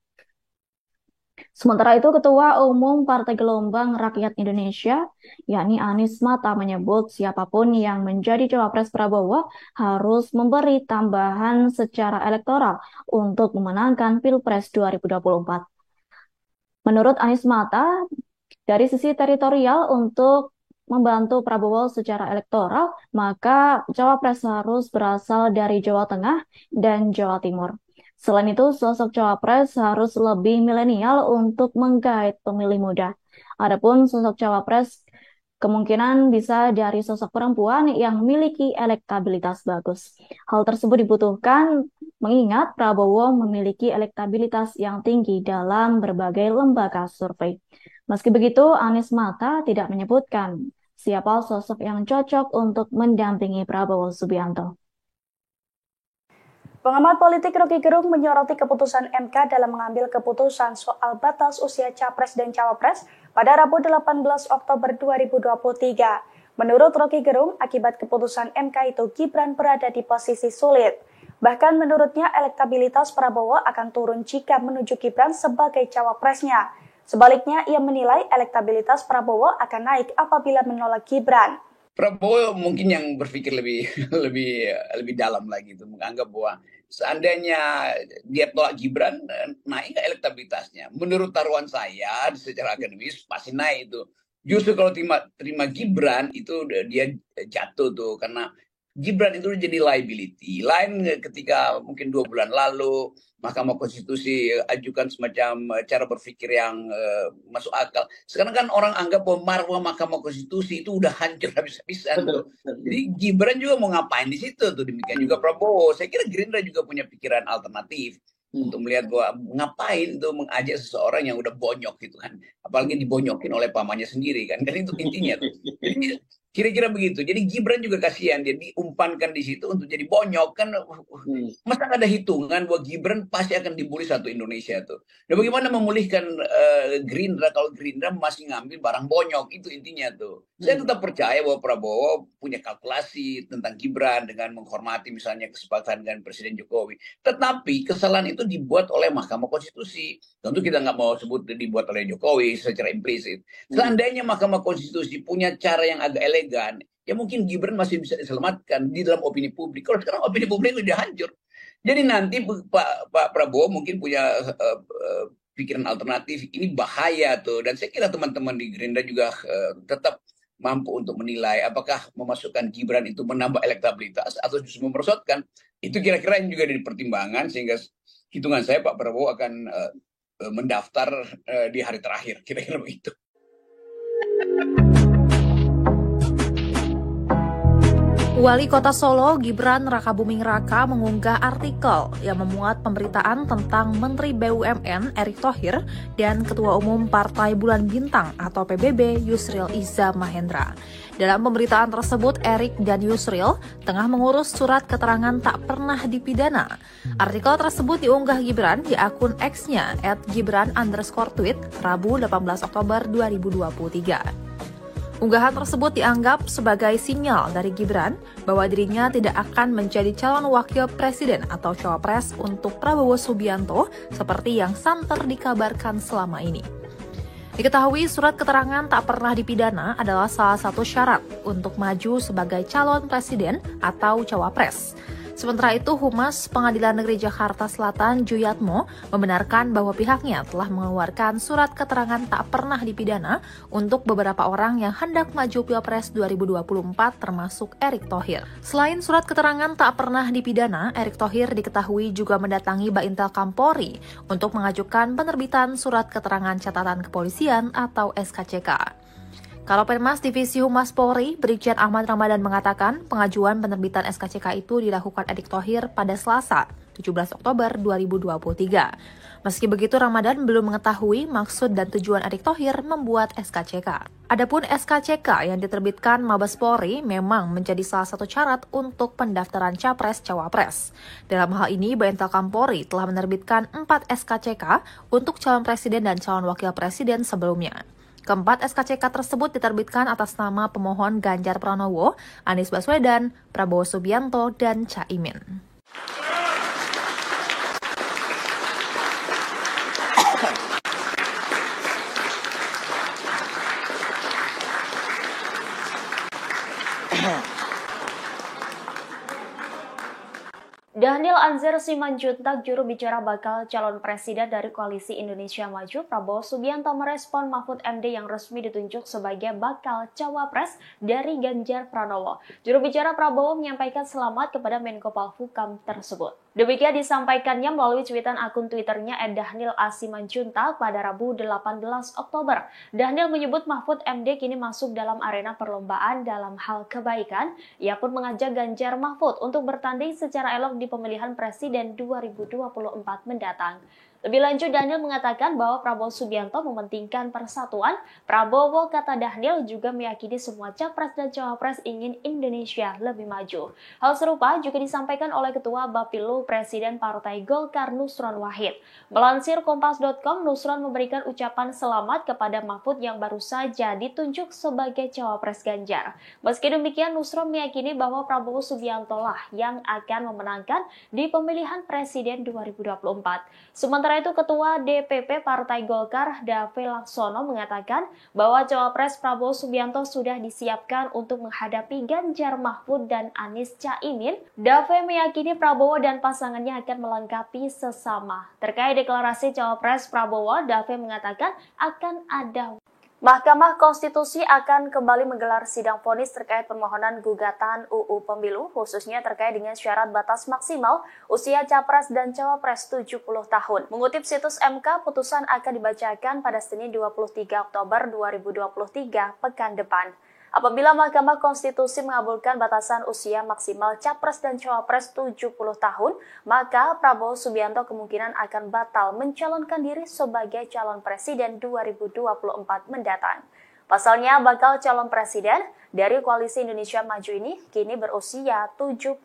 Sementara itu, Ketua Umum Partai Gelombang Rakyat Indonesia, yakni Anies Mata, menyebut siapapun yang menjadi Cawapres Prabowo harus memberi tambahan secara elektoral untuk memenangkan Pilpres 2024. Menurut Anies Mata, dari sisi teritorial untuk membantu Prabowo secara elektoral, maka Cawapres harus berasal dari Jawa Tengah dan Jawa Timur. Selain itu, sosok Cawapres harus lebih milenial untuk menggait pemilih muda. Adapun sosok Cawapres kemungkinan bisa dari sosok perempuan yang memiliki elektabilitas bagus. Hal tersebut dibutuhkan mengingat Prabowo memiliki elektabilitas yang tinggi dalam berbagai lembaga survei. Meski begitu, Anies Mata tidak menyebutkan siapa sosok yang cocok untuk mendampingi Prabowo Subianto. Pengamat politik Rocky Gerung menyoroti keputusan MK dalam mengambil keputusan soal batas usia Capres dan Cawapres pada Rabu 18 Oktober 2023. Menurut Rocky Gerung, akibat keputusan MK itu Gibran berada di posisi sulit. Bahkan menurutnya elektabilitas Prabowo akan turun jika menuju Gibran sebagai cawapresnya. Sebaliknya, ia menilai elektabilitas Prabowo akan naik apabila menolak Gibran. Prabowo mungkin yang berpikir lebih dalam lagi itu, menganggap bahwa seandainya dia tolak Gibran, naik nggak elektabilitasnya? Menurut taruhan saya secara akademis pasti naik itu. Justru kalau terima Gibran itu dia jatuh tuh, karena Gibran itu jadi liability. Lain ketika mungkin 2 bulan lalu Mahkamah Konstitusi ajukan semacam cara berpikir yang masuk akal. Sekarang kan orang anggap bahwa marwah Mahkamah Konstitusi itu udah hancur habis-habisan. Jadi Gibran juga mau ngapain di situ tuh, demikian juga Prabowo. Saya kira Gerindra juga punya pikiran alternatif untuk melihat bahwa ngapain tuh mengajak seseorang yang udah bonyok gitu kan. Apalagi dibonyokin oleh pamannya sendiri kan. Kan itu intinya tuh. Jadi kira-kira begitu. Jadi Gibran juga kasihan, dia diumpankan di situ untuk jadi bonyok kan. Masa nggak ada hitungan bahwa Gibran pasti akan dibully satu Indonesia tuh. Dan bagaimana memulihkan Gerindra kalau Gerindra masih ngambil barang bonyok, itu intinya tuh. Saya tetap percaya bahwa Prabowo punya kalkulasi tentang Gibran dengan menghormati misalnya kesepakatan dengan Presiden Jokowi. Tetapi kesalahan itu dibuat oleh Mahkamah Konstitusi. Tentu kita nggak mau sebut dibuat oleh Jokowi secara implisit. Seandainya Mahkamah Konstitusi punya cara yang agak elegan, ya mungkin Gibran masih bisa diselamatkan di dalam opini publik. Kalau sekarang opini publik sudah hancur. Jadi nanti Pak Prabowo mungkin punya pikiran alternatif. Ini bahaya tuh. Dan saya kira teman-teman di Gerindra juga tetap mampu untuk menilai apakah memasukkan Gibran itu menambah elektabilitas atau justru memerosotkan. Itu kira-kira yang juga ada di pertimbangan, sehingga hitungan saya Pak Prabowo akan mendaftar di hari terakhir. Kira-kira begitu. Wali Kota Solo Gibran Raka Buming Raka mengunggah artikel yang memuat pemberitaan tentang Menteri BUMN Erick Thohir dan Ketua Umum Partai Bulan Bintang atau PBB Yusril Iza Mahendra. Dalam pemberitaan tersebut, Erick dan Yusril tengah mengurus surat keterangan tak pernah dipidana. Artikel tersebut diunggah Gibran di akun X-nya @gibran_tweet Rabu 18 Oktober 2023. Unggahan tersebut dianggap sebagai sinyal dari Gibran bahwa dirinya tidak akan menjadi calon wakil presiden atau cawapres untuk Prabowo Subianto seperti yang santer dikabarkan selama ini. Diketahui surat keterangan tak pernah dipidana adalah salah satu syarat untuk maju sebagai calon presiden atau cawapres. Sementara itu, Humas Pengadilan Negeri Jakarta Selatan Juyatmo membenarkan bahwa pihaknya telah mengeluarkan surat keterangan tak pernah dipidana untuk beberapa orang yang hendak maju Pilpres 2024 termasuk Erick Thohir. Selain surat keterangan tak pernah dipidana, Erick Thohir diketahui juga mendatangi Baintel Kampolri untuk mengajukan penerbitan surat keterangan catatan kepolisian atau SKCK. Kalopenmas Divisi Humas Polri, Brigjen Ahmad Ramadan mengatakan pengajuan penerbitan SKCK itu dilakukan Erick Thohir pada Selasa, 17 Oktober 2023. Meski begitu, Ramadan belum mengetahui maksud dan tujuan Erick Thohir membuat SKCK. Adapun SKCK yang diterbitkan Mabes Polri memang menjadi salah satu syarat untuk pendaftaran Capres-Cawapres. Dalam hal ini, Baintel Kampolri telah menerbitkan 4 SKCK untuk calon presiden dan calon wakil presiden sebelumnya. Keempat SKCK tersebut diterbitkan atas nama pemohon Ganjar Pranowo, Anies Baswedan, Prabowo Subianto, dan Caimin. Daniel Anzar Simanjuntak, juru bicara bakal calon presiden dari Koalisi Indonesia Maju, Prabowo Subianto merespon Mahfud MD yang resmi ditunjuk sebagai bakal cawapres dari Ganjar Pranowo. Juru bicara Prabowo menyampaikan selamat kepada Menko Polhukam tersebut. Demikian disampaikannya melalui cuitan akun Twitternya @Daniel A. Simanjuntak pada Rabu 18 Oktober. Daniel menyebut Mahfud MD kini masuk dalam arena perlombaan dalam hal kebaikan. Ia pun mengajak Ganjar Mahfud untuk bertanding secara elok di pemilihan presiden 2024 mendatang. Lebih lanjut, Daniel mengatakan bahwa Prabowo Subianto mementingkan persatuan. Prabowo, kata Daniel, juga meyakini semua capres dan cawapres ingin Indonesia lebih maju. Hal serupa juga disampaikan oleh Ketua Bapilu Presiden Partai Golkar Nusron Wahid. Melansir Kompas.com, Nusron memberikan ucapan selamat kepada Mahfud yang baru saja ditunjuk sebagai cawapres Ganjar. Meski demikian, Nusron meyakini bahwa Prabowo Subianto lah yang akan memenangkan di pemilihan presiden 2024. Sementara itu, Ketua DPP Partai Golkar, Dave Laksono, mengatakan bahwa cawapres Prabowo Subianto sudah disiapkan untuk menghadapi Ganjar Mahfud dan Anies Caimin. Dave meyakini Prabowo dan pasangannya akan melengkapi sesama. Terkait deklarasi cawapres Prabowo, Dave mengatakan akan ada Mahkamah Konstitusi akan kembali menggelar sidang vonis terkait permohonan gugatan UU Pemilu, khususnya terkait dengan syarat batas maksimal usia capres dan cawapres 70 tahun. Mengutip situs MK, putusan akan dibacakan pada Senin 23 Oktober 2023 pekan depan. Apabila Mahkamah Konstitusi mengabulkan batasan usia maksimal capres dan cawapres 70 tahun, maka Prabowo Subianto kemungkinan akan batal mencalonkan diri sebagai calon presiden 2024 mendatang. Pasalnya, bakal calon presiden dari Koalisi Indonesia Maju ini kini berusia 71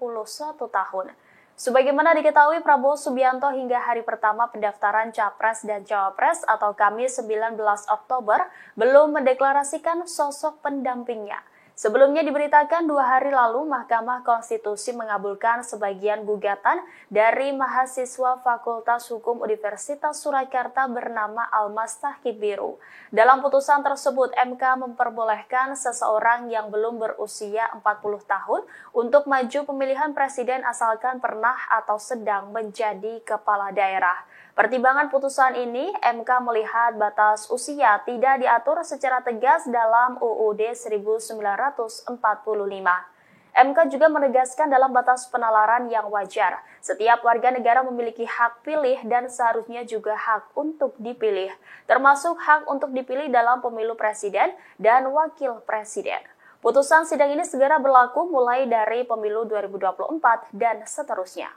tahun. Sebagaimana diketahui, Prabowo Subianto hingga hari pertama pendaftaran Capres dan Cawapres atau Kamis 19 Oktober belum mendeklarasikan sosok pendampingnya. Sebelumnya diberitakan 2 hari lalu Mahkamah Konstitusi mengabulkan sebagian gugatan dari mahasiswa Fakultas Hukum Universitas Surakarta bernama Almas Tahkibiru. Dalam putusan tersebut, MK memperbolehkan seseorang yang belum berusia 40 tahun untuk maju pemilihan presiden asalkan pernah atau sedang menjadi kepala daerah. Pertimbangan putusan ini, MK melihat batas usia tidak diatur secara tegas dalam UUD 1945. MK juga menegaskan dalam batas penalaran yang wajar, setiap warga negara memiliki hak pilih dan seharusnya juga hak untuk dipilih, termasuk hak untuk dipilih dalam pemilu presiden dan wakil presiden. Putusan sidang ini segera berlaku mulai dari pemilu 2024 dan seterusnya.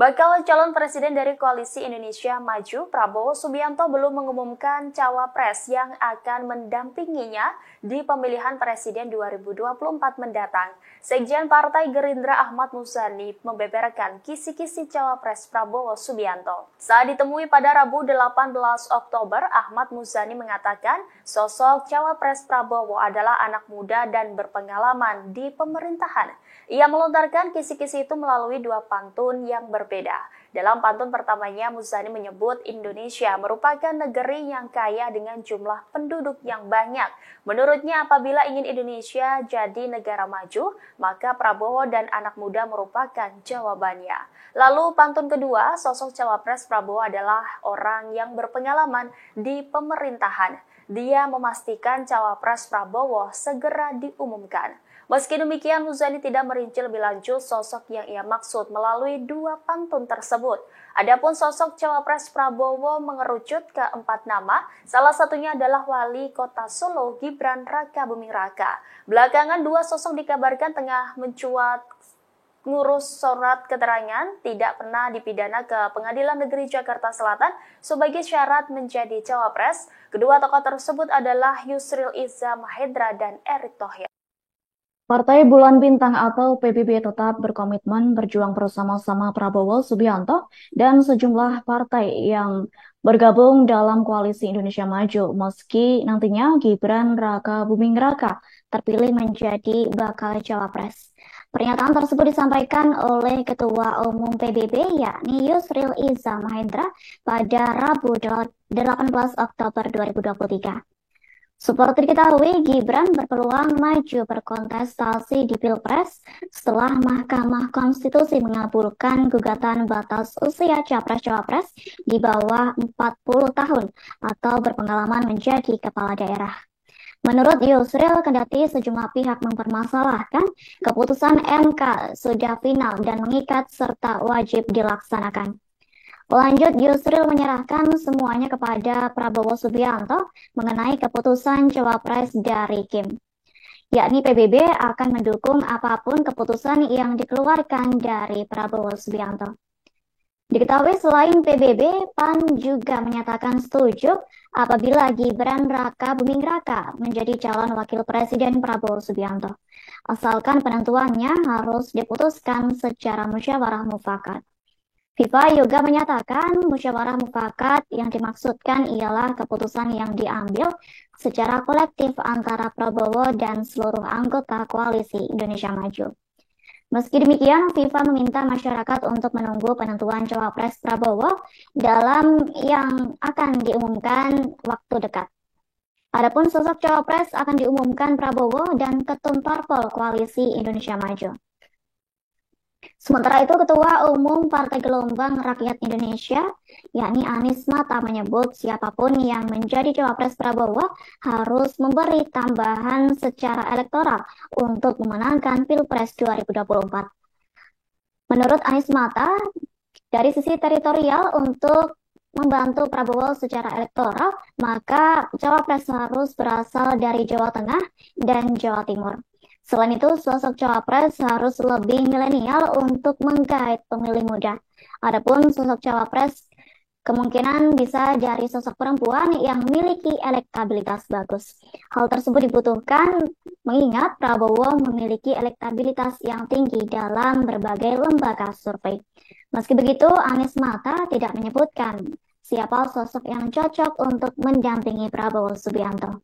Bakal calon presiden dari Koalisi Indonesia Maju, Prabowo Subianto belum mengumumkan cawapres yang akan mendampinginya di pemilihan presiden 2024 mendatang. Sekjen Partai Gerindra Ahmad Muzani membeberkan kisi-kisi cawapres Prabowo Subianto. Saat ditemui pada Rabu 18 Oktober, Ahmad Muzani mengatakan sosok cawapres Prabowo adalah anak muda dan berpengalaman di pemerintahan. Ia melontarkan kisi-kisi itu melalui dua pantun yang berbeda. Dalam pantun pertamanya, Muzani menyebut Indonesia merupakan negeri yang kaya dengan jumlah penduduk yang banyak. Menurutnya, apabila ingin Indonesia jadi negara maju, maka Prabowo dan anak muda merupakan jawabannya. Lalu pantun kedua, sosok cawapres Prabowo adalah orang yang berpengalaman di pemerintahan. Dia memastikan cawapres Prabowo segera diumumkan. Meski demikian, Muzani tidak merinci lebih lanjut sosok yang ia maksud melalui dua pantun tersebut. Adapun sosok cawapres Prabowo mengerucut ke 4 nama, salah satunya adalah Wali Kota Solo Gibran Raka Buming Raka. Belakangan dua sosok dikabarkan tengah mencuat ngurus surat keterangan tidak pernah dipidana ke Pengadilan Negeri Jakarta Selatan sebagai syarat menjadi cawapres. Kedua tokoh tersebut adalah Yusril Iza Mahendra dan Erick Thohir. Partai Bulan Bintang atau PBB tetap berkomitmen berjuang bersama-sama Prabowo Subianto dan sejumlah partai yang bergabung dalam Koalisi Indonesia Maju meski nantinya Gibran Raka Buming Raka terpilih menjadi bakal cawapres. Pernyataan tersebut disampaikan oleh Ketua Umum PBB yakni Yusril Iza Mahendra pada Rabu 18 Oktober 2023. Seperti diketahui, Gibran berpeluang maju berkontestasi di Pilpres setelah Mahkamah Konstitusi mengabulkan gugatan batas usia capres-cawapres di bawah 40 tahun atau berpengalaman menjadi kepala daerah. Menurut Yusril, kendati sejumlah pihak mempermasalahkan, keputusan MK sudah final dan mengikat serta wajib dilaksanakan. Lanjut, Yusril menyerahkan semuanya kepada Prabowo Subianto mengenai keputusan cawapres dari Kim. Yakni PBB akan mendukung apapun keputusan yang dikeluarkan dari Prabowo Subianto. Diketahui selain PBB, PAN juga menyatakan setuju apabila Gibran Raka Buming Raka menjadi calon wakil presiden Prabowo Subianto. Asalkan penentuannya harus diputuskan secara musyawarah mufakat. FIFA juga menyatakan musyawarah mufakat yang dimaksudkan ialah keputusan yang diambil secara kolektif antara Prabowo dan seluruh anggota Koalisi Indonesia Maju. Meski demikian, FIFA meminta masyarakat untuk menunggu penentuan cawapres Prabowo dalam yang akan diumumkan waktu dekat. Adapun sosok cawapres akan diumumkan Prabowo dan Ketum Parpol Koalisi Indonesia Maju. Sementara itu, Ketua Umum Partai Gelombang Rakyat Indonesia, yakni Anies Mata, menyebut siapapun yang menjadi cawapres Prabowo harus memberi tambahan secara elektoral untuk memenangkan Pilpres 2024. Menurut Anies Mata, dari sisi teritorial untuk membantu Prabowo secara elektoral, maka cawapres harus berasal dari Jawa Tengah dan Jawa Timur. Selain itu, sosok cawapres harus lebih milenial untuk menggait pemilih muda. Adapun sosok cawapres kemungkinan bisa dari sosok perempuan yang memiliki elektabilitas bagus. Hal tersebut dibutuhkan mengingat Prabowo memiliki elektabilitas yang tinggi dalam berbagai lembaga survei. Meski begitu, Anies Mata tidak menyebutkan siapa sosok yang cocok untuk mendampingi Prabowo Subianto.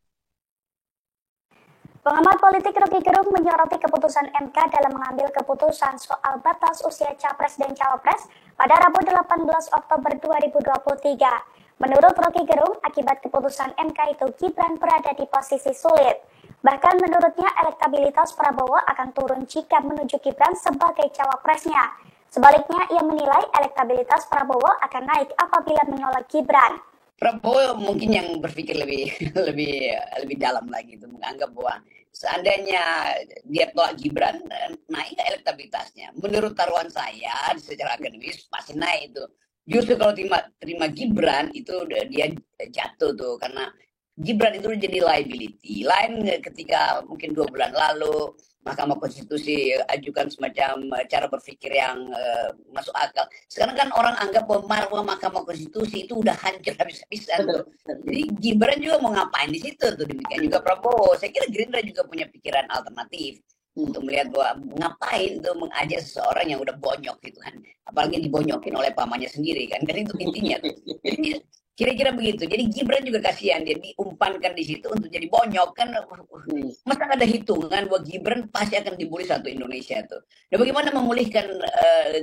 Pengamat politik Rocky Gerung menyoroti keputusan MK dalam mengambil keputusan soal batas usia capres dan cawapres pada Rabu 18 Oktober 2023. Menurut Rocky Gerung, akibat keputusan MK itu Gibran berada di posisi sulit. Bahkan menurutnya elektabilitas Prabowo akan turun jika menuju Gibran sebagai cawapresnya. Sebaliknya, ia menilai elektabilitas Prabowo akan naik apabila menolak Gibran. Prabowo mungkin yang berpikir lebih dalam lagi itu, menganggap bahwa seandainya dia tolak Gibran, naik elektabilitasnya. Menurut taruhan saya secara akademis pasti naik itu. Justru kalau terima Gibran itu dia jatuh tuh, karena Gibran itu jadi liability. Lain ketika mungkin 2 bulan lalu Mahkamah Konstitusi ajukan semacam cara berpikir yang masuk akal. Sekarang kan orang anggap bahwa Mahkamah Konstitusi itu udah hancur habis-habisan tuh. Jadi Gibran juga mau ngapain di situ tuh, demikian juga Prabowo. Saya kira Gerindra juga punya pikiran alternatif untuk melihat bahwa ngapain tuh mengajak seseorang yang udah bonyok gitu kan, apalagi dibonyokin oleh pamannya sendiri kan itu intinya tuh. Jadi kira-kira begitu. Jadi Gibran juga kasihan, dia diumpankan di situ untuk jadi bonyok kan. Masa ada hitungan bahwa Gibran pasti akan dibully satu Indonesia tuh. Dan bagaimana memulihkan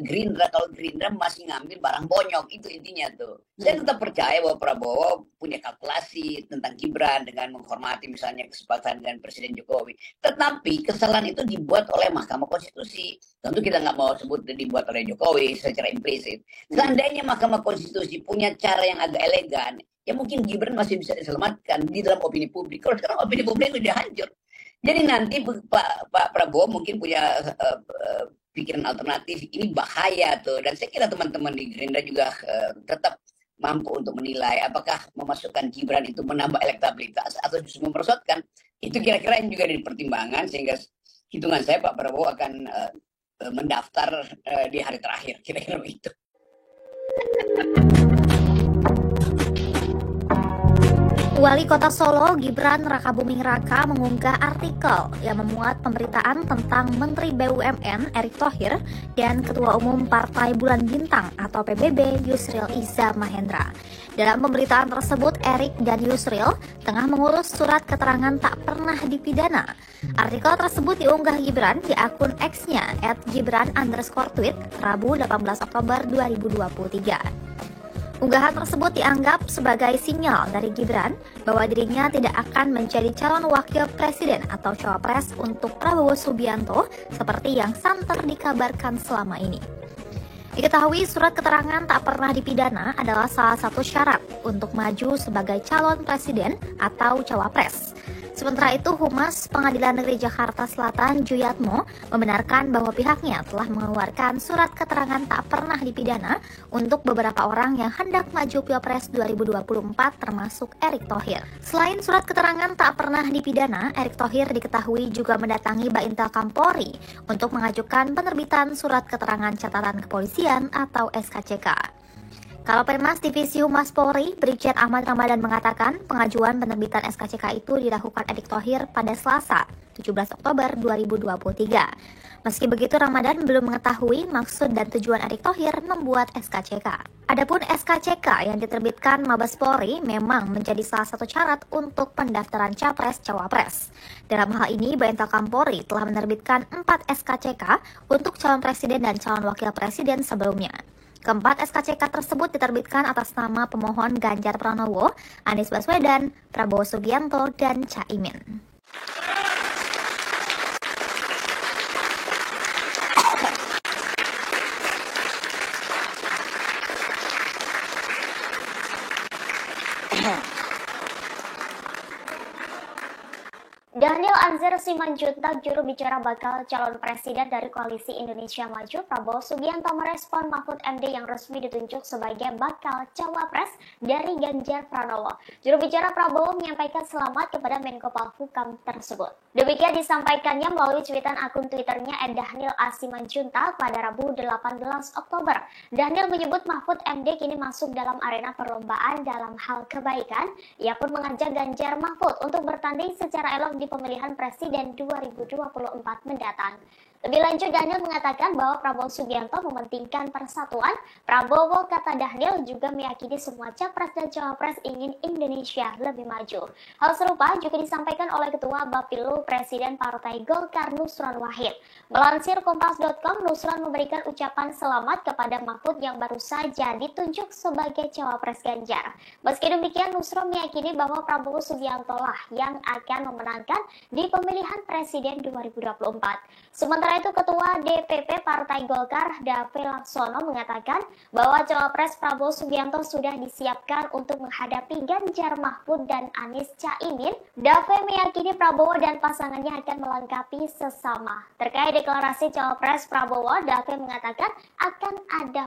Gerindra kalau Gerindra masih ngambil barang bonyok, itu intinya tuh. Saya tetap percaya bahwa Prabowo punya kalkulasi tentang Gibran dengan menghormati misalnya kesepakatan dengan Presiden Jokowi. Tetapi kesalahan itu dibuat oleh Mahkamah Konstitusi. Tentu kita nggak mau sebut dibuat oleh Jokowi secara implisit. Seandainya Mahkamah Konstitusi punya cara yang agak elegan, ya mungkin Gibran masih bisa diselamatkan di dalam opini publik. Kalau sekarang opini publik sudah hancur. Jadi nanti Pak Prabowo mungkin punya pikiran alternatif, ini bahaya tuh. Dan saya kira teman-teman di Gerindra juga tetap mampu untuk menilai apakah memasukkan Gibran itu menambah elektabilitas atau justru memperosotkan. Itu kira-kira yang juga dipertimbangkan, sehingga hitungan saya Pak Prabowo akan mendaftar di hari terakhir, kira-kira begitu. Wali Kota Solo Gibran Rakabuming Raka mengunggah artikel yang memuat pemberitaan tentang Menteri BUMN Erick Thohir dan Ketua Umum Partai Bulan Bintang atau PBB Yusril Iza Mahendra. Dalam pemberitaan tersebut, Erick dan Yusril tengah mengurus surat keterangan tak pernah dipidana. Artikel tersebut diunggah Gibran di akun X-nya @gibran_tweet Rabu 18 Oktober 2023. Unggahan tersebut dianggap sebagai sinyal dari Gibran bahwa dirinya tidak akan menjadi calon wakil presiden atau cawapres untuk Prabowo Subianto seperti yang santer dikabarkan selama ini. Diketahui surat keterangan tak pernah dipidana adalah salah satu syarat untuk maju sebagai calon presiden atau cawapres. Sementara itu, Humas Pengadilan Negeri Jakarta Selatan Juyatmo membenarkan bahwa pihaknya telah mengeluarkan surat keterangan tak pernah dipidana untuk beberapa orang yang hendak maju Pilpres 2024 termasuk Erick Thohir. Selain surat keterangan tak pernah dipidana, Erick Thohir diketahui juga mendatangi Baintel Kampolri untuk mengajukan penerbitan surat keterangan catatan kepolisian atau SKCK. Kalapemas Divisi Humas Polri, Brigjen Ahmad Ramadan mengatakan pengajuan penerbitan SKCK itu dilakukan Erick Thohir pada Selasa, 17 Oktober 2023. Meski begitu, Ramadan belum mengetahui maksud dan tujuan Erick Thohir membuat SKCK. Adapun SKCK yang diterbitkan Mabes Polri memang menjadi salah satu syarat untuk pendaftaran Capres-Cawapres. Dalam hal ini, Baintel Kampolri telah menerbitkan 4 SKCK untuk calon presiden dan calon wakil presiden sebelumnya. Keempat SKCK tersebut diterbitkan atas nama pemohon Ganjar Pranowo, Anies Baswedan, Prabowo Subianto, dan Caimin. Daniel Anzar Simanjuntak, juru bicara bakal calon presiden dari Koalisi Indonesia Maju, Prabowo Subianto merespon Mahfud MD yang resmi ditunjuk sebagai bakal cawapres dari Ganjar Pranowo. Juru bicara Prabowo menyampaikan selamat kepada Menko Polhukam tersebut. Demikian disampaikannya melalui cuitan akun Twitternya @Daniel A. Simanjuntak pada Rabu 18 Oktober. Daniel menyebut Mahfud MD kini masuk dalam arena perlombaan dalam hal kebaikan. Ia pun mengajak Ganjar Mahfud untuk bertanding secara elok di pemilihan presiden 2024 mendatang. Lebih lanjut, Daniel mengatakan bahwa Prabowo Subianto mementingkan persatuan. Prabowo, kata Daniel, juga meyakini semua capres dan cawapres ingin Indonesia lebih maju. Hal serupa juga disampaikan oleh Ketua Bapilu Presiden Partai Golkar Nusron Wahid. Melansir Kompas.com, Nusron memberikan ucapan selamat kepada Mahfud yang baru saja ditunjuk sebagai cawapres Ganjar. Meski demikian, Nusron meyakini bahwa Prabowo Subianto lah yang akan memenangkan di pemilihan presiden 2024. Sementara itu, Ketua DPP Partai Golkar Dave Laksono mengatakan bahwa cawapres Prabowo Subianto sudah disiapkan untuk menghadapi Ganjar Mahfud dan Anies Caimin. Dave meyakini Prabowo dan pasangannya akan melengkapi sesama. Terkait deklarasi cawapres Prabowo, Dave mengatakan akan ada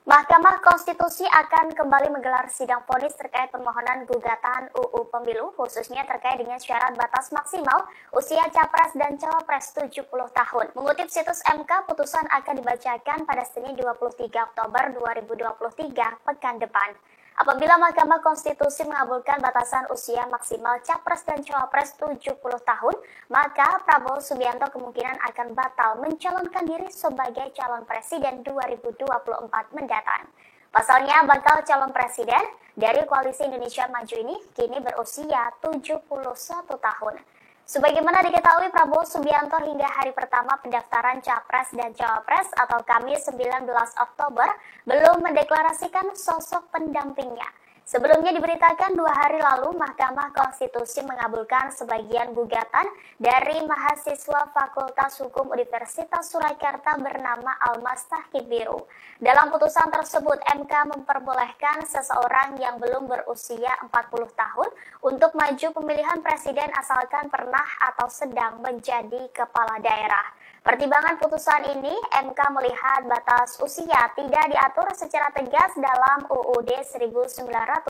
Mahkamah Konstitusi akan kembali menggelar sidang vonis terkait permohonan gugatan UU Pemilu, khususnya terkait dengan syarat batas maksimal usia Capres dan Cawapres 70 tahun. Mengutip situs MK, putusan akan dibacakan pada Senin 23 Oktober 2023 pekan depan. Apabila Mahkamah Konstitusi mengabulkan batasan usia maksimal Capres dan Cawapres 70 tahun, maka Prabowo Subianto kemungkinan akan batal mencalonkan diri sebagai calon presiden 2024 mendatang. Pasalnya, bakal calon presiden dari Koalisi Indonesia Maju ini kini berusia 71 tahun. Sebagaimana diketahui, Prabowo Subianto hingga hari pertama pendaftaran Capres dan Cawapres atau Kamis 19 Oktober belum mendeklarasikan sosok pendampingnya. Sebelumnya diberitakan 2 hari lalu, Mahkamah Konstitusi mengabulkan sebagian gugatan dari mahasiswa Fakultas Hukum Universitas Surakarta bernama Almas Tahkib Biru. Dalam putusan tersebut, MK memperbolehkan seseorang yang belum berusia 40 tahun untuk maju pemilihan presiden asalkan pernah atau sedang menjadi kepala daerah. Pertimbangan putusan ini, MK melihat batas usia tidak diatur secara tegas dalam UUD 1945.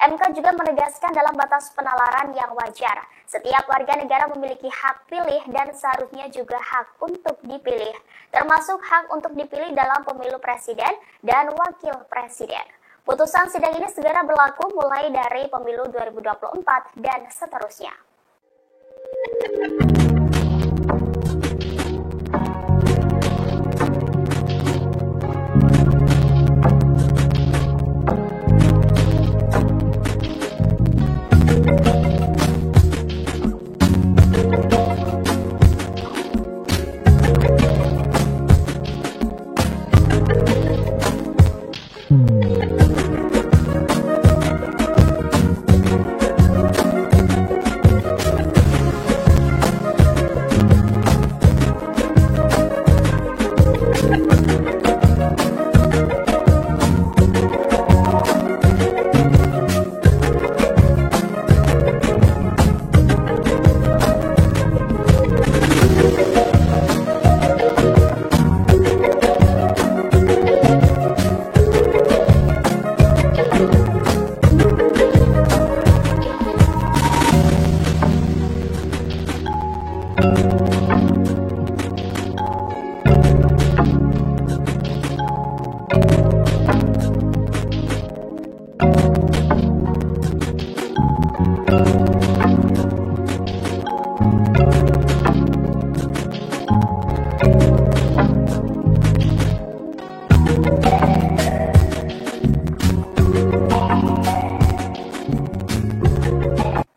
MK juga menegaskan dalam batas penalaran yang wajar, setiap warga negara memiliki hak pilih dan seharusnya juga hak untuk dipilih, termasuk hak untuk dipilih dalam pemilu presiden dan wakil presiden. Putusan sidang ini segera berlaku mulai dari pemilu 2024 dan seterusnya.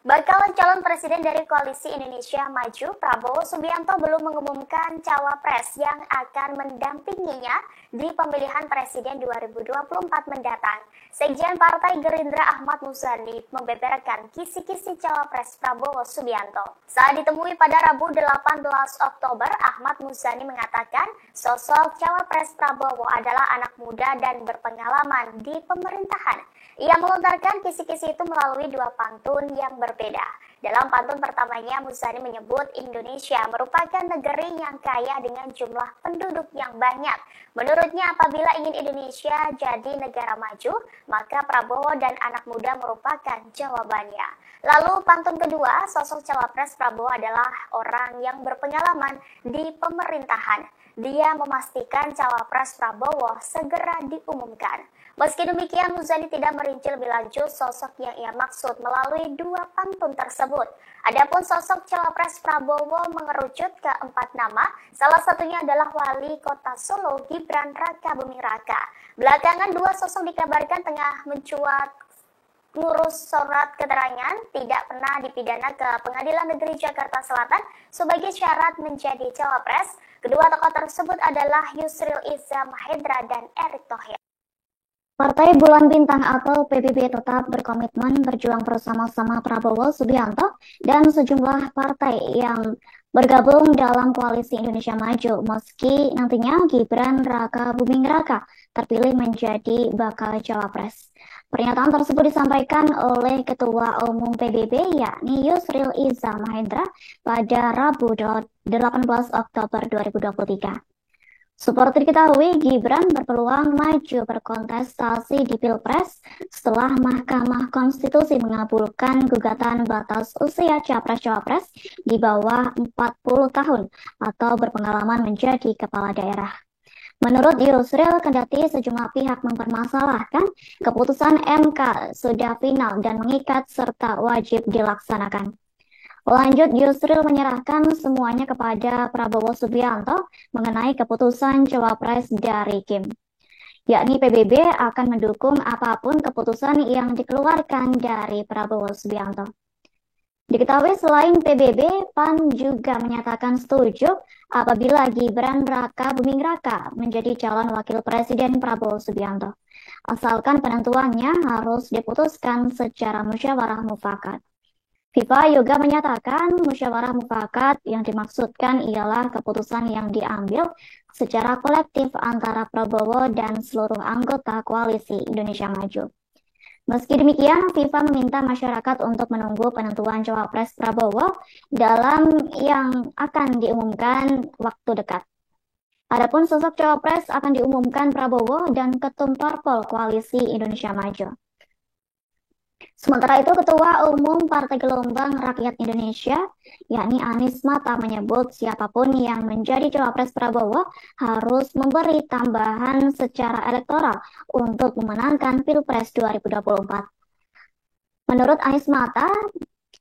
Bakal calon presiden dari Koalisi Indonesia Maju, Prabowo Subianto belum mengumumkan cawapres yang akan mendampinginya di pemilihan presiden 2024 mendatang. Sekjen Partai Gerindra Ahmad Muzani membeberkan kisi-kisi cawapres Prabowo Subianto. Saat ditemui pada Rabu 18 Oktober, Ahmad Muzani mengatakan sosok cawapres Prabowo adalah anak muda dan berpengalaman di pemerintahan. Ia melontarkan kisi-kisi itu melalui 2 pantun yang berbeda. Dalam pantun pertamanya, Muzani menyebut Indonesia merupakan negeri yang kaya dengan jumlah penduduk yang banyak. Menurutnya, apabila ingin Indonesia jadi negara maju, maka Prabowo dan anak muda merupakan jawabannya. Lalu pantun kedua, sosok cawapres Prabowo adalah orang yang berpengalaman di pemerintahan. Dia memastikan cawapres Prabowo segera diumumkan. Meski demikian, Muzani tidak merinci lebih lanjut sosok yang ia maksud melalui 2 pantun tersebut. Adapun sosok cawapres Prabowo mengerucut ke 4 nama, salah satunya adalah Wali Kota Solo Gibran Raka Buming Raka. Belakangan 2 sosok dikabarkan tengah mencuat ngurus surat keterangan tidak pernah dipidana ke Pengadilan Negeri Jakarta Selatan sebagai syarat menjadi cawapres. Kedua tokoh tersebut adalah Yusril Iza Mahendra dan Erick Thohir. Partai Bulan Bintang atau PBB tetap berkomitmen berjuang bersama-sama Prabowo Subianto dan sejumlah partai yang bergabung dalam Koalisi Indonesia Maju meski nantinya Gibran Raka Buming Raka terpilih menjadi bakal cawapres. Pernyataan tersebut disampaikan oleh Ketua Umum PBB yakni Yusril Iza Mahendra pada Rabu 18 Oktober 2023. Seperti diketahui, Gibran berpeluang maju berkontestasi di Pilpres setelah Mahkamah Konstitusi mengabulkan gugatan batas usia Capres-Cawapres di bawah 40 tahun atau berpengalaman menjadi kepala daerah. Menurut Yusril, kendati sejumlah pihak mempermasalahkan, keputusan MK sudah final dan mengikat serta wajib dilaksanakan. Lanjut, Yusril menyerahkan semuanya kepada Prabowo Subianto mengenai keputusan Cawapres dari Kim. Yakni PBB akan mendukung apapun keputusan yang dikeluarkan dari Prabowo Subianto. Diketahui selain PBB, PAN juga menyatakan setuju apabila Gibran Raka Buming Raka menjadi calon wakil presiden Prabowo Subianto. Asalkan penentuannya harus diputuskan secara musyawarah mufakat. FIFA juga menyatakan musyawarah mufakat yang dimaksudkan ialah keputusan yang diambil secara kolektif antara Prabowo dan seluruh anggota koalisi Indonesia Maju. Meski demikian, FIFA meminta masyarakat untuk menunggu penentuan Cawapres Prabowo dalam yang akan diumumkan waktu dekat. Adapun sosok Cawapres akan diumumkan Prabowo dan Ketum Parpol Koalisi Indonesia Maju. Sementara itu, Ketua Umum Partai Gelombang Rakyat Indonesia, yakni Anies Mata, menyebut siapapun yang menjadi Cawapres Prabowo harus memberi tambahan secara elektoral untuk memenangkan Pilpres 2024. Menurut Anies Mata,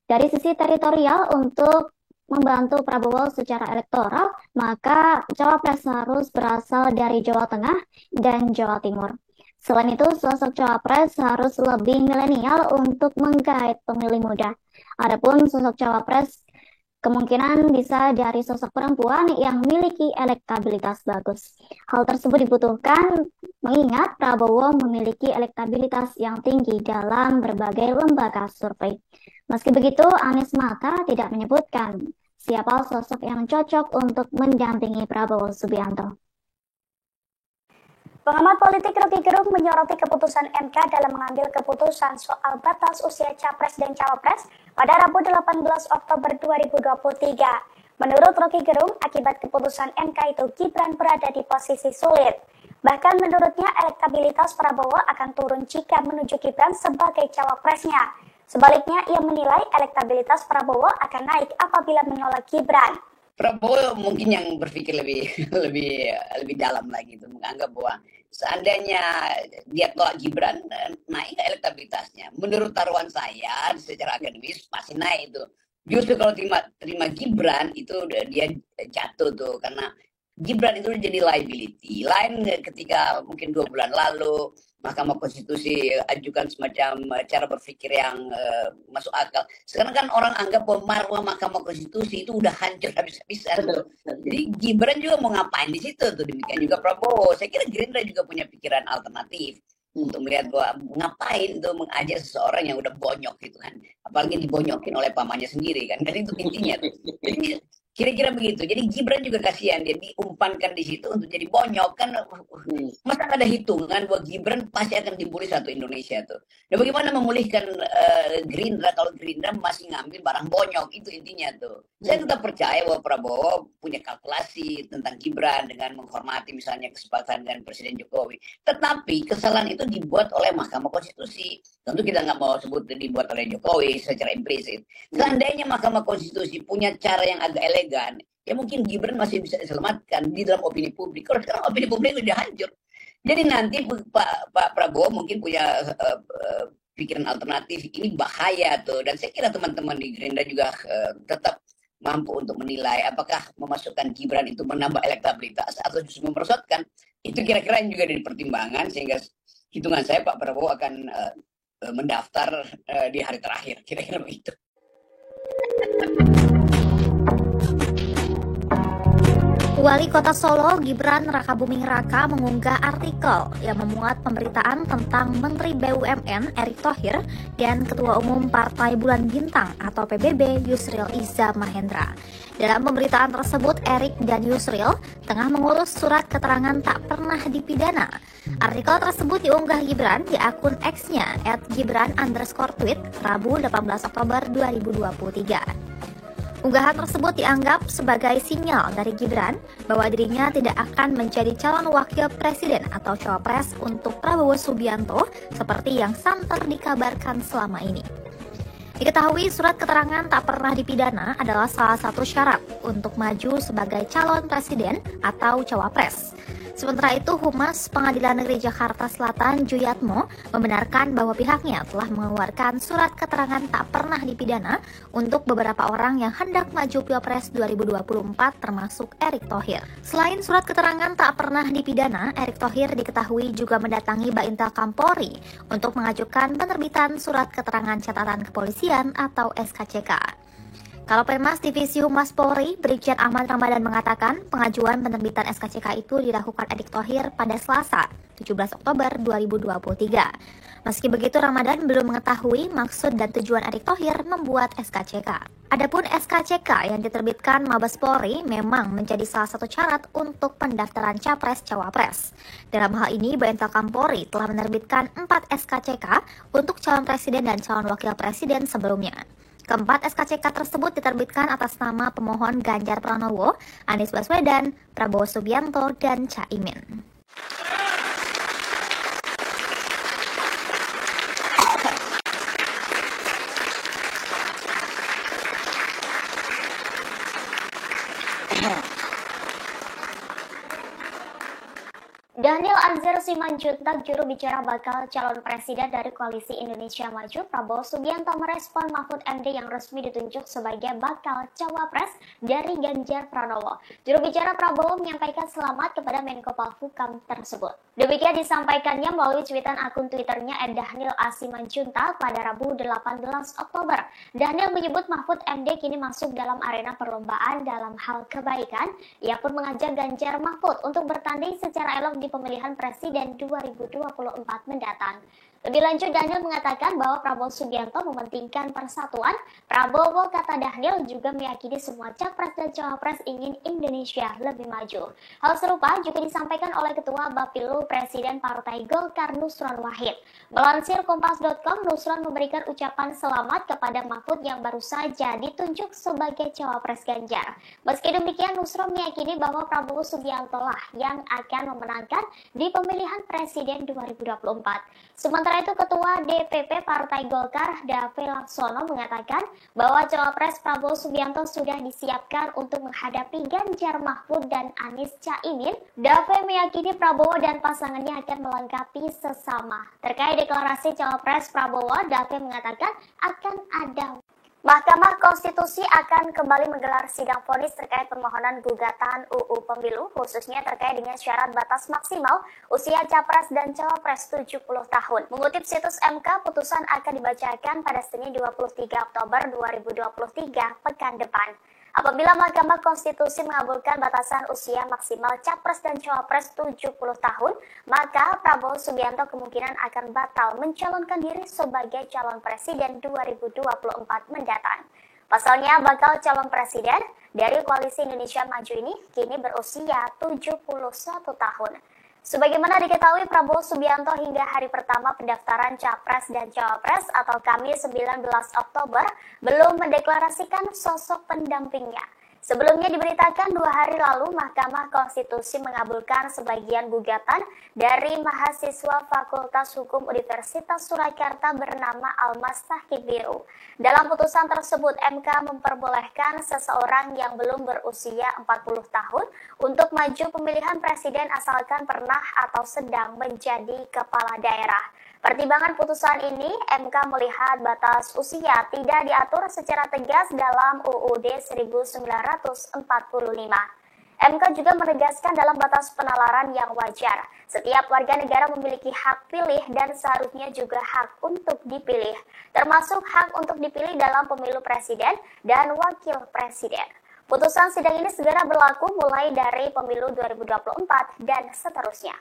dari sisi teritorial untuk membantu Prabowo secara elektoral, maka Cawapres harus berasal dari Jawa Tengah dan Jawa Timur. Selain itu, sosok Cawapres harus lebih milenial untuk menggait pemilih muda. Adapun sosok Cawapres kemungkinan bisa dari sosok perempuan yang memiliki elektabilitas bagus. Hal tersebut dibutuhkan mengingat Prabowo memiliki elektabilitas yang tinggi dalam berbagai lembaga survei. Meski begitu, Anies Mata tidak menyebutkan siapa sosok yang cocok untuk mendampingi Prabowo Subianto. Pengamat politik Rocky Gerung menyoroti keputusan MK dalam mengambil keputusan soal batas usia Capres dan Cawapres pada Rabu 18 Oktober 2023. Menurut Rocky Gerung, akibat keputusan MK itu Gibran berada di posisi sulit. Bahkan menurutnya elektabilitas Prabowo akan turun jika menuju Gibran sebagai cawapresnya. Sebaliknya, ia menilai elektabilitas Prabowo akan naik apabila menolak Gibran. Prabowo mungkin yang berpikir lebih dalam lagi itu, menganggap bahwa seandainya dia tolak Gibran, naik elektabilitasnya. Menurut taruhan saya secara akademis pasti naik itu. Justru kalau terima Gibran itu dia jatuh tuh, karena Gibran itu jadi liability. Lain ketika mungkin 2 bulan lalu Mahkamah Konstitusi ajukan semacam cara berpikir yang masuk akal. Sekarang kan orang anggap bahwa marwah Mahkamah Konstitusi itu udah hancur habis-habisan. Jadi Gibran juga mau ngapain di situ tuh, demikian juga Prabowo. Saya kira Gerindra juga punya pikiran alternatif untuk melihat bahwa ngapain tuh mengajak seseorang yang udah bonyok gitu kan. Apalagi dibonyokin oleh pamannya sendiri kan. Dan itu intinya tuh. Jadi kira-kira begitu. Jadi Gibran juga kasihan, dia diumpankan di situ untuk jadi bonyok kan. Masa ada hitungan bahwa Gibran pasti akan dibully satu Indonesia tuh. Dan bagaimana memulihkan Gerindra kalau Gerindra masih ngambil barang bonyok, itu intinya tuh. Saya tetap percaya bahwa Prabowo punya kalkulasi tentang Gibran dengan menghormati misalnya kesepakatan dengan Presiden Jokowi. Tetapi kesalahan itu dibuat oleh Mahkamah Konstitusi. Tentu kita nggak mau sebut dibuat oleh Jokowi secara implisit. Seandainya Mahkamah Konstitusi punya cara yang agak elegan, ya mungkin Gibran masih bisa diselamatkan di dalam opini publik. Kalau sekarang opini publik sudah hancur. Jadi nanti Pak Prabowo mungkin punya pikiran alternatif, ini bahaya tuh. Dan saya kira teman-teman di Gerindra juga tetap mampu untuk menilai apakah memasukkan Gibran itu menambah elektabilitas atau justru memperosotkan. Itu kira-kira yang juga jadi pertimbangan, sehingga hitungan saya Pak Prabowo akan mendaftar di hari terakhir, kira-kira begitu. Wali Kota Solo Gibran Raka Buming Raka mengunggah artikel yang memuat pemberitaan tentang Menteri BUMN Erick Thohir dan Ketua Umum Partai Bulan Bintang atau PBB Yusril Iza Mahendra. Dalam pemberitaan tersebut, Erick dan Yusril tengah mengurus surat keterangan tak pernah dipidana. Artikel tersebut diunggah Gibran di akun X-nya @gibran_tweet Rabu 18 Oktober 2023. Unggahan tersebut dianggap sebagai sinyal dari Gibran bahwa dirinya tidak akan menjadi calon wakil presiden atau cawapres untuk Prabowo Subianto seperti yang santer dikabarkan selama ini. Diketahui surat keterangan tak pernah dipidana adalah salah satu syarat untuk maju sebagai calon presiden atau cawapres. Sementara itu, Humas Pengadilan Negeri Jakarta Selatan Juyatmo membenarkan bahwa pihaknya telah mengeluarkan surat keterangan tak pernah dipidana untuk beberapa orang yang hendak maju Pilpres 2024 termasuk Erick Thohir. Selain surat keterangan tak pernah dipidana, Erick Thohir diketahui juga mendatangi Baintel Kampolri untuk mengajukan penerbitan surat keterangan catatan kepolisian atau SKCK. Kalapemas Divisi Humas Polri, Brigjen Ahmad Ramadan mengatakan pengajuan penerbitan SKCK itu dilakukan Erick Thohir pada Selasa, 17 Oktober 2023. Meski begitu, Ramadan belum mengetahui maksud dan tujuan Erick Thohir membuat SKCK. Adapun SKCK yang diterbitkan Mabes Polri memang menjadi salah satu syarat untuk pendaftaran Capres-Cawapres. Dalam hal ini, Baintel Kampolri telah menerbitkan 4 SKCK untuk calon presiden dan calon wakil presiden sebelumnya. Keempat SKCK tersebut diterbitkan atas nama pemohon Ganjar Pranowo, Anies Baswedan, Prabowo Subianto, dan Caimin. Daniel Anzar Simanjuntak, juru bicara bakal calon presiden dari Koalisi Indonesia Maju, Prabowo Subianto merespon Mahfud MD yang resmi ditunjuk sebagai bakal cawapres dari Ganjar Pranowo. Juru bicara Prabowo menyampaikan selamat kepada Menko Polhukam tersebut. Demikian disampaikannya melalui cuitan akun Twitternya @Daniel A. Simanjuntak pada Rabu 18 Oktober. Daniel menyebut Mahfud MD kini masuk dalam arena perlombaan dalam hal kebaikan. Ia pun mengajak Ganjar Mahfud untuk bertanding secara elok di pemilihan presiden 2024 mendatang. Lebih lanjut, Daniel mengatakan bahwa Prabowo Subianto mementingkan persatuan. Prabowo, kata Daniel, juga meyakini semua capres dan cawapres ingin Indonesia lebih maju. Hal serupa juga disampaikan oleh Ketua Bapilu Presiden Partai Golkar Nusron Wahid. Melansir Kompas.com, Nusron memberikan ucapan selamat kepada Mahfud yang baru saja ditunjuk sebagai cawapres Ganjar. Meski demikian, Nusron meyakini bahwa Prabowo Subianto lah yang akan memenangkan di pemilihan presiden 2024. Sementara itu, Ketua DPP Partai Golkar, Dave Laksono, mengatakan bahwa cawapres Prabowo Subianto sudah disiapkan untuk menghadapi Ganjar Mahfud dan Anies Caimin. Dave meyakini Prabowo dan pasangannya akan melengkapi sesama. Terkait deklarasi cawapres Prabowo, Dave mengatakan akan ada. Mahkamah Konstitusi akan kembali menggelar sidang vonis terkait permohonan gugatan UU Pemilu, khususnya terkait dengan syarat batas maksimal usia capres dan cawapres 70 tahun. Mengutip situs MK, putusan akan dibacakan pada Senin 23 Oktober 2023 pekan depan. Apabila Mahkamah Konstitusi mengabulkan batasan usia maksimal capres dan cawapres 70 tahun, maka Prabowo Subianto kemungkinan akan batal mencalonkan diri sebagai calon presiden 2024 mendatang. Pasalnya, bakal calon presiden dari Koalisi Indonesia Maju ini kini berusia 71 tahun. Sebagaimana diketahui, Prabowo Subianto hingga hari pertama pendaftaran Capres dan Cawapres atau Kamis 19 Oktober belum mendeklarasikan sosok pendampingnya. Sebelumnya diberitakan 2 hari lalu Mahkamah Konstitusi mengabulkan sebagian gugatan dari mahasiswa Fakultas Hukum Universitas Surakarta bernama Almas Tahkibiru. Dalam putusan tersebut, MK memperbolehkan seseorang yang belum berusia 40 tahun untuk maju pemilihan presiden asalkan pernah atau sedang menjadi kepala daerah. Pertimbangan putusan ini, MK melihat batas usia tidak diatur secara tegas dalam UUD 1945. MK juga menegaskan dalam batas penalaran yang wajar, setiap warga negara memiliki hak pilih dan seharusnya juga hak untuk dipilih, termasuk hak untuk dipilih dalam pemilu presiden dan wakil presiden. Putusan sidang ini segera berlaku mulai dari pemilu 2024 dan seterusnya.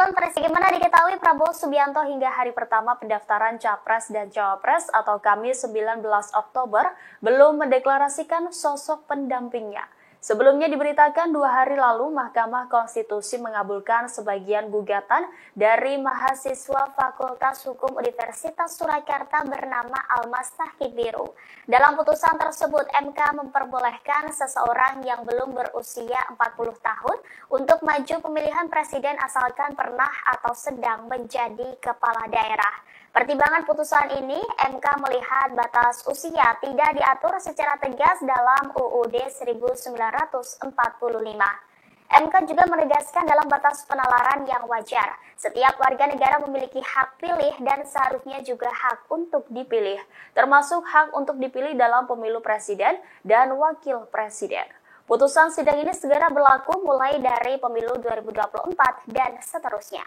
calon presiden, bagaimana diketahui Prabowo Subianto hingga hari pertama pendaftaran Capres dan Cawapres atau Kamis 19 Oktober belum mendeklarasikan sosok pendampingnya. Sebelumnya diberitakan 2 hari lalu Mahkamah Konstitusi mengabulkan sebagian gugatan dari mahasiswa Fakultas Hukum Universitas Surakarta bernama Almas Tahib Biru. Dalam putusan tersebut, MK memperbolehkan seseorang yang belum berusia 40 tahun untuk maju pemilihan presiden asalkan pernah atau sedang menjadi kepala daerah. Pertimbangan putusan ini, MK melihat batas usia tidak diatur secara tegas dalam UUD 1945. MK juga menegaskan dalam batas penalaran yang wajar, setiap warga negara memiliki hak pilih dan seharusnya juga hak untuk dipilih, termasuk hak untuk dipilih dalam pemilu presiden dan wakil presiden. Putusan sidang ini segera berlaku mulai dari pemilu 2024 dan seterusnya.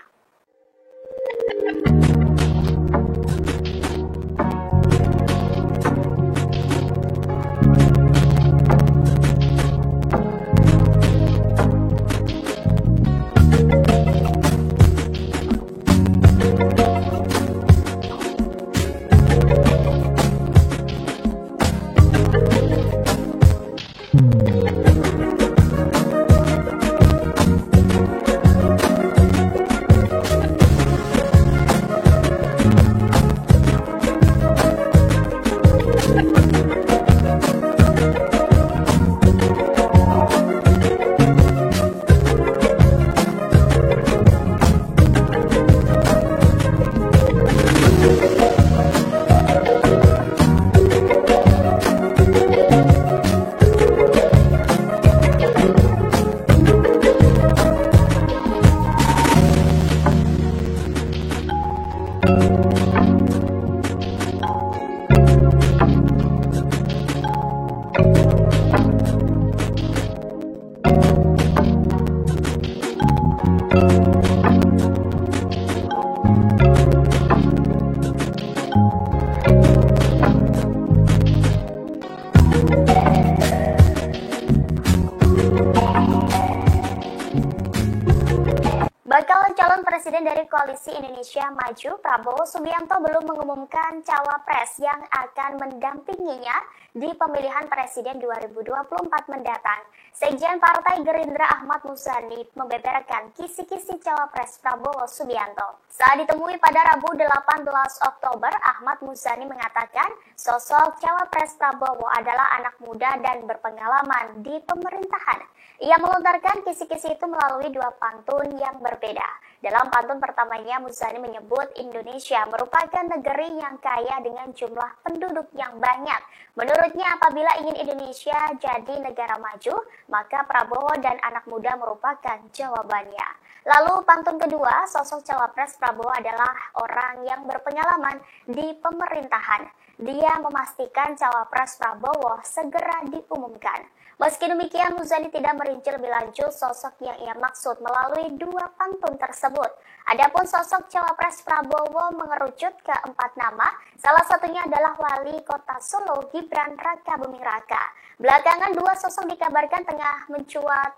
Bakal calon presiden dari Koalisi Indonesia Maju, Prabowo Subianto belum mengumumkan cawapres yang akan mendampinginya di pemilihan presiden 2024 mendatang. Sekjen Partai Gerindra Ahmad Muzani membeberkan kisi-kisi cawapres Prabowo Subianto. Saat ditemui pada Rabu 18 Oktober, Ahmad Muzani mengatakan sosok cawapres Prabowo adalah anak muda dan berpengalaman di pemerintahan. Ia melontarkan kisi-kisi itu melalui 2 pantun yang berbeda. Dalam pantun pertamanya, Muzani menyebut Indonesia merupakan negeri yang kaya dengan jumlah penduduk yang banyak. Menurutnya, apabila ingin Indonesia jadi negara maju, maka Prabowo dan anak muda merupakan jawabannya. Lalu pantun kedua, sosok cawapres Prabowo adalah orang yang berpengalaman di pemerintahan. Dia memastikan cawapres Prabowo segera diumumkan. Meski demikian, Muzani tidak merinci lebih lanjut sosok yang ia maksud melalui 2 pantun tersebut. Adapun sosok cawapres Prabowo mengerucut ke 4 nama, salah satunya adalah Wali Kota Solo Gibran Rakabuming Raka. Belakangan 2 sosok dikabarkan tengah mencuat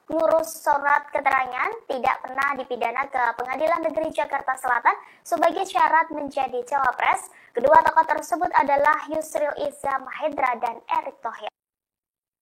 ngurus surat keterangan tidak pernah dipidana ke Pengadilan Negeri Jakarta Selatan sebagai syarat menjadi cawapres. Kedua tokoh tersebut adalah Yusril Iza Mahendra dan Erick Thohir.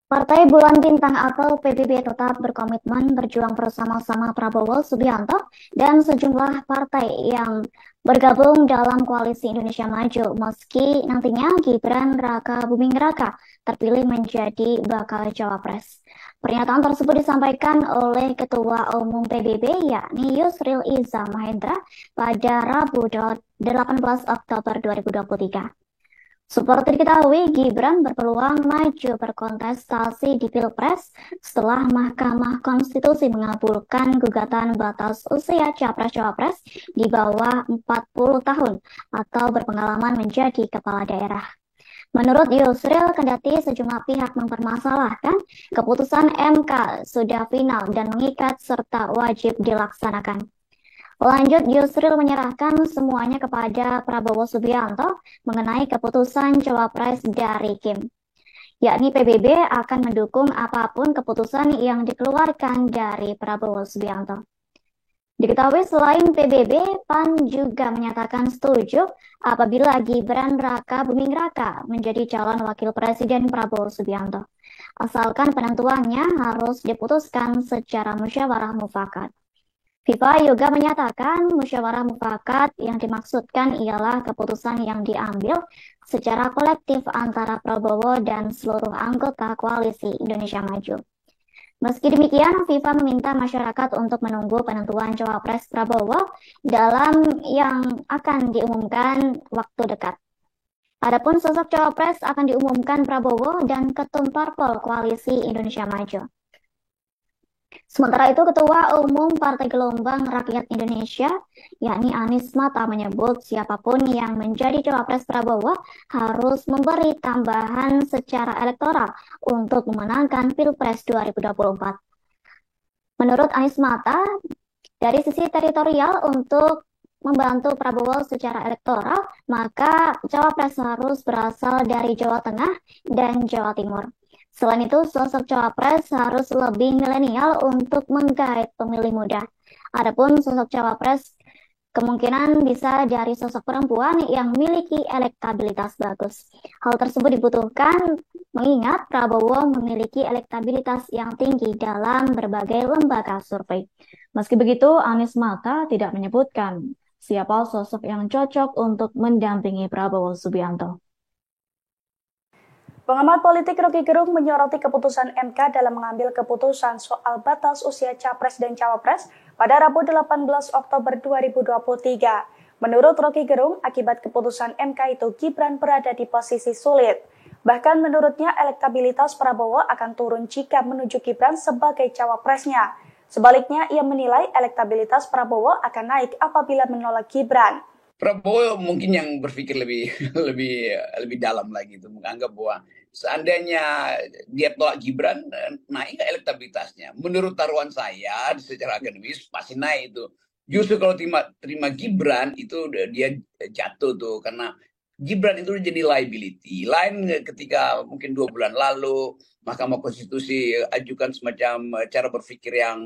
Partai Bulan Bintang atau PBB tetap berkomitmen berjuang bersama-sama Prabowo Subianto dan sejumlah partai yang bergabung dalam Koalisi Indonesia Maju meski nantinya Gibran Rakabuming Raka terpilih menjadi bakal cawapres. Pernyataan tersebut disampaikan oleh Ketua Umum PBB yakni Yusril Iza Mahendra pada Rabu 18 Oktober 2023. Seperti diketahui, Gibran berpeluang maju berkontestasi di Pilpres setelah Mahkamah Konstitusi mengabulkan gugatan batas usia capres-cawapres di bawah 40 tahun atau berpengalaman menjadi kepala daerah. Menurut Yusril, kendati sejumlah pihak mempermasalahkan, keputusan MK sudah final dan mengikat serta wajib dilaksanakan. Lanjut, Yusril menyerahkan semuanya kepada Prabowo Subianto mengenai keputusan cawapres dari Kim. Yakni PBB akan mendukung apapun keputusan yang dikeluarkan dari Prabowo Subianto. Diketahui selain PBB, PAN juga menyatakan setuju apabila Gibran Raka Buming Raka menjadi calon wakil presiden Prabowo Subianto. Asalkan penentuannya harus diputuskan secara musyawarah mufakat. FIFA juga menyatakan musyawarah mufakat yang dimaksudkan ialah keputusan yang diambil secara kolektif antara Prabowo dan seluruh anggota koalisi Indonesia Maju. Meski demikian, FIFA meminta masyarakat untuk menunggu penentuan cawapres Prabowo dalam yang akan diumumkan waktu dekat. Adapun sosok cawapres akan diumumkan Prabowo dan Ketum Parpol Koalisi Indonesia Maju. Sementara itu, Ketua Umum Partai Gelombang Rakyat Indonesia, yakni Anies Mata, menyebut siapapun yang menjadi cawapres Prabowo harus memberi tambahan secara elektoral untuk memenangkan Pilpres 2024. Menurut Anies Mata, dari sisi teritorial untuk membantu Prabowo secara elektoral, maka cawapres harus berasal dari Jawa Tengah dan Jawa Timur. Selain itu, sosok cawapres harus lebih milenial untuk menggait pemilih muda. Adapun sosok cawapres kemungkinan bisa dari sosok perempuan yang memiliki elektabilitas bagus. Hal tersebut dibutuhkan mengingat Prabowo memiliki elektabilitas yang tinggi dalam berbagai lembaga survei. Meski begitu, Anies Mata tidak menyebutkan siapa sosok yang cocok untuk mendampingi Prabowo Subianto. Pengamat politik Rocky Gerung menyoroti keputusan MK dalam mengambil keputusan soal batas usia Capres dan Cawapres pada Rabu 18 Oktober 2023. Menurut Rocky Gerung, akibat keputusan MK itu Gibran berada di posisi sulit. Bahkan menurutnya elektabilitas Prabowo akan turun jika menuju Gibran sebagai cawapresnya. Sebaliknya, ia menilai elektabilitas Prabowo akan naik apabila menolak Gibran. Prabowo mungkin yang berpikir lebih dalam lagi itu, menganggap bahwa seandainya dia tolak Gibran, naik nggak elektabilitasnya? Menurut taruhan saya secara akademis pasti naik itu. Justru kalau terima Gibran itu dia jatuh tuh, karena Gibran itu jadi liability. Lain ketika mungkin 2 bulan lalu Mahkamah Konstitusi ajukan semacam cara berpikir yang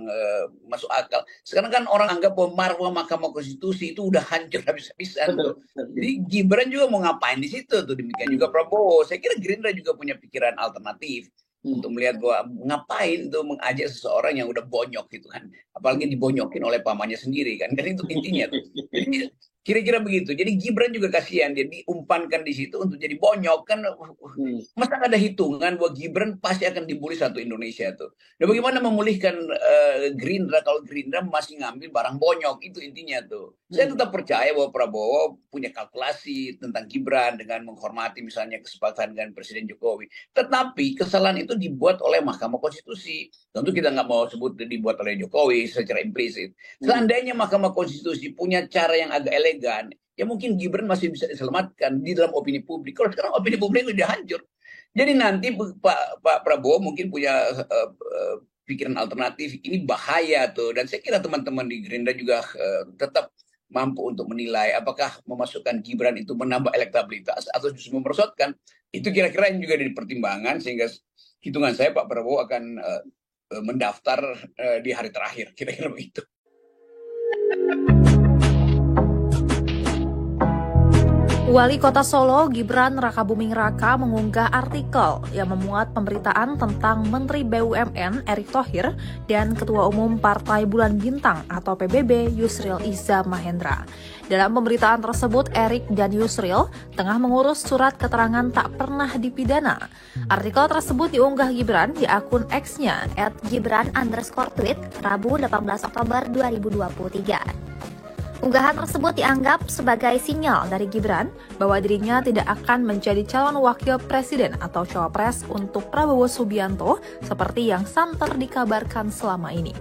masuk akal. Sekarang kan orang anggap bahwa marwah Mahkamah Konstitusi itu udah hancur habis-habisan. Jadi Gibran juga mau ngapain di situ tuh, demikian juga Prabowo. Saya kira Gerindra juga punya pikiran alternatif untuk melihat bahwa ngapain tuh mengajak seseorang yang udah bonyok gitu kan. Apalagi dibonyokin oleh pamannya sendiri kan. Dan itu intinya tuh. Jadi kira-kira begitu. Jadi Gibran juga kasihan, dia diumpankan di situ untuk jadi bonyok kan. Masa nggak ada hitungan bahwa Gibran pasti akan dibully satu Indonesia tuh. Dan bagaimana memulihkan Gerindra kalau Gerindra masih ngambil barang bonyok, itu intinya tuh. Saya tetap percaya bahwa Prabowo punya kalkulasi tentang Gibran dengan menghormati misalnya kesepakatan dengan Presiden Jokowi. Tetapi kesalahan itu dibuat oleh Mahkamah Konstitusi. Tentu kita nggak mau sebut dibuat oleh Jokowi secara implisit. Seandainya Mahkamah Konstitusi punya cara yang agak elegan, ya mungkin Gibran masih bisa diselamatkan di dalam opini publik. Kalau sekarang opini publik sudah hancur. Jadi nanti Pak Prabowo mungkin punya pikiran alternatif. Ini bahaya tuh. Dan saya kira teman-teman di Gerindra juga tetap mampu untuk menilai apakah memasukkan Gibran itu menambah elektabilitas atau justru memperosotkan. Itu kira-kira yang juga jadi pertimbangan, sehingga hitungan saya Pak Prabowo akan mendaftar di hari terakhir, kira-kira begitu. Wali Kota Solo Gibran Raka Buming Raka mengunggah artikel yang memuat pemberitaan tentang Menteri BUMN Erick Thohir dan Ketua Umum Partai Bulan Bintang atau PBB Yusril Iza Mahendra. Dalam pemberitaan tersebut, Erick dan Yusril tengah mengurus surat keterangan tak pernah dipidana. Artikel tersebut diunggah Gibran di akun X-nya @gibran_tweet Rabu 18 Oktober 2023. Unggahan tersebut dianggap sebagai sinyal dari Gibran bahwa dirinya tidak akan menjadi calon wakil presiden atau cawapres untuk Prabowo Subianto seperti yang santer dikabarkan selama ini.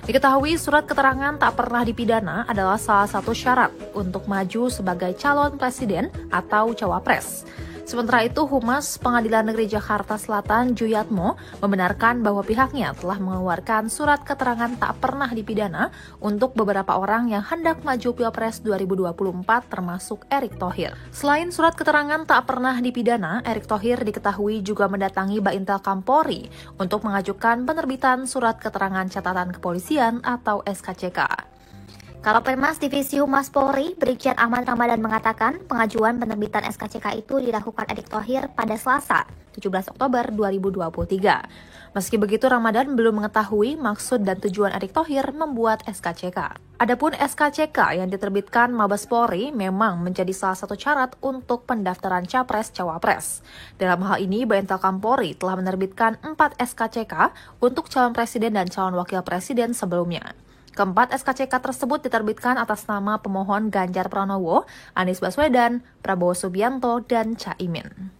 Diketahui surat keterangan tak pernah dipidana adalah salah satu syarat untuk maju sebagai calon presiden atau cawapres. Sementara itu, Humas Pengadilan Negeri Jakarta Selatan Juyatmo membenarkan bahwa pihaknya telah mengeluarkan surat keterangan tak pernah dipidana untuk beberapa orang yang hendak maju Pilpres 2024 termasuk Erick Thohir. Selain surat keterangan tak pernah dipidana, Erick Thohir diketahui juga mendatangi Baintel Kampolri untuk mengajukan penerbitan surat keterangan catatan kepolisian atau SKCK. Karopenmas Divisi Humas Polri, Brigjen Ahmad Ramadan mengatakan pengajuan penerbitan SKCK itu dilakukan Erick Thohir pada Selasa, 17 Oktober 2023. Meski begitu, Ramadan belum mengetahui maksud dan tujuan Erick Thohir membuat SKCK. Adapun SKCK yang diterbitkan Mabes Polri memang menjadi salah satu syarat untuk pendaftaran Capres-Cawapres. Dalam hal ini, Baintelkam Polri telah menerbitkan 4 SKCK untuk calon presiden dan calon wakil presiden sebelumnya. Keempat SKCK tersebut diterbitkan atas nama pemohon Ganjar Pranowo, Anies Baswedan, Prabowo Subianto, dan Caimin.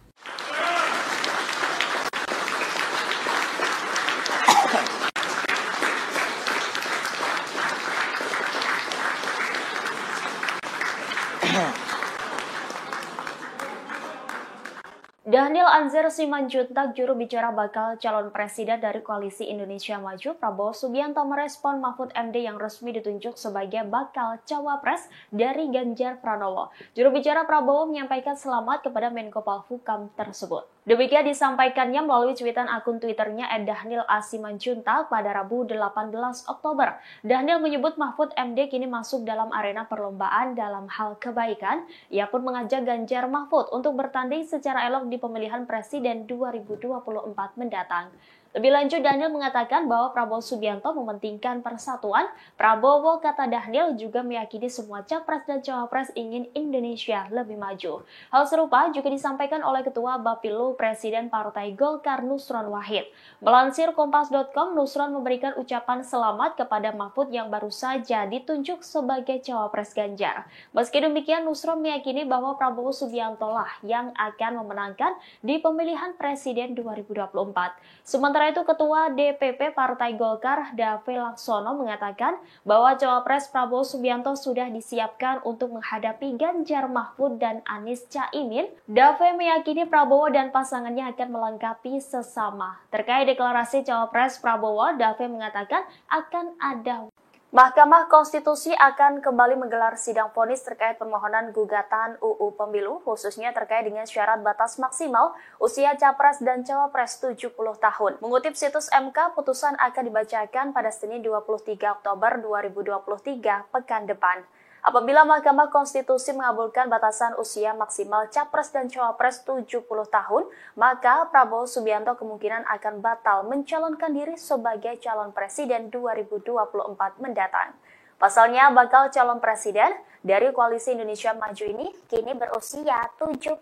Daniel Anzar Simanjuntak, juru bicara bakal calon presiden dari Koalisi Indonesia Maju, Prabowo Subianto merespon Mahfud MD yang resmi ditunjuk sebagai bakal cawapres dari Ganjar Pranowo. Juru bicara Prabowo menyampaikan selamat kepada Menko Polhukam tersebut. Demikian disampaikannya melalui cuitan akun Twitternya @Daniel A. Simanjuntak pada Rabu 18 Oktober. Daniel menyebut Mahfud MD kini masuk dalam arena perlombaan dalam hal kebaikan. Ia pun mengajak Ganjar Mahfud untuk bertanding secara elok di pemilihan presiden 2024 mendatang. Lebih lanjut, Daniel mengatakan bahwa Prabowo Subianto mementingkan persatuan. Prabowo, kata Daniel, juga meyakini semua capres dan cawapres ingin Indonesia lebih maju. Hal serupa juga disampaikan oleh Ketua Bapilu Presiden Partai Golkar Nusron Wahid. Melansir Kompas.com, Nusron memberikan ucapan selamat kepada Mahfud yang baru saja ditunjuk sebagai cawapres Ganjar. Meski demikian, Nusron meyakini bahwa Prabowo Subianto lah yang akan memenangkan di pemilihan presiden 2024. Sementara itu, Ketua DPP Partai Golkar, Dave Laksono, mengatakan bahwa cawapres Prabowo Subianto sudah disiapkan untuk menghadapi Ganjar Mahfud dan Anies Caimin. Dave meyakini Prabowo dan pasangannya akan melengkapi sesama. Terkait deklarasi cawapres Prabowo, Dave mengatakan akan ada. Mahkamah Konstitusi akan kembali menggelar sidang vonis terkait permohonan gugatan UU Pemilu, khususnya terkait dengan syarat batas maksimal usia capres dan cawapres 70 tahun. Mengutip situs MK, putusan akan dibacakan pada Senin 23 Oktober 2023 pekan depan. Apabila Mahkamah Konstitusi mengabulkan batasan usia maksimal capres dan cawapres 70 tahun, maka Prabowo Subianto kemungkinan akan batal mencalonkan diri sebagai calon presiden 2024 mendatang. Pasalnya, bakal calon presiden dari Koalisi Indonesia Maju ini kini berusia 71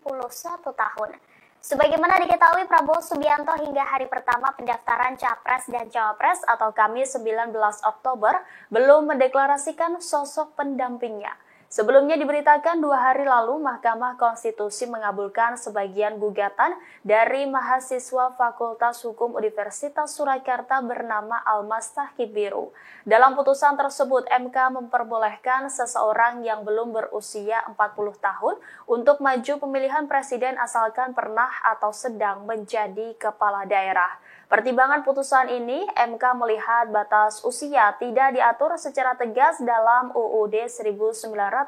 tahun. Sebagaimana diketahui, Prabowo Subianto hingga hari pertama pendaftaran Capres dan Cawapres atau Kamis 19 Oktober belum mendeklarasikan sosok pendampingnya. Sebelumnya diberitakan 2 hari lalu Mahkamah Konstitusi mengabulkan sebagian gugatan dari mahasiswa Fakultas Hukum Universitas Surakarta bernama Almas Tahkib Biru. Dalam putusan tersebut, MK memperbolehkan seseorang yang belum berusia 40 tahun untuk maju pemilihan presiden asalkan pernah atau sedang menjadi kepala daerah. Pertimbangan putusan ini, MK melihat batas usia tidak diatur secara tegas dalam UUD 1945.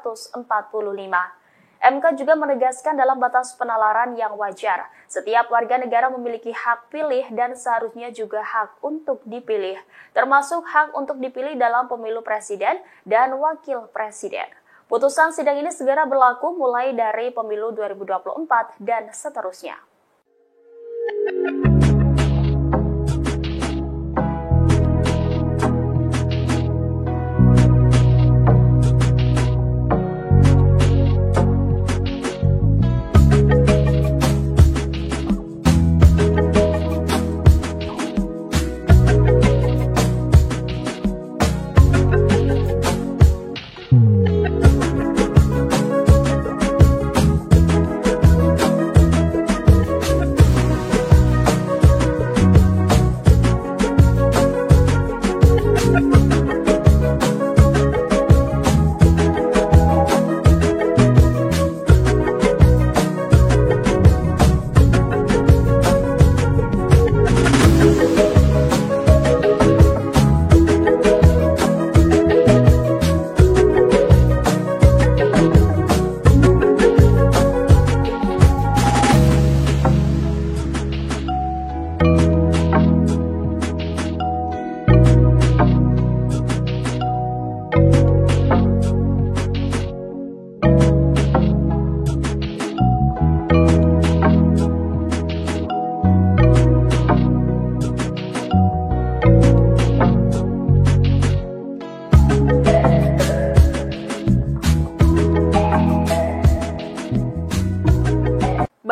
MK juga menegaskan dalam batas penalaran yang wajar, setiap warga negara memiliki hak pilih dan seharusnya juga hak untuk dipilih, termasuk hak untuk dipilih dalam pemilu presiden dan wakil presiden. Putusan sidang ini segera berlaku mulai dari pemilu 2024 dan seterusnya.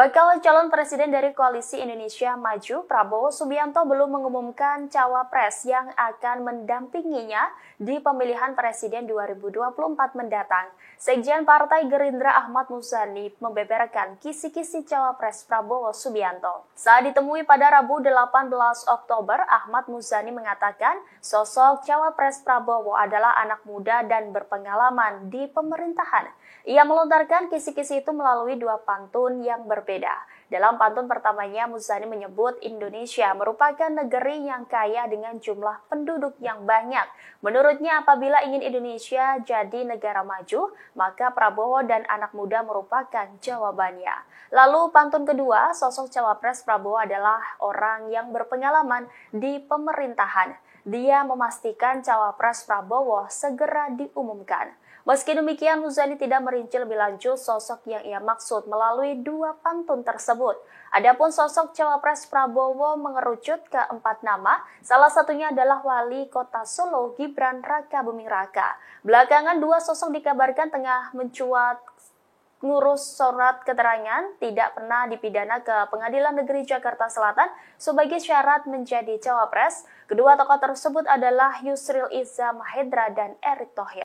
Bakal calon presiden dari Koalisi Indonesia Maju, Prabowo Subianto belum mengumumkan cawapres yang akan mendampinginya di pemilihan presiden 2024 mendatang. Sekjen Partai Gerindra Ahmad Muzani membeberkan kisi-kisi cawapres Prabowo Subianto. Saat ditemui pada Rabu 18 Oktober, Ahmad Muzani mengatakan sosok cawapres Prabowo adalah anak muda dan berpengalaman di pemerintahan. Ia melontarkan kisi-kisi itu melalui dua pantun yang berbeda. Dalam pantun pertamanya, Muzani menyebut Indonesia merupakan negeri yang kaya dengan jumlah penduduk yang banyak. Menurutnya, apabila ingin Indonesia jadi negara maju, maka Prabowo dan anak muda merupakan jawabannya. Lalu pantun kedua, sosok cawapres Prabowo adalah orang yang berpengalaman di pemerintahan. Dia memastikan cawapres Prabowo segera diumumkan. Meski demikian, Muzani tidak merinci lebih lanjut sosok yang ia maksud melalui dua pantun tersebut. Adapun sosok cawapres Prabowo mengerucut ke 4 nama, salah satunya adalah Wali Kota Solo Gibran Rakabuming Raka. Belakangan dua sosok dikabarkan tengah mencuat ngurus surat keterangan tidak pernah dipidana ke Pengadilan Negeri Jakarta Selatan sebagai syarat menjadi cawapres. Kedua tokoh tersebut adalah Yusril Iza Mahendra dan Erick Thohir.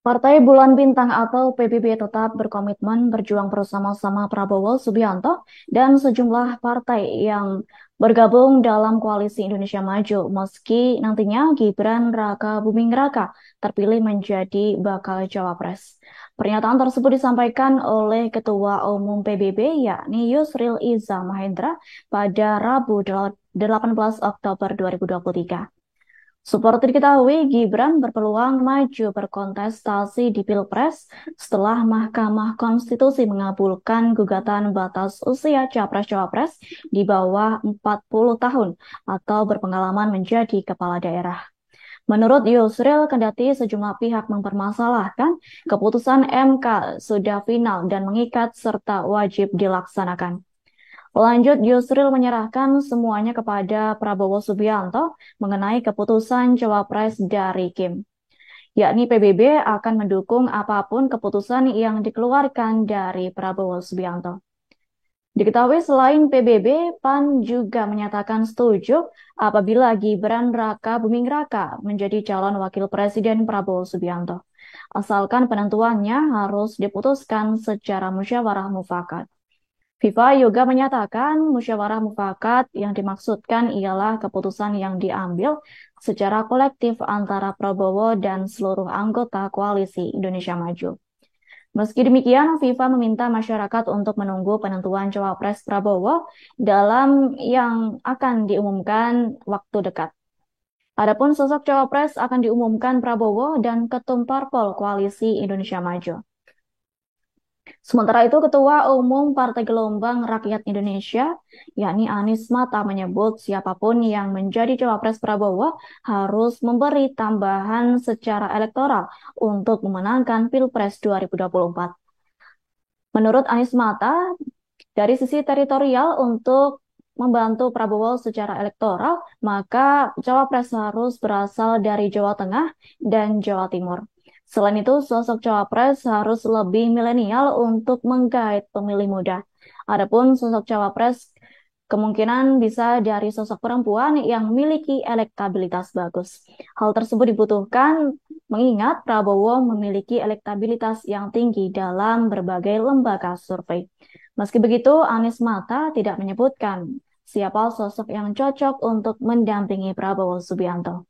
Partai Bulan Bintang atau PBB tetap berkomitmen berjuang bersama-sama Prabowo Subianto dan sejumlah partai yang bergabung dalam Koalisi Indonesia Maju meski nantinya Gibran Rakabuming Raka terpilih menjadi bakal cawapres. Pernyataan tersebut disampaikan oleh Ketua Umum PBB yakni Yusril Iza Mahendra pada Rabu 18 Oktober 2023. Seperti diketahui, Gibran berpeluang maju berkontestasi di Pilpres setelah Mahkamah Konstitusi mengabulkan gugatan batas usia capres-cawapres di bawah 40 tahun atau berpengalaman menjadi kepala daerah. Menurut Yusril, kendati sejumlah pihak mempermasalahkan, keputusan MK sudah final dan mengikat serta wajib dilaksanakan. Lanjut, Yusril menyerahkan semuanya kepada Prabowo Subianto mengenai keputusan cawapres dari Kim. Yakni PBB akan mendukung apapun keputusan yang dikeluarkan dari Prabowo Subianto. Diketahui selain PBB, PAN juga menyatakan setuju apabila Gibran Rakabuming Raka menjadi calon wakil presiden Prabowo Subianto. Asalkan penentuannya harus diputuskan secara musyawarah mufakat. FIFA juga menyatakan musyawarah mufakat yang dimaksudkan ialah keputusan yang diambil secara kolektif antara Prabowo dan seluruh anggota Koalisi Indonesia Maju. Meski demikian, FIFA meminta masyarakat untuk menunggu penentuan cawapres Prabowo dalam yang akan diumumkan waktu dekat. Adapun sosok cawapres akan diumumkan Prabowo dan Ketum Parpol Koalisi Indonesia Maju. Sementara itu, Ketua Umum Partai Gelombang Rakyat Indonesia, yakni Anies Mata, menyebut siapapun yang menjadi cawapres Prabowo harus memberi tambahan secara elektoral untuk memenangkan Pilpres 2024. Menurut Anies Mata, dari sisi teritorial untuk membantu Prabowo secara elektoral, maka cawapres harus berasal dari Jawa Tengah dan Jawa Timur. Selain itu, sosok cawapres harus lebih milenial untuk menggait pemilih muda. Adapun sosok cawapres kemungkinan bisa dari sosok perempuan yang memiliki elektabilitas bagus. Hal tersebut dibutuhkan mengingat Prabowo memiliki elektabilitas yang tinggi dalam berbagai lembaga survei. Meski begitu, Anies Mata tidak menyebutkan siapa sosok yang cocok untuk mendampingi Prabowo Subianto.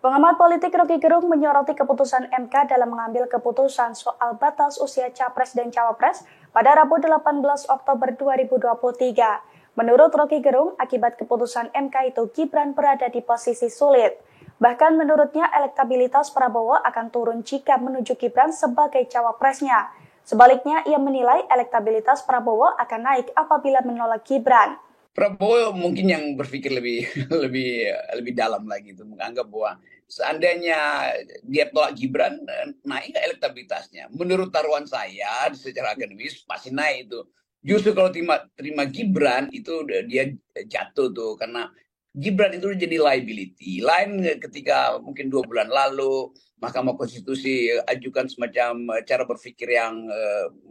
Pengamat politik Rocky Gerung menyoroti keputusan MK dalam mengambil keputusan soal batas usia capres dan cawapres pada Rabu 18 Oktober 2023. Menurut Rocky Gerung, akibat keputusan MK itu Gibran berada di posisi sulit. Bahkan menurutnya elektabilitas Prabowo akan turun jika menuju Gibran sebagai cawapresnya. Sebaliknya, ia menilai elektabilitas Prabowo akan naik apabila menolak Gibran. Prabowo mungkin yang berpikir lebih dalam lagi itu, menganggap bahwa seandainya dia tolak Gibran, naik elektabilitasnya. Menurut taruhan saya secara akademis pasti naik itu. Justru kalau terima Gibran itu dia jatuh tuh, karena Gibran itu jadi liability. Lain ketika mungkin 2 bulan lalu Mahkamah Konstitusi ajukan semacam cara berpikir yang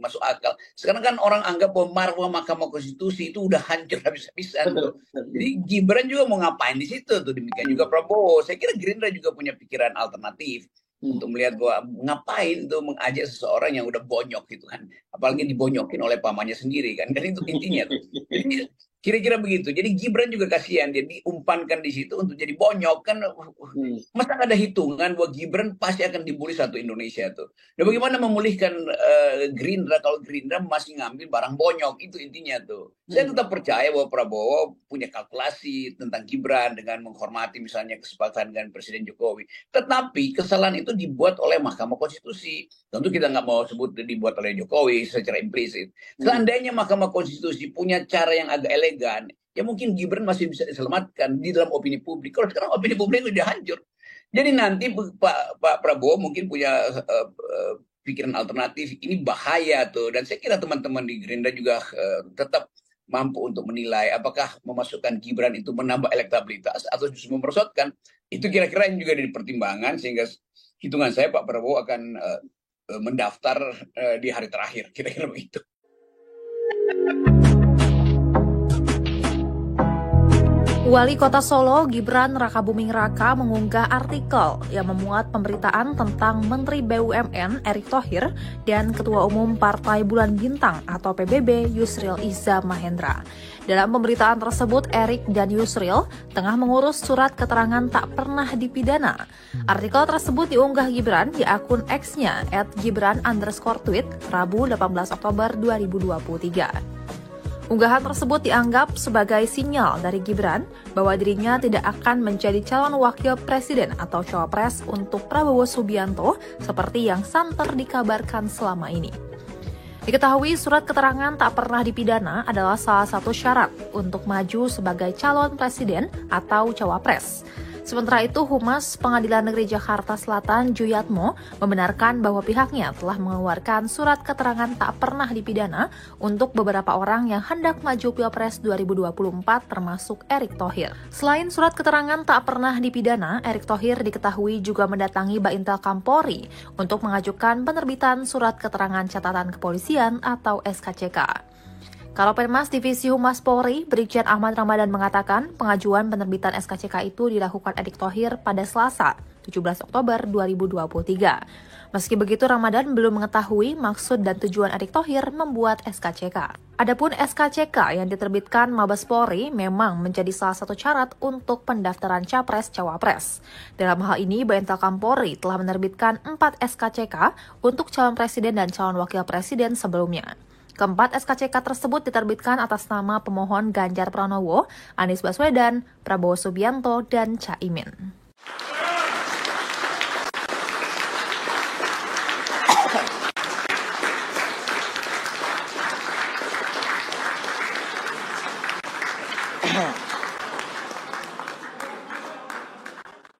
masuk akal. Sekarang kan orang anggap bahwa marwah Mahkamah Konstitusi itu udah hancur habis-habisan. Jadi Gibran juga mau ngapain di situ tuh, demikian juga Prabowo. Saya kira Gerindra juga punya pikiran alternatif untuk melihat bahwa ngapain tuh mengajak seseorang yang udah bonyok gitu kan, apalagi dibonyokin oleh pamannya sendiri kan itu intinya tuh. Jadi kira-kira begitu. Jadi Gibran juga kasihan, dia diumpankan di situ untuk jadi bonyok kan. Masa nggak ada hitungan bahwa Gibran pasti akan dibully satu Indonesia tuh. Dan bagaimana memulihkan Gerindra kalau Gerindra masih ngambil barang bonyok, itu intinya tuh. Saya tetap percaya bahwa Prabowo punya kalkulasi tentang Gibran dengan menghormati misalnya kesepakatan dengan Presiden Jokowi. Tetapi kesalahan itu dibuat oleh Mahkamah Konstitusi. Tentu kita nggak mau sebut dibuat oleh Jokowi secara implisit. Seandainya Mahkamah Konstitusi punya cara yang agak elegan, ya mungkin Gibran masih bisa diselamatkan di dalam opini publik. Kalau sekarang opini publik sudah hancur. Jadi nanti Pak Prabowo mungkin punya pikiran alternatif. Ini bahaya tuh. Dan saya kira teman-teman di Gerindra juga tetap mampu untuk menilai apakah memasukkan Gibran itu menambah elektabilitas atau justru memperosotkan. Itu kira-kira yang juga jadi pertimbangan, sehingga hitungan saya Pak Prabowo akan mendaftar di hari terakhir, kira-kira begitu. Wali Kota Solo Gibran Rakabuming Raka mengunggah artikel yang memuat pemberitaan tentang Menteri BUMN Erick Thohir dan Ketua Umum Partai Bulan Bintang atau PBB Yusril Iza Mahendra. Dalam pemberitaan tersebut, Erick dan Yusril tengah mengurus surat keterangan tak pernah dipidana. Artikel tersebut diunggah Gibran di akun X-nya @gibran_tweet Rabu 18 Oktober 2023. Unggahan tersebut dianggap sebagai sinyal dari Gibran bahwa dirinya tidak akan menjadi calon wakil presiden atau cawapres untuk Prabowo Subianto seperti yang santer dikabarkan selama ini. Diketahui surat keterangan tak pernah dipidana adalah salah satu syarat untuk maju sebagai calon presiden atau cawapres. Sementara itu, Humas Pengadilan Negeri Jakarta Selatan Juyatmo membenarkan bahwa pihaknya telah mengeluarkan surat keterangan tak pernah dipidana untuk beberapa orang yang hendak maju Pilpres 2024 termasuk Erick Thohir. Selain surat keterangan tak pernah dipidana, Erick Thohir diketahui juga mendatangi Baintel Kampolri untuk mengajukan penerbitan surat keterangan catatan kepolisian atau SKCK. Kalopenmas Divisi Humas Polri, Brigjen Ahmad Ramadan mengatakan pengajuan penerbitan SKCK itu dilakukan Erick Thohir pada Selasa, 17 Oktober 2023. Meski begitu, Ramadan belum mengetahui maksud dan tujuan Erick Thohir membuat SKCK. Adapun SKCK yang diterbitkan Mabes Polri memang menjadi salah satu syarat untuk pendaftaran Capres-Cawapres. Dalam hal ini, Baintel Kampolri telah menerbitkan 4 SKCK untuk calon presiden dan calon wakil presiden sebelumnya. Keempat SKCK tersebut diterbitkan atas nama pemohon Ganjar Pranowo, Anies Baswedan, Prabowo Subianto, dan Caimin.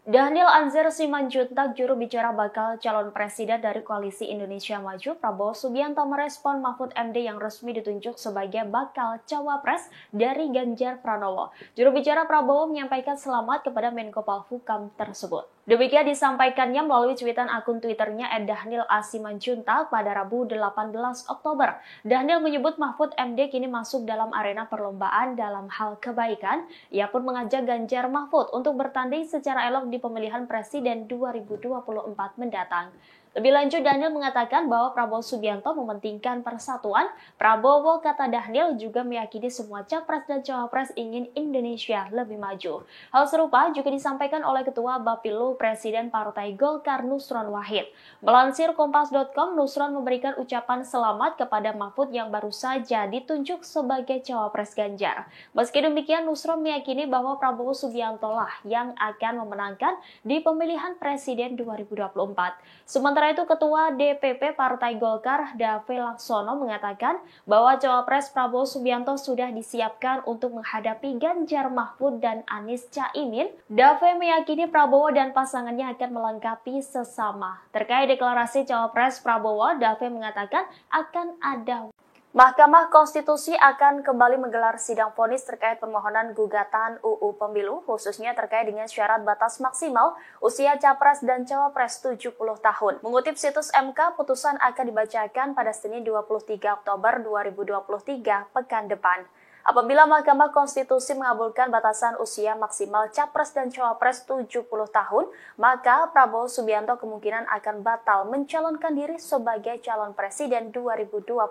Daniel Anzar Simanjuntak, juru bicara bakal calon presiden dari Koalisi Indonesia Maju, Prabowo Subianto merespon Mahfud MD yang resmi ditunjuk sebagai bakal cawapres dari Ganjar Pranowo. Juru bicara Prabowo menyampaikan selamat kepada Menko Polhukam tersebut. Demikian disampaikannya melalui cuitan akun Twitternya @Daniel Simanjuntak pada Rabu 18 Oktober. Daniel menyebut Mahfud MD kini masuk dalam arena perlombaan dalam hal kebaikan. Ia pun mengajak Ganjar Mahfud untuk bertanding secara elok di pemilihan presiden 2024 mendatang. Lebih lanjut, Daniel mengatakan bahwa Prabowo Subianto mementingkan persatuan. Prabowo, kata Daniel, juga meyakini semua capres dan cawapres ingin Indonesia lebih maju. Hal serupa juga disampaikan oleh Ketua Bapilu Presiden Partai Golkar Nusron Wahid. Melansir Kompas.com, Nusron memberikan ucapan selamat kepada Mahfud yang baru saja ditunjuk sebagai cawapres Ganjar. Meski demikian, Nusron meyakini bahwa Prabowo Subianto lah yang akan memenangkan di pemilihan presiden 2024. Sementara itu, Ketua DPP Partai Golkar Dave Laksono mengatakan bahwa cawapres Prabowo Subianto sudah disiapkan untuk menghadapi Ganjar Mahfud dan Anies Caimin. Dave meyakini Prabowo dan pasangannya akan melengkapi sesama. Terkait deklarasi cawapres Prabowo, Dave mengatakan akan ada Mahkamah Konstitusi akan kembali menggelar sidang vonis terkait permohonan gugatan UU Pemilu, khususnya terkait dengan syarat batas maksimal usia Capres dan Cawapres 70 tahun. Mengutip situs MK, putusan akan dibacakan pada Senin 23 Oktober 2023 pekan depan. Apabila Mahkamah Konstitusi mengabulkan batasan usia maksimal Capres dan Cawapres 70 tahun, maka Prabowo Subianto kemungkinan akan batal mencalonkan diri sebagai calon presiden 2024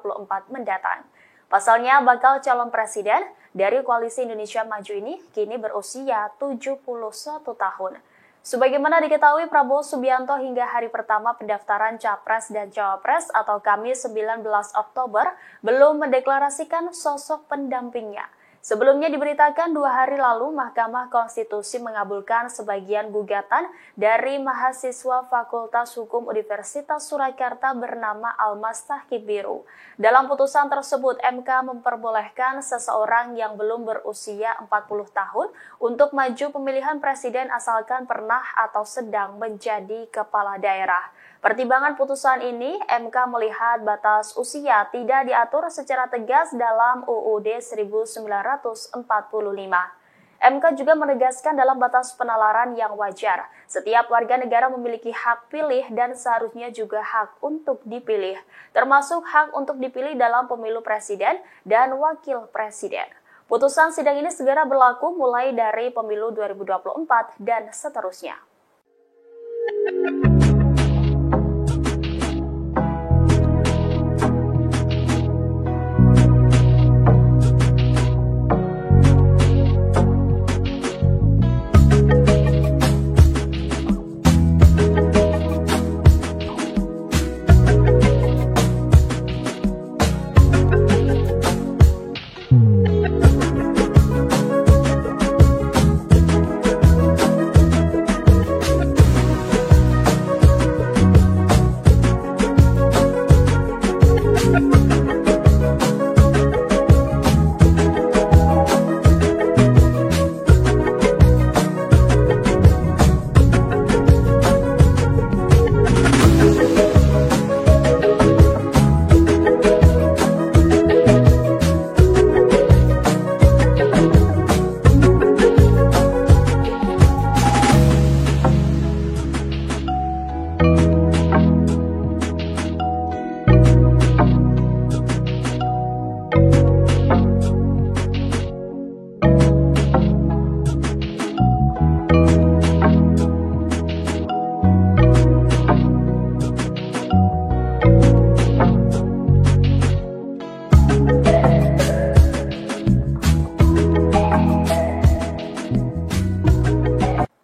mendatang. Pasalnya, bakal calon presiden dari Koalisi Indonesia Maju ini kini berusia 71 tahun. Sebagaimana diketahui, Prabowo Subianto hingga hari pertama pendaftaran Capres dan Cawapres atau Kamis 19 Oktober belum mendeklarasikan sosok pendampingnya. Sebelumnya diberitakan 2 hari lalu Mahkamah Konstitusi mengabulkan sebagian gugatan dari mahasiswa Fakultas Hukum Universitas Surakarta bernama Almas Tahkibiru. Dalam putusan tersebut, MK memperbolehkan seseorang yang belum berusia 40 tahun untuk maju pemilihan presiden asalkan pernah atau sedang menjadi kepala daerah. Pertimbangan putusan ini, MK melihat batas usia tidak diatur secara tegas dalam UUD 1945. MK juga menegaskan dalam batas penalaran yang wajar, setiap warga negara memiliki hak pilih dan seharusnya juga hak untuk dipilih, termasuk hak untuk dipilih dalam pemilu presiden dan wakil presiden. Putusan sidang ini segera berlaku mulai dari pemilu 2024 dan seterusnya.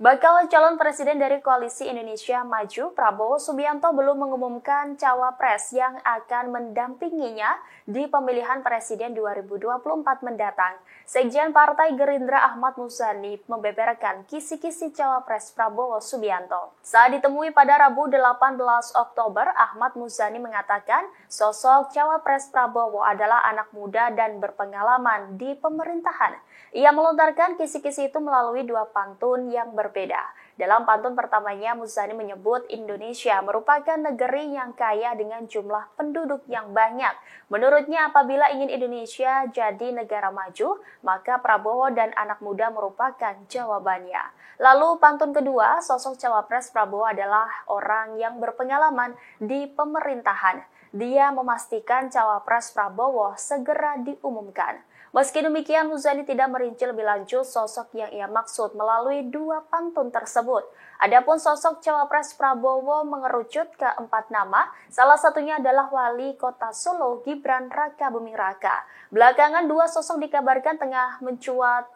Bakal calon presiden dari Koalisi Indonesia Maju, Prabowo Subianto belum mengumumkan cawapres yang akan mendampinginya di pemilihan presiden 2024 mendatang. Sekjen Partai Gerindra Ahmad Muzani membeberkan kisi-kisi cawapres Prabowo Subianto. Saat ditemui pada Rabu 18 Oktober, Ahmad Muzani mengatakan sosok cawapres Prabowo adalah anak muda dan berpengalaman di pemerintahan. Ia melontarkan kisi-kisi itu melalui 2 pantun yang berbeda. Dalam pantun pertamanya, Muzani menyebut Indonesia merupakan negeri yang kaya dengan jumlah penduduk yang banyak. Menurutnya, apabila ingin Indonesia jadi negara maju, maka Prabowo dan anak muda merupakan jawabannya. Lalu pantun kedua, sosok cawapres Prabowo adalah orang yang berpengalaman di pemerintahan. Dia memastikan cawapres Prabowo segera diumumkan. Meski demikian, Muzani tidak merinci lebih lanjut sosok yang ia maksud melalui 2 pantun tersebut. Adapun sosok cawapres Prabowo mengerucut ke 4 nama, salah satunya adalah Wali Kota Solo Gibran Rakabuming Raka. Belakangan 2 sosok dikabarkan tengah mencuat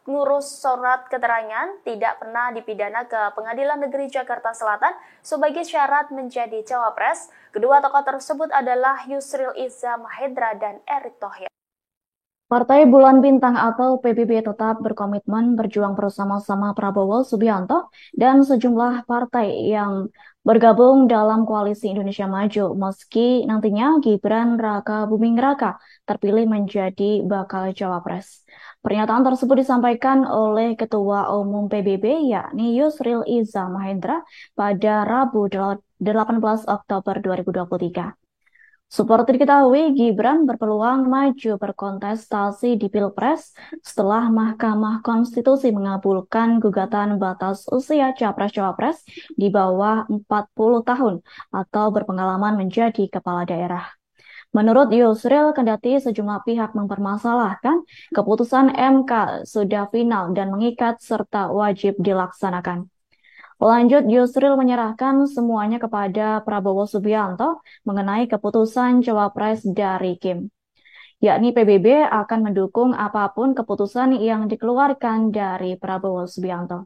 ngurus surat keterangan tidak pernah dipidana ke Pengadilan Negeri Jakarta Selatan sebagai syarat menjadi cawapres. Kedua tokoh tersebut adalah Yusril Iza Mahendra dan Erick Thohir. Partai Bulan Bintang atau PBB tetap berkomitmen berjuang bersama-sama Prabowo Subianto dan sejumlah partai yang bergabung dalam Koalisi Indonesia Maju meski nantinya Gibran Rakabuming Raka terpilih menjadi bakal cawapres. Pernyataan tersebut disampaikan oleh Ketua Umum PBB yakni Yusril Iza Mahendra pada Rabu 18 Oktober 2023. Seperti diketahui, Gibran berpeluang maju berkontestasi di Pilpres setelah Mahkamah Konstitusi mengabulkan gugatan batas usia Capres-Cawapres di bawah 40 tahun atau berpengalaman menjadi kepala daerah. Menurut Yusril, kendati sejumlah pihak mempermasalahkan, keputusan MK sudah final dan mengikat serta wajib dilaksanakan. Lanjut, Yusril menyerahkan semuanya kepada Prabowo Subianto mengenai keputusan cawapres dari Kim, yakni PBB akan mendukung apapun keputusan yang dikeluarkan dari Prabowo Subianto.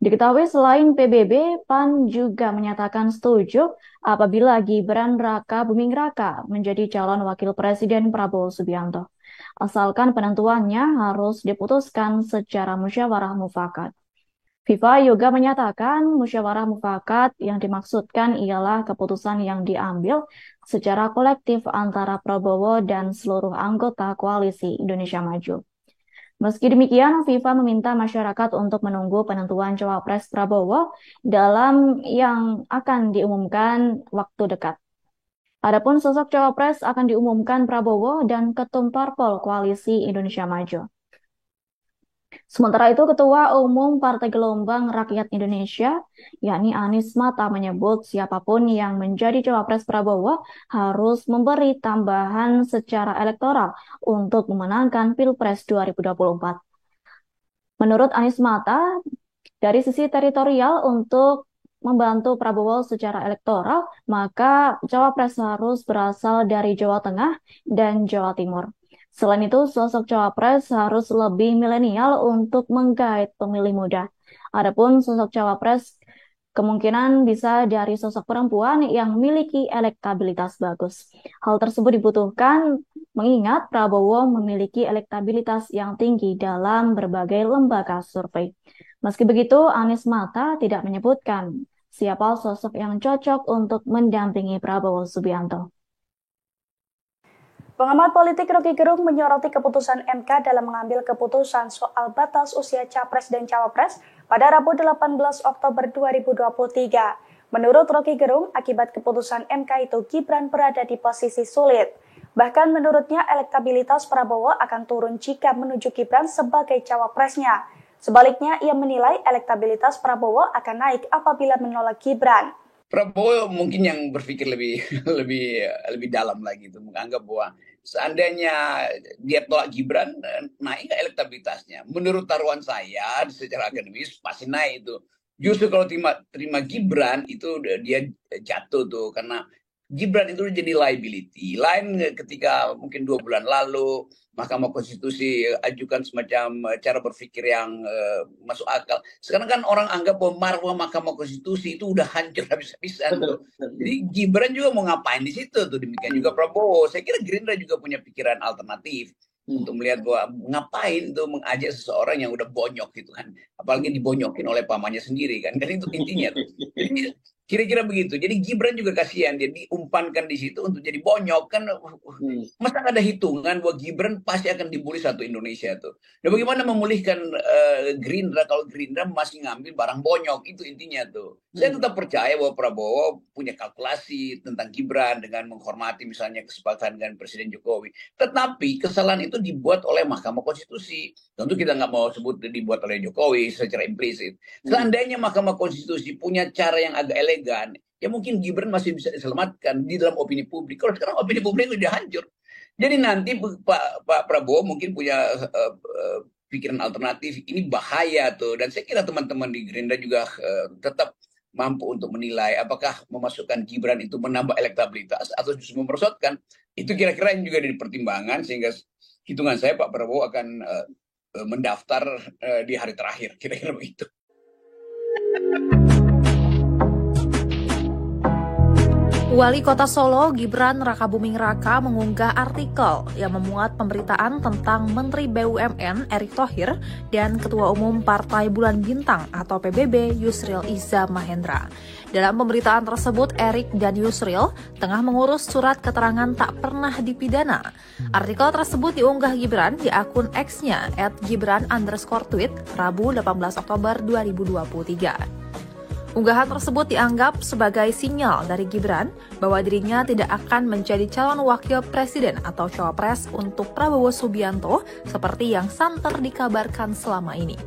Diketahui selain PBB, PAN juga menyatakan setuju apabila Gibran Raka Buming Raka menjadi calon wakil presiden Prabowo Subianto, asalkan penentuannya harus diputuskan secara musyawarah mufakat. FIFA juga menyatakan musyawarah mufakat yang dimaksudkan ialah keputusan yang diambil secara kolektif antara Prabowo dan seluruh anggota koalisi Indonesia Maju. Meski demikian, FIFA meminta masyarakat untuk menunggu penentuan cawapres Prabowo dalam yang akan diumumkan waktu dekat. Adapun sosok cawapres akan diumumkan Prabowo dan Ketum Parpol Koalisi Indonesia Maju. Sementara itu, Ketua Umum Partai Gelombang Rakyat Indonesia, yakni Anies Mata, menyebut siapapun yang menjadi cawapres Prabowo harus memberi tambahan secara elektoral untuk memenangkan Pilpres 2024. Menurut Anies Mata, dari sisi teritorial untuk membantu Prabowo secara elektoral, maka cawapres harus berasal dari Jawa Tengah dan Jawa Timur. Selain itu, sosok cawapres harus lebih milenial untuk menggait pemilih muda. Adapun sosok cawapres kemungkinan bisa dari sosok perempuan yang memiliki elektabilitas bagus. Hal tersebut dibutuhkan mengingat Prabowo memiliki elektabilitas yang tinggi dalam berbagai lembaga survei. Meski begitu, Anies Mata tidak menyebutkan siapa sosok yang cocok untuk mendampingi Prabowo Subianto. Pengamat politik Rocky Gerung menyoroti keputusan MK dalam mengambil keputusan soal batas usia Capres dan Cawapres pada Rabu 18 Oktober 2023. Menurut Rocky Gerung, akibat keputusan MK itu Gibran berada di posisi sulit. Bahkan menurutnya elektabilitas Prabowo akan turun jika menuju Gibran sebagai cawapresnya. Sebaliknya, ia menilai elektabilitas Prabowo akan naik apabila menolak Gibran. Prabowo mungkin yang berpikir lebih dalam lagi itu, menganggap bahwa seandainya dia tolak Gibran, naik elektabilitasnya. Menurut taruhan saya secara akademis pasti naik itu. Justru kalau terima Gibran itu dia jatuh tuh, karena Gibran itu jadi liability. Lain ketika mungkin 2 bulan lalu Mahkamah Konstitusi ajukan semacam cara berpikir yang masuk akal. Sekarang kan orang anggap bahwa marwah Mahkamah Konstitusi itu udah hancur habis-habisan. Jadi Gibran juga mau ngapain di situ tuh, demikian juga Prabowo. Saya kira Gerindra juga punya pikiran alternatif untuk melihat bahwa ngapain tuh mengajak seseorang yang udah bonyok gitu kan. Apalagi dibonyokin oleh pamannya sendiri kan. Kan itu intinya tuh. Jadi kira-kira begitu. Jadi Gibran juga kasihan, dia diumpankan di situ untuk jadi bonyok kan. Masa ada hitungan bahwa Gibran pasti akan dibully satu Indonesia tuh. Nah, bagaimana memulihkan Gerindra kalau Gerindra masih ngambil barang bonyok, itu intinya tuh. Saya tetap percaya bahwa Prabowo punya kalkulasi tentang Gibran dengan menghormati misalnya kesepakatan dengan Presiden Jokowi. Tetapi kesalahan itu dibuat oleh Mahkamah Konstitusi. Tentu kita nggak mau sebut dibuat oleh Jokowi secara implisit. Seandainya Mahkamah Konstitusi punya cara yang agak elegan, ya mungkin Gibran masih bisa diselamatkan di dalam opini publik. Kalau sekarang opini publik sudah hancur. Jadi nanti Pak Prabowo mungkin punya pikiran alternatif. Ini bahaya tuh. Dan saya kira teman-teman di Gerindra juga tetap mampu untuk menilai apakah memasukkan Gibran itu menambah elektabilitas atau justru memerosotkan. Itu kira-kira yang juga jadi pertimbangan, sehingga hitungan saya Pak Prabowo akan mendaftar di hari terakhir. Kira-kira begitu. Wali Kota Solo Gibran Raka Buming Raka mengunggah artikel yang memuat pemberitaan tentang Menteri BUMN Erick Thohir dan Ketua Umum Partai Bulan Bintang atau PBB Yusril Iza Mahendra. Dalam pemberitaan tersebut, Erick dan Yusril tengah mengurus surat keterangan tak pernah dipidana. Artikel tersebut diunggah Gibran di akun X-nya @gibran_tweet Rabu 18 Oktober 2023. Unggahan tersebut dianggap sebagai sinyal dari Gibran bahwa dirinya tidak akan menjadi calon wakil presiden atau cawapres untuk Prabowo Subianto seperti yang santer dikabarkan selama ini.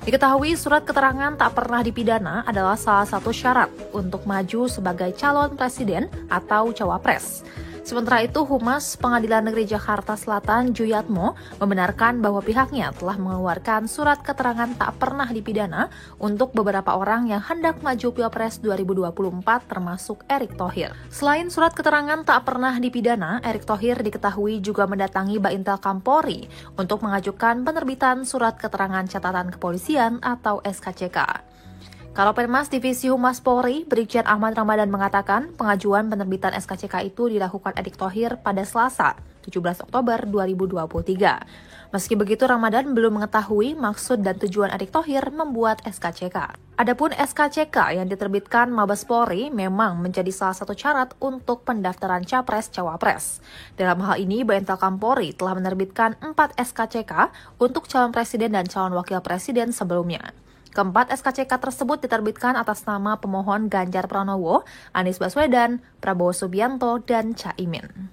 Diketahui surat keterangan tak pernah dipidana adalah salah satu syarat untuk maju sebagai calon presiden atau cawapres. Sementara itu, Humas Pengadilan Negeri Jakarta Selatan Juyatmo membenarkan bahwa pihaknya telah mengeluarkan surat keterangan tak pernah dipidana untuk beberapa orang yang hendak maju Pilpres 2024 termasuk Erick Thohir. Selain surat keterangan tak pernah dipidana, Erick Thohir diketahui juga mendatangi Baintel Kampolri untuk mengajukan penerbitan surat keterangan catatan kepolisian atau SKCK. Kalapenmas Divisi Humas Polri, Brigjen Ahmad Ramadan mengatakan pengajuan penerbitan SKCK itu dilakukan Erick Thohir pada Selasa, 17 Oktober 2023. Meski begitu, Ramadan belum mengetahui maksud dan tujuan Erick Thohir membuat SKCK. Adapun SKCK yang diterbitkan Mabes Polri memang menjadi salah satu syarat untuk pendaftaran Capres-Cawapres. Dalam hal ini, Baintel Kampolri telah menerbitkan 4 SKCK untuk calon presiden dan calon wakil presiden sebelumnya. Keempat SKCK tersebut diterbitkan atas nama pemohon Ganjar Pranowo, Anies Baswedan, Prabowo Subianto, dan Caimin.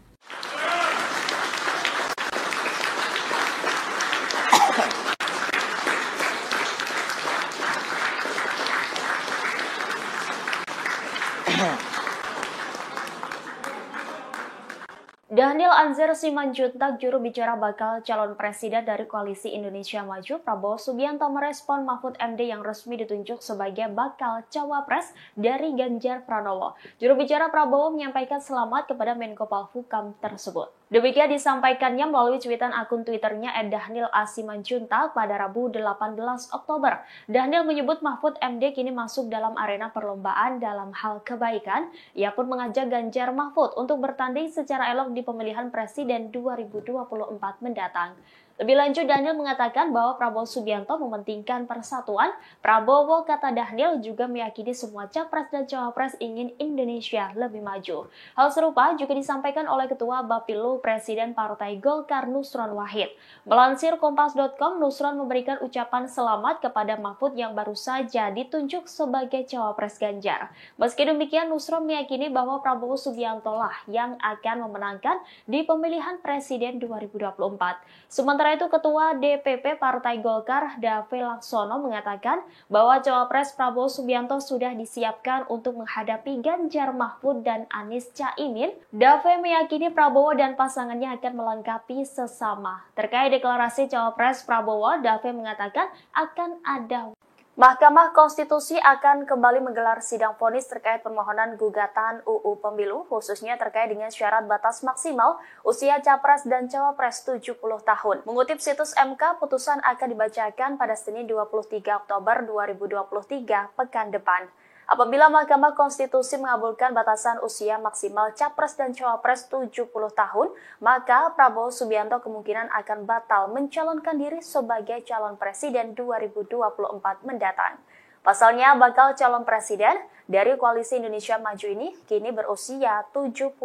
Daniel Anzar Simanjuntak, juru bicara bakal calon presiden dari Koalisi Indonesia Maju, Prabowo Subianto merespon Mahfud MD yang resmi ditunjuk sebagai bakal cawapres dari Ganjar Pranowo. Juru bicara Prabowo menyampaikan selamat kepada Menko Polhukam tersebut. Demikian disampaikannya melalui cuitan akun Twitternya @Daniel A. Simanjuntak pada Rabu 18 Oktober. Daniel menyebut Mahfud MD kini masuk dalam arena perlombaan dalam hal kebaikan. Ia pun mengajak Ganjar Mahfud untuk bertanding secara elok di pemilihan presiden 2024 mendatang. Lebih lanjut, Daniel mengatakan bahwa Prabowo Subianto mementingkan persatuan. Prabowo, kata Daniel, juga meyakini semua capres dan cawapres ingin Indonesia lebih maju. Hal serupa juga disampaikan oleh Ketua Bapilu Presiden Partai Golkar Nusron Wahid. Melansir Kompas.com, Nusron memberikan ucapan selamat kepada Mahfud yang baru saja ditunjuk sebagai cawapres Ganjar. Meski demikian, Nusron meyakini bahwa Prabowo Subianto lah yang akan memenangkan di pemilihan presiden 2024. Sementara itu, Ketua DPP Partai Golkar Dave Laksono mengatakan bahwa cawapres Prabowo Subianto sudah disiapkan untuk menghadapi Ganjar Mahfud dan Anies Caimin. Dave meyakini Prabowo dan pasangannya akan melengkapi sesama. Terkait deklarasi cawapres Prabowo, Dave mengatakan akan ada Mahkamah Konstitusi akan kembali menggelar sidang vonis terkait permohonan gugatan UU Pemilu, khususnya terkait dengan syarat batas maksimal usia capres dan cawapres 70 tahun. Mengutip situs MK, putusan akan dibacakan pada Senin 23 Oktober 2023 pekan depan. Apabila Mahkamah Konstitusi mengabulkan batasan usia maksimal capres dan cawapres 70 tahun, maka Prabowo Subianto kemungkinan akan batal mencalonkan diri sebagai calon presiden 2024 mendatang. Pasalnya, bakal calon presiden dari Koalisi Indonesia Maju ini kini berusia 71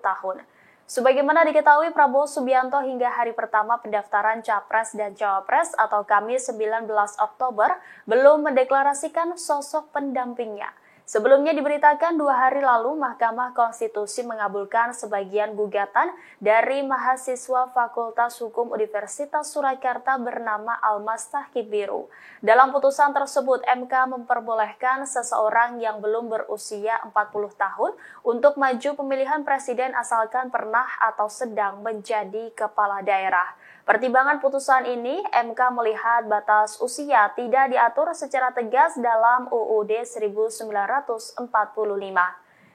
tahun. Sebagaimana diketahui, Prabowo Subianto hingga hari pertama pendaftaran Capres dan Cawapres atau Kamis 19 Oktober belum mendeklarasikan sosok pendampingnya. Sebelumnya diberitakan 2 hari lalu Mahkamah Konstitusi mengabulkan sebagian gugatan dari mahasiswa Fakultas Hukum Universitas Surakarta bernama Almas Tahkibiru. Dalam putusan tersebut, MK memperbolehkan seseorang yang belum berusia 40 tahun untuk maju pemilihan presiden asalkan pernah atau sedang menjadi kepala daerah. Pertimbangan putusan ini, MK melihat batas usia tidak diatur secara tegas dalam UUD 1945.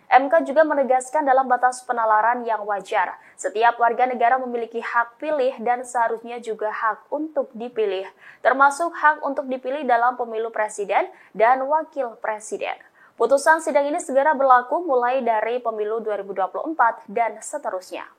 MK juga menegaskan dalam batas penalaran yang wajar, setiap warga negara memiliki hak pilih dan seharusnya juga hak untuk dipilih, termasuk hak untuk dipilih dalam pemilu presiden dan wakil presiden. Putusan sidang ini segera berlaku mulai dari pemilu 2024 dan seterusnya.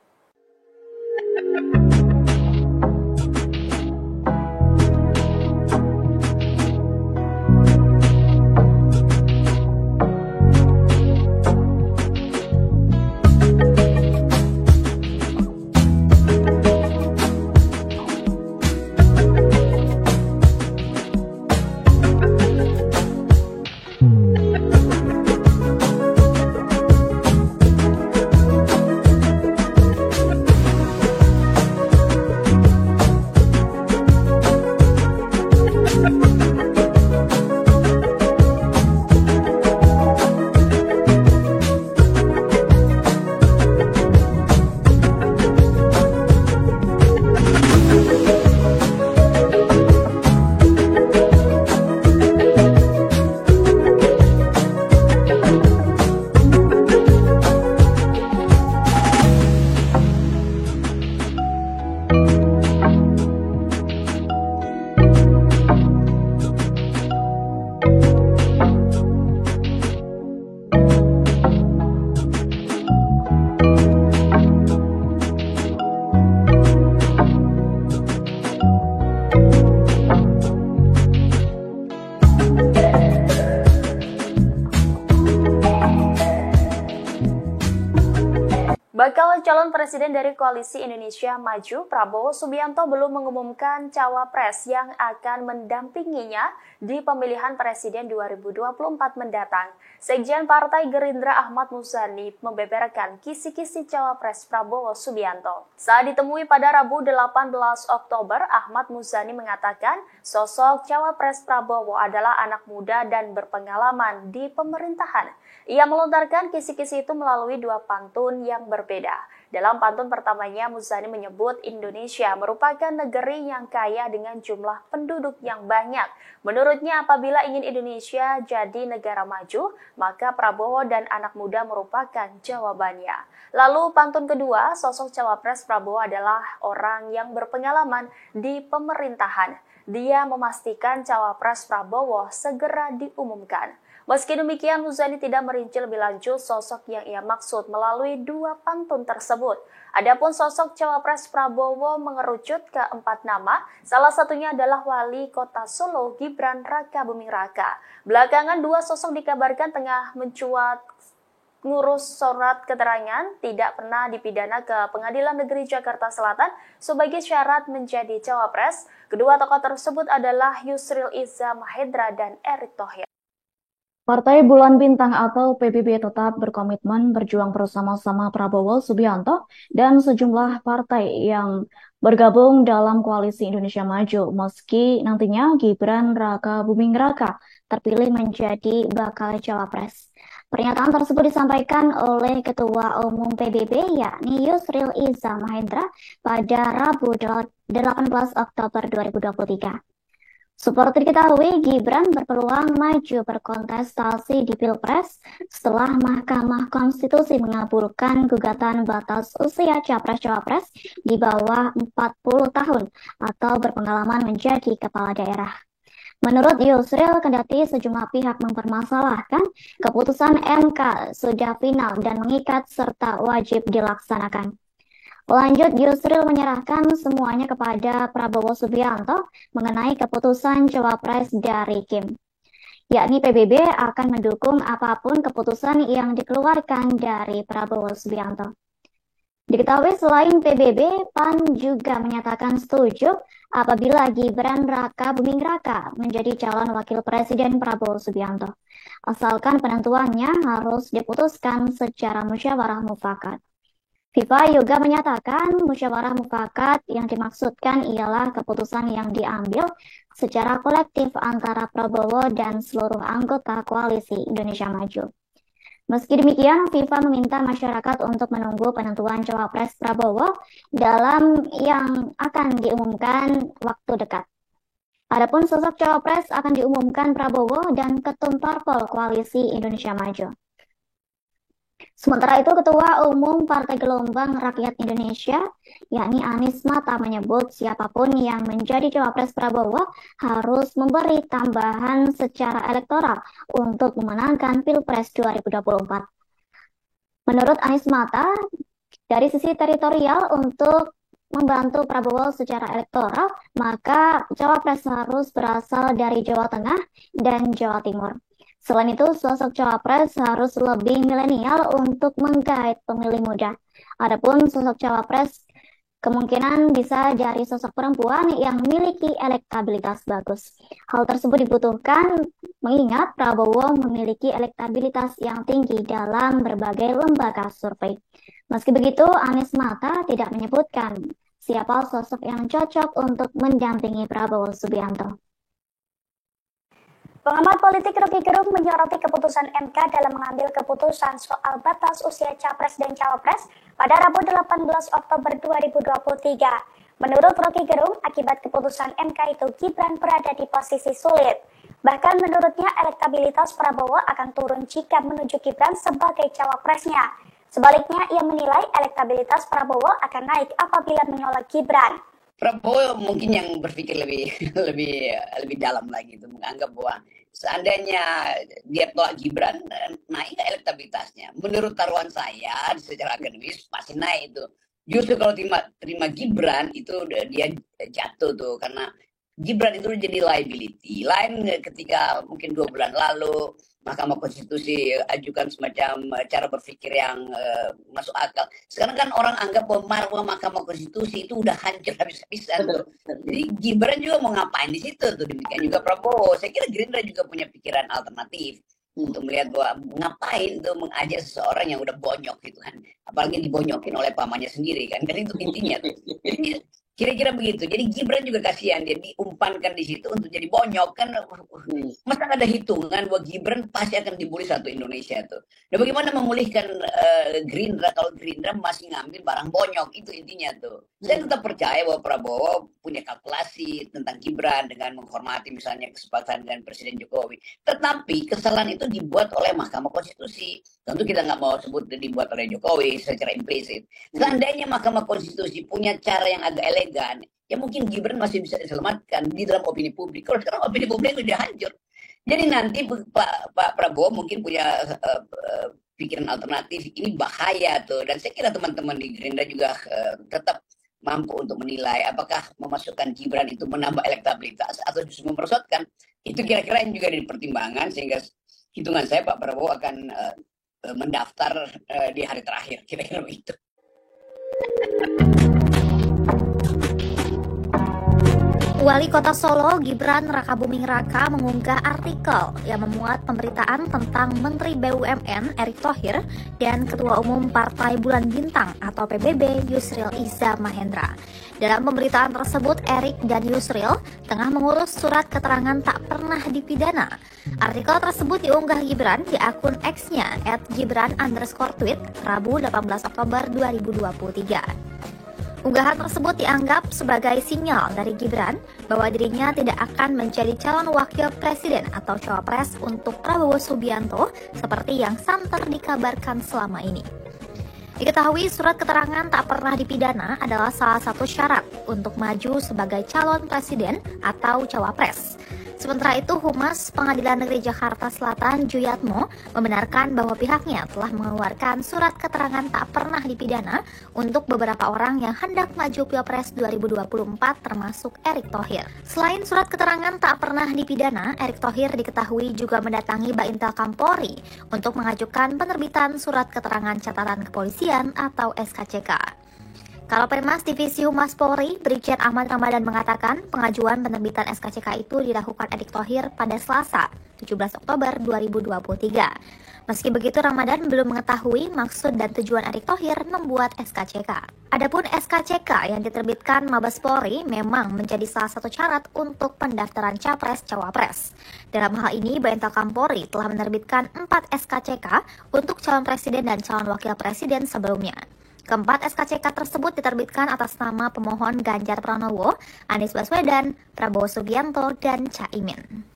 Bakal calon presiden dari Koalisi Indonesia Maju, Prabowo Subianto belum mengumumkan cawapres yang akan mendampinginya di pemilihan presiden 2024 mendatang. Sekjen Partai Gerindra Ahmad Muzani membeberkan kisi-kisi cawapres Prabowo Subianto. Saat ditemui pada Rabu 18 Oktober, Ahmad Muzani mengatakan sosok cawapres Prabowo adalah anak muda dan berpengalaman di pemerintahan. Ia melontarkan kisi-kisi itu melalui dua pantun yang berbeda. Dalam pantun pertamanya, Muzani menyebut Indonesia merupakan negeri yang kaya dengan jumlah penduduk yang banyak. Menurutnya, apabila ingin Indonesia jadi negara maju, maka Prabowo dan anak muda merupakan jawabannya. Lalu pantun kedua, sosok cawapres Prabowo adalah orang yang berpengalaman di pemerintahan. Dia memastikan cawapres Prabowo segera diumumkan. Meski demikian, Muzani tidak merinci lebih lanjut sosok yang ia maksud melalui dua pantun tersebut. Adapun sosok cawapres Prabowo mengerucut ke 4 nama, salah satunya adalah Wali Kota Solo Gibran Rakabuming Raka. Belakangan dua sosok dikabarkan tengah mencuat ngurus surat keterangan tidak pernah dipidana ke Pengadilan Negeri Jakarta Selatan sebagai syarat menjadi cawapres. Kedua tokoh tersebut adalah Yusril Iza Mahendra dan Erick Thohir. Partai Bulan Bintang atau PBB tetap berkomitmen berjuang bersama-sama Prabowo Subianto dan sejumlah partai yang bergabung dalam Koalisi Indonesia Maju meski nantinya Gibran Rakabuming Raka terpilih menjadi bakal cawapres. Pernyataan tersebut disampaikan oleh Ketua Umum PBB yakni Yusril Iza Mahendra pada Rabu 18 Oktober 2023. Seperti diketahui, Gibran berpeluang maju berkontestasi di Pilpres setelah Mahkamah Konstitusi mengabulkan gugatan batas usia capres-cawapres di bawah 40 tahun atau berpengalaman menjadi kepala daerah. Menurut Yusril, kendati sejumlah pihak mempermasalahkan, keputusan MK sudah final dan mengikat serta wajib dilaksanakan. Lanjut, Yusril menyerahkan semuanya kepada Prabowo Subianto mengenai keputusan cawapres dari Kim. Yakni PBB akan mendukung apapun keputusan yang dikeluarkan dari Prabowo Subianto. Diketahui selain PBB, PAN juga menyatakan setuju apabila Gibran Rakabuming Raka menjadi calon wakil presiden Prabowo Subianto. Asalkan penentuannya harus diputuskan secara musyawarah mufakat. FIFA juga menyatakan musyawarah mufakat yang dimaksudkan ialah keputusan yang diambil secara kolektif antara Prabowo dan seluruh anggota Koalisi Indonesia Maju. Meski demikian, FIFA meminta masyarakat untuk menunggu penentuan cawapres Prabowo dalam yang akan diumumkan waktu dekat. Adapun sosok cawapres akan diumumkan Prabowo dan Ketum Parpol Koalisi Indonesia Maju. Sementara itu, Ketua Umum Partai Gelombang Rakyat Indonesia, yakni Anies Mata, menyebut siapapun yang menjadi cawapres Prabowo harus memberi tambahan secara elektoral untuk memenangkan Pilpres 2024. Menurut Anies Mata, dari sisi teritorial untuk membantu Prabowo secara elektoral, maka cawapres harus berasal dari Jawa Tengah dan Jawa Timur. Selain itu, sosok cawapres harus lebih milenial untuk menggait pemilih muda. Adapun sosok cawapres kemungkinan bisa dari sosok perempuan yang memiliki elektabilitas bagus. Hal tersebut dibutuhkan mengingat Prabowo memiliki elektabilitas yang tinggi dalam berbagai lembaga survei. Meski begitu, Anies Mata tidak menyebutkan siapa sosok yang cocok untuk mendampingi Prabowo Subianto. Pengamat politik Rocky Gerung menyoroti keputusan MK dalam mengambil keputusan soal batas usia capres dan cawapres pada Rabu 18 Oktober 2023. Menurut Rocky Gerung, akibat keputusan MK itu Gibran berada di posisi sulit. Bahkan menurutnya elektabilitas Prabowo akan turun jika menuju Gibran sebagai cawapresnya. Sebaliknya, ia menilai elektabilitas Prabowo akan naik apabila menolak Gibran. Prabowo mungkin yang berpikir lebih dalam lagi itu, menganggap bahwa seandainya dia tolak Gibran, naik elektabilitasnya. Menurut taruhan saya secara akademis pasti naik itu. Justru kalau terima Gibran itu dia jatuh tuh, karena Gibran itu jadi liability. Lain ketika mungkin 2 bulan lalu Mahkamah Konstitusi ajukan semacam cara berpikir yang masuk akal. Sekarang kan orang anggap bahwa Mahkamah Konstitusi itu udah hancur habis-habisan. Jadi Gibran juga mau ngapain di situ tuh, demikian juga Prabowo. Saya kira Gerindra juga punya pikiran alternatif untuk melihat bahwa ngapain tuh mengajak seseorang yang udah bonyok gitu kan, apalagi dibonyokin oleh pamannya sendiri kan itu intinya tuh. Jadi kira-kira begitu. Jadi Gibran juga kasihan, dia diumpankan di situ untuk jadi bonyok kan. Masa ada hitungan bahwa Gibran pasti akan dibully satu Indonesia tuh. Nah bagaimana memulihkan Gerindra kalau Gerindra masih ngambil barang bonyok, itu intinya tuh. Saya tetap percaya bahwa Prabowo punya kalkulasi tentang Gibran dengan menghormati misalnya kesepakatan dengan Presiden Jokowi. Tetapi kesalahan itu dibuat oleh Mahkamah Konstitusi. Tentu kita nggak mau sebut dibuat oleh Jokowi secara implisit. Seandainya Mahkamah Konstitusi punya cara yang agak elegan, ya mungkin Gibran masih bisa diselamatkan di dalam opini publik. Kalau sekarang opini publik sudah hancur. Jadi nanti Pak Prabowo mungkin punya pikiran alternatif, ini bahaya tuh. Dan saya kira teman-teman di Gerindra juga tetap mampu untuk menilai apakah memasukkan Gibran itu menambah elektabilitas atau justru memperosotkan. Itu kira-kira yang juga dipertimbangkan, sehingga hitungan saya Pak Prabowo akan mendaftar di hari terakhir, kira-kira begitu. Wali Kota Solo Gibran Rakabuming Raka mengunggah artikel yang memuat pemberitaan tentang Menteri BUMN Erick Thohir dan Ketua Umum Partai Bulan Bintang atau PBB Yusril Iza Mahendra. Dalam pemberitaan tersebut, Erick dan Yusril tengah mengurus surat keterangan tak pernah dipidana. Artikel tersebut diunggah Gibran di akun X-nya @gibran_tweet Rabu 18 Oktober 2023. Unggahan tersebut dianggap sebagai sinyal dari Gibran bahwa dirinya tidak akan menjadi calon wakil presiden atau cawapres untuk Prabowo Subianto seperti yang santer dikabarkan selama ini. Diketahui surat keterangan tak pernah dipidana adalah salah satu syarat untuk maju sebagai calon presiden atau cawapres. Sementara itu, Humas Pengadilan Negeri Jakarta Selatan Juyatmo membenarkan bahwa pihaknya telah mengeluarkan surat keterangan tak pernah dipidana untuk beberapa orang yang hendak maju Pilpres 2024 termasuk Erick Thohir. Selain surat keterangan tak pernah dipidana, Erick Thohir diketahui juga mendatangi Baintel Kampolri untuk mengajukan penerbitan surat keterangan catatan kepolisian atau SKCK. Kalau Penmas Divisi Humas Polri, Brigjen Ahmad Ramadan mengatakan pengajuan penerbitan SKCK itu dilakukan Erick Thohir pada Selasa, 17 Oktober 2023. Meski begitu, Ramadan belum mengetahui maksud dan tujuan Erick Thohir membuat SKCK. Adapun SKCK yang diterbitkan Mabes Polri memang menjadi salah satu syarat untuk pendaftaran Capres-Cawapres. Dalam hal ini, Baintel Kampolri telah menerbitkan 4 SKCK untuk calon presiden dan calon wakil presiden sebelumnya. Keempat SKCK tersebut diterbitkan atas nama pemohon Ganjar Pranowo, Anies Baswedan, Prabowo Subianto, dan Caimin.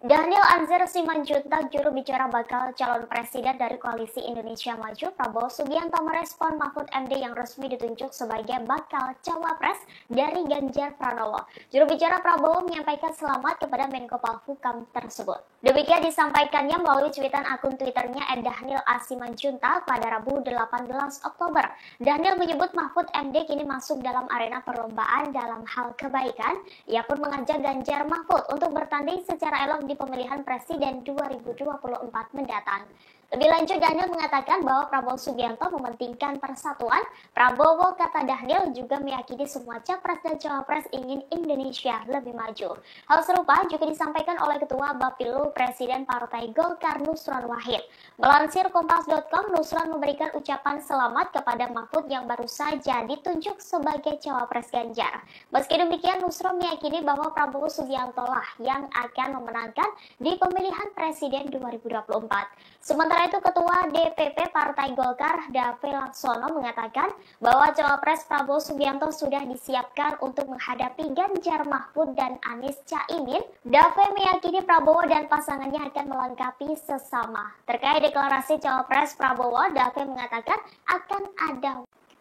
Daniel Anzar Simanjuntak, juru bicara bakal calon presiden dari Koalisi Indonesia Maju, Prabowo Subianto merespon Mahfud MD yang resmi ditunjuk sebagai bakal cawapres dari Ganjar Pranowo. Juru bicara Prabowo menyampaikan selamat kepada Menko Polhukam tersebut. Demikian disampaikannya melalui cuitan akun Twitternya @Daniel A. Simanjuntak pada Rabu 18 Oktober. Daniel menyebut Mahfud MD kini masuk dalam arena perlombaan dalam hal kebaikan. Ia pun mengajak Ganjar Mahfud untuk bertanding secara elok di pemilihan presiden 2024 mendatang. Lebih lanjut, Daniel mengatakan bahwa Prabowo Subianto mementingkan persatuan. Prabowo, kata Daniel, juga meyakini semua capres dan cawapres ingin Indonesia lebih maju. Hal serupa juga disampaikan oleh Ketua Bapilu Presiden Partai Golkar Nusron Wahid. Melansir Kompas.com, Nusron memberikan ucapan selamat kepada Mahfud yang baru saja ditunjuk sebagai cawapres Ganjar. Meski demikian, Nusron meyakini bahwa Prabowo Subianto lah yang akan memenangkan di pemilihan presiden 2024. Sementara itu, Ketua DPP Partai Golkar Dave Laksono mengatakan bahwa cawapres Prabowo Subianto sudah disiapkan untuk menghadapi Ganjar Mahfud dan Anies Caimin. Dave meyakini Prabowo dan pasangannya akan melengkapi sesama. Terkait deklarasi cawapres Prabowo, Dave mengatakan akan ada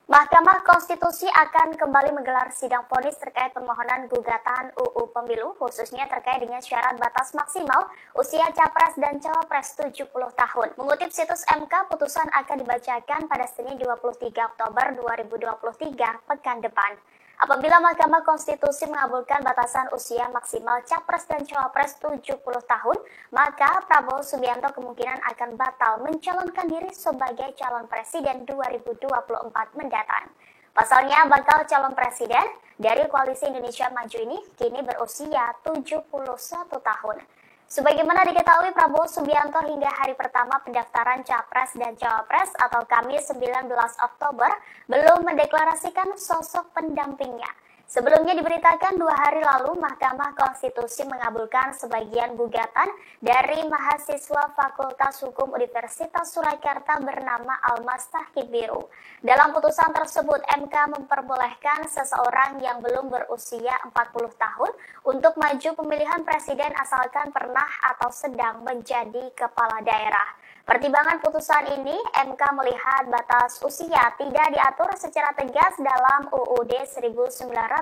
Mahkamah Konstitusi akan kembali menggelar sidang vonis terkait permohonan gugatan UU Pemilu, khususnya terkait dengan syarat batas maksimal usia Capres dan Cawapres 70 tahun. Mengutip situs MK, putusan akan dibacakan pada Senin 23 Oktober 2023, pekan depan. Apabila Mahkamah Konstitusi mengabulkan batasan usia maksimal Capres dan Cawapres 70 tahun, maka Prabowo Subianto kemungkinan akan batal mencalonkan diri sebagai calon presiden 2024 mendatang. Pasalnya, bakal calon presiden dari Koalisi Indonesia Maju ini kini berusia 71 tahun. Sebagaimana diketahui, Prabowo Subianto hingga hari pertama pendaftaran Capres dan Cawapres atau Kamis 19 Oktober belum mendeklarasikan sosok pendampingnya. Sebelumnya diberitakan 2 hari lalu Mahkamah Konstitusi mengabulkan sebagian gugatan dari mahasiswa Fakultas Hukum Universitas Surakarta bernama Almas Tahkib Biru. Dalam putusan tersebut, MK memperbolehkan seseorang yang belum berusia 40 tahun untuk maju pemilihan presiden asalkan pernah atau sedang menjadi kepala daerah. Pertimbangan putusan ini, MK melihat batas usia tidak diatur secara tegas dalam UUD 1945.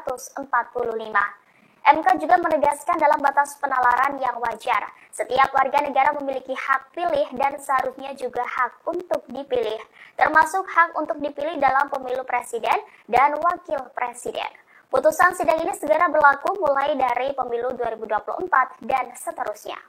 MK juga menegaskan dalam batas penalaran yang wajar, setiap warga negara memiliki hak pilih dan seharusnya juga hak untuk dipilih, termasuk hak untuk dipilih dalam pemilu presiden dan wakil presiden. Putusan sidang ini segera berlaku mulai dari pemilu 2024 dan seterusnya.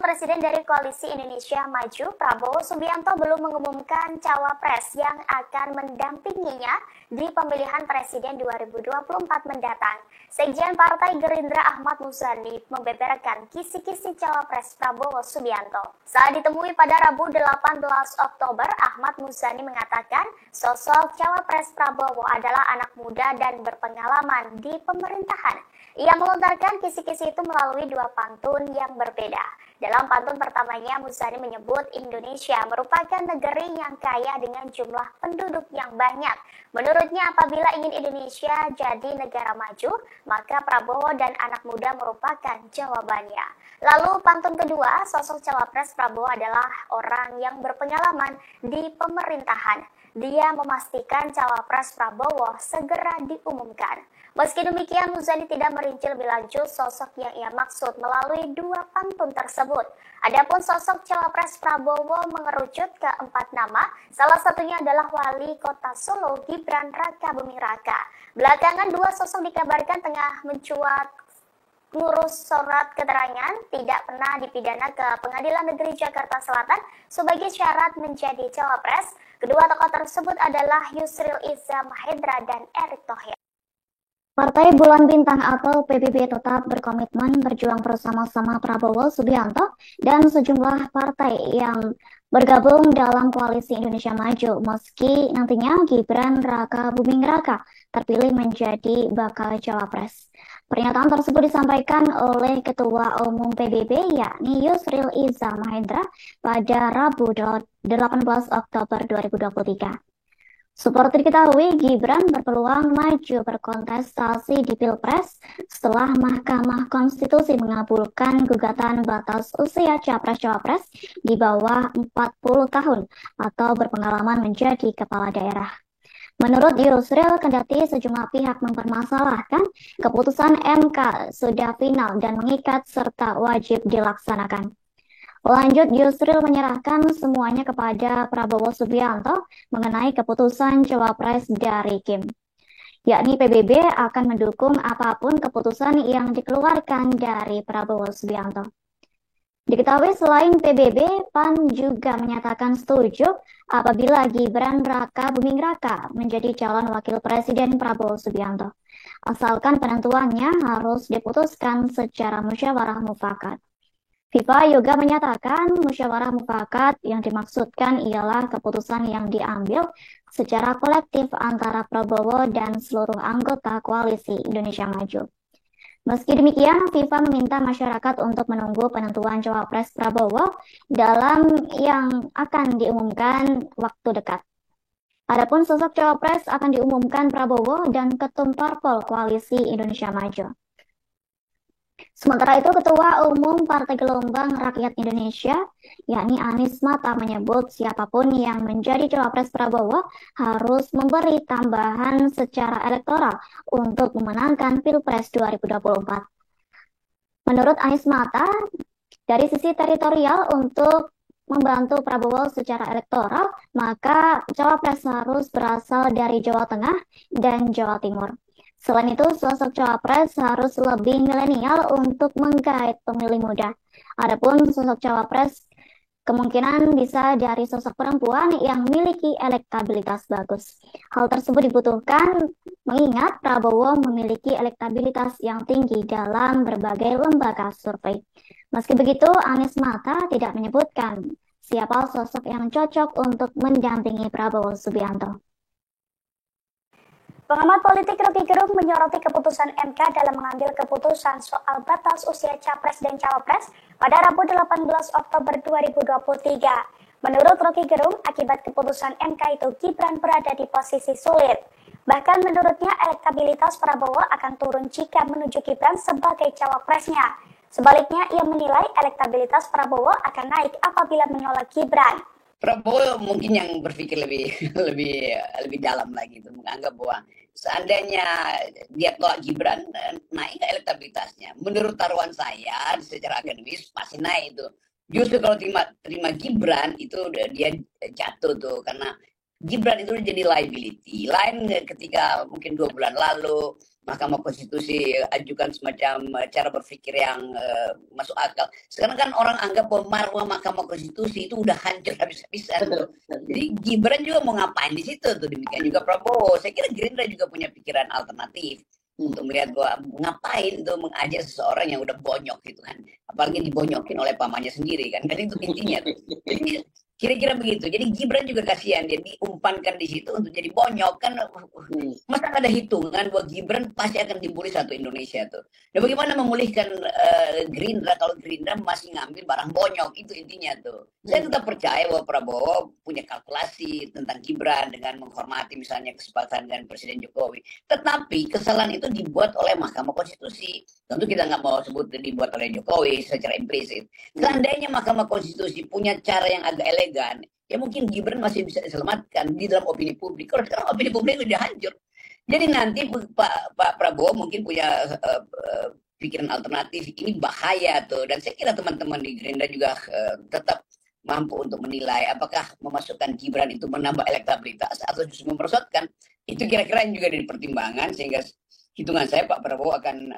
Presiden dari Koalisi Indonesia Maju, Prabowo Subianto belum mengumumkan cawapres yang akan mendampinginya di pemilihan Presiden 2024 mendatang. Sekjen Partai Gerindra Ahmad Muzani membeberkan kisi-kisi cawapres Prabowo Subianto. Saat ditemui pada Rabu 18 Oktober, Ahmad Muzani mengatakan sosok cawapres Prabowo adalah anak muda dan berpengalaman di pemerintahan. Ia melontarkan kisi-kisi itu melalui 2 pantun yang berbeda. Dalam pantun pertamanya, Muzani menyebut Indonesia merupakan negeri yang kaya dengan jumlah penduduk yang banyak. Menurutnya, apabila ingin Indonesia jadi negara maju, maka Prabowo dan anak muda merupakan jawabannya. Lalu pantun kedua, sosok cawapres Prabowo adalah orang yang berpengalaman di pemerintahan. Dia memastikan cawapres Prabowo segera diumumkan. Meski demikian, Muzani tidak merinci lebih lanjut sosok yang ia maksud melalui 2 pantun tersebut. Adapun sosok cawapres Prabowo mengerucut ke 4 nama, salah satunya adalah Wali Kota Solo Gibran Rakabuming Raka. Belakangan 2 sosok dikabarkan tengah mencuat ngurus surat keterangan tidak pernah dipidana ke Pengadilan Negeri Jakarta Selatan sebagai syarat menjadi cawapres. Kedua tokoh tersebut adalah Yusril Iza Mahendra dan Erick Thohir. Partai Bulan Bintang atau PBB tetap berkomitmen berjuang bersama-sama Prabowo Subianto dan sejumlah partai yang bergabung dalam Koalisi Indonesia Maju meski nantinya Gibran Rakabuming Raka terpilih menjadi bakal cawapres. Pernyataan tersebut disampaikan oleh Ketua Umum PBB yakni Yusril Iza Mahendra pada Rabu 18 Oktober 2023. Seperti diketahui, Gibran berpeluang maju berkontestasi di Pilpres setelah Mahkamah Konstitusi mengabulkan gugatan batas usia Capres-Cawapres di bawah 40 tahun atau berpengalaman menjadi kepala daerah. Menurut Yusril, kendati sejumlah pihak mempermasalahkan, keputusan MK sudah final dan mengikat serta wajib dilaksanakan. Lanjut, Yusril menyerahkan semuanya kepada Prabowo Subianto mengenai keputusan Cawapres dari Kim. Yakni PBB akan mendukung apapun keputusan yang dikeluarkan dari Prabowo Subianto. Diketahui selain PBB, PAN juga menyatakan setuju apabila Gibran Raka Buming Raka menjadi calon wakil presiden Prabowo Subianto. Asalkan penentuannya harus diputuskan secara musyawarah mufakat. FIFA juga menyatakan musyawarah mufakat yang dimaksudkan ialah keputusan yang diambil secara kolektif antara Prabowo dan seluruh anggota koalisi Indonesia Maju. Meski demikian, FIFA meminta masyarakat untuk menunggu penentuan Cawapres Prabowo dalam yang akan diumumkan waktu dekat. Adapun sosok Cawapres akan diumumkan Prabowo dan Ketum Parpol Koalisi Indonesia Maju. Sementara itu, Ketua Umum Partai Gelombang Rakyat Indonesia, yakni Anies Mata, menyebut siapapun yang menjadi Cawapres Prabowo harus memberi tambahan secara elektoral untuk memenangkan Pilpres 2024. Menurut Anies Mata, dari sisi teritorial untuk membantu Prabowo secara elektoral, maka Cawapres harus berasal dari Jawa Tengah dan Jawa Timur. Selain itu, sosok Cawapres harus lebih milenial untuk menggait pemilih muda. Adapun sosok Cawapres kemungkinan bisa dari sosok perempuan yang memiliki elektabilitas bagus. Hal tersebut dibutuhkan mengingat Prabowo memiliki elektabilitas yang tinggi dalam berbagai lembaga survei. Meski begitu, Anies Mata tidak menyebutkan siapa sosok yang cocok untuk mendampingi Prabowo Subianto. Pengamat politik Rocky Gerung menyoroti keputusan MK dalam mengambil keputusan soal batas usia Capres dan Cawapres pada Rabu 18 Oktober 2023. Menurut Rocky Gerung, akibat keputusan MK itu Gibran berada di posisi sulit. Bahkan menurutnya elektabilitas Prabowo akan turun jika menuju Gibran sebagai cawapresnya. Sebaliknya, ia menilai elektabilitas Prabowo akan naik apabila menolak Gibran. Prabowo mungkin yang berpikir lebih dalam lagi itu, menganggap bahwa seandainya dia tolak Gibran, naik elektabilitasnya. Menurut taruhan saya secara akademis pasti naik itu. Justru kalau terima Gibran itu dia jatuh tuh, karena Gibran itu jadi liability. Lain ketika mungkin 2 bulan lalu Mahkamah Konstitusi ajukan semacam cara berpikir yang masuk akal. Sekarang kan orang anggap bahwa marwah Mahkamah Konstitusi itu udah hancur habis-habisan. Jadi Gibran juga mau ngapain di situ tuh, demikian juga Prabowo. Saya kira Gerindra juga punya pikiran alternatif untuk melihat bahwa ngapain tuh mengajak seseorang yang udah bonyok gitu kan. Apalagi dibonyokin oleh pamannya sendiri kan. Itu intinya tuh. Jadi kira-kira begitu. Jadi Gibran juga kasihan, dia diumpankan di situ untuk jadi bonyok kan. Masa nggak ada hitungan bahwa Gibran pasti akan dibully satu Indonesia tuh. Dan bagaimana memulihkan Gerindra kalau Gerindra masih ngambil barang bonyok, itu intinya tuh. Saya tetap percaya bahwa Prabowo punya kalkulasi tentang Gibran dengan menghormati misalnya kesepakatan dengan Presiden Jokowi. Tetapi kesalahan itu dibuat oleh Mahkamah Konstitusi. Tentu kita nggak mau sebut dibuat oleh Jokowi secara implisit. Seandainya Mahkamah Konstitusi punya cara yang agak elegan, ya mungkin Gibran masih bisa diselamatkan di dalam opini publik. Kalau sekarang opini publik sudah hancur. Jadi nanti Pak Prabowo mungkin punya pikiran alternatif, ini bahaya tuh. Dan saya kira teman-teman di Gerindra juga tetap mampu untuk menilai apakah memasukkan Gibran itu menambah elektabilitas atau justru memperosotkan. Itu kira-kira yang juga jadi pertimbangan, sehingga hitungan saya Pak Prabowo akan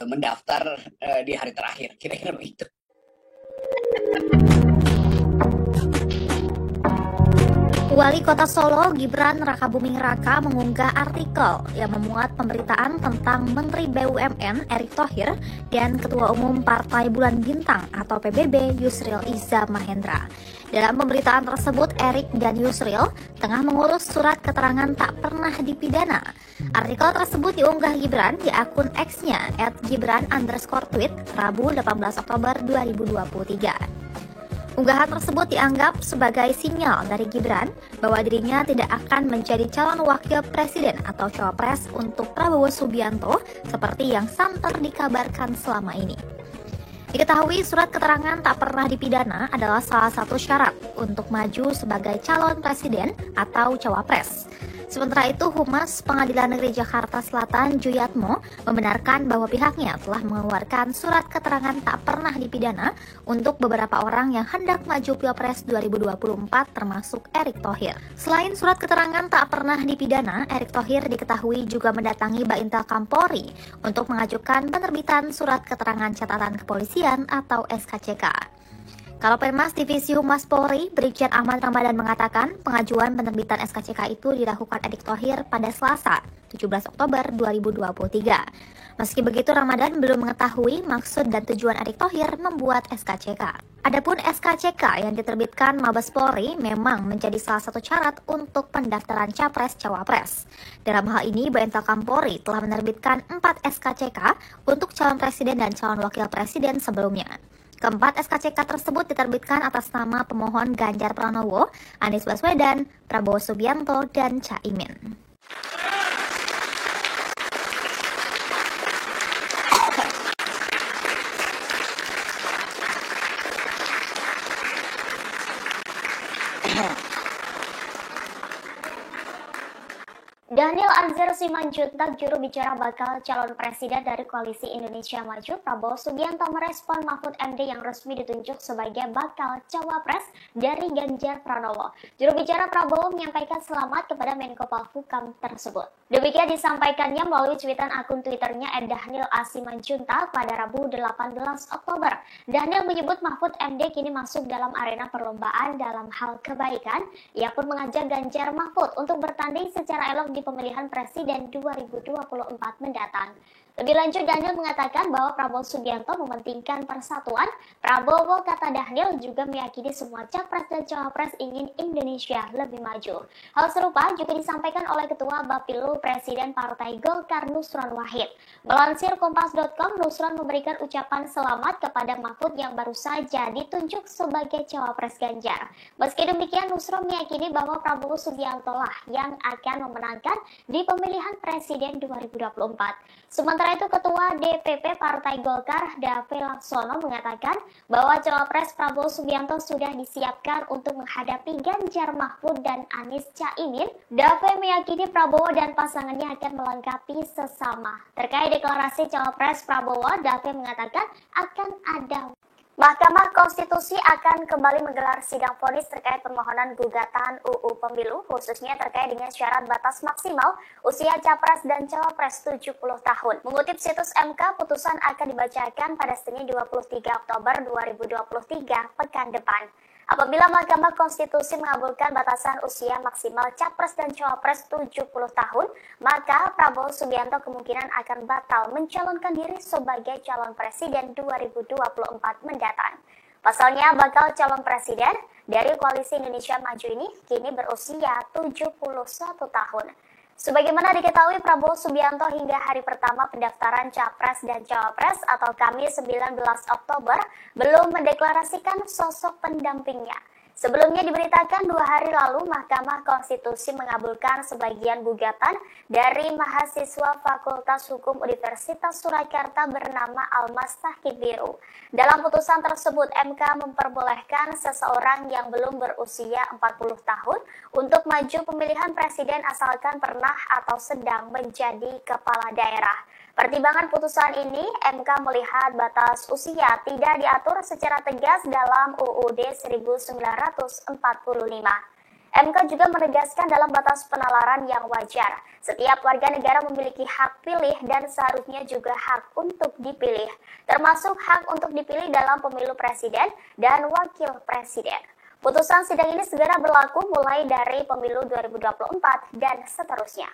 mendaftar di hari terakhir, kira-kira begitu. Wali Kota Solo Gibran Raka Buming Raka mengunggah artikel yang memuat pemberitaan tentang Menteri BUMN Erick Thohir dan Ketua Umum Partai Bulan Bintang atau PBB Yusril Iza Mahendra. Dalam pemberitaan tersebut, Erick dan Yusril tengah mengurus surat keterangan tak pernah dipidana. Artikel tersebut diunggah Gibran di akun X-nya @gibran_tweet Rabu 18 Oktober 2023. Unggahan tersebut dianggap sebagai sinyal dari Gibran bahwa dirinya tidak akan menjadi calon wakil presiden atau cawapres untuk Prabowo Subianto seperti yang santer dikabarkan selama ini. Diketahui surat keterangan tak pernah dipidana adalah salah satu syarat untuk maju sebagai calon presiden atau cawapres. Sementara itu, Humas Pengadilan Negeri Jakarta Selatan Juyatmo membenarkan bahwa pihaknya telah mengeluarkan surat keterangan tak pernah dipidana untuk beberapa orang yang hendak maju Pilpres 2024 termasuk Erick Thohir. Selain surat keterangan tak pernah dipidana, Erick Thohir diketahui juga mendatangi Baintel Kampolri untuk mengajukan penerbitan surat keterangan catatan kepolisian atau SKCK. Kalapenmas Divisi Humas Polri, Brigjen Ahmad Ramadan mengatakan pengajuan penerbitan SKCK itu dilakukan Erick Thohir pada Selasa, 17 Oktober 2023. Meski begitu, Ramadan belum mengetahui maksud dan tujuan Erick Thohir membuat SKCK. Adapun SKCK yang diterbitkan Mabes Polri memang menjadi salah satu syarat untuk pendaftaran Capres-Cawapres. Dalam hal ini, Baintel Kampolri telah menerbitkan 4 SKCK untuk calon presiden dan calon wakil presiden sebelumnya. Keempat SKCK tersebut diterbitkan atas nama pemohon Ganjar Pranowo, Anies Baswedan, Prabowo Subianto, dan Caimin. Daniel Anzar Simanjuntak, juru bicara bakal calon presiden dari Koalisi Indonesia Maju, Prabowo Subianto merespon Mahfud MD yang resmi ditunjuk sebagai bakal cawapres dari Ganjar Pranowo. Juru bicara Prabowo menyampaikan selamat kepada Menko Polhukam tersebut. Demikian disampaikannya melalui cuitan akun Twitternya @Daniel A. Simanjuntak pada Rabu 18 Oktober. Daniel menyebut Mahfud MD kini masuk dalam arena perlombaan dalam hal kebaikan. Ia pun mengajak Ganjar Mahfud untuk bertanding secara elok di pemilihan presiden 2024 mendatang. Lebih lanjut, Daniel mengatakan bahwa Prabowo Subianto mementingkan persatuan. Prabowo, kata Daniel, juga meyakini semua capres dan cawapres ingin Indonesia lebih maju. Hal serupa juga disampaikan oleh Ketua Bapilu Presiden Partai Golkar Nusron Wahid. Melansir Kompas.com, Nusron memberikan ucapan selamat kepada Mahfud yang baru saja ditunjuk sebagai cawapres Ganjar. Meski demikian, Nusron meyakini bahwa Prabowo Subianto lah yang akan memenangkan di pemilihan presiden 2024. Sementara itu, Ketua DPP Partai Golkar, Dave Laksono, mengatakan bahwa cawapres Prabowo Subianto sudah disiapkan untuk menghadapi Ganjar Mahfud dan Anies Caimin. Dave meyakini Prabowo dan pasangannya akan melengkapi sesama. Terkait deklarasi cawapres Prabowo, Dave mengatakan akan ada. Mahkamah Konstitusi akan kembali menggelar sidang vonis terkait permohonan gugatan UU Pemilu, khususnya terkait dengan syarat batas maksimal usia capres dan cawapres 70 tahun. Mengutip situs MK, putusan akan dibacakan pada Senin 23 Oktober 2023 pekan depan. Apabila Mahkamah Konstitusi mengabulkan batasan usia maksimal capres dan cawapres 70 tahun, maka Prabowo Subianto kemungkinan akan batal mencalonkan diri sebagai calon presiden 2024 mendatang. Pasalnya, bakal calon presiden dari Koalisi Indonesia Maju ini kini berusia 71 tahun. Sebagaimana diketahui, Prabowo Subianto hingga hari pertama pendaftaran Capres dan Cawapres atau Kamis 19 Oktober belum mendeklarasikan sosok pendampingnya. Sebelumnya diberitakan 2 hari lalu Mahkamah Konstitusi mengabulkan sebagian gugatan dari mahasiswa Fakultas Hukum Universitas Surakarta bernama Almas Tahkibiru. Dalam putusan tersebut, MK memperbolehkan seseorang yang belum berusia 40 tahun untuk maju pemilihan presiden asalkan pernah atau sedang menjadi kepala daerah. Pertimbangan putusan ini, MK melihat batas usia tidak diatur secara tegas dalam UUD 1945. MK juga menegaskan dalam batas penalaran yang wajar, setiap warga negara memiliki hak pilih dan seharusnya juga hak untuk dipilih, termasuk hak untuk dipilih dalam pemilu presiden dan wakil presiden. Putusan sidang ini segera berlaku mulai dari pemilu 2024 dan seterusnya.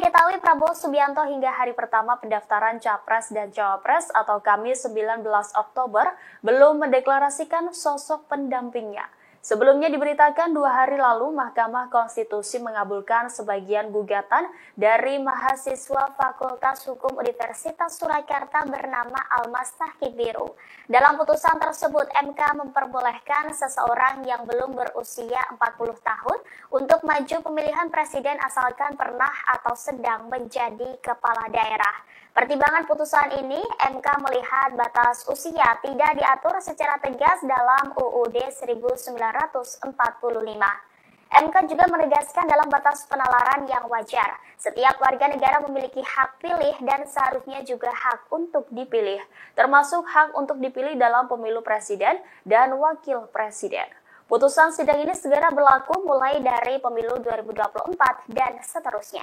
diketahui Prabowo Subianto hingga hari pertama pendaftaran Capres dan Cawapres atau Kamis 19 Oktober belum mendeklarasikan sosok pendampingnya. Sebelumnya diberitakan 2 hari lalu Mahkamah Konstitusi mengabulkan sebagian gugatan dari mahasiswa Fakultas Hukum Universitas Surakarta bernama Almas Tahkibiru. Dalam putusan tersebut, MK memperbolehkan seseorang yang belum berusia 40 tahun untuk maju pemilihan presiden asalkan pernah atau sedang menjadi kepala daerah. Pertimbangan putusan ini, MK melihat batas usia tidak diatur secara tegas dalam UUD 1945. MK juga menegaskan dalam batas penalaran yang wajar, setiap warga negara memiliki hak pilih dan seharusnya juga hak untuk dipilih, termasuk hak untuk dipilih dalam pemilu presiden dan wakil presiden. Putusan sidang ini segera berlaku mulai dari pemilu 2024 dan seterusnya.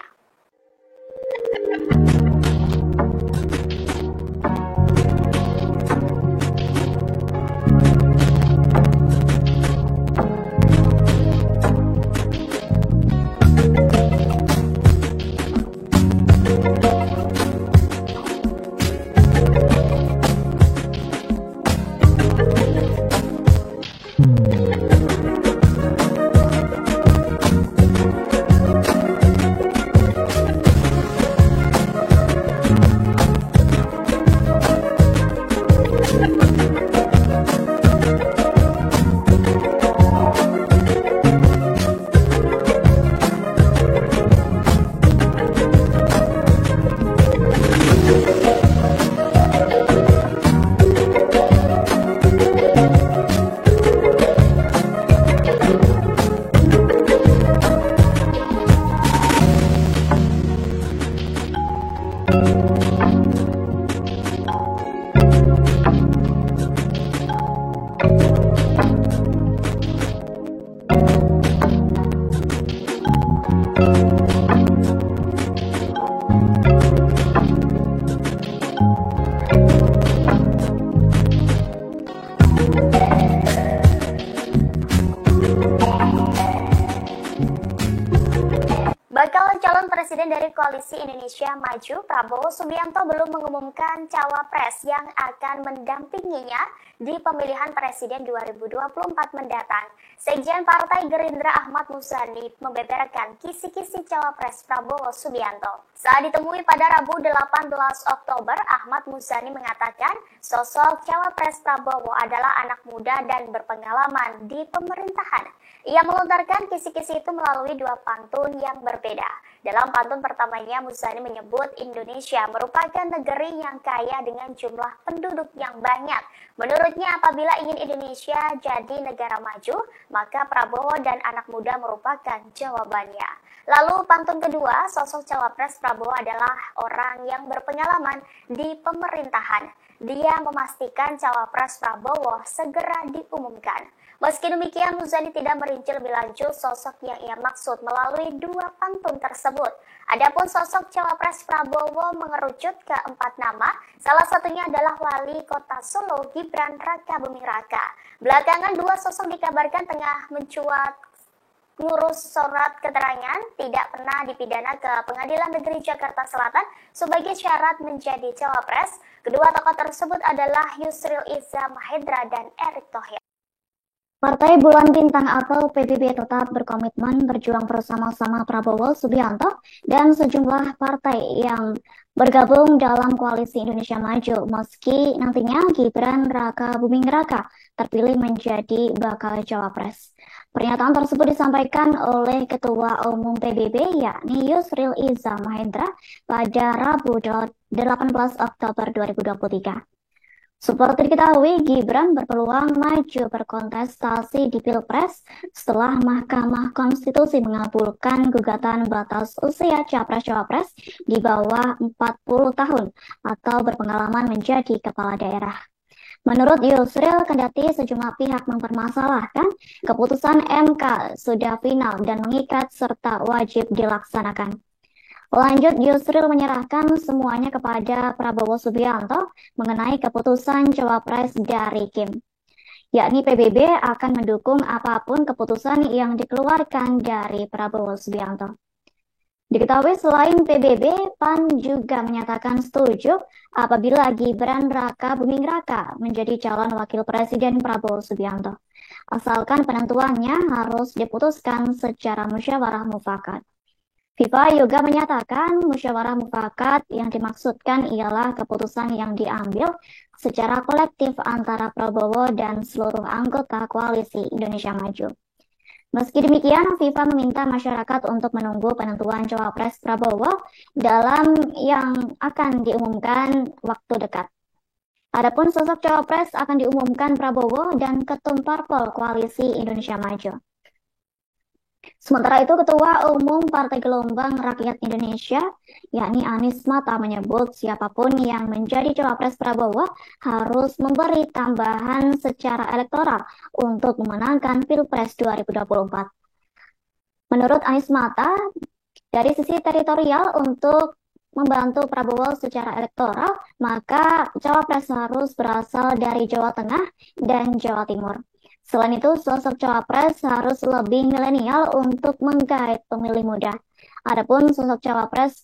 Bakal calon presiden dari Koalisi Indonesia Maju, Prabowo Subianto belum mengumumkan cawapres yang akan mendampinginya di pemilihan presiden 2024 mendatang. Sekjen Partai Gerindra Ahmad Muzani membeberkan kisi-kisi cawapres Prabowo Subianto. Saat ditemui pada Rabu 18 Oktober, Ahmad Muzani mengatakan sosok cawapres Prabowo adalah anak muda dan berpengalaman di pemerintahan. Ia melontarkan kisi-kisi itu melalui 2 pantun yang berbeda. Dalam pantun pertamanya, Muzani menyebut Indonesia merupakan negeri yang kaya dengan jumlah penduduk yang banyak. Menurutnya, apabila ingin Indonesia jadi negara maju, maka Prabowo dan anak muda merupakan jawabannya. Lalu pantun kedua, sosok cawapres Prabowo adalah orang yang berpengalaman di pemerintahan. Dia memastikan cawapres Prabowo segera diumumkan. Meski demikian, Muzani tidak merinci lebih lanjut sosok yang ia maksud melalui 2 pantun tersebut. Adapun sosok cawapres Prabowo mengerucut ke 4 nama, salah satunya adalah Wali Kota Solo Gibran Rakabuming Raka. Belakangan 2 sosok dikabarkan tengah mencuat ngurus surat keterangan tidak pernah dipidana ke Pengadilan Negeri Jakarta Selatan sebagai syarat menjadi cawapres. Kedua tokoh tersebut adalah Yusril Iza Mahendra dan Erick Thohir. Partai Bulan Bintang atau PBB tetap berkomitmen berjuang bersama-sama Prabowo Subianto dan sejumlah partai yang bergabung dalam Koalisi Indonesia Maju meski nantinya Gibran Rakabuming Raka terpilih menjadi bakal cawapres. Pernyataan tersebut disampaikan oleh Ketua Umum PBB yakni Yusril Iza Mahendra pada Rabu 18 Oktober 2023. Seperti diketahui, Gibran berpeluang maju berkontestasi di Pilpres setelah Mahkamah Konstitusi mengabulkan gugatan batas usia Capres-Cawapres di bawah 40 tahun atau berpengalaman menjadi kepala daerah. Menurut Yusril, kendati sejumlah pihak mempermasalahkan, keputusan MK sudah final dan mengikat serta wajib dilaksanakan. Lanjut, Yusril menyerahkan semuanya kepada Prabowo Subianto mengenai keputusan cawapres dari Kim. Yakni PBB akan mendukung apapun keputusan yang dikeluarkan dari Prabowo Subianto. Diketahui selain PBB, PAN juga menyatakan setuju apabila Gibran Raka Buming Raka menjadi calon wakil presiden Prabowo Subianto. Asalkan penentuannya harus diputuskan secara musyawarah mufakat. FIFA juga menyatakan musyawarah mufakat yang dimaksudkan ialah keputusan yang diambil secara kolektif antara Prabowo dan seluruh anggota koalisi Indonesia Maju. Meski demikian, FIFA meminta masyarakat untuk menunggu penentuan cawapres Prabowo dalam yang akan diumumkan waktu dekat. Adapun sosok cawapres akan diumumkan Prabowo dan Ketum Parpol Koalisi Indonesia Maju. Sementara itu, Ketua Umum Partai Gelombang Rakyat Indonesia, yakni Anies Mata, menyebut siapapun yang menjadi cawapres Prabowo harus memberi tambahan secara elektoral untuk memenangkan Pilpres 2024. Menurut Anies Mata, dari sisi teritorial untuk membantu Prabowo secara elektoral, maka cawapres harus berasal dari Jawa Tengah dan Jawa Timur. Selain itu, sosok cawapres harus lebih milenial untuk menggait pemilih muda. Adapun sosok cawapres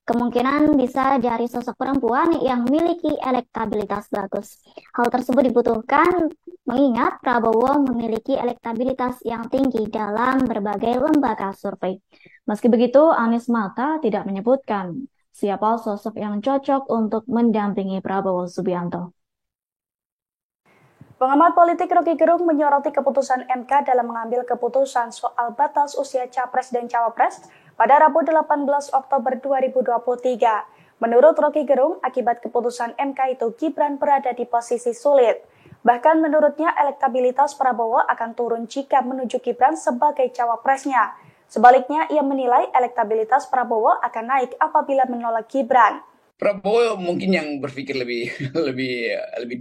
kemungkinan bisa dari sosok perempuan yang memiliki elektabilitas bagus. Hal tersebut dibutuhkan mengingat Prabowo memiliki elektabilitas yang tinggi dalam berbagai lembaga survei. Meski begitu, Anies Mata tidak menyebutkan siapa sosok yang cocok untuk mendampingi Prabowo Subianto. Pengamat politik Rocky Gerung menyoroti keputusan MK dalam mengambil keputusan soal batas usia Capres dan Cawapres pada Rabu 18 Oktober 2023. Menurut Rocky Gerung, akibat keputusan MK itu Gibran berada di posisi sulit. Bahkan menurutnya elektabilitas Prabowo akan turun jika menuju Gibran sebagai cawapresnya. Sebaliknya, ia menilai elektabilitas Prabowo akan naik apabila menolak Gibran. Prabowo mungkin yang berpikir lebih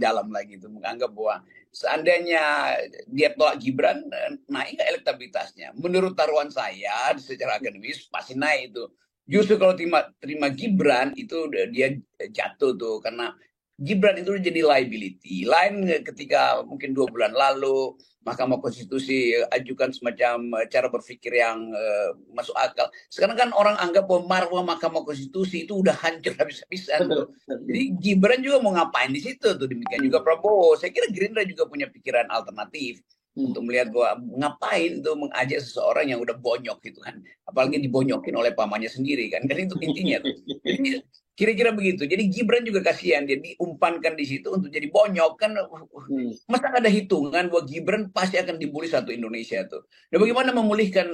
dalam lagi itu, menganggap bahwa seandainya dia tolak Gibran, naik nggak elektabilitasnya? Menurut taruhan saya secara akademis pasti naik itu. Justru kalau terima Gibran itu dia jatuh tuh, karena Gibran itu jadi liability. Lain ketika mungkin 2 bulan lalu Mahkamah Konstitusi ajukan semacam cara berpikir yang masuk akal. Sekarang kan orang anggap bahwa marwah Mahkamah Konstitusi itu udah hancur habis-habisan. Jadi Gibran juga mau ngapain di situ tuh, demikian juga Prabowo. Saya kira Gerindra juga punya pikiran alternatif untuk melihat bahwa ngapain tuh mengajak seseorang yang udah bonyok gitu kan. Apalagi dibonyokin oleh pamannya sendiri kan. Kan itu intinya tuh. Jadi kira-kira begitu. Jadi Gibran juga kasihan, dia diumpankan di situ untuk jadi bonyok kan. Masa nggak ada hitungan bahwa Gibran pasti akan dibully satu Indonesia tuh. Dan bagaimana memulihkan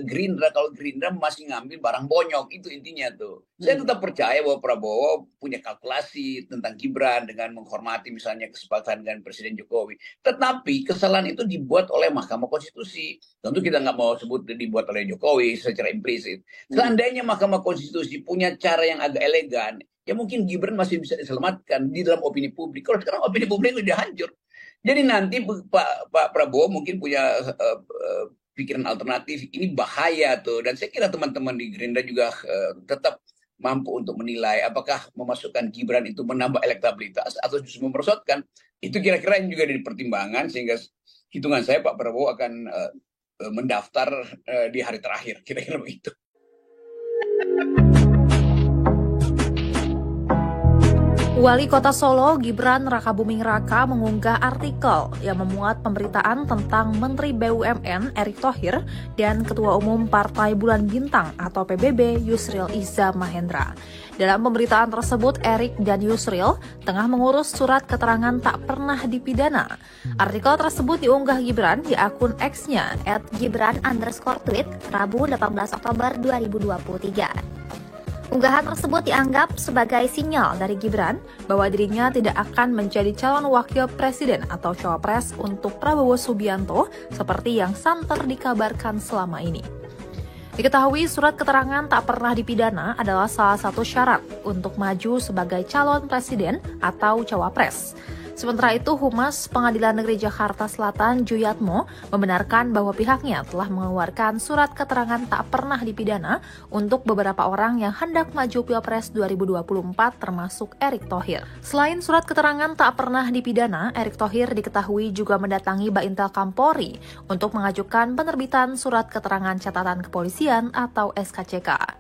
Gerindra kalau Gerindra masih ngambil barang bonyok, itu intinya tuh. Saya tetap percaya bahwa Prabowo punya kalkulasi tentang Gibran dengan menghormati misalnya kesepakatan dengan Presiden Jokowi. Tetapi kesalahan itu dibuat oleh Mahkamah Konstitusi. Tentu kita nggak mau sebut dibuat oleh Jokowi secara implisit. Seandainya Mahkamah Konstitusi punya cara yang agak elegan, ya mungkin Gibran masih bisa diselamatkan di dalam opini publik. Kalau sekarang opini publik sudah hancur. Jadi nanti Pak Prabowo mungkin punya pikiran alternatif. Ini bahaya tuh. Dan saya kira teman-teman di Gerindra juga tetap mampu untuk menilai apakah memasukkan Gibran itu menambah elektabilitas atau justru merosotkan. Itu kira-kira yang juga ada di pertimbangan, sehingga hitungan saya Pak Prabowo akan mendaftar di hari terakhir. Kira-kira begitu. Wali Kota Solo Gibran Raka Buming Raka mengunggah artikel yang memuat pemberitaan tentang Menteri BUMN Erick Thohir dan Ketua Umum Partai Bulan Bintang atau PBB Yusril Iza Mahendra. Dalam pemberitaan tersebut, Erick dan Yusril tengah mengurus surat keterangan tak pernah dipidana. Artikel tersebut diunggah Gibran di akun X-nya @gibran_tweet Rabu 18 Oktober 2023. Unggahan tersebut dianggap sebagai sinyal dari Gibran bahwa dirinya tidak akan menjadi calon wakil presiden atau cawapres untuk Prabowo Subianto seperti yang santer dikabarkan selama ini. Diketahui surat keterangan tak pernah dipidana adalah salah satu syarat untuk maju sebagai calon presiden atau cawapres. Sementara itu, Humas Pengadilan Negeri Jakarta Selatan Juyatmo membenarkan bahwa pihaknya telah mengeluarkan surat keterangan tak pernah dipidana untuk beberapa orang yang hendak maju Pilpres 2024 termasuk Erick Thohir. Selain surat keterangan tak pernah dipidana, Erick Thohir diketahui juga mendatangi Baintel Kampolri untuk mengajukan penerbitan surat keterangan catatan kepolisian atau SKCK.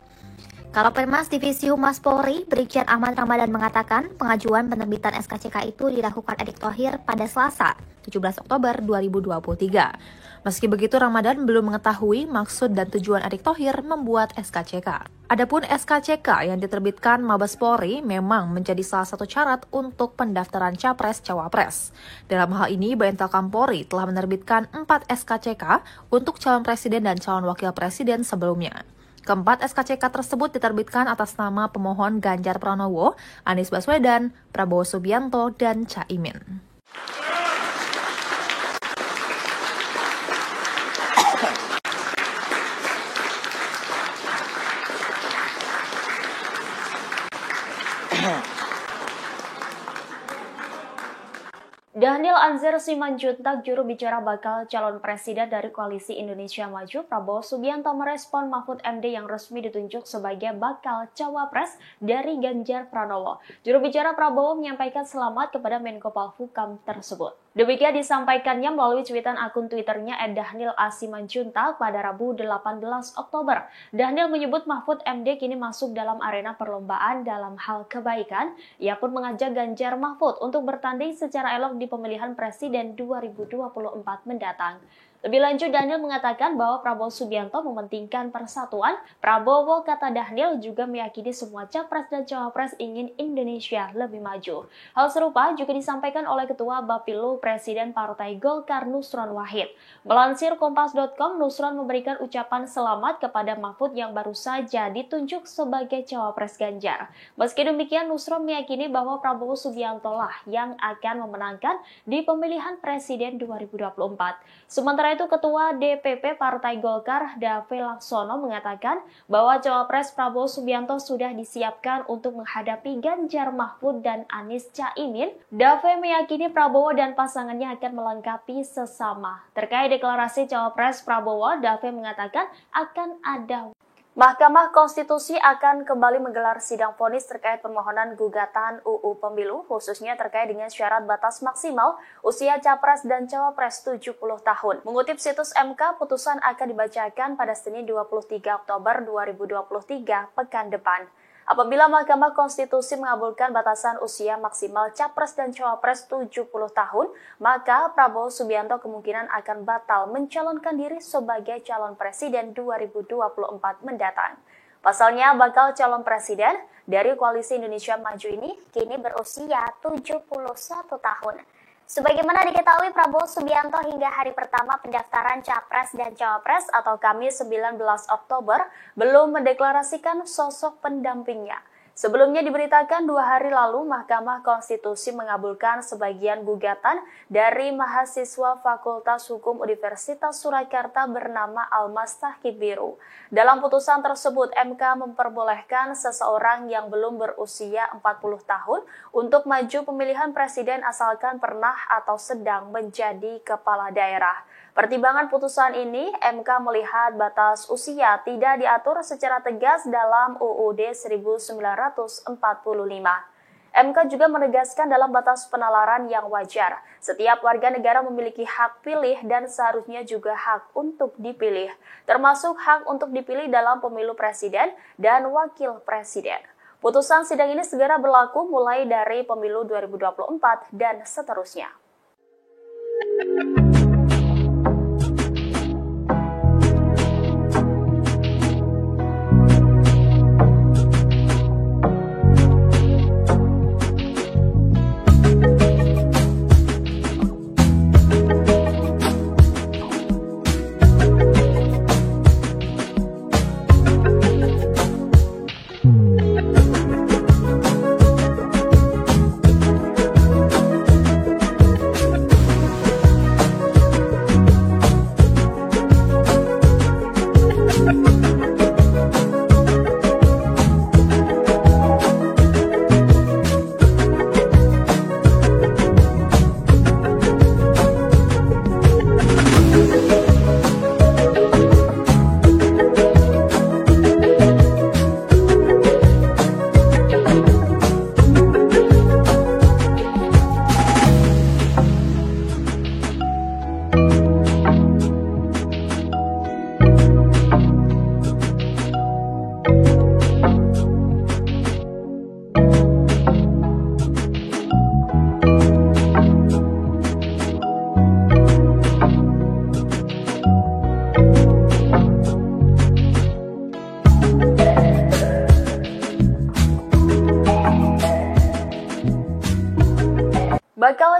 Karopenmas Divisi Humas Polri, Brigjen Ahmad Ramadan mengatakan pengajuan penerbitan SKCK itu dilakukan Erick Thohir pada Selasa, 17 Oktober 2023. Meski begitu, Ramadan belum mengetahui maksud dan tujuan Erick Thohir membuat SKCK. Adapun SKCK yang diterbitkan Mabes Polri memang menjadi salah satu syarat untuk pendaftaran Capres-Cawapres. Dalam hal ini, Baintel Kampolri telah menerbitkan 4 SKCK untuk calon presiden dan calon wakil presiden sebelumnya. Keempat SKCK tersebut diterbitkan atas nama pemohon Ganjar Pranowo, Anies Baswedan, Prabowo Subianto, dan Caimin. Daniel Anzar Simanjuntak, juru bicara bakal calon presiden dari Koalisi Indonesia Maju, Prabowo Subianto merespon Mahfud MD yang resmi ditunjuk sebagai bakal cawapres dari Ganjar Pranowo. Juru bicara Prabowo menyampaikan selamat kepada Menko Polhukam tersebut. Demikian disampaikannya melalui cuitan akun Twitternya @Daniel A. Simanjuntak pada Rabu 18 Oktober. Daniel menyebut Mahfud MD kini masuk dalam arena perlombaan dalam hal kebaikan. Ia pun mengajak Ganjar Mahfud untuk bertanding secara elok di pemilihan presiden 2024 mendatang. Lebih lanjut, Daniel mengatakan bahwa Prabowo Subianto mementingkan persatuan. Prabowo, kata Daniel, juga meyakini semua capres dan cawapres ingin Indonesia lebih maju. Hal serupa juga disampaikan oleh Ketua Bapilu Presiden Partai Golkar Nusron Wahid. Melansir Kompas.com, Nusron memberikan ucapan selamat kepada Mahfud yang baru saja ditunjuk sebagai cawapres Ganjar. Meski demikian, Nusron meyakini bahwa Prabowo Subianto lah yang akan memenangkan di pemilihan presiden 2024. Sementara itu, Ketua DPP Partai Golkar Dave Laksono mengatakan bahwa cawapres Prabowo Subianto sudah disiapkan untuk menghadapi Ganjar Mahfud dan Anies Caimin. Dave meyakini Prabowo dan pasangannya akan melengkapi sesama. Terkait deklarasi cawapres Prabowo, Dave mengatakan akan ada. Mahkamah Konstitusi akan kembali menggelar sidang vonis terkait permohonan gugatan UU Pemilu, khususnya terkait dengan syarat batas maksimal usia capres dan cawapres 70 tahun. Mengutip situs MK, putusan akan dibacakan pada Senin 23 Oktober 2023 pekan depan. Apabila Mahkamah Konstitusi mengabulkan batasan usia maksimal capres dan cawapres 70 tahun, maka Prabowo Subianto kemungkinan akan batal mencalonkan diri sebagai calon presiden 2024 mendatang. Pasalnya, bakal calon presiden dari Koalisi Indonesia Maju ini kini berusia 71 tahun. Sebagaimana diketahui, Prabowo Subianto hingga hari pertama pendaftaran Capres dan Cawapres atau Kamis 19 Oktober belum mendeklarasikan sosok pendampingnya. Sebelumnya diberitakan 2 hari lalu Mahkamah Konstitusi mengabulkan sebagian gugatan dari mahasiswa Fakultas Hukum Universitas Surakarta bernama Almas Tahkib Biru. Dalam putusan tersebut, MK memperbolehkan seseorang yang belum berusia 40 tahun untuk maju pemilihan presiden asalkan pernah atau sedang menjadi kepala daerah. Pertimbangan putusan ini, MK melihat batas usia tidak diatur secara tegas dalam UUD 1945. MK juga menegaskan dalam batas penalaran yang wajar, setiap warga negara memiliki hak pilih dan seharusnya juga hak untuk dipilih, termasuk hak untuk dipilih dalam pemilu presiden dan wakil presiden. Putusan sidang ini segera berlaku mulai dari pemilu 2024 dan seterusnya.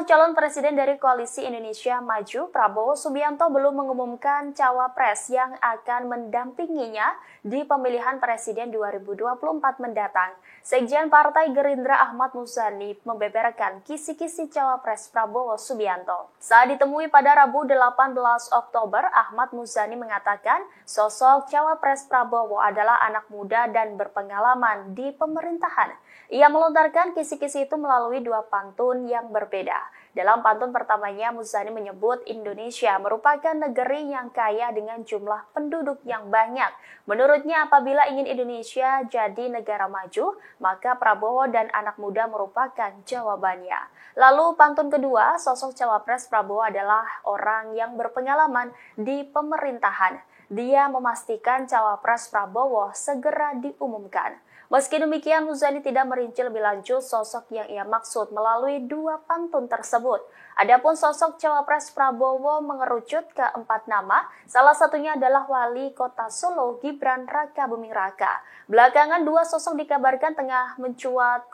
calon presiden dari Koalisi Indonesia Maju, Prabowo Subianto belum mengumumkan cawapres yang akan mendampinginya di pemilihan presiden 2024 mendatang. Sekjen Partai Gerindra Ahmad Muzani membeberkan kisi-kisi cawapres Prabowo Subianto. Saat ditemui pada Rabu 18 Oktober, Ahmad Muzani mengatakan sosok cawapres Prabowo adalah anak muda dan berpengalaman di pemerintahan. Ia melontarkan kisi-kisi itu melalui dua pantun yang berbeda. Dalam pantun pertamanya, Muzani menyebut Indonesia merupakan negeri yang kaya dengan jumlah penduduk yang banyak. Menurutnya, apabila ingin Indonesia jadi negara maju, maka Prabowo dan anak muda merupakan jawabannya. Lalu pantun kedua, sosok cawapres Prabowo adalah orang yang berpengalaman di pemerintahan. Dia memastikan cawapres Prabowo segera diumumkan. Meski demikian, Muzani tidak merinci lebih lanjut sosok yang ia maksud melalui dua pantun tersebut. Adapun sosok cawapres Prabowo mengerucut ke 4 nama, salah satunya adalah Wali Kota Solo Gibran Raka Buming Raka. Belakangan dua sosok dikabarkan tengah mencuat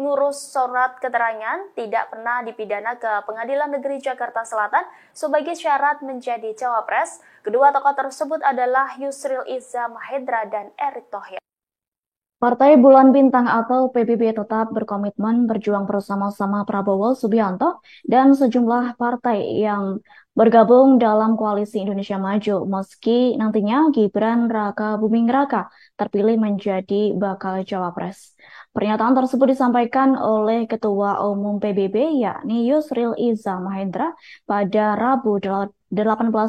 ngurus surat keterangan tidak pernah dipidana ke Pengadilan Negeri Jakarta Selatan sebagai syarat menjadi cawapres. Kedua tokoh tersebut adalah Yusril Iza Mahendra dan Erick Thohir. Partai Bulan Bintang atau PBB tetap berkomitmen berjuang bersama-sama Prabowo Subianto dan sejumlah partai yang bergabung dalam Koalisi Indonesia Maju meski nantinya Gibran Raka Buming Raka terpilih menjadi bakal cawapres. Pernyataan tersebut disampaikan oleh Ketua Umum PBB yakni Yusril Iza Mahendra pada Rabu 18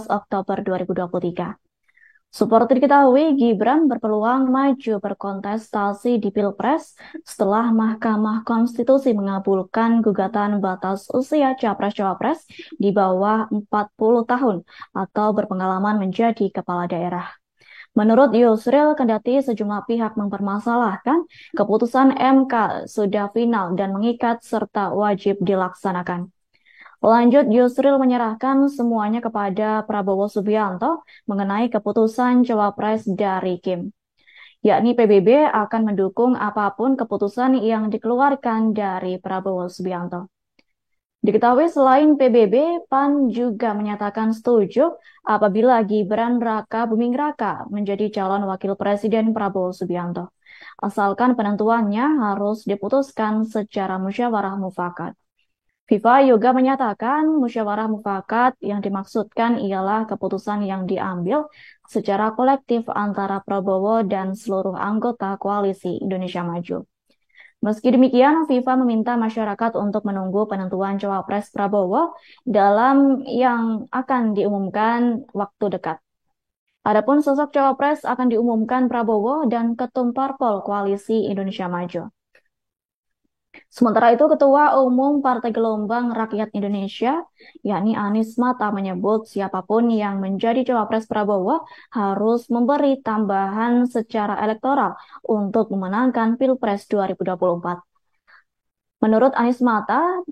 Oktober 2023. Seperti diketahui, Gibran berpeluang maju berkontestasi di Pilpres setelah Mahkamah Konstitusi mengabulkan gugatan batas usia capres-cawapres di bawah 40 tahun atau berpengalaman menjadi kepala daerah. Menurut Yusril, kendati sejumlah pihak mempermasalahkan, keputusan MK sudah final dan mengikat serta wajib dilaksanakan. Lanjut, Yusril menyerahkan semuanya kepada Prabowo Subianto mengenai keputusan cawapres dari Kim. Yakni PBB akan mendukung apapun keputusan yang dikeluarkan dari Prabowo Subianto. Diketahui selain PBB, PAN juga menyatakan setuju apabila Gibran Raka Buming Raka menjadi calon wakil presiden Prabowo Subianto. Asalkan penentuannya harus diputuskan secara musyawarah mufakat. FIFA juga menyatakan musyawarah mufakat yang dimaksudkan ialah keputusan yang diambil secara kolektif antara Prabowo dan seluruh anggota Koalisi Indonesia Maju. Meski demikian, FIFA meminta masyarakat untuk menunggu penentuan cawapres Prabowo dalam yang akan diumumkan waktu dekat. Adapun sosok cawapres akan diumumkan Prabowo dan Ketum Parpol Koalisi Indonesia Maju. Sementara itu, Ketua Umum Partai Gelombang Rakyat Indonesia, yakni Anies Mata, menyebut siapapun yang menjadi cawapres Prabowo harus memberi tambahan secara elektoral untuk memenangkan Pilpres 2024. Menurut Anies Mata,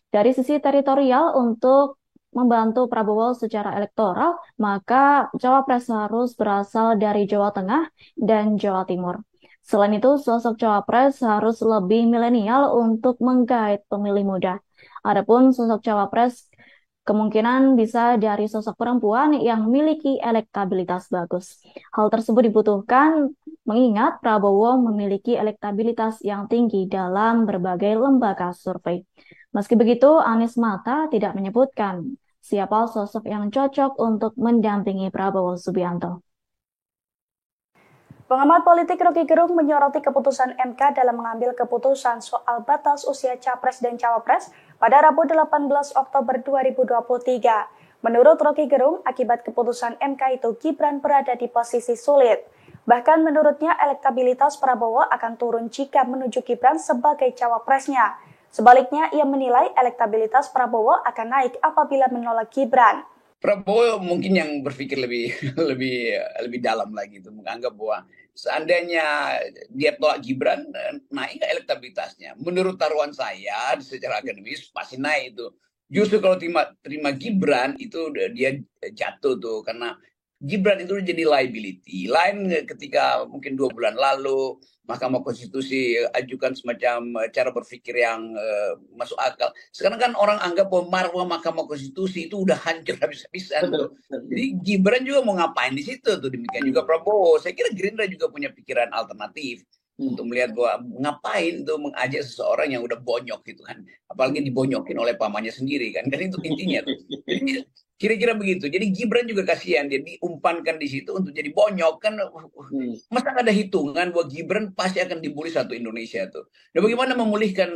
dari sisi teritorial untuk membantu Prabowo secara elektoral, maka cawapres harus berasal dari Jawa Tengah dan Jawa Timur. Selain itu, sosok cawapres harus lebih milenial untuk menggait pemilih muda. Adapun sosok cawapres kemungkinan bisa dari sosok perempuan yang memiliki elektabilitas bagus. Hal tersebut dibutuhkan mengingat Prabowo memiliki elektabilitas yang tinggi dalam berbagai lembaga survei. Meski begitu, Anies Mata tidak menyebutkan siapa sosok yang cocok untuk mendampingi Prabowo Subianto. Pengamat politik Rocky Gerung menyoroti keputusan MK dalam mengambil keputusan soal batas usia capres dan cawapres pada Rabu 18 Oktober 2023. Menurut Rocky Gerung, akibat keputusan MK itu Gibran berada di posisi sulit. Bahkan menurutnya elektabilitas Prabowo akan turun jika menuju Gibran sebagai cawapresnya. Sebaliknya, ia menilai elektabilitas Prabowo akan naik apabila menolak Gibran. Prabowo mungkin yang berpikir lebih dalam lagi itu, menganggap bahwa seandainya dia tolak Gibran, naik elektabilitasnya. Menurut taruhan saya secara akademis pasti naik itu. Justru kalau terima Gibran itu dia jatuh tuh, karena Gibran itu jadi liability. Lain ketika mungkin 2 bulan lalu Mahkamah Konstitusi ajukan semacam cara berpikir yang masuk akal. Sekarang kan orang anggap bahwa marwah Mahkamah Konstitusi itu udah hancur habis-habisan tuh. Jadi Gibran juga mau ngapain di situ tuh, demikian juga Prabowo. Saya kira Gerindra juga punya pikiran alternatif untuk melihat bahwa ngapain tuh mengajak seseorang yang udah bonyok gitu kan, apalagi dibonyokin oleh pamannya sendiri kan itu intinya tuh. Jadi kira-kira begitu. Jadi Gibran juga kasihan, dia diumpankan di situ untuk jadi bonyok kan. Masa ada hitungan bahwa Gibran pasti akan dibully satu Indonesia tuh. Nah, bagaimana memulihkan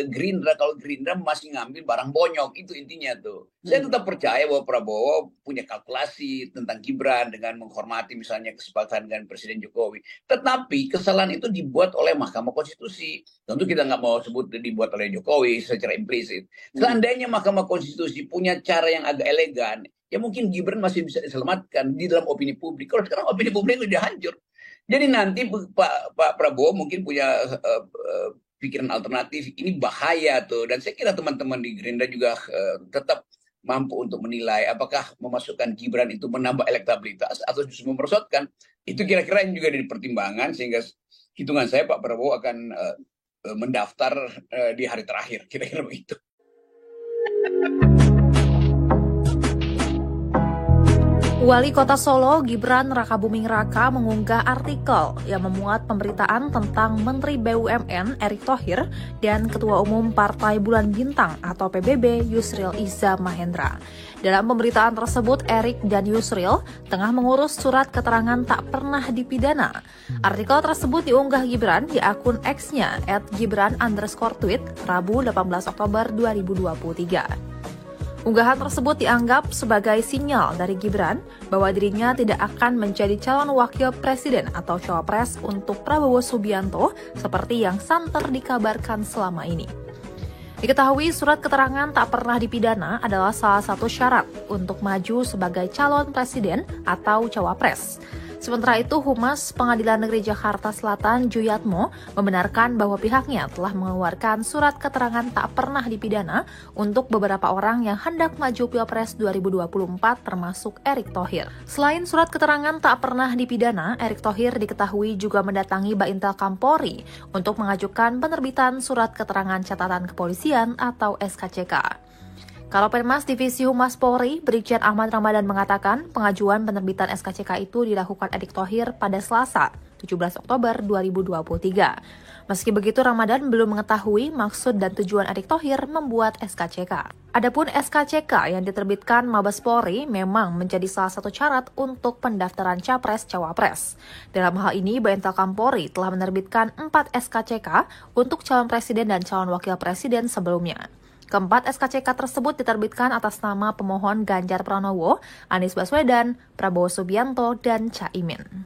Gerindra kalau Gerindra masih ngambil barang bonyok, itu intinya tuh. Saya tetap percaya bahwa Prabowo punya kalkulasi tentang Gibran dengan menghormati misalnya kesepakatan dengan Presiden Jokowi. Tetapi kesalahan itu dibuat oleh Mahkamah Konstitusi. Tentu kita nggak mau sebut dibuat oleh Jokowi secara implisit. Seandainya Mahkamah Konstitusi punya cara yang agak elegan, ya mungkin Gibran masih bisa diselamatkan di dalam opini publik. Kalau sekarang opini publik sudah hancur. Jadi nanti Pak Prabowo mungkin punya pikiran alternatif. Ini bahaya tuh. Dan saya kira teman-teman di Gerindra juga tetap mampu untuk menilai apakah memasukkan Gibran itu menambah elektabilitas atau justru memerosotkan. Itu kira-kira yang juga jadi pertimbangan, sehingga hitungan saya Pak Prabowo akan mendaftar di hari terakhir, kira-kira begitu. Wali Kota Solo Gibran Rakabuming Raka mengunggah artikel yang memuat pemberitaan tentang Menteri BUMN Erick Thohir dan Ketua Umum Partai Bulan Bintang atau PBB Yusril Iza Mahendra. Dalam pemberitaan tersebut, Erick dan Yusril tengah mengurus surat keterangan tak pernah dipidana. Artikel tersebut diunggah Gibran di akun X-nya @gibran_tweet Rabu 18 Oktober 2023. Unggahan tersebut dianggap sebagai sinyal dari Gibran bahwa dirinya tidak akan menjadi calon wakil presiden atau cawapres untuk Prabowo Subianto seperti yang santer dikabarkan selama ini. Diketahui surat keterangan tak pernah dipidana adalah salah satu syarat untuk maju sebagai calon presiden atau cawapres. Sementara itu, Humas Pengadilan Negeri Jakarta Selatan Juyatmo membenarkan bahwa pihaknya telah mengeluarkan surat keterangan tak pernah dipidana untuk beberapa orang yang hendak maju Pilpres 2024 termasuk Erick Thohir. Selain surat keterangan tak pernah dipidana, Erick Thohir diketahui juga mendatangi Baintel Kampolri untuk mengajukan penerbitan surat keterangan catatan kepolisian atau SKCK. Kalapenmas Divisi Humas Polri, Brigjen Ahmad Ramadan mengatakan pengajuan penerbitan SKCK itu dilakukan Erick Thohir pada Selasa, 17 Oktober 2023. Meski begitu, Ramadan belum mengetahui maksud dan tujuan Erick Thohir membuat SKCK. Adapun SKCK yang diterbitkan Mabes Polri memang menjadi salah satu syarat untuk pendaftaran Capres-Cawapres. Dalam hal ini, Baintel Kampolri telah menerbitkan 4 SKCK untuk calon presiden dan calon wakil presiden sebelumnya. Keempat SKCK tersebut diterbitkan atas nama pemohon Ganjar Pranowo, Anies Baswedan, Prabowo Subianto, dan Caimin.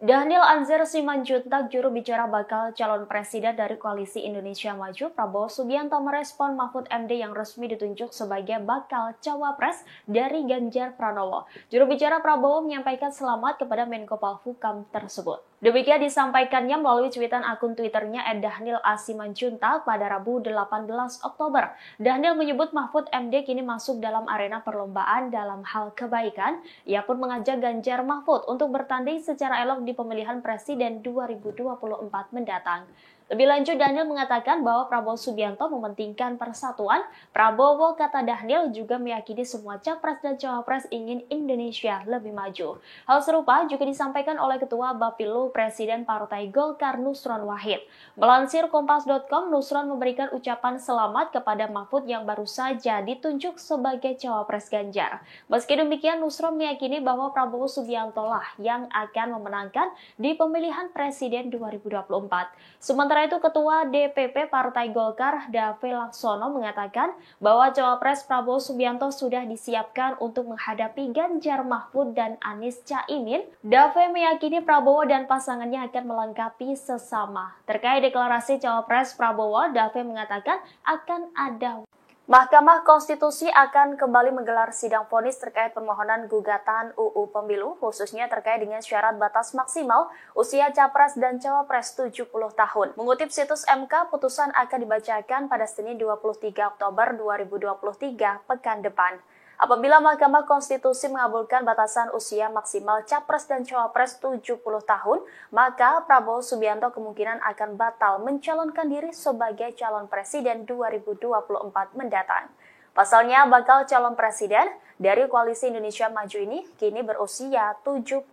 Daniel Anzar Simanjuntak, juru bicara bakal calon presiden dari Koalisi Indonesia Maju, Prabowo Subianto merespon Mahfud MD yang resmi ditunjuk sebagai bakal cawapres dari Ganjar Pranowo. Juru bicara Prabowo menyampaikan selamat kepada Menko Polhukam tersebut. Demikian disampaikannya melalui cuitan akun Twitternya @Daniel A. Simanjuntak pada Rabu 18 Oktober. Daniel menyebut Mahfud MD kini masuk dalam arena perlombaan dalam hal kebaikan. Ia pun mengajak Ganjar Mahfud untuk bertanding secara elok di pemilihan presiden 2024 mendatang. Lebih lanjut, Daniel mengatakan bahwa Prabowo Subianto mementingkan persatuan. Prabowo, kata Daniel, juga meyakini semua capres dan cawapres ingin Indonesia lebih maju. Hal serupa juga disampaikan oleh Ketua Bapilu Presiden Partai Golkar Nusron Wahid. Melansir Kompas.com, Nusron memberikan ucapan selamat kepada Mahfud yang baru saja ditunjuk sebagai cawapres Ganjar. Meski demikian, Nusron meyakini bahwa Prabowo Subianto lah yang akan memenangkan di pemilihan presiden 2024. Sementara itu, Ketua DPP Partai Golkar Dave Laksono mengatakan bahwa cawapres Prabowo Subianto sudah disiapkan untuk menghadapi Ganjar Mahfud dan Anies Caimin. Dave meyakini Prabowo dan pasangannya akan melengkapi sesama. Terkait deklarasi cawapres Prabowo, Dave mengatakan akan ada. Mahkamah Konstitusi akan kembali menggelar sidang vonis terkait permohonan gugatan UU Pemilu, khususnya terkait dengan syarat batas maksimal usia Capres dan Cawapres 70 tahun. Mengutip situs MK, putusan akan dibacakan pada Senin 23 Oktober 2023 pekan depan. Apabila Mahkamah Konstitusi mengabulkan batasan usia maksimal Capres dan Cawapres 70 tahun, maka Prabowo Subianto kemungkinan akan batal mencalonkan diri sebagai calon presiden 2024 mendatang. Pasalnya, bakal calon presiden dari Koalisi Indonesia Maju ini kini berusia 71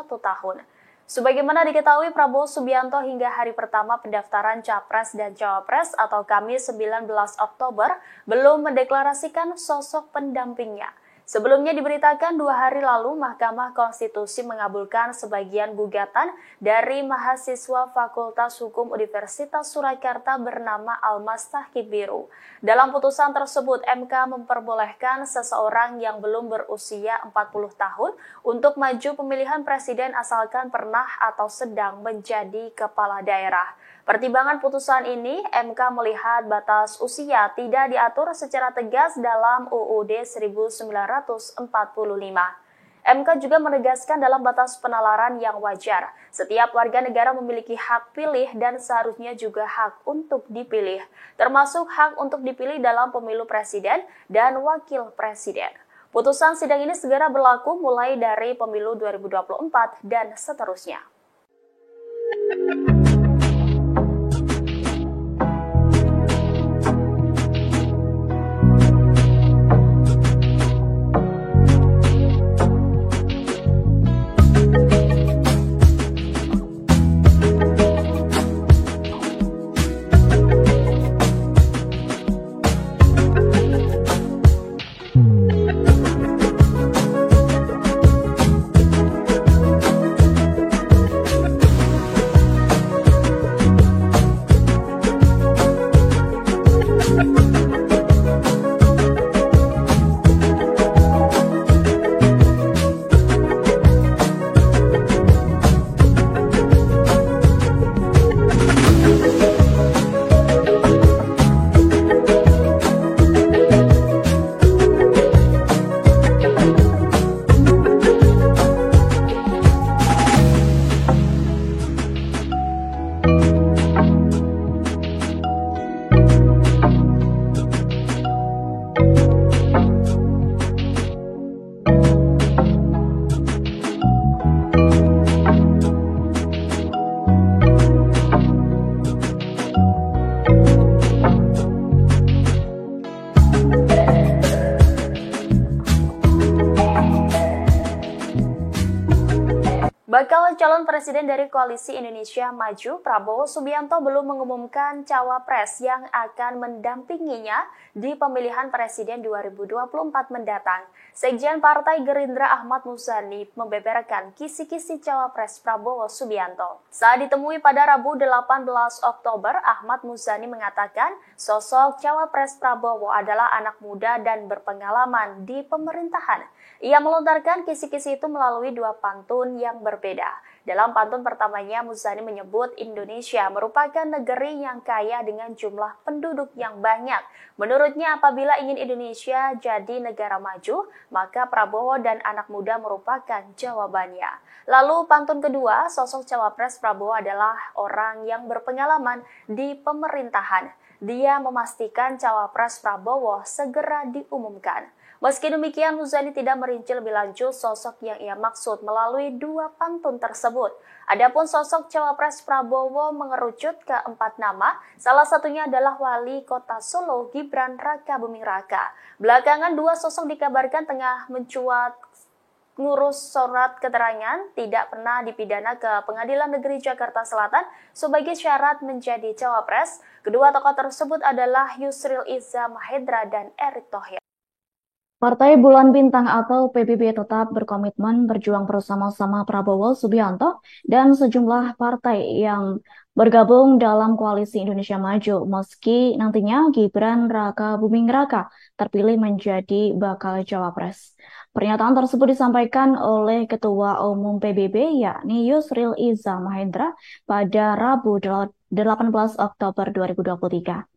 tahun. Sebagaimana diketahui, Prabowo Subianto hingga hari pertama pendaftaran Capres dan Cawapres atau Kamis 19 Oktober belum mendeklarasikan sosok pendampingnya. Sebelumnya diberitakan 2 hari lalu Mahkamah Konstitusi mengabulkan sebagian gugatan dari mahasiswa Fakultas Hukum Universitas Surakarta bernama Almas Tahkib Biru. Dalam putusan tersebut, MK memperbolehkan seseorang yang belum berusia 40 tahun untuk maju pemilihan presiden asalkan pernah atau sedang menjadi kepala daerah. Pertimbangan putusan ini, MK melihat batas usia tidak diatur secara tegas dalam UUD 1945. MK juga menegaskan dalam batas penalaran yang wajar, setiap warga negara memiliki hak pilih dan seharusnya juga hak untuk dipilih, termasuk hak untuk dipilih dalam pemilu presiden dan wakil presiden. Putusan sidang ini segera berlaku mulai dari pemilu 2024 dan seterusnya. Bakal calon presiden dari Koalisi Indonesia Maju, Prabowo Subianto belum mengumumkan cawapres yang akan mendampinginya di pemilihan presiden 2024 mendatang. Sekjen Partai Gerindra Ahmad Muzani membeberkan kisi-kisi cawapres Prabowo Subianto. Saat ditemui pada Rabu 18 Oktober, Ahmad Muzani mengatakan sosok cawapres Prabowo adalah anak muda dan berpengalaman di pemerintahan. Ia melontarkan kisi-kisi itu melalui 2 pantun yang berbeda. Dalam pantun pertamanya, Muzani menyebut Indonesia merupakan negeri yang kaya dengan jumlah penduduk yang banyak. Menurutnya, apabila ingin Indonesia jadi negara maju, maka Prabowo dan anak muda merupakan jawabannya. Lalu pantun kedua, sosok cawapres Prabowo adalah orang yang berpengalaman di pemerintahan. Dia memastikan cawapres Prabowo segera diumumkan. Meski demikian, Muzani tidak merinci lebih lanjut sosok yang ia maksud melalui 2 pantun tersebut. Adapun sosok cawapres Prabowo mengerucut ke 4 nama, salah satunya adalah Wali Kota Solo Gibran Rakabuming Raka. Belakangan 2 sosok dikabarkan tengah mencuat ngurus surat keterangan tidak pernah dipidana ke Pengadilan Negeri Jakarta Selatan sebagai syarat menjadi cawapres. Kedua tokoh tersebut adalah Yusril Iza Mahendra dan Erick Thohir. Partai Bulan Bintang atau PBB tetap berkomitmen berjuang bersama-sama Prabowo Subianto dan sejumlah partai yang bergabung dalam Koalisi Indonesia Maju meski nantinya Gibran Rakabuming Raka terpilih menjadi bakal cawapres. Pernyataan tersebut disampaikan oleh Ketua Umum PBB yakni Yusril Iza Mahendra pada Rabu 18 Oktober 2023.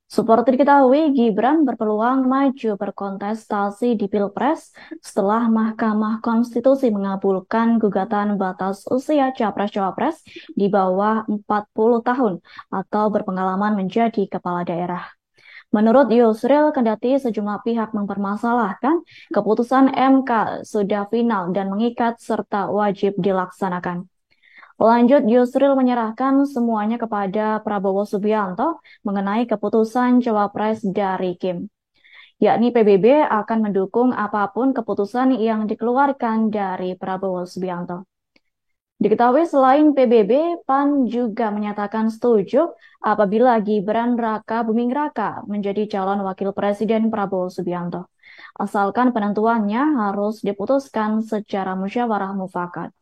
Seperti diketahui, Gibran berpeluang maju berkontestasi di Pilpres setelah Mahkamah Konstitusi mengabulkan gugatan batas usia Capres-Cawapres di bawah 40 tahun atau berpengalaman menjadi kepala daerah. Menurut Yusril, kendati sejumlah pihak mempermasalahkan, keputusan MK sudah final dan mengikat serta wajib dilaksanakan. Lanjut, Yusril menyerahkan semuanya kepada Prabowo Subianto mengenai keputusan Cawapres dari Kim. Yakni PBB akan mendukung apapun keputusan yang dikeluarkan dari Prabowo Subianto. Diketahui selain PBB, PAN juga menyatakan setuju apabila Gibran Raka Buming Raka menjadi calon wakil presiden Prabowo Subianto. Asalkan penentuannya harus diputuskan secara musyawarah mufakat.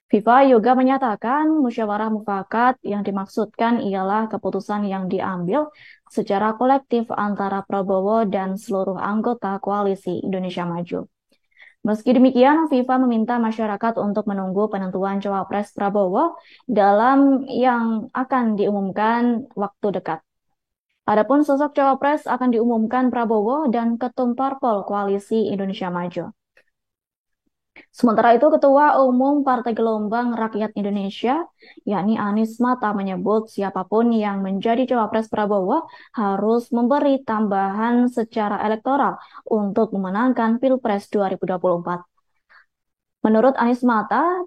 FIFA juga menyatakan musyawarah mufakat yang dimaksudkan ialah keputusan yang diambil secara kolektif antara Prabowo dan seluruh anggota koalisi Indonesia Maju. Meski demikian, FIFA meminta masyarakat untuk menunggu penentuan Cawapres Prabowo dalam yang akan diumumkan waktu dekat. Adapun sosok Cawapres akan diumumkan Prabowo dan Ketum Parpol Koalisi Indonesia Maju. Sementara itu, Ketua Umum Partai Gelombang Rakyat Indonesia, yakni Anies Mata, menyebut siapapun yang menjadi Cawapres Prabowo harus memberi tambahan secara elektoral untuk memenangkan Pilpres 2024. Menurut Anies Mata,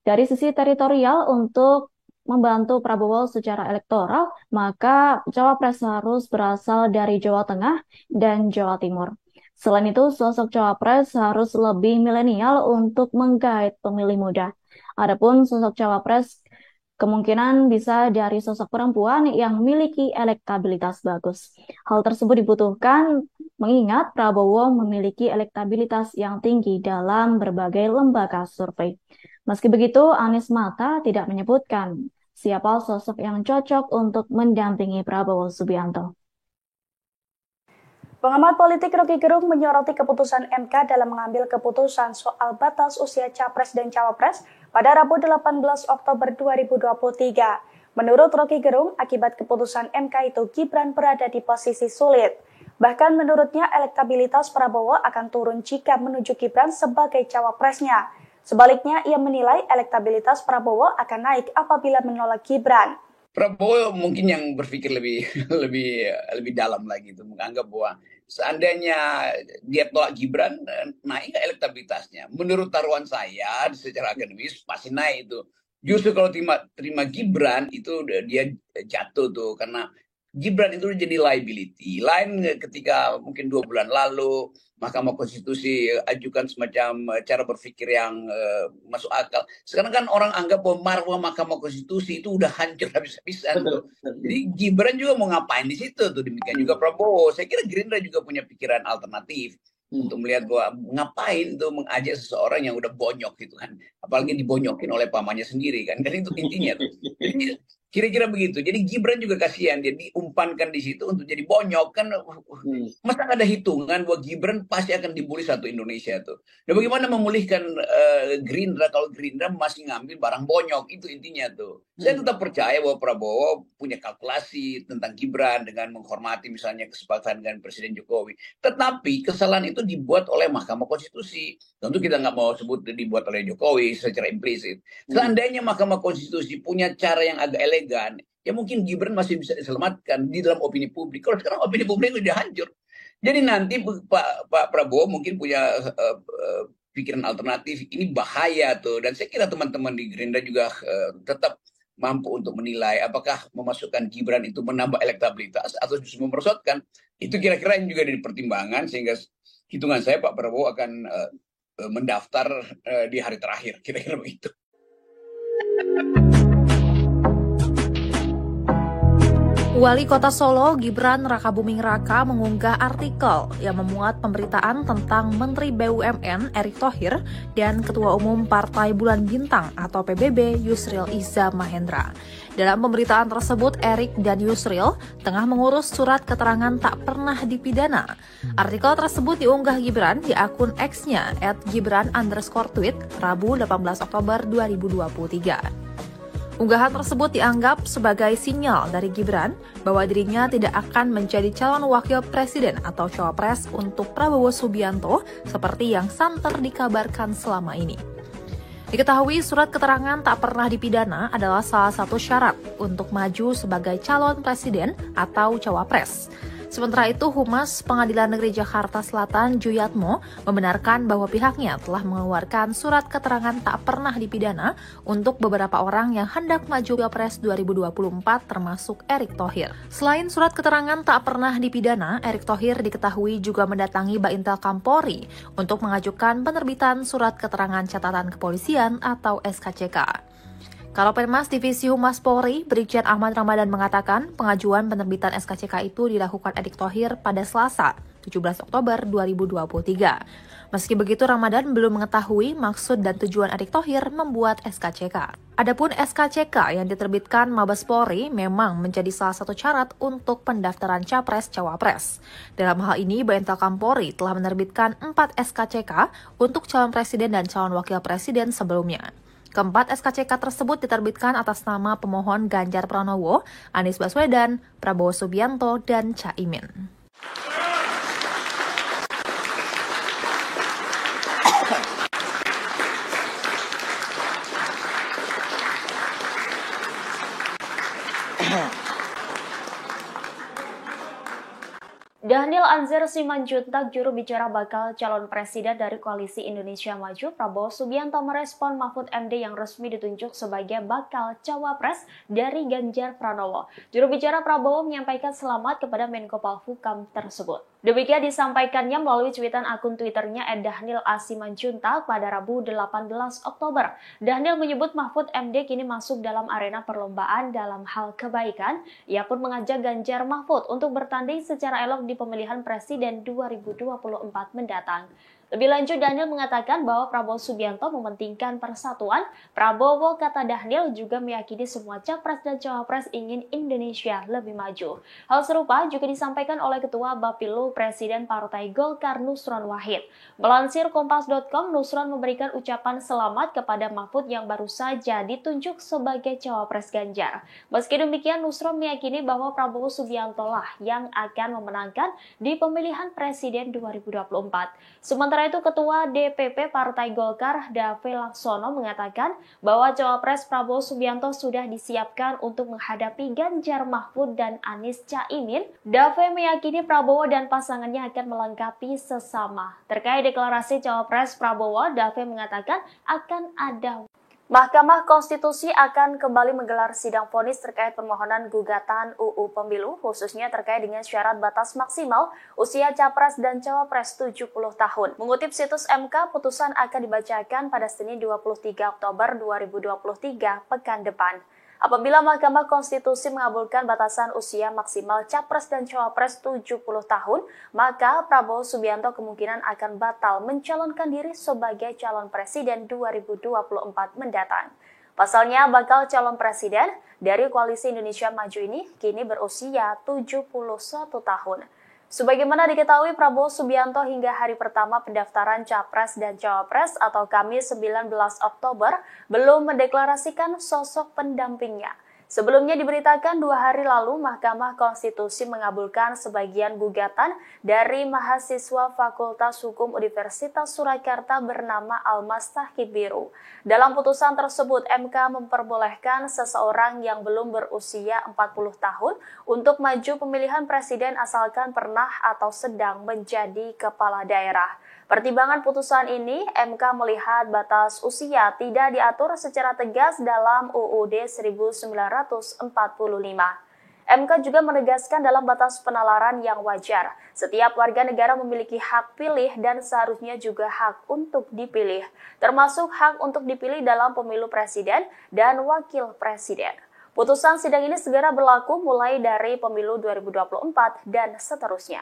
dari sisi teritorial untuk membantu Prabowo secara elektoral, maka Cawapres harus berasal dari Jawa Tengah dan Jawa Timur. Selain itu, sosok Cawapres harus lebih milenial untuk menggait pemilih muda. Adapun sosok Cawapres kemungkinan bisa dari sosok perempuan yang memiliki elektabilitas bagus. Hal tersebut dibutuhkan mengingat Prabowo memiliki elektabilitas yang tinggi dalam berbagai lembaga survei. Meski begitu, Anies Mata tidak menyebutkan siapa sosok yang cocok untuk mendampingi Prabowo Subianto. Pengamat politik Rocky Gerung menyoroti keputusan MK dalam mengambil keputusan soal batas usia Capres dan Cawapres pada Rabu 18 Oktober 2023. Menurut Rocky Gerung, akibat keputusan MK itu Gibran berada di posisi sulit. Bahkan menurutnya elektabilitas Prabowo akan turun jika menuju Gibran sebagai cawapresnya. Sebaliknya, ia menilai elektabilitas Prabowo akan naik apabila menolak Gibran. Prabowo mungkin yang berpikir lebih dalam lagi itu, menganggap bahwa seandainya dia tolak Gibran, naik elektabilitasnya. Menurut taruhan saya secara akademis pasti naik itu. Justru kalau terima Gibran itu dia jatuh tuh, karena Gibran itu jadi liability. Lain ketika mungkin 2 bulan lalu Mahkamah Konstitusi ajukan semacam cara berpikir yang masuk akal. Sekarang kan orang anggap bahwa marwah Mahkamah Konstitusi itu udah hancur habis-habisan. Jadi Gibran juga mau ngapain di situ tuh, demikian juga Prabowo. Saya kira Gerindra juga punya pikiran alternatif untuk melihat bahwa ngapain tuh mengajak seseorang yang udah bonyok gitu kan. Apalagi dibonyokin oleh pamannya sendiri kan. Kan itu intinya tuh. Jadi, kira-kira begitu. Jadi Gibran juga kasihan, dia diumpankan di situ untuk jadi bonyok kan. Masa nggak ada hitungan bahwa Gibran pasti akan dibully satu Indonesia tuh. Nah, bagaimana memulihkan Gerindra kalau Gerindra masih ngambil barang bonyok, itu intinya tuh. Saya tetap percaya bahwa Prabowo punya kalkulasi tentang Gibran dengan menghormati misalnya kesepakatan dengan Presiden Jokowi. Tetapi kesalahan itu dibuat oleh Mahkamah Konstitusi. Tentu kita nggak mau sebut dibuat oleh Jokowi secara implisit. Seandainya Mahkamah Konstitusi punya cara yang agak elegan, ya mungkin Gibran masih bisa diselamatkan di dalam opini publik. Kalau sekarang opini publik sudah hancur. Jadi nanti Pak Prabowo mungkin punya pikiran alternatif. Ini bahaya tuh. Dan saya kira teman-teman di Gerindra juga tetap mampu untuk menilai apakah memasukkan Gibran itu menambah elektabilitas atau justru memperosotkan. Itu kira-kira yang juga dipertimbangkan, sehingga hitungan saya Pak Prabowo akan mendaftar di hari terakhir. Kira-kira begitu. Wali Kota Solo Gibran Raka Buming Raka mengunggah artikel yang memuat pemberitaan tentang Menteri BUMN Erick Thohir dan Ketua Umum Partai Bulan Bintang atau PBB Yusril Iza Mahendra. Dalam pemberitaan tersebut, Erick dan Yusril tengah mengurus surat keterangan tak pernah dipidana. Artikel tersebut diunggah Gibran di akun X-nya @gibran_tweet Rabu 18 Oktober 2023. Unggahan tersebut dianggap sebagai sinyal dari Gibran bahwa dirinya tidak akan menjadi calon wakil presiden atau cawapres untuk Prabowo Subianto seperti yang santer dikabarkan selama ini. Diketahui surat keterangan tak pernah dipidana adalah salah satu syarat untuk maju sebagai calon presiden atau cawapres. Sementara itu, Humas Pengadilan Negeri Jakarta Selatan Juyatmo membenarkan bahwa pihaknya telah mengeluarkan surat keterangan tak pernah dipidana untuk beberapa orang yang hendak maju Pilpres 2024 termasuk Erick Thohir. Selain surat keterangan tak pernah dipidana, Erick Thohir diketahui juga mendatangi Baintelkam Polri untuk mengajukan penerbitan surat keterangan catatan kepolisian atau SKCK. Kalopenmas Divisi Humas Polri, Brigjen Ahmad Ramadan mengatakan pengajuan penerbitan SKCK itu dilakukan Erick Thohir pada Selasa, 17 Oktober 2023. Meski begitu, Ramadan belum mengetahui maksud dan tujuan Erick Thohir membuat SKCK. Adapun SKCK yang diterbitkan Mabes Polri memang menjadi salah satu syarat untuk pendaftaran Capres-Cawapres. Dalam hal ini, Baintelkam Polri telah menerbitkan 4 SKCK untuk calon presiden dan calon wakil presiden sebelumnya. Keempat SKCK tersebut diterbitkan atas nama pemohon Ganjar Pranowo, Anies Baswedan, Prabowo Subianto, dan Caimin. Daniel Anzar Simanjuntak, juru bicara bakal calon presiden dari Koalisi Indonesia Maju, Prabowo Subianto merespon Mahfud MD yang resmi ditunjuk sebagai bakal cawapres dari Ganjar Pranowo. Juru bicara Prabowo menyampaikan selamat kepada Menko Polhukam tersebut. Demikian disampaikannya melalui cuitan akun Twitternya @Daniel A. Simanjuntak pada Rabu 18 Oktober. Daniel menyebut Mahfud MD kini masuk dalam arena perlombaan dalam hal kebaikan. Ia pun mengajak Ganjar Mahfud untuk bertanding secara elok di pemilihan presiden 2024 mendatang. Lebih lanjut, Daniel mengatakan bahwa Prabowo Subianto mementingkan persatuan. Prabowo, kata Daniel, juga meyakini semua capres dan cawapres ingin Indonesia lebih maju. Hal serupa juga disampaikan oleh Ketua Bapilu Presiden Partai Golkar Nusron Wahid. Melansir Kompas.com, Nusron memberikan ucapan selamat kepada Mahfud yang baru saja ditunjuk sebagai cawapres Ganjar. Meski demikian, Nusron meyakini bahwa Prabowo Subianto lah yang akan memenangkan di pemilihan presiden 2024. Sementara itu, Ketua DPP Partai Golkar Dave Laksono mengatakan bahwa cawapres Prabowo Subianto sudah disiapkan untuk menghadapi Ganjar Mahfud dan Anies Caimin. Dave meyakini Prabowo dan pasangannya akan melengkapi sesama. Terkait deklarasi cawapres Prabowo, Dave mengatakan akan ada. Mahkamah Konstitusi akan kembali menggelar sidang vonis terkait permohonan gugatan UU Pemilu, khususnya terkait dengan syarat batas maksimal usia capres dan cawapres 70 tahun. Mengutip situs MK, putusan akan dibacakan pada Senin 23 Oktober 2023 pekan depan. Apabila Mahkamah Konstitusi mengabulkan batasan usia maksimal capres dan cawapres 70 tahun, maka Prabowo Subianto kemungkinan akan batal mencalonkan diri sebagai calon presiden 2024 mendatang. Pasalnya, bakal calon presiden dari Koalisi Indonesia Maju ini kini berusia 71 tahun. Sebagaimana diketahui, Prabowo Subianto hingga hari pertama pendaftaran Capres dan Cawapres atau Kamis 19 Oktober belum mendeklarasikan sosok pendampingnya. Sebelumnya diberitakan 2 hari lalu Mahkamah Konstitusi mengabulkan sebagian gugatan dari mahasiswa Fakultas Hukum Universitas Surakarta bernama Almas Tahkib Biru. Dalam putusan tersebut, MK memperbolehkan seseorang yang belum berusia 40 tahun untuk maju pemilihan presiden asalkan pernah atau sedang menjadi kepala daerah. Pertimbangan putusan ini, MK melihat batas usia tidak diatur secara tegas dalam UUD 1945. MK juga menegaskan dalam batas penalaran yang wajar, setiap warga negara memiliki hak pilih dan seharusnya juga hak untuk dipilih, termasuk hak untuk dipilih dalam pemilu presiden dan wakil presiden. Putusan sidang ini segera berlaku mulai dari pemilu 2024 dan seterusnya.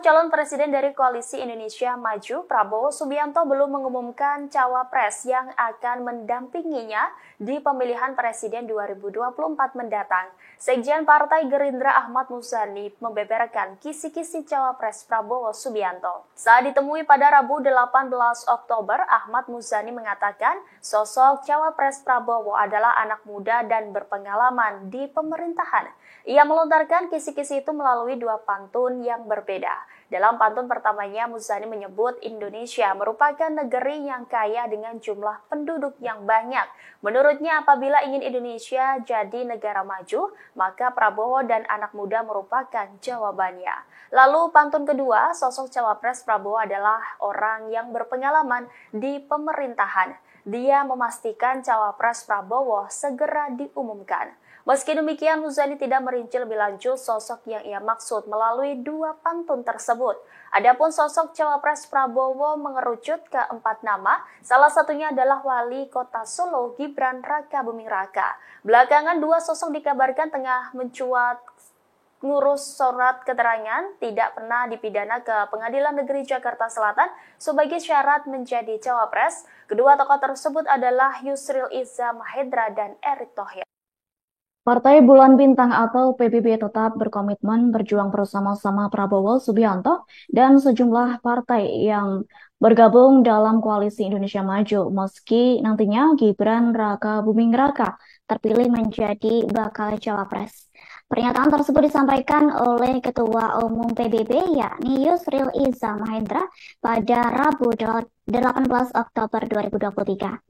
calon presiden dari Koalisi Indonesia Maju, Prabowo Subianto belum mengumumkan cawapres yang akan mendampinginya di pemilihan presiden 2024 mendatang. Sekjen Partai Gerindra Ahmad Muzani membeberkan kisi-kisi cawapres Prabowo Subianto. Saat ditemui pada Rabu 18 Oktober, Ahmad Muzani mengatakan sosok cawapres Prabowo adalah anak muda dan berpengalaman di pemerintahan. Ia melontarkan kisi-kisi itu melalui dua pantun yang berbeda. Dalam pantun pertamanya, Muzani menyebut Indonesia merupakan negeri yang kaya dengan jumlah penduduk yang banyak. Menurutnya, apabila ingin Indonesia jadi negara maju, maka Prabowo dan anak muda merupakan jawabannya. Lalu pantun kedua, sosok cawapres Prabowo adalah orang yang berpengalaman di pemerintahan. Dia memastikan cawapres Prabowo segera diumumkan. Meski demikian, Muzani tidak merinci lebih lanjut sosok yang ia maksud melalui dua pantun tersebut. Adapun sosok cawapres Prabowo mengerucut ke 4 nama, salah satunya adalah Wali Kota Solo Gibran Rakabuming Raka. Belakangan dua sosok dikabarkan tengah mencuat ngurus surat keterangan tidak pernah dipidana ke Pengadilan Negeri Jakarta Selatan sebagai syarat menjadi cawapres. Kedua tokoh tersebut adalah Yusril Iza Mahendra dan Erick Thohir. Partai Bulan Bintang atau PBB tetap berkomitmen berjuang bersama-sama Prabowo Subianto dan sejumlah partai yang bergabung dalam Koalisi Indonesia Maju meski nantinya Gibran Rakabuming Raka terpilih menjadi bakal cawapres. Pernyataan tersebut disampaikan oleh Ketua Umum PBB yakni Yusril Iza Mahendra pada Rabu 18 Oktober 2023.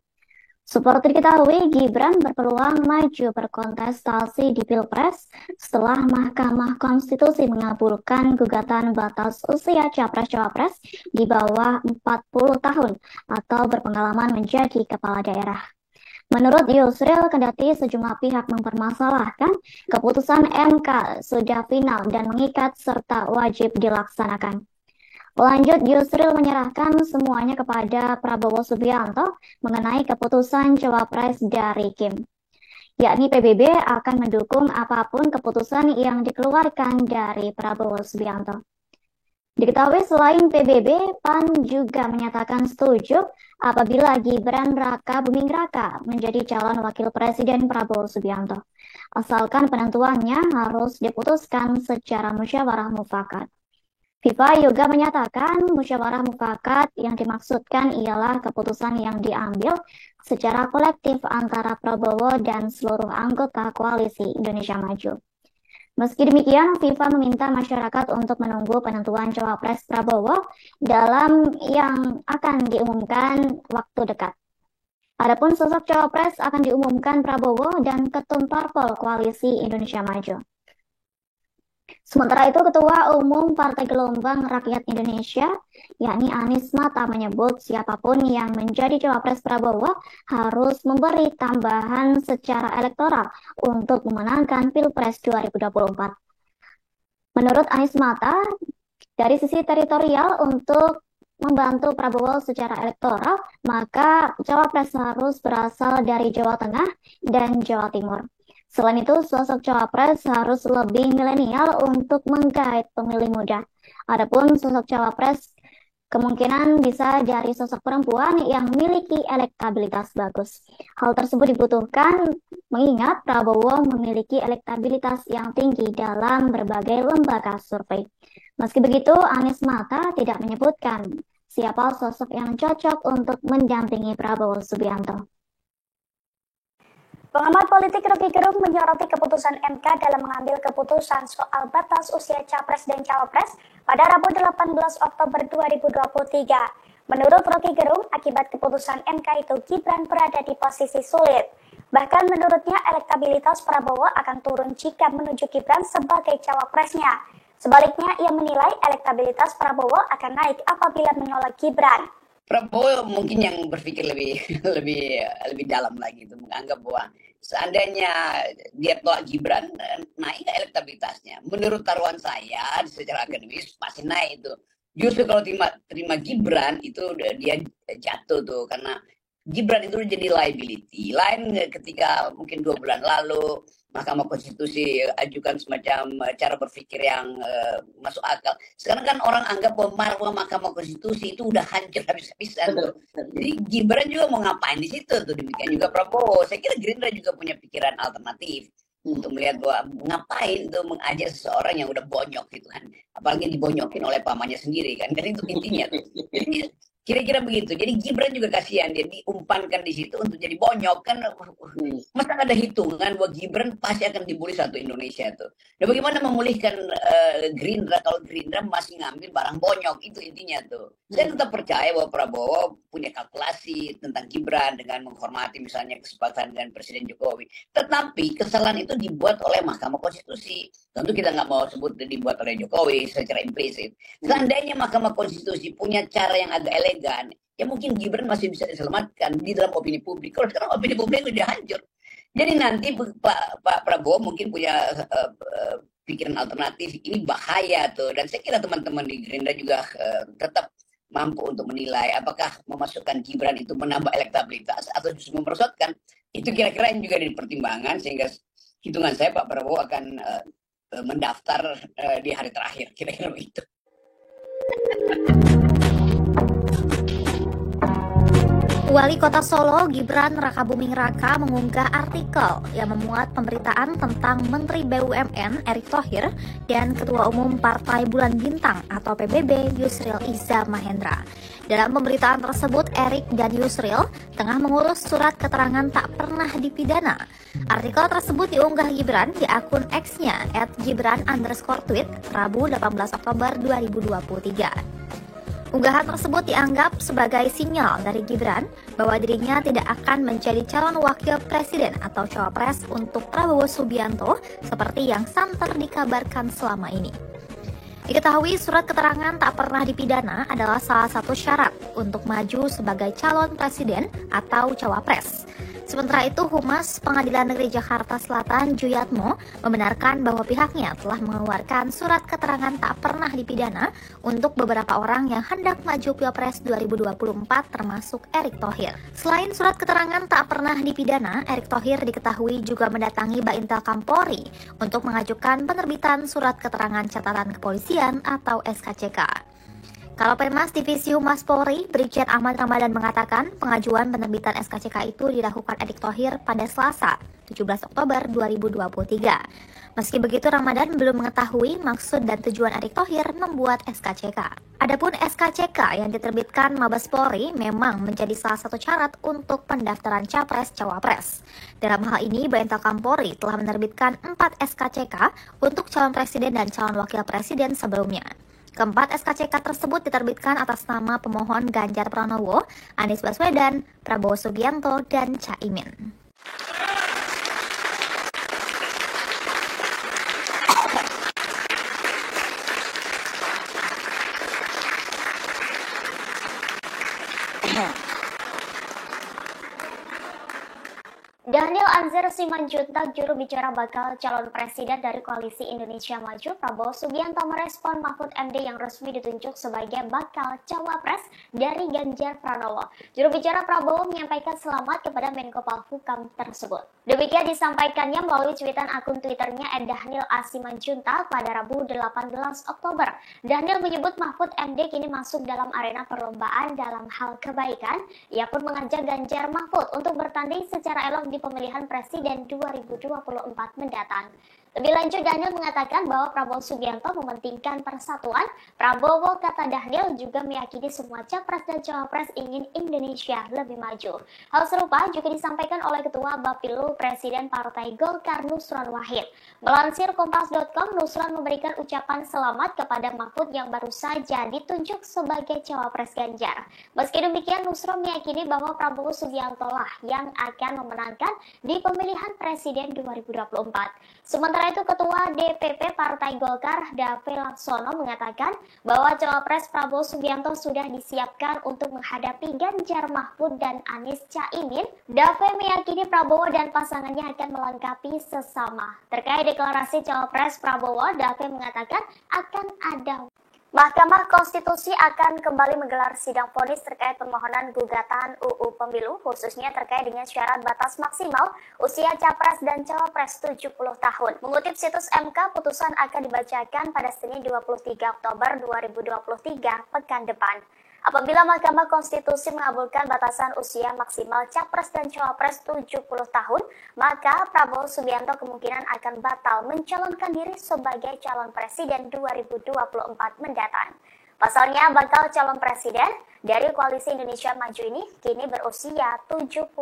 Seperti diketahui, Gibran berpeluang maju berkontestasi di Pilpres setelah Mahkamah Konstitusi mengabulkan gugatan batas usia capres-cawapres di bawah 40 tahun atau berpengalaman menjadi kepala daerah. Menurut Yusril, kendati sejumlah pihak mempermasalahkan, keputusan MK sudah final dan mengikat serta wajib dilaksanakan. Lanjut, Yusril menyerahkan semuanya kepada Prabowo Subianto mengenai keputusan cawapres dari Kim. Yakni PBB akan mendukung apapun keputusan yang dikeluarkan dari Prabowo Subianto. Diketahui selain PBB, PAN juga menyatakan setuju apabila Gibran Rakabuming Raka menjadi calon wakil presiden Prabowo Subianto. Asalkan penentuannya harus diputuskan secara musyawarah mufakat. FIFA juga menyatakan musyawarah mufakat yang dimaksudkan ialah keputusan yang diambil secara kolektif antara Prabowo dan seluruh anggota Koalisi Indonesia Maju. Meski demikian, FIFA meminta masyarakat untuk menunggu penentuan cawapres Prabowo dalam yang akan diumumkan waktu dekat. Adapun sosok cawapres akan diumumkan Prabowo dan Ketum Parpol Koalisi Indonesia Maju. Sementara itu, Ketua Umum Partai Gelombang Rakyat Indonesia, yakni Anies Mata, menyebut siapapun yang menjadi cawapres Prabowo harus memberi tambahan secara elektoral untuk memenangkan Pilpres 2024. Menurut Anies Mata, dari sisi teritorial untuk membantu Prabowo secara elektoral, maka cawapres harus berasal dari Jawa Tengah dan Jawa Timur. Selain itu, sosok cawapres harus lebih milenial untuk menggait pemilih muda. Adapun sosok cawapres kemungkinan bisa dari sosok perempuan yang memiliki elektabilitas bagus. Hal tersebut dibutuhkan mengingat Prabowo memiliki elektabilitas yang tinggi dalam berbagai lembaga survei. Meski begitu, Anies Mata tidak menyebutkan siapa sosok yang cocok untuk mendampingi Prabowo Subianto. Pengamat politik Rocky Gerung menyoroti keputusan MK dalam mengambil keputusan soal batas usia capres dan cawapres pada Rabu 18 Oktober 2023. Menurut Rocky Gerung, akibat keputusan MK itu Gibran berada di posisi sulit. Bahkan menurutnya elektabilitas Prabowo akan turun jika menuju Gibran sebagai cawapresnya. Sebaliknya, ia menilai elektabilitas Prabowo akan naik apabila menolak Gibran. Prabowo mungkin yang berpikir lebih dalam lagi itu, menganggap bahwa seandainya dia tolak Gibran, naik elektabilitasnya. Menurut taruhan saya secara akademis pasti naik itu. Justru kalau terima Gibran itu dia jatuh tuh, karena Gibran itu jadi liability. Lain ketika mungkin 2 bulan lalu Mahkamah Konstitusi ajukan semacam cara berpikir yang masuk akal. Sekarang kan orang anggap bahwa Mahkamah Konstitusi itu udah hancur habis-habisan. Jadi Gibran juga mau ngapain di situ tuh, demikian juga Prabowo. Saya kira Gerindra juga punya pikiran alternatif untuk melihat bahwa ngapain tuh mengajak seseorang yang udah bonyok gitu kan, apalagi dibonyokin oleh pamannya sendiri kan itu intinya tuh. Jadi kira-kira begitu. Jadi Gibran juga kasihan, dia diumpankan di situ untuk jadi bonyok kan. Masa ada hitungan bahwa Gibran pasti akan dibully satu Indonesia tuh. Dan bagaimana memulihkan Gerindra kalau Gerindra masih ngambil barang bonyok, itu intinya tuh. Saya tetap percaya bahwa Prabowo punya kalkulasi tentang Gibran dengan menghormati misalnya kesepakatan dengan Presiden Jokowi. Tetapi kesalahan itu dibuat oleh Mahkamah Konstitusi. Tentu kita nggak mau sebut dibuat oleh Jokowi secara implisit. Seandainya Mahkamah Konstitusi punya cara yang agak elegan, ya mungkin Gibran masih bisa diselamatkan di dalam opini publik. Kalau sekarang opini publik sudah hancur. Jadi nanti Pak Prabowo mungkin punya pikiran alternatif, ini bahaya tuh. Dan saya kira teman-teman di Gerindra juga tetap mampu untuk menilai apakah memasukkan Gibran itu menambah elektabilitas atau justru memperosotkan. Itu kira-kira yang juga dipertimbangkan, sehingga hitungan saya Pak Prabowo akan mendaftar di hari terakhir, kira-kira begitu. Wali Kota Solo Gibran Rakabuming Raka mengunggah artikel yang memuat pemberitaan tentang Menteri BUMN Erick Thohir dan Ketua Umum Partai Bulan Bintang atau PBB Yusril Iza Mahendra. Dalam pemberitaan tersebut, Erick dan Yusril tengah mengurus surat keterangan tak pernah dipidana. Artikel tersebut diunggah Gibran di akun X-nya @gibran_tweet Rabu 18 Oktober 2023. Unggahan tersebut dianggap sebagai sinyal dari Gibran bahwa dirinya tidak akan menjadi calon wakil presiden atau cawapres untuk Prabowo Subianto seperti yang santer dikabarkan selama ini. Diketahui surat keterangan tak pernah dipidana adalah salah satu syarat untuk maju sebagai calon presiden atau cawapres. Sementara itu, Humas Pengadilan Negeri Jakarta Selatan Juyatmo membenarkan bahwa pihaknya telah mengeluarkan surat keterangan tak pernah dipidana untuk beberapa orang yang hendak maju Pilpres 2024 termasuk Erick Thohir. Selain surat keterangan tak pernah dipidana, Erick Thohir diketahui juga mendatangi Baintel Kampolri untuk mengajukan penerbitan surat keterangan catatan kepolisian atau SKCK. Kalapemas Divisi Humas Polri, Brigjen Ahmad Ramadan mengatakan pengajuan penerbitan SKCK itu dilakukan Erick Thohir pada Selasa, 17 Oktober 2023. Meski begitu, Ramadan belum mengetahui maksud dan tujuan Erick Thohir membuat SKCK. Adapun SKCK yang diterbitkan Mabes Polri memang menjadi salah satu syarat untuk pendaftaran Capres-Cawapres. Dalam hal ini, Baintel Kampolri telah menerbitkan 4 SKCK untuk calon presiden dan calon wakil presiden sebelumnya. Keempat SKCK tersebut diterbitkan atas nama pemohon Ganjar Pranowo, Anies Baswedan, Prabowo Subianto, dan Caimin. Daniel Anzar Simanjuntak, juru bicara bakal calon presiden dari Koalisi Indonesia Maju, Prabowo Subianto merespon Mahfud MD yang resmi ditunjuk sebagai bakal cawapres dari Ganjar Pranowo. Juru bicara Prabowo menyampaikan selamat kepada Menko Polhukam tersebut. Demikian disampaikannya melalui cuitan akun Twitternya @Daniel A. Simanjuntak pada Rabu 18 Oktober. Daniel menyebut Mahfud MD kini masuk dalam arena perlombaan dalam hal kebaikan. Ia pun mengajak Ganjar Mahfud untuk bertanding secara elok di pemilihan presiden 2024 mendatang. Lebih lanjut, Daniel mengatakan bahwa Prabowo Subianto mementingkan persatuan. Prabowo, kata Daniel, juga meyakini semua capres dan cawapres ingin Indonesia lebih maju. Hal serupa juga disampaikan oleh Ketua Bapilu Presiden Partai Golkar Nusron Wahid. Melansir Kompas.com, Nusron memberikan ucapan selamat kepada Mahfud yang baru saja ditunjuk sebagai cawapres Ganjar. Meski demikian, Nusron meyakini bahwa Prabowo Subianto lah yang akan memenangkan di pemilihan presiden 2024. Sementara itu, Ketua DPP Partai Golkar Dave Laksono mengatakan bahwa cawapres Prabowo Subianto sudah disiapkan untuk menghadapi Ganjar Mahfud dan Anies Caimin. Dave meyakini Prabowo dan pasangannya akan melengkapi sesama. Terkait deklarasi cawapres Prabowo, Dave mengatakan akan ada Mahkamah Konstitusi akan kembali menggelar sidang vonis terkait permohonan gugatan UU Pemilu, khususnya terkait dengan syarat batas maksimal usia Capres dan Cawapres 70 tahun. Mengutip situs MK, putusan akan dibacakan pada Senin 23 Oktober 2023 pekan depan. Apabila Mahkamah Konstitusi mengabulkan batasan usia maksimal Capres dan Cawapres 70 tahun, maka Prabowo Subianto kemungkinan akan batal mencalonkan diri sebagai calon presiden 2024 mendatang. Pasalnya, bakal calon presiden dari Koalisi Indonesia Maju ini kini berusia 71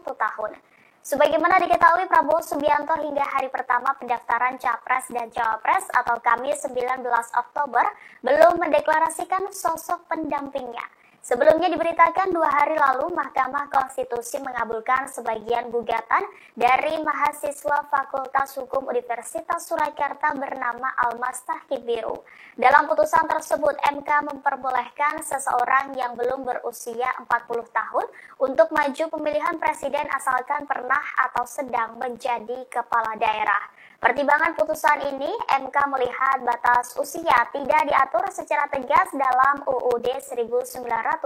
tahun. Sebagaimana diketahui, Prabowo Subianto hingga hari pertama pendaftaran Capres dan Cawapres atau Kamis 19 Oktober belum mendeklarasikan sosok pendampingnya. Sebelumnya diberitakan 2 hari lalu Mahkamah Konstitusi mengabulkan sebagian gugatan dari mahasiswa Fakultas Hukum Universitas Surakarta bernama Almas Tahqiq Biru. Dalam putusan tersebut, MK memperbolehkan seseorang yang belum berusia 40 tahun untuk maju pemilihan presiden asalkan pernah atau sedang menjadi kepala daerah. Pertimbangan putusan ini, MK melihat batas usia tidak diatur secara tegas dalam UUD 1945.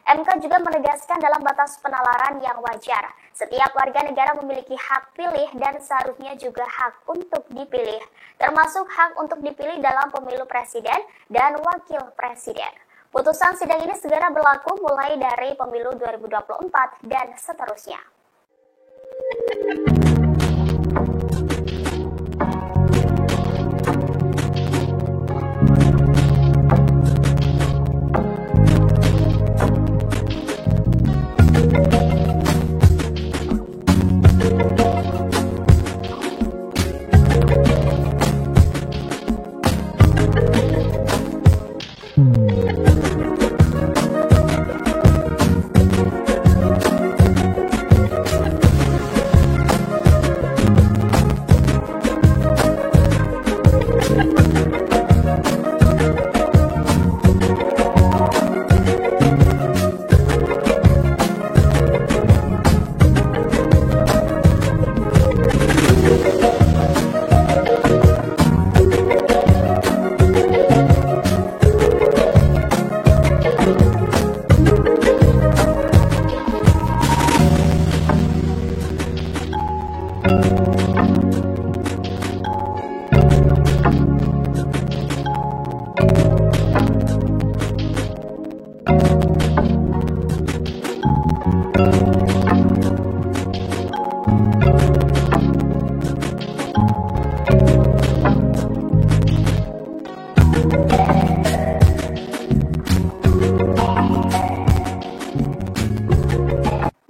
MK juga menegaskan dalam batas penalaran yang wajar, setiap warga negara memiliki hak pilih dan seharusnya juga hak untuk dipilih, termasuk hak untuk dipilih dalam pemilu presiden dan wakil presiden. Putusan sidang ini segera berlaku mulai dari pemilu 2024 dan seterusnya.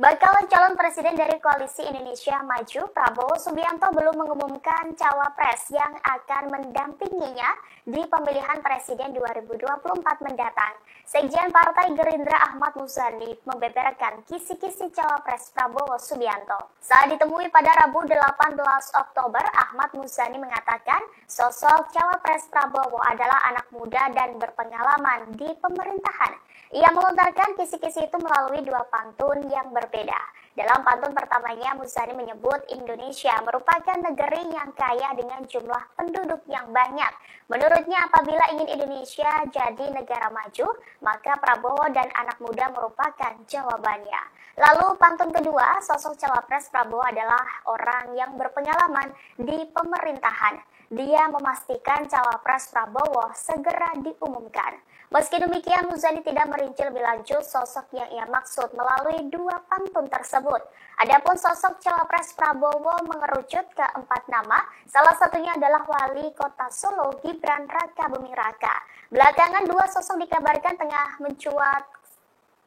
Bakal calon presiden dari Koalisi Indonesia Maju, Prabowo Subianto belum mengumumkan cawapres yang akan mendampinginya di pemilihan presiden 2024 mendatang. Sekjen Partai Gerindra Ahmad Muzani membeberkan kisi-kisi cawapres Prabowo Subianto. Saat ditemui pada Rabu 18 Oktober, Ahmad Muzani mengatakan sosok cawapres Prabowo adalah anak muda dan berpengalaman di pemerintahan. Ia melontarkan kisi-kisi itu melalui 2 pantun yang berbeda. Dalam pantun pertamanya, Muzani menyebut Indonesia merupakan negeri yang kaya dengan jumlah penduduk yang banyak. Menurutnya, apabila ingin Indonesia jadi negara maju, maka Prabowo dan anak muda merupakan jawabannya. Lalu pantun kedua, sosok cawapres Prabowo adalah orang yang berpengalaman di pemerintahan. Dia memastikan cawapres Prabowo segera diumumkan. Meski demikian, Muzani tidak merinci lebih lanjut sosok yang ia maksud melalui 2 pantun tersebut. Adapun sosok cawapres Prabowo mengerucut ke 4 nama, salah satunya adalah Wali Kota Solo Gibran Rakabuming Raka. Belakangan 2 sosok dikabarkan tengah mencuat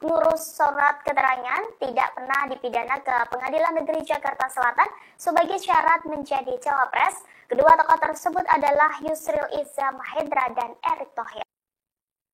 ngurus surat keterangan tidak pernah dipidana ke Pengadilan Negeri Jakarta Selatan sebagai syarat menjadi cawapres. Kedua tokoh tersebut adalah Yusril Iza Mahendra dan Erick Thohir.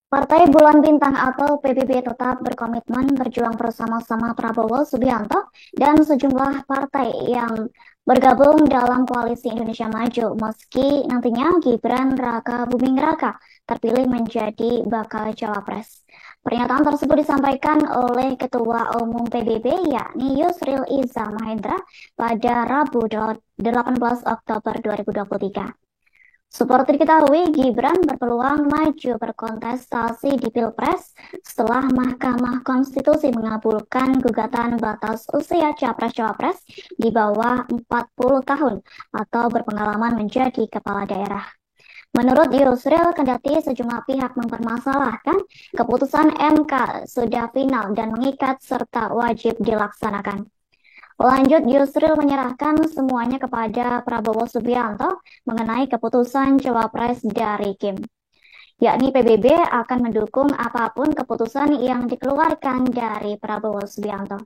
Partai Bulan Bintang atau PBB tetap berkomitmen berjuang bersama-sama Prabowo Subianto dan sejumlah partai yang bergabung dalam Koalisi Indonesia Maju meski nantinya Gibran Rakabuming Raka terpilih menjadi bakal cawapres. Pernyataan tersebut disampaikan oleh Ketua Umum PBB yakni Yusril Iza Mahendra pada Rabu 18 Oktober 2023. Seperti diketahui, Gibran berpeluang maju berkontestasi di Pilpres setelah Mahkamah Konstitusi mengabulkan gugatan batas usia Capres-Cawapres di bawah 40 tahun atau berpengalaman menjadi kepala daerah. Menurut Yusril, kendati sejumlah pihak mempermasalahkan, keputusan MK sudah final dan mengikat serta wajib dilaksanakan. Lanjut, Yusril menyerahkan semuanya kepada Prabowo Subianto mengenai keputusan Cawapres dari Kim, yakni PBB akan mendukung apapun keputusan yang dikeluarkan dari Prabowo Subianto.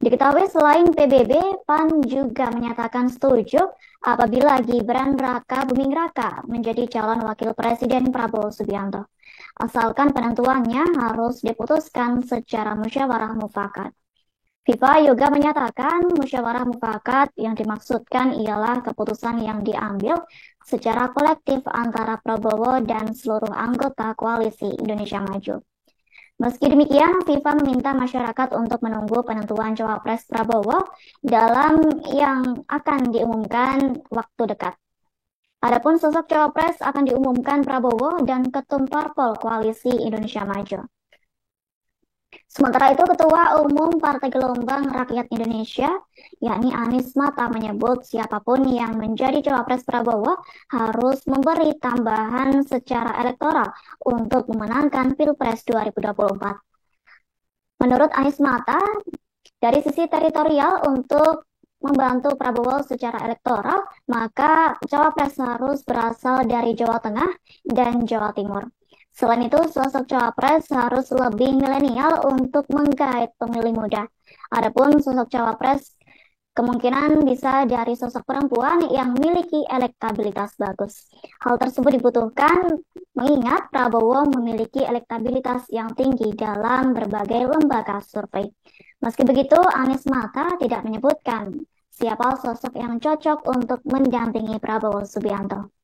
Diketahui selain PBB, PAN juga menyatakan setuju apabila Gibran Rakabuming Raka menjadi calon wakil presiden Prabowo Subianto, asalkan penentuannya harus diputuskan secara musyawarah mufakat. FIFA juga menyatakan musyawarah mufakat yang dimaksudkan ialah keputusan yang diambil secara kolektif antara Prabowo dan seluruh anggota koalisi Indonesia Maju. Meski demikian, FIFA meminta masyarakat untuk menunggu penentuan Cawapres Prabowo dalam yang akan diumumkan waktu dekat. Adapun sosok Cawapres akan diumumkan Prabowo dan Ketum Parpol Koalisi Indonesia Maju. Sementara itu, Ketua Umum Partai Gelombang Rakyat Indonesia, yakni Anies Mata, menyebut siapapun yang menjadi Cawapres Prabowo harus memberi tambahan secara elektoral untuk memenangkan Pilpres 2024. Menurut Anies Mata, dari sisi teritorial untuk membantu Prabowo secara elektoral, maka Cawapres harus berasal dari Jawa Tengah dan Jawa Timur. Selain itu, sosok Cawapres harus lebih milenial untuk menggait pemilih muda. Adapun sosok Cawapres kemungkinan bisa dari sosok perempuan yang memiliki elektabilitas bagus. Hal tersebut dibutuhkan mengingat Prabowo memiliki elektabilitas yang tinggi dalam berbagai lembaga survei. Meski begitu, Anies Mata tidak menyebutkan siapa sosok yang cocok untuk mendampingi Prabowo Subianto.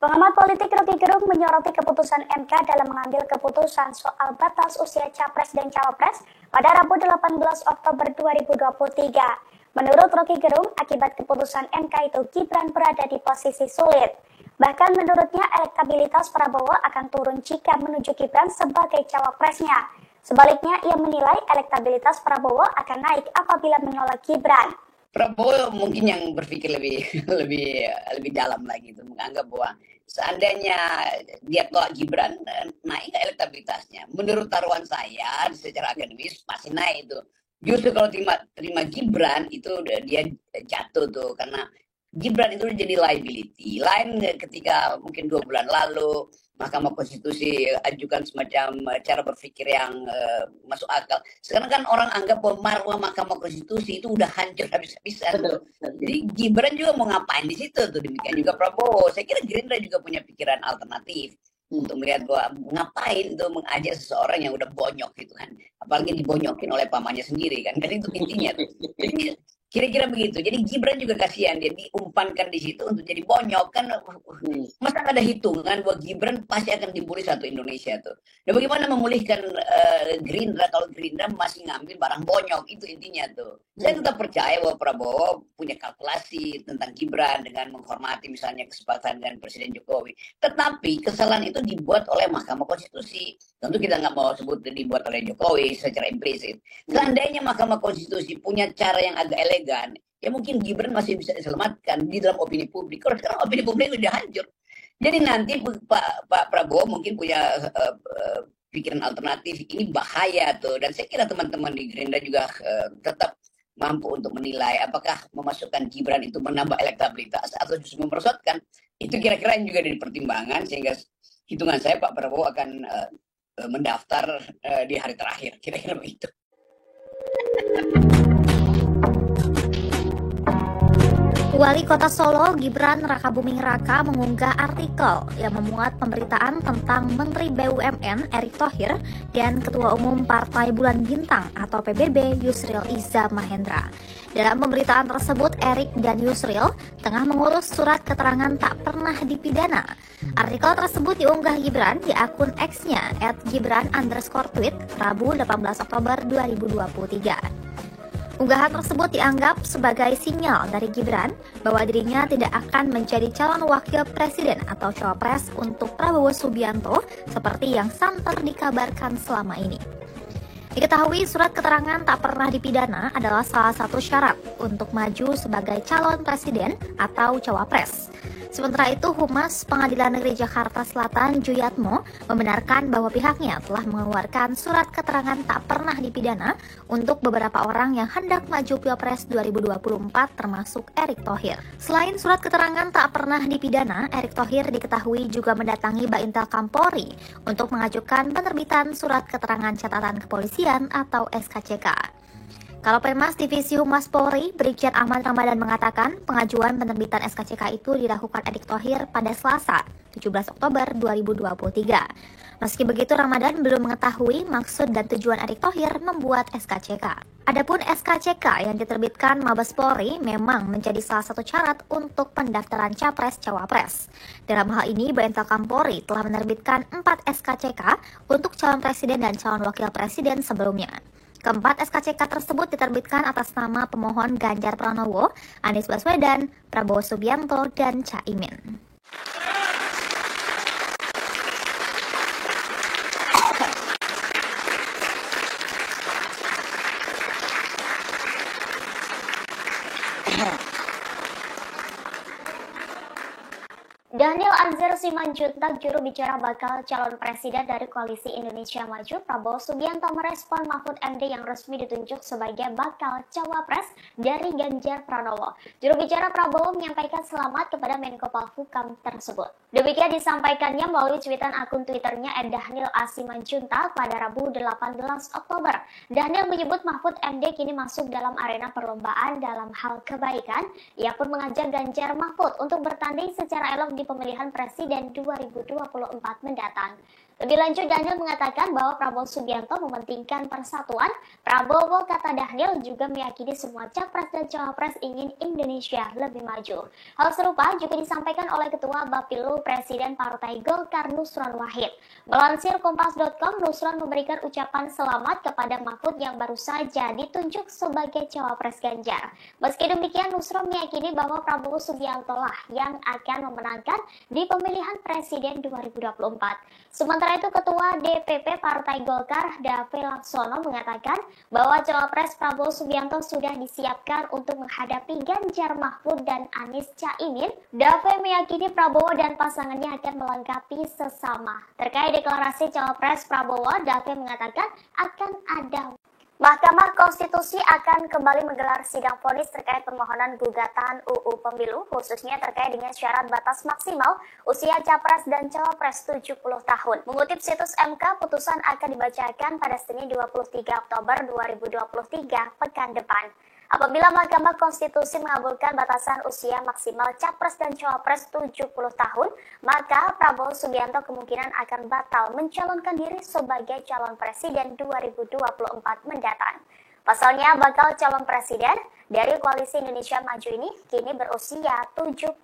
Pengamat politik Rocky Gerung menyoroti keputusan MK dalam mengambil keputusan soal batas usia Capres dan Cawapres pada Rabu 18 Oktober 2023. Menurut Rocky Gerung, akibat keputusan MK itu Gibran berada di posisi sulit. Bahkan menurutnya elektabilitas Prabowo akan turun jika menuju Gibran sebagai cawapresnya. Sebaliknya, ia menilai elektabilitas Prabowo akan naik apabila menolak Gibran. Prabowo mungkin yang berpikir lebih dalam lagi itu, menganggap bahwa seandainya dia tolak Gibran, naik elektabilitasnya. Menurut taruhan saya secara akademis masih naik itu. Justru kalau terima Gibran itu dia jatuh tuh, karena Gibran itu jadi liability. Lain ketika mungkin 2 bulan lalu Mahkamah Konstitusi ajukan semacam cara berpikir yang masuk akal. Sekarang kan orang anggap bahwa marwah Mahkamah Konstitusi itu udah hancur habis-habisan. Jadi Gibran juga mau ngapain di situ tuh, demikian juga Prabowo. Saya kira Gerindra juga punya pikiran alternatif untuk melihat bahwa ngapain tuh mengajak seseorang yang udah bonyok gitu kan. Apalagi dibonyokin oleh pamannya sendiri kan. Itu intinya tuh. Jadi kira-kira begitu. Jadi Gibran juga kasihan, dia diumpankan di situ untuk jadi bonyok kan. Masa ada hitungan bahwa Gibran pasti akan dibully satu Indonesia tuh. Dan bagaimana memulihkan Gerindra kalau Gerindra masih ngambil barang bonyok, itu intinya tuh. Saya tetap percaya bahwa Prabowo punya kalkulasi tentang Gibran dengan menghormati misalnya kesepakatan dengan Presiden Jokowi. Tetapi kesalahan itu dibuat oleh Mahkamah Konstitusi. Tentu kita nggak mau sebut dibuat oleh Jokowi secara implisit. Seandainya Mahkamah Konstitusi punya cara yang agak elegan, ya mungkin Gibran masih bisa diselamatkan di dalam opini publik. Kalau sekarang opini publik sudah hancur. Jadi nanti Pak Prabowo mungkin punya pikiran alternatif. Ini bahaya tuh. Dan saya kira teman-teman di Gerindra juga tetap mampu untuk menilai apakah memasukkan Gibran itu menambah elektabilitas atau justru memperosotkan. Itu kira-kira yang juga jadi pertimbangan, sehingga hitungan saya Pak Prabowo akan mendaftar di hari terakhir. Kira-kira begitu. Wali Kota Solo Gibran Rakabuming Raka mengunggah artikel yang memuat pemberitaan tentang Menteri BUMN Erick Thohir dan Ketua Umum Partai Bulan Bintang atau PBB Yusril Iza Mahendra. Dalam pemberitaan tersebut, Erick dan Yusril tengah mengurus surat keterangan tak pernah dipidana. Artikel tersebut diunggah Gibran di akun X-nya @gibran_tweet Rabu 18 Oktober 2023. Unggahan tersebut dianggap sebagai sinyal dari Gibran bahwa dirinya tidak akan menjadi calon wakil presiden atau cawapres untuk Prabowo Subianto seperti yang santer dikabarkan selama ini. Diketahui surat keterangan tak pernah dipidana adalah salah satu syarat untuk maju sebagai calon presiden atau cawapres. Sementara itu, Humas Pengadilan Negeri Jakarta Selatan Juyatmo membenarkan bahwa pihaknya telah mengeluarkan surat keterangan tak pernah dipidana untuk beberapa orang yang hendak maju Pilpres 2024 termasuk Erick Thohir. Selain surat keterangan tak pernah dipidana, Erick Thohir diketahui juga mendatangi Baintel Kampolri untuk mengajukan penerbitan surat keterangan catatan kepolisian atau SKCK. Kalapemas Divisi Humas Polri, Brigjen Ahmad Ramadan mengatakan pengajuan penerbitan SKCK itu dilakukan Erick Thohir pada Selasa, 17 Oktober 2023. Meski begitu, Ramadan belum mengetahui maksud dan tujuan Erick Thohir membuat SKCK. Adapun SKCK yang diterbitkan Mabes Polri memang menjadi salah satu syarat untuk pendaftaran Capres-Cawapres. Dalam hal ini, Baintel Kampolri telah menerbitkan 4 SKCK untuk calon presiden dan calon wakil presiden sebelumnya. Keempat SKCK tersebut diterbitkan atas nama pemohon Ganjar Pranowo, Anies Baswedan, Prabowo Subianto, dan Caimin. Daniel Anzar Simanjuntak, juru bicara bakal calon presiden dari Koalisi Indonesia Maju, Prabowo Subianto merespon Mahfud MD yang resmi ditunjuk sebagai bakal cawapres dari Ganjar Pranowo. Juru bicara Prabowo menyampaikan selamat kepada Menko Polhukam tersebut. Demikian disampaikannya melalui cuitan akun Twitternya @Daniel A. Simanjuntak pada Rabu 18 Oktober. Daniel menyebut Mahfud MD kini masuk dalam arena perlombaan dalam hal kebaikan. Ia pun mengajak Ganjar Mahfud untuk bertanding secara elok di pemilihan presiden 2024 mendatang. Lebih lanjut, Daniel mengatakan bahwa Prabowo Subianto mementingkan persatuan. Prabowo, kata Daniel, juga meyakini semua capres dan cawapres ingin Indonesia lebih maju. Hal serupa juga disampaikan oleh Ketua Bapilu Presiden Partai Golkar Nusron Wahid. Melansir Kompas.com, Nusron memberikan ucapan selamat kepada Mahfud yang baru saja ditunjuk sebagai cawapres Ganjar. Meski demikian, Nusron meyakini bahwa Prabowo Subianto lah yang akan memenangkan di pemilihan presiden 2024. Sementara itu, Ketua DPP Partai Golkar Dave Laksono mengatakan bahwa cawapres Prabowo Subianto sudah disiapkan untuk menghadapi Ganjar Mahfud dan Anies Caimin. Dave meyakini Prabowo dan pasangannya akan melengkapi sesama. Terkait deklarasi cawapres Prabowo, Dave mengatakan akan ada Mahkamah Konstitusi akan kembali menggelar sidang vonis terkait permohonan gugatan UU Pemilu, khususnya terkait dengan syarat batas maksimal usia capres dan cawapres 70 tahun. Mengutip situs MK, putusan akan dibacakan pada Senin 23 Oktober 2023 pekan depan. Apabila Mahkamah Konstitusi mengabulkan batasan usia maksimal capres dan cawapres 70 tahun, maka Prabowo Subianto kemungkinan akan batal mencalonkan diri sebagai calon presiden 2024 mendatang. Pasalnya, bakal calon presiden dari Koalisi Indonesia Maju ini kini berusia 71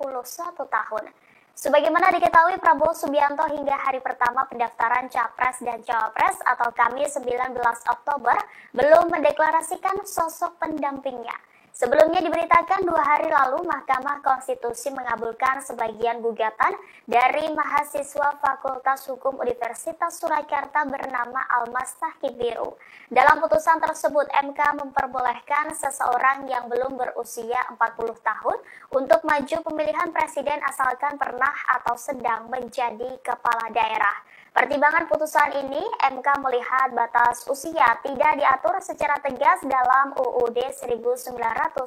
tahun. Sebagaimana diketahui, Prabowo Subianto hingga hari pertama pendaftaran Capres dan Cawapres atau Kamis 19 Oktober belum mendeklarasikan sosok pendampingnya. Sebelumnya diberitakan 2 hari lalu Mahkamah Konstitusi mengabulkan sebagian gugatan dari mahasiswa Fakultas Hukum Universitas Surakarta bernama Almas Tahkibiru. Dalam putusan tersebut, MK memperbolehkan seseorang yang belum berusia 40 tahun untuk maju pemilihan presiden asalkan pernah atau sedang menjadi kepala daerah. Pertimbangan putusan ini, MK melihat batas usia tidak diatur secara tegas dalam UUD 1945.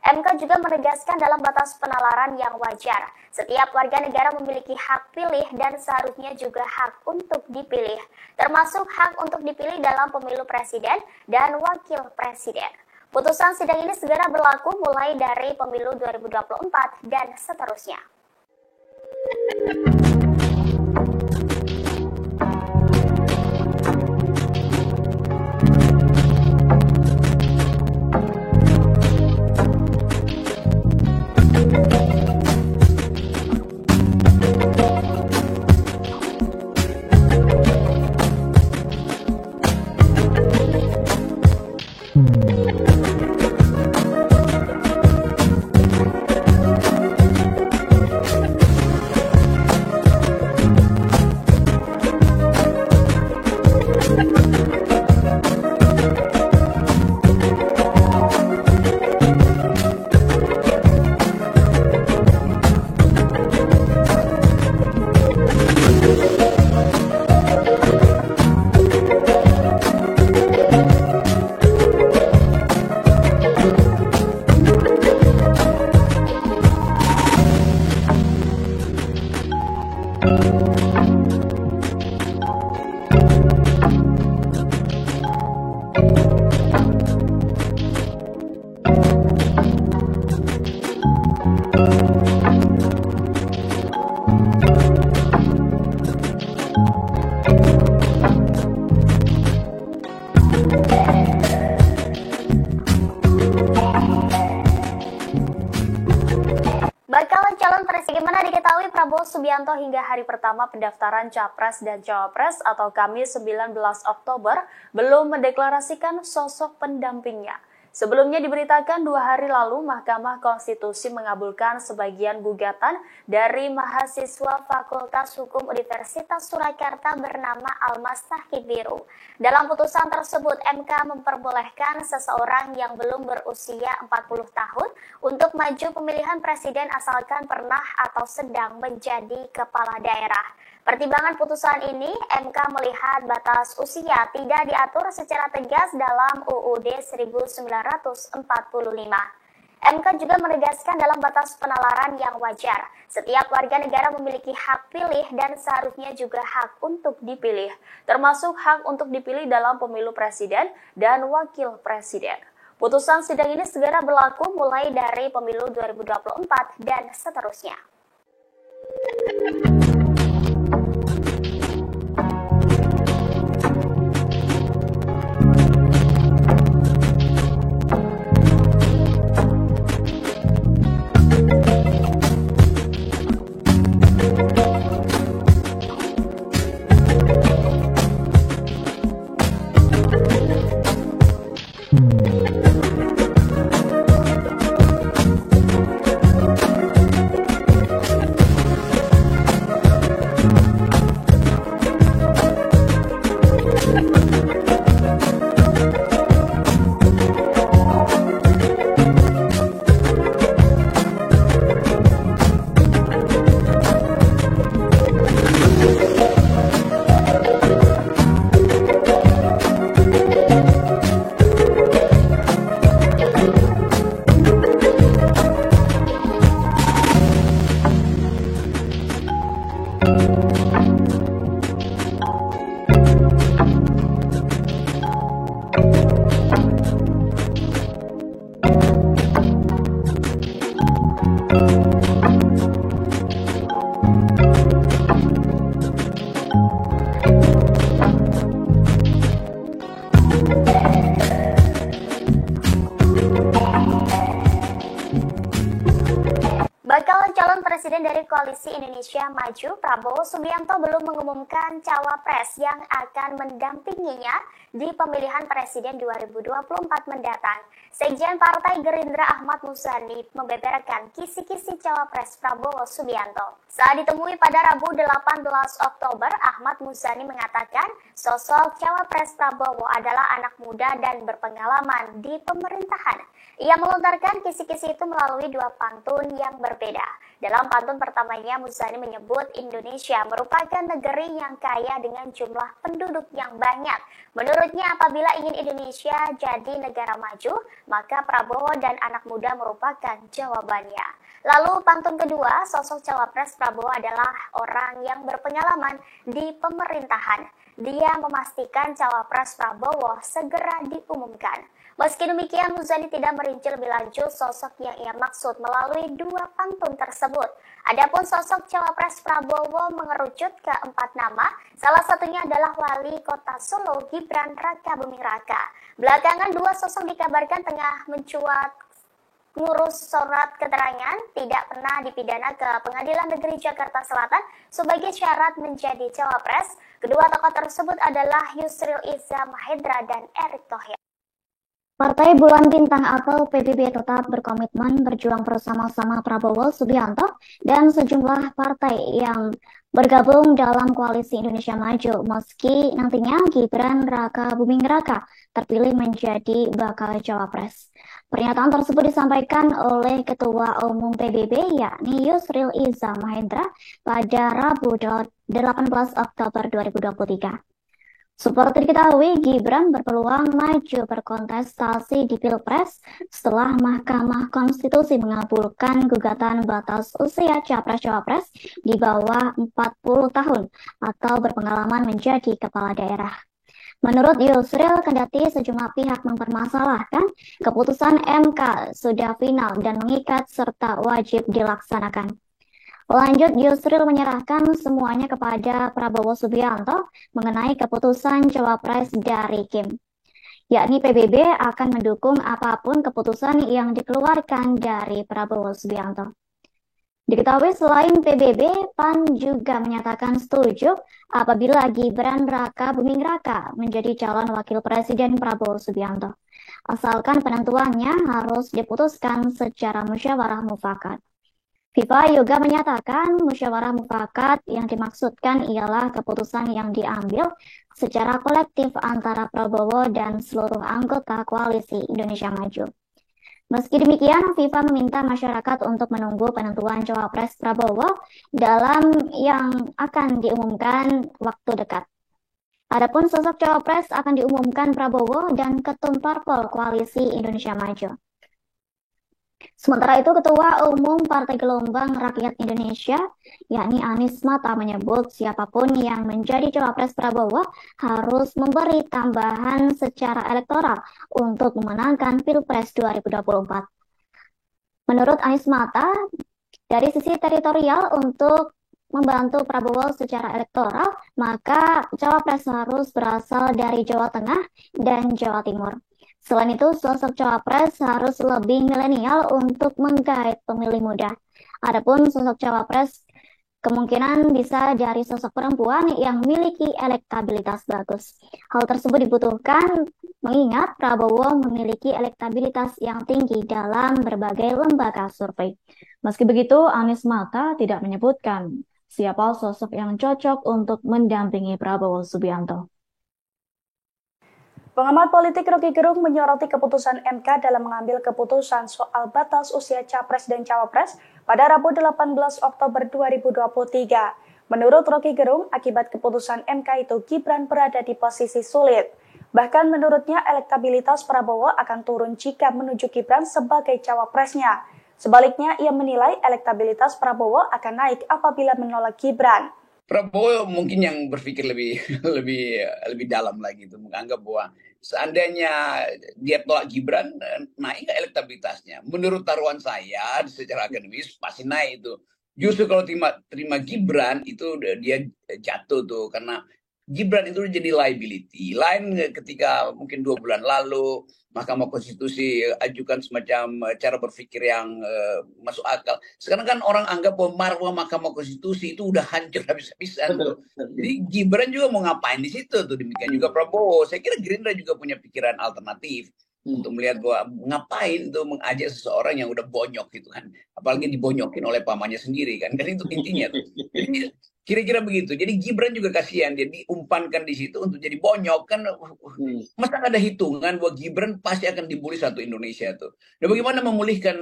MK juga menegaskan dalam batas penalaran yang wajar. Setiap warga negara memiliki hak pilih dan seharusnya juga hak untuk dipilih, termasuk hak untuk dipilih dalam pemilu presiden dan wakil presiden. Putusan sidang ini segera berlaku mulai dari pemilu 2024 dan seterusnya. Prabowo Subianto hingga hari pertama pendaftaran Capres dan Cawapres atau Kamis 19 Oktober belum mendeklarasikan sosok pendampingnya. Sebelumnya diberitakan 2 hari lalu Mahkamah Konstitusi mengabulkan sebagian gugatan dari mahasiswa Fakultas Hukum Universitas Surakarta bernama Almas Tahkibiru. Dalam putusan tersebut, MK memperbolehkan seseorang yang belum berusia 40 tahun untuk maju pemilihan presiden asalkan pernah atau sedang menjadi kepala daerah. Pertimbangan putusan ini, MK melihat batas usia tidak diatur secara tegas dalam UUD 1945. MK juga menegaskan dalam batas penalaran yang wajar, setiap warga negara memiliki hak pilih dan seharusnya juga hak untuk dipilih, termasuk hak untuk dipilih dalam pemilu presiden dan wakil presiden. Putusan sidang ini segera berlaku mulai dari pemilu 2024 dan seterusnya. Bakal calon presiden dari Koalisi Indonesia Maju, Prabowo Subianto belum mengumumkan cawapres yang akan mendampinginya di pemilihan presiden 2024 mendatang. Sekjen Partai Gerindra Ahmad Muzani membeberkan kisi-kisi cawapres Prabowo Subianto. Saat ditemui pada Rabu 18 Oktober, Ahmad Muzani mengatakan sosok cawapres Prabowo adalah anak muda dan berpengalaman di pemerintahan. Ia melontarkan kisi-kisi itu melalui 2 pantun yang berbeda. Dalam pantun pertamanya, Muzani menyebut Indonesia merupakan negeri yang kaya dengan jumlah penduduk yang banyak. Menurutnya, apabila ingin Indonesia jadi negara maju, maka Prabowo dan anak muda merupakan jawabannya. Lalu pantun kedua, sosok cawapres Prabowo adalah orang yang berpengalaman di pemerintahan. Dia memastikan cawapres Prabowo segera diumumkan. Meski demikian, Muzani tidak merinci lebih lanjut sosok yang ia maksud melalui 2 pantun tersebut. Adapun sosok cawapres Prabowo mengerucut ke 4 nama, salah satunya adalah Wali Kota Solo Gibran Rakabuming Raka. Belakangan 2 sosok dikabarkan tengah mencuat ngurus surat keterangan tidak pernah dipidana ke Pengadilan Negeri Jakarta Selatan sebagai syarat menjadi cawapres. Kedua tokoh tersebut adalah Yusril Iza Mahendra dan Erick Thohir. Partai Bulan Bintang atau PBB tetap berkomitmen berjuang bersama-sama Prabowo Subianto dan sejumlah partai yang bergabung dalam Koalisi Indonesia Maju meski nantinya Gibran Rakabuming Raka terpilih menjadi bakal cawapres. Pernyataan tersebut disampaikan oleh Ketua Umum PBB yakni Yusril Iza Mahendra pada Rabu 18 Oktober 2023. Seperti diketahui, Gibran berpeluang maju berkontestasi di Pilpres setelah Mahkamah Konstitusi mengabulkan gugatan batas usia Capres-Cawapres di bawah 40 tahun atau berpengalaman menjadi kepala daerah. Menurut Yusril, kendati sejumlah pihak mempermasalahkan, keputusan MK sudah final dan mengikat serta wajib dilaksanakan. Lanjut, Yusril menyerahkan semuanya kepada Prabowo Subianto mengenai keputusan cawapres dari Kim. Yakni PBB akan mendukung apapun keputusan yang dikeluarkan dari Prabowo Subianto. Diketahui selain PBB, PAN juga menyatakan setuju apabila Gibran Raka Buming Raka menjadi calon wakil presiden Prabowo Subianto. Asalkan penentuannya harus diputuskan secara musyawarah mufakat. FIFA juga menyatakan musyawarah mufakat yang dimaksudkan ialah keputusan yang diambil secara kolektif antara Prabowo dan seluruh anggota koalisi Indonesia Maju. Meski demikian, FIFA meminta masyarakat untuk menunggu penentuan cawapres Prabowo dalam yang akan diumumkan waktu dekat. Adapun sosok cawapres akan diumumkan Prabowo dan Ketum Parpol Koalisi Indonesia Maju. Sementara itu, Ketua Umum Partai Gelombang Rakyat Indonesia, yakni Anies Mata, menyebut siapapun yang menjadi cawapres Prabowo harus memberi tambahan secara elektoral untuk memenangkan Pilpres 2024. Menurut Anies Mata, dari sisi teritorial untuk membantu Prabowo secara elektoral, maka cawapres harus berasal dari Jawa Tengah dan Jawa Timur. Selain itu, sosok cawapres harus lebih milenial untuk menggait pemilih muda. Adapun sosok cawapres kemungkinan bisa dari sosok perempuan yang memiliki elektabilitas bagus. Hal tersebut dibutuhkan mengingat Prabowo memiliki elektabilitas yang tinggi dalam berbagai lembaga survei. Meski begitu, Anies Mata tidak menyebutkan siapa sosok yang cocok untuk mendampingi Prabowo Subianto. Pengamat politik Rocky Gerung menyoroti keputusan MK dalam mengambil keputusan soal batas usia Capres dan Cawapres pada Rabu 18 Oktober 2023. Menurut Rocky Gerung, akibat keputusan MK itu Gibran berada di posisi sulit. Bahkan menurutnya elektabilitas Prabowo akan turun jika menuju Gibran sebagai cawapresnya. Sebaliknya, ia menilai elektabilitas Prabowo akan naik apabila menolak Gibran. Prabowo mungkin yang berpikir lebih dalam lagi itu, menganggap bahwa seandainya dia tolak Gibran, naik elektabilitasnya. Menurut taruhan saya secara akademis pasti naik itu. Justru kalau terima Gibran itu dia jatuh tuh, karena Gibran itu jadi liability. Lain ketika mungkin 2 bulan lalu Mahkamah Konstitusi ajukan semacam cara berpikir yang masuk akal. Sekarang kan orang anggap bahwa marwah Mahkamah Konstitusi itu udah hancur habis-habisan. Jadi Gibran juga mau ngapain di situ tuh, demikian juga Prabowo. Saya kira Gerindra juga punya pikiran alternatif untuk melihat bahwa ngapain tuh mengajak seseorang yang udah bonyok gitu kan. Apalagi dibonyokin oleh pamannya sendiri kan. Itu intinya tuh. Jadi kira-kira begitu. Jadi Gibran juga kasihan, dia diumpankan di situ untuk jadi bonyok kan. Masa nggak ada hitungan bahwa Gibran pasti akan dibully satu Indonesia tuh. Dan bagaimana memulihkan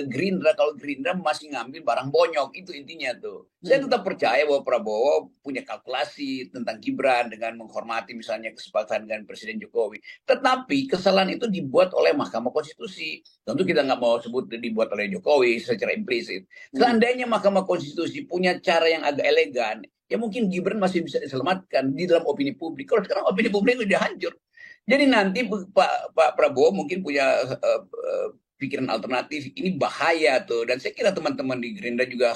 Gerindra kalau Gerindra masih ngambil barang bonyok, itu intinya tuh. Saya tetap percaya bahwa Prabowo punya kalkulasi tentang Gibran dengan menghormati misalnya kesepakatan dengan Presiden Jokowi. Tetapi kesalahan itu dibuat oleh Mahkamah Konstitusi. Tentu kita nggak mau sebut dibuat oleh Jokowi secara implisit. Seandainya Mahkamah Konstitusi punya cara yang agak elegan, ya mungkin Gibran masih bisa diselamatkan di dalam opini publik. Kalau sekarang opini publik sudah hancur. Jadi nanti Pak Prabowo mungkin punya pikiran alternatif. Ini bahaya tuh. Dan saya kira teman-teman di Gerindra juga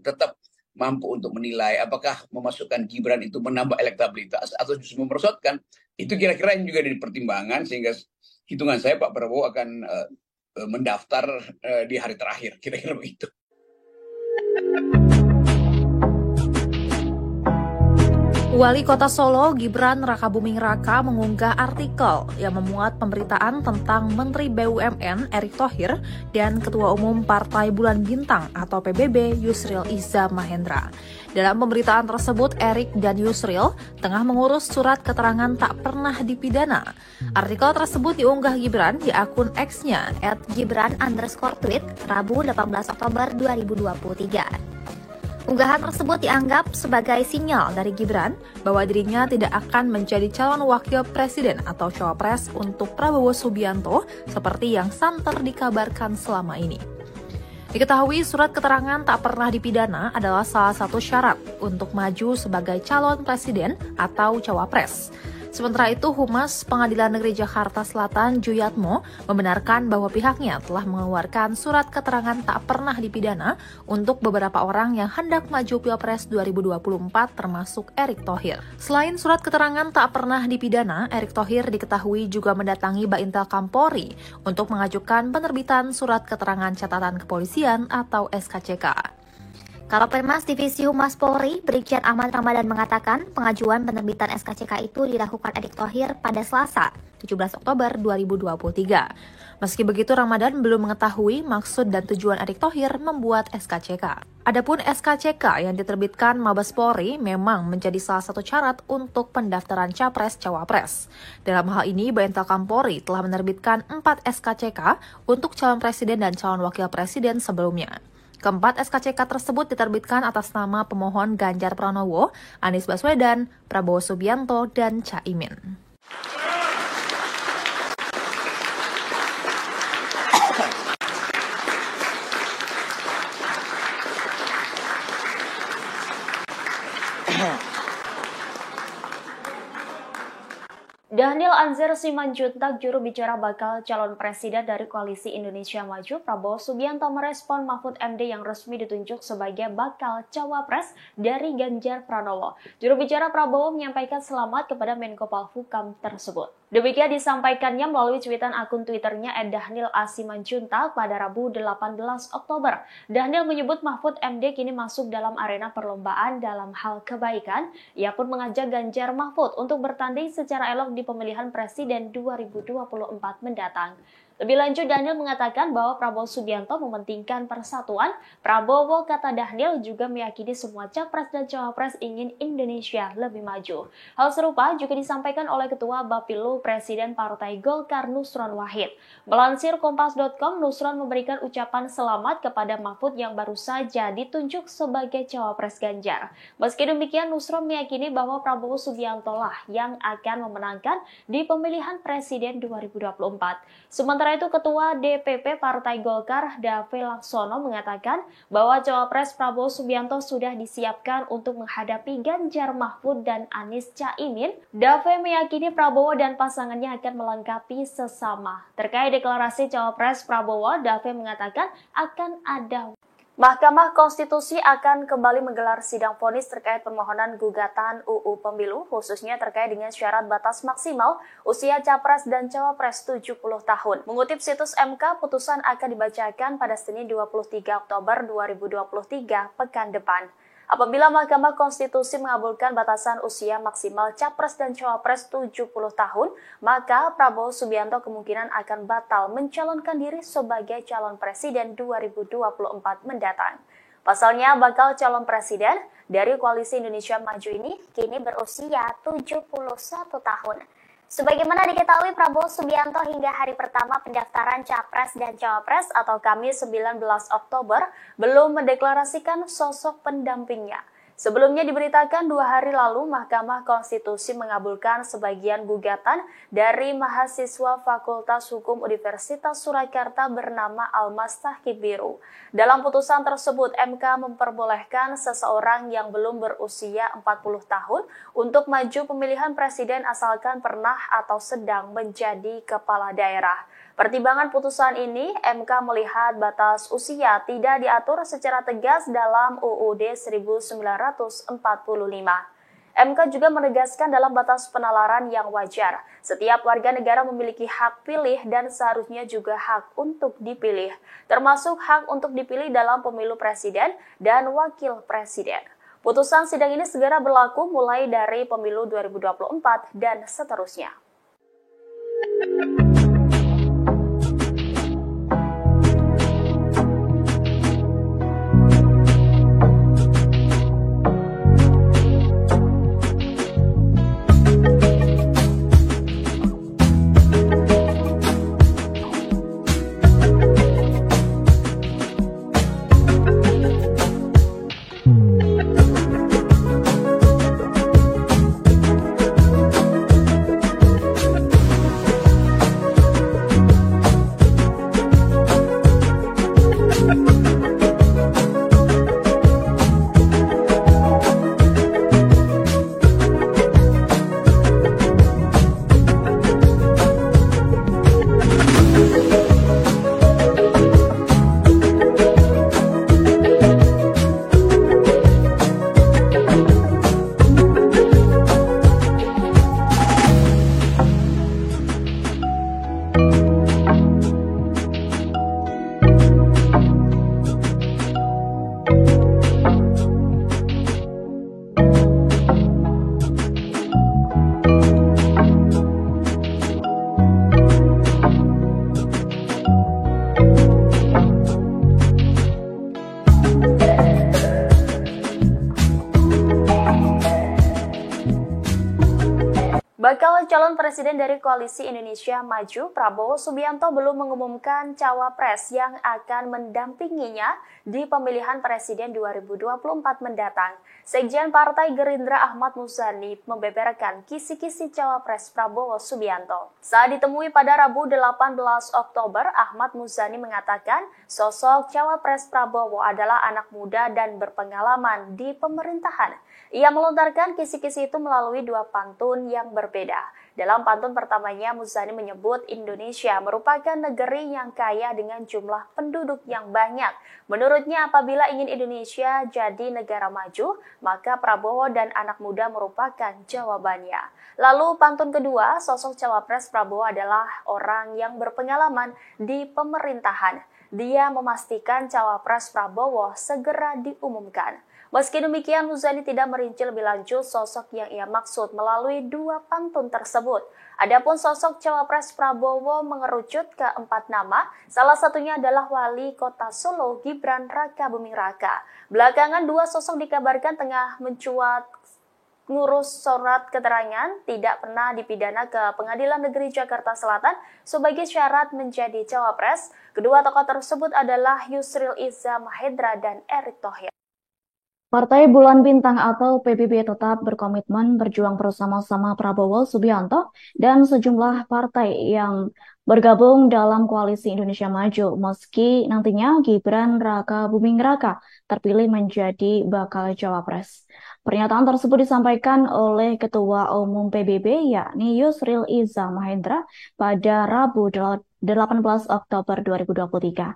tetap mampu untuk menilai apakah memasukkan Gibran itu menambah elektabilitas atau justru memperosotkan. Itu kira-kira yang juga jadi pertimbangan, sehingga hitungan saya Pak Prabowo akan mendaftar di hari terakhir. Kira-kira begitu. Wali Kota Solo Gibran Raka Buming Raka mengunggah artikel yang memuat pemberitaan tentang Menteri BUMN Erick Thohir dan Ketua Umum Partai Bulan Bintang atau PBB Yusril Iza Mahendra. Dalam pemberitaan tersebut, Erick dan Yusril tengah mengurus surat keterangan tak pernah dipidana. Artikel tersebut diunggah Gibran di akun X-nya @gibran_tweet Rabu 18 Oktober 2023. Unggahan tersebut dianggap sebagai sinyal dari Gibran bahwa dirinya tidak akan menjadi calon wakil presiden atau cawapres untuk Prabowo Subianto seperti yang santer dikabarkan selama ini. Diketahui surat keterangan tak pernah dipidana adalah salah satu syarat untuk maju sebagai calon presiden atau cawapres. Sementara itu, Humas Pengadilan Negeri Jakarta Selatan Juyatmo membenarkan bahwa pihaknya telah mengeluarkan surat keterangan tak pernah dipidana untuk beberapa orang yang hendak maju Pilpres 2024 termasuk Erick Thohir. Selain surat keterangan tak pernah dipidana, Erick Thohir diketahui juga mendatangi Baintel Kampolri untuk mengajukan penerbitan surat keterangan catatan kepolisian atau SKCK. Karopenmas Divisi Humas Polri, Brigjen Ahmad Ramadan mengatakan pengajuan penerbitan SKCK itu dilakukan Erick Thohir pada Selasa, 17 Oktober 2023. Meski begitu, Ramadan belum mengetahui maksud dan tujuan Erick Thohir membuat SKCK. Adapun SKCK yang diterbitkan Mabes Polri memang menjadi salah satu syarat untuk pendaftaran Capres-Cawapres. Dalam hal ini, Baintelkam Polri telah menerbitkan 4 SKCK untuk calon presiden dan calon wakil presiden sebelumnya. Keempat SKCK tersebut diterbitkan atas nama pemohon Ganjar Pranowo, Anies Baswedan, Prabowo Subianto, dan Caimin. Daniel Anzar Simanjuntak, juru bicara bakal calon presiden dari Koalisi Indonesia Maju, Prabowo Subianto merespon Mahfud MD yang resmi ditunjuk sebagai bakal cawapres dari Ganjar Pranowo. Juru bicara Prabowo menyampaikan selamat kepada Menko Polhukam tersebut. Demikian disampaikannya melalui cuitan akun Twitternya @Daniel A. Simanjuntak pada Rabu 18 Oktober. Daniel menyebut Mahfud MD kini masuk dalam arena perlombaan dalam hal kebaikan. Ia pun mengajak Ganjar Mahfud untuk bertanding secara elok di pemilihan presiden 2024 mendatang. Lebih lanjut, Daniel mengatakan bahwa Prabowo Subianto mementingkan persatuan. Prabowo, kata Daniel, juga meyakini semua capres dan cawapres ingin Indonesia lebih maju. Hal serupa juga disampaikan oleh Ketua Bapilu Presiden Partai Golkar Nusron Wahid. Melansir Kompas.com, Nusron memberikan ucapan selamat kepada Mahfud yang baru saja ditunjuk sebagai cawapres Ganjar. Meski demikian, Nusron meyakini bahwa Prabowo Subianto lah yang akan memenangkan di pemilihan presiden 2024. Sementara itu, Ketua DPP Partai Golkar, Dave Laksono, mengatakan bahwa cawapres Prabowo Subianto sudah disiapkan untuk menghadapi Ganjar Mahfud dan Anies Caimin. Dave meyakini Prabowo dan pasangannya akan melengkapi sesama. Terkait deklarasi cawapres Prabowo, Dave mengatakan akan ada. Mahkamah Konstitusi akan kembali menggelar sidang vonis terkait permohonan gugatan UU Pemilu, khususnya terkait dengan syarat batas maksimal usia capres dan cawapres 70 tahun. Mengutip situs MK, putusan akan dibacakan pada Senin 23 Oktober 2023 pekan depan. Apabila Mahkamah Konstitusi mengabulkan batasan usia maksimal capres dan cawapres 70 tahun, maka Prabowo Subianto kemungkinan akan batal mencalonkan diri sebagai calon presiden 2024 mendatang. Pasalnya, bakal calon presiden dari Koalisi Indonesia Maju ini kini berusia 71 tahun. Sebagaimana diketahui, Prabowo Subianto hingga hari pertama pendaftaran Capres dan Cawapres atau Kamis 19 Oktober belum mendeklarasikan sosok pendampingnya. Sebelumnya diberitakan 2 hari lalu Mahkamah Konstitusi mengabulkan sebagian gugatan dari mahasiswa Fakultas Hukum Universitas Surakarta bernama Almas Tahkib Biru. Dalam putusan tersebut, MK memperbolehkan seseorang yang belum berusia 40 tahun untuk maju pemilihan presiden asalkan pernah atau sedang menjadi kepala daerah. Pertimbangan putusan ini, MK melihat batas usia tidak diatur secara tegas dalam UUD 1945. MK juga menegaskan dalam batas penalaran yang wajar, setiap warga negara memiliki hak pilih dan seharusnya juga hak untuk dipilih, termasuk hak untuk dipilih dalam pemilu presiden dan wakil presiden. Putusan sidang ini segera berlaku mulai dari pemilu 2024 dan seterusnya. calon presiden dari Koalisi Indonesia Maju, Prabowo Subianto, belum mengumumkan cawapres yang akan mendampinginya di pemilihan presiden 2024 mendatang. Sekjen Partai Gerindra Ahmad Muzani membeberkan kisi-kisi cawapres Prabowo Subianto. Saat ditemui pada Rabu 18 Oktober, Ahmad Muzani mengatakan sosok cawapres Prabowo adalah anak muda dan berpengalaman di pemerintahan. Ia melontarkan kisi-kisi itu melalui dua pantun yang berbeda. Dalam pantun pertamanya, Muzani menyebut Indonesia merupakan negeri yang kaya dengan jumlah penduduk yang banyak. Menurutnya, apabila ingin Indonesia jadi negara maju, maka Prabowo dan anak muda merupakan jawabannya. Lalu pantun kedua, sosok cawapres Prabowo adalah orang yang berpengalaman di pemerintahan. Dia memastikan cawapres Prabowo segera diumumkan. Meski demikian, Muzani tidak merinci lebih lanjut sosok yang ia maksud melalui dua pantun tersebut. Adapun sosok cawapres Prabowo mengerucut ke 4 nama, salah satunya adalah Wali Kota Solo Gibran Rakabuming Raka. Belakangan dua sosok dikabarkan tengah mencuat ngurus surat keterangan tidak pernah dipidana ke Pengadilan Negeri Jakarta Selatan sebagai syarat menjadi cawapres. Kedua tokoh tersebut adalah Yusril Iza Mahendra dan Erick Thohir. Partai Bulan Bintang atau PBB tetap berkomitmen berjuang bersama-sama Prabowo Subianto dan sejumlah partai yang bergabung dalam Koalisi Indonesia Maju meski nantinya Gibran Rakabuming Raka terpilih menjadi bakal cawapres. Pernyataan tersebut disampaikan oleh Ketua Umum PBB yakni Yusril Iza Mahendra pada Rabu 18 Oktober 2023.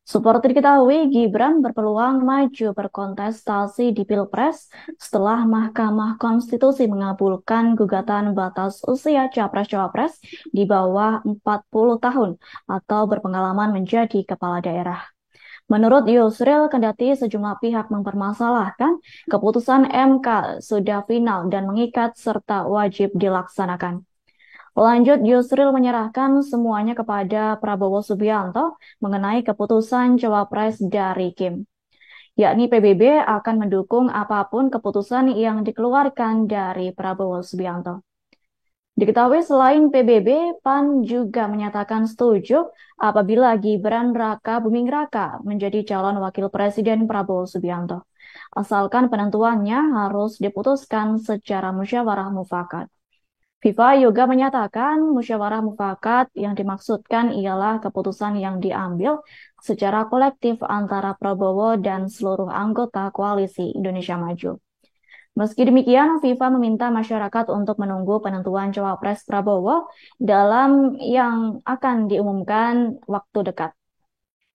Seperti diketahui, Gibran berpeluang maju berkontestasi di Pilpres setelah Mahkamah Konstitusi mengabulkan gugatan batas usia capres-cawapres di bawah 40 tahun atau berpengalaman menjadi kepala daerah. Menurut Yusril, kendati sejumlah pihak mempermasalahkan, keputusan MK sudah final dan mengikat serta wajib dilaksanakan. Lanjut, Yusril menyerahkan semuanya kepada Prabowo Subianto mengenai keputusan cawapres dari Kim. Yakni PBB akan mendukung apapun keputusan yang dikeluarkan dari Prabowo Subianto. Diketahui selain PBB, PAN juga menyatakan setuju apabila Gibran Rakabuming Raka menjadi calon wakil presiden Prabowo Subianto. Asalkan penentuannya harus diputuskan secara musyawarah mufakat. FIFA juga menyatakan musyawarah mufakat yang dimaksudkan ialah keputusan yang diambil secara kolektif antara Prabowo dan seluruh anggota Koalisi Indonesia Maju. Meski demikian, FIFA meminta masyarakat untuk menunggu penentuan cawapres Prabowo dalam yang akan diumumkan waktu dekat.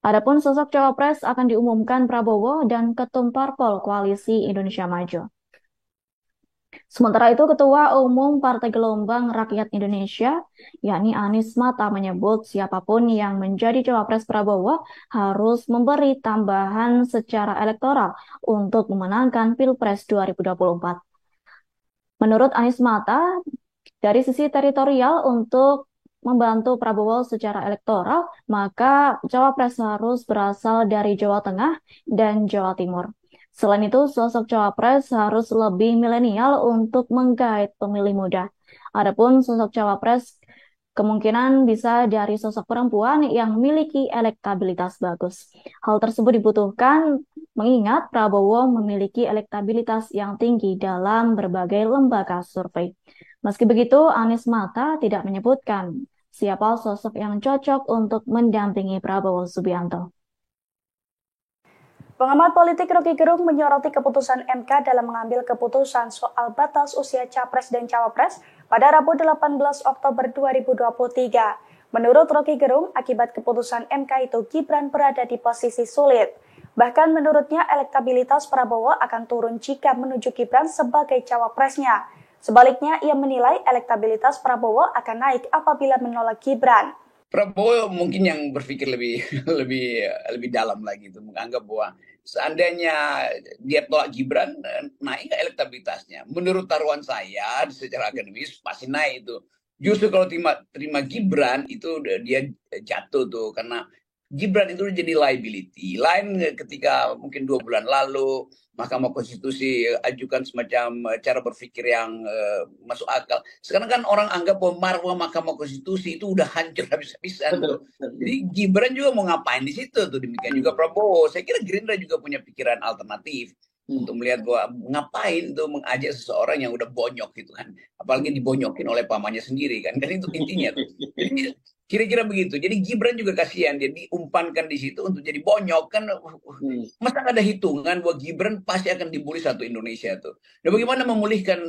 Adapun sosok cawapres akan diumumkan Prabowo dan Ketum Parpol Koalisi Indonesia Maju. Sementara itu, Ketua Umum Partai Gelombang Rakyat Indonesia, yakni Anies Mata, menyebut siapapun yang menjadi cawapres Prabowo harus memberi tambahan secara elektoral untuk memenangkan Pilpres 2024. Menurut Anies Mata, dari sisi teritorial untuk membantu Prabowo secara elektoral, maka cawapres harus berasal dari Jawa Tengah dan Jawa Timur. Selain itu, sosok cawapres harus lebih milenial untuk menggait pemilih muda. Adapun sosok cawapres kemungkinan bisa dari sosok perempuan yang memiliki elektabilitas bagus. Hal tersebut dibutuhkan mengingat Prabowo memiliki elektabilitas yang tinggi dalam berbagai lembaga survei. Meski begitu, Anies Mata tidak menyebutkan siapa sosok yang cocok untuk mendampingi Prabowo Subianto. Pengamat politik Rocky Gerung menyoroti keputusan MK dalam mengambil keputusan soal batas usia capres dan cawapres pada Rabu 18 Oktober 2023. Menurut Rocky Gerung, akibat keputusan MK itu Gibran berada di posisi sulit. Bahkan menurutnya elektabilitas Prabowo akan turun jika menuju Gibran sebagai cawapresnya. Sebaliknya, ia menilai elektabilitas Prabowo akan naik apabila menolak Gibran. Prabowo mungkin yang berpikir lebih dalam lagi itu, menganggap bahwa seandainya dia tolak Gibran, naik elektabilitasnya. Menurut taruhan saya secara akademis pasti naik itu. Justru kalau terima Gibran itu dia jatuh tuh, karena Gibran itu jadi liability. Lain ketika mungkin 2 bulan lalu Mahkamah Konstitusi ajukan semacam cara berpikir yang masuk akal. Sekarang kan orang anggap bahwa marwah Mahkamah Konstitusi itu udah hancur habis-habisan. Jadi Gibran juga mau ngapain di situ tuh, demikian juga Prabowo. Saya kira Gerindra juga punya pikiran alternatif untuk melihat bahwa ngapain tuh mengajak seseorang yang udah bonyok gitu kan, apalagi dibonyokin oleh pamannya sendiri kan itu intinya tuh. Jadi kira-kira begitu. Jadi Gibran juga kasihan, dia diumpankan di situ untuk jadi bonyok kan. Masa nggak ada hitungan bahwa Gibran pasti akan dibully satu Indonesia tuh. Dan bagaimana memulihkan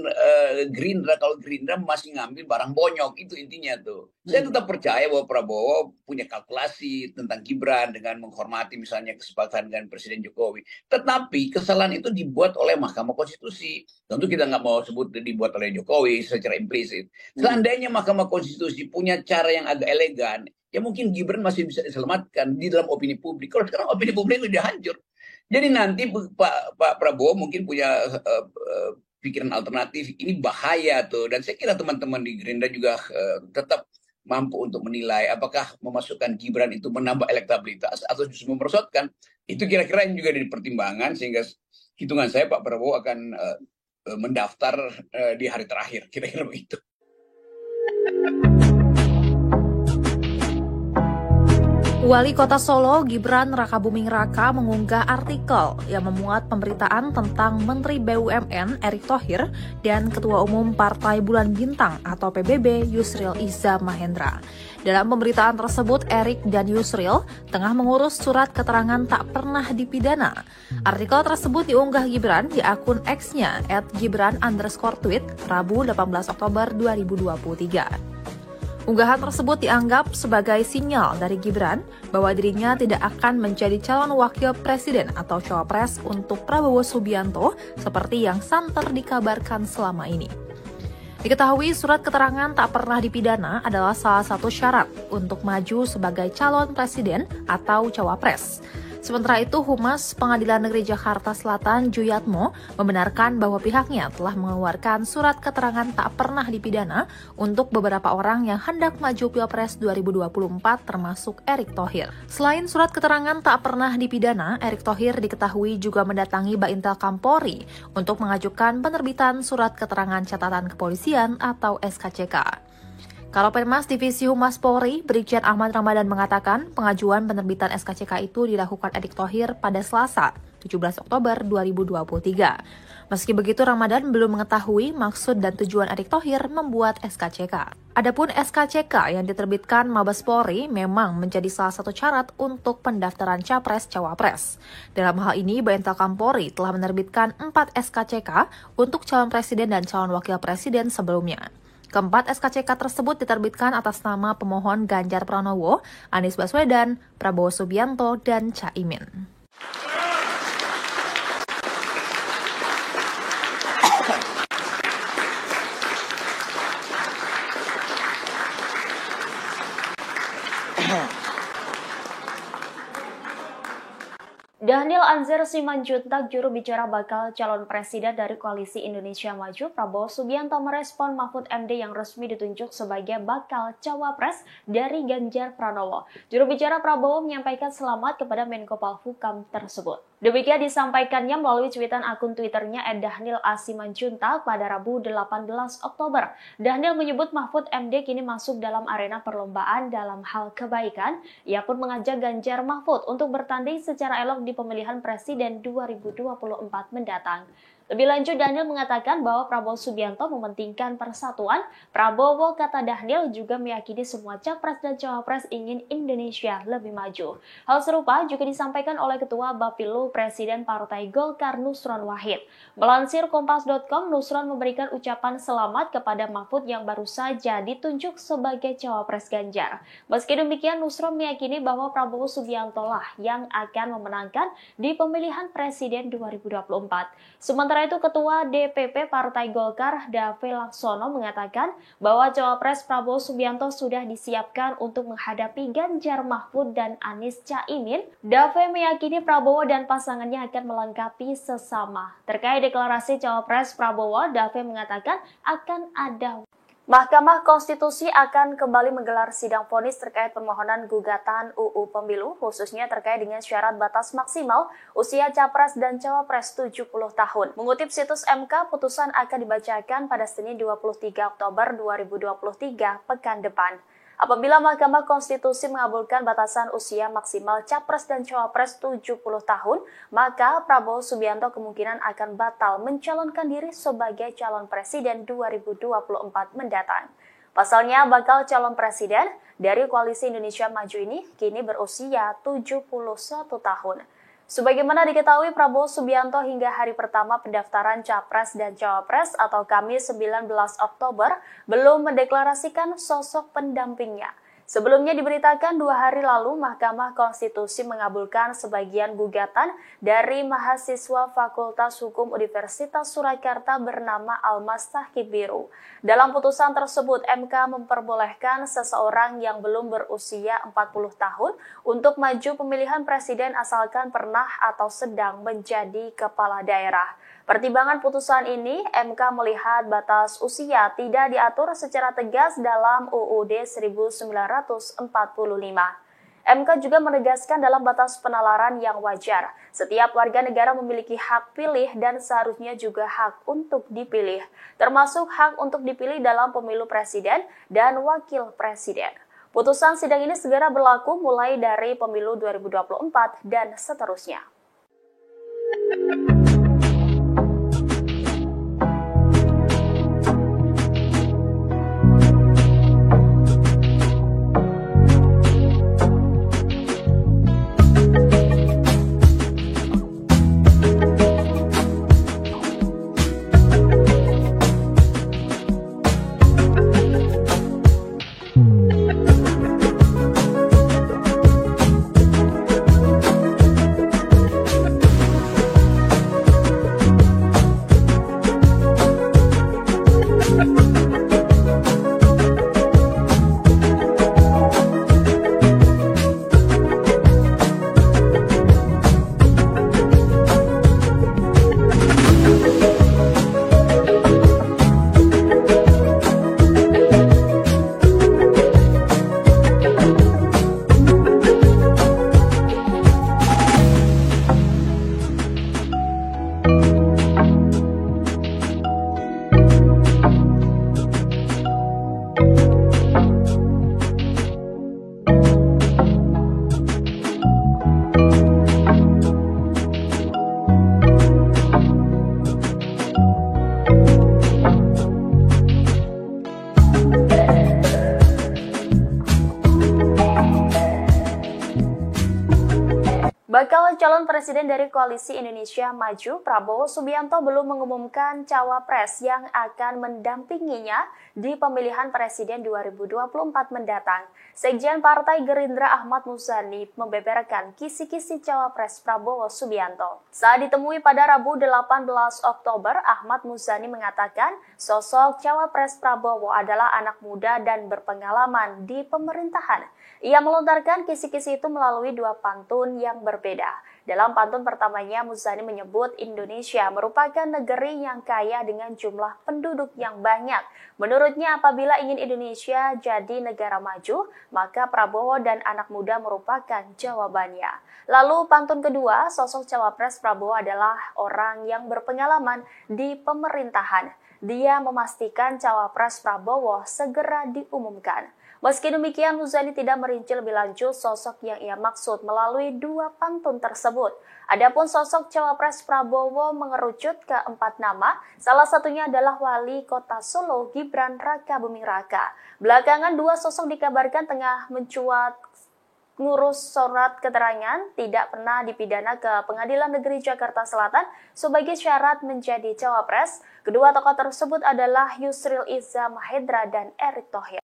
Gerindra kalau Gerindra masih ngambil barang bonyok, itu intinya tuh. Saya tetap percaya bahwa Prabowo punya kalkulasi tentang Gibran dengan menghormati misalnya kesepakatan dengan Presiden Jokowi. Tetapi kesalahan itu dibuat oleh Mahkamah Konstitusi. Tentu kita nggak mau sebut dibuat oleh Jokowi secara implisit. Seandainya Mahkamah Konstitusi punya cara yang agak elegan, ya mungkin Gibran masih bisa diselamatkan di dalam opini publik. Kalau sekarang opini publik sudah hancur. Jadi nanti Pak Prabowo mungkin punya pikiran alternatif. Ini bahaya tuh. Dan saya kira teman-teman di Gerindra juga tetap mampu untuk menilai apakah memasukkan Gibran itu menambah elektabilitas atau justru memperosotkan. Itu kira-kira yang juga jadi pertimbangan, sehingga hitungan saya Pak Prabowo akan mendaftar di hari terakhir, kira-kira begitu. Wali Kota Solo Gibran Rakabuming Raka mengunggah artikel yang memuat pemberitaan tentang Menteri BUMN Erick Thohir dan Ketua Umum Partai Bulan Bintang atau PBB Yusril Iza Mahendra. Dalam pemberitaan tersebut, Erick dan Yusril tengah mengurus surat keterangan tak pernah dipidana. Artikel tersebut diunggah Gibran di akun X-nya @gibran_tweet Rabu 18 Oktober 2023. Unggahan tersebut dianggap sebagai sinyal dari Gibran bahwa dirinya tidak akan menjadi calon wakil presiden atau cawapres untuk Prabowo Subianto seperti yang santer dikabarkan selama ini. Diketahui surat keterangan tak pernah dipidana adalah salah satu syarat untuk maju sebagai calon presiden atau cawapres. Sementara itu, Humas Pengadilan Negeri Jakarta Selatan Juyatmo membenarkan bahwa pihaknya telah mengeluarkan surat keterangan tak pernah dipidana untuk beberapa orang yang hendak maju Pilpres 2024 termasuk Erick Thohir. Selain surat keterangan tak pernah dipidana, Erick Thohir diketahui juga mendatangi Baintel Kampolri untuk mengajukan penerbitan surat keterangan catatan kepolisian atau SKCK. Kalopenmas Divisi Humas Polri, Brigjen Ahmad Ramadan mengatakan pengajuan penerbitan SKCK itu dilakukan Erick Thohir pada Selasa, 17 Oktober 2023. Meski begitu, Ramadan belum mengetahui maksud dan tujuan Erick Thohir membuat SKCK. Adapun SKCK yang diterbitkan Mabes Polri memang menjadi salah satu syarat untuk pendaftaran Capres-Cawapres. Dalam hal ini, Baintel Kampolri telah menerbitkan 4 SKCK untuk calon presiden dan calon wakil presiden sebelumnya. Keempat SKCK tersebut diterbitkan atas nama pemohon Ganjar Pranowo, Anies Baswedan, Prabowo Subianto, dan Caimin. Daniel Anzar Simanjuntak, juru bicara bakal calon presiden dari Koalisi Indonesia Maju, Prabowo Subianto merespon Mahfud MD yang resmi ditunjuk sebagai bakal cawapres dari Ganjar Pranowo. Juru bicara Prabowo menyampaikan selamat kepada Menko Polhukam tersebut. Demikian disampaikannya melalui cuitan akun Twitternya @Daniel A. Simanjuntak pada Rabu 18 Oktober. Daniel menyebut Mahfud MD kini masuk dalam arena perlombaan dalam hal kebaikan. Ia pun mengajak Ganjar Mahfud untuk bertanding secara elok di pemilihan presiden 2024 mendatang. Lebih lanjut, Daniel mengatakan bahwa Prabowo Subianto mementingkan persatuan. Prabowo, kata Daniel, juga meyakini semua capres dan cawapres ingin Indonesia lebih maju. Hal serupa juga disampaikan oleh Ketua Bapilu Presiden Partai Golkar Nusron Wahid. Melansir Kompas.com, Nusron memberikan ucapan selamat kepada Mahfud yang baru saja ditunjuk sebagai cawapres Ganjar. Meski demikian, Nusron meyakini bahwa Prabowo Subianto lah yang akan memenangkan di pemilihan presiden 2024. Sementara itu, Ketua DPP Partai Golkar, Dave Laksono, mengatakan bahwa cawapres Prabowo Subianto sudah disiapkan untuk menghadapi Ganjar Mahfud dan Anies Caimin. Dave meyakini Prabowo dan pasangannya akan melengkapi sesama. Terkait deklarasi cawapres Prabowo, Dave mengatakan akan ada Mahkamah Konstitusi akan kembali menggelar sidang vonis terkait permohonan gugatan UU Pemilu, khususnya terkait dengan syarat batas maksimal usia Capres dan Cawapres 70 tahun. Mengutip situs MK, putusan akan dibacakan pada Senin 23 Oktober 2023 pekan depan. Apabila Mahkamah Konstitusi mengabulkan batasan usia maksimal Capres dan Cawapres 70 tahun, maka Prabowo Subianto kemungkinan akan batal mencalonkan diri sebagai calon presiden 2024 mendatang. Pasalnya, bakal calon presiden dari Koalisi Indonesia Maju ini kini berusia 71 tahun. Sebagaimana diketahui, Prabowo Subianto hingga hari pertama pendaftaran Capres dan Cawapres atau Kamis 19 Oktober belum mendeklarasikan sosok pendampingnya. Sebelumnya diberitakan 2 hari lalu Mahkamah Konstitusi mengabulkan sebagian gugatan dari mahasiswa Fakultas Hukum Universitas Surakarta bernama Almas Tahkib Biru. Dalam putusan tersebut, MK memperbolehkan seseorang yang belum berusia 40 tahun untuk maju pemilihan presiden asalkan pernah atau sedang menjadi kepala daerah. Pertimbangan putusan ini, MK melihat batas usia tidak diatur secara tegas dalam UUD 1945. MK juga menegaskan dalam batas penalaran yang wajar, setiap warga negara memiliki hak pilih dan seharusnya juga hak untuk dipilih, termasuk hak untuk dipilih dalam pemilu presiden dan wakil presiden. Putusan sidang ini segera berlaku mulai dari pemilu 2024 dan seterusnya. Bakal calon presiden dari Koalisi Indonesia Maju, Prabowo Subianto belum mengumumkan cawapres yang akan mendampinginya di pemilihan presiden 2024 mendatang. Sekjen Partai Gerindra Ahmad Muzani membeberkan kisi-kisi cawapres Prabowo Subianto. Saat ditemui pada Rabu 18 Oktober, Ahmad Muzani mengatakan sosok cawapres Prabowo adalah anak muda dan berpengalaman di pemerintahan. Ia melontarkan kisi-kisi itu melalui 2 pantun yang berbeda. Dalam pantun pertamanya, Muzani menyebut Indonesia merupakan negeri yang kaya dengan jumlah penduduk yang banyak. Menurutnya, apabila ingin Indonesia jadi negara maju, maka Prabowo dan anak muda merupakan jawabannya. Lalu pantun kedua, sosok cawapres Prabowo adalah orang yang berpengalaman di pemerintahan. Dia memastikan cawapres Prabowo segera diumumkan. Meski demikian, Muzani tidak merinci lebih lanjut sosok yang ia maksud melalui 2 pantun tersebut. Adapun sosok cawapres Prabowo mengerucut ke 4 nama, salah satunya adalah Wali Kota Solo Gibran Raka Buming Raka. Belakangan 2 sosok dikabarkan tengah mencuat ngurus surat keterangan tidak pernah dipidana ke Pengadilan Negeri Jakarta Selatan sebagai syarat menjadi cawapres. Kedua tokoh tersebut adalah Yusril Iza Mahendra dan Erick Thohir.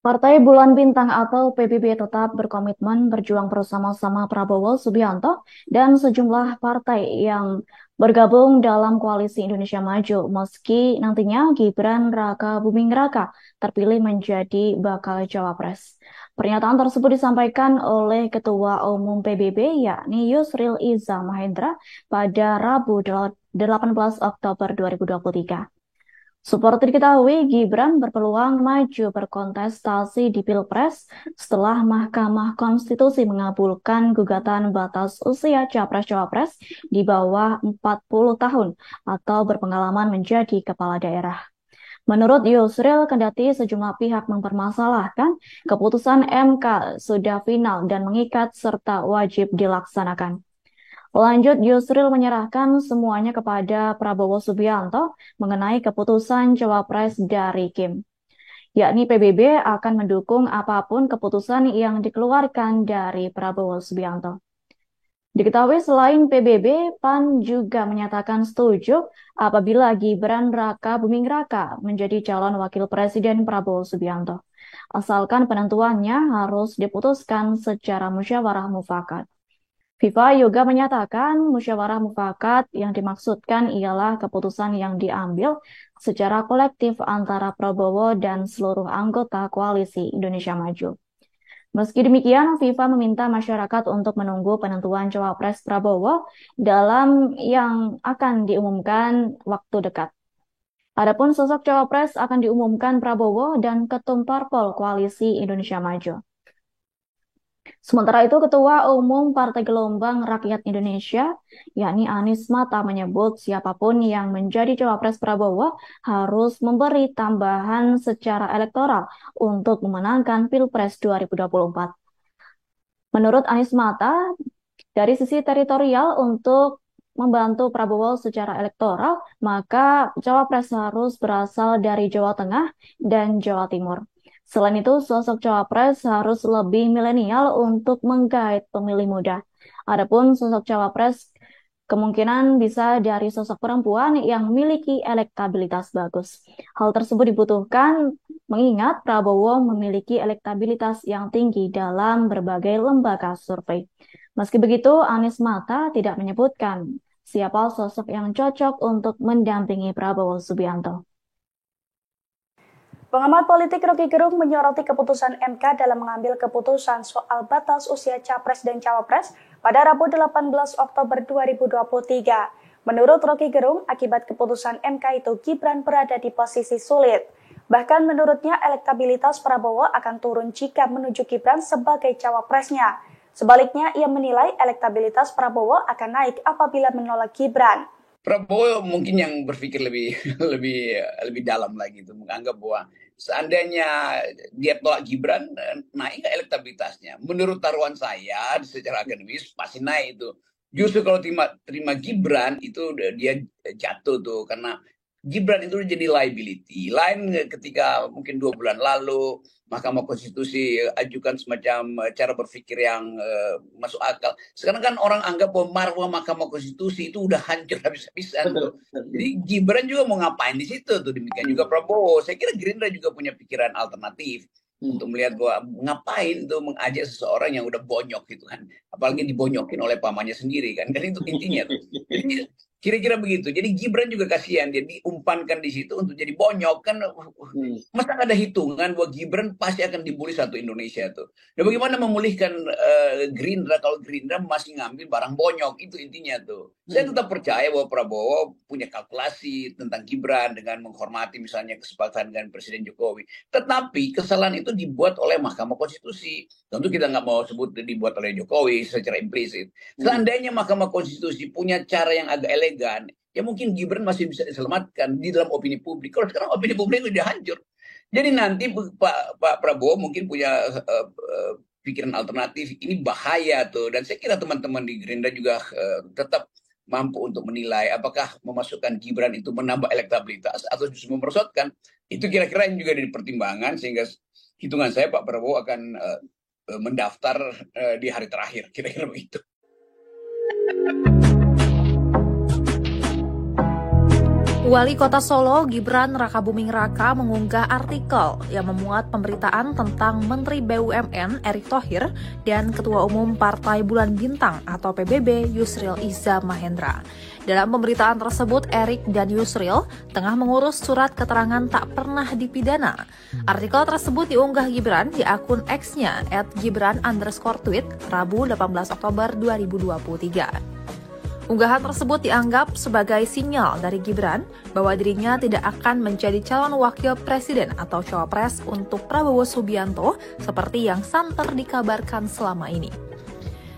Partai Bulan Bintang atau PBB tetap berkomitmen berjuang bersama-sama Prabowo Subianto dan sejumlah partai yang bergabung dalam Koalisi Indonesia Maju meski nantinya Gibran Raka Buming Raka terpilih menjadi bakal cawapres. Pernyataan tersebut disampaikan oleh Ketua Umum PBB yakni Yusril Iza Mahendra pada Rabu 18 Oktober 2023. Seperti diketahui, Gibran berpeluang maju berkontestasi di Pilpres setelah Mahkamah Konstitusi mengabulkan gugatan batas usia Capres-Cawapres di bawah 40 tahun atau berpengalaman menjadi kepala daerah. Menurut Yusril, kendati sejumlah pihak mempermasalahkan, keputusan MK sudah final dan mengikat serta wajib dilaksanakan. Lanjut, Yusril menyerahkan semuanya kepada Prabowo Subianto mengenai keputusan Cawapres dari Kim. Yakni PBB akan mendukung apapun keputusan yang dikeluarkan dari Prabowo Subianto. Diketahui selain PBB, PAN juga menyatakan setuju apabila Gibran Raka Buming Raka menjadi calon wakil presiden Prabowo Subianto. Asalkan penentuannya harus diputuskan secara musyawarah mufakat. FIFA juga menyatakan musyawarah mufakat yang dimaksudkan ialah keputusan yang diambil secara kolektif antara Prabowo dan seluruh anggota koalisi Indonesia Maju. Meski demikian, FIFA meminta masyarakat untuk menunggu penentuan Cawapres Prabowo dalam yang akan diumumkan waktu dekat. Adapun sosok Cawapres akan diumumkan Prabowo dan Ketum Parpol Koalisi Indonesia Maju. Sementara itu, Ketua Umum Partai Gelombang Rakyat Indonesia, yakni Anies Mata, menyebut siapapun yang menjadi Cawapres Prabowo harus memberi tambahan secara elektoral untuk memenangkan Pilpres 2024. Menurut Anies Mata, dari sisi teritorial untuk membantu Prabowo secara elektoral, maka Cawapres harus berasal dari Jawa Tengah dan Jawa Timur. Selain itu, sosok Cawapres harus lebih milenial untuk menggait pemilih muda. Adapun sosok Cawapres kemungkinan bisa dari sosok perempuan yang memiliki elektabilitas bagus. Hal tersebut dibutuhkan mengingat Prabowo memiliki elektabilitas yang tinggi dalam berbagai lembaga survei. Meski begitu, Anies Mata tidak menyebutkan siapa sosok yang cocok untuk mendampingi Prabowo Subianto. Pengamat politik Rocky Gerung menyoroti keputusan MK dalam mengambil keputusan soal batas usia Capres dan Cawapres pada Rabu 18 Oktober 2023. Menurut Rocky Gerung, akibat keputusan MK itu Gibran berada di posisi sulit. Bahkan menurutnya elektabilitas Prabowo akan turun jika menuju Gibran sebagai cawapresnya. Sebaliknya, ia menilai elektabilitas Prabowo akan naik apabila menolak Gibran. Prabowo mungkin yang berpikir lebih dalam lagi itu, menganggap bahwa seandainya dia tolak Gibran, naik elektabilitasnya. Menurut taruhan saya secara akademis pasti naik itu. Justru kalau terima Gibran itu dia jatuh tuh, karena Gibran itu jadi liability. Lain ketika mungkin 2 bulan lalu Mahkamah Konstitusi ajukan semacam cara berpikir yang masuk akal. Sekarang kan orang anggap bahwa marwah Mahkamah Konstitusi itu udah hancur habis-habisan. Jadi Gibran juga mau ngapain di situ tuh, demikian juga Prabowo. Saya kira Gerindra juga punya pikiran alternatif untuk melihat bahwa ngapain tuh mengajak seseorang yang udah bonyok gitu kan. Apalagi dibonyokin oleh pamannya sendiri kan. Itu intinya tuh. Jadi kira-kira begitu. Jadi Gibran juga kasihan, dia diumpankan di situ untuk jadi bonyok kan. Masa nggak ada hitungan bahwa Gibran pasti akan dibully satu Indonesia tuh. Dan bagaimana memulihkan Gerindra kalau Gerindra masih ngambil barang bonyok, itu intinya tuh. Saya tetap percaya bahwa Prabowo punya kalkulasi tentang Gibran dengan menghormati misalnya kesepakatan dengan Presiden Jokowi. Tetapi kesalahan itu dibuat oleh Mahkamah Konstitusi. Tentu kita nggak mau sebut dibuat oleh Jokowi secara implisit. Seandainya Mahkamah Konstitusi punya cara yang agak elegan, ya mungkin Gibran masih bisa diselamatkan di dalam opini publik. Kalau sekarang opini publik sudah hancur. Jadi nanti Pak Prabowo mungkin punya pikiran alternatif. Ini bahaya tuh. Dan saya kira teman-teman di Gerindra juga tetap mampu untuk menilai apakah memasukkan Gibran itu menambah elektabilitas atau justru memperosotkan. Itu kira-kira yang juga jadi pertimbangan, sehingga hitungan saya Pak Prabowo akan mendaftar di hari terakhir. Kira-kira begitu. Wali Kota Solo Gibran Raka Buming Raka mengunggah artikel yang memuat pemberitaan tentang Menteri BUMN Erick Thohir dan Ketua Umum Partai Bulan Bintang atau PBB Yusril Iza Mahendra. Dalam pemberitaan tersebut, Erick dan Yusril tengah mengurus surat keterangan tak pernah dipidana. Artikel tersebut diunggah Gibran di akun X-nya @gibran_tweet Rabu 18 Oktober 2023. Unggahan tersebut dianggap sebagai sinyal dari Gibran bahwa dirinya tidak akan menjadi calon wakil presiden atau cawapres untuk Prabowo Subianto seperti yang santer dikabarkan selama ini.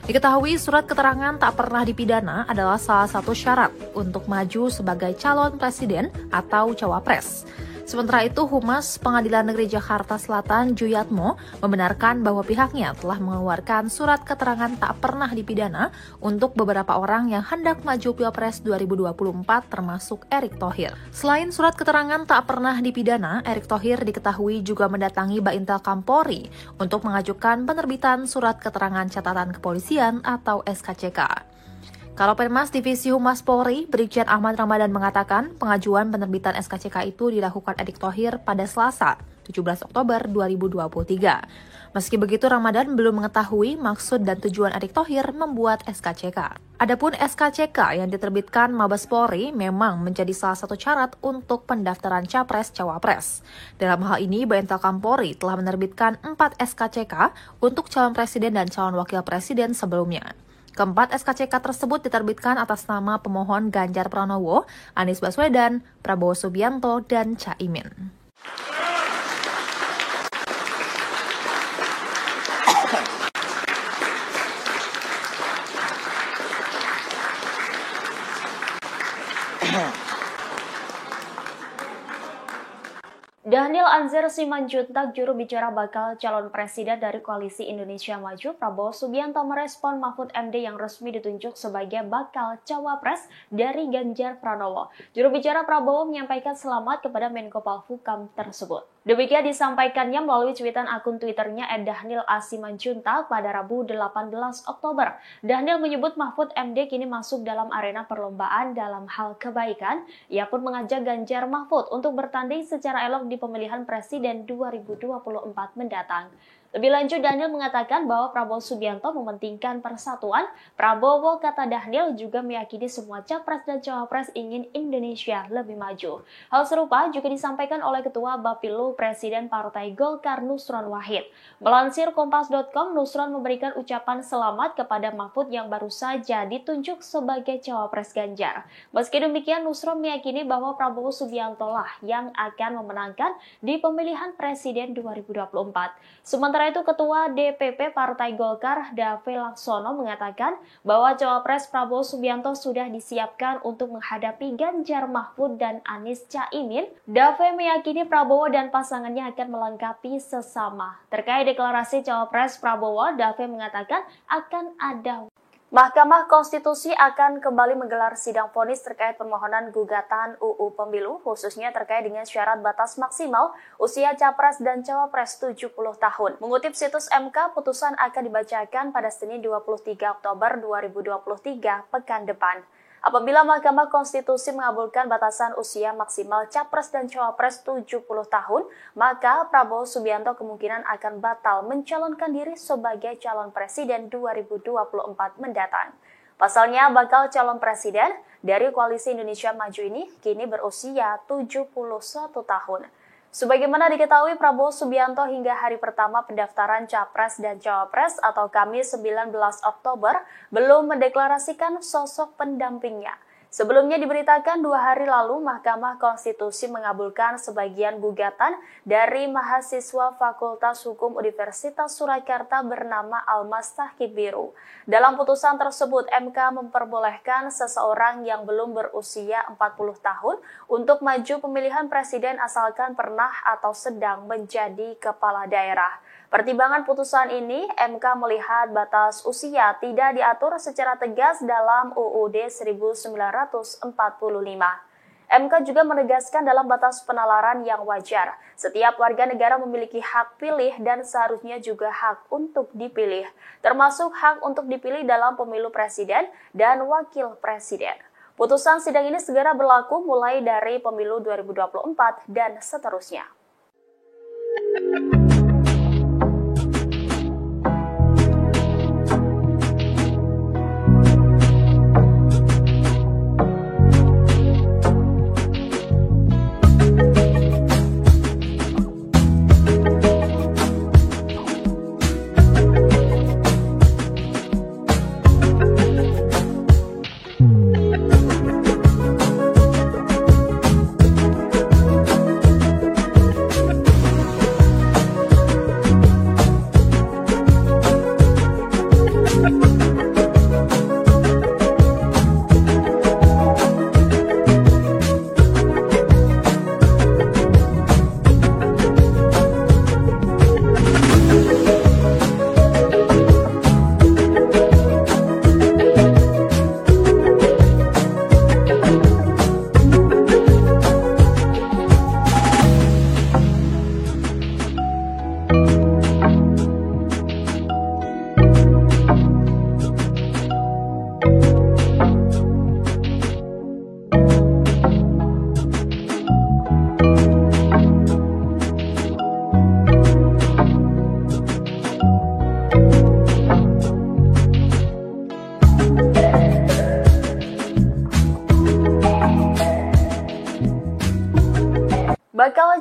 Diketahui surat keterangan tak pernah dipidana adalah salah satu syarat untuk maju sebagai calon presiden atau cawapres. Sementara itu, Humas Pengadilan Negeri Jakarta Selatan Juyatmo membenarkan bahwa pihaknya telah mengeluarkan surat keterangan tak pernah dipidana untuk beberapa orang yang hendak maju Pilpres 2024 termasuk Erick Thohir. Selain surat keterangan tak pernah dipidana, Erick Thohir diketahui juga mendatangi Baintel Kampolri untuk mengajukan penerbitan surat keterangan catatan kepolisian atau SKCK. Kalopenmas Divisi Humas Polri, Brigjen Ahmad Ramadan mengatakan pengajuan penerbitan SKCK itu dilakukan Erick Thohir pada Selasa, 17 Oktober 2023. Meski begitu, Ramadan belum mengetahui maksud dan tujuan Erick Thohir membuat SKCK. Adapun SKCK yang diterbitkan Mabes Polri memang menjadi salah satu syarat untuk pendaftaran Capres-Cawapres. Dalam hal ini, Baintel Kampolri telah menerbitkan 4 SKCK untuk calon presiden dan calon wakil presiden sebelumnya. Keempat SKCK tersebut diterbitkan atas nama pemohon Ganjar Pranowo, Anies Baswedan, Prabowo Subianto, dan Caimin. Daniel Anzar Simanjuntak, juru bicara bakal calon presiden dari Koalisi Indonesia Maju, Prabowo Subianto merespon Mahfud MD yang resmi ditunjuk sebagai bakal cawapres dari Ganjar Pranowo. Juru bicara Prabowo menyampaikan selamat kepada Menko Polhukam tersebut. Demikian disampaikannya melalui cuitan akun Twitternya @Daniel A. Simanjuntak pada Rabu 18 Oktober. Daniel menyebut Mahfud MD kini masuk dalam arena perlombaan dalam hal kebaikan. Ia pun mengajak Ganjar Mahfud untuk bertanding secara elok di pemilihan presiden 2024 mendatang. Lebih lanjut, Daniel mengatakan bahwa Prabowo Subianto mementingkan persatuan. Prabowo, kata Daniel, juga meyakini semua capres dan cawapres ingin Indonesia lebih maju. Hal serupa juga disampaikan oleh Ketua Bapilu Presiden Partai Golkar Nusron Wahid. Melansir Kompas.com, Nusron memberikan ucapan selamat kepada Mahfud yang baru saja ditunjuk sebagai cawapres Ganjar. Meski demikian, Nusron meyakini bahwa Prabowo Subianto lah yang akan memenangkan di pemilihan presiden 2024. Sementara itu, Ketua DPP Partai Golkar, Dave Laksono, mengatakan bahwa cawapres Prabowo Subianto sudah disiapkan untuk menghadapi Ganjar Mahfud dan Anies Caimin. Dave meyakini Prabowo dan pasangannya akan melengkapi sesama. Terkait deklarasi cawapres Prabowo, Dave mengatakan akan ada. Mahkamah Konstitusi akan kembali menggelar sidang vonis terkait permohonan gugatan UU Pemilu, khususnya terkait dengan syarat batas maksimal usia capres dan cawapres 70 tahun. Mengutip situs MK, putusan akan dibacakan pada Senin 23 Oktober 2023 pekan depan. Apabila Mahkamah Konstitusi mengabulkan batasan usia maksimal capres dan cawapres 70 tahun, maka Prabowo Subianto kemungkinan akan batal mencalonkan diri sebagai calon presiden 2024 mendatang. Pasalnya, bakal calon presiden dari Koalisi Indonesia Maju ini kini berusia 71 tahun. Sebagaimana diketahui, Prabowo Subianto hingga hari pertama pendaftaran Capres dan Cawapres atau Kamis 19 Oktober belum mendeklarasikan sosok pendampingnya. Sebelumnya diberitakan 2 hari lalu Mahkamah Konstitusi mengabulkan sebagian gugatan dari mahasiswa Fakultas Hukum Universitas Surakarta bernama Almas Tahkib Biru. Dalam putusan tersebut, MK memperbolehkan seseorang yang belum berusia 40 tahun untuk maju pemilihan presiden asalkan pernah atau sedang menjadi kepala daerah. Pertimbangan putusan ini, MK melihat batas usia tidak diatur secara tegas dalam UUD 1945. MK juga menegaskan dalam batas penalaran yang wajar, setiap warga negara memiliki hak pilih dan seharusnya juga hak untuk dipilih, termasuk hak untuk dipilih dalam pemilu presiden dan wakil presiden. Putusan sidang ini segera berlaku mulai dari pemilu 2024 dan seterusnya.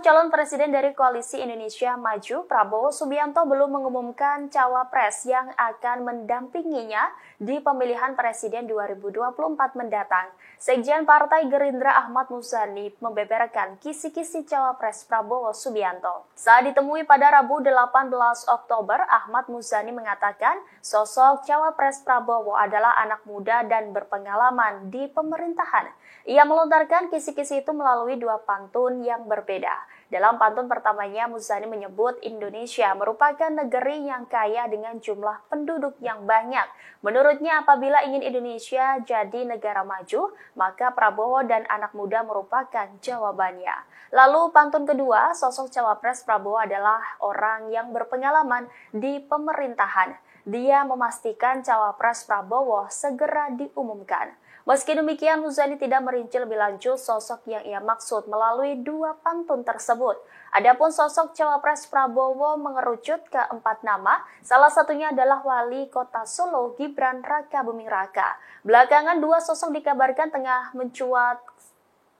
calon presiden dari Koalisi Indonesia Maju, Prabowo Subianto belum mengumumkan cawapres yang akan mendampinginya di pemilihan presiden 2024 mendatang. Sekjen Partai Gerindra Ahmad Muzani membeberkan kisi-kisi cawapres Prabowo Subianto. Saat ditemui pada Rabu 18 Oktober, Ahmad Muzani mengatakan sosok cawapres Prabowo adalah anak muda dan berpengalaman di pemerintahan. Ia melontarkan kisi-kisi itu melalui dua pantun yang berbeda. Dalam pantun pertamanya, Muzani menyebut Indonesia merupakan negeri yang kaya dengan jumlah penduduk yang banyak. Menurutnya, apabila ingin Indonesia jadi negara maju, maka Prabowo dan anak muda merupakan jawabannya. Lalu pantun kedua, sosok cawapres Prabowo adalah orang yang berpengalaman di pemerintahan. Dia memastikan cawapres Prabowo segera diumumkan. Meski demikian, Muzani tidak merinci lebih lanjut sosok yang ia maksud melalui dua pantun tersebut. Adapun sosok cawapres Prabowo mengerucut ke 4 nama, salah satunya adalah Wali Kota Solo Gibran Rakabuming Raka. Belakangan dua sosok dikabarkan tengah mencuat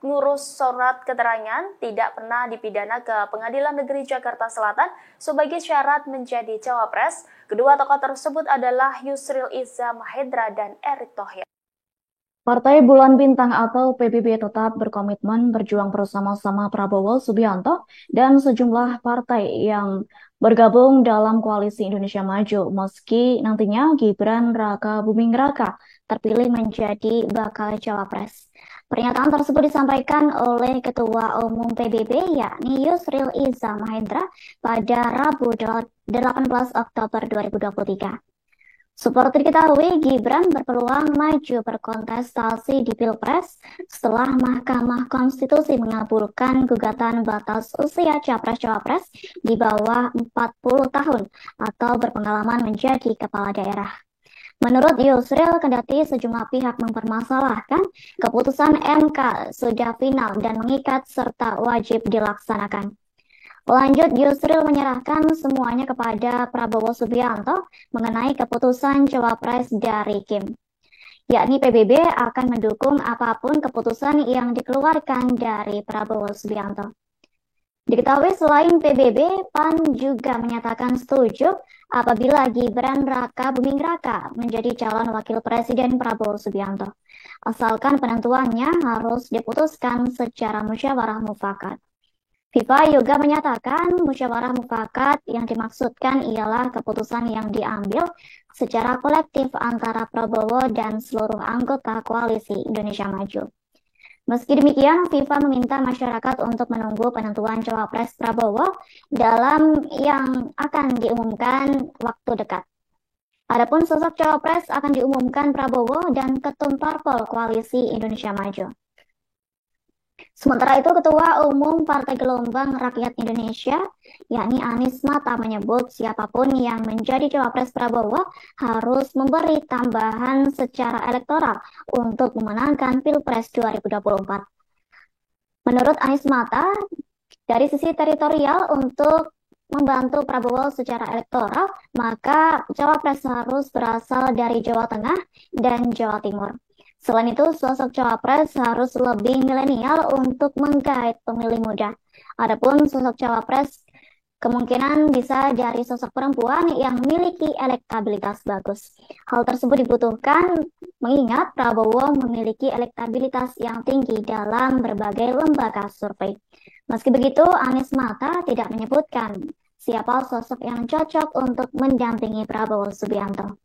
ngurus surat keterangan tidak pernah dipidana ke Pengadilan Negeri Jakarta Selatan sebagai syarat menjadi cawapres. Kedua tokoh tersebut adalah Yusril Iza Mahendra dan Erick Thohir. Partai Bulan Bintang atau PBB tetap berkomitmen berjuang bersama-sama Prabowo Subianto dan sejumlah partai yang bergabung dalam Koalisi Indonesia Maju meski nantinya Gibran Rakabuming Raka terpilih menjadi bakal cawapres. Pernyataan tersebut disampaikan oleh Ketua Umum PBB yakni Yusril Iza Mahendra pada Rabu 18 Oktober 2023. Seperti diketahui, Gibran berpeluang maju berkontestasi di Pilpres setelah Mahkamah Konstitusi mengabulkan gugatan batas usia capres-cawapres di bawah 40 tahun atau berpengalaman menjadi kepala daerah. Menurut Yusril, kendati sejumlah pihak mempermasalahkan, keputusan MK sudah final dan mengikat serta wajib dilaksanakan. Lanjut, Yusril menyerahkan semuanya kepada Prabowo Subianto mengenai keputusan cawapres dari Kim. Yakni PBB akan mendukung apapun keputusan yang dikeluarkan dari Prabowo Subianto. Diketahui selain PBB, PAN juga menyatakan setuju apabila Gibran Rakabuming Raka menjadi calon wakil presiden Prabowo Subianto. Asalkan penentuannya harus diputuskan secara musyawarah mufakat. FIFA juga menyatakan musyawarah mufakat yang dimaksudkan ialah keputusan yang diambil secara kolektif antara Prabowo dan seluruh anggota Koalisi Indonesia Maju. Meski demikian, FIFA meminta masyarakat untuk menunggu penentuan cawapres Prabowo dalam yang akan diumumkan waktu dekat. Adapun sosok cawapres akan diumumkan Prabowo dan Ketum Parpol Koalisi Indonesia Maju. Sementara itu, Ketua Umum Partai Gelombang Rakyat Indonesia, yakni Anies Mata, menyebut siapapun yang menjadi cawapres Prabowo harus memberi tambahan secara elektoral untuk memenangkan Pilpres 2024. Menurut Anies Mata, dari sisi teritorial untuk membantu Prabowo secara elektoral, maka cawapres harus berasal dari Jawa Tengah dan Jawa Timur. Selain itu, sosok cawapres harus lebih milenial untuk menggait pemilih muda. Adapun sosok cawapres kemungkinan bisa dari sosok perempuan yang memiliki elektabilitas bagus. Hal tersebut dibutuhkan mengingat Prabowo memiliki elektabilitas yang tinggi dalam berbagai lembaga survei. Meski begitu, Anies Mata tidak menyebutkan siapa sosok yang cocok untuk mendampingi Prabowo Subianto.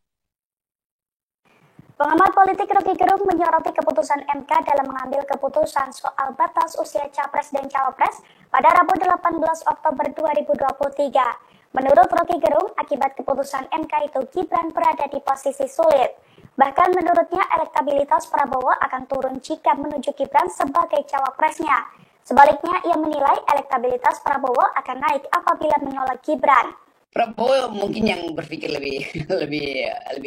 Pengamat politik Rocky Gerung menyoroti keputusan MK dalam mengambil keputusan soal batas usia capres dan cawapres pada Rabu 18 Oktober 2023. Menurut Rocky Gerung, akibat keputusan MK itu Gibran berada di posisi sulit. Bahkan menurutnya elektabilitas Prabowo akan turun jika menunjuk Gibran sebagai cawapresnya. Sebaliknya, ia menilai elektabilitas Prabowo akan naik apabila menolak Gibran. Prabowo mungkin yang berpikir lebih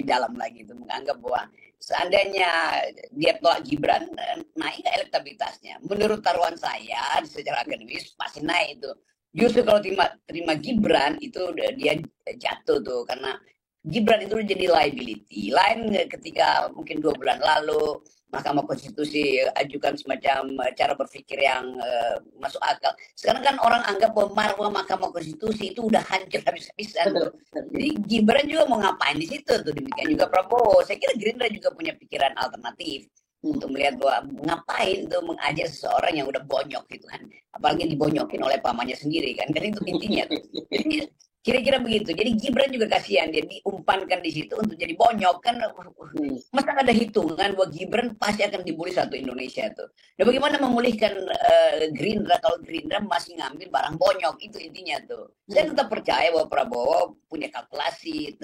dalam lagi itu, menganggap bahwa seandainya dia tolak Gibran, naik elektabilitasnya. Menurut taruhan saya secara akademis pasti naik itu. Justru kalau terima Gibran itu dia jatuh tuh, karena Gibran itu jadi liability. Lain ketika mungkin 2 bulan lalu Mahkamah Konstitusi ajukan semacam cara berpikir yang masuk akal. Sekarang kan orang anggap bahwa Mahkamah Konstitusi itu udah hancur habis-habisan. Jadi Gibran juga mau ngapain di situ tuh, demikian juga Prabowo. Saya kira Gerindra juga punya pikiran alternatif untuk melihat bahwa ngapain tuh mengajak seseorang yang udah bonyok gitu kan, apalagi dibonyokin oleh pamannya sendiri kan itu intinya tuh. Jadi kira-kira begitu. Jadi Gibran juga kasihan, dia diumpankan di situ untuk jadi bonyok kan. Masa ada hitungan bahwa Gibran pasti akan dibully satu Indonesia tuh. Dan bagaimana memulihkan Gerindra kalau Gerindra masih ngambil barang bonyok, itu intinya tuh. Saya tetap percaya bahwa Prabowo punya kalkulasi